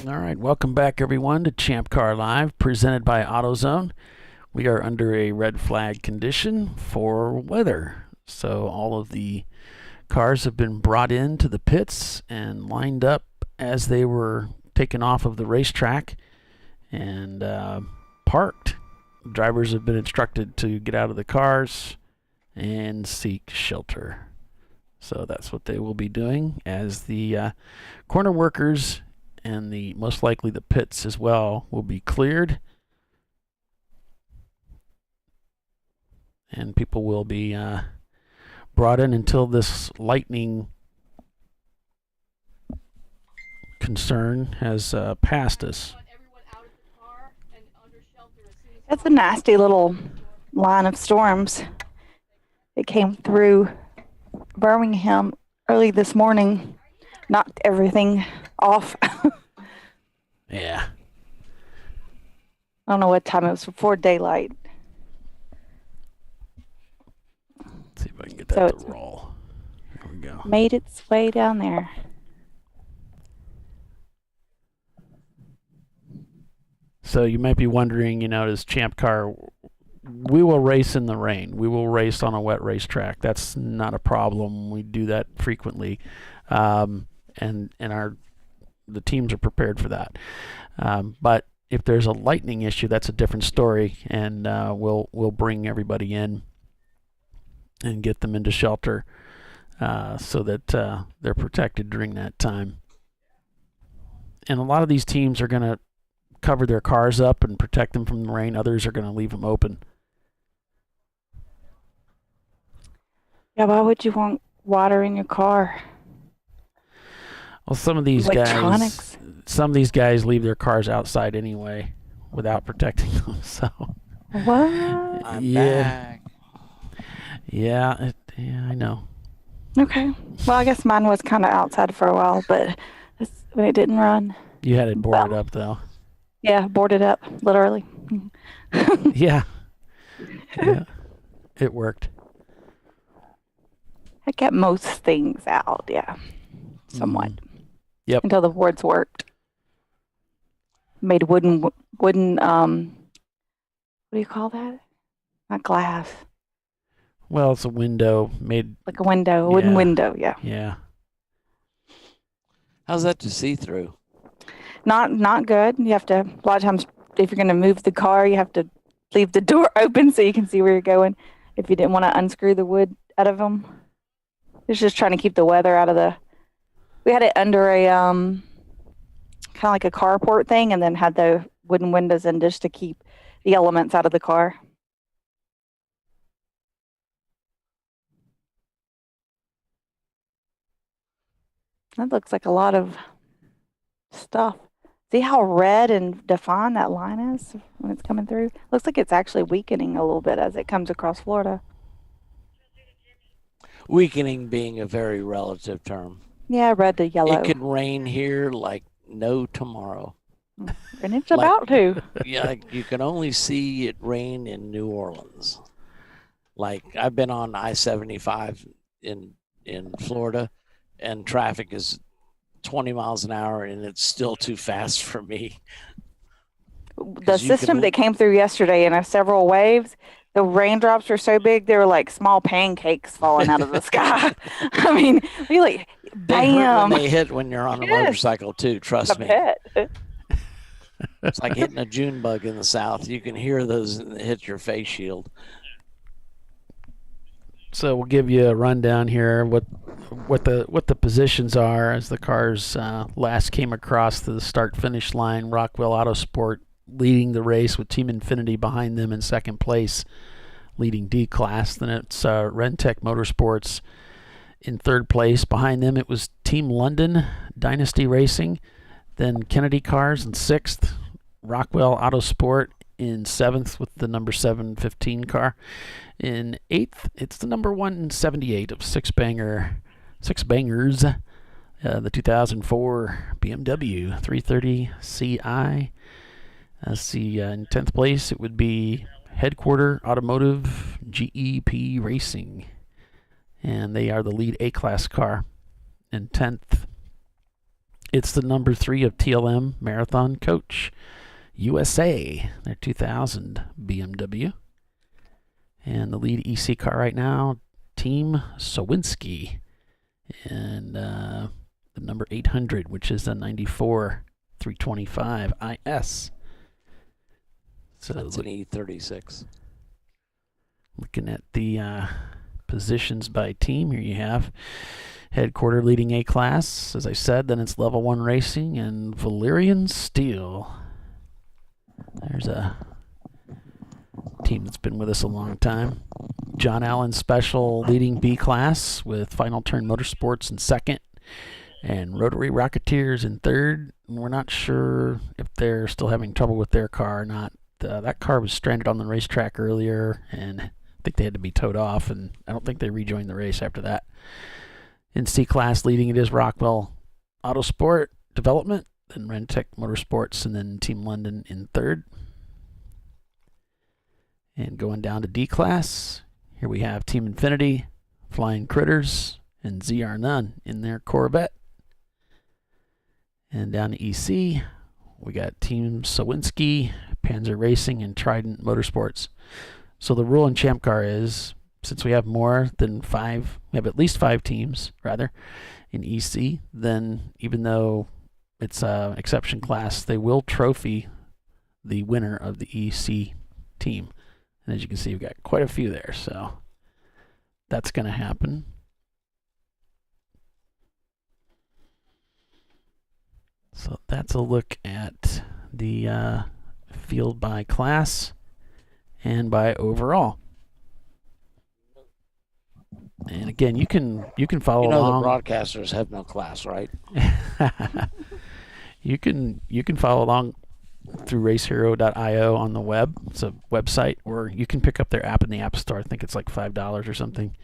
All right, welcome back everyone to ChampCar.Live, presented by AutoZone. We are under a red flag condition for weather, so all of the cars have been brought into the pits and lined up as they were taken off of the racetrack, and parked. Drivers have been instructed to get out of the cars and seek shelter. So that's what they will be doing, as the corner workers and the most likely the pits as well will be cleared. And people will be brought in until this lightning concern has passed us. That's a nasty little line of storms. It came through Birmingham early this morning, knocked everything off. Yeah. I don't know what time it was, before daylight. Let's see if I can get that to roll. There we go. Made its way down there. So you might be wondering, does Champ Car, we will race in the rain. We will race on a wet racetrack. That's not a problem. We do that frequently. And the teams are prepared for that. But if there's a lightning issue, that's a different story, and we'll bring everybody in and get them into shelter so that they're protected during that time. And a lot of these teams are going to cover their cars up and protect them from the rain. Others are going to leave them open. Yeah, why would you want water in your car? Well, some of these guys leave their cars outside anyway without protecting them. So what? I'm back. Yeah, I know. Okay. Well, I guess mine was kind of outside for a while, but it didn't run. You had it boarded up, though. Yeah, boarded up, literally. Yeah. It worked. I kept most things out, yeah, somewhat. Yep. Until the boards worked. Made wooden. What do you call that? Not glass. Well, it's a window made like a window, a wooden window. Yeah. Yeah. How's that to see through? Not good. You have to, a lot of times, if you're going to move the car, you have to leave the door open so you can see where you're going. If you didn't want to unscrew the wood out of them, it's just trying to keep the weather out of the. We had it under a kind of like a carport thing, and then had the wooden windows in just to keep the elements out of the car. That looks like a lot of stuff. See how red and defined that line is when it's coming through? Looks like it's actually weakening a little bit as it comes across Florida. Weakening being a very relative term. Yeah, red to yellow. It could rain here like no tomorrow. And it's about to. Yeah, you can only see it rain in New Orleans. Like, I've been on I-75 in Florida, and traffic is 20 miles an hour, and it's still too fast for me. The system that came through yesterday in several waves, the raindrops were so big, they were like small pancakes falling out of the sky. I mean, really, bam. They hit when you're on a motorcycle, too, trust me. It's like hitting a June bug in the South. You can hear those hit your face shield. So we'll give you a rundown here what the positions are as the cars last came across the start-finish line. Rockwell Autosport leading the race with Team Infinity behind them in second place, leading D-Class. Then it's Rentec Motorsports in third place. Behind them it was Team London, Dynasty Racing. Then Kennedy Cars in sixth. Rockwell Autosport in seventh with the number 715 car. In eighth, it's the number 178 of Six Bangers, the 2004 BMW 330 Ci. In 10th place, it would be Headquarter Automotive GEP Racing, and they are the lead A-Class car. In 10th, it's the number 3 of TLM Marathon Coach USA, their 2000 BMW. And the lead EC car right now, Team Sowinski. And the number 800, which is the 94 325 IS. So that's an E36. Looking at the positions by team, here you have Headquarter leading A class, as I said. Then it's Level 1 Racing and Valerian Steel. There's a team that's been with us a long time. John Allen Special leading B class with Final Turn Motorsports in second and Rotary Rocketeers in third. And we're not sure if they're still having trouble with their car or not. That car was stranded on the racetrack earlier, and I think they had to be towed off, and I don't think they rejoined the race after that. In C class, leading it is Rockwell Autosport Development, then Rentec Motorsports, and then Team London in third. And going down to D class, here we have Team Infinity, Flying Critters, and ZR Nunn in their Corvette. And down to EC, we got Team Sawinski, Panzer Racing, and Trident Motorsports. So the rule in Champ Car is, since we have more than 5, we have at least 5 teams, rather, in EC, then even though it's an exception class, they will trophy the winner of the EC team. And as you can see, we've got quite a few there, so that's going to happen. So that's a look at the field by class and by overall. And again, you can follow along. The broadcasters have no class, right? You can follow along through racehero.io on the web. It's a website, or you can pick up their app in the App Store. I think it's like $5 or something.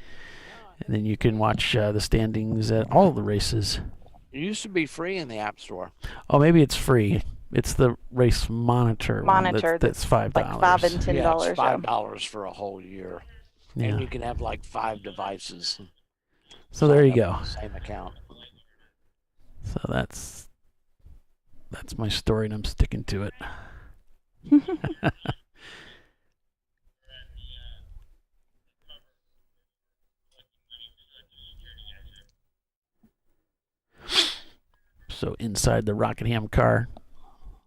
And then you can watch the standings at all of the races. It used to be free in the App Store. Oh, maybe it's free. It's the Race Monitor one that's $5. Like $5 and $10. Yeah, it's $5 for a whole year. Yeah. And you can have like 5 devices. So there you go. Same account. So that's my story, and I'm sticking to it. So inside the Rockingham car,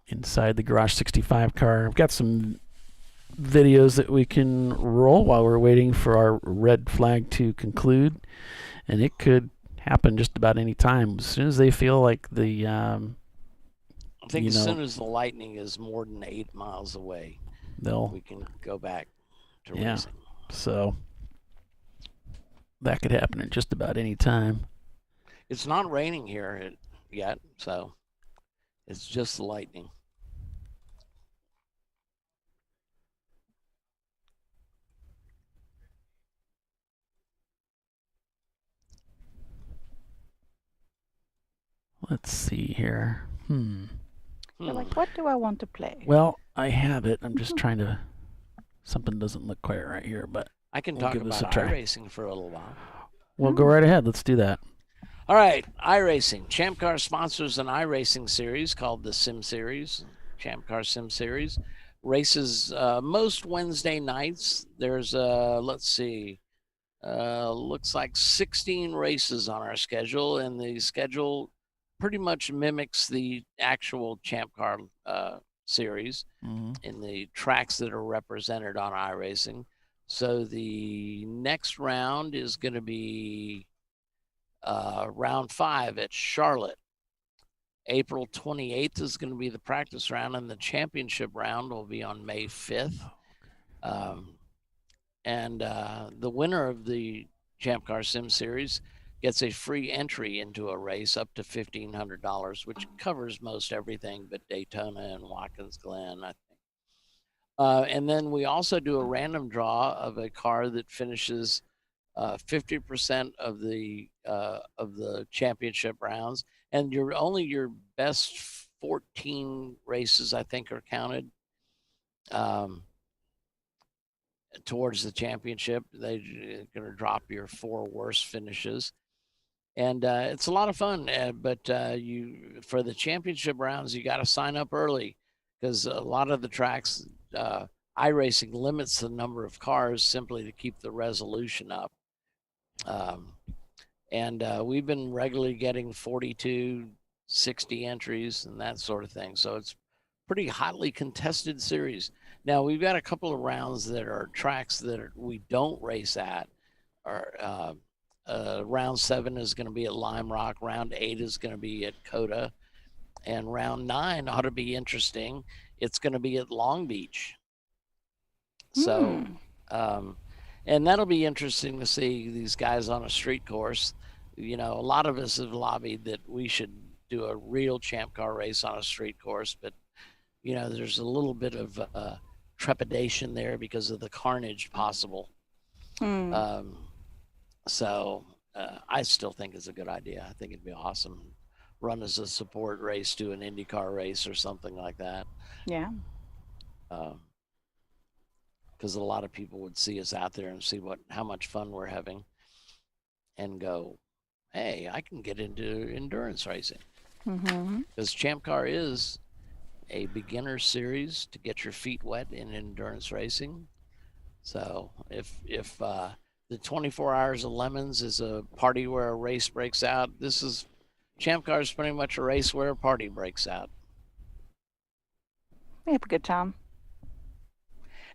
inside the Garage 65 car, I've got some videos that we can roll while we're waiting for our red flag to conclude, and it could happen just about any time. As soon as they feel like the I think as soon as the lightning is more than 8 miles away, we can go back to racing. So that could happen at just about any time. It's not raining here yet, so it's just the lightning. Let's see here. You're like, what do I want to play? Well, I have it. I'm just trying to. Something doesn't look quite right here, but I can we'll talk give this about a try. iRacing for a little while. Well, go right ahead. Let's do that. All right, iRacing. Champ Car sponsors an iRacing series called the Sim Series, Champ Car Sim Series. Races most Wednesday nights. There's, let's see, looks like 16 races on our schedule, and the schedule pretty much mimics the actual Champ Car series in the tracks that are represented on iRacing. So the next round is going to be round 5 at Charlotte. April 28th is going to be the practice round, and the championship round will be on May 5th. And the winner of the Champ Car Sim Series gets a free entry into a race up to $1,500, which covers most everything but Daytona and Watkins Glen, I think. And then we also do a random draw of a car that finishes 50% of the championship rounds, and your best 14 races, I think, are counted towards the championship. They're going to drop your 4 worst finishes, and it's a lot of fun. But for the championship rounds, you got to sign up early, because a lot of the tracks, iRacing limits the number of cars simply to keep the resolution up. And we've been regularly getting 42, 60 entries and that sort of thing. So it's pretty hotly contested series. Now we've got a couple of rounds that are tracks that we don't race at. Round 7 is going to be at Lime Rock. Round 8 is going to be at Coda, and round 9 ought to be interesting. It's going to be at Long Beach. So, and that'll be interesting to see these guys on a street course. You know, a lot of us have lobbied that we should do a real Champ Car race on a street course, but you know, there's a little bit of trepidation there because of the carnage possible. So I still think it's a good idea. I think it'd be awesome. Run as a support race to an IndyCar race or something like that. Yeah. Because a lot of people would see us out there and see how much fun we're having and go, hey, I can get into endurance racing. Because Champ Car is a beginner series to get your feet wet in endurance racing. So if the 24 Hours of Lemons is a party where a race breaks out, Champ Car is pretty much a race where a party breaks out. We have a good time.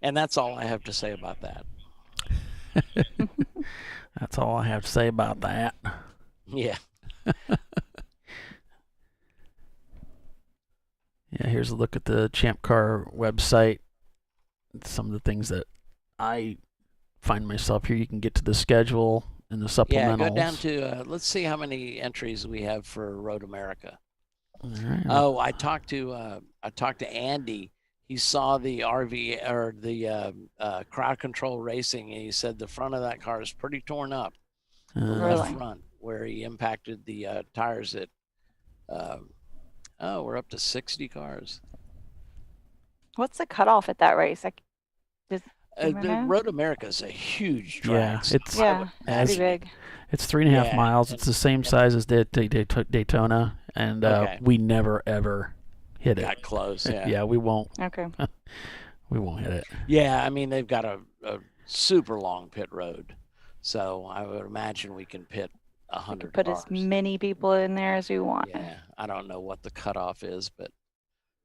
And that's all I have to say about that. That's all I have to say about that. Yeah. Yeah, here's a look at the Champ Car website. Some of the things that I find myself here. You can get to the schedule and the supplementals. Yeah, go down to, let's see how many entries we have for Road America. All right. Oh, I talked to Andy. He saw the RVA or the crowd control racing, and he said the front of that car is pretty torn up. The left front, where he impacted the tires at. We're up to 60 cars. What's the cutoff at that race? The Road America is a huge track. Yeah, it's pretty big. It's 3.5 miles. It's the same size as Daytona, and we never ever hit it. Got close. Yeah. Yeah, we won't. Okay. We won't hit it. Yeah, I mean they've got a super long pit road, so I would imagine we can pit 100 Put cars. as many people in there as we want. Yeah, I don't know what the cutoff is, but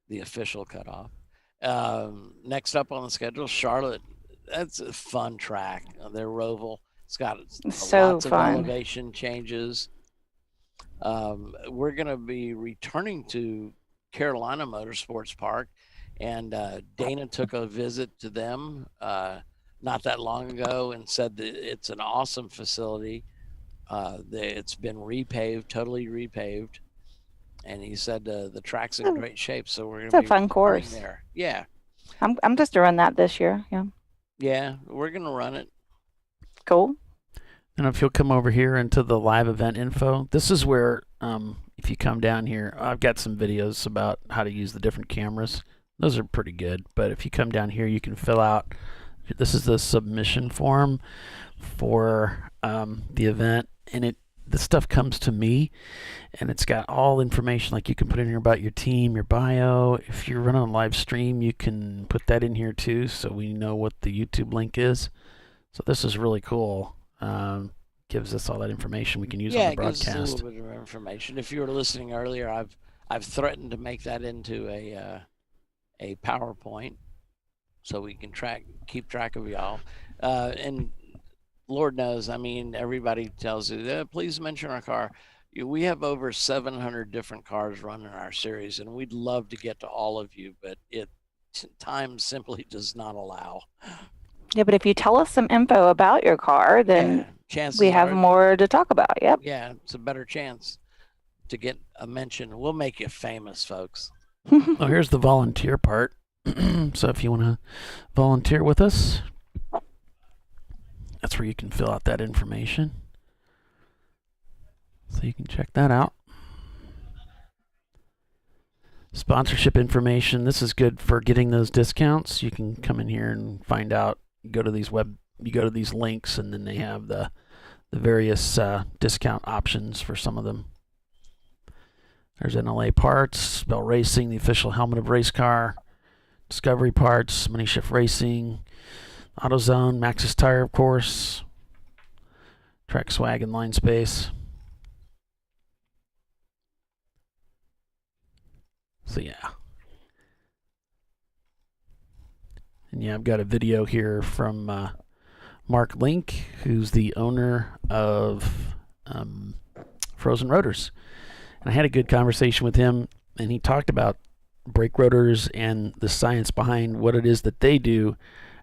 the official cutoff. Next up on the schedule, Charlotte. That's a fun track. Their Roval. It's got lots of elevation changes. We're going to be returning to Carolina Motorsports Park, and Dana took a visit to them not that long ago and said that it's an awesome facility. It's been repaved, totally repaved, and he said the track's in great shape. So we're going to be a fun course there. Yeah, I'm just to run that this year. Yeah, we're going to run it. Cool. And if you'll come over here into the live event info, this is where, if you come down here, I've got some videos about how to use the different cameras. Those are pretty good. But if you come down here, you can fill out, this is the submission form for the event. And this stuff comes to me, and it's got all information like you can put in here about your team, your bio. If you're running a live stream, you can put that in here too, so we know what the YouTube link is. So this is really cool. Gives us all that information we can use on the broadcast. Yeah, it gives us a little bit of information. If you were listening earlier, I've threatened to make that into a PowerPoint, so we can keep track of y'all. And Lord knows, I mean, everybody tells you, please mention our car. We have over 700 different cars running our series, and we'd love to get to all of you, but time simply does not allow. Yeah, but if you tell us some info about your car, then we have more to talk about. Yep. Yeah, it's a better chance to get a mention. We'll make you famous, folks. Oh, here's the volunteer part. So if you want to volunteer with us, that's where you can fill out that information. So you can check that out. Sponsorship information. This is good for getting those discounts. You can come in here and find out. You go to these links, and then they have the various discount options for some of them. There's NLA Parts, Bell Racing, the official helmet of race car, Discovery Parts, Money Shift Racing, AutoZone, Maxxis Tire, of course, Track Swag and Line Space. So yeah. And yeah, I've got a video here from Mark Link, who's the owner of Frozen Rotors. And I had a good conversation with him, and he talked about brake rotors and the science behind what it is that they do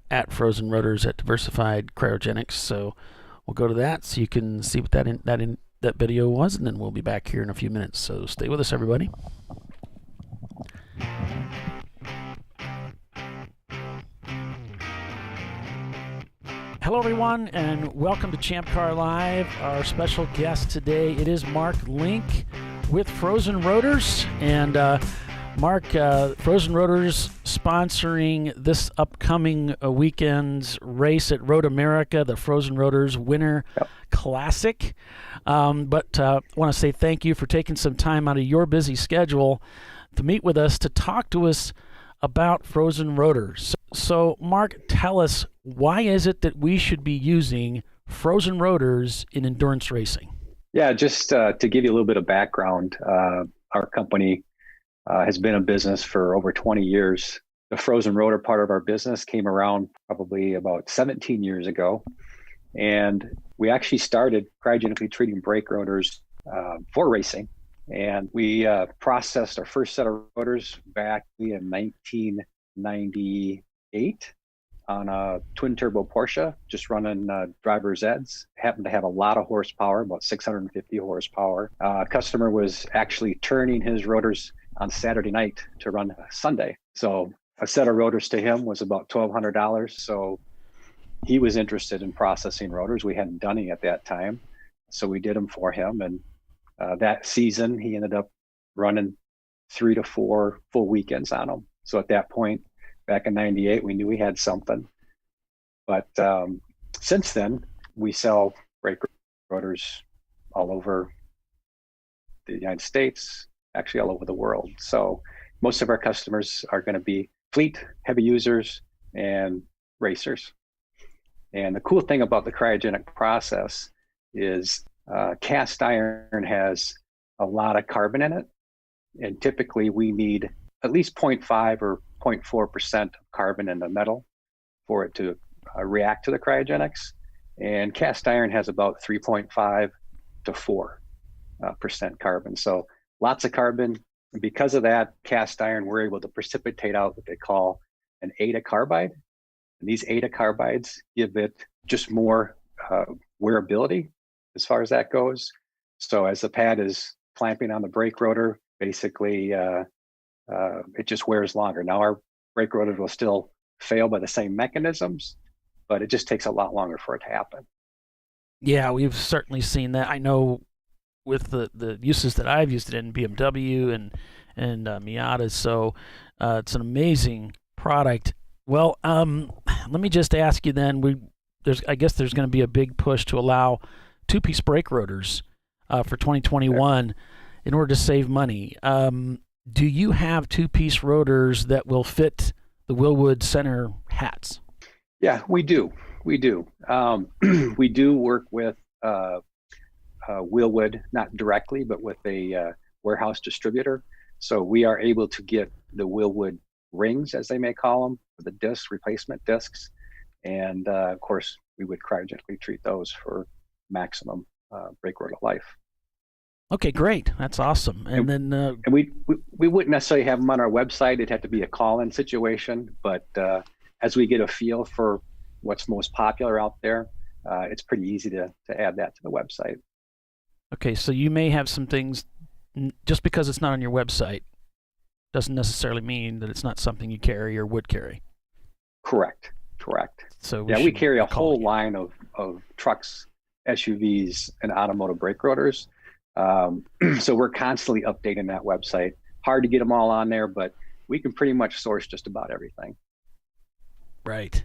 at Frozen Rotors at Diversified Cryogenics. So we'll go to that so you can see what that video was, and then we'll be back here in a few minutes. So stay with us, everybody. Hello, everyone, and welcome to ChampCar.Live. Our special guest today, it is Mark Link with Frozen Rotors. And Mark, Frozen Rotors sponsoring this upcoming weekend's race at Road America, the Frozen Rotors Winter Classic. But I want to say thank you for taking some time out of your busy schedule to meet with us, to talk to us about Frozen Rotors. So, Mark, tell us, why is it that we should be using Frozen Rotors in endurance racing? Yeah, just to give you a little bit of background, our company has been in business for over 20 years. The Frozen Rotor part of our business came around probably about 17 years ago. And we actually started cryogenically treating brake rotors for racing. And we processed our first set of rotors back in 1998 on a twin turbo Porsche, just running driver's eds. Happened to have a lot of horsepower, about 650 horsepower. Customer was actually turning his rotors on Saturday night to run Sunday. So a set of rotors to him was about $1,200. So he was interested in processing rotors. We hadn't done any at that time. So we did them for him. And that season, he ended up running 3 to 4 full weekends on them. So at that point, back in 98, we knew we had something. But since then, we sell brake rotors all over the United States, actually all over the world. So most of our customers are going to be fleet, heavy users, and racers. And the cool thing about the cryogenic process is cast iron has a lot of carbon in it. And typically we need at least 0.5 or 0.4% of carbon in the metal for it to react to the cryogenics. And cast iron has about 3.5 to 4% carbon. So lots of carbon. And because of that, cast iron, we're able to precipitate out what they call an ADA carbide. And these ADA carbides give it just more wearability as far as that goes. So as the pad is clamping on the brake rotor, basically it just wears longer. Now our brake rotor will still fail by the same mechanisms, but it just takes a lot longer for it to happen. Yeah, we've certainly seen that. I know with the uses that I've used it in, BMW and Miata, so it's an amazing product. Well, let me just ask you then, I guess there's going to be a big push to allow two-piece brake rotors for 2021 in order to save money. Do you have two-piece rotors that will fit the Willwood center hats? Yeah, we do. We do. We do work with Willwood, not directly, but with a warehouse distributor. So we are able to get the Willwood rings, as they may call them, the disc replacement discs. And of course, we would cryogenically treat those for maximum brake rotor life. Okay, great. That's awesome. And then and we wouldn't necessarily have them on our website. It'd have to be a call-in situation. But as we get a feel for what's most popular out there, it's pretty easy to add that to the website. Okay, so you may have some things, just because it's not on your website, doesn't necessarily mean that it's not something you carry or would carry. Correct. So we carry a whole line of trucks, SUVs, and automotive brake rotors. So we're constantly updating that website. Hard to get them all on there, but we can pretty much source just about everything. Right.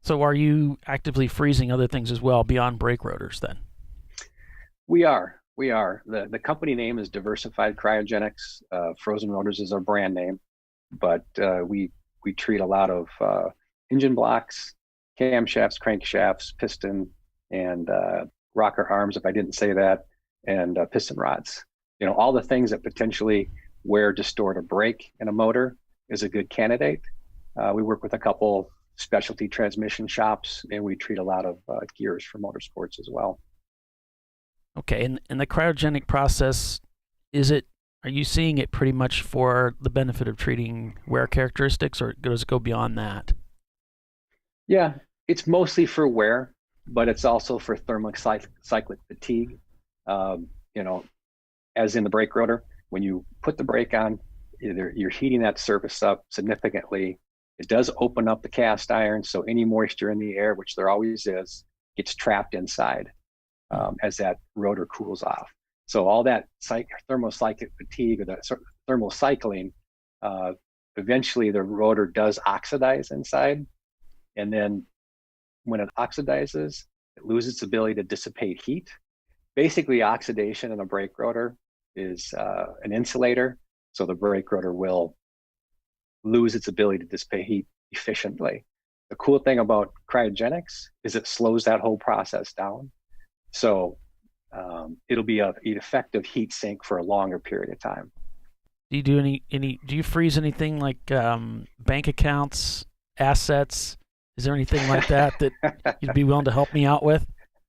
So are you actively freezing other things as well beyond brake rotors then? We are. The company name is Diversified Cryogenics. Frozen Rotors is our brand name, but we treat a lot of engine blocks, camshafts, crankshafts, piston, and rocker arms, if I didn't say that, and piston rods. All the things that potentially wear, distort, or break in a motor is a good candidate. We work with a couple specialty transmission shops, and we treat a lot of gears for motorsports as well. Okay, and the cryogenic process, are you seeing it pretty much for the benefit of treating wear characteristics, or does it go beyond that? Yeah, it's mostly for wear, but it's also for thermocyclic fatigue. You know, as in the brake rotor, when you put the brake on, you're heating that surface up significantly. It does open up the cast iron, so any moisture in the air, which there always is, gets trapped inside as that rotor cools off. So all that thermocyclic fatigue, or that thermal cycling, eventually the rotor does oxidize inside. And then when it oxidizes, it loses its ability to dissipate heat. Basically, oxidation in a brake rotor is an insulator, so the brake rotor will lose its ability to dissipate heat efficiently. The cool thing about cryogenics is it slows that whole process down. So it'll be an effective heat sink for a longer period of time. Do you do do you freeze anything like bank accounts, assets? Is there anything like that you'd be willing to help me out with?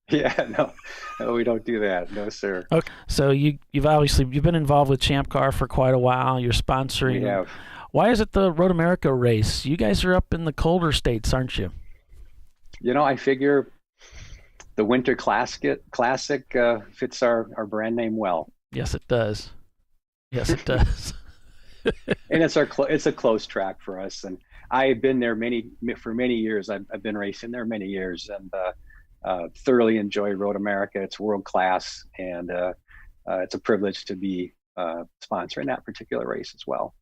Yeah, no, we don't do that. No, sir. Okay, so you've been involved with ChampCar for quite a while. You're sponsoring. We have. Why is it the Road America race? You guys are up in the colder states, aren't you? You know, I figure the Winter Classic fits our brand name well. Yes, it does. Yes, it does. And it's a close track for us, and I've been there for many years. I've been racing there many years, and thoroughly enjoy Road America. It's world class, and it's a privilege to be sponsoring that particular race as well.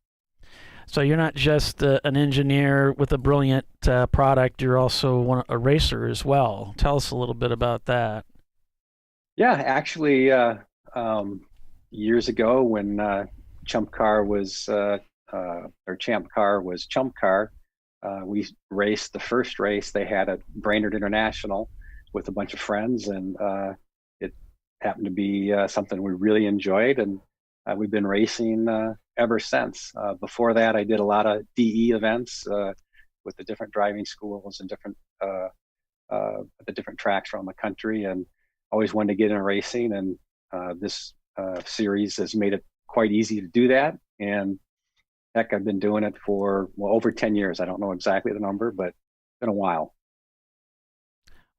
So you're not just an engineer with a brilliant product, you're also a racer as well. Tell us a little bit about that. Yeah, actually, years ago when ChampCar was ChampCar, we raced the first race they had at Brainerd International with a bunch of friends, and it happened to be something we really enjoyed, and we've been racing ever since. Before that, I did a lot of DE events with the different driving schools and the different tracks around the country, and always wanted to get in racing. And this series has made it quite easy to do that. And heck, I've been doing it for over 10 years. I don't know exactly the number, but it's been a while.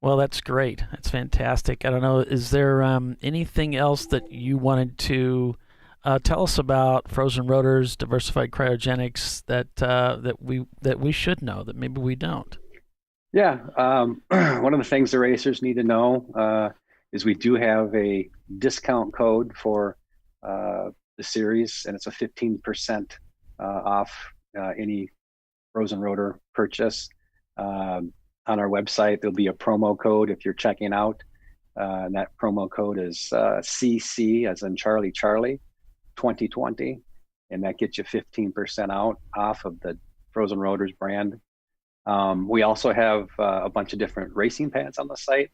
Well, that's great. That's fantastic. I don't know, is there anything else that you wanted to tell us about frozen rotors, diversified cryogenics that we should know that maybe we don't? Yeah, one of the things the racers need to know is we do have a discount code for the series, and it's a 15% off any frozen rotor purchase. On our website, there'll be a promo code if you're checking out, and that promo code is CC, as in Charlie 2020, and that gets you 15% off of the Frozen Rotors brand. We also have a bunch of different racing pads on the site,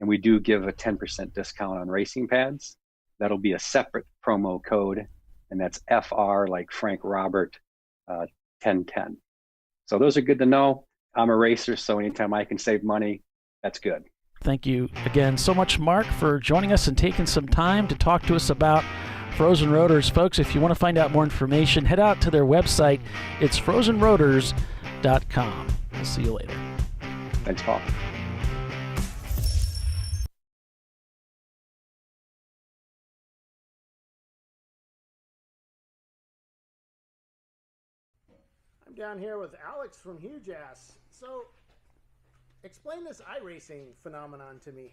and we do give a 10% discount on racing pads. That'll be a separate promo code, and that's FR, like Frank Robert, 1010. So those are good to know. I'm a racer, so anytime I can save money, that's good. Thank you again so much, Mark, for joining us and taking some time to talk to us about frozen rotors. Folks, if you want to find out more information, head out to their website. It's frozenrotors.com. We'll see you later. Thanks, Paul. I'm down here with Alex from Huge Ass. So, explain this iRacing phenomenon to me.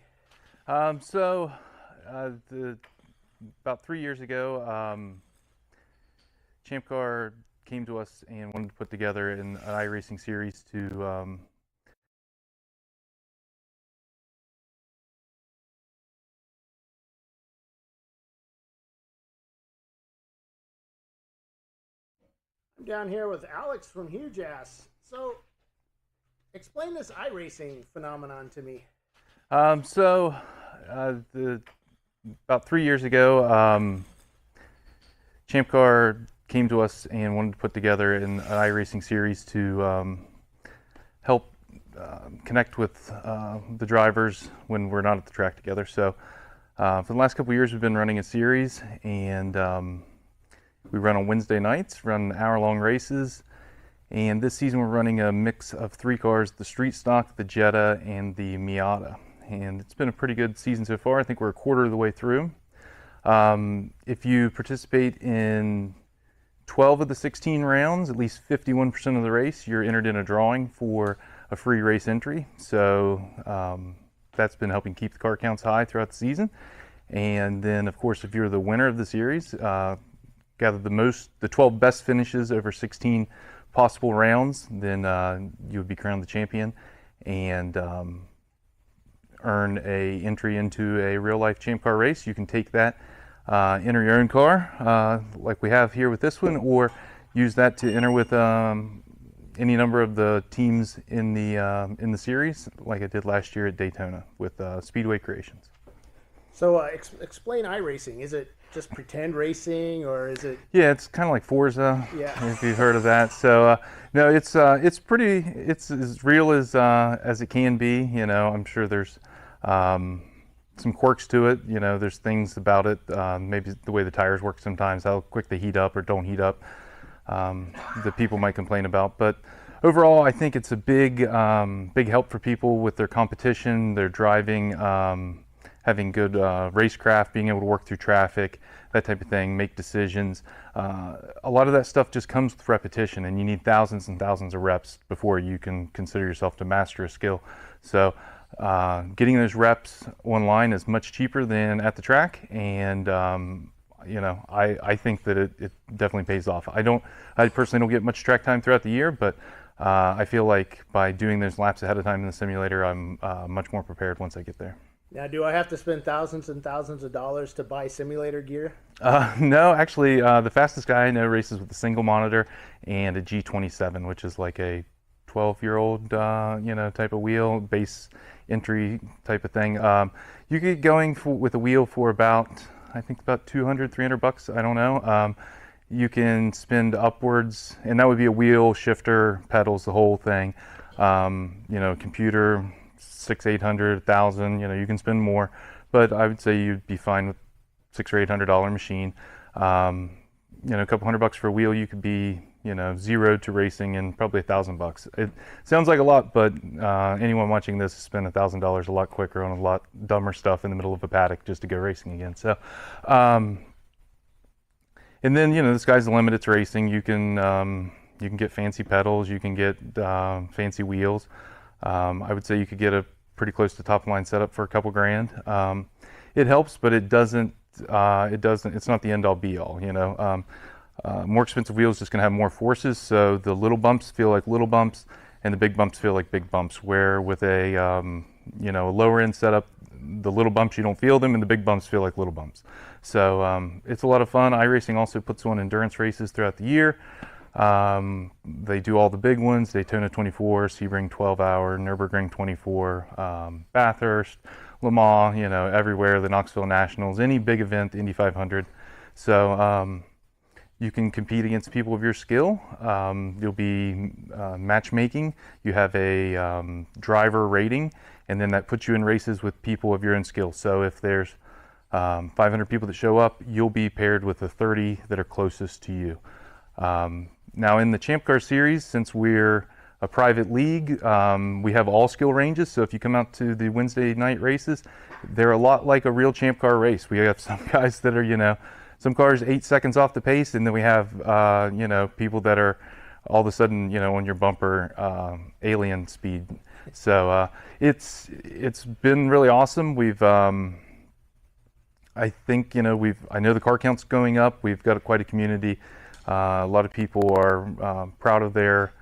About 3 years ago, ChampCar came to us and wanted to put together an iRacing series to I'm down here with Alex from Huge Ass. So, explain this iRacing phenomenon to me. about 3 years ago, ChampCar came to us and wanted to put together an iRacing series to help connect with the drivers when we're not at the track together. So for the last couple of years, we've been running a series, and we run on Wednesday nights, run hour-long races. And this season, we're running a mix of 3 cars: the Street Stock, the Jetta, and the Miata. And it's been a pretty good season so far. I think we're a quarter of the way through. If you participate in 12 of the 16 rounds, at least 51% of the race, you're entered in a drawing for a free race entry. So that's been helping keep the car counts high throughout the season. And then, of course, if you're the winner of the series, gather the 12 best finishes over 16 possible rounds, then you would be crowned the champion and earn a entry into a real-life Champ Car race. You can take that, enter your own car, like we have here with this one, or use that to enter with any number of the teams in the series, like I did last year at Daytona with Speedway Creations. So explain iRacing. Is it just pretend racing, or is it? Yeah, it's kind of like Forza. Yeah. If you've heard of that. So no, it's as real as it can be. You know, I'm sure there's some quirks to it. You know, there's things about it, maybe the way the tires work sometimes, how quick they heat up or don't heat up, that people might complain about. But overall, I think it's a big help for people with their competition, their driving, having good racecraft, being able to work through traffic, that type of thing, make decisions. A lot of that stuff just comes with repetition, and you need thousands and thousands of reps before you can consider yourself to master a skill. So getting those reps online is much cheaper than at the track, and you know, I think that it definitely pays off. I personally don't get much track time throughout the year, but I feel like by doing those laps ahead of time in the simulator, I'm much more prepared once I get there. Now, do I have to spend thousands and thousands of dollars to buy simulator gear? No, actually, the fastest guy I know races with a single monitor and a G27, which is like a 12-year-old, type of wheel, base entry type of thing. You get going with a wheel for about, I think about $200, $300. I don't know. You can spend upwards, and that would be a wheel, shifter, pedals, the whole thing. Computer, $600, $800, $1,000. You can spend more, but I would say you'd be fine with $600 or $800 machine. A couple $100 for a wheel, you could be, zero to racing in probably $1,000. It sounds like a lot, but anyone watching this spend $1,000 a lot quicker on a lot dumber stuff in the middle of a paddock just to go racing again. So, and then the sky's the limit. It's racing. You can get fancy pedals. You can get fancy wheels. I would say you could get a pretty close to top line setup for a couple grand. It helps, but it doesn't. It's not the end all be all. More expensive wheels just gonna have more forces, so the little bumps feel like little bumps, and the big bumps feel like big bumps. Where with a lower end setup, the little bumps you don't feel them, and the big bumps feel like little bumps. So it's a lot of fun. iRacing also puts on endurance races throughout the year. They do all the big ones: Daytona 24, Sebring 12-hour, Nürburgring 24, Bathurst, Le Mans, everywhere, the Knoxville Nationals, any big event, Indy 500. So you can compete against people of your skill. You'll be matchmaking. You have a driver rating, and then that puts you in races with people of your own skill. So if there's 500 people that show up, you'll be paired with the 30 that are closest to you. Now in the Champ Car series, since we're a private league, we have all skill ranges. So if you come out to the Wednesday night races, they're a lot like a real Champ Car race. We have some guys that are, some cars 8 seconds off the pace, and then we have, people that are all of a sudden, on your bumper, alien speed. So it's been really awesome. We've, I think, I know the car count's going up. We've got quite a community. A lot of people are proud of their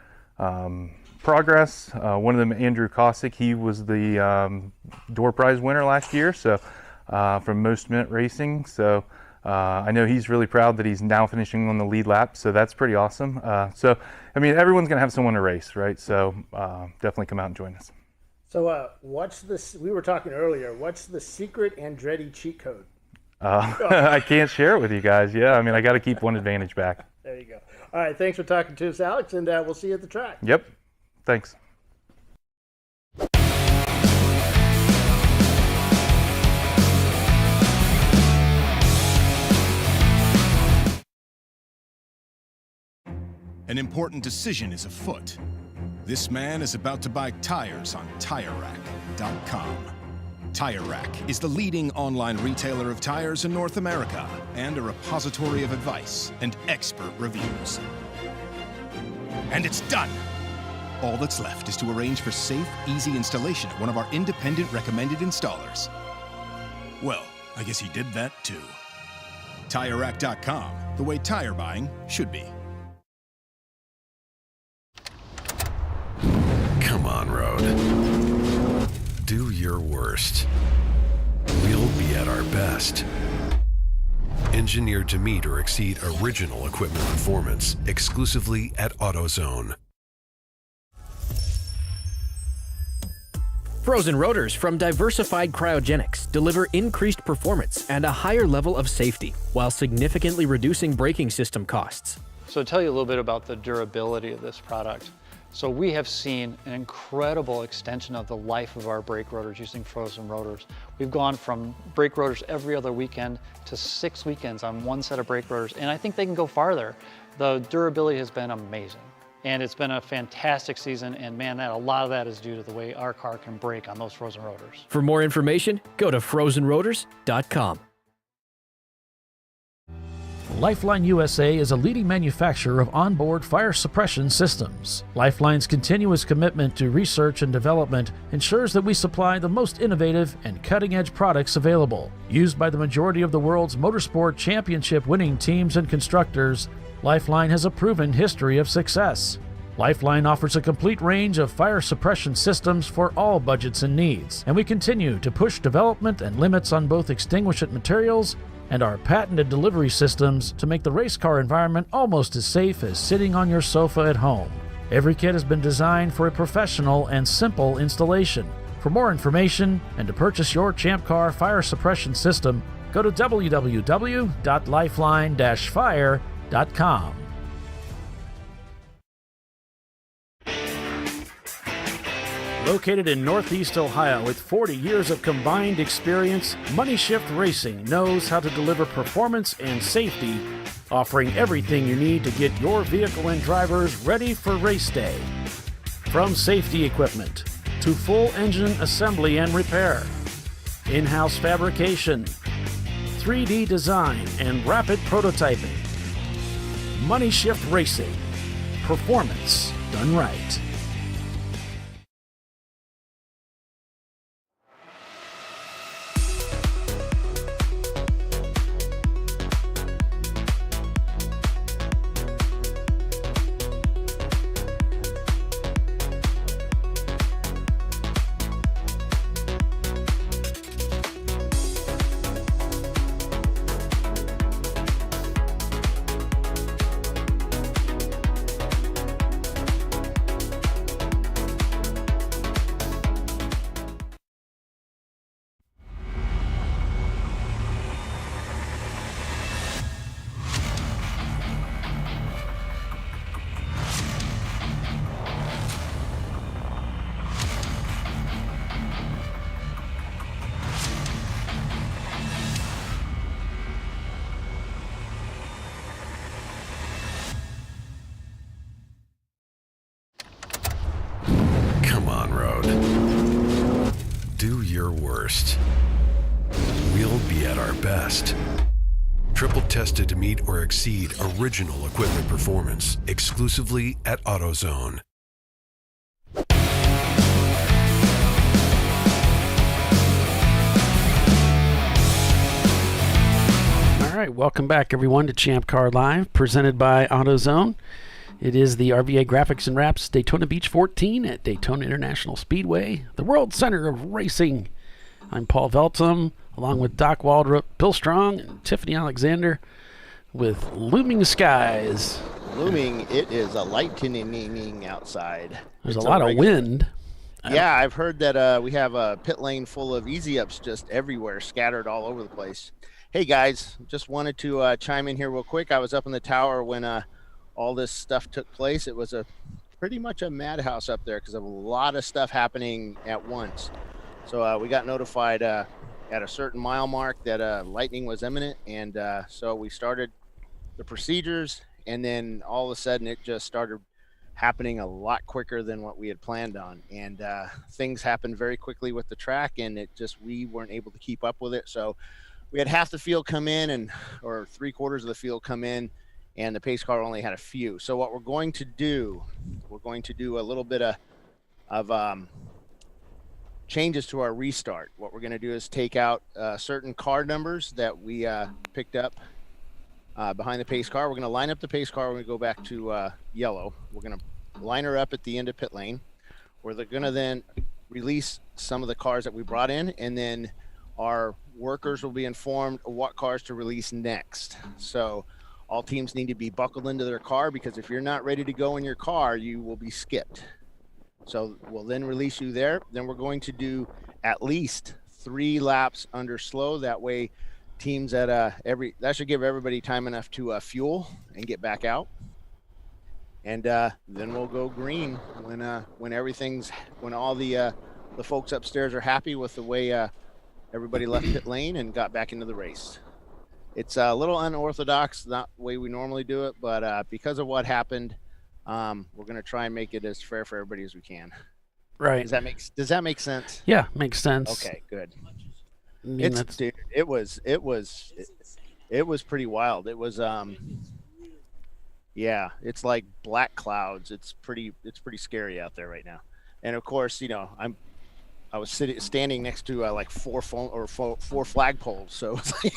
progress. One of them, Andrew Kosick, he was the door prize winner last year, so from Most Mint Racing. So I know he's really proud that he's now finishing on the lead lap, so that's pretty awesome. So, everyone's going to have someone to race, right? So definitely come out and join us. So what's this? We were talking earlier. What's the secret Andretti cheat code? I can't share it with you guys. Yeah, I got to keep one advantage back. There you go. All right, thanks for talking to us, Alex, and we'll see you at the track. Yep. Thanks. An important decision is afoot. This man is about to buy tires on TireRack.com. Tire Rack is the leading online retailer of tires in North America and a repository of advice and expert reviews. And it's done! All that's left is to arrange for safe, easy installation at one of our independent recommended installers. Well, I guess he did that too. TireRack.com, the way tire buying should be. Come on, Road. Do your worst. We'll be at our best. Engineered to meet or exceed original equipment performance exclusively at AutoZone. Frozen rotors from Diversified Cryogenics deliver increased performance and a higher level of safety while significantly reducing braking system costs. So to tell you a little bit about the durability of this product. So we have seen an incredible extension of the life of our brake rotors using frozen rotors. We've gone from brake rotors every other weekend to 6 weekends on one set of brake rotors, and I think they can go farther. The durability has been amazing, and it's been a fantastic season, and man, a lot of that is due to the way our car can brake on those frozen rotors. For more information, go to frozenrotors.com. Lifeline USA is a leading manufacturer of onboard fire suppression systems. Lifeline's continuous commitment to research and development ensures that we supply the most innovative and cutting-edge products available. Used by the majority of the world's motorsport championship-winning teams and constructors, Lifeline has a proven history of success. Lifeline offers a complete range of fire suppression systems for all budgets and needs, and we continue to push development and limits on both extinguishant materials and our patented delivery systems to make the race car environment almost as safe as sitting on your sofa at home. Every kit has been designed for a professional and simple installation. For more information and to purchase your ChampCar fire suppression system, go to www.lifeline-fire.com. Located in Northeast Ohio with 40 years of combined experience, Money Shift Racing knows how to deliver performance and safety, offering everything you need to get your vehicle and drivers ready for race day. From safety equipment to full engine assembly and repair, in-house fabrication, 3D design, and rapid prototyping. Money Shift Racing. Performance done right. Do your worst. We'll be at our best. Triple tested to meet or exceed original equipment performance exclusively at AutoZone. All right, welcome back everyone to ChampCar.Live, presented by AutoZone. It is the RVA Graphics and Wraps Daytona Beach 14 at Daytona International Speedway, the world center of racing. I'm Paul Veltum, along with Doc Waldrop, Bill Strong, and Tiffany Alexander with Looming Skies. Looming, it is a lightning outside. There's a lot of wind. Yeah, I've heard that we have a pit lane full of easy-ups just everywhere, scattered all over the place. Hey, guys, just wanted to chime in here real quick. I was up in the tower when all this stuff took place, it was pretty much a madhouse up there because of a lot of stuff happening at once. So we got notified at a certain mile mark that lightning was imminent, and so we started the procedures, and then all of a sudden it just started happening a lot quicker than what we had planned on, and things happened very quickly with the track, and we weren't able to keep up with it. So we had half the field come in, or 3/4 of the field come in, and the pace car only had a few. So what we're going to do a little bit of changes to our restart. What we're going to do is take out certain car numbers that we picked up behind the pace car. We're going to line up the pace car. We're going to go back to yellow. We're going to line her up at the end of pit lane. We're going to then release some of the cars that we brought in, and then our workers will be informed of what cars to release next. So all teams need to be buckled into their car, because if you're not ready to go in your car, you will be skipped. So we'll then release you there. Then we're going to do at least 3 laps under slow. That way teams that should give everybody time enough to fuel and get back out. And then we'll go green when all the folks upstairs are happy with the way everybody left pit lane and got back into the race. It's a little unorthodox, not the way we normally do it, but because of what happened, we're going to try and make it as fair for everybody as we can. Right. Does that make sense? Yeah, makes sense. Okay, good. I mean, Dude, it was pretty wild. It was yeah, it's like black clouds. It's pretty scary out there right now. And of course, I was standing next to like 4 flagpoles, so it was like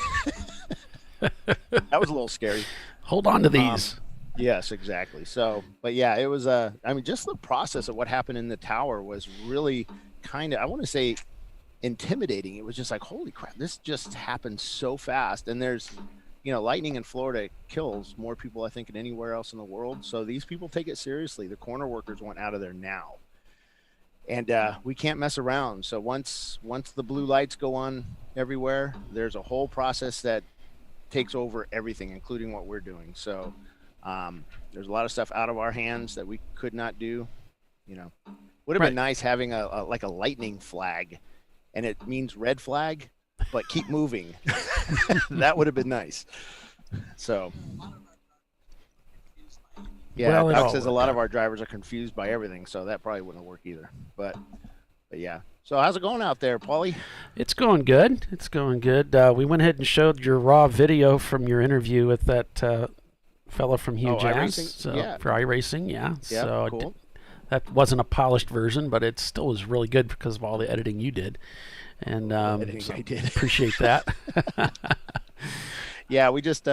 that was a little scary. Hold on to these. Yes, exactly. So, but yeah, it was I mean, just the process of what happened in the tower was really kind of, I want to say, intimidating. It was just like, holy crap, this just happened so fast. And there's, lightning in Florida kills more people, I think, than anywhere else in the world. So these people take it seriously. The corner workers went out of there now. And we can't mess around. So once the blue lights go on everywhere, there's a whole process that takes over everything, including what we're doing. So there's a lot of stuff out of our hands that we could not do. Would have been nice having a lightning flag, and it means red flag, but keep moving. That would have been nice. So yeah, Doc says a lot of our drivers are confused by everything, so that probably wouldn't work either. But yeah. So how's it going out there, Paulie? It's going good. It's going good. We went ahead and showed your raw video from your interview with that fellow from Hugh Jazz. So, yeah. For iRacing, yeah. Yeah, so cool. That wasn't a polished version, but it still was really good because of all the editing you did. And so I did. Appreciate that. Yeah, we just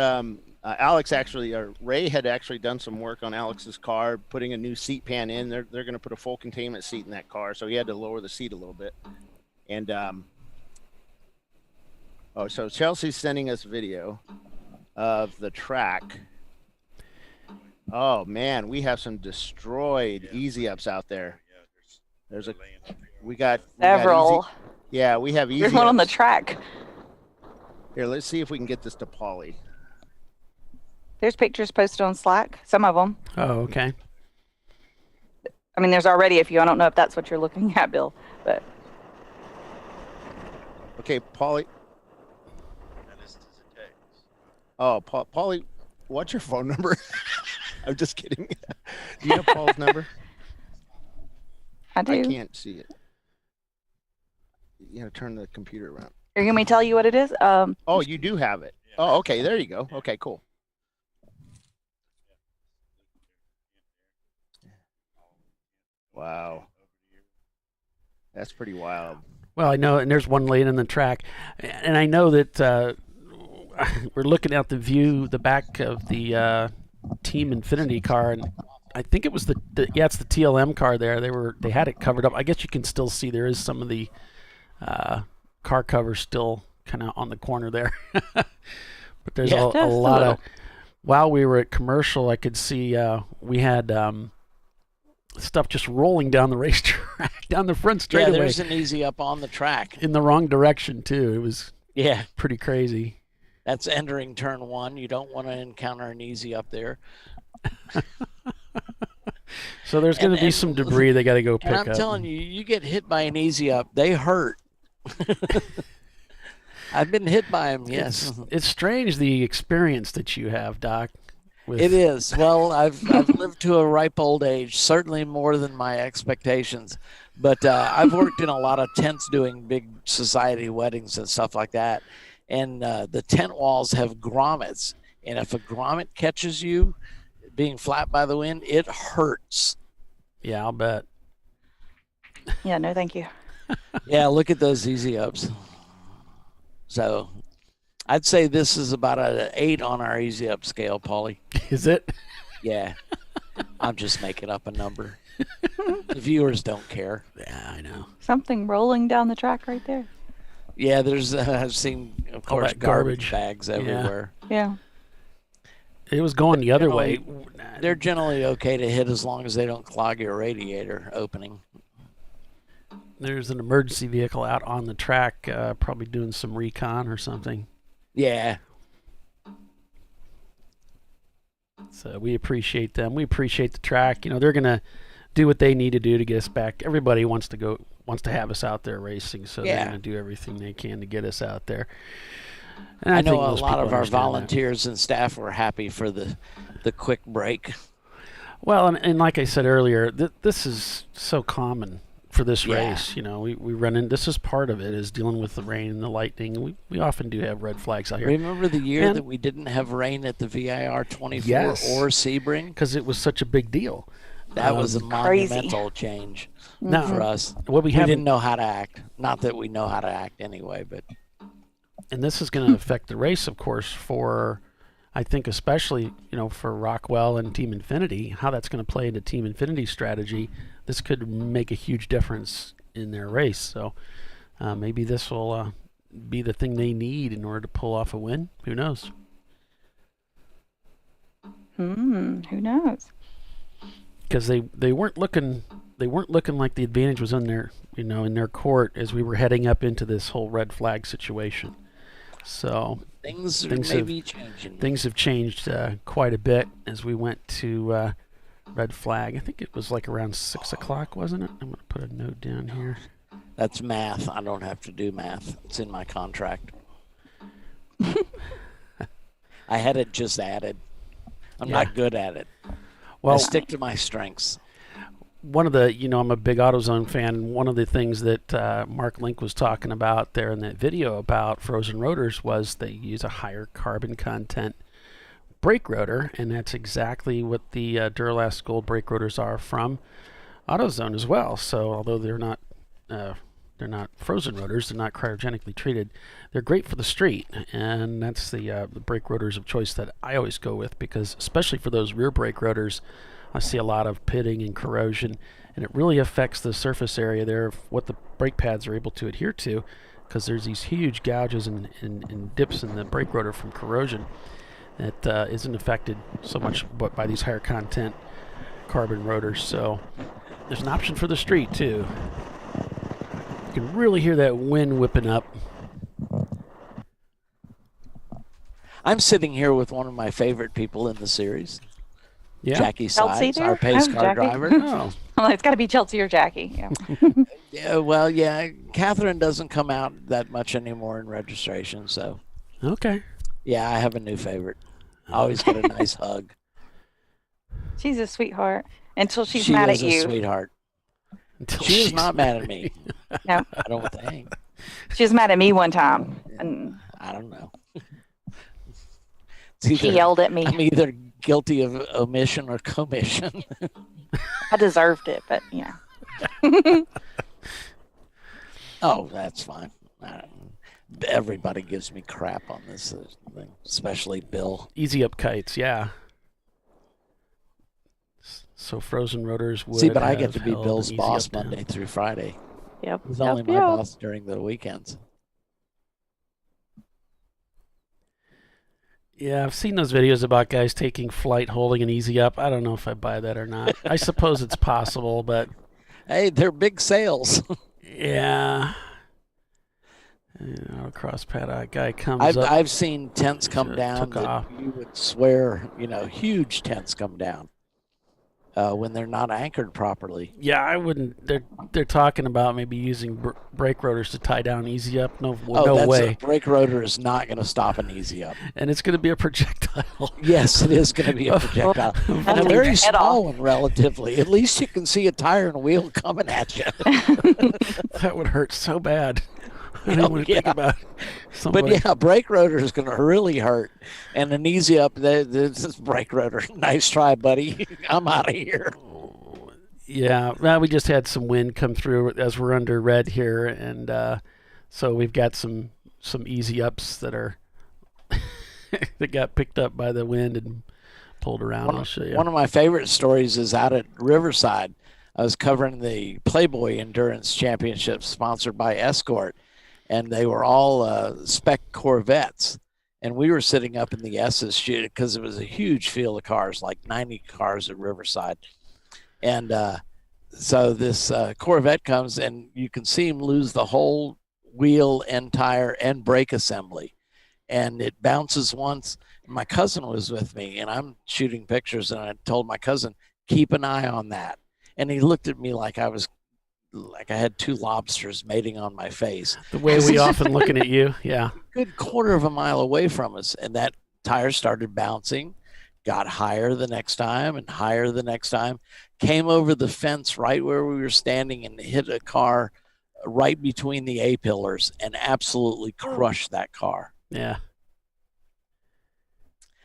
Alex actually, or Ray had actually done some work on Alex's car, putting a new seat pan in. They're going to put a full containment seat in that car, so he had to lower the seat a little bit. And so Chelsea's sending us video of the track. Oh man, we have some destroyed easy ups out there. We got several. Yeah, we have easy. There's one on the track. Here, let's see if we can get this to Paulie. There's pictures posted on Slack, some of them. Oh, okay. I mean, there's already a few. I don't know if that's what you're looking at, Bill, but. Okay, Paulie. Oh, Paulie, what's your phone number? I'm just kidding. Do you have Paul's number? I do. I can't see it. You gotta turn the computer around. Are you going to tell you what it is? Oh, you do have it. Oh, okay. There you go. Okay, cool. Wow. That's pretty wild. Well, I know, and there's one laying in the track. And I know that we're looking out the back of the Team Infinity car, and I think it was it's the TLM car there. They had it covered up. I guess you can still see there is some of the car cover still kind of on the corner there. But there's a lot of, while we were at commercial, I could see we had stuff just rolling down the racetrack, down the front straightaway. Yeah, there's an easy up on the track. In the wrong direction too. It was pretty crazy. That's entering turn 1. You don't want to encounter an easy up there. So there's going to be some debris they got to go pick up. And I'm telling you, you get hit by an easy up, they hurt. I've been hit by them, yes. It's strange the experience that you have, Doc. It is. Well, I've lived to a ripe old age, certainly more than my expectations. But I've worked in a lot of tents doing big society weddings and stuff like that. And the tent walls have grommets. And if a grommet catches you being flapped by the wind, it hurts. Yeah, I'll bet. Yeah, no, thank you. Yeah, look at those easy ups. So I'd say this is about an 8 on our easy up scale, Paulie. Is it? Yeah. I'm just making up a number. The viewers don't care. Yeah, I know. Something rolling down the track right there. Yeah, there's I've seen, of course, garbage bags everywhere. Yeah. It was going the other way. They're generally okay to hit as long as they don't clog your radiator opening. There's an emergency vehicle out on the track, probably doing some recon or something. Yeah. So we appreciate them. We appreciate the track. You know, they're gonna do what they need to do to get us back. Everybody wants to have us out there racing, so they're gonna do everything they can to get us out there. And I know think a most lot people of our understand that. volunteers and staff were happy for the quick break. Well, and like I said earlier, this is so common for this race. You know, we run in. This is part of it, is dealing with the rain and the lightning. We often do have red flags out here. Remember the year that we didn't have rain at the VIR 24 or Sebring? Because it was such a big deal. That was a monumental change for us. What we didn't know how to act. Not that we know how to act anyway, but. And this is going to affect the race, of course, for, I think, especially, you know, for Rockwell and Team Infinity, how that's going to play into Team Infinity's strategy. This could make a huge difference in their race. So maybe this will be the thing they need in order to pull off a win. Who knows? Who knows? Because they weren't looking like the advantage was in their court as we were heading up into this whole red flag situation. So things may be changing. Things have changed quite a bit as we went to red flag. I think it was like around 6 o'clock, wasn't it? I'm going to put a note down here. That's math. I don't have to do math. It's in my contract. I had it just added. I'm not good at it. Well, I stick to my strengths. One of the, I'm a big AutoZone fan, and one of the things that Mark Link was talking about there in that video about frozen rotors was they use a higher carbon content brake rotor, and that's exactly what the Duralast Gold brake rotors are from AutoZone as well. So although they're not frozen rotors, they're not cryogenically treated, they're great for the street, and that's the brake rotors of choice that I always go with, because especially for those rear brake rotors, I see a lot of pitting and corrosion, and it really affects the surface area there of what the brake pads are able to adhere to, because there's these huge gouges and dips in the brake rotor from corrosion that isn't affected so much by these higher content carbon rotors. So there's an option for the street too. You can really hear that wind whipping up. I'm sitting here with one of my favorite people in the series. Yeah. Jackie Sides, our pace car driver. Oh. Well, it's got to be Chelsea or Jackie. Yeah. Catherine doesn't come out that much anymore in registration, so. Okay. Yeah, I have a new favorite. I always get a nice hug. She's a sweetheart until she's mad at you. She is a sweetheart. She is not mad at me. No. I don't think. She was mad at me one time. And I don't know. She yelled at me. I'm either guilty of omission or commission. I deserved it, but yeah. Oh, that's fine. Everybody gives me crap on this thing, especially Bill. Easy up kites, yeah. So frozen rotors would. See, but I get to be Bill's boss Monday through Friday. Yep. He's only my boss during the weekends. Yeah, I've seen those videos about guys taking flight holding an easy up. I don't know if I buy that or not. I suppose it's possible, but hey, they're big sales. Yeah. Cross paddock guy comes up. I've seen tents come down that off. you would swear, huge tents come down when they're not anchored properly. Yeah, I wouldn't. They're talking about maybe using brake rotors to tie down easy up. No way. A brake rotor is not going to stop an easy up. And it's going to be a projectile. Yes, it is going to be a projectile. And a very small one, relatively. At least you can see a tire and wheel coming at you. That would hurt so bad. I don't want to think about somebody. But yeah, brake rotor is going to really hurt. And an easy up, this is brake rotor. Nice try, buddy. I'm out of here. Yeah, well, we just had some wind come through as we're under red here, and so we've got some easy ups that are that got picked up by the wind and pulled around. I'll show you. One of my favorite stories is out at Riverside. I was covering the Playboy Endurance Championship sponsored by Escort, and they were all spec Corvettes. And we were sitting up in the S's because it was a huge field of cars, like 90 cars at Riverside. And so this Corvette comes, and you can see him lose the whole wheel and tire and brake assembly. And it bounces once. My cousin was with me, and I'm shooting pictures, and I told my cousin, keep an eye on that. And he looked at me like I had two lobsters mating on my face. The way we often looking at you, yeah. Good quarter of a mile away from us, and that tire started bouncing, got higher the next time and higher the next time, came over the fence right where we were standing and hit a car right between the A-pillars and absolutely crushed that car. Yeah.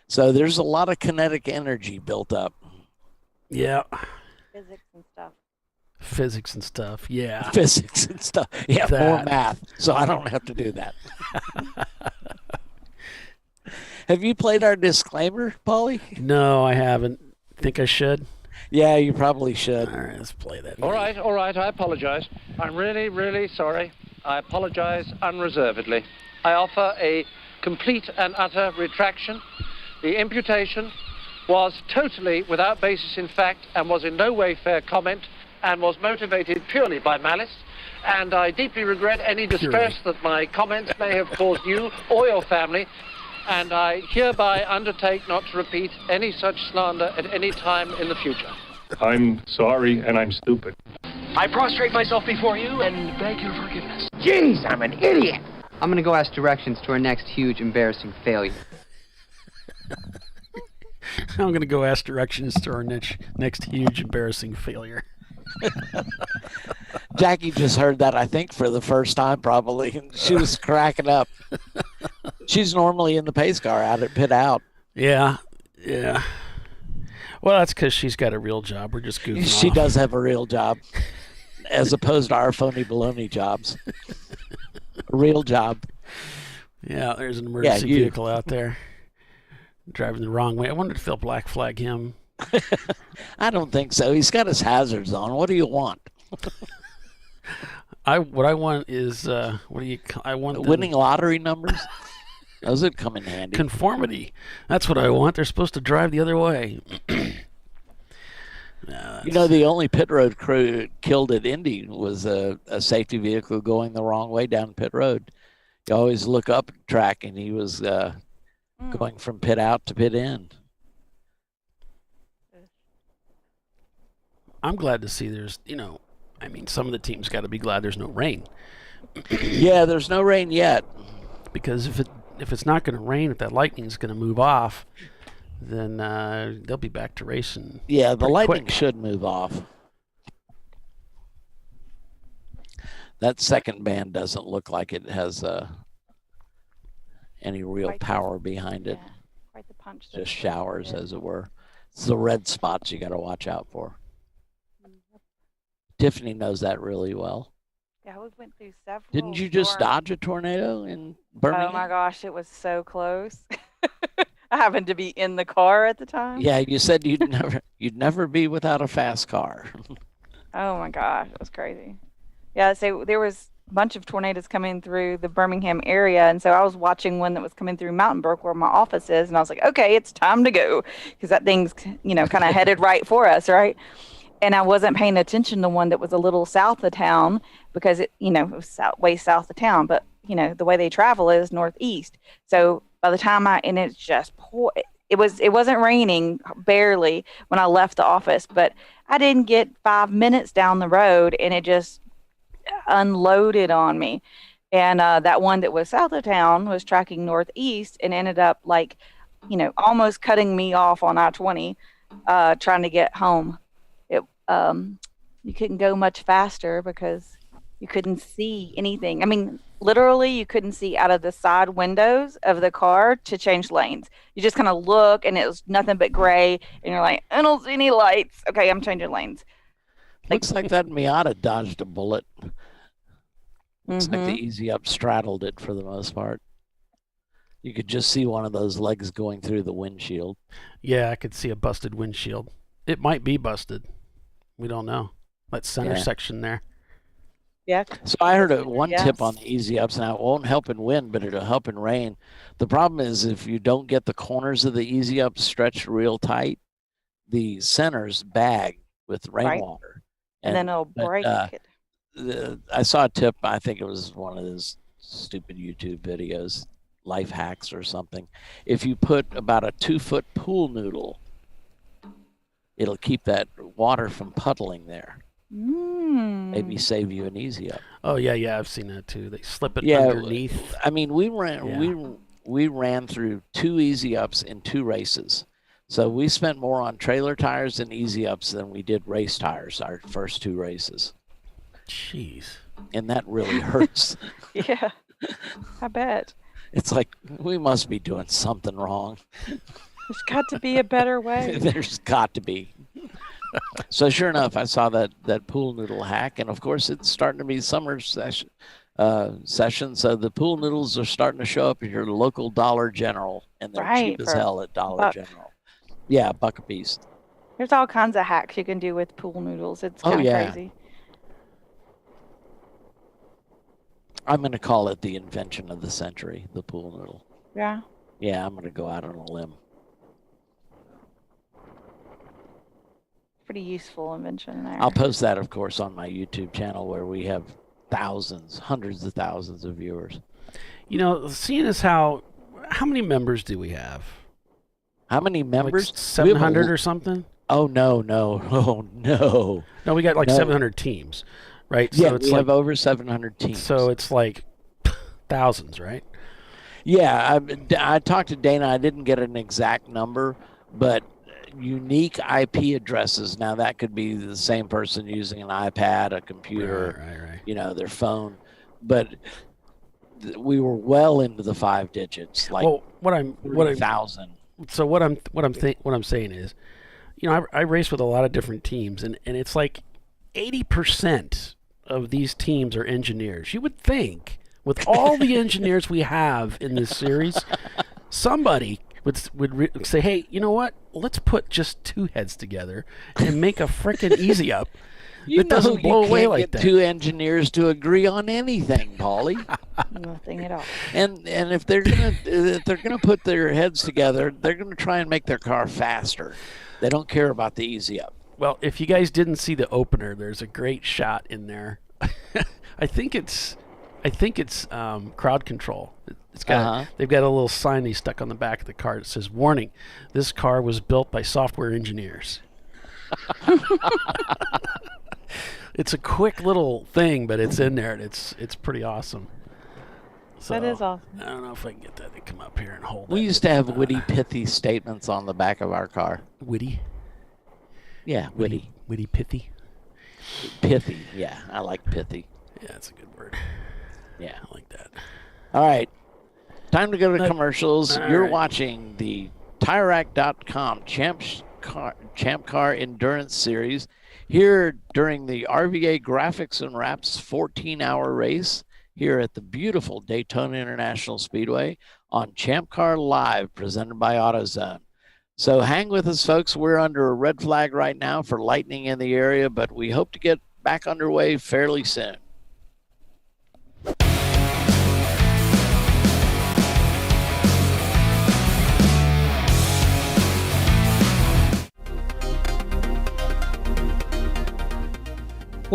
So there's a lot of kinetic energy built up. Yeah. Physics and stuff, yeah. Physics and stuff. Yeah, more math, so I don't have to do that. Have you played our disclaimer, Paulie? No, I haven't. Think I should? Yeah, you probably should. All right, let's play that. All right, I apologize. I'm really, really sorry. I apologize unreservedly. I offer a complete and utter retraction. The imputation was totally without basis in fact and was in no way fair comment and was motivated purely by malice. And I deeply regret any distress that my comments may have caused you or your family. And I hereby undertake not to repeat any such slander at any time in the future. I'm sorry and I'm stupid. I prostrate myself before you and beg your forgiveness. Jeez, I'm an idiot. I'm going to go ask directions to our next huge embarrassing failure. I'm going to go ask directions to our next huge embarrassing failure. Jackie just heard that, I think, for the first time probably. And she was cracking up. She's normally in the pace car out at Pit Out. Yeah. Well, that's because she's got a real job. We're just goofing She off. does have a real job, as opposed to our phony baloney jobs. A real job. Yeah, there's an emergency vehicle out there driving the wrong way. I wonder if they'll black flag him. I don't think so. He's got his hazards on. What do you want? What I want is I want winning lottery numbers. Those would come in handy. Conformity. That's what I want. They're supposed to drive the other way. The only pit road crew killed at Indy was a safety vehicle going the wrong way down pit road. You always look up track, and he was going from pit out to pit in. I'm glad to see there's, some of the teams got to be glad there's no rain. Yeah, there's no rain yet. Because if it's not going to rain, if that lightning's going to move off, then they'll be back to racing. Yeah, the lightning should move off. That second band doesn't look like it has any real power behind it. Yeah, quite the punch. Just showers, as it were. It's the red spots you got to watch out for. Tiffany knows that really well. Yeah, we went through several. Didn't you just dodge a tornado in Birmingham? Oh my gosh, it was so close. I happened to be in the car at the time. Yeah, you said you'd never be without a fast car. Oh my gosh, it was crazy. Yeah, so there was a bunch of tornadoes coming through the Birmingham area, and so I was watching one that was coming through Mountain Brook where my office is, and I was like, okay, it's time to go, because that thing's kind of headed right for us, right? and I wasn't paying attention to one that was a little south of town because it was way south of town. But the way they travel is northeast. So by the time it's just poor. It wasn't raining barely when I left the office, but I didn't get 5 minutes down the road and it just unloaded on me. And that one that was south of town was tracking northeast and ended up almost cutting me off on I-20 trying to get home. You couldn't go much faster because you couldn't see anything. I mean, literally, you couldn't see out of the side windows of the car to change lanes. You just kind of look, and it was nothing but gray, and you're like, I don't see any lights. Okay, I'm changing lanes. Looks like that Miata dodged a bullet. Looks like the Easy Up straddled it for the most part. You could just see one of those legs going through the windshield. Yeah, I could see a busted windshield. It might be busted. We don't know. That center section there. Yeah. So I heard one tip on the Easy Ups. Now, it won't help in wind, but it'll help in rain. The problem is if you don't get the corners of the Easy Ups stretched real tight, the centers bag with rainwater. And then it'll break. I saw a tip. I think it was one of those stupid YouTube videos, life hacks or something. If you put about a 2-foot pool noodle, it'll keep that water from puddling there. Maybe save you an Easy Up. Oh yeah, I've seen that too. They slip it underneath. I mean, we ran through 2 Easy Ups in 2 races. So we spent more on trailer tires and Easy Ups than we did race tires our first 2 races. Jeez. And that really hurts. Yeah, I bet. It's like, we must be doing something wrong. There's got to be a better way. There's got to be. So sure enough, I saw that pool noodle hack, and of course it's starting to be summer session. So the pool noodles are starting to show up at your local Dollar General, and they're cheap as hell at Dollar General. Yeah, $1 a piece. There's all kinds of hacks you can do with pool noodles. It's kind of crazy. I'm going to call it the invention of the century, the pool noodle. Yeah. Yeah, I'm going to go out on a limb. Pretty useful invention there. I'll post that, of course, on my YouTube channel where we have thousands, hundreds of thousands of viewers. Seeing as how many members do we have? How many members? Like 700 or something? Oh, no. Oh, no. No, we got 700 teams, right? Yeah, so it's we have over 700 teams. So it's like thousands, right? Yeah, I talked to Dana. I didn't get an exact number, but unique IP addresses. Now, that could be the same person using an iPad, a computer, right. Their phone. But we were well into the 5 digits, like 30,000. So what I'm saying is, I race with a lot of different teams, and it's like 80% of these teams are engineers. You would think, with all the engineers we have in this series, somebody would say, hey, you know what? Let's put just 2 heads together and make a frickin' Easy Up that doesn't blow away like that. 2 engineers to agree on anything, Paulie. Nothing at all. And if they're gonna put their heads together, they're gonna try and make their car faster. They don't care about the Easy Up. Well, if you guys didn't see the opener, there's a great shot in there. I think it's crowd control. It's got they've got a little sign they stuck on the back of the car that says, "Warning: this car was built by software engineers." It's a quick little thing, but it's in there, and it's pretty awesome. So, that is awesome. I don't know if I can get that to come up here and hold it. We used to have witty, pithy statements on the back of our car. Witty? Yeah, witty. Witty, pithy? Pithy, yeah. I like pithy. Yeah, that's a good word. Yeah. I like that. All right. Time to go to commercials. All You're right. watching the TireRack.com Champ Car Endurance Series here during the RVA Graphics and Wraps 14-hour race here at the beautiful Daytona International Speedway on ChampCar.Live, presented by AutoZone. So hang with us, folks. We're under a red flag right now for lightning in the area, but we hope to get back underway fairly soon.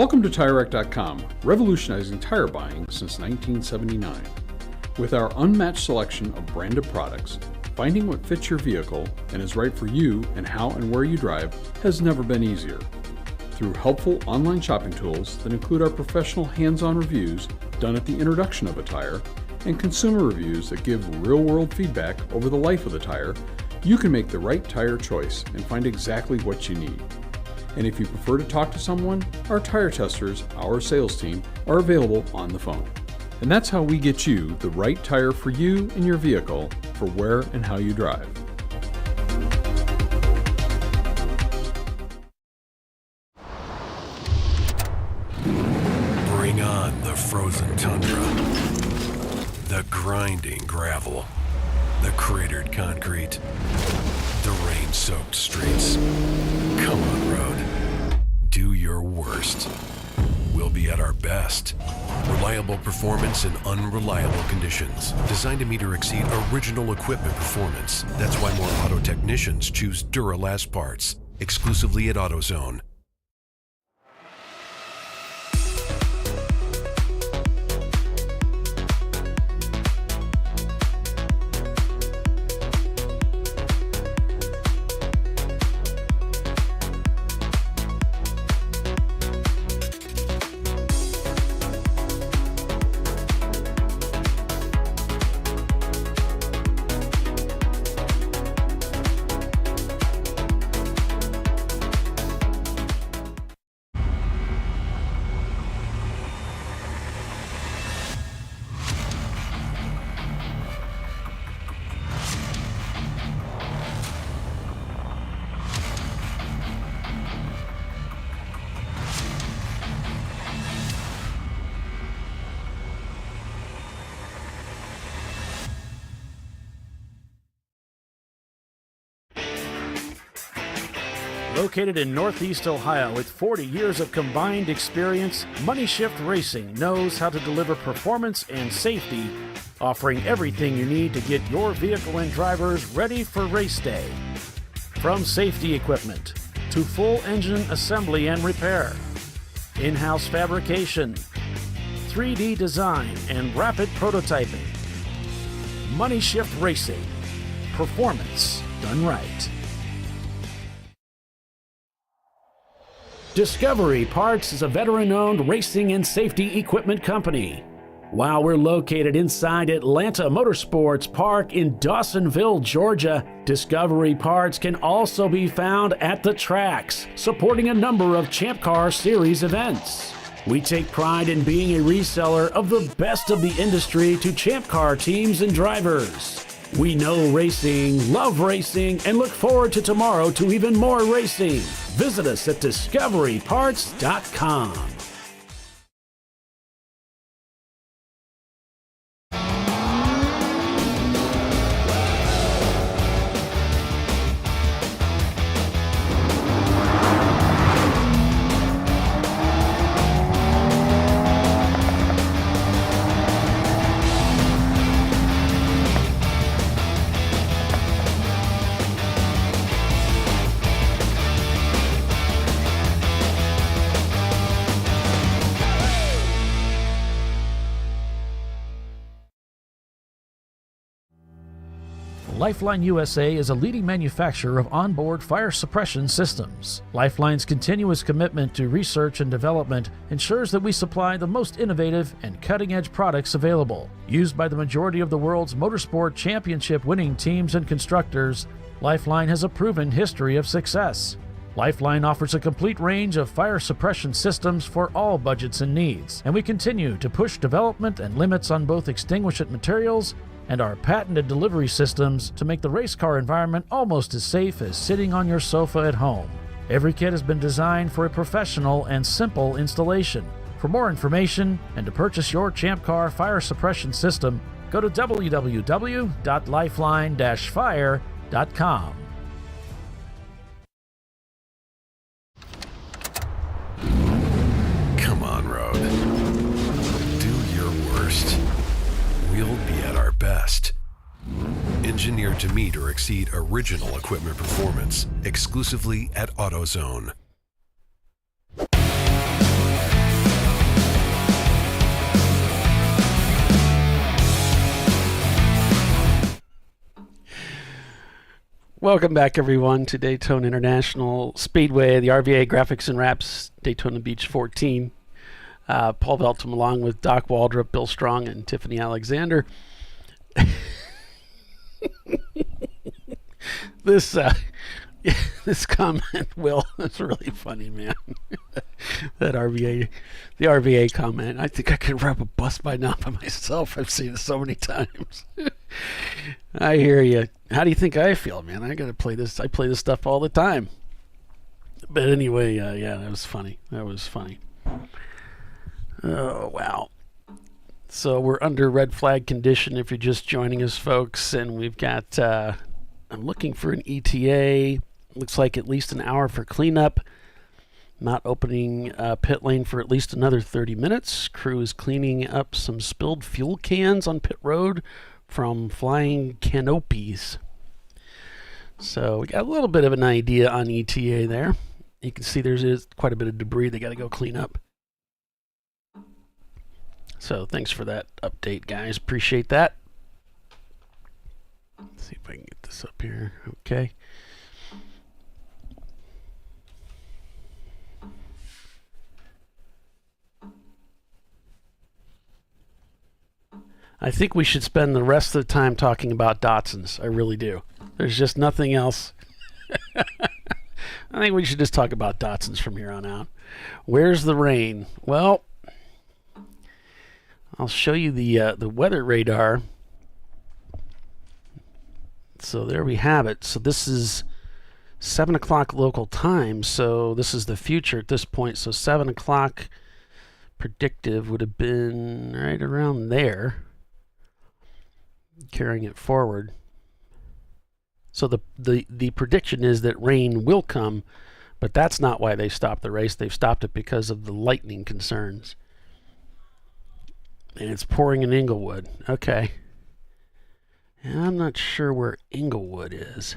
Welcome to TireRack.com, revolutionizing tire buying since 1979. With our unmatched selection of branded products, finding what fits your vehicle and is right for you and how and where you drive has never been easier. Through helpful online shopping tools that include our professional hands-on reviews done at the introduction of a tire and consumer reviews that give real-world feedback over the life of the tire, you can make the right tire choice and find exactly what you need. And if you prefer to talk to someone, our tire testers, our sales team, are available on the phone. And that's how we get you the right tire for you and your vehicle for where and how you drive. Bring on the frozen tundra, the grinding gravel, the cratered concrete, the rain-soaked streets. Come on, road. Do your worst. We'll be at our best. Reliable performance in unreliable conditions. Designed to meet or exceed original equipment performance. That's why more auto technicians choose Duralast parts. Exclusively at AutoZone. Located in Northeast Ohio with 40 years of combined experience, Money Shift Racing knows how to deliver performance and safety, offering everything you need to get your vehicle and drivers ready for race day. From safety equipment to full engine assembly and repair, in-house fabrication, 3D design, and rapid prototyping. Money Shift Racing. Performance done right. Discovery Parts is a veteran-owned racing and safety equipment company. While we're located inside Atlanta Motorsports Park in Dawsonville, Georgia, Discovery Parts can also be found at the tracks, supporting a number of Champ Car Series events. We take pride in being a reseller of the best of the industry to Champ Car teams and drivers. We know racing, love racing, and look forward to tomorrow to even more racing. Visit us at discoveryparts.com. Lifeline USA is a leading manufacturer of onboard fire suppression systems. Lifeline's continuous commitment to research and development ensures that we supply the most innovative and cutting-edge products available. Used by the majority of the world's motorsport championship winning teams and constructors, Lifeline has a proven history of success. Lifeline offers a complete range of fire suppression systems for all budgets and needs, and we continue to push development and limits on both extinguishant materials and our patented delivery systems to make the race car environment almost as safe as sitting on your sofa at home. Every kit has been designed for a professional and simple installation. For more information and to purchase your Champ Car fire suppression system, go to www.lifeline-fire.com. Come on, road. Do your worst. We'll be at our best. Engineered to meet or exceed original equipment performance, exclusively at AutoZone. Welcome back, everyone, to Daytona International Speedway, the RVA Graphics and Wraps Daytona Beach 14. Paul Veltum along with Doc Waldrop, Bill Strong, and Tiffany Alexander. This comment, Will, is really funny, man. The RVA comment. I think I could rub a bus by now by myself. I've seen it so many times. I hear you. How do you think I feel, man? I gotta play this. I play this stuff all the time. But anyway, yeah, that was funny. Oh, wow. So we're under red flag condition if you're just joining us, folks. And we've got, I'm looking for an ETA. Looks like at least an hour for cleanup. Not opening pit lane for at least another 30 minutes. Crew is cleaning up some spilled fuel cans on pit road from flying canopies. So we got a little bit of an idea on ETA there. You can see there's quite a bit of debris they got to go clean up. So thanks for that update, guys. Appreciate that. Let's see if I can get this up here. Okay. I think we should spend the rest of the time talking about Datsuns. I really do. There's just nothing else. I think we should just talk about Datsuns from here on out. Where's the rain? Well, I'll show you the weather radar. So there we have it. So this is 7 o'clock local time. So this is the future at this point. So 7 o'clock predictive would have been right around there. Carrying it forward. So the prediction is that rain will come, but that's not why they stopped the race. They've stopped it because of the lightning concerns. And it's pouring in Inglewood. Okay. And I'm not sure where Inglewood is.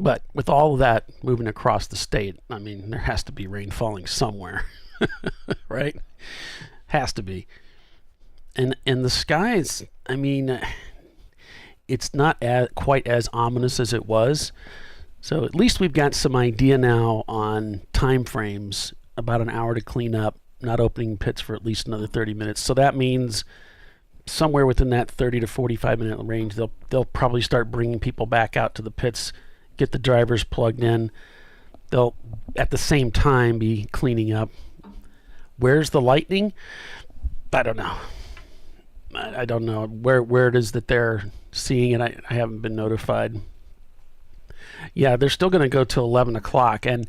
But with all of that moving across the state, I mean, there has to be rain falling somewhere, right? Has to be. And the skies, I mean, it's not quite as ominous as it was. So at least we've got some idea now on time frames, about an hour to clean up, not opening pits for at least another 30 minutes. So that means somewhere within that 30 to 45 minute range, they'll probably start bringing people back out to the pits, get the drivers plugged in. They'll at the same time be cleaning up. Where's the lightning? I don't know. I don't know where it is that they're seeing it. I haven't been notified. Yeah, they're still going to go till 11 o'clock, and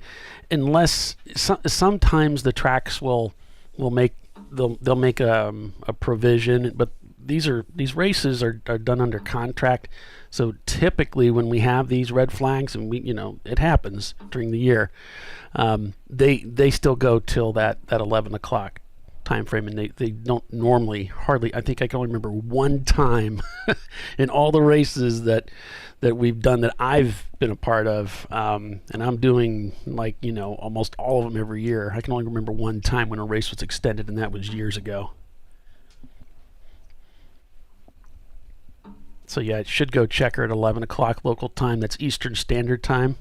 unless sometimes the tracks will make they'll make a provision, but these races are done under contract. So typically when we have these red flags, and it happens during the year, they still go till that 11 o'clock time frame, and they don't normally hardly. I think I can only remember one time in all the races that we've done that I've been a part of, and I'm doing almost all of them every year. I can only remember one time when a race was extended, and that was years ago. So yeah, it should go checker at 11 o'clock local time. That's Eastern Standard Time.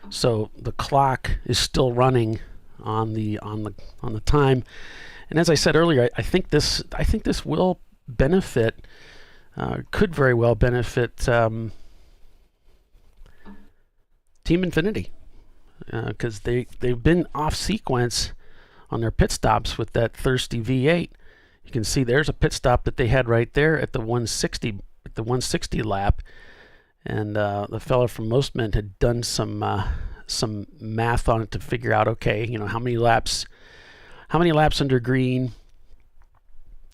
So the clock is still running on the time. And as I said earlier, I think this will benefit, could very well benefit Team Infinity, because they've been off sequence on their pit stops with that thirsty V8. You can see there's a pit stop that they had right there at the 160 lap, and the fella from Mostment had done some math on it to figure out, okay, how many laps under green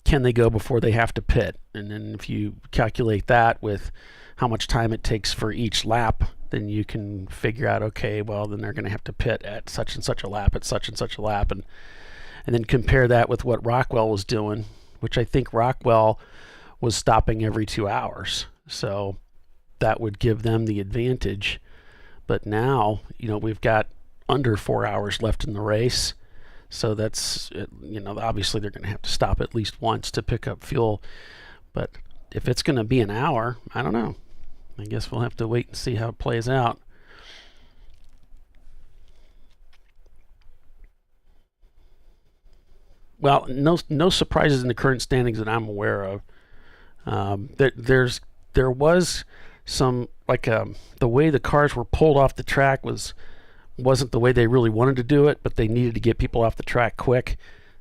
can they go before they have to pit, and then if you calculate that with how much time it takes for each lap, then you can figure out, okay, well, then they're going to have to pit at such and such a lap, at such and such a lap, and then compare that with what Rockwell was doing, which I think Rockwell was stopping every 2 hours. So that would give them the advantage. But now, we've got under 4 hours left in the race. So that's, obviously they're going to have to stop at least once to pick up fuel. But if it's going to be an hour, I don't know. I guess we'll have to wait and see how it plays out. Well, no surprises in the current standings that I'm aware of. There was some, the way the cars were pulled off the track wasn't the way they really wanted to do it, but they needed to get people off the track quick.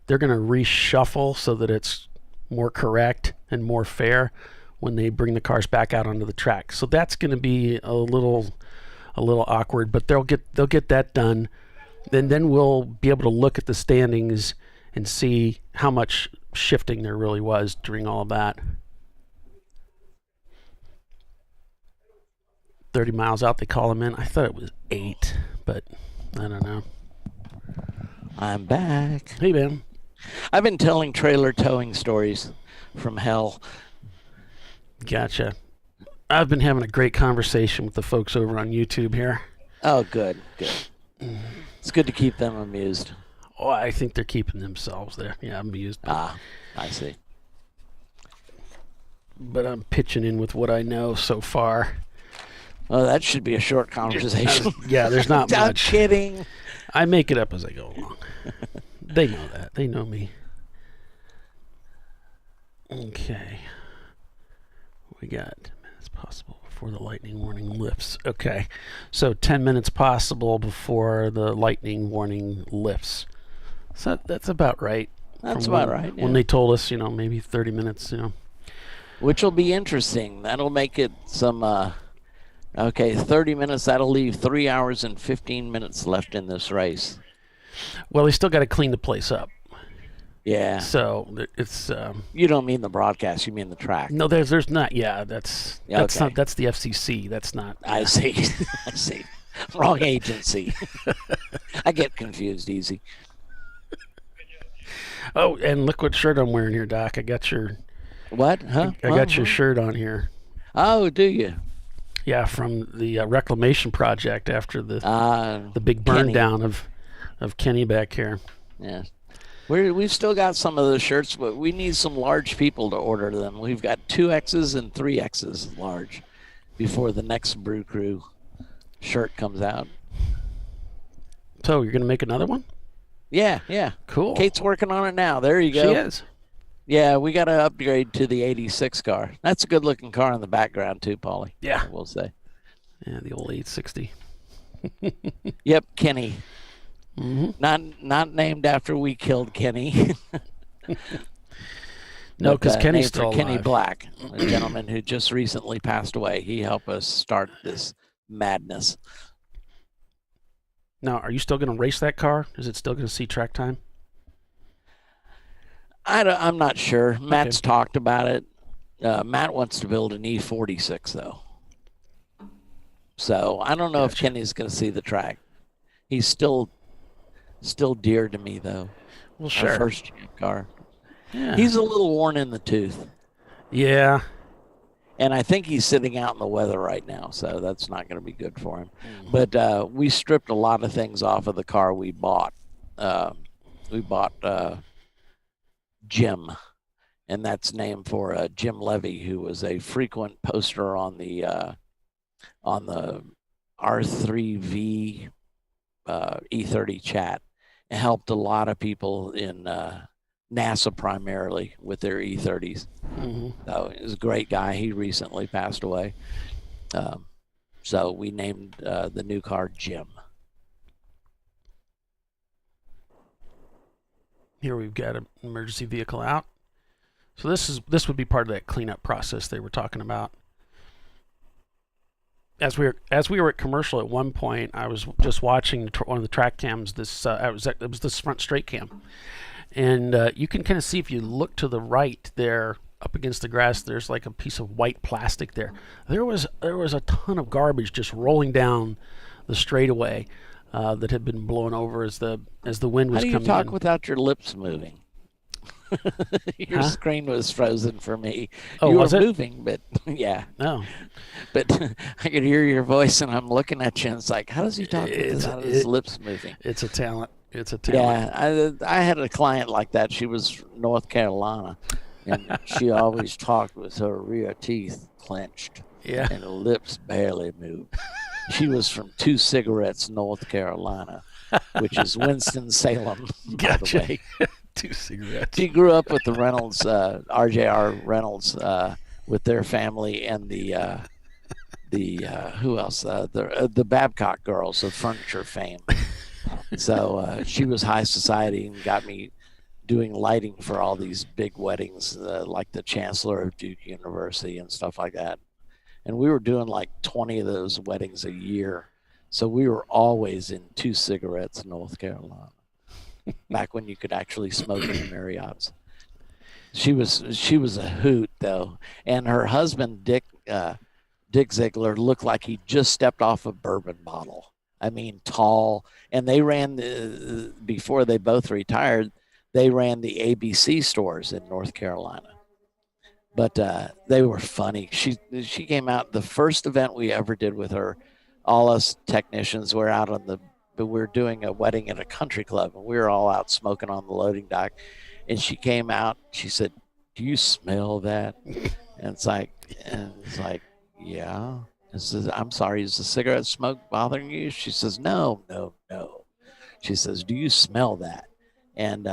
They're going to reshuffle so that it's more correct and more fair when they bring the cars back out onto the track. So that's going to be a little awkward, but they'll get that done. Then we'll be able to look at the standings and see how much shifting there really was during all of that. 30 miles out, they call them in. I thought it was 8, but I don't know. I'm back. Hey, man. I've been telling trailer towing stories from hell. Gotcha. I've been having a great conversation with the folks over on YouTube here. Oh, good. It's good to keep them amused. Oh, I think they're keeping themselves there. Yeah, amused. I see. But I'm pitching in with what I know so far. Oh, that should be a short conversation. Yeah, there's not much. I'm kidding. I make it up as I go along. They know that. They know me. Okay. We got 10 minutes possible before the lightning warning lifts. Okay. So 10 minutes possible before the lightning warning lifts. So that's about right. That's about right. When they told us, maybe 30 minutes, Which will be interesting. That'll make it some, 30 minutes. That'll leave 3 hours and 15 minutes left in this race. Well, they still got to clean the place up. Yeah. So it's. You don't mean the broadcast. You mean the track. No, there's not. Yeah, that's okay. not. That's the FCC. That's not. I see. I see. Wrong agency. I get confused easy. Oh, and look what shirt I'm wearing here, Doc. I got your. What? Huh? I got your shirt on here. Oh, do you? Yeah, from the reclamation project after the big burn Kenny. down of Kenny back here. Yeah. We've still got some of those shirts, but we need some large people to order them. We've got 2Xs and 3Xs large before the next Brew Crew shirt comes out. So you're going to make another one? Yeah. Cool. Kate's working on it now. There you go. She is. Yeah, we got to upgrade to the 86 car. That's a good-looking car in the background, too, Paulie. Yeah. We'll say. Yeah, the old 860. Yep, Kenny. Mm-hmm. Not named after we killed Kenny. No, because Kenny's named still for Kenny alive. Black, a gentleman who just recently passed away. He helped us start this madness. Now, are you still going to race that car? Is it still going to see track time? I'm not sure. Matt's talked about it. Matt wants to build an E46, though. So I don't know if Kenny's going to see the track. He's still dear to me, though. Well, sure. Our first car. Yeah. He's a little worn in the tooth. Yeah. And I think he's sitting out in the weather right now, so that's not going to be good for him. But we stripped a lot of things off of the car we bought. We bought Jim, and that's named for Jim Levy, who was a frequent poster on the R3V E30 chat. It helped a lot of people in NASA primarily with their E30s. Mm-hmm. So he was a great guy. He recently passed away. So we named the new car Jim. Here we've got an emergency vehicle out. So this would be part of that cleanup process they were talking about. As we were at commercial at one point, I was just watching one of the track cams. It was this front straight cam, and you can kind of see if you look to the right there, up against the grass. There's like a piece of white plastic there. There was a ton of garbage just rolling down the straightaway that had been blown over as the wind was coming in. How do you talk without your lips moving? Your screen was frozen for me. Oh, you was were it? moving, but yeah. Oh. But I could hear your voice, and I'm looking at you, and it's like, how does he talk without his lips moving? It's a talent. It's a talent. Yeah, I had a client like that. She was from North Carolina, and she always talked with her rear teeth clenched. Yeah. And her lips barely moved. She was from Two Cigarettes, North Carolina, which is Winston-Salem, by the way. Two Cigarettes. She grew up with the Reynolds, RJR Reynolds, with their family, and the who else? The Babcock girls of furniture fame. So she was high society and got me doing lighting for all these big weddings, like the Chancellor of Duke University and stuff like that. And we were doing like 20 of those weddings a year. So we were always in Two Cigarettes, North Carolina, back when you could actually smoke in the Marriotts. She was a hoot, though. And her husband, Dick Ziegler, looked like he just stepped off a bourbon bottle. I mean, tall. And they ran, before they both retired, they ran the ABC stores in North Carolina. But they were funny. She came out, the first event we ever did with her, all us technicians were out we were doing a wedding at a country club, and we were all out smoking on the loading dock. And she came out, she said, "Do you smell that?" And it's like, yeah. And says, "I'm sorry, is the cigarette smoke bothering you?" She says, No. She says, "Do you smell that?" And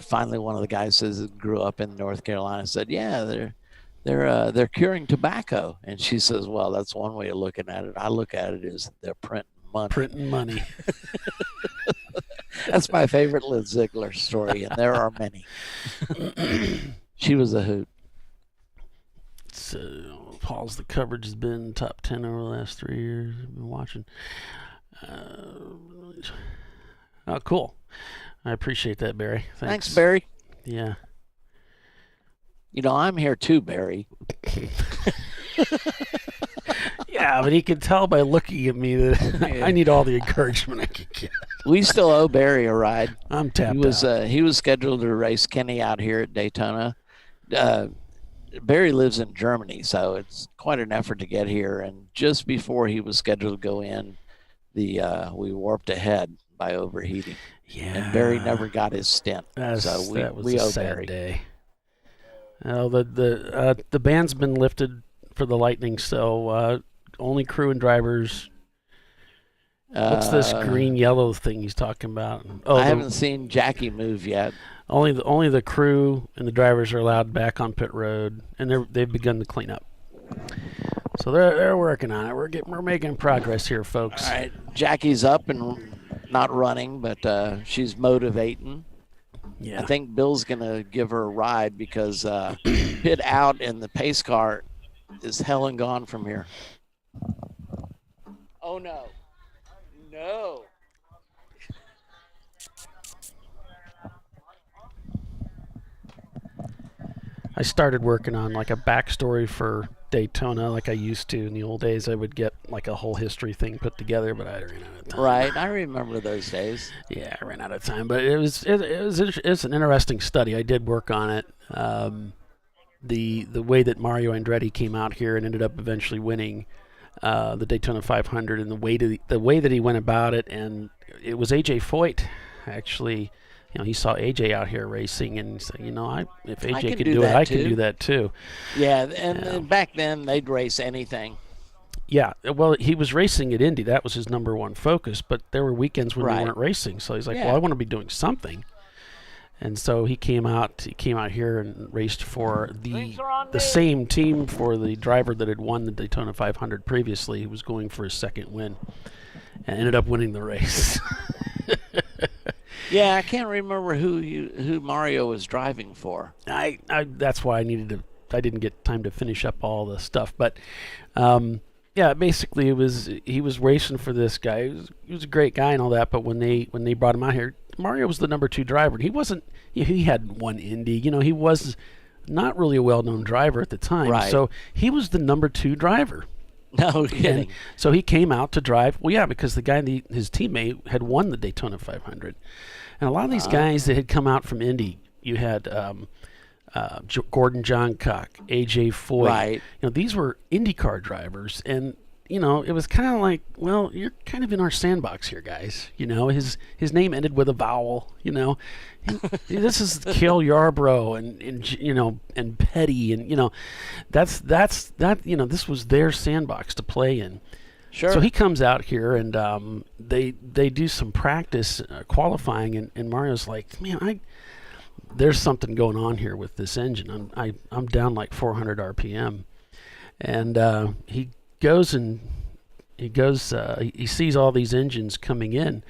finally, one of the guys says that grew up in North Carolina said, "Yeah, they're curing tobacco." And she says, "Well, that's one way of looking at it. I look at it as they're printing money." Printing money. That's my favorite Liz Ziegler story, and there are many. She was a hoot. So, Paul's the coverage has been top 10 over the last 3 years. I've been watching. Oh, cool. I appreciate that, Barry. Thanks, Barry. Yeah. You know, I'm here too, Barry. Yeah, but he could tell by looking at me that I need all the encouragement I can get. We still owe Barry a ride. I'm tapped out. He was scheduled to race Kenny out here at Daytona. Barry lives in Germany, so it's quite an effort to get here. And just before he was scheduled to go in, we warped ahead by overheating. Yeah. And Barry never got his stint. So that was we a owe sad Barry. day. Well, the ban's been lifted for the Lightning, so only crew and drivers. What's this green-yellow thing he's talking about? I haven't seen Jackie move yet. Only the crew and the drivers are allowed back on pit road, and they've begun to clean up. So they're working on it. We're making progress here, folks. All right, Jackie's up and not running, but she's motivating. Yeah. I think Bill's gonna give her a ride because pit out in the pace car is hell and gone from here. Oh no. No. I started working on like a backstory for Daytona like I used to in the old days. I would get like a whole history thing put together, but I ran out of time. Right, I remember those days. Yeah, I ran out of time, but it's an interesting study. I did work on it. The way that Mario Andretti came out here and ended up eventually winning the Daytona 500, and the way that he went about it, and it was AJ Foyt actually. You know, he saw AJ out here racing, and he said, if AJ could do it, I can do that too. Yeah, and back then they'd race anything. Yeah, well, he was racing at Indy. That was his number one focus, but there were weekends when they weren't racing. So he's like, well, I want to be doing something. And so he came out here and raced for the same team for the driver that had won the Daytona 500 previously. He was going for his second win and ended up winning the race. Yeah, I can't remember who Mario was driving for. I that's why I didn't get time to finish up all the stuff. But yeah, basically he was racing for this guy. He was a great guy and all that. But when they brought him out here, Mario was the number 2 driver. And he wasn't. He hadn't won Indy. He was not really a well-known driver at the time. Right. So he was the number 2 driver. No kidding. And so he came out to drive. Well, yeah, because the guy, his teammate, had won the Daytona 500. And a lot of these guys that had come out from Indy, you had Gordon Johncock, AJ Foyt. Right. These were IndyCar drivers, and it was kind of like, well, you're kind of in our sandbox here, guys. His name ended with a vowel. This is Cale Yarbrough and Petty, and that's this was their sandbox to play in. Sure. So he comes out here and they do some practice qualifying, and Mario's like, man, there's something going on here with this engine. I'm down like 400 RPM, and he sees all these engines coming in,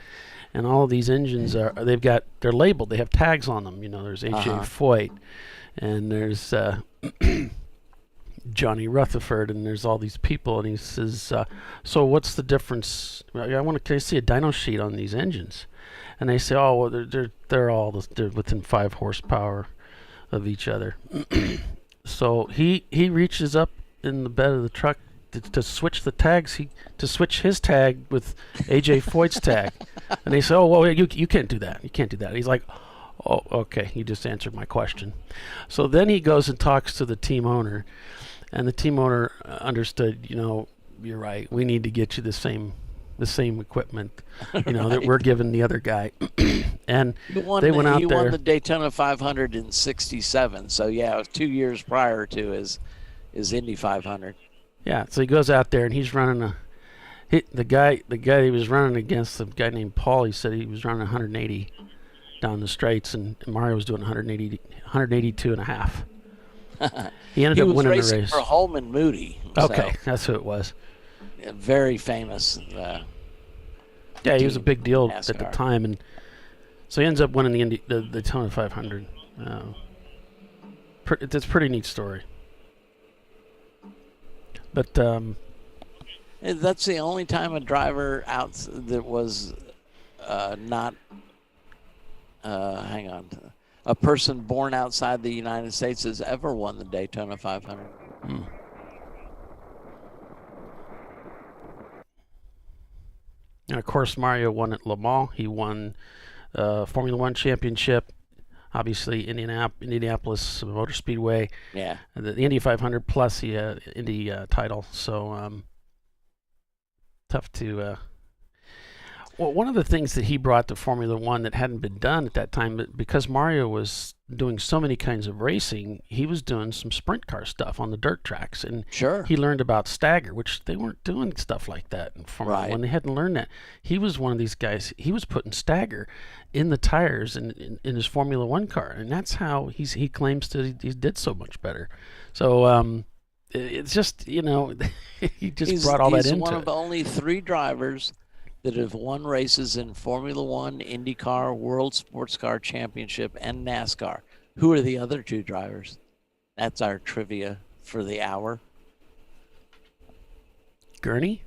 and all of these engines they're labeled. They have tags on them. There's AJ Foyt, and there's Johnny Rutherford, and there's all these people, and he says, so what's the difference? Can I see a dyno sheet on these engines? And they say, oh, well, they're within 5 horsepower of each other. So he reaches up in the bed of the truck to switch the tags. To switch his tag with AJ Foyt's tag, and they say, oh, well, you can't do that. You can't do that. He's like, oh, okay, you just answered my question. So then he goes and talks to the team owner. And the team owner understood, you're right. We need to get you the same equipment, that we're giving the other guy. And they went out there. He won the Daytona 500 in '67. So yeah, it was 2 years prior to his Indy 500. Yeah. So he goes out there and he's running the guy he was running against, the guy named Paul. He said he was running 180 down the straights, and Mario was doing 182 and a half. He ended up winning the race. He was racing for Holman Moody. Okay, that's who it was. Very famous. Yeah, he was a big deal at the time, and so he ends up winning the Daytona 500. It's a pretty neat story. But that's the only time a driver out that was not. Hang on. A person born outside the United States has ever won the Daytona 500. And of course, Mario won at Le Mans. He won Formula One championship. Obviously, Indianapolis Motor Speedway. Yeah. The Indy 500 plus the Indy title. So tough to. Well, one of the things that he brought to Formula One that hadn't been done at that time, because Mario was doing so many kinds of racing, he was doing some sprint car stuff on the dirt tracks. And sure, he learned about stagger, which they weren't doing stuff like that in Formula One. They hadn't learned that. He was one of these guys, he was putting stagger in the tires in his Formula One car. And that's how he claims that he did so much better. So it's just, he just brought all that into it. He's one of only 3 drivers that have won races in Formula One, IndyCar, World Sports Car Championship, and NASCAR. Who are the other 2 drivers? That's our trivia for the hour. Gurney?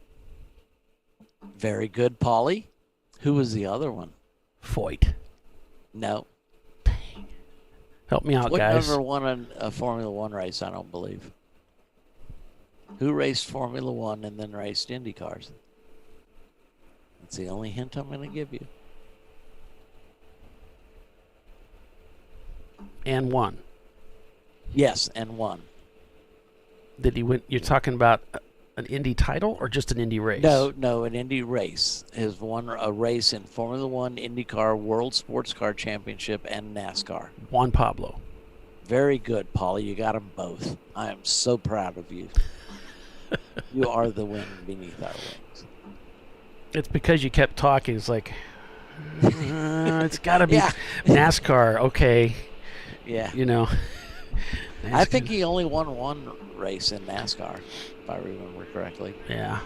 Very good, Paulie. Who was the other one? Foyt. No. Dang. Help me out, guys. Never won a Formula One race, I don't believe. Who raced Formula One and then raced Indy cars? That's the only hint I'm going to give you. And won. Yes, and won. Did he win? You're talking about an Indy title or just an Indy race? No, an Indy race. Has won a race in Formula One, IndyCar, World Sports Car Championship, and NASCAR. Juan Pablo. Very good, Paulie. You got them both. I am so proud of you. You are the wind beneath our wings. It's because you kept talking. It's like, it's got to be NASCAR. Okay. Yeah. NASCAR. I think he only won 1 race in NASCAR, if I remember correctly. Yeah.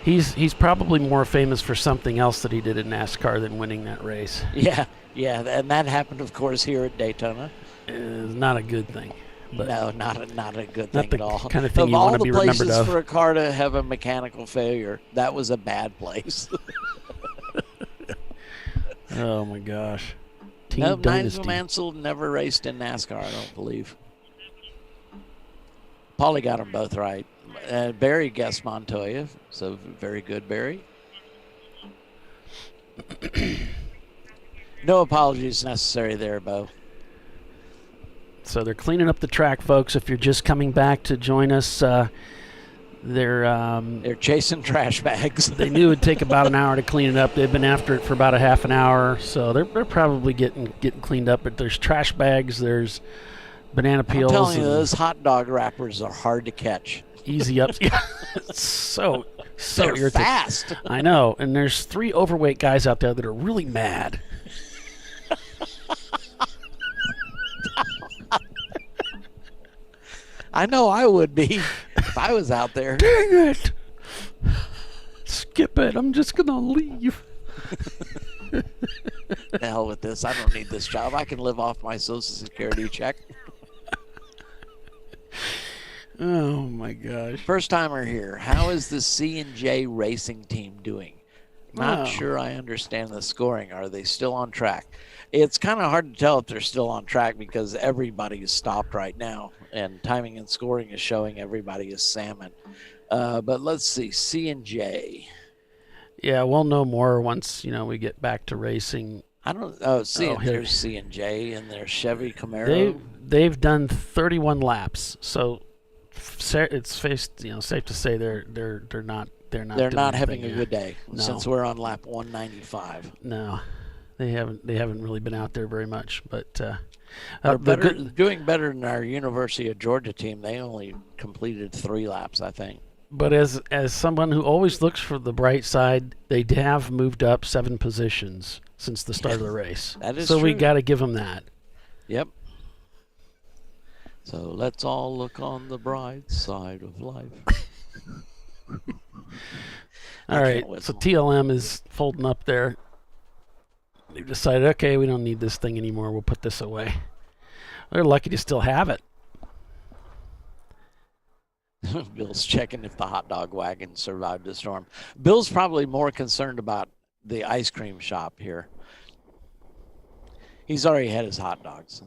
He's probably more famous for something else that he did in NASCAR than winning that race. Yeah, and that happened, of course, here at Daytona. It's not a good thing. But no, not a good thing at all. Kind of thing you want to be remembered of. Of all the places for a car to have a mechanical failure, that was a bad place. Oh my gosh! Nigel Mansell never raced in NASCAR, I don't believe. Paulie got them both right. Barry guessed Montoya, so very good, Barry. No apologies necessary there, Bo. So they're cleaning up the track, folks. If you're just coming back to join us, They're chasing trash bags. They knew it'd take about an hour to clean it up. They've been after it for about a half an hour, so they're probably getting cleaned up. But there's trash bags, there's banana peels. I'm telling you, those hot dog wrappers are hard to catch. Easy ups. It's so They're irritating. fast. I know, and there's 3 overweight guys out there that are really mad. I know I would be if I was out there. Dang it! Skip it. I'm just gonna leave. The hell with this. I don't need this job. I can live off my Social Security check. Oh my gosh. First timer here. How is the C&J racing team doing? Not Oh. sure I understand the scoring. Are they still on track? It's kind of hard to tell if they're still on track because everybody is stopped right now, and timing and scoring is showing everybody is salmon. But let's see, C&J. Yeah, we'll know more once we get back to racing. I don't. Oh, here. there's C&J and there's Chevy Camaro. They've done 31 laps, so it's safe to say they're not doing having a anything good day No. since we're on lap 195. No, they haven't really been out there very much, but They're doing better than our University of Georgia team. They only completed 3 laps, I think. But as someone who always looks for the bright side, they have moved up 7 positions since the start of the race. That is so we true. got to give them that. Yep. So let's all look on the bright side of life. All right, so TLM is folding up there. They've decided, okay, we don't need this thing anymore. We'll put this away. They're lucky to still have it. Bill's checking if the hot dog wagon survived the storm. Bill's probably more concerned about the ice cream shop here. He's already had his hot dogs.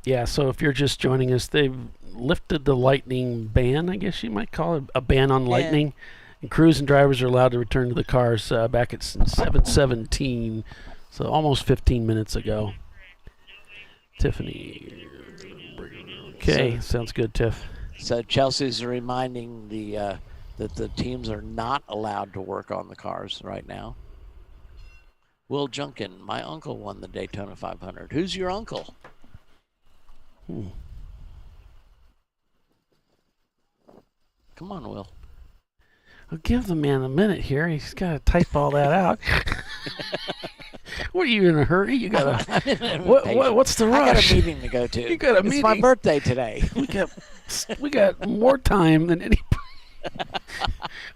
Yeah, so if you're just joining us, they've lifted the lightning ban, I guess you might call it, a ban on lightning. And crews and drivers are allowed to return to the cars back at 7:17, so almost 15 minutes ago. Tiffany. Okay, sounds good, Tiff. So Chelsea's reminding that the teams are not allowed to work on the cars right now. Will Junkin, my uncle won the Daytona 500. Who's your uncle? Come on, Will. I'll give the man a minute here. He's got to type all that out. What, are you in a hurry? You got to. What's the rush? I got a meeting to go to. You got a It's meeting. my birthday today. We got more time than any.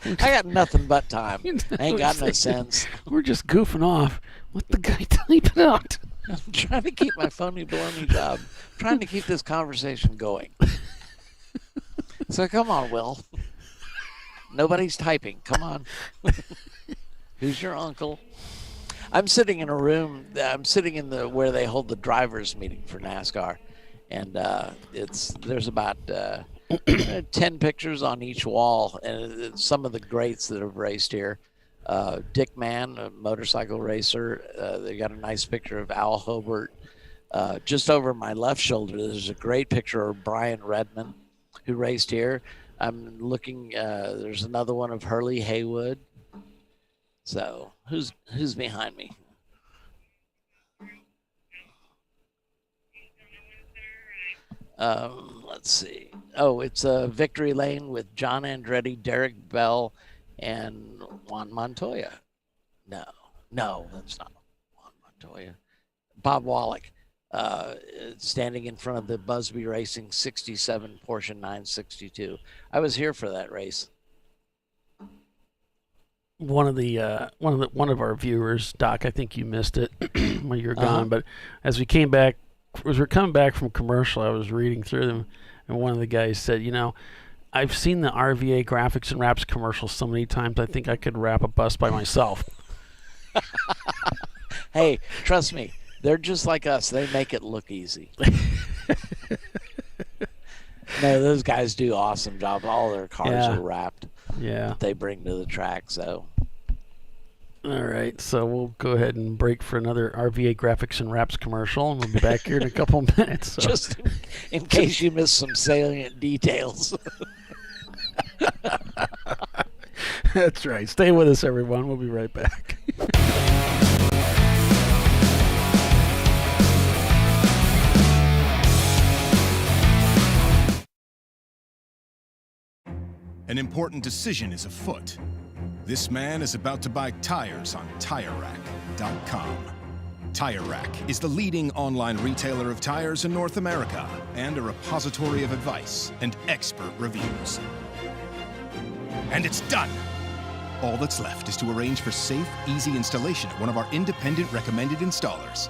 I got nothing but time. I ain't got no sense. We're just goofing off. Let the guy type it out. I'm trying to keep my phony baloney job. I'm trying to keep this conversation going. So come on, Will. Nobody's typing. Come on. Who's your uncle? I'm sitting in a room. I'm sitting in where they hold the drivers meeting for NASCAR, and there's about 10 pictures on each wall, and some of the greats that have raced here. Dick Mann, a motorcycle racer. They got a nice picture of Al Hobart. Just over my left shoulder, there's a great picture of Brian Redmond, who raced here. I'm looking. There's another one of Hurley Haywood. So who's behind me? Let's see. Oh, it's Victory Lane with John Andretti, Derek Bell, and Juan Montoya. No, that's not Juan Montoya. Bob Wallach, standing in front of the Busby Racing 67 Porsche 962. I was here for that race. One of our viewers, Doc, I think you missed it when you were gone. But as we came back, as we're coming back from commercial, I was reading through them, and one of the guys said, I've seen the RVA graphics and wraps commercials so many times, I think I could wrap a bus by myself. Hey, trust me, they're just like us. They make it look easy. No, those guys do awesome job. All their cars are wrapped. Yeah. That they bring to the track. So All right, so we'll go ahead and break for another RVA Graphics and Wraps commercial, and we'll be back here in a couple minutes. So. Just in case you missed some salient details. That's right. Stay with us, everyone. We'll be right back. An important decision is afoot. This man is about to buy tires on TireRack.com. Tire Rack is the leading online retailer of tires in North America and a repository of advice and expert reviews. And it's done! All that's left is to arrange for safe, easy installation at one of our independent recommended installers.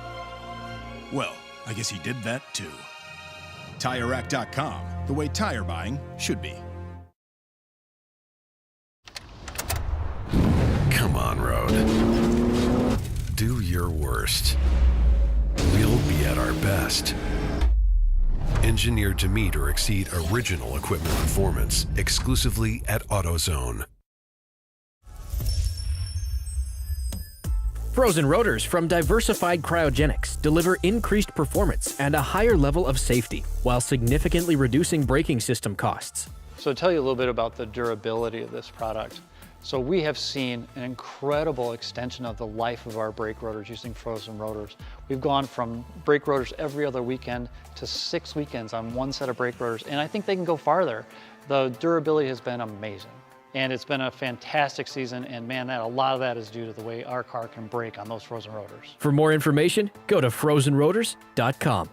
Well, I guess he did that too. TireRack.com, the way tire buying should be. Come on, Road. Do your worst. We'll be at our best. Engineered to meet or exceed original equipment performance exclusively at AutoZone. Frozen rotors from Diversified Cryogenics deliver increased performance and a higher level of safety while significantly reducing braking system costs. So to tell you a little bit about the durability of this product. So we have seen an incredible extension of the life of our brake rotors using frozen rotors. We've gone from brake rotors every other weekend to 6 weekends on one set of brake rotors, and I think they can go farther. The durability has been amazing, and it's been a fantastic season, and man, a lot of that is due to the way our car can brake on those frozen rotors. For more information, go to frozenrotors.com.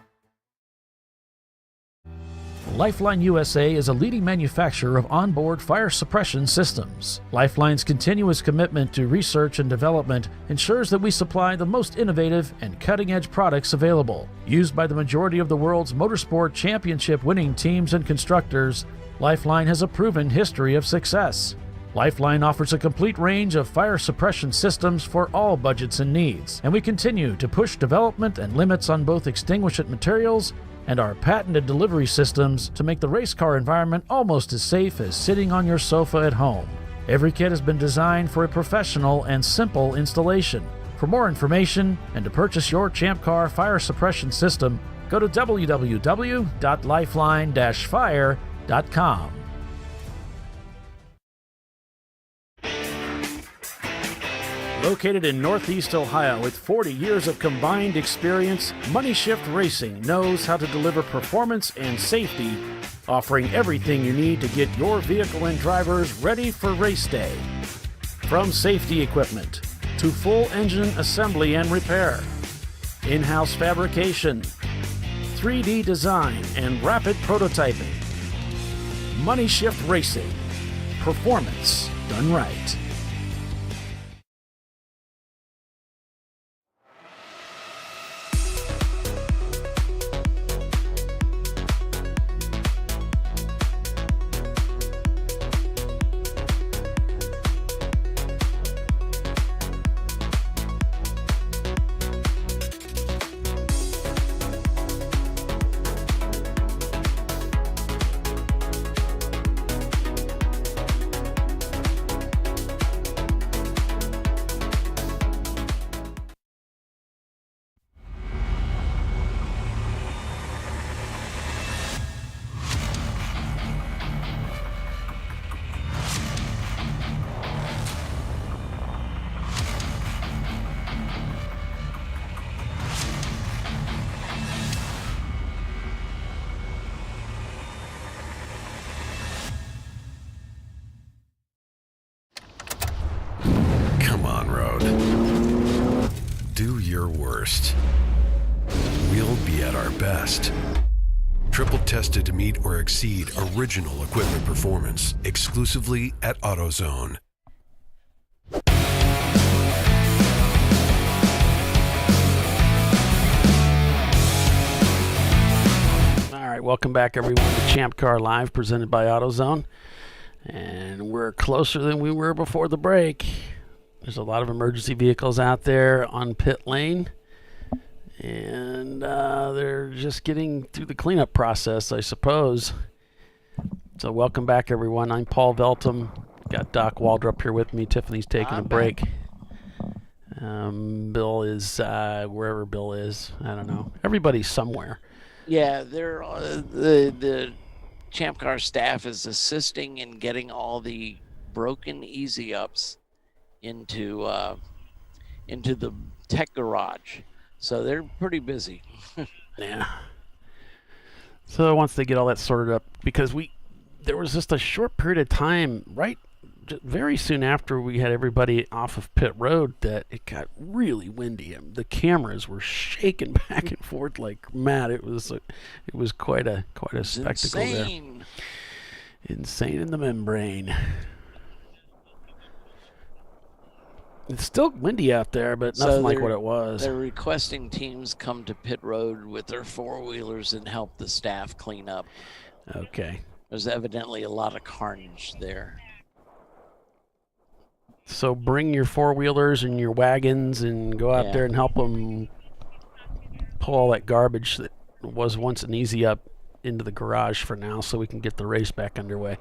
Lifeline USA is a leading manufacturer of onboard fire suppression systems. Lifeline's continuous commitment to research and development ensures that we supply the most innovative and cutting-edge products available. Used by the majority of the world's motorsport championship winning teams and constructors, Lifeline has a proven history of success. Lifeline offers a complete range of fire suppression systems for all budgets and needs, and we continue to push development and limits on both extinguishant materials and our patented delivery systems to make the race car environment almost as safe as sitting on your sofa at home. Every kit has been designed for a professional and simple installation. For more information and to purchase your Champ Car fire suppression system, go to www.lifeline-fire.com. Located in Northeast Ohio with 40 years of combined experience, Money Shift Racing knows how to deliver performance and safety, offering everything you need to get your vehicle and drivers ready for race day. From safety equipment to full engine assembly and repair, in-house fabrication, 3D design, and rapid prototyping. Money Shift Racing. Performance done right. worst. We'll be at our best. Triple tested to meet or exceed original equipment performance exclusively at AutoZone. All right, welcome back everyone to Champ Car Live presented by AutoZone. And we're closer than we were before the break. There's a lot of emergency vehicles out there on pit lane. And they're just getting through the cleanup process, I suppose. So welcome back, everyone. I'm Paul Veltum. Got Doc Waldrop here with me. Tiffany's taking a break. Bill is wherever Bill is. I don't know. Everybody's somewhere. Yeah, they're the Champ Car staff is assisting in getting all the broken easy ups into the tech garage. So they're pretty busy. Yeah. So once they get all that sorted up, because there was just a short period of time, right, very soon after we had everybody off of pit road, that it got really windy. The cameras were shaking back and forth like mad. It was quite a spectacle insane. There. Insane in the membrane. It's still windy out there, but nothing like what it was. They're requesting teams come to pit road with their four-wheelers and help the staff clean up. Okay. There's evidently a lot of carnage there. So bring your four-wheelers and your wagons and go out there and help them pull all that garbage that was once an easy up into the garage for now, so we can get the race back underway.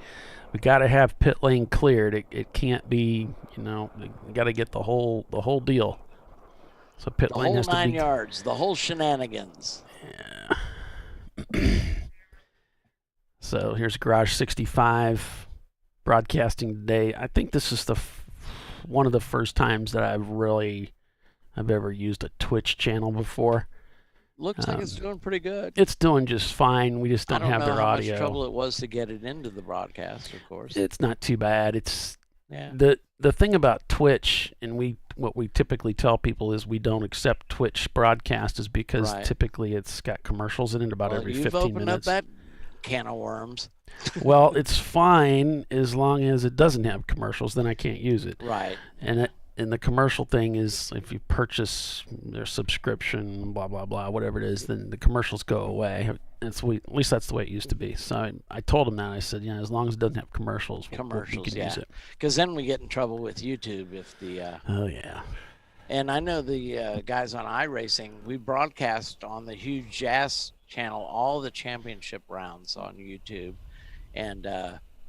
We got to have pit lane cleared. It can't be, we got to get the whole deal. So pit lane has to be... The whole 9 yards, the whole shenanigans. Yeah. So here's Garage 65 broadcasting today. I think this is one of the first times that I've ever used a Twitch channel before. Looks like it's doing pretty good. It's doing just fine. We just don't have their audio. I don't know how much trouble it was to get it into the broadcast, of course. It's not too bad. The thing about Twitch, and what we typically tell people is we don't accept Twitch broadcast is because typically it's got commercials in it about every 15 minutes. You've opened up that can of worms. Well, it's fine as long as it doesn't have commercials. Then I can't use it. Right. And the commercial thing is if you purchase their subscription, blah, blah, blah, whatever it is, then the commercials go away. At least that's the way it used to be. So I told him that. I said, as long as it doesn't have commercials, we can use it. Because then we get in trouble with YouTube if the... Oh, yeah. And I know the guys on iRacing, we broadcast on the Huge Jazz channel all the championship rounds on YouTube. And...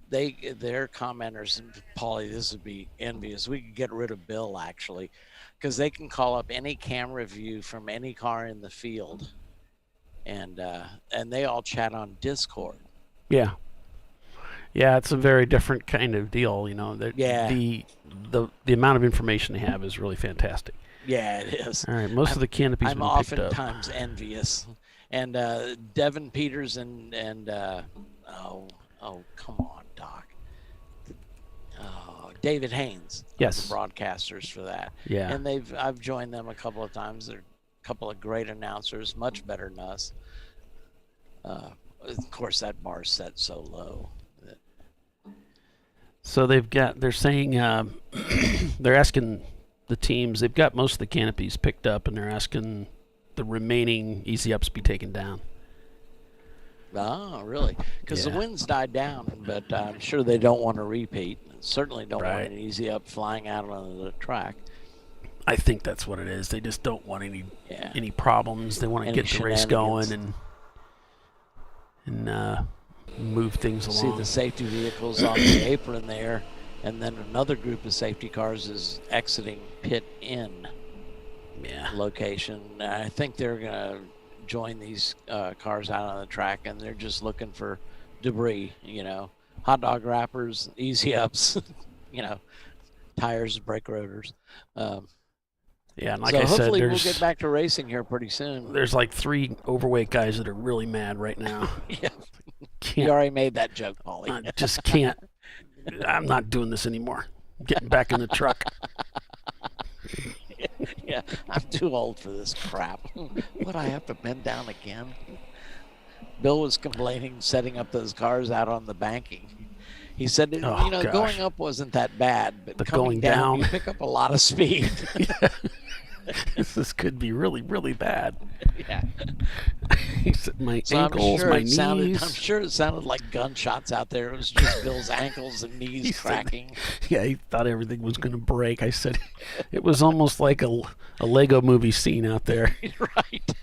their commenters, and Paulie, this would be envious. We could get rid of Bill, actually, because they can call up any camera view from any car in the field, and they all chat on Discord. Yeah. Yeah, it's a very different kind of deal, The amount of information they have is really fantastic. Yeah, it is. All right, most of the canopies I'm oftentimes envious. And Devin Peters and come on, Doc. David Haynes. Yes. The broadcasters for that. Yeah. And I've joined them a couple of times. They're a couple of great announcers, much better than us. Of course, that bar's set so low. So they're saying they're asking the teams. They've got most of the canopies picked up, and they're asking the remaining easy ups be taken down. Oh, really? Because the winds died down, but I'm sure they don't want to repeat. Certainly don't want an easy up flying out on the track. I think that's what it is. They just don't want any problems. They want to get the race going and move things along. See the safety vehicles on the apron there, and then another group of safety cars is exiting pit in location. I think they're going to join these cars out on the track, and they're just looking for debris, hot dog wrappers, easy ups, tires, brake rotors. And like so I said, hopefully we'll get back to racing here pretty soon. There's like 3 overweight guys that are really mad right now. You already made that joke, Paulie. I just can't. I'm not doing this anymore. I'm getting back in the truck. Yeah, I'm too old for this crap. Would I have to bend down again? Bill was complaining setting up those cars out on the banking. He said, going up wasn't that bad, but coming down, you pick up a lot of speed. This could be really, really bad. Yeah. He said, my ankles, my knees. I'm sure it sounded like gunshots out there. It was just Bill's ankles and knees cracking. He thought everything was going to break. I said, it was almost like a Lego movie scene out there. Right.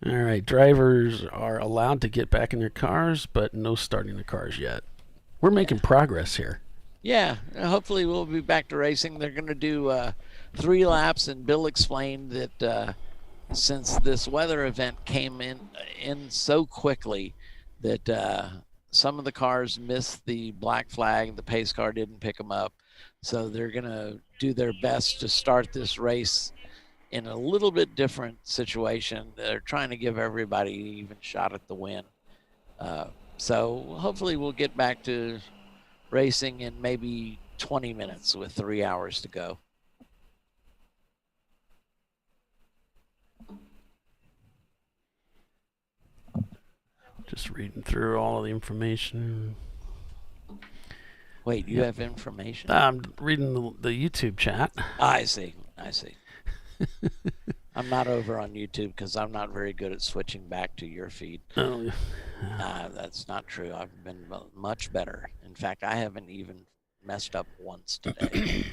All right, drivers are allowed to get back in their cars, but no starting the cars yet. We're making progress here. Yeah, hopefully we'll be back to racing. They're going to do 3 laps, and Bill explained that since this weather event came in so quickly that some of the cars missed the black flag. The pace car didn't pick them up. So they're going to do their best to start this race in a little bit different situation. They're trying to give everybody an even shot at the win. So hopefully we'll get back to racing in maybe 20 minutes with 3 hours to go. Just reading through all of the information. Wait, you have information? I'm reading the YouTube chat. I see. I'm not over on YouTube because I'm not very good at switching back to your feed. Oh, that's not true. I've been much better. In fact, I haven't even messed up once today.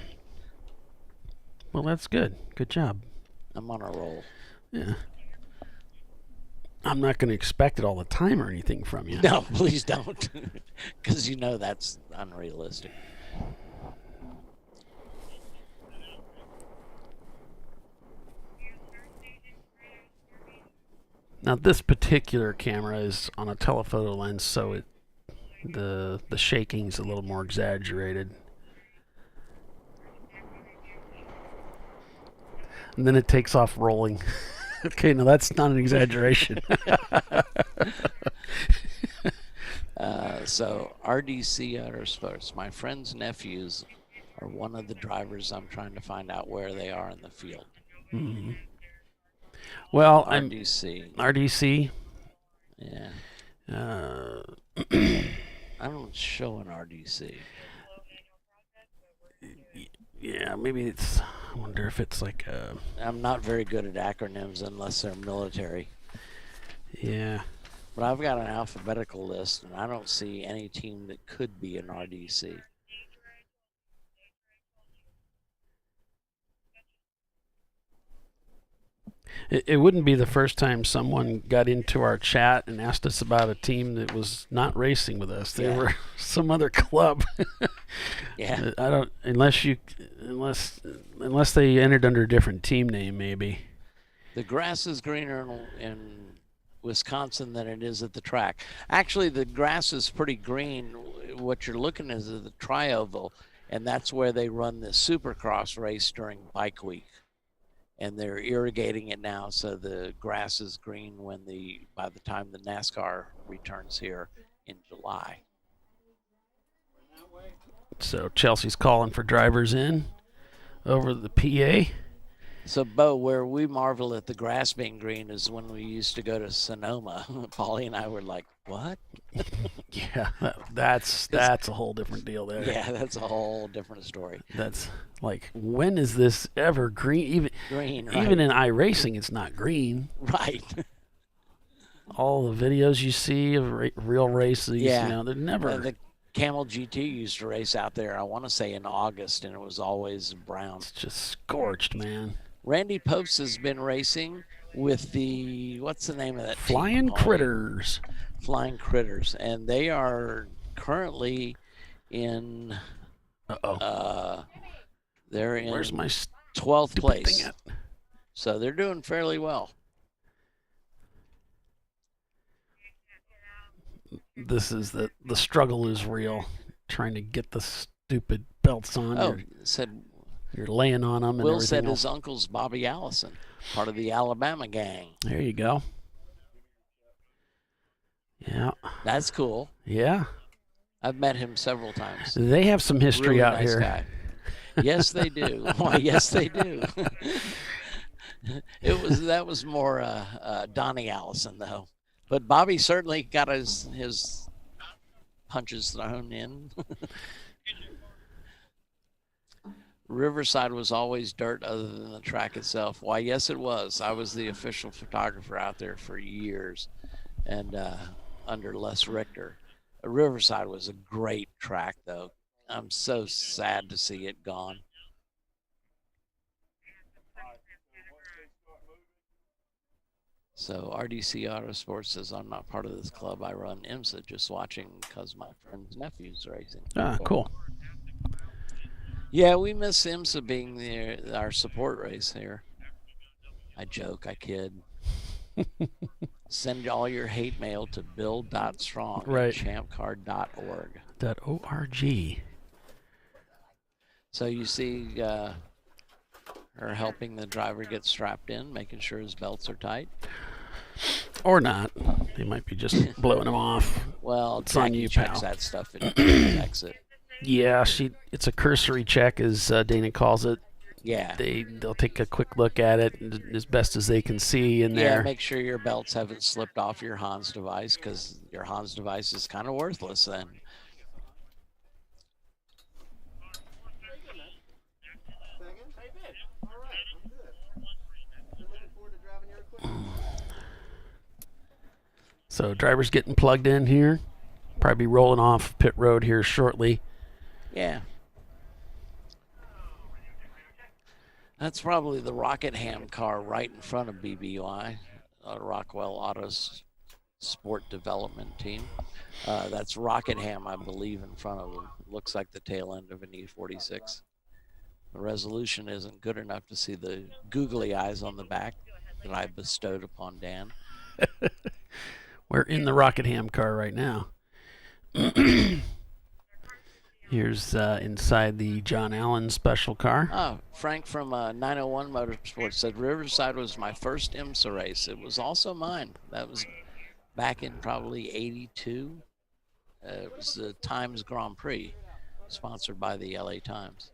Well, that's good. Good job. I'm on a roll. Yeah. I'm not going to expect it all the time or anything from you. No, please don't. Because you know that's unrealistic. Now, this particular camera is on a telephoto lens, so the shaking's a little more exaggerated. And then it takes off rolling. Okay, no, that's not an exaggeration. So RDC Autosports, my friend's nephews are one of the drivers. I'm trying to find out where they are in the field. Mm-hmm. Well, RDC. Yeah. I don't show an RDC. Yeah, maybe it's. I wonder if it's like a. I'm not very good at acronyms unless they're military. Yeah. But I've got an alphabetical list, and I don't see any team that could be an RDC. It wouldn't be the first time someone got into our chat and asked us about a team that was not racing with us. They were some other club. Yeah. I don't unless they entered under a different team name, maybe. The grass is greener in Wisconsin than it is at the track. Actually, the grass is pretty green. What you're looking at is the tri-oval, and that's where they run the Supercross race during Bike Week. And they're irrigating it now, so the grass is green by the time the NASCAR returns here in July. So Chelsea's calling for drivers in over the PA. So, Bo, where we marvel at the grass being green is when we used to go to Sonoma. Paulie and I were like, what? Yeah, that's a whole different deal there. Yeah, that's a whole different story. That's like, when is this ever green? Green, right. Even in iRacing, it's not green. Right. All the videos you see of real races, they're never. The Camel GT used to race out there, I want to say in August, and it was always brown. It's just scorched, man. Randy Post has been racing with what's the name of that Flying team? Critters. Flying Critters. And they are currently in... they're in Where's my 12th place. Thing at? So they're doing fairly well. This is the struggle is real. Trying to get the stupid belts on. Oh, you're laying on them. Will and said everything his else. uncle's Bobby Allison, part of the Alabama gang. There you go. Yeah. That's cool. Yeah. I've met him several times. They have some history really out nice here. Guy. Yes, they do. Why, yes, they do. That was more Donnie Allison, though. But Bobby certainly got his punches thrown in. Riverside was always dirt other than the track itself. Why, yes, it was. I was the official photographer out there for years, and under Les Richter. Riverside was a great track, though. I'm so sad to see it gone. So RDC Autosports says, I'm not part of this club. I run IMSA, just watching because my friend's nephew's racing. Ah, cool. Yeah, we miss IMSA being our support race here. I joke, I kid. Send all your hate mail to bill.strong Right. at ChampCar.org. .org. So you see her helping the driver get strapped in, making sure his belts are tight. Or not. They might be just blowing him off. Well, It's on Jackie you, checks pal. that stuff and checks it. Yeah, it's a cursory check, as Dana calls it. Yeah. They'll take a quick look at it as best as they can see in Yeah, there. make sure your belts haven't slipped off your Hans device, because your Hans device is kind of worthless then. So driver's getting plugged in here. Probably be rolling off pit road here shortly. Yeah. That's probably the Rockingham car right in front of BBY, Rockwell Autos Sport Development Team. That's Rockingham, I believe, in front of them. Looks like the tail end of an E46. The resolution isn't good enough to see the googly eyes on the back that I bestowed upon Dan. We're in the Rockingham car right now. Here's inside the John Allen special car. Oh, Frank from 901 Motorsports said Riverside was my first IMSA race. It was also mine. That was back in probably 82. It was the Times Grand Prix, sponsored by the LA Times.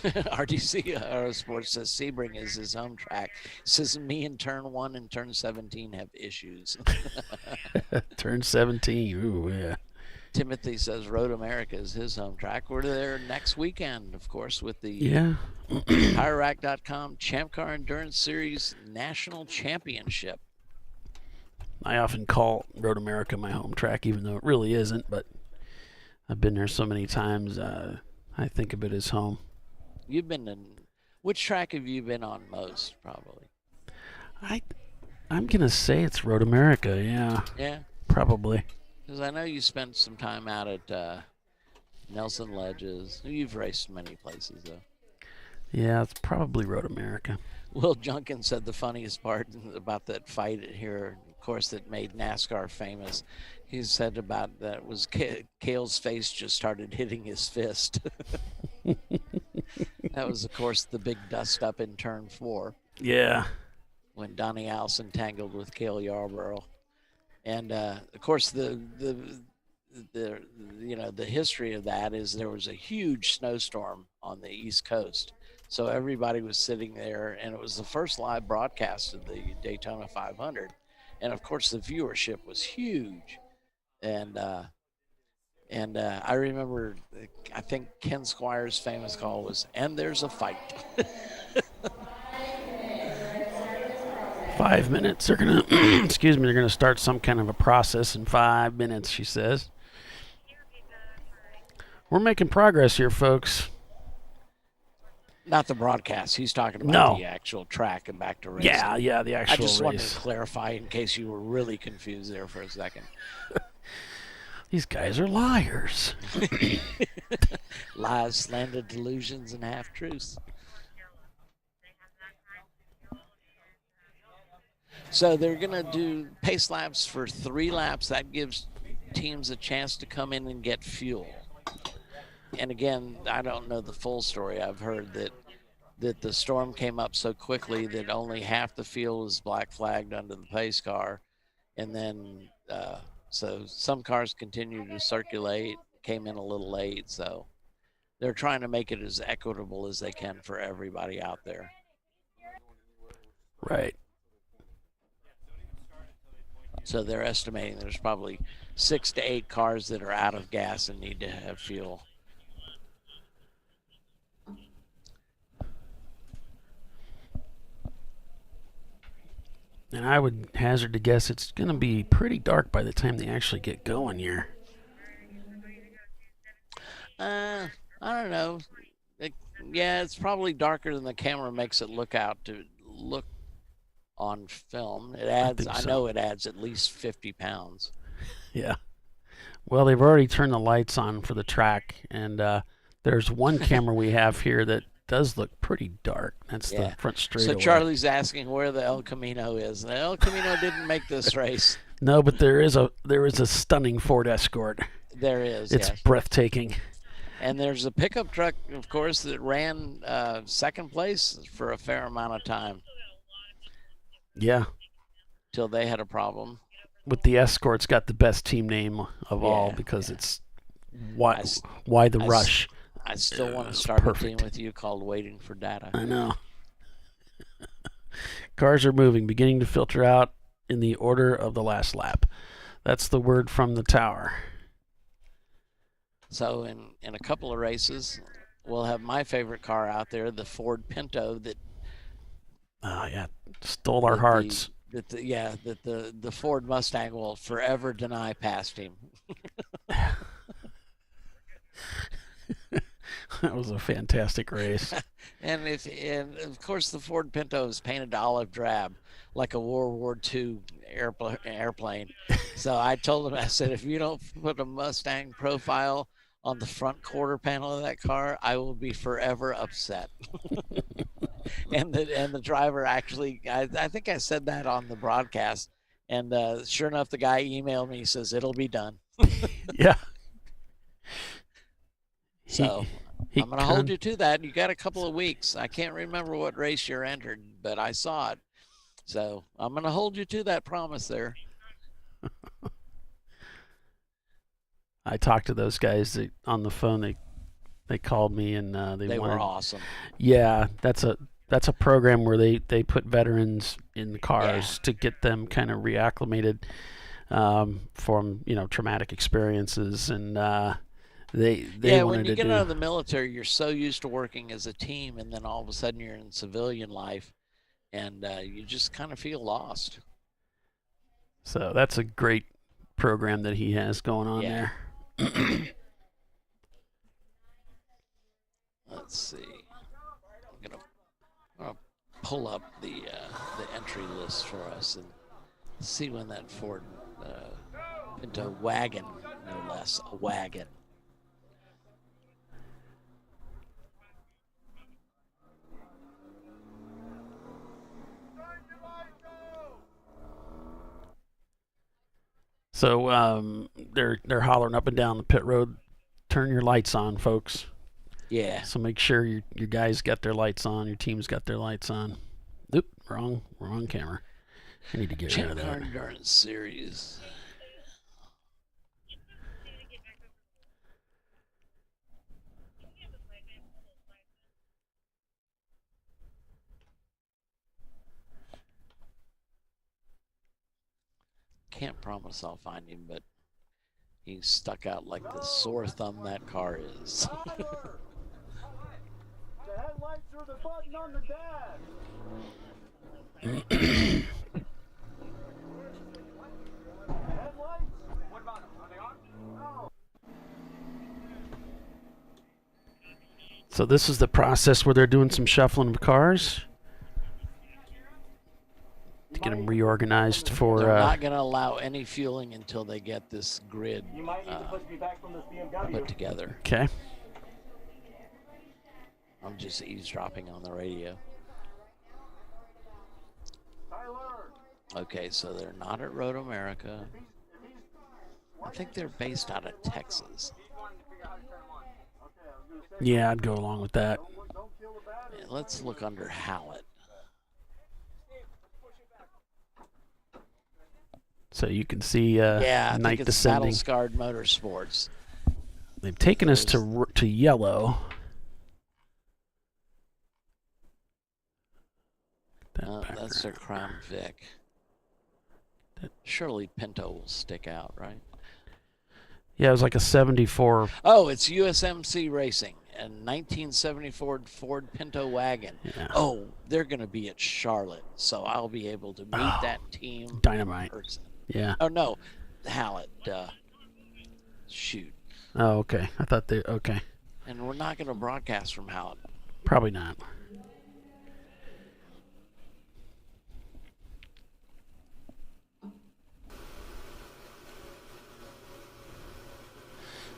RDC Autosports says Sebring is his home track. Says me in turn 1 and turn 17 have issues. Turn 17. Ooh, yeah. Timothy says Road America is his home track. We're there next weekend, of course, with the TireRack.com Champ Car Endurance Series National Championship. I often call Road America my home track, even though it really isn't, but I've been there so many times, I think of it as home. You've been in, which track have you been on most, probably? I'm going to say it's Road America, yeah. Yeah? Probably. Because I know you spent some time out at Nelson Ledges. You've raced many places, though. Yeah, it's probably Road America. Will Junkin said the funniest part about that fight here, of course, that made NASCAR famous. He said about that was Cale's face just started hitting his fist. That was, of course, the big dust up in turn 4. Yeah. When Donnie Allison tangled with Cale Yarborough. And of course, the history of that is there was a huge snowstorm on the East Coast, so everybody was sitting there, and it was the first live broadcast of the Daytona 500, and of course the viewership was huge, and I remember, I think Ken Squire's famous call was, "And there's a fight." 5 minutes. They're gonna, excuse me. They're gonna start some kind of a process in 5 minutes. She says. We're making progress here, folks. Not the broadcast. He's talking about the actual track and back to racing. Yeah, the actual I just wanted race. to clarify in case you were really confused there for a second. These guys are liars. Lies, slander, delusions, and half-truths. So they're going to do pace laps for 3 laps. That gives teams a chance to come in and get fuel. And again, I don't know the full story. I've heard that the storm came up so quickly that only half the field was black flagged under the pace car. And then, so some cars continued to circulate, came in a little late. So they're trying to make it as equitable as they can for everybody out there. Right. So they're estimating there's probably 6 to 8 cars that are out of gas and need to have fuel. And I would hazard to guess it's going to be pretty dark by the time they actually get going here. I don't know. It's probably darker than the camera makes it look on film. It adds, I know it adds at least 50 pounds. Yeah. Well, they've already turned the lights on for the track, and There's one camera we have here that does look pretty dark. That's the front straightaway. So Charlie's asking where the El Camino is. The El Camino didn't make this race. No, but there is a stunning Ford Escort. There is. It's yes. breathtaking. And there's a pickup truck, of course, that ran second place for a fair amount of time. Yeah. Till they had a problem. With the Escort's got the best team name of all because it's why the rush. I still want to start a team with you called Waiting for Data. I know. Cars are moving, beginning to filter out in the order of the last lap. That's the word from the tower. So in a couple of races, we'll have my favorite car out there, the Ford Pinto that stole our hearts. That the Ford Mustang will forever deny past him. That was a fantastic race. and of course the Ford Pinto is painted olive drab like a World War II airplane. So I told him, I said, if you don't put a Mustang profile on the front quarter panel of that car, I will be forever upset. and the driver actually, I think I said that on the broadcast, and sure enough, the guy emailed me. He says it'll be done. Yeah. So I'm going to hold you to that. You got a couple of weeks. I can't remember what race you're entered, but I saw it. So I'm going to hold you to that promise there. I talked to those guys on the phone. They called me and they were awesome. Yeah, that's a program where they put veterans in the cars to get them kind of reacclimated from traumatic experiences, and they when you get out of the military, you're so used to working as a team, and then all of a sudden you're in civilian life, and you just kind of feel lost. So that's a great program that he has going on there. Let's see. I'm gonna pull up the entry list for us and see when that Ford Pinto wagon, no less, a wagon. So they're hollering up and down the pit road, turn your lights on, folks. Yeah. So make sure your guys got their lights on, your team's got their lights on. Oop, wrong camera. I need to get rid of that. ChampCar.Live series. Can't promise I'll find him, but he's stuck out like the sore thumb that car is. The headlights are the button on the dash. Headlights? What about them? Are they on? No. So this is the process where they're doing some shuffling of cars to get them reorganized for. They're not going to allow any fueling until they get this grid put together. Okay. I'm just eavesdropping on the radio. Okay, so they're not at Road America. I think they're based out of Texas. Yeah, I'd go along with that. Yeah, let's look under Hallett. So you can see I Night think it's Descending. Battle Scarred Motorsports. They've taken us to yellow. That's their Crown Vic. Surely Pinto will stick out, right? Yeah, it was like a 74. Oh, it's USMC Racing and 1974 Ford Pinto wagon. Yeah. Oh, they're going to be at Charlotte, so I'll be able to meet that team. Dynamite. Person. Yeah. Oh, no, Hallett. Shoot. Oh, okay. I thought they. Okay. And we're not going to broadcast from Hallett. Probably not.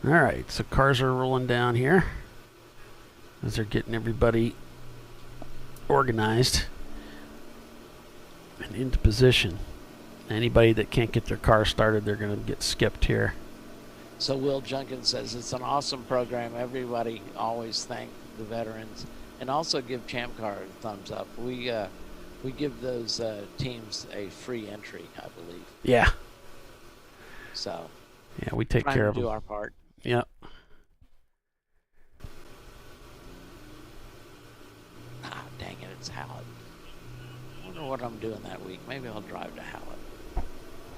All right, so cars are rolling down here. as they're getting everybody organized and into position. Anybody that can't get their car started, they're going to get skipped here. So Will Junkins says it's an awesome program. Everybody always thank the veterans, and also give ChampCar a thumbs up. We give those teams a free entry, I believe. Yeah. So. Yeah, we take care of them. Do our part. Yep. Ah, dang it, it's Hallett. I wonder what I'm doing that week. Maybe I'll drive to Hallett.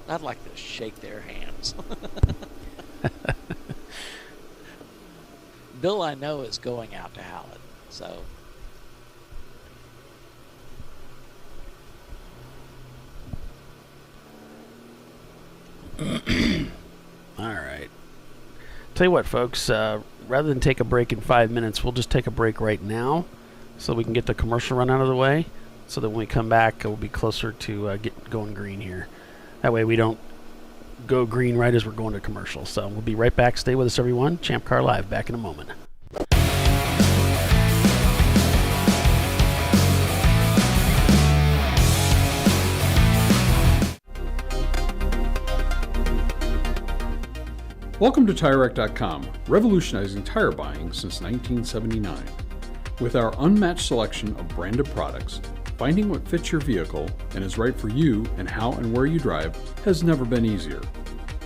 I'd like to shake their hands. Bill, I know, is going out to Hallett, so. All right. Tell you what, folks, rather than take a break in 5 minutes, we'll just take a break right now so we can get the commercial run out of the way, so that when we come back, we'll be closer to going green here. That way we don't go green right as we're going to commercial. So we'll be right back. Stay with us, everyone. ChampCar.Live, back in a moment. Welcome to TireRack.com, revolutionizing tire buying since 1979. With our unmatched selection of branded products, finding what fits your vehicle and is right for you and how and where you drive has never been easier.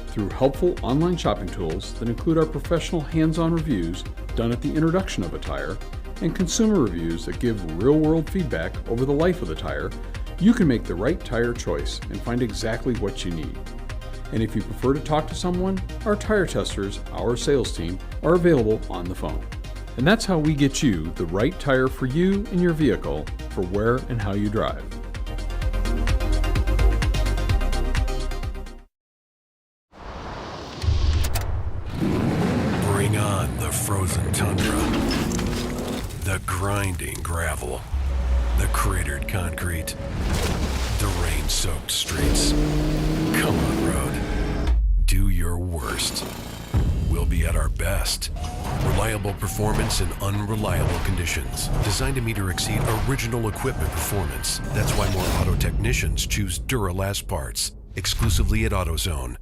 Through helpful online shopping tools that include our professional hands-on reviews done at the introduction of a tire and consumer reviews that give real-world feedback over the life of the tire, you can make the right tire choice and find exactly what you need. And if you prefer to talk to someone, our tire testers, our sales team, are available on the phone. And that's how we get you the right tire for you and your vehicle for where and how you drive. Bring on the frozen tundra, the grinding gravel, the cratered concrete, the rain-soaked streets. Come on, road. Do your worst. We'll be at our best. Reliable performance in unreliable conditions. Designed to meet or exceed original equipment performance. That's why more auto technicians choose Duralast parts. Exclusively at AutoZone.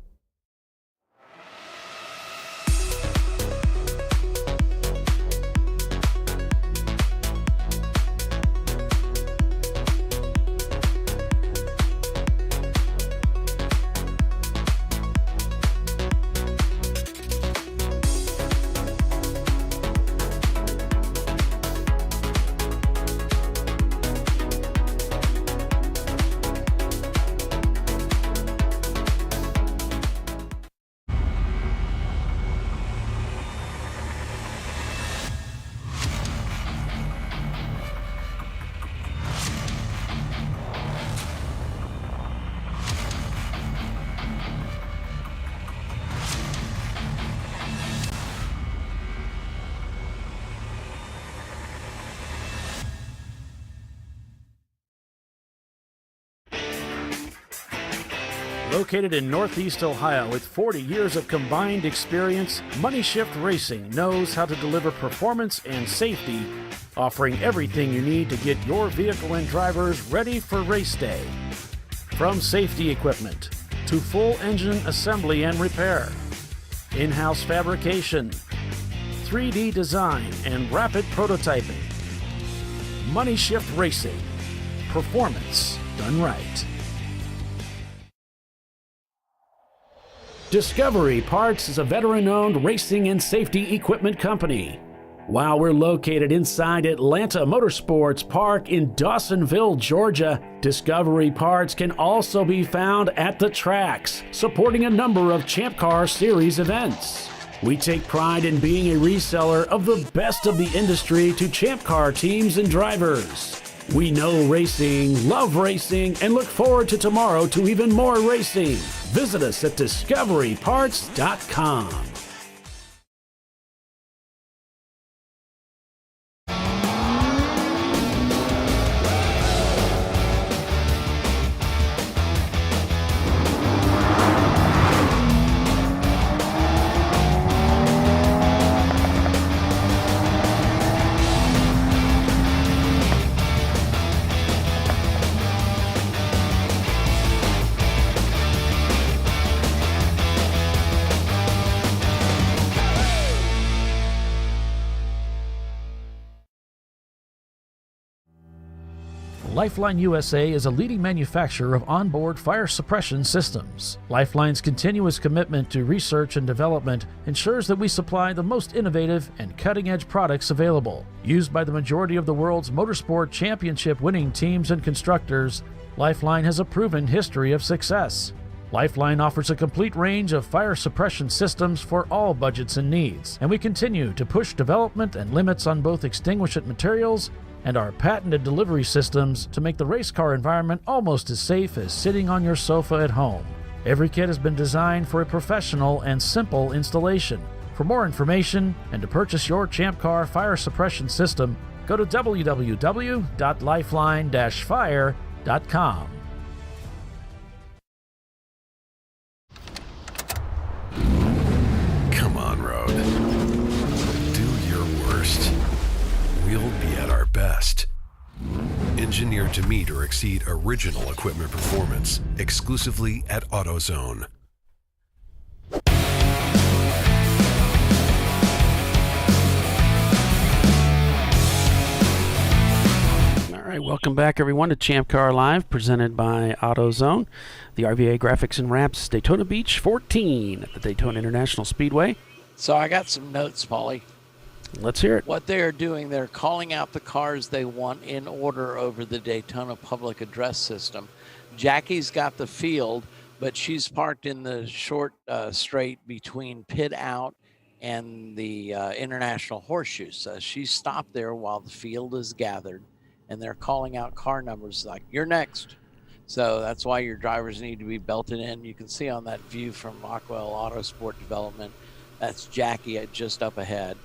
Located in Northeast Ohio with 40 years of combined experience, Money Shift Racing knows how to deliver performance and safety, offering everything you need to get your vehicle and drivers ready for race day. From safety equipment to full engine assembly and repair, in-house fabrication, 3D design, and rapid prototyping. Money Shift Racing. Performance done right. Discovery Parts is a veteran-owned racing and safety equipment company. While we're located inside Atlanta Motorsports Park in Dawsonville, Georgia, Discovery Parts can also be found at the tracks, supporting a number of Champ Car Series events. We take pride in being a reseller of the best of the industry to Champ Car teams and drivers. We know racing, love racing, and look forward to tomorrow to even more racing. Visit us at discoveryparts.com. Lifeline USA is a leading manufacturer of onboard fire suppression systems. Lifeline's continuous commitment to research and development ensures that we supply the most innovative and cutting-edge products available. Used by the majority of the world's motorsport championship winning teams and constructors, Lifeline has a proven history of success. Lifeline offers a complete range of fire suppression systems for all budgets and needs, and we continue to push development and limits on both extinguishant materials and our patented delivery systems to make the race car environment almost as safe as sitting on your sofa at home. Every kit has been designed for a professional and simple installation. For more information and to purchase your Champ Car fire suppression system, go to www.lifeline-fire.com. Come on, Road. Do your worst. We'll be at our best. Engineered to meet or exceed original equipment performance, exclusively at AutoZone. All right, welcome back everyone to Champ Car Live, presented by AutoZone. The RVA Graphics and Wraps Daytona Beach 14 at the Daytona International Speedway. So I got some notes, Paulie. Let's hear it. What they are doing, they're calling out the cars they want in order over the Daytona public address system. Jackie's got the field, but she's parked in the short straight between pit out and the International Horseshoe. So she stopped there while the field is gathered, and they're calling out car numbers like, you're next. So that's why your drivers need to be belted in. You can see on that view from Rockwell Autosport Development, that's Jackie just up ahead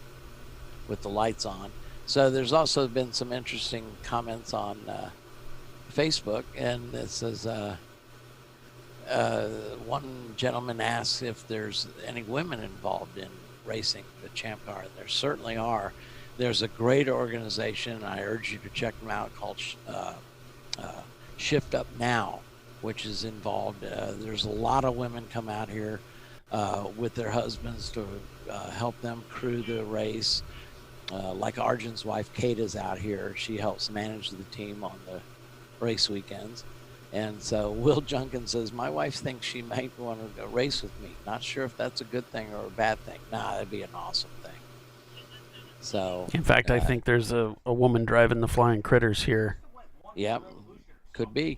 with the lights on. So there's also been some interesting comments on Facebook, and it says one gentleman asks if there's any women involved in racing the Champ Car. There certainly are. There's a great organization, and I urge you to check them out, called Shift Up Now, which is involved. There's a lot of women come out here with their husbands to help them crew the race. Like Arjun's wife, Kate, is out here. She helps manage the team on the race weekends. And so Will Junkin says, my wife thinks she might want to go race with me. Not sure if that's a good thing or a bad thing. Nah, that'd be an awesome thing. So, in fact, I think there's a woman driving the Flying Critters here. Yep, could be.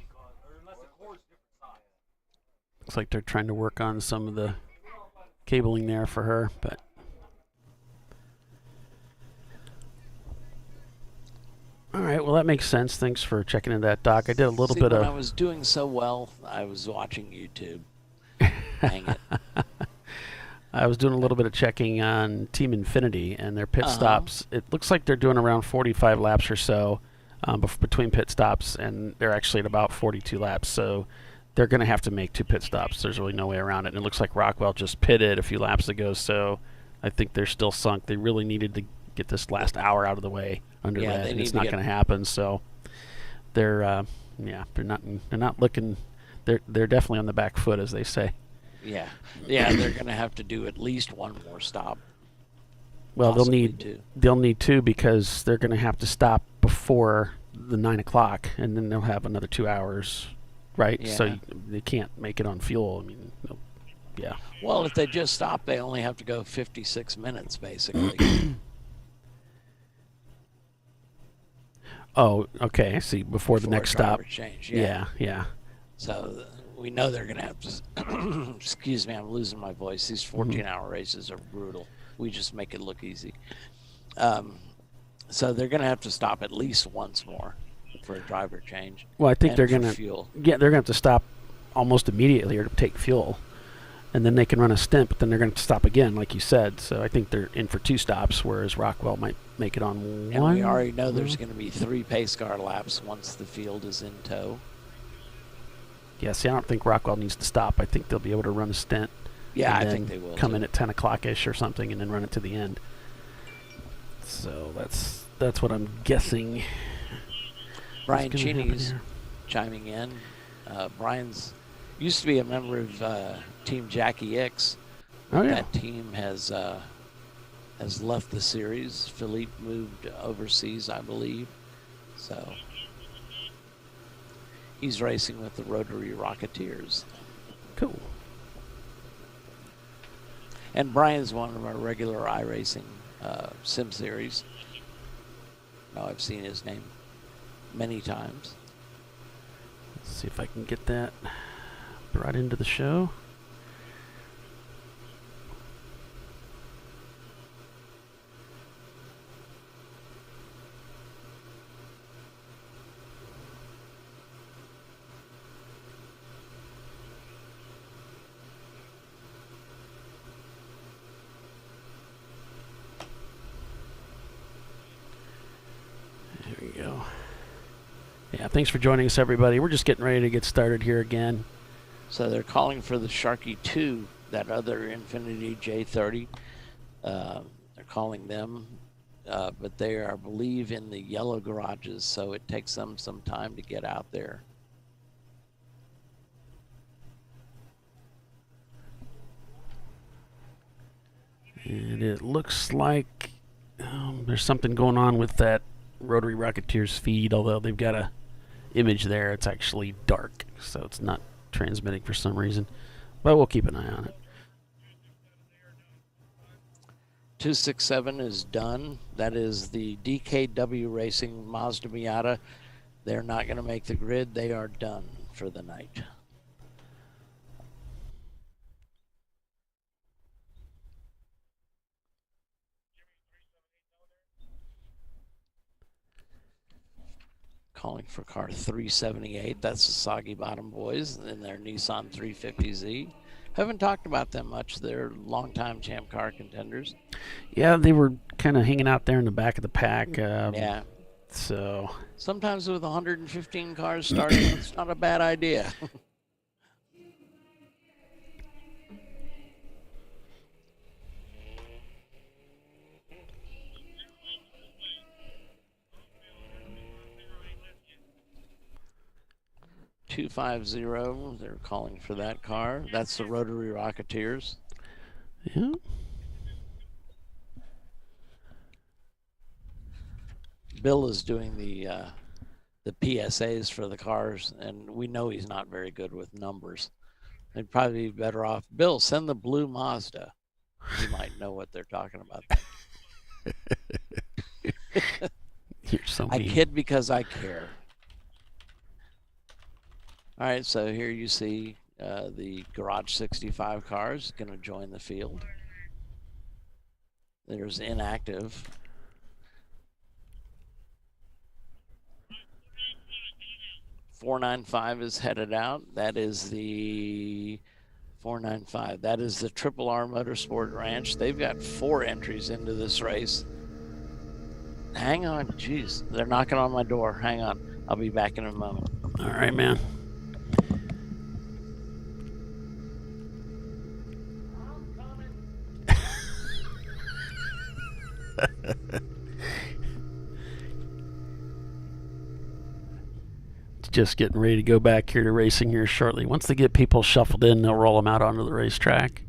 Looks like they're trying to work on some of the cabling there for her, but all right, well, that makes sense. Thanks for checking into that, Doc. I did a little bit when of... I was doing so well, I was watching YouTube. Dang it. I was doing a little bit of checking on Team Infinity and their pit stops. It looks like they're doing around 45 laps or so between pit stops, and they're actually at about 42 laps. So they're going to have to make 2 pit stops. There's really no way around it. And it looks like Rockwell just pitted a few laps ago, so I think they're still sunk. They really needed to get this last hour out of the way under that, and it's not going to happen. So they're not looking. They're definitely on the back foot, as they say. Yeah, they're going to have to do at least one more stop. Well, they'll need 2 because they're going to have to stop before the 9 o'clock, and then they'll have another 2 hours, right? Yeah. So they can't make it on fuel. I mean, yeah. Well, if they just stop, they only have to go 56 minutes, basically. Oh, okay. I see. Before the next stop. Change. Yeah. So we know they're going to have to. Excuse me, I'm losing my voice. These 14-hour races are brutal. We just make it look easy. So they're going to have to stop at least once more for a driver change. Well, I think they're going to. Fuel. Yeah, they're going to have to stop almost immediately or to take fuel, and then they can run a stint. But then they're going to stop again, like you said. So I think they're in for 2 stops, whereas Rockwell might make it on 1. And we already know there's going to be 3 pace car laps once the field is in tow. Yeah, see, I don't think Rockwell needs to stop. I think they'll be able to run a stint. Yeah, I think they will. Come in at 10 o'clock-ish or something and then run it to the end. So that's what I'm guessing. Brian Cheney's chiming in. Brian's used to be a member of Team Jackie X. Oh, yeah. That team has left the series. Philippe moved overseas, I believe. So He's racing with the Rotary Rocketeers. Cool. And Brian's one of our regular iRacing sim series. Now I've seen his name many times. Let's see if I can get that brought into the show. Yeah, thanks for joining us, everybody. We're just getting ready to get started here again. So they're calling for the Sharky 2, that other Infinity J30. They're calling them, but they are, I believe, in the yellow garages, so it takes them some time to get out there. And it looks like there's something going on with that Rotary Rocketeers feed, although they've got a image there. It's actually dark, so it's not transmitting for some reason, but we'll keep an eye on it. 267 is done. That is the DKW Racing Mazda Miata. They're not going to make the grid. They are done for the night. Calling for car 378. That's the Soggy Bottom Boys in their Nissan 350Z. Haven't talked about them much. They're longtime Champ Car contenders. Yeah, they were kind of hanging out there in the back of the pack. Yeah. So sometimes with 115 cars starting, it's not a bad idea. .250, they're calling for that car. That's the Rotary Rocketeers. Yeah. Bill is doing the PSAs for the cars, and we know he's not very good with numbers. They'd probably be better off. Bill, send the blue Mazda. You might know what they're talking about. You're so I mean. kid because I care. All right, so here you see the Garage 65 cars going to join the field. There's inactive. .495 is headed out. That is the 495. That is the Triple R Motorsport Ranch. They've got 4 entries into this race. Hang on, jeez, they're knocking on my door. Hang on, I'll be back in a moment. All right, man. Just getting ready to go back here to racing here shortly. Once they get people shuffled in, they'll roll them out onto the racetrack.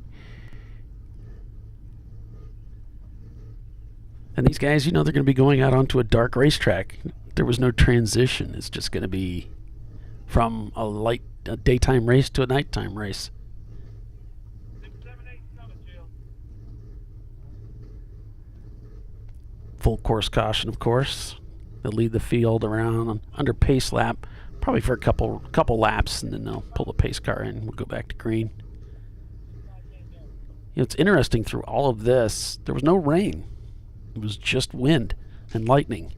And these guys, you know, they're going to be going out onto a dark racetrack. There was no transition. It's just going to be from a daytime race to a nighttime race. Full course caution, of course. They'll lead the field around under pace lap, probably for a couple laps, and then they'll pull the pace car in. We'll go back to green. You know, it's interesting, through all of this, there was no rain. It was just wind and lightning.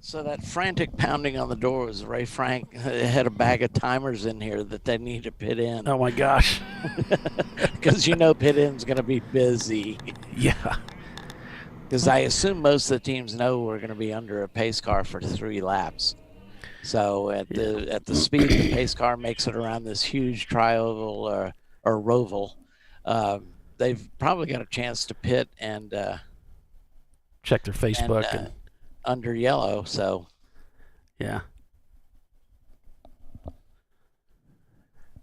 So that frantic pounding on the door was Ray Frank. They had a bag of timers in here that they need to pit in. Oh my gosh. Because you know pit in's going to be busy. Yeah. Because I assume most of the teams know we're going to be under a pace car for 3 laps. So at the speed the pace car makes it around this huge trioval or roval, they've probably got a chance to pit and check their Facebook and under yellow. So yeah.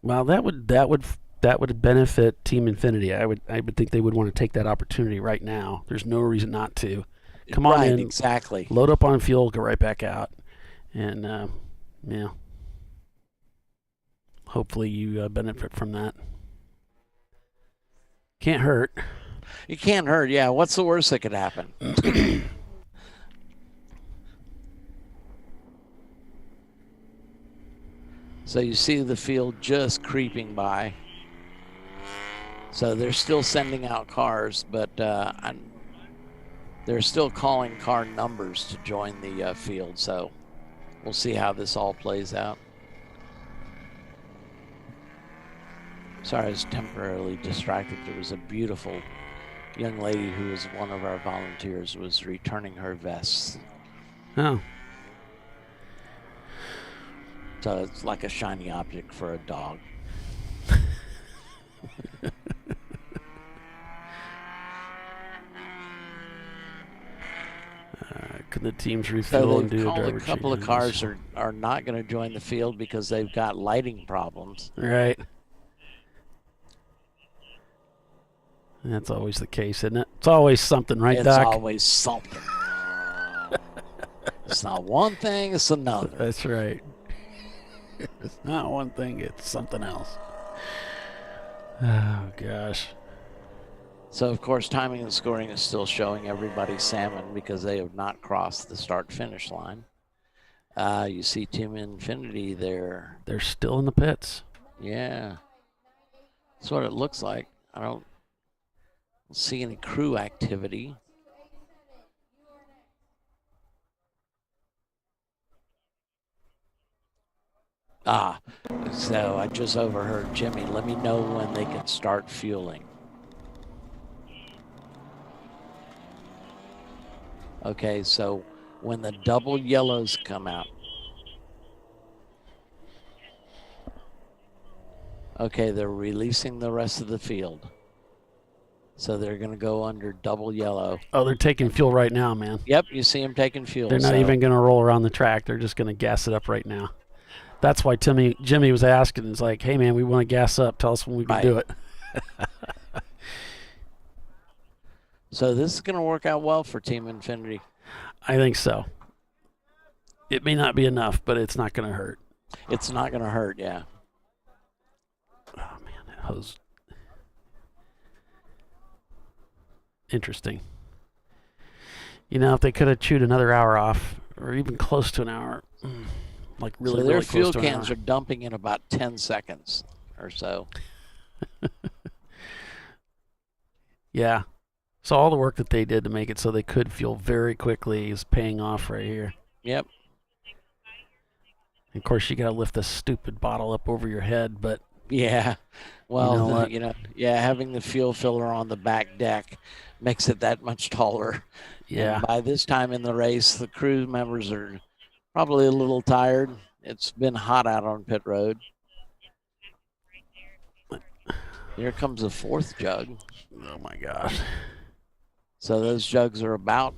Well, that would benefit Team Infinity. I would think they would want to take that opportunity right now. There's no reason not to. Come on right, in, exactly. load up on fuel, go right back out, and yeah. Hopefully you benefit from that. Can't hurt. It can't hurt. Yeah. What's the worst that could happen? So you see the field just creeping by. So they're still sending out cars, but they're still calling car numbers to join the field. So we'll see how this all plays out. Sorry, I was temporarily distracted. There was a beautiful young lady who was one of our volunteers was returning her vests. Oh. So it's like a shiny object for a dog. Could the teams refill and do a couple of cars are not going to join the field because they've got lighting problems. Right. That's always the case, isn't it? It's always something, right, Doc? It's always something. It's not one thing, it's another. That's right. It's not one thing, it's something else. Oh, gosh. So, of course, timing and scoring is still showing everybody salmon because they have not crossed the start-finish line. You see Team Infinity there. They're still in the pits. Yeah. That's what it looks like. I don't see any crew activity. So I just overheard Jimmy. Let me know when they can start fueling. Okay, so when the double yellows come out. Okay, they're releasing the rest of the field. So they're going to go under double yellow. Oh, they're taking fuel right now, man. Yep, you see them taking fuel. They're not even going to roll around the track. They're just going to gas it up right now. That's why Jimmy was asking. He's like, hey, man, we want to gas up. Tell us when we can do it. So this is going to work out well for Team Infinity. I think so. It may not be enough, but it's not going to hurt. It's not going to hurt, yeah. Oh, man, that hose. Interesting. You know, if they could have chewed another hour off, or even close to an hour, like really, so their really fuel close to an cans hour. are dumping in about 10 seconds or so. Yeah. So all the work that they did to make it so they could fuel very quickly is paying off right here. Yep. And of course, you got to lift this stupid bottle up over your head, but yeah. Well, you know having the fuel filler on the back deck makes it that much taller. Yeah. And by this time in the race, the crew members are probably a little tired. It's been hot out on pit road. Here comes a fourth jug. Oh, my gosh. So those jugs are about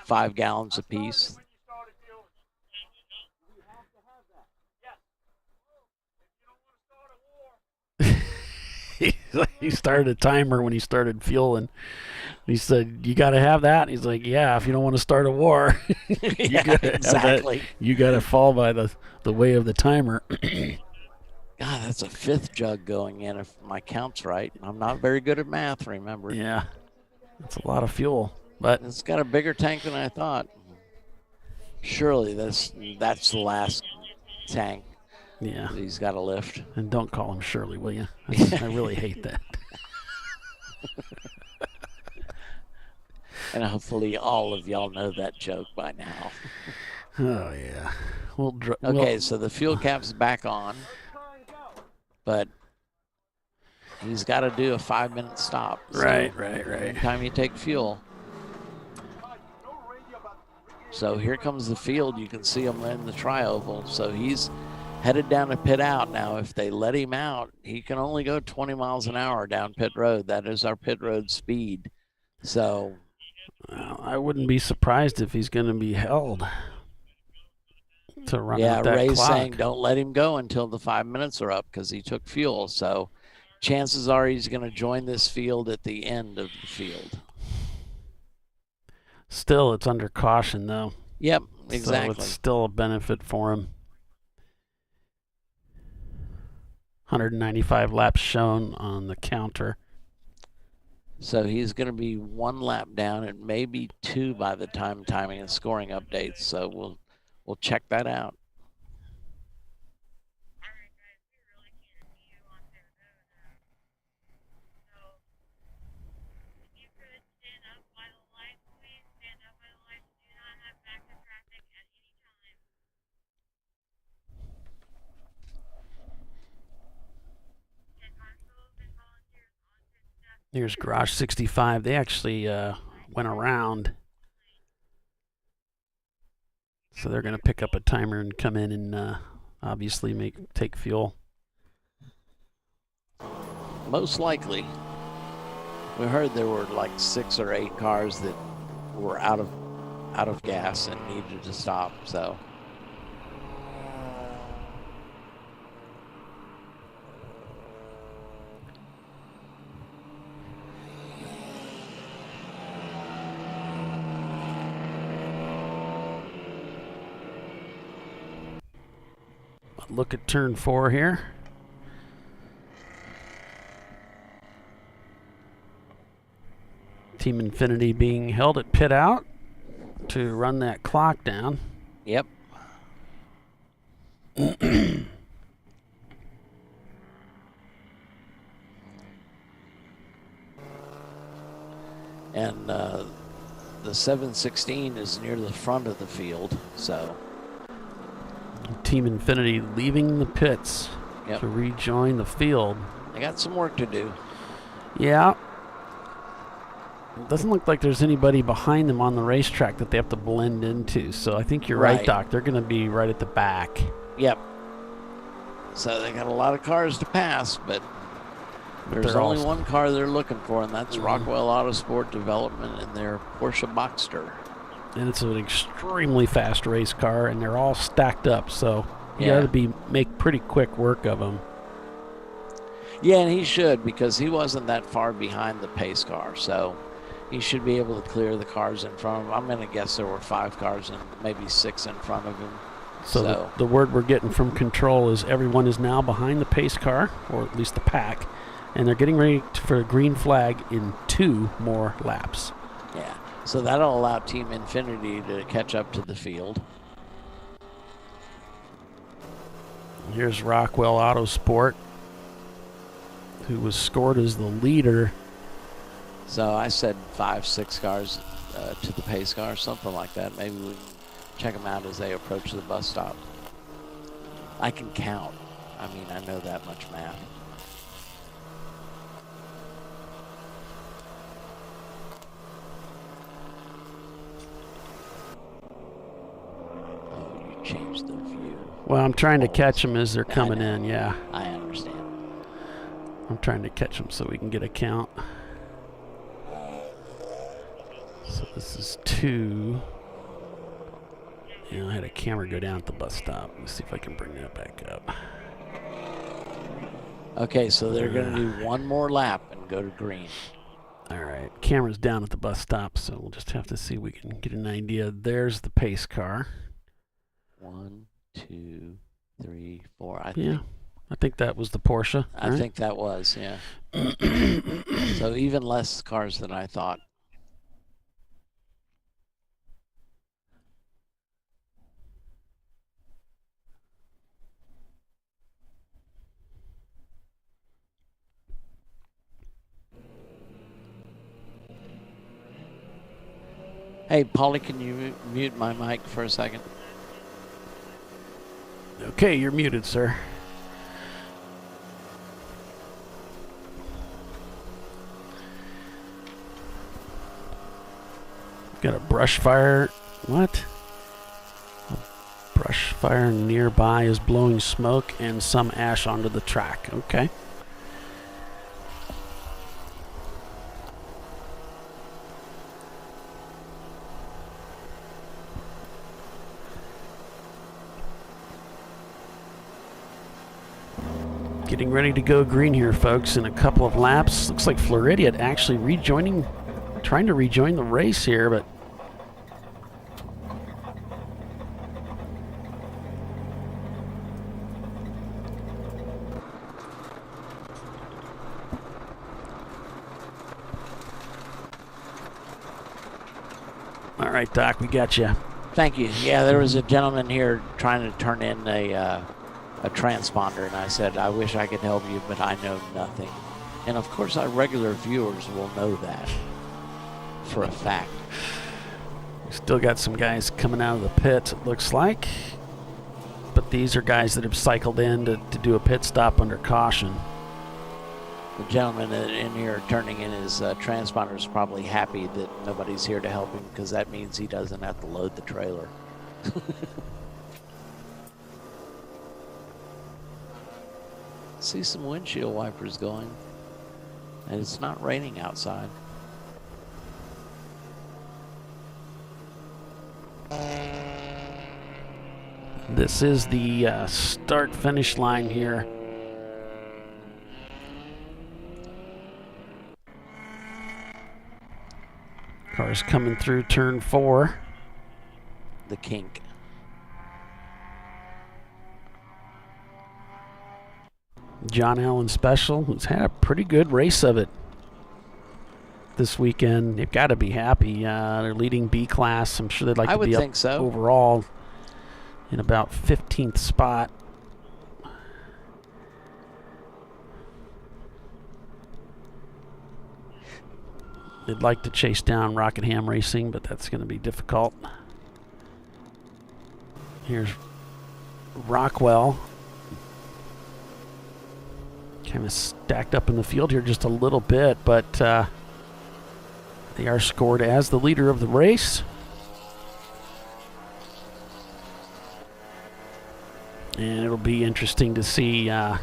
5 gallons apiece. He started a timer when he started fueling. He said, you got to have that. And he's like, yeah, if you don't want to start a war. Yeah, exactly. You got to fall by the way of the timer. God, that's a 5th jug going in if my count's right. I'm not very good at math, remember. Yeah, that's a lot of fuel. But it's got a bigger tank than I thought. Surely that's the last tank. Yeah. He's got to lift. And don't call him Shirley, will you? I really hate that. And hopefully all of y'all know that joke by now. Oh, yeah. Okay, so the fuel cap's back on. But he's got to do a 5-minute stop. Right. Every time you take fuel. So here comes the field. You can see him in the tri-oval. So he's headed down to pit out now. If they let him out, he can only go 20 miles an hour down pit road. That is our pit road speed. So I wouldn't be surprised if he's going to be held. to run Yeah, out that Ray's clock. saying don't let him go until the 5 minutes are up because he took fuel. So chances are he's going to join this field at the end of the field. Still, it's under caution, though. Yep, exactly. So it's still a benefit for him. 195 laps shown on the counter. So he's going to be 1 lap down. It may be 2 by the time timing and scoring updates. So we'll check that out. Here's Garage 65. They actually went around. So they're going to pick up a timer and come in and obviously take fuel. Most likely. We heard there were like 6 or 8 cars that were out of gas and needed to stop. So look at turn 4 here. Team Infinity being held at pit out to run that clock down. Yep. And the 716 is near the front of the field, so Team Infinity leaving the pits to rejoin the field. They got some work to do. Yeah. It doesn't look like there's anybody behind them on the racetrack that they have to blend into. So I think you're right, Doc. They're going to be right at the back. Yep. So they got a lot of cars to pass, but there's only one car they're looking for, and that's Rockwell Autosport Development and their Porsche Boxster. And it's an extremely fast race car, and they're all stacked up, so you got to make pretty quick work of them. Yeah, and he should, because he wasn't that far behind the pace car, so he should be able to clear the cars in front of him. I'm going to guess there were 5 cars and maybe 6 in front of him. So the word we're getting from control is everyone is now behind the pace car, or at least the pack, and they're getting ready for a green flag in 2 more laps. Yeah. So that'll allow Team Infinity to catch up to the field. Here's Rockwell Autosport, who was scored as the leader. So I said 5-6 cars to the pace car, something like that. Maybe we can check them out as they approach the bus stop. I can count. I mean, I know that much math. Change the view. Well, I'm trying to catch them as they're coming in, yeah. I understand. I'm trying to catch them so we can get a count. So this is 2. I had a camera go down at the bus stop. Let's see if I can bring that back up. Okay, so they're going to do 1 more lap and go to green. All right, camera's down at the bus stop, so we'll just have to see if we can get an idea. There's the pace car. 1, 2, 3, 4. I think that was the Porsche. I think that was, yeah. So even less cars than I thought. Hey, Paulie, can you mute my mic for a second? Okay, you're muted, sir. Got a brush fire. What? A brush fire nearby is blowing smoke and some ash onto the track. Okay. Getting ready to go green here, folks, in a couple of laps. Looks like Floridian actually trying to rejoin the race here, but all right, Doc, we got you. Thank you. Yeah, there was a gentleman here trying to turn in a transponder, and I said, I wish I could help you, but I know nothing. And of course, our regular viewers will know that for a fact. We still got some guys coming out of the pit, it looks like. But these are guys that have cycled in to do a pit stop under caution. The gentleman in here turning in his transponder is probably happy that nobody's here to help him, because that means he doesn't have to load the trailer. See some windshield wipers going, and it's not raining outside. This is the start-finish line here. Cars coming through turn 4. The kink. John Allen Special, who's had a pretty good race of it this weekend. They've got to be happy. They're leading B class. I'm sure they'd like to be up overall in about 15th spot. They'd like to chase down Rockingham Racing, but that's going to be difficult. Here's Rockwell. Kind of stacked up in the field here just a little bit, but they are scored as the leader of the race. And it'll be interesting to see how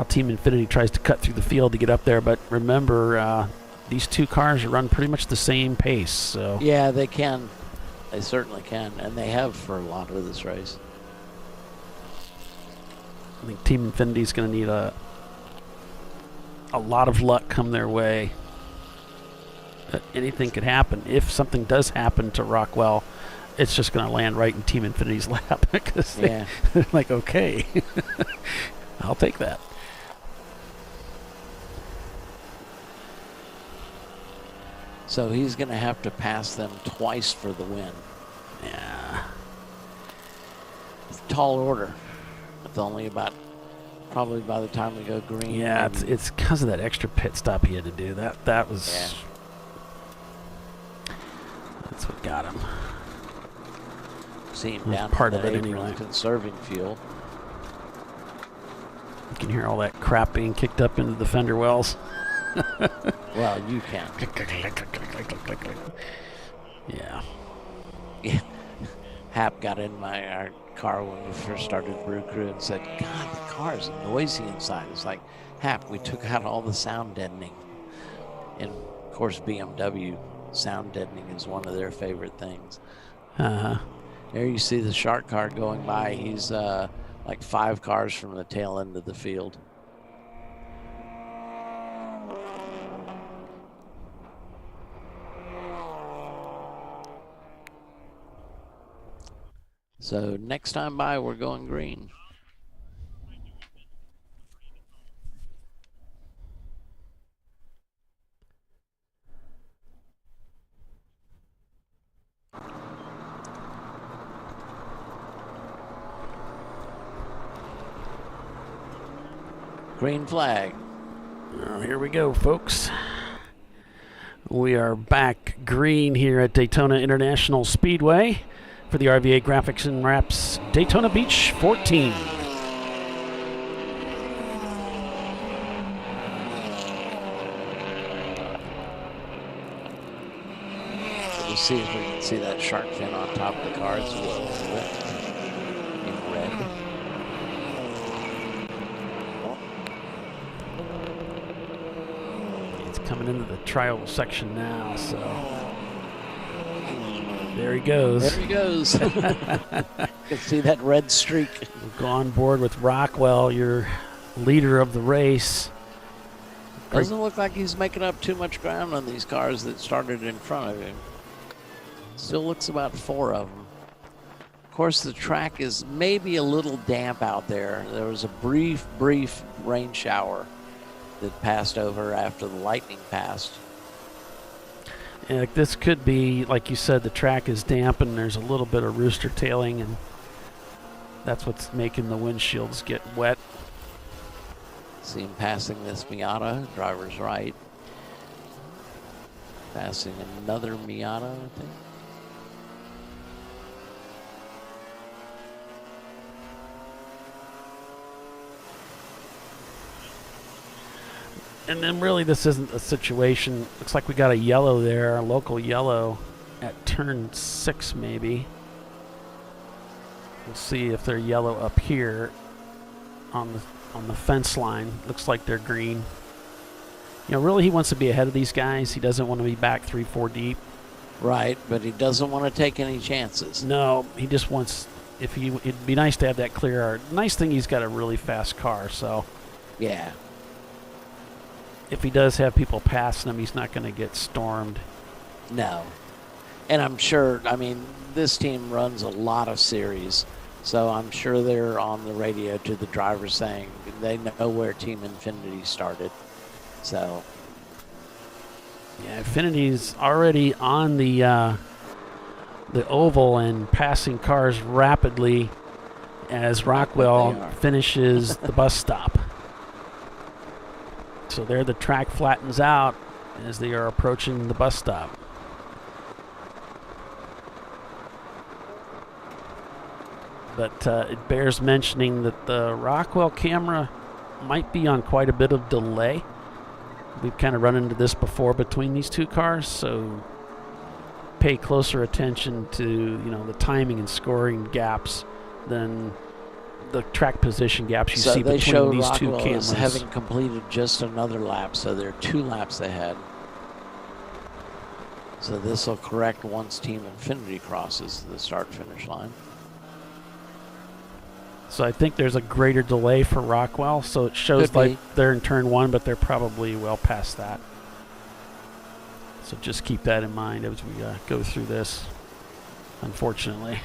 Team Infinity tries to cut through the field to get up there. But remember, these two cars run pretty much the same pace. So yeah, they can. They certainly can, and they have for a lot of this race. I think Team Infinity is going to need a lot of luck come their way. Anything could happen. If something does happen to Rockwell, it's just going to land right in Team Infinity's lap, because they're like, okay, I'll take that. So he's going to have to pass them twice for the win. Yeah. It's a tall order. It's only about, probably by the time we go green. Yeah, it's because of that extra pit stop he had to do. That was... Yeah. That's what got him. See him down part to of the it apron anyway. Conserving fuel. You can hear all that crap being kicked up into the fender wells. Well, you can. Yeah. Yeah. Hap got in our car when we first started Brew Crew and said, God, the car is noisy inside. It's like, Hap, we took out all the sound deadening. And of course, BMW, sound deadening is one of their favorite things. Uh-huh. There you see the shark car going by. He's like 5 cars from the tail end of the field. So next time by, we're going green. Green flag. Oh, here we go, folks. We are back green here at Daytona International Speedway for the RVA Graphics and Wraps Daytona Beach 14. We'll see if we can see that shark fin on top of the car as well. In red. It's coming into the trial section now, so There he goes. There he goes. You can see that red streak. We'll go on board with Rockwell, your leader of the race. Doesn't look like he's making up too much ground on these cars that started in front of him. Still looks about 4 of them. Of course, the track is maybe a little damp out there. There was a brief rain shower that passed over after the lightning passed. Yeah, this could be, like you said, the track is damp and there's a little bit of rooster tailing, and that's what's making the windshields get wet. See him passing this Miata, driver's right. Passing another Miata, I think. And then really this isn't a situation. Looks like we got a yellow there, a local yellow at turn 6 maybe. We'll see if they're yellow up here on the fence line. Looks like they're green. You know, really he wants to be ahead of these guys. He doesn't want to be back 3-4 deep. Right, but he doesn't want to take any chances. No, he just wants, it'd be nice to have that clear. Nice thing he's got a really fast car, so. Yeah. If he does have people passing him, he's not going to get stormed. No. And I'm sure, I mean, this team runs a lot of series, so I'm sure they're on the radio to the drivers saying they know where Team Infinity started. So. Yeah, Infinity's already on the oval and passing cars rapidly as Rockwell finishes the bus stop. So there the track flattens out as they are approaching the bus stop. But it bears mentioning that the Rockwell camera might be on quite a bit of delay. We've kind of run into this before between these two cars, so pay closer attention to the timing and scoring gaps than the track position gaps you see between these two cameras. So having completed just another lap, so they're 2 laps ahead. So this will correct once Team Infinity crosses the start-finish line. So I think there's a greater delay for Rockwell, so it shows like they're in turn 1, but they're probably well past that. So just keep that in mind as we go through this, unfortunately.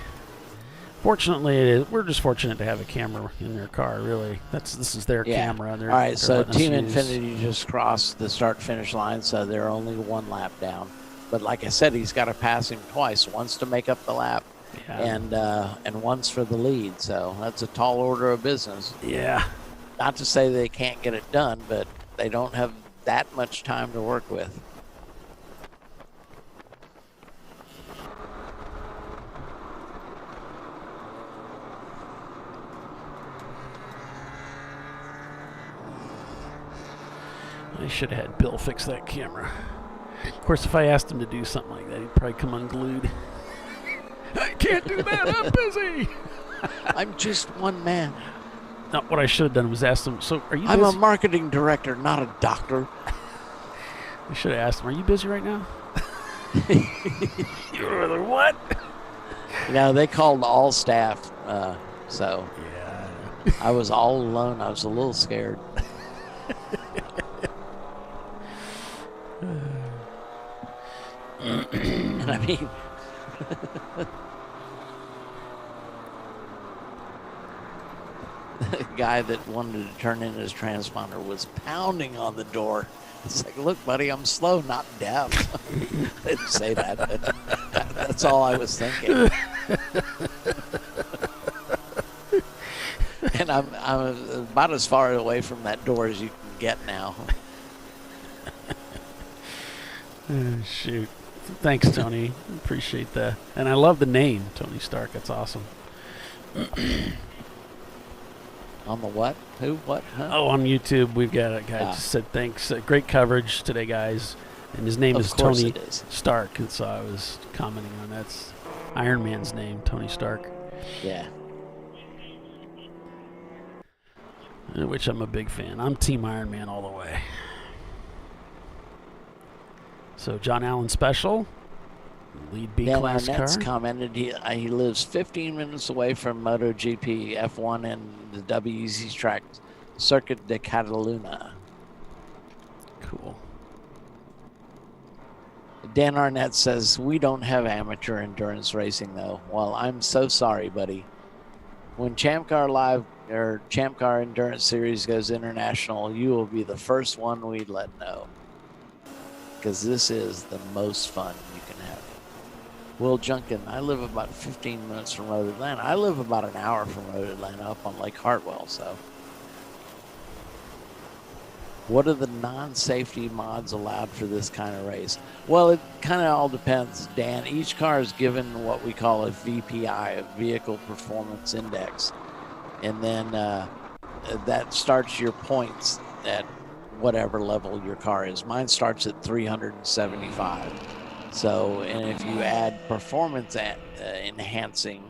Fortunately, we're just fortunate to have a camera in their car, really. This is their camera. All right, so Team Infinity just crossed the start-finish line, so they're only 1 lap down. But like I said, he's got to pass him twice, once to make up the lap and once for the lead. So that's a tall order of business. Yeah. Not to say they can't get it done, but they don't have that much time to work with. I should have had Bill fix that camera. Of course, if I asked him to do something like that, he'd probably come unglued. I can't do that, I'm busy. I'm just one man. No, what I should have done was ask him, so are you busy? I'm a marketing director, not a doctor. I should have asked him, are you busy right now? You're what? They called all staff, so I was all alone. I was a little scared. And I mean, the guy that wanted to turn in his transponder was pounding on the door. It's like, look, buddy, I'm slow, not deaf. I didn't say that, but that's all I was thinking. And I'm about as far away from that door as you can get now. Oh, shoot. Thanks, Tony. Appreciate that. And I love the name, Tony Stark. That's awesome. On the what? Who? What? Huh? Oh, on YouTube, we've got a guy just said thanks. Great coverage today, guys. And his name is Tony Stark. And so I was commenting on that's Iron Man's name, Tony Stark. Yeah. Which I'm a big fan. I'm Team Iron Man all the way. So John Allen special. Lead B Dan class Arnett's car. commented he lives 15 minutes away from MotoGP, F1, and the WEC track Circuit de Catalunya. Cool. Dan Arnett says, we don't have amateur endurance racing, though. Well, I'm so sorry, buddy. When ChampCar.Live or ChampCar Endurance Series goes international, you will be the first one we'd let know. Because this is the most fun you can have. Will Junkin, I live about 15 minutes from Road Atlanta. I live about an hour from Road Atlanta up on Lake Hartwell, so. What are the non-safety mods allowed for this kind of race? Well, it kind of all depends, Dan. Each car is given what we call a VPI, a Vehicle Performance Index. And then that starts your points at whatever level your car is. Mine starts at 375. So, and if you add performance enhancing,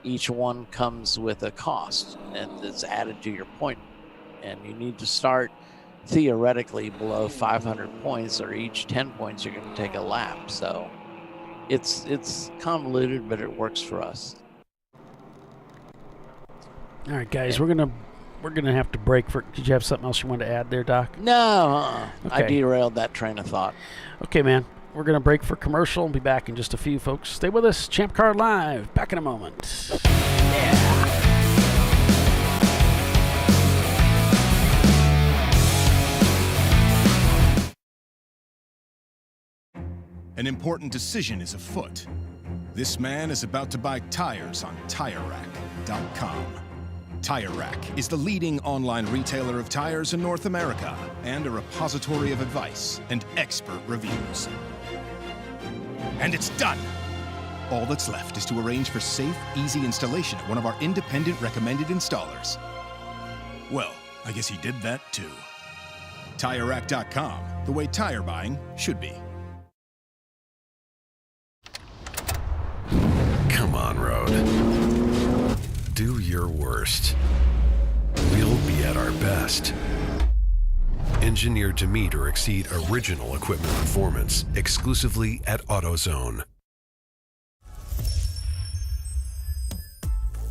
each one comes with a cost and it's added to your point. And you need to start theoretically below 500 points, or each 10 points you're going to take a lap. So it's convoluted, but it works for us. All right, guys, we're gonna have to break for. Did you have something else you wanted to add there, Doc? No, Okay. I derailed that train of thought. Okay, man. We're gonna break for commercial. We'll be back in just a few, folks. Stay with us. ChampCar.Live. Back in a moment. An important decision is afoot. This man is about to buy tires on TireRack.com. Tire Rack is the leading online retailer of tires in North America and a repository of advice and expert reviews. And it's done! All that's left is to arrange for safe, easy installation at one of our independent recommended installers. Well, I guess he did that too. TireRack.com, the way tire buying should be. Come on, Road. Do your worst. We'll be at our best. Engineered to meet or exceed original equipment performance exclusively at AutoZone.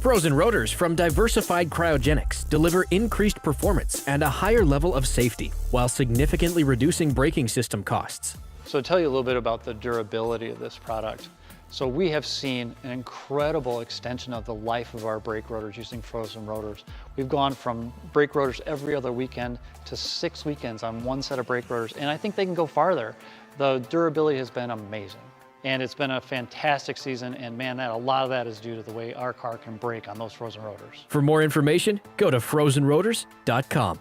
Frozen rotors from Diversified Cryogenics deliver increased performance and a higher level of safety while significantly reducing braking system costs. So to tell you a little bit about the durability of this product. So we have seen an incredible extension of the life of our brake rotors using frozen rotors. We've gone from brake rotors every other weekend to 6 weekends on one set of brake rotors, and I think they can go farther. The durability has been amazing, and it's been a fantastic season, and man, a lot of that is due to the way our car can brake on those frozen rotors. For more information, go to frozenrotors.com.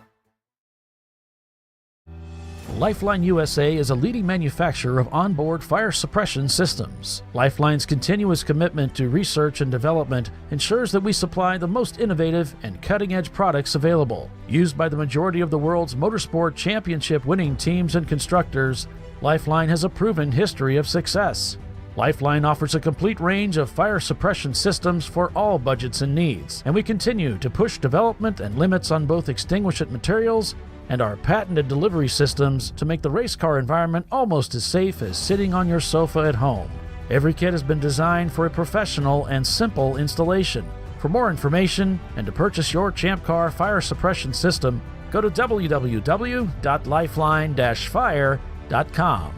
Lifeline USA is a leading manufacturer of onboard fire suppression systems. Lifeline's continuous commitment to research and development ensures that we supply the most innovative and cutting-edge products available. Used by the majority of the world's motorsport championship-winning teams and constructors, Lifeline has a proven history of success. Lifeline offers a complete range of fire suppression systems for all budgets and needs, and we continue to push development and limits on both extinguishant materials and our patented delivery systems to make the race car environment almost as safe as sitting on your sofa at home. Every kit has been designed for a professional and simple installation. For more information and to purchase your ChampCar fire suppression system, go to www.lifeline-fire.com.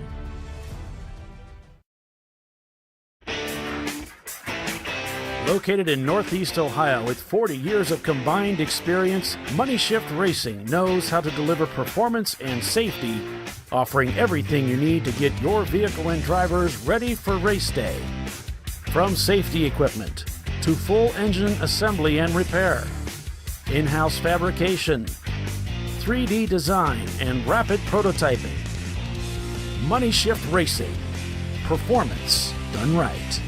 Located in Northeast Ohio with 40 years of combined experience, Money Shift Racing knows how to deliver performance and safety, offering everything you need to get your vehicle and drivers ready for race day. From safety equipment to full engine assembly and repair, in-house fabrication, 3D design, and rapid prototyping. Money Shift Racing. Performance done right.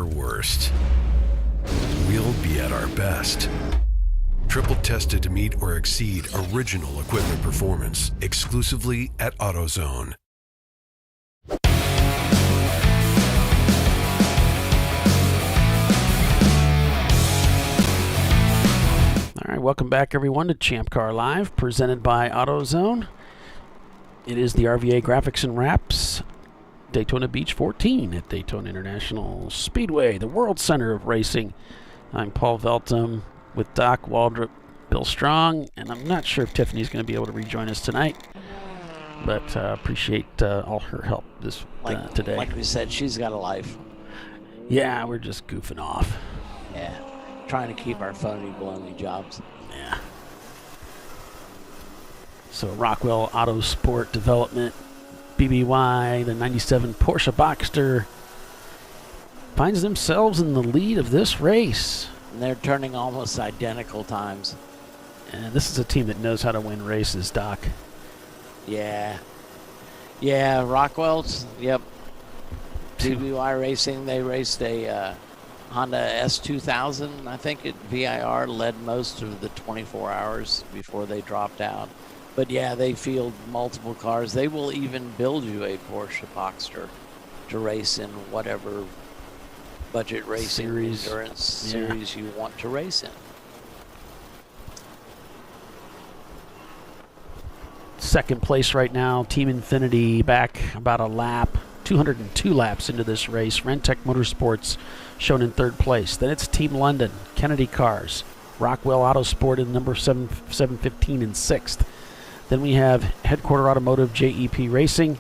our worst. We'll be at our best. Triple tested to meet or exceed original equipment performance exclusively at AutoZone. All right, welcome back, everyone, to ChampCar.Live, presented by AutoZone. It is the RVA Graphics and Wraps Daytona Beach 14 at Daytona International Speedway, the world center of racing. I'm Paul Veltum with Doc Waldrop, Bill Strong, and I'm not sure if Tiffany's going to be able to rejoin us tonight, but appreciate all her help today. Like we said, she's got a life. Yeah, we're just goofing off. Yeah, trying to keep our phony baloney jobs. Yeah. So Rockwell Auto Sport Development, BBY, the 97 Porsche Boxster, finds themselves in the lead of this race. And they're turning almost identical times. And this is a team that knows how to win races, Doc. Yeah. Yeah, Rockwell's, yep. BBY Racing, they raced a Honda S2000, I think, at VIR, led most of the 24 hours before they dropped out. But yeah, they field multiple cars. They will even build you a Porsche Boxster to race in whatever budget racing endurance series you want to race in. Second place right now, Team Infinity back about a lap, 202 laps into this race. Rentec Motorsports shown in third place. Then it's Team London, Kennedy Cars, Rockwell Autosport in number 715 in sixth. Then we have Headquarter Automotive, JEP Racing,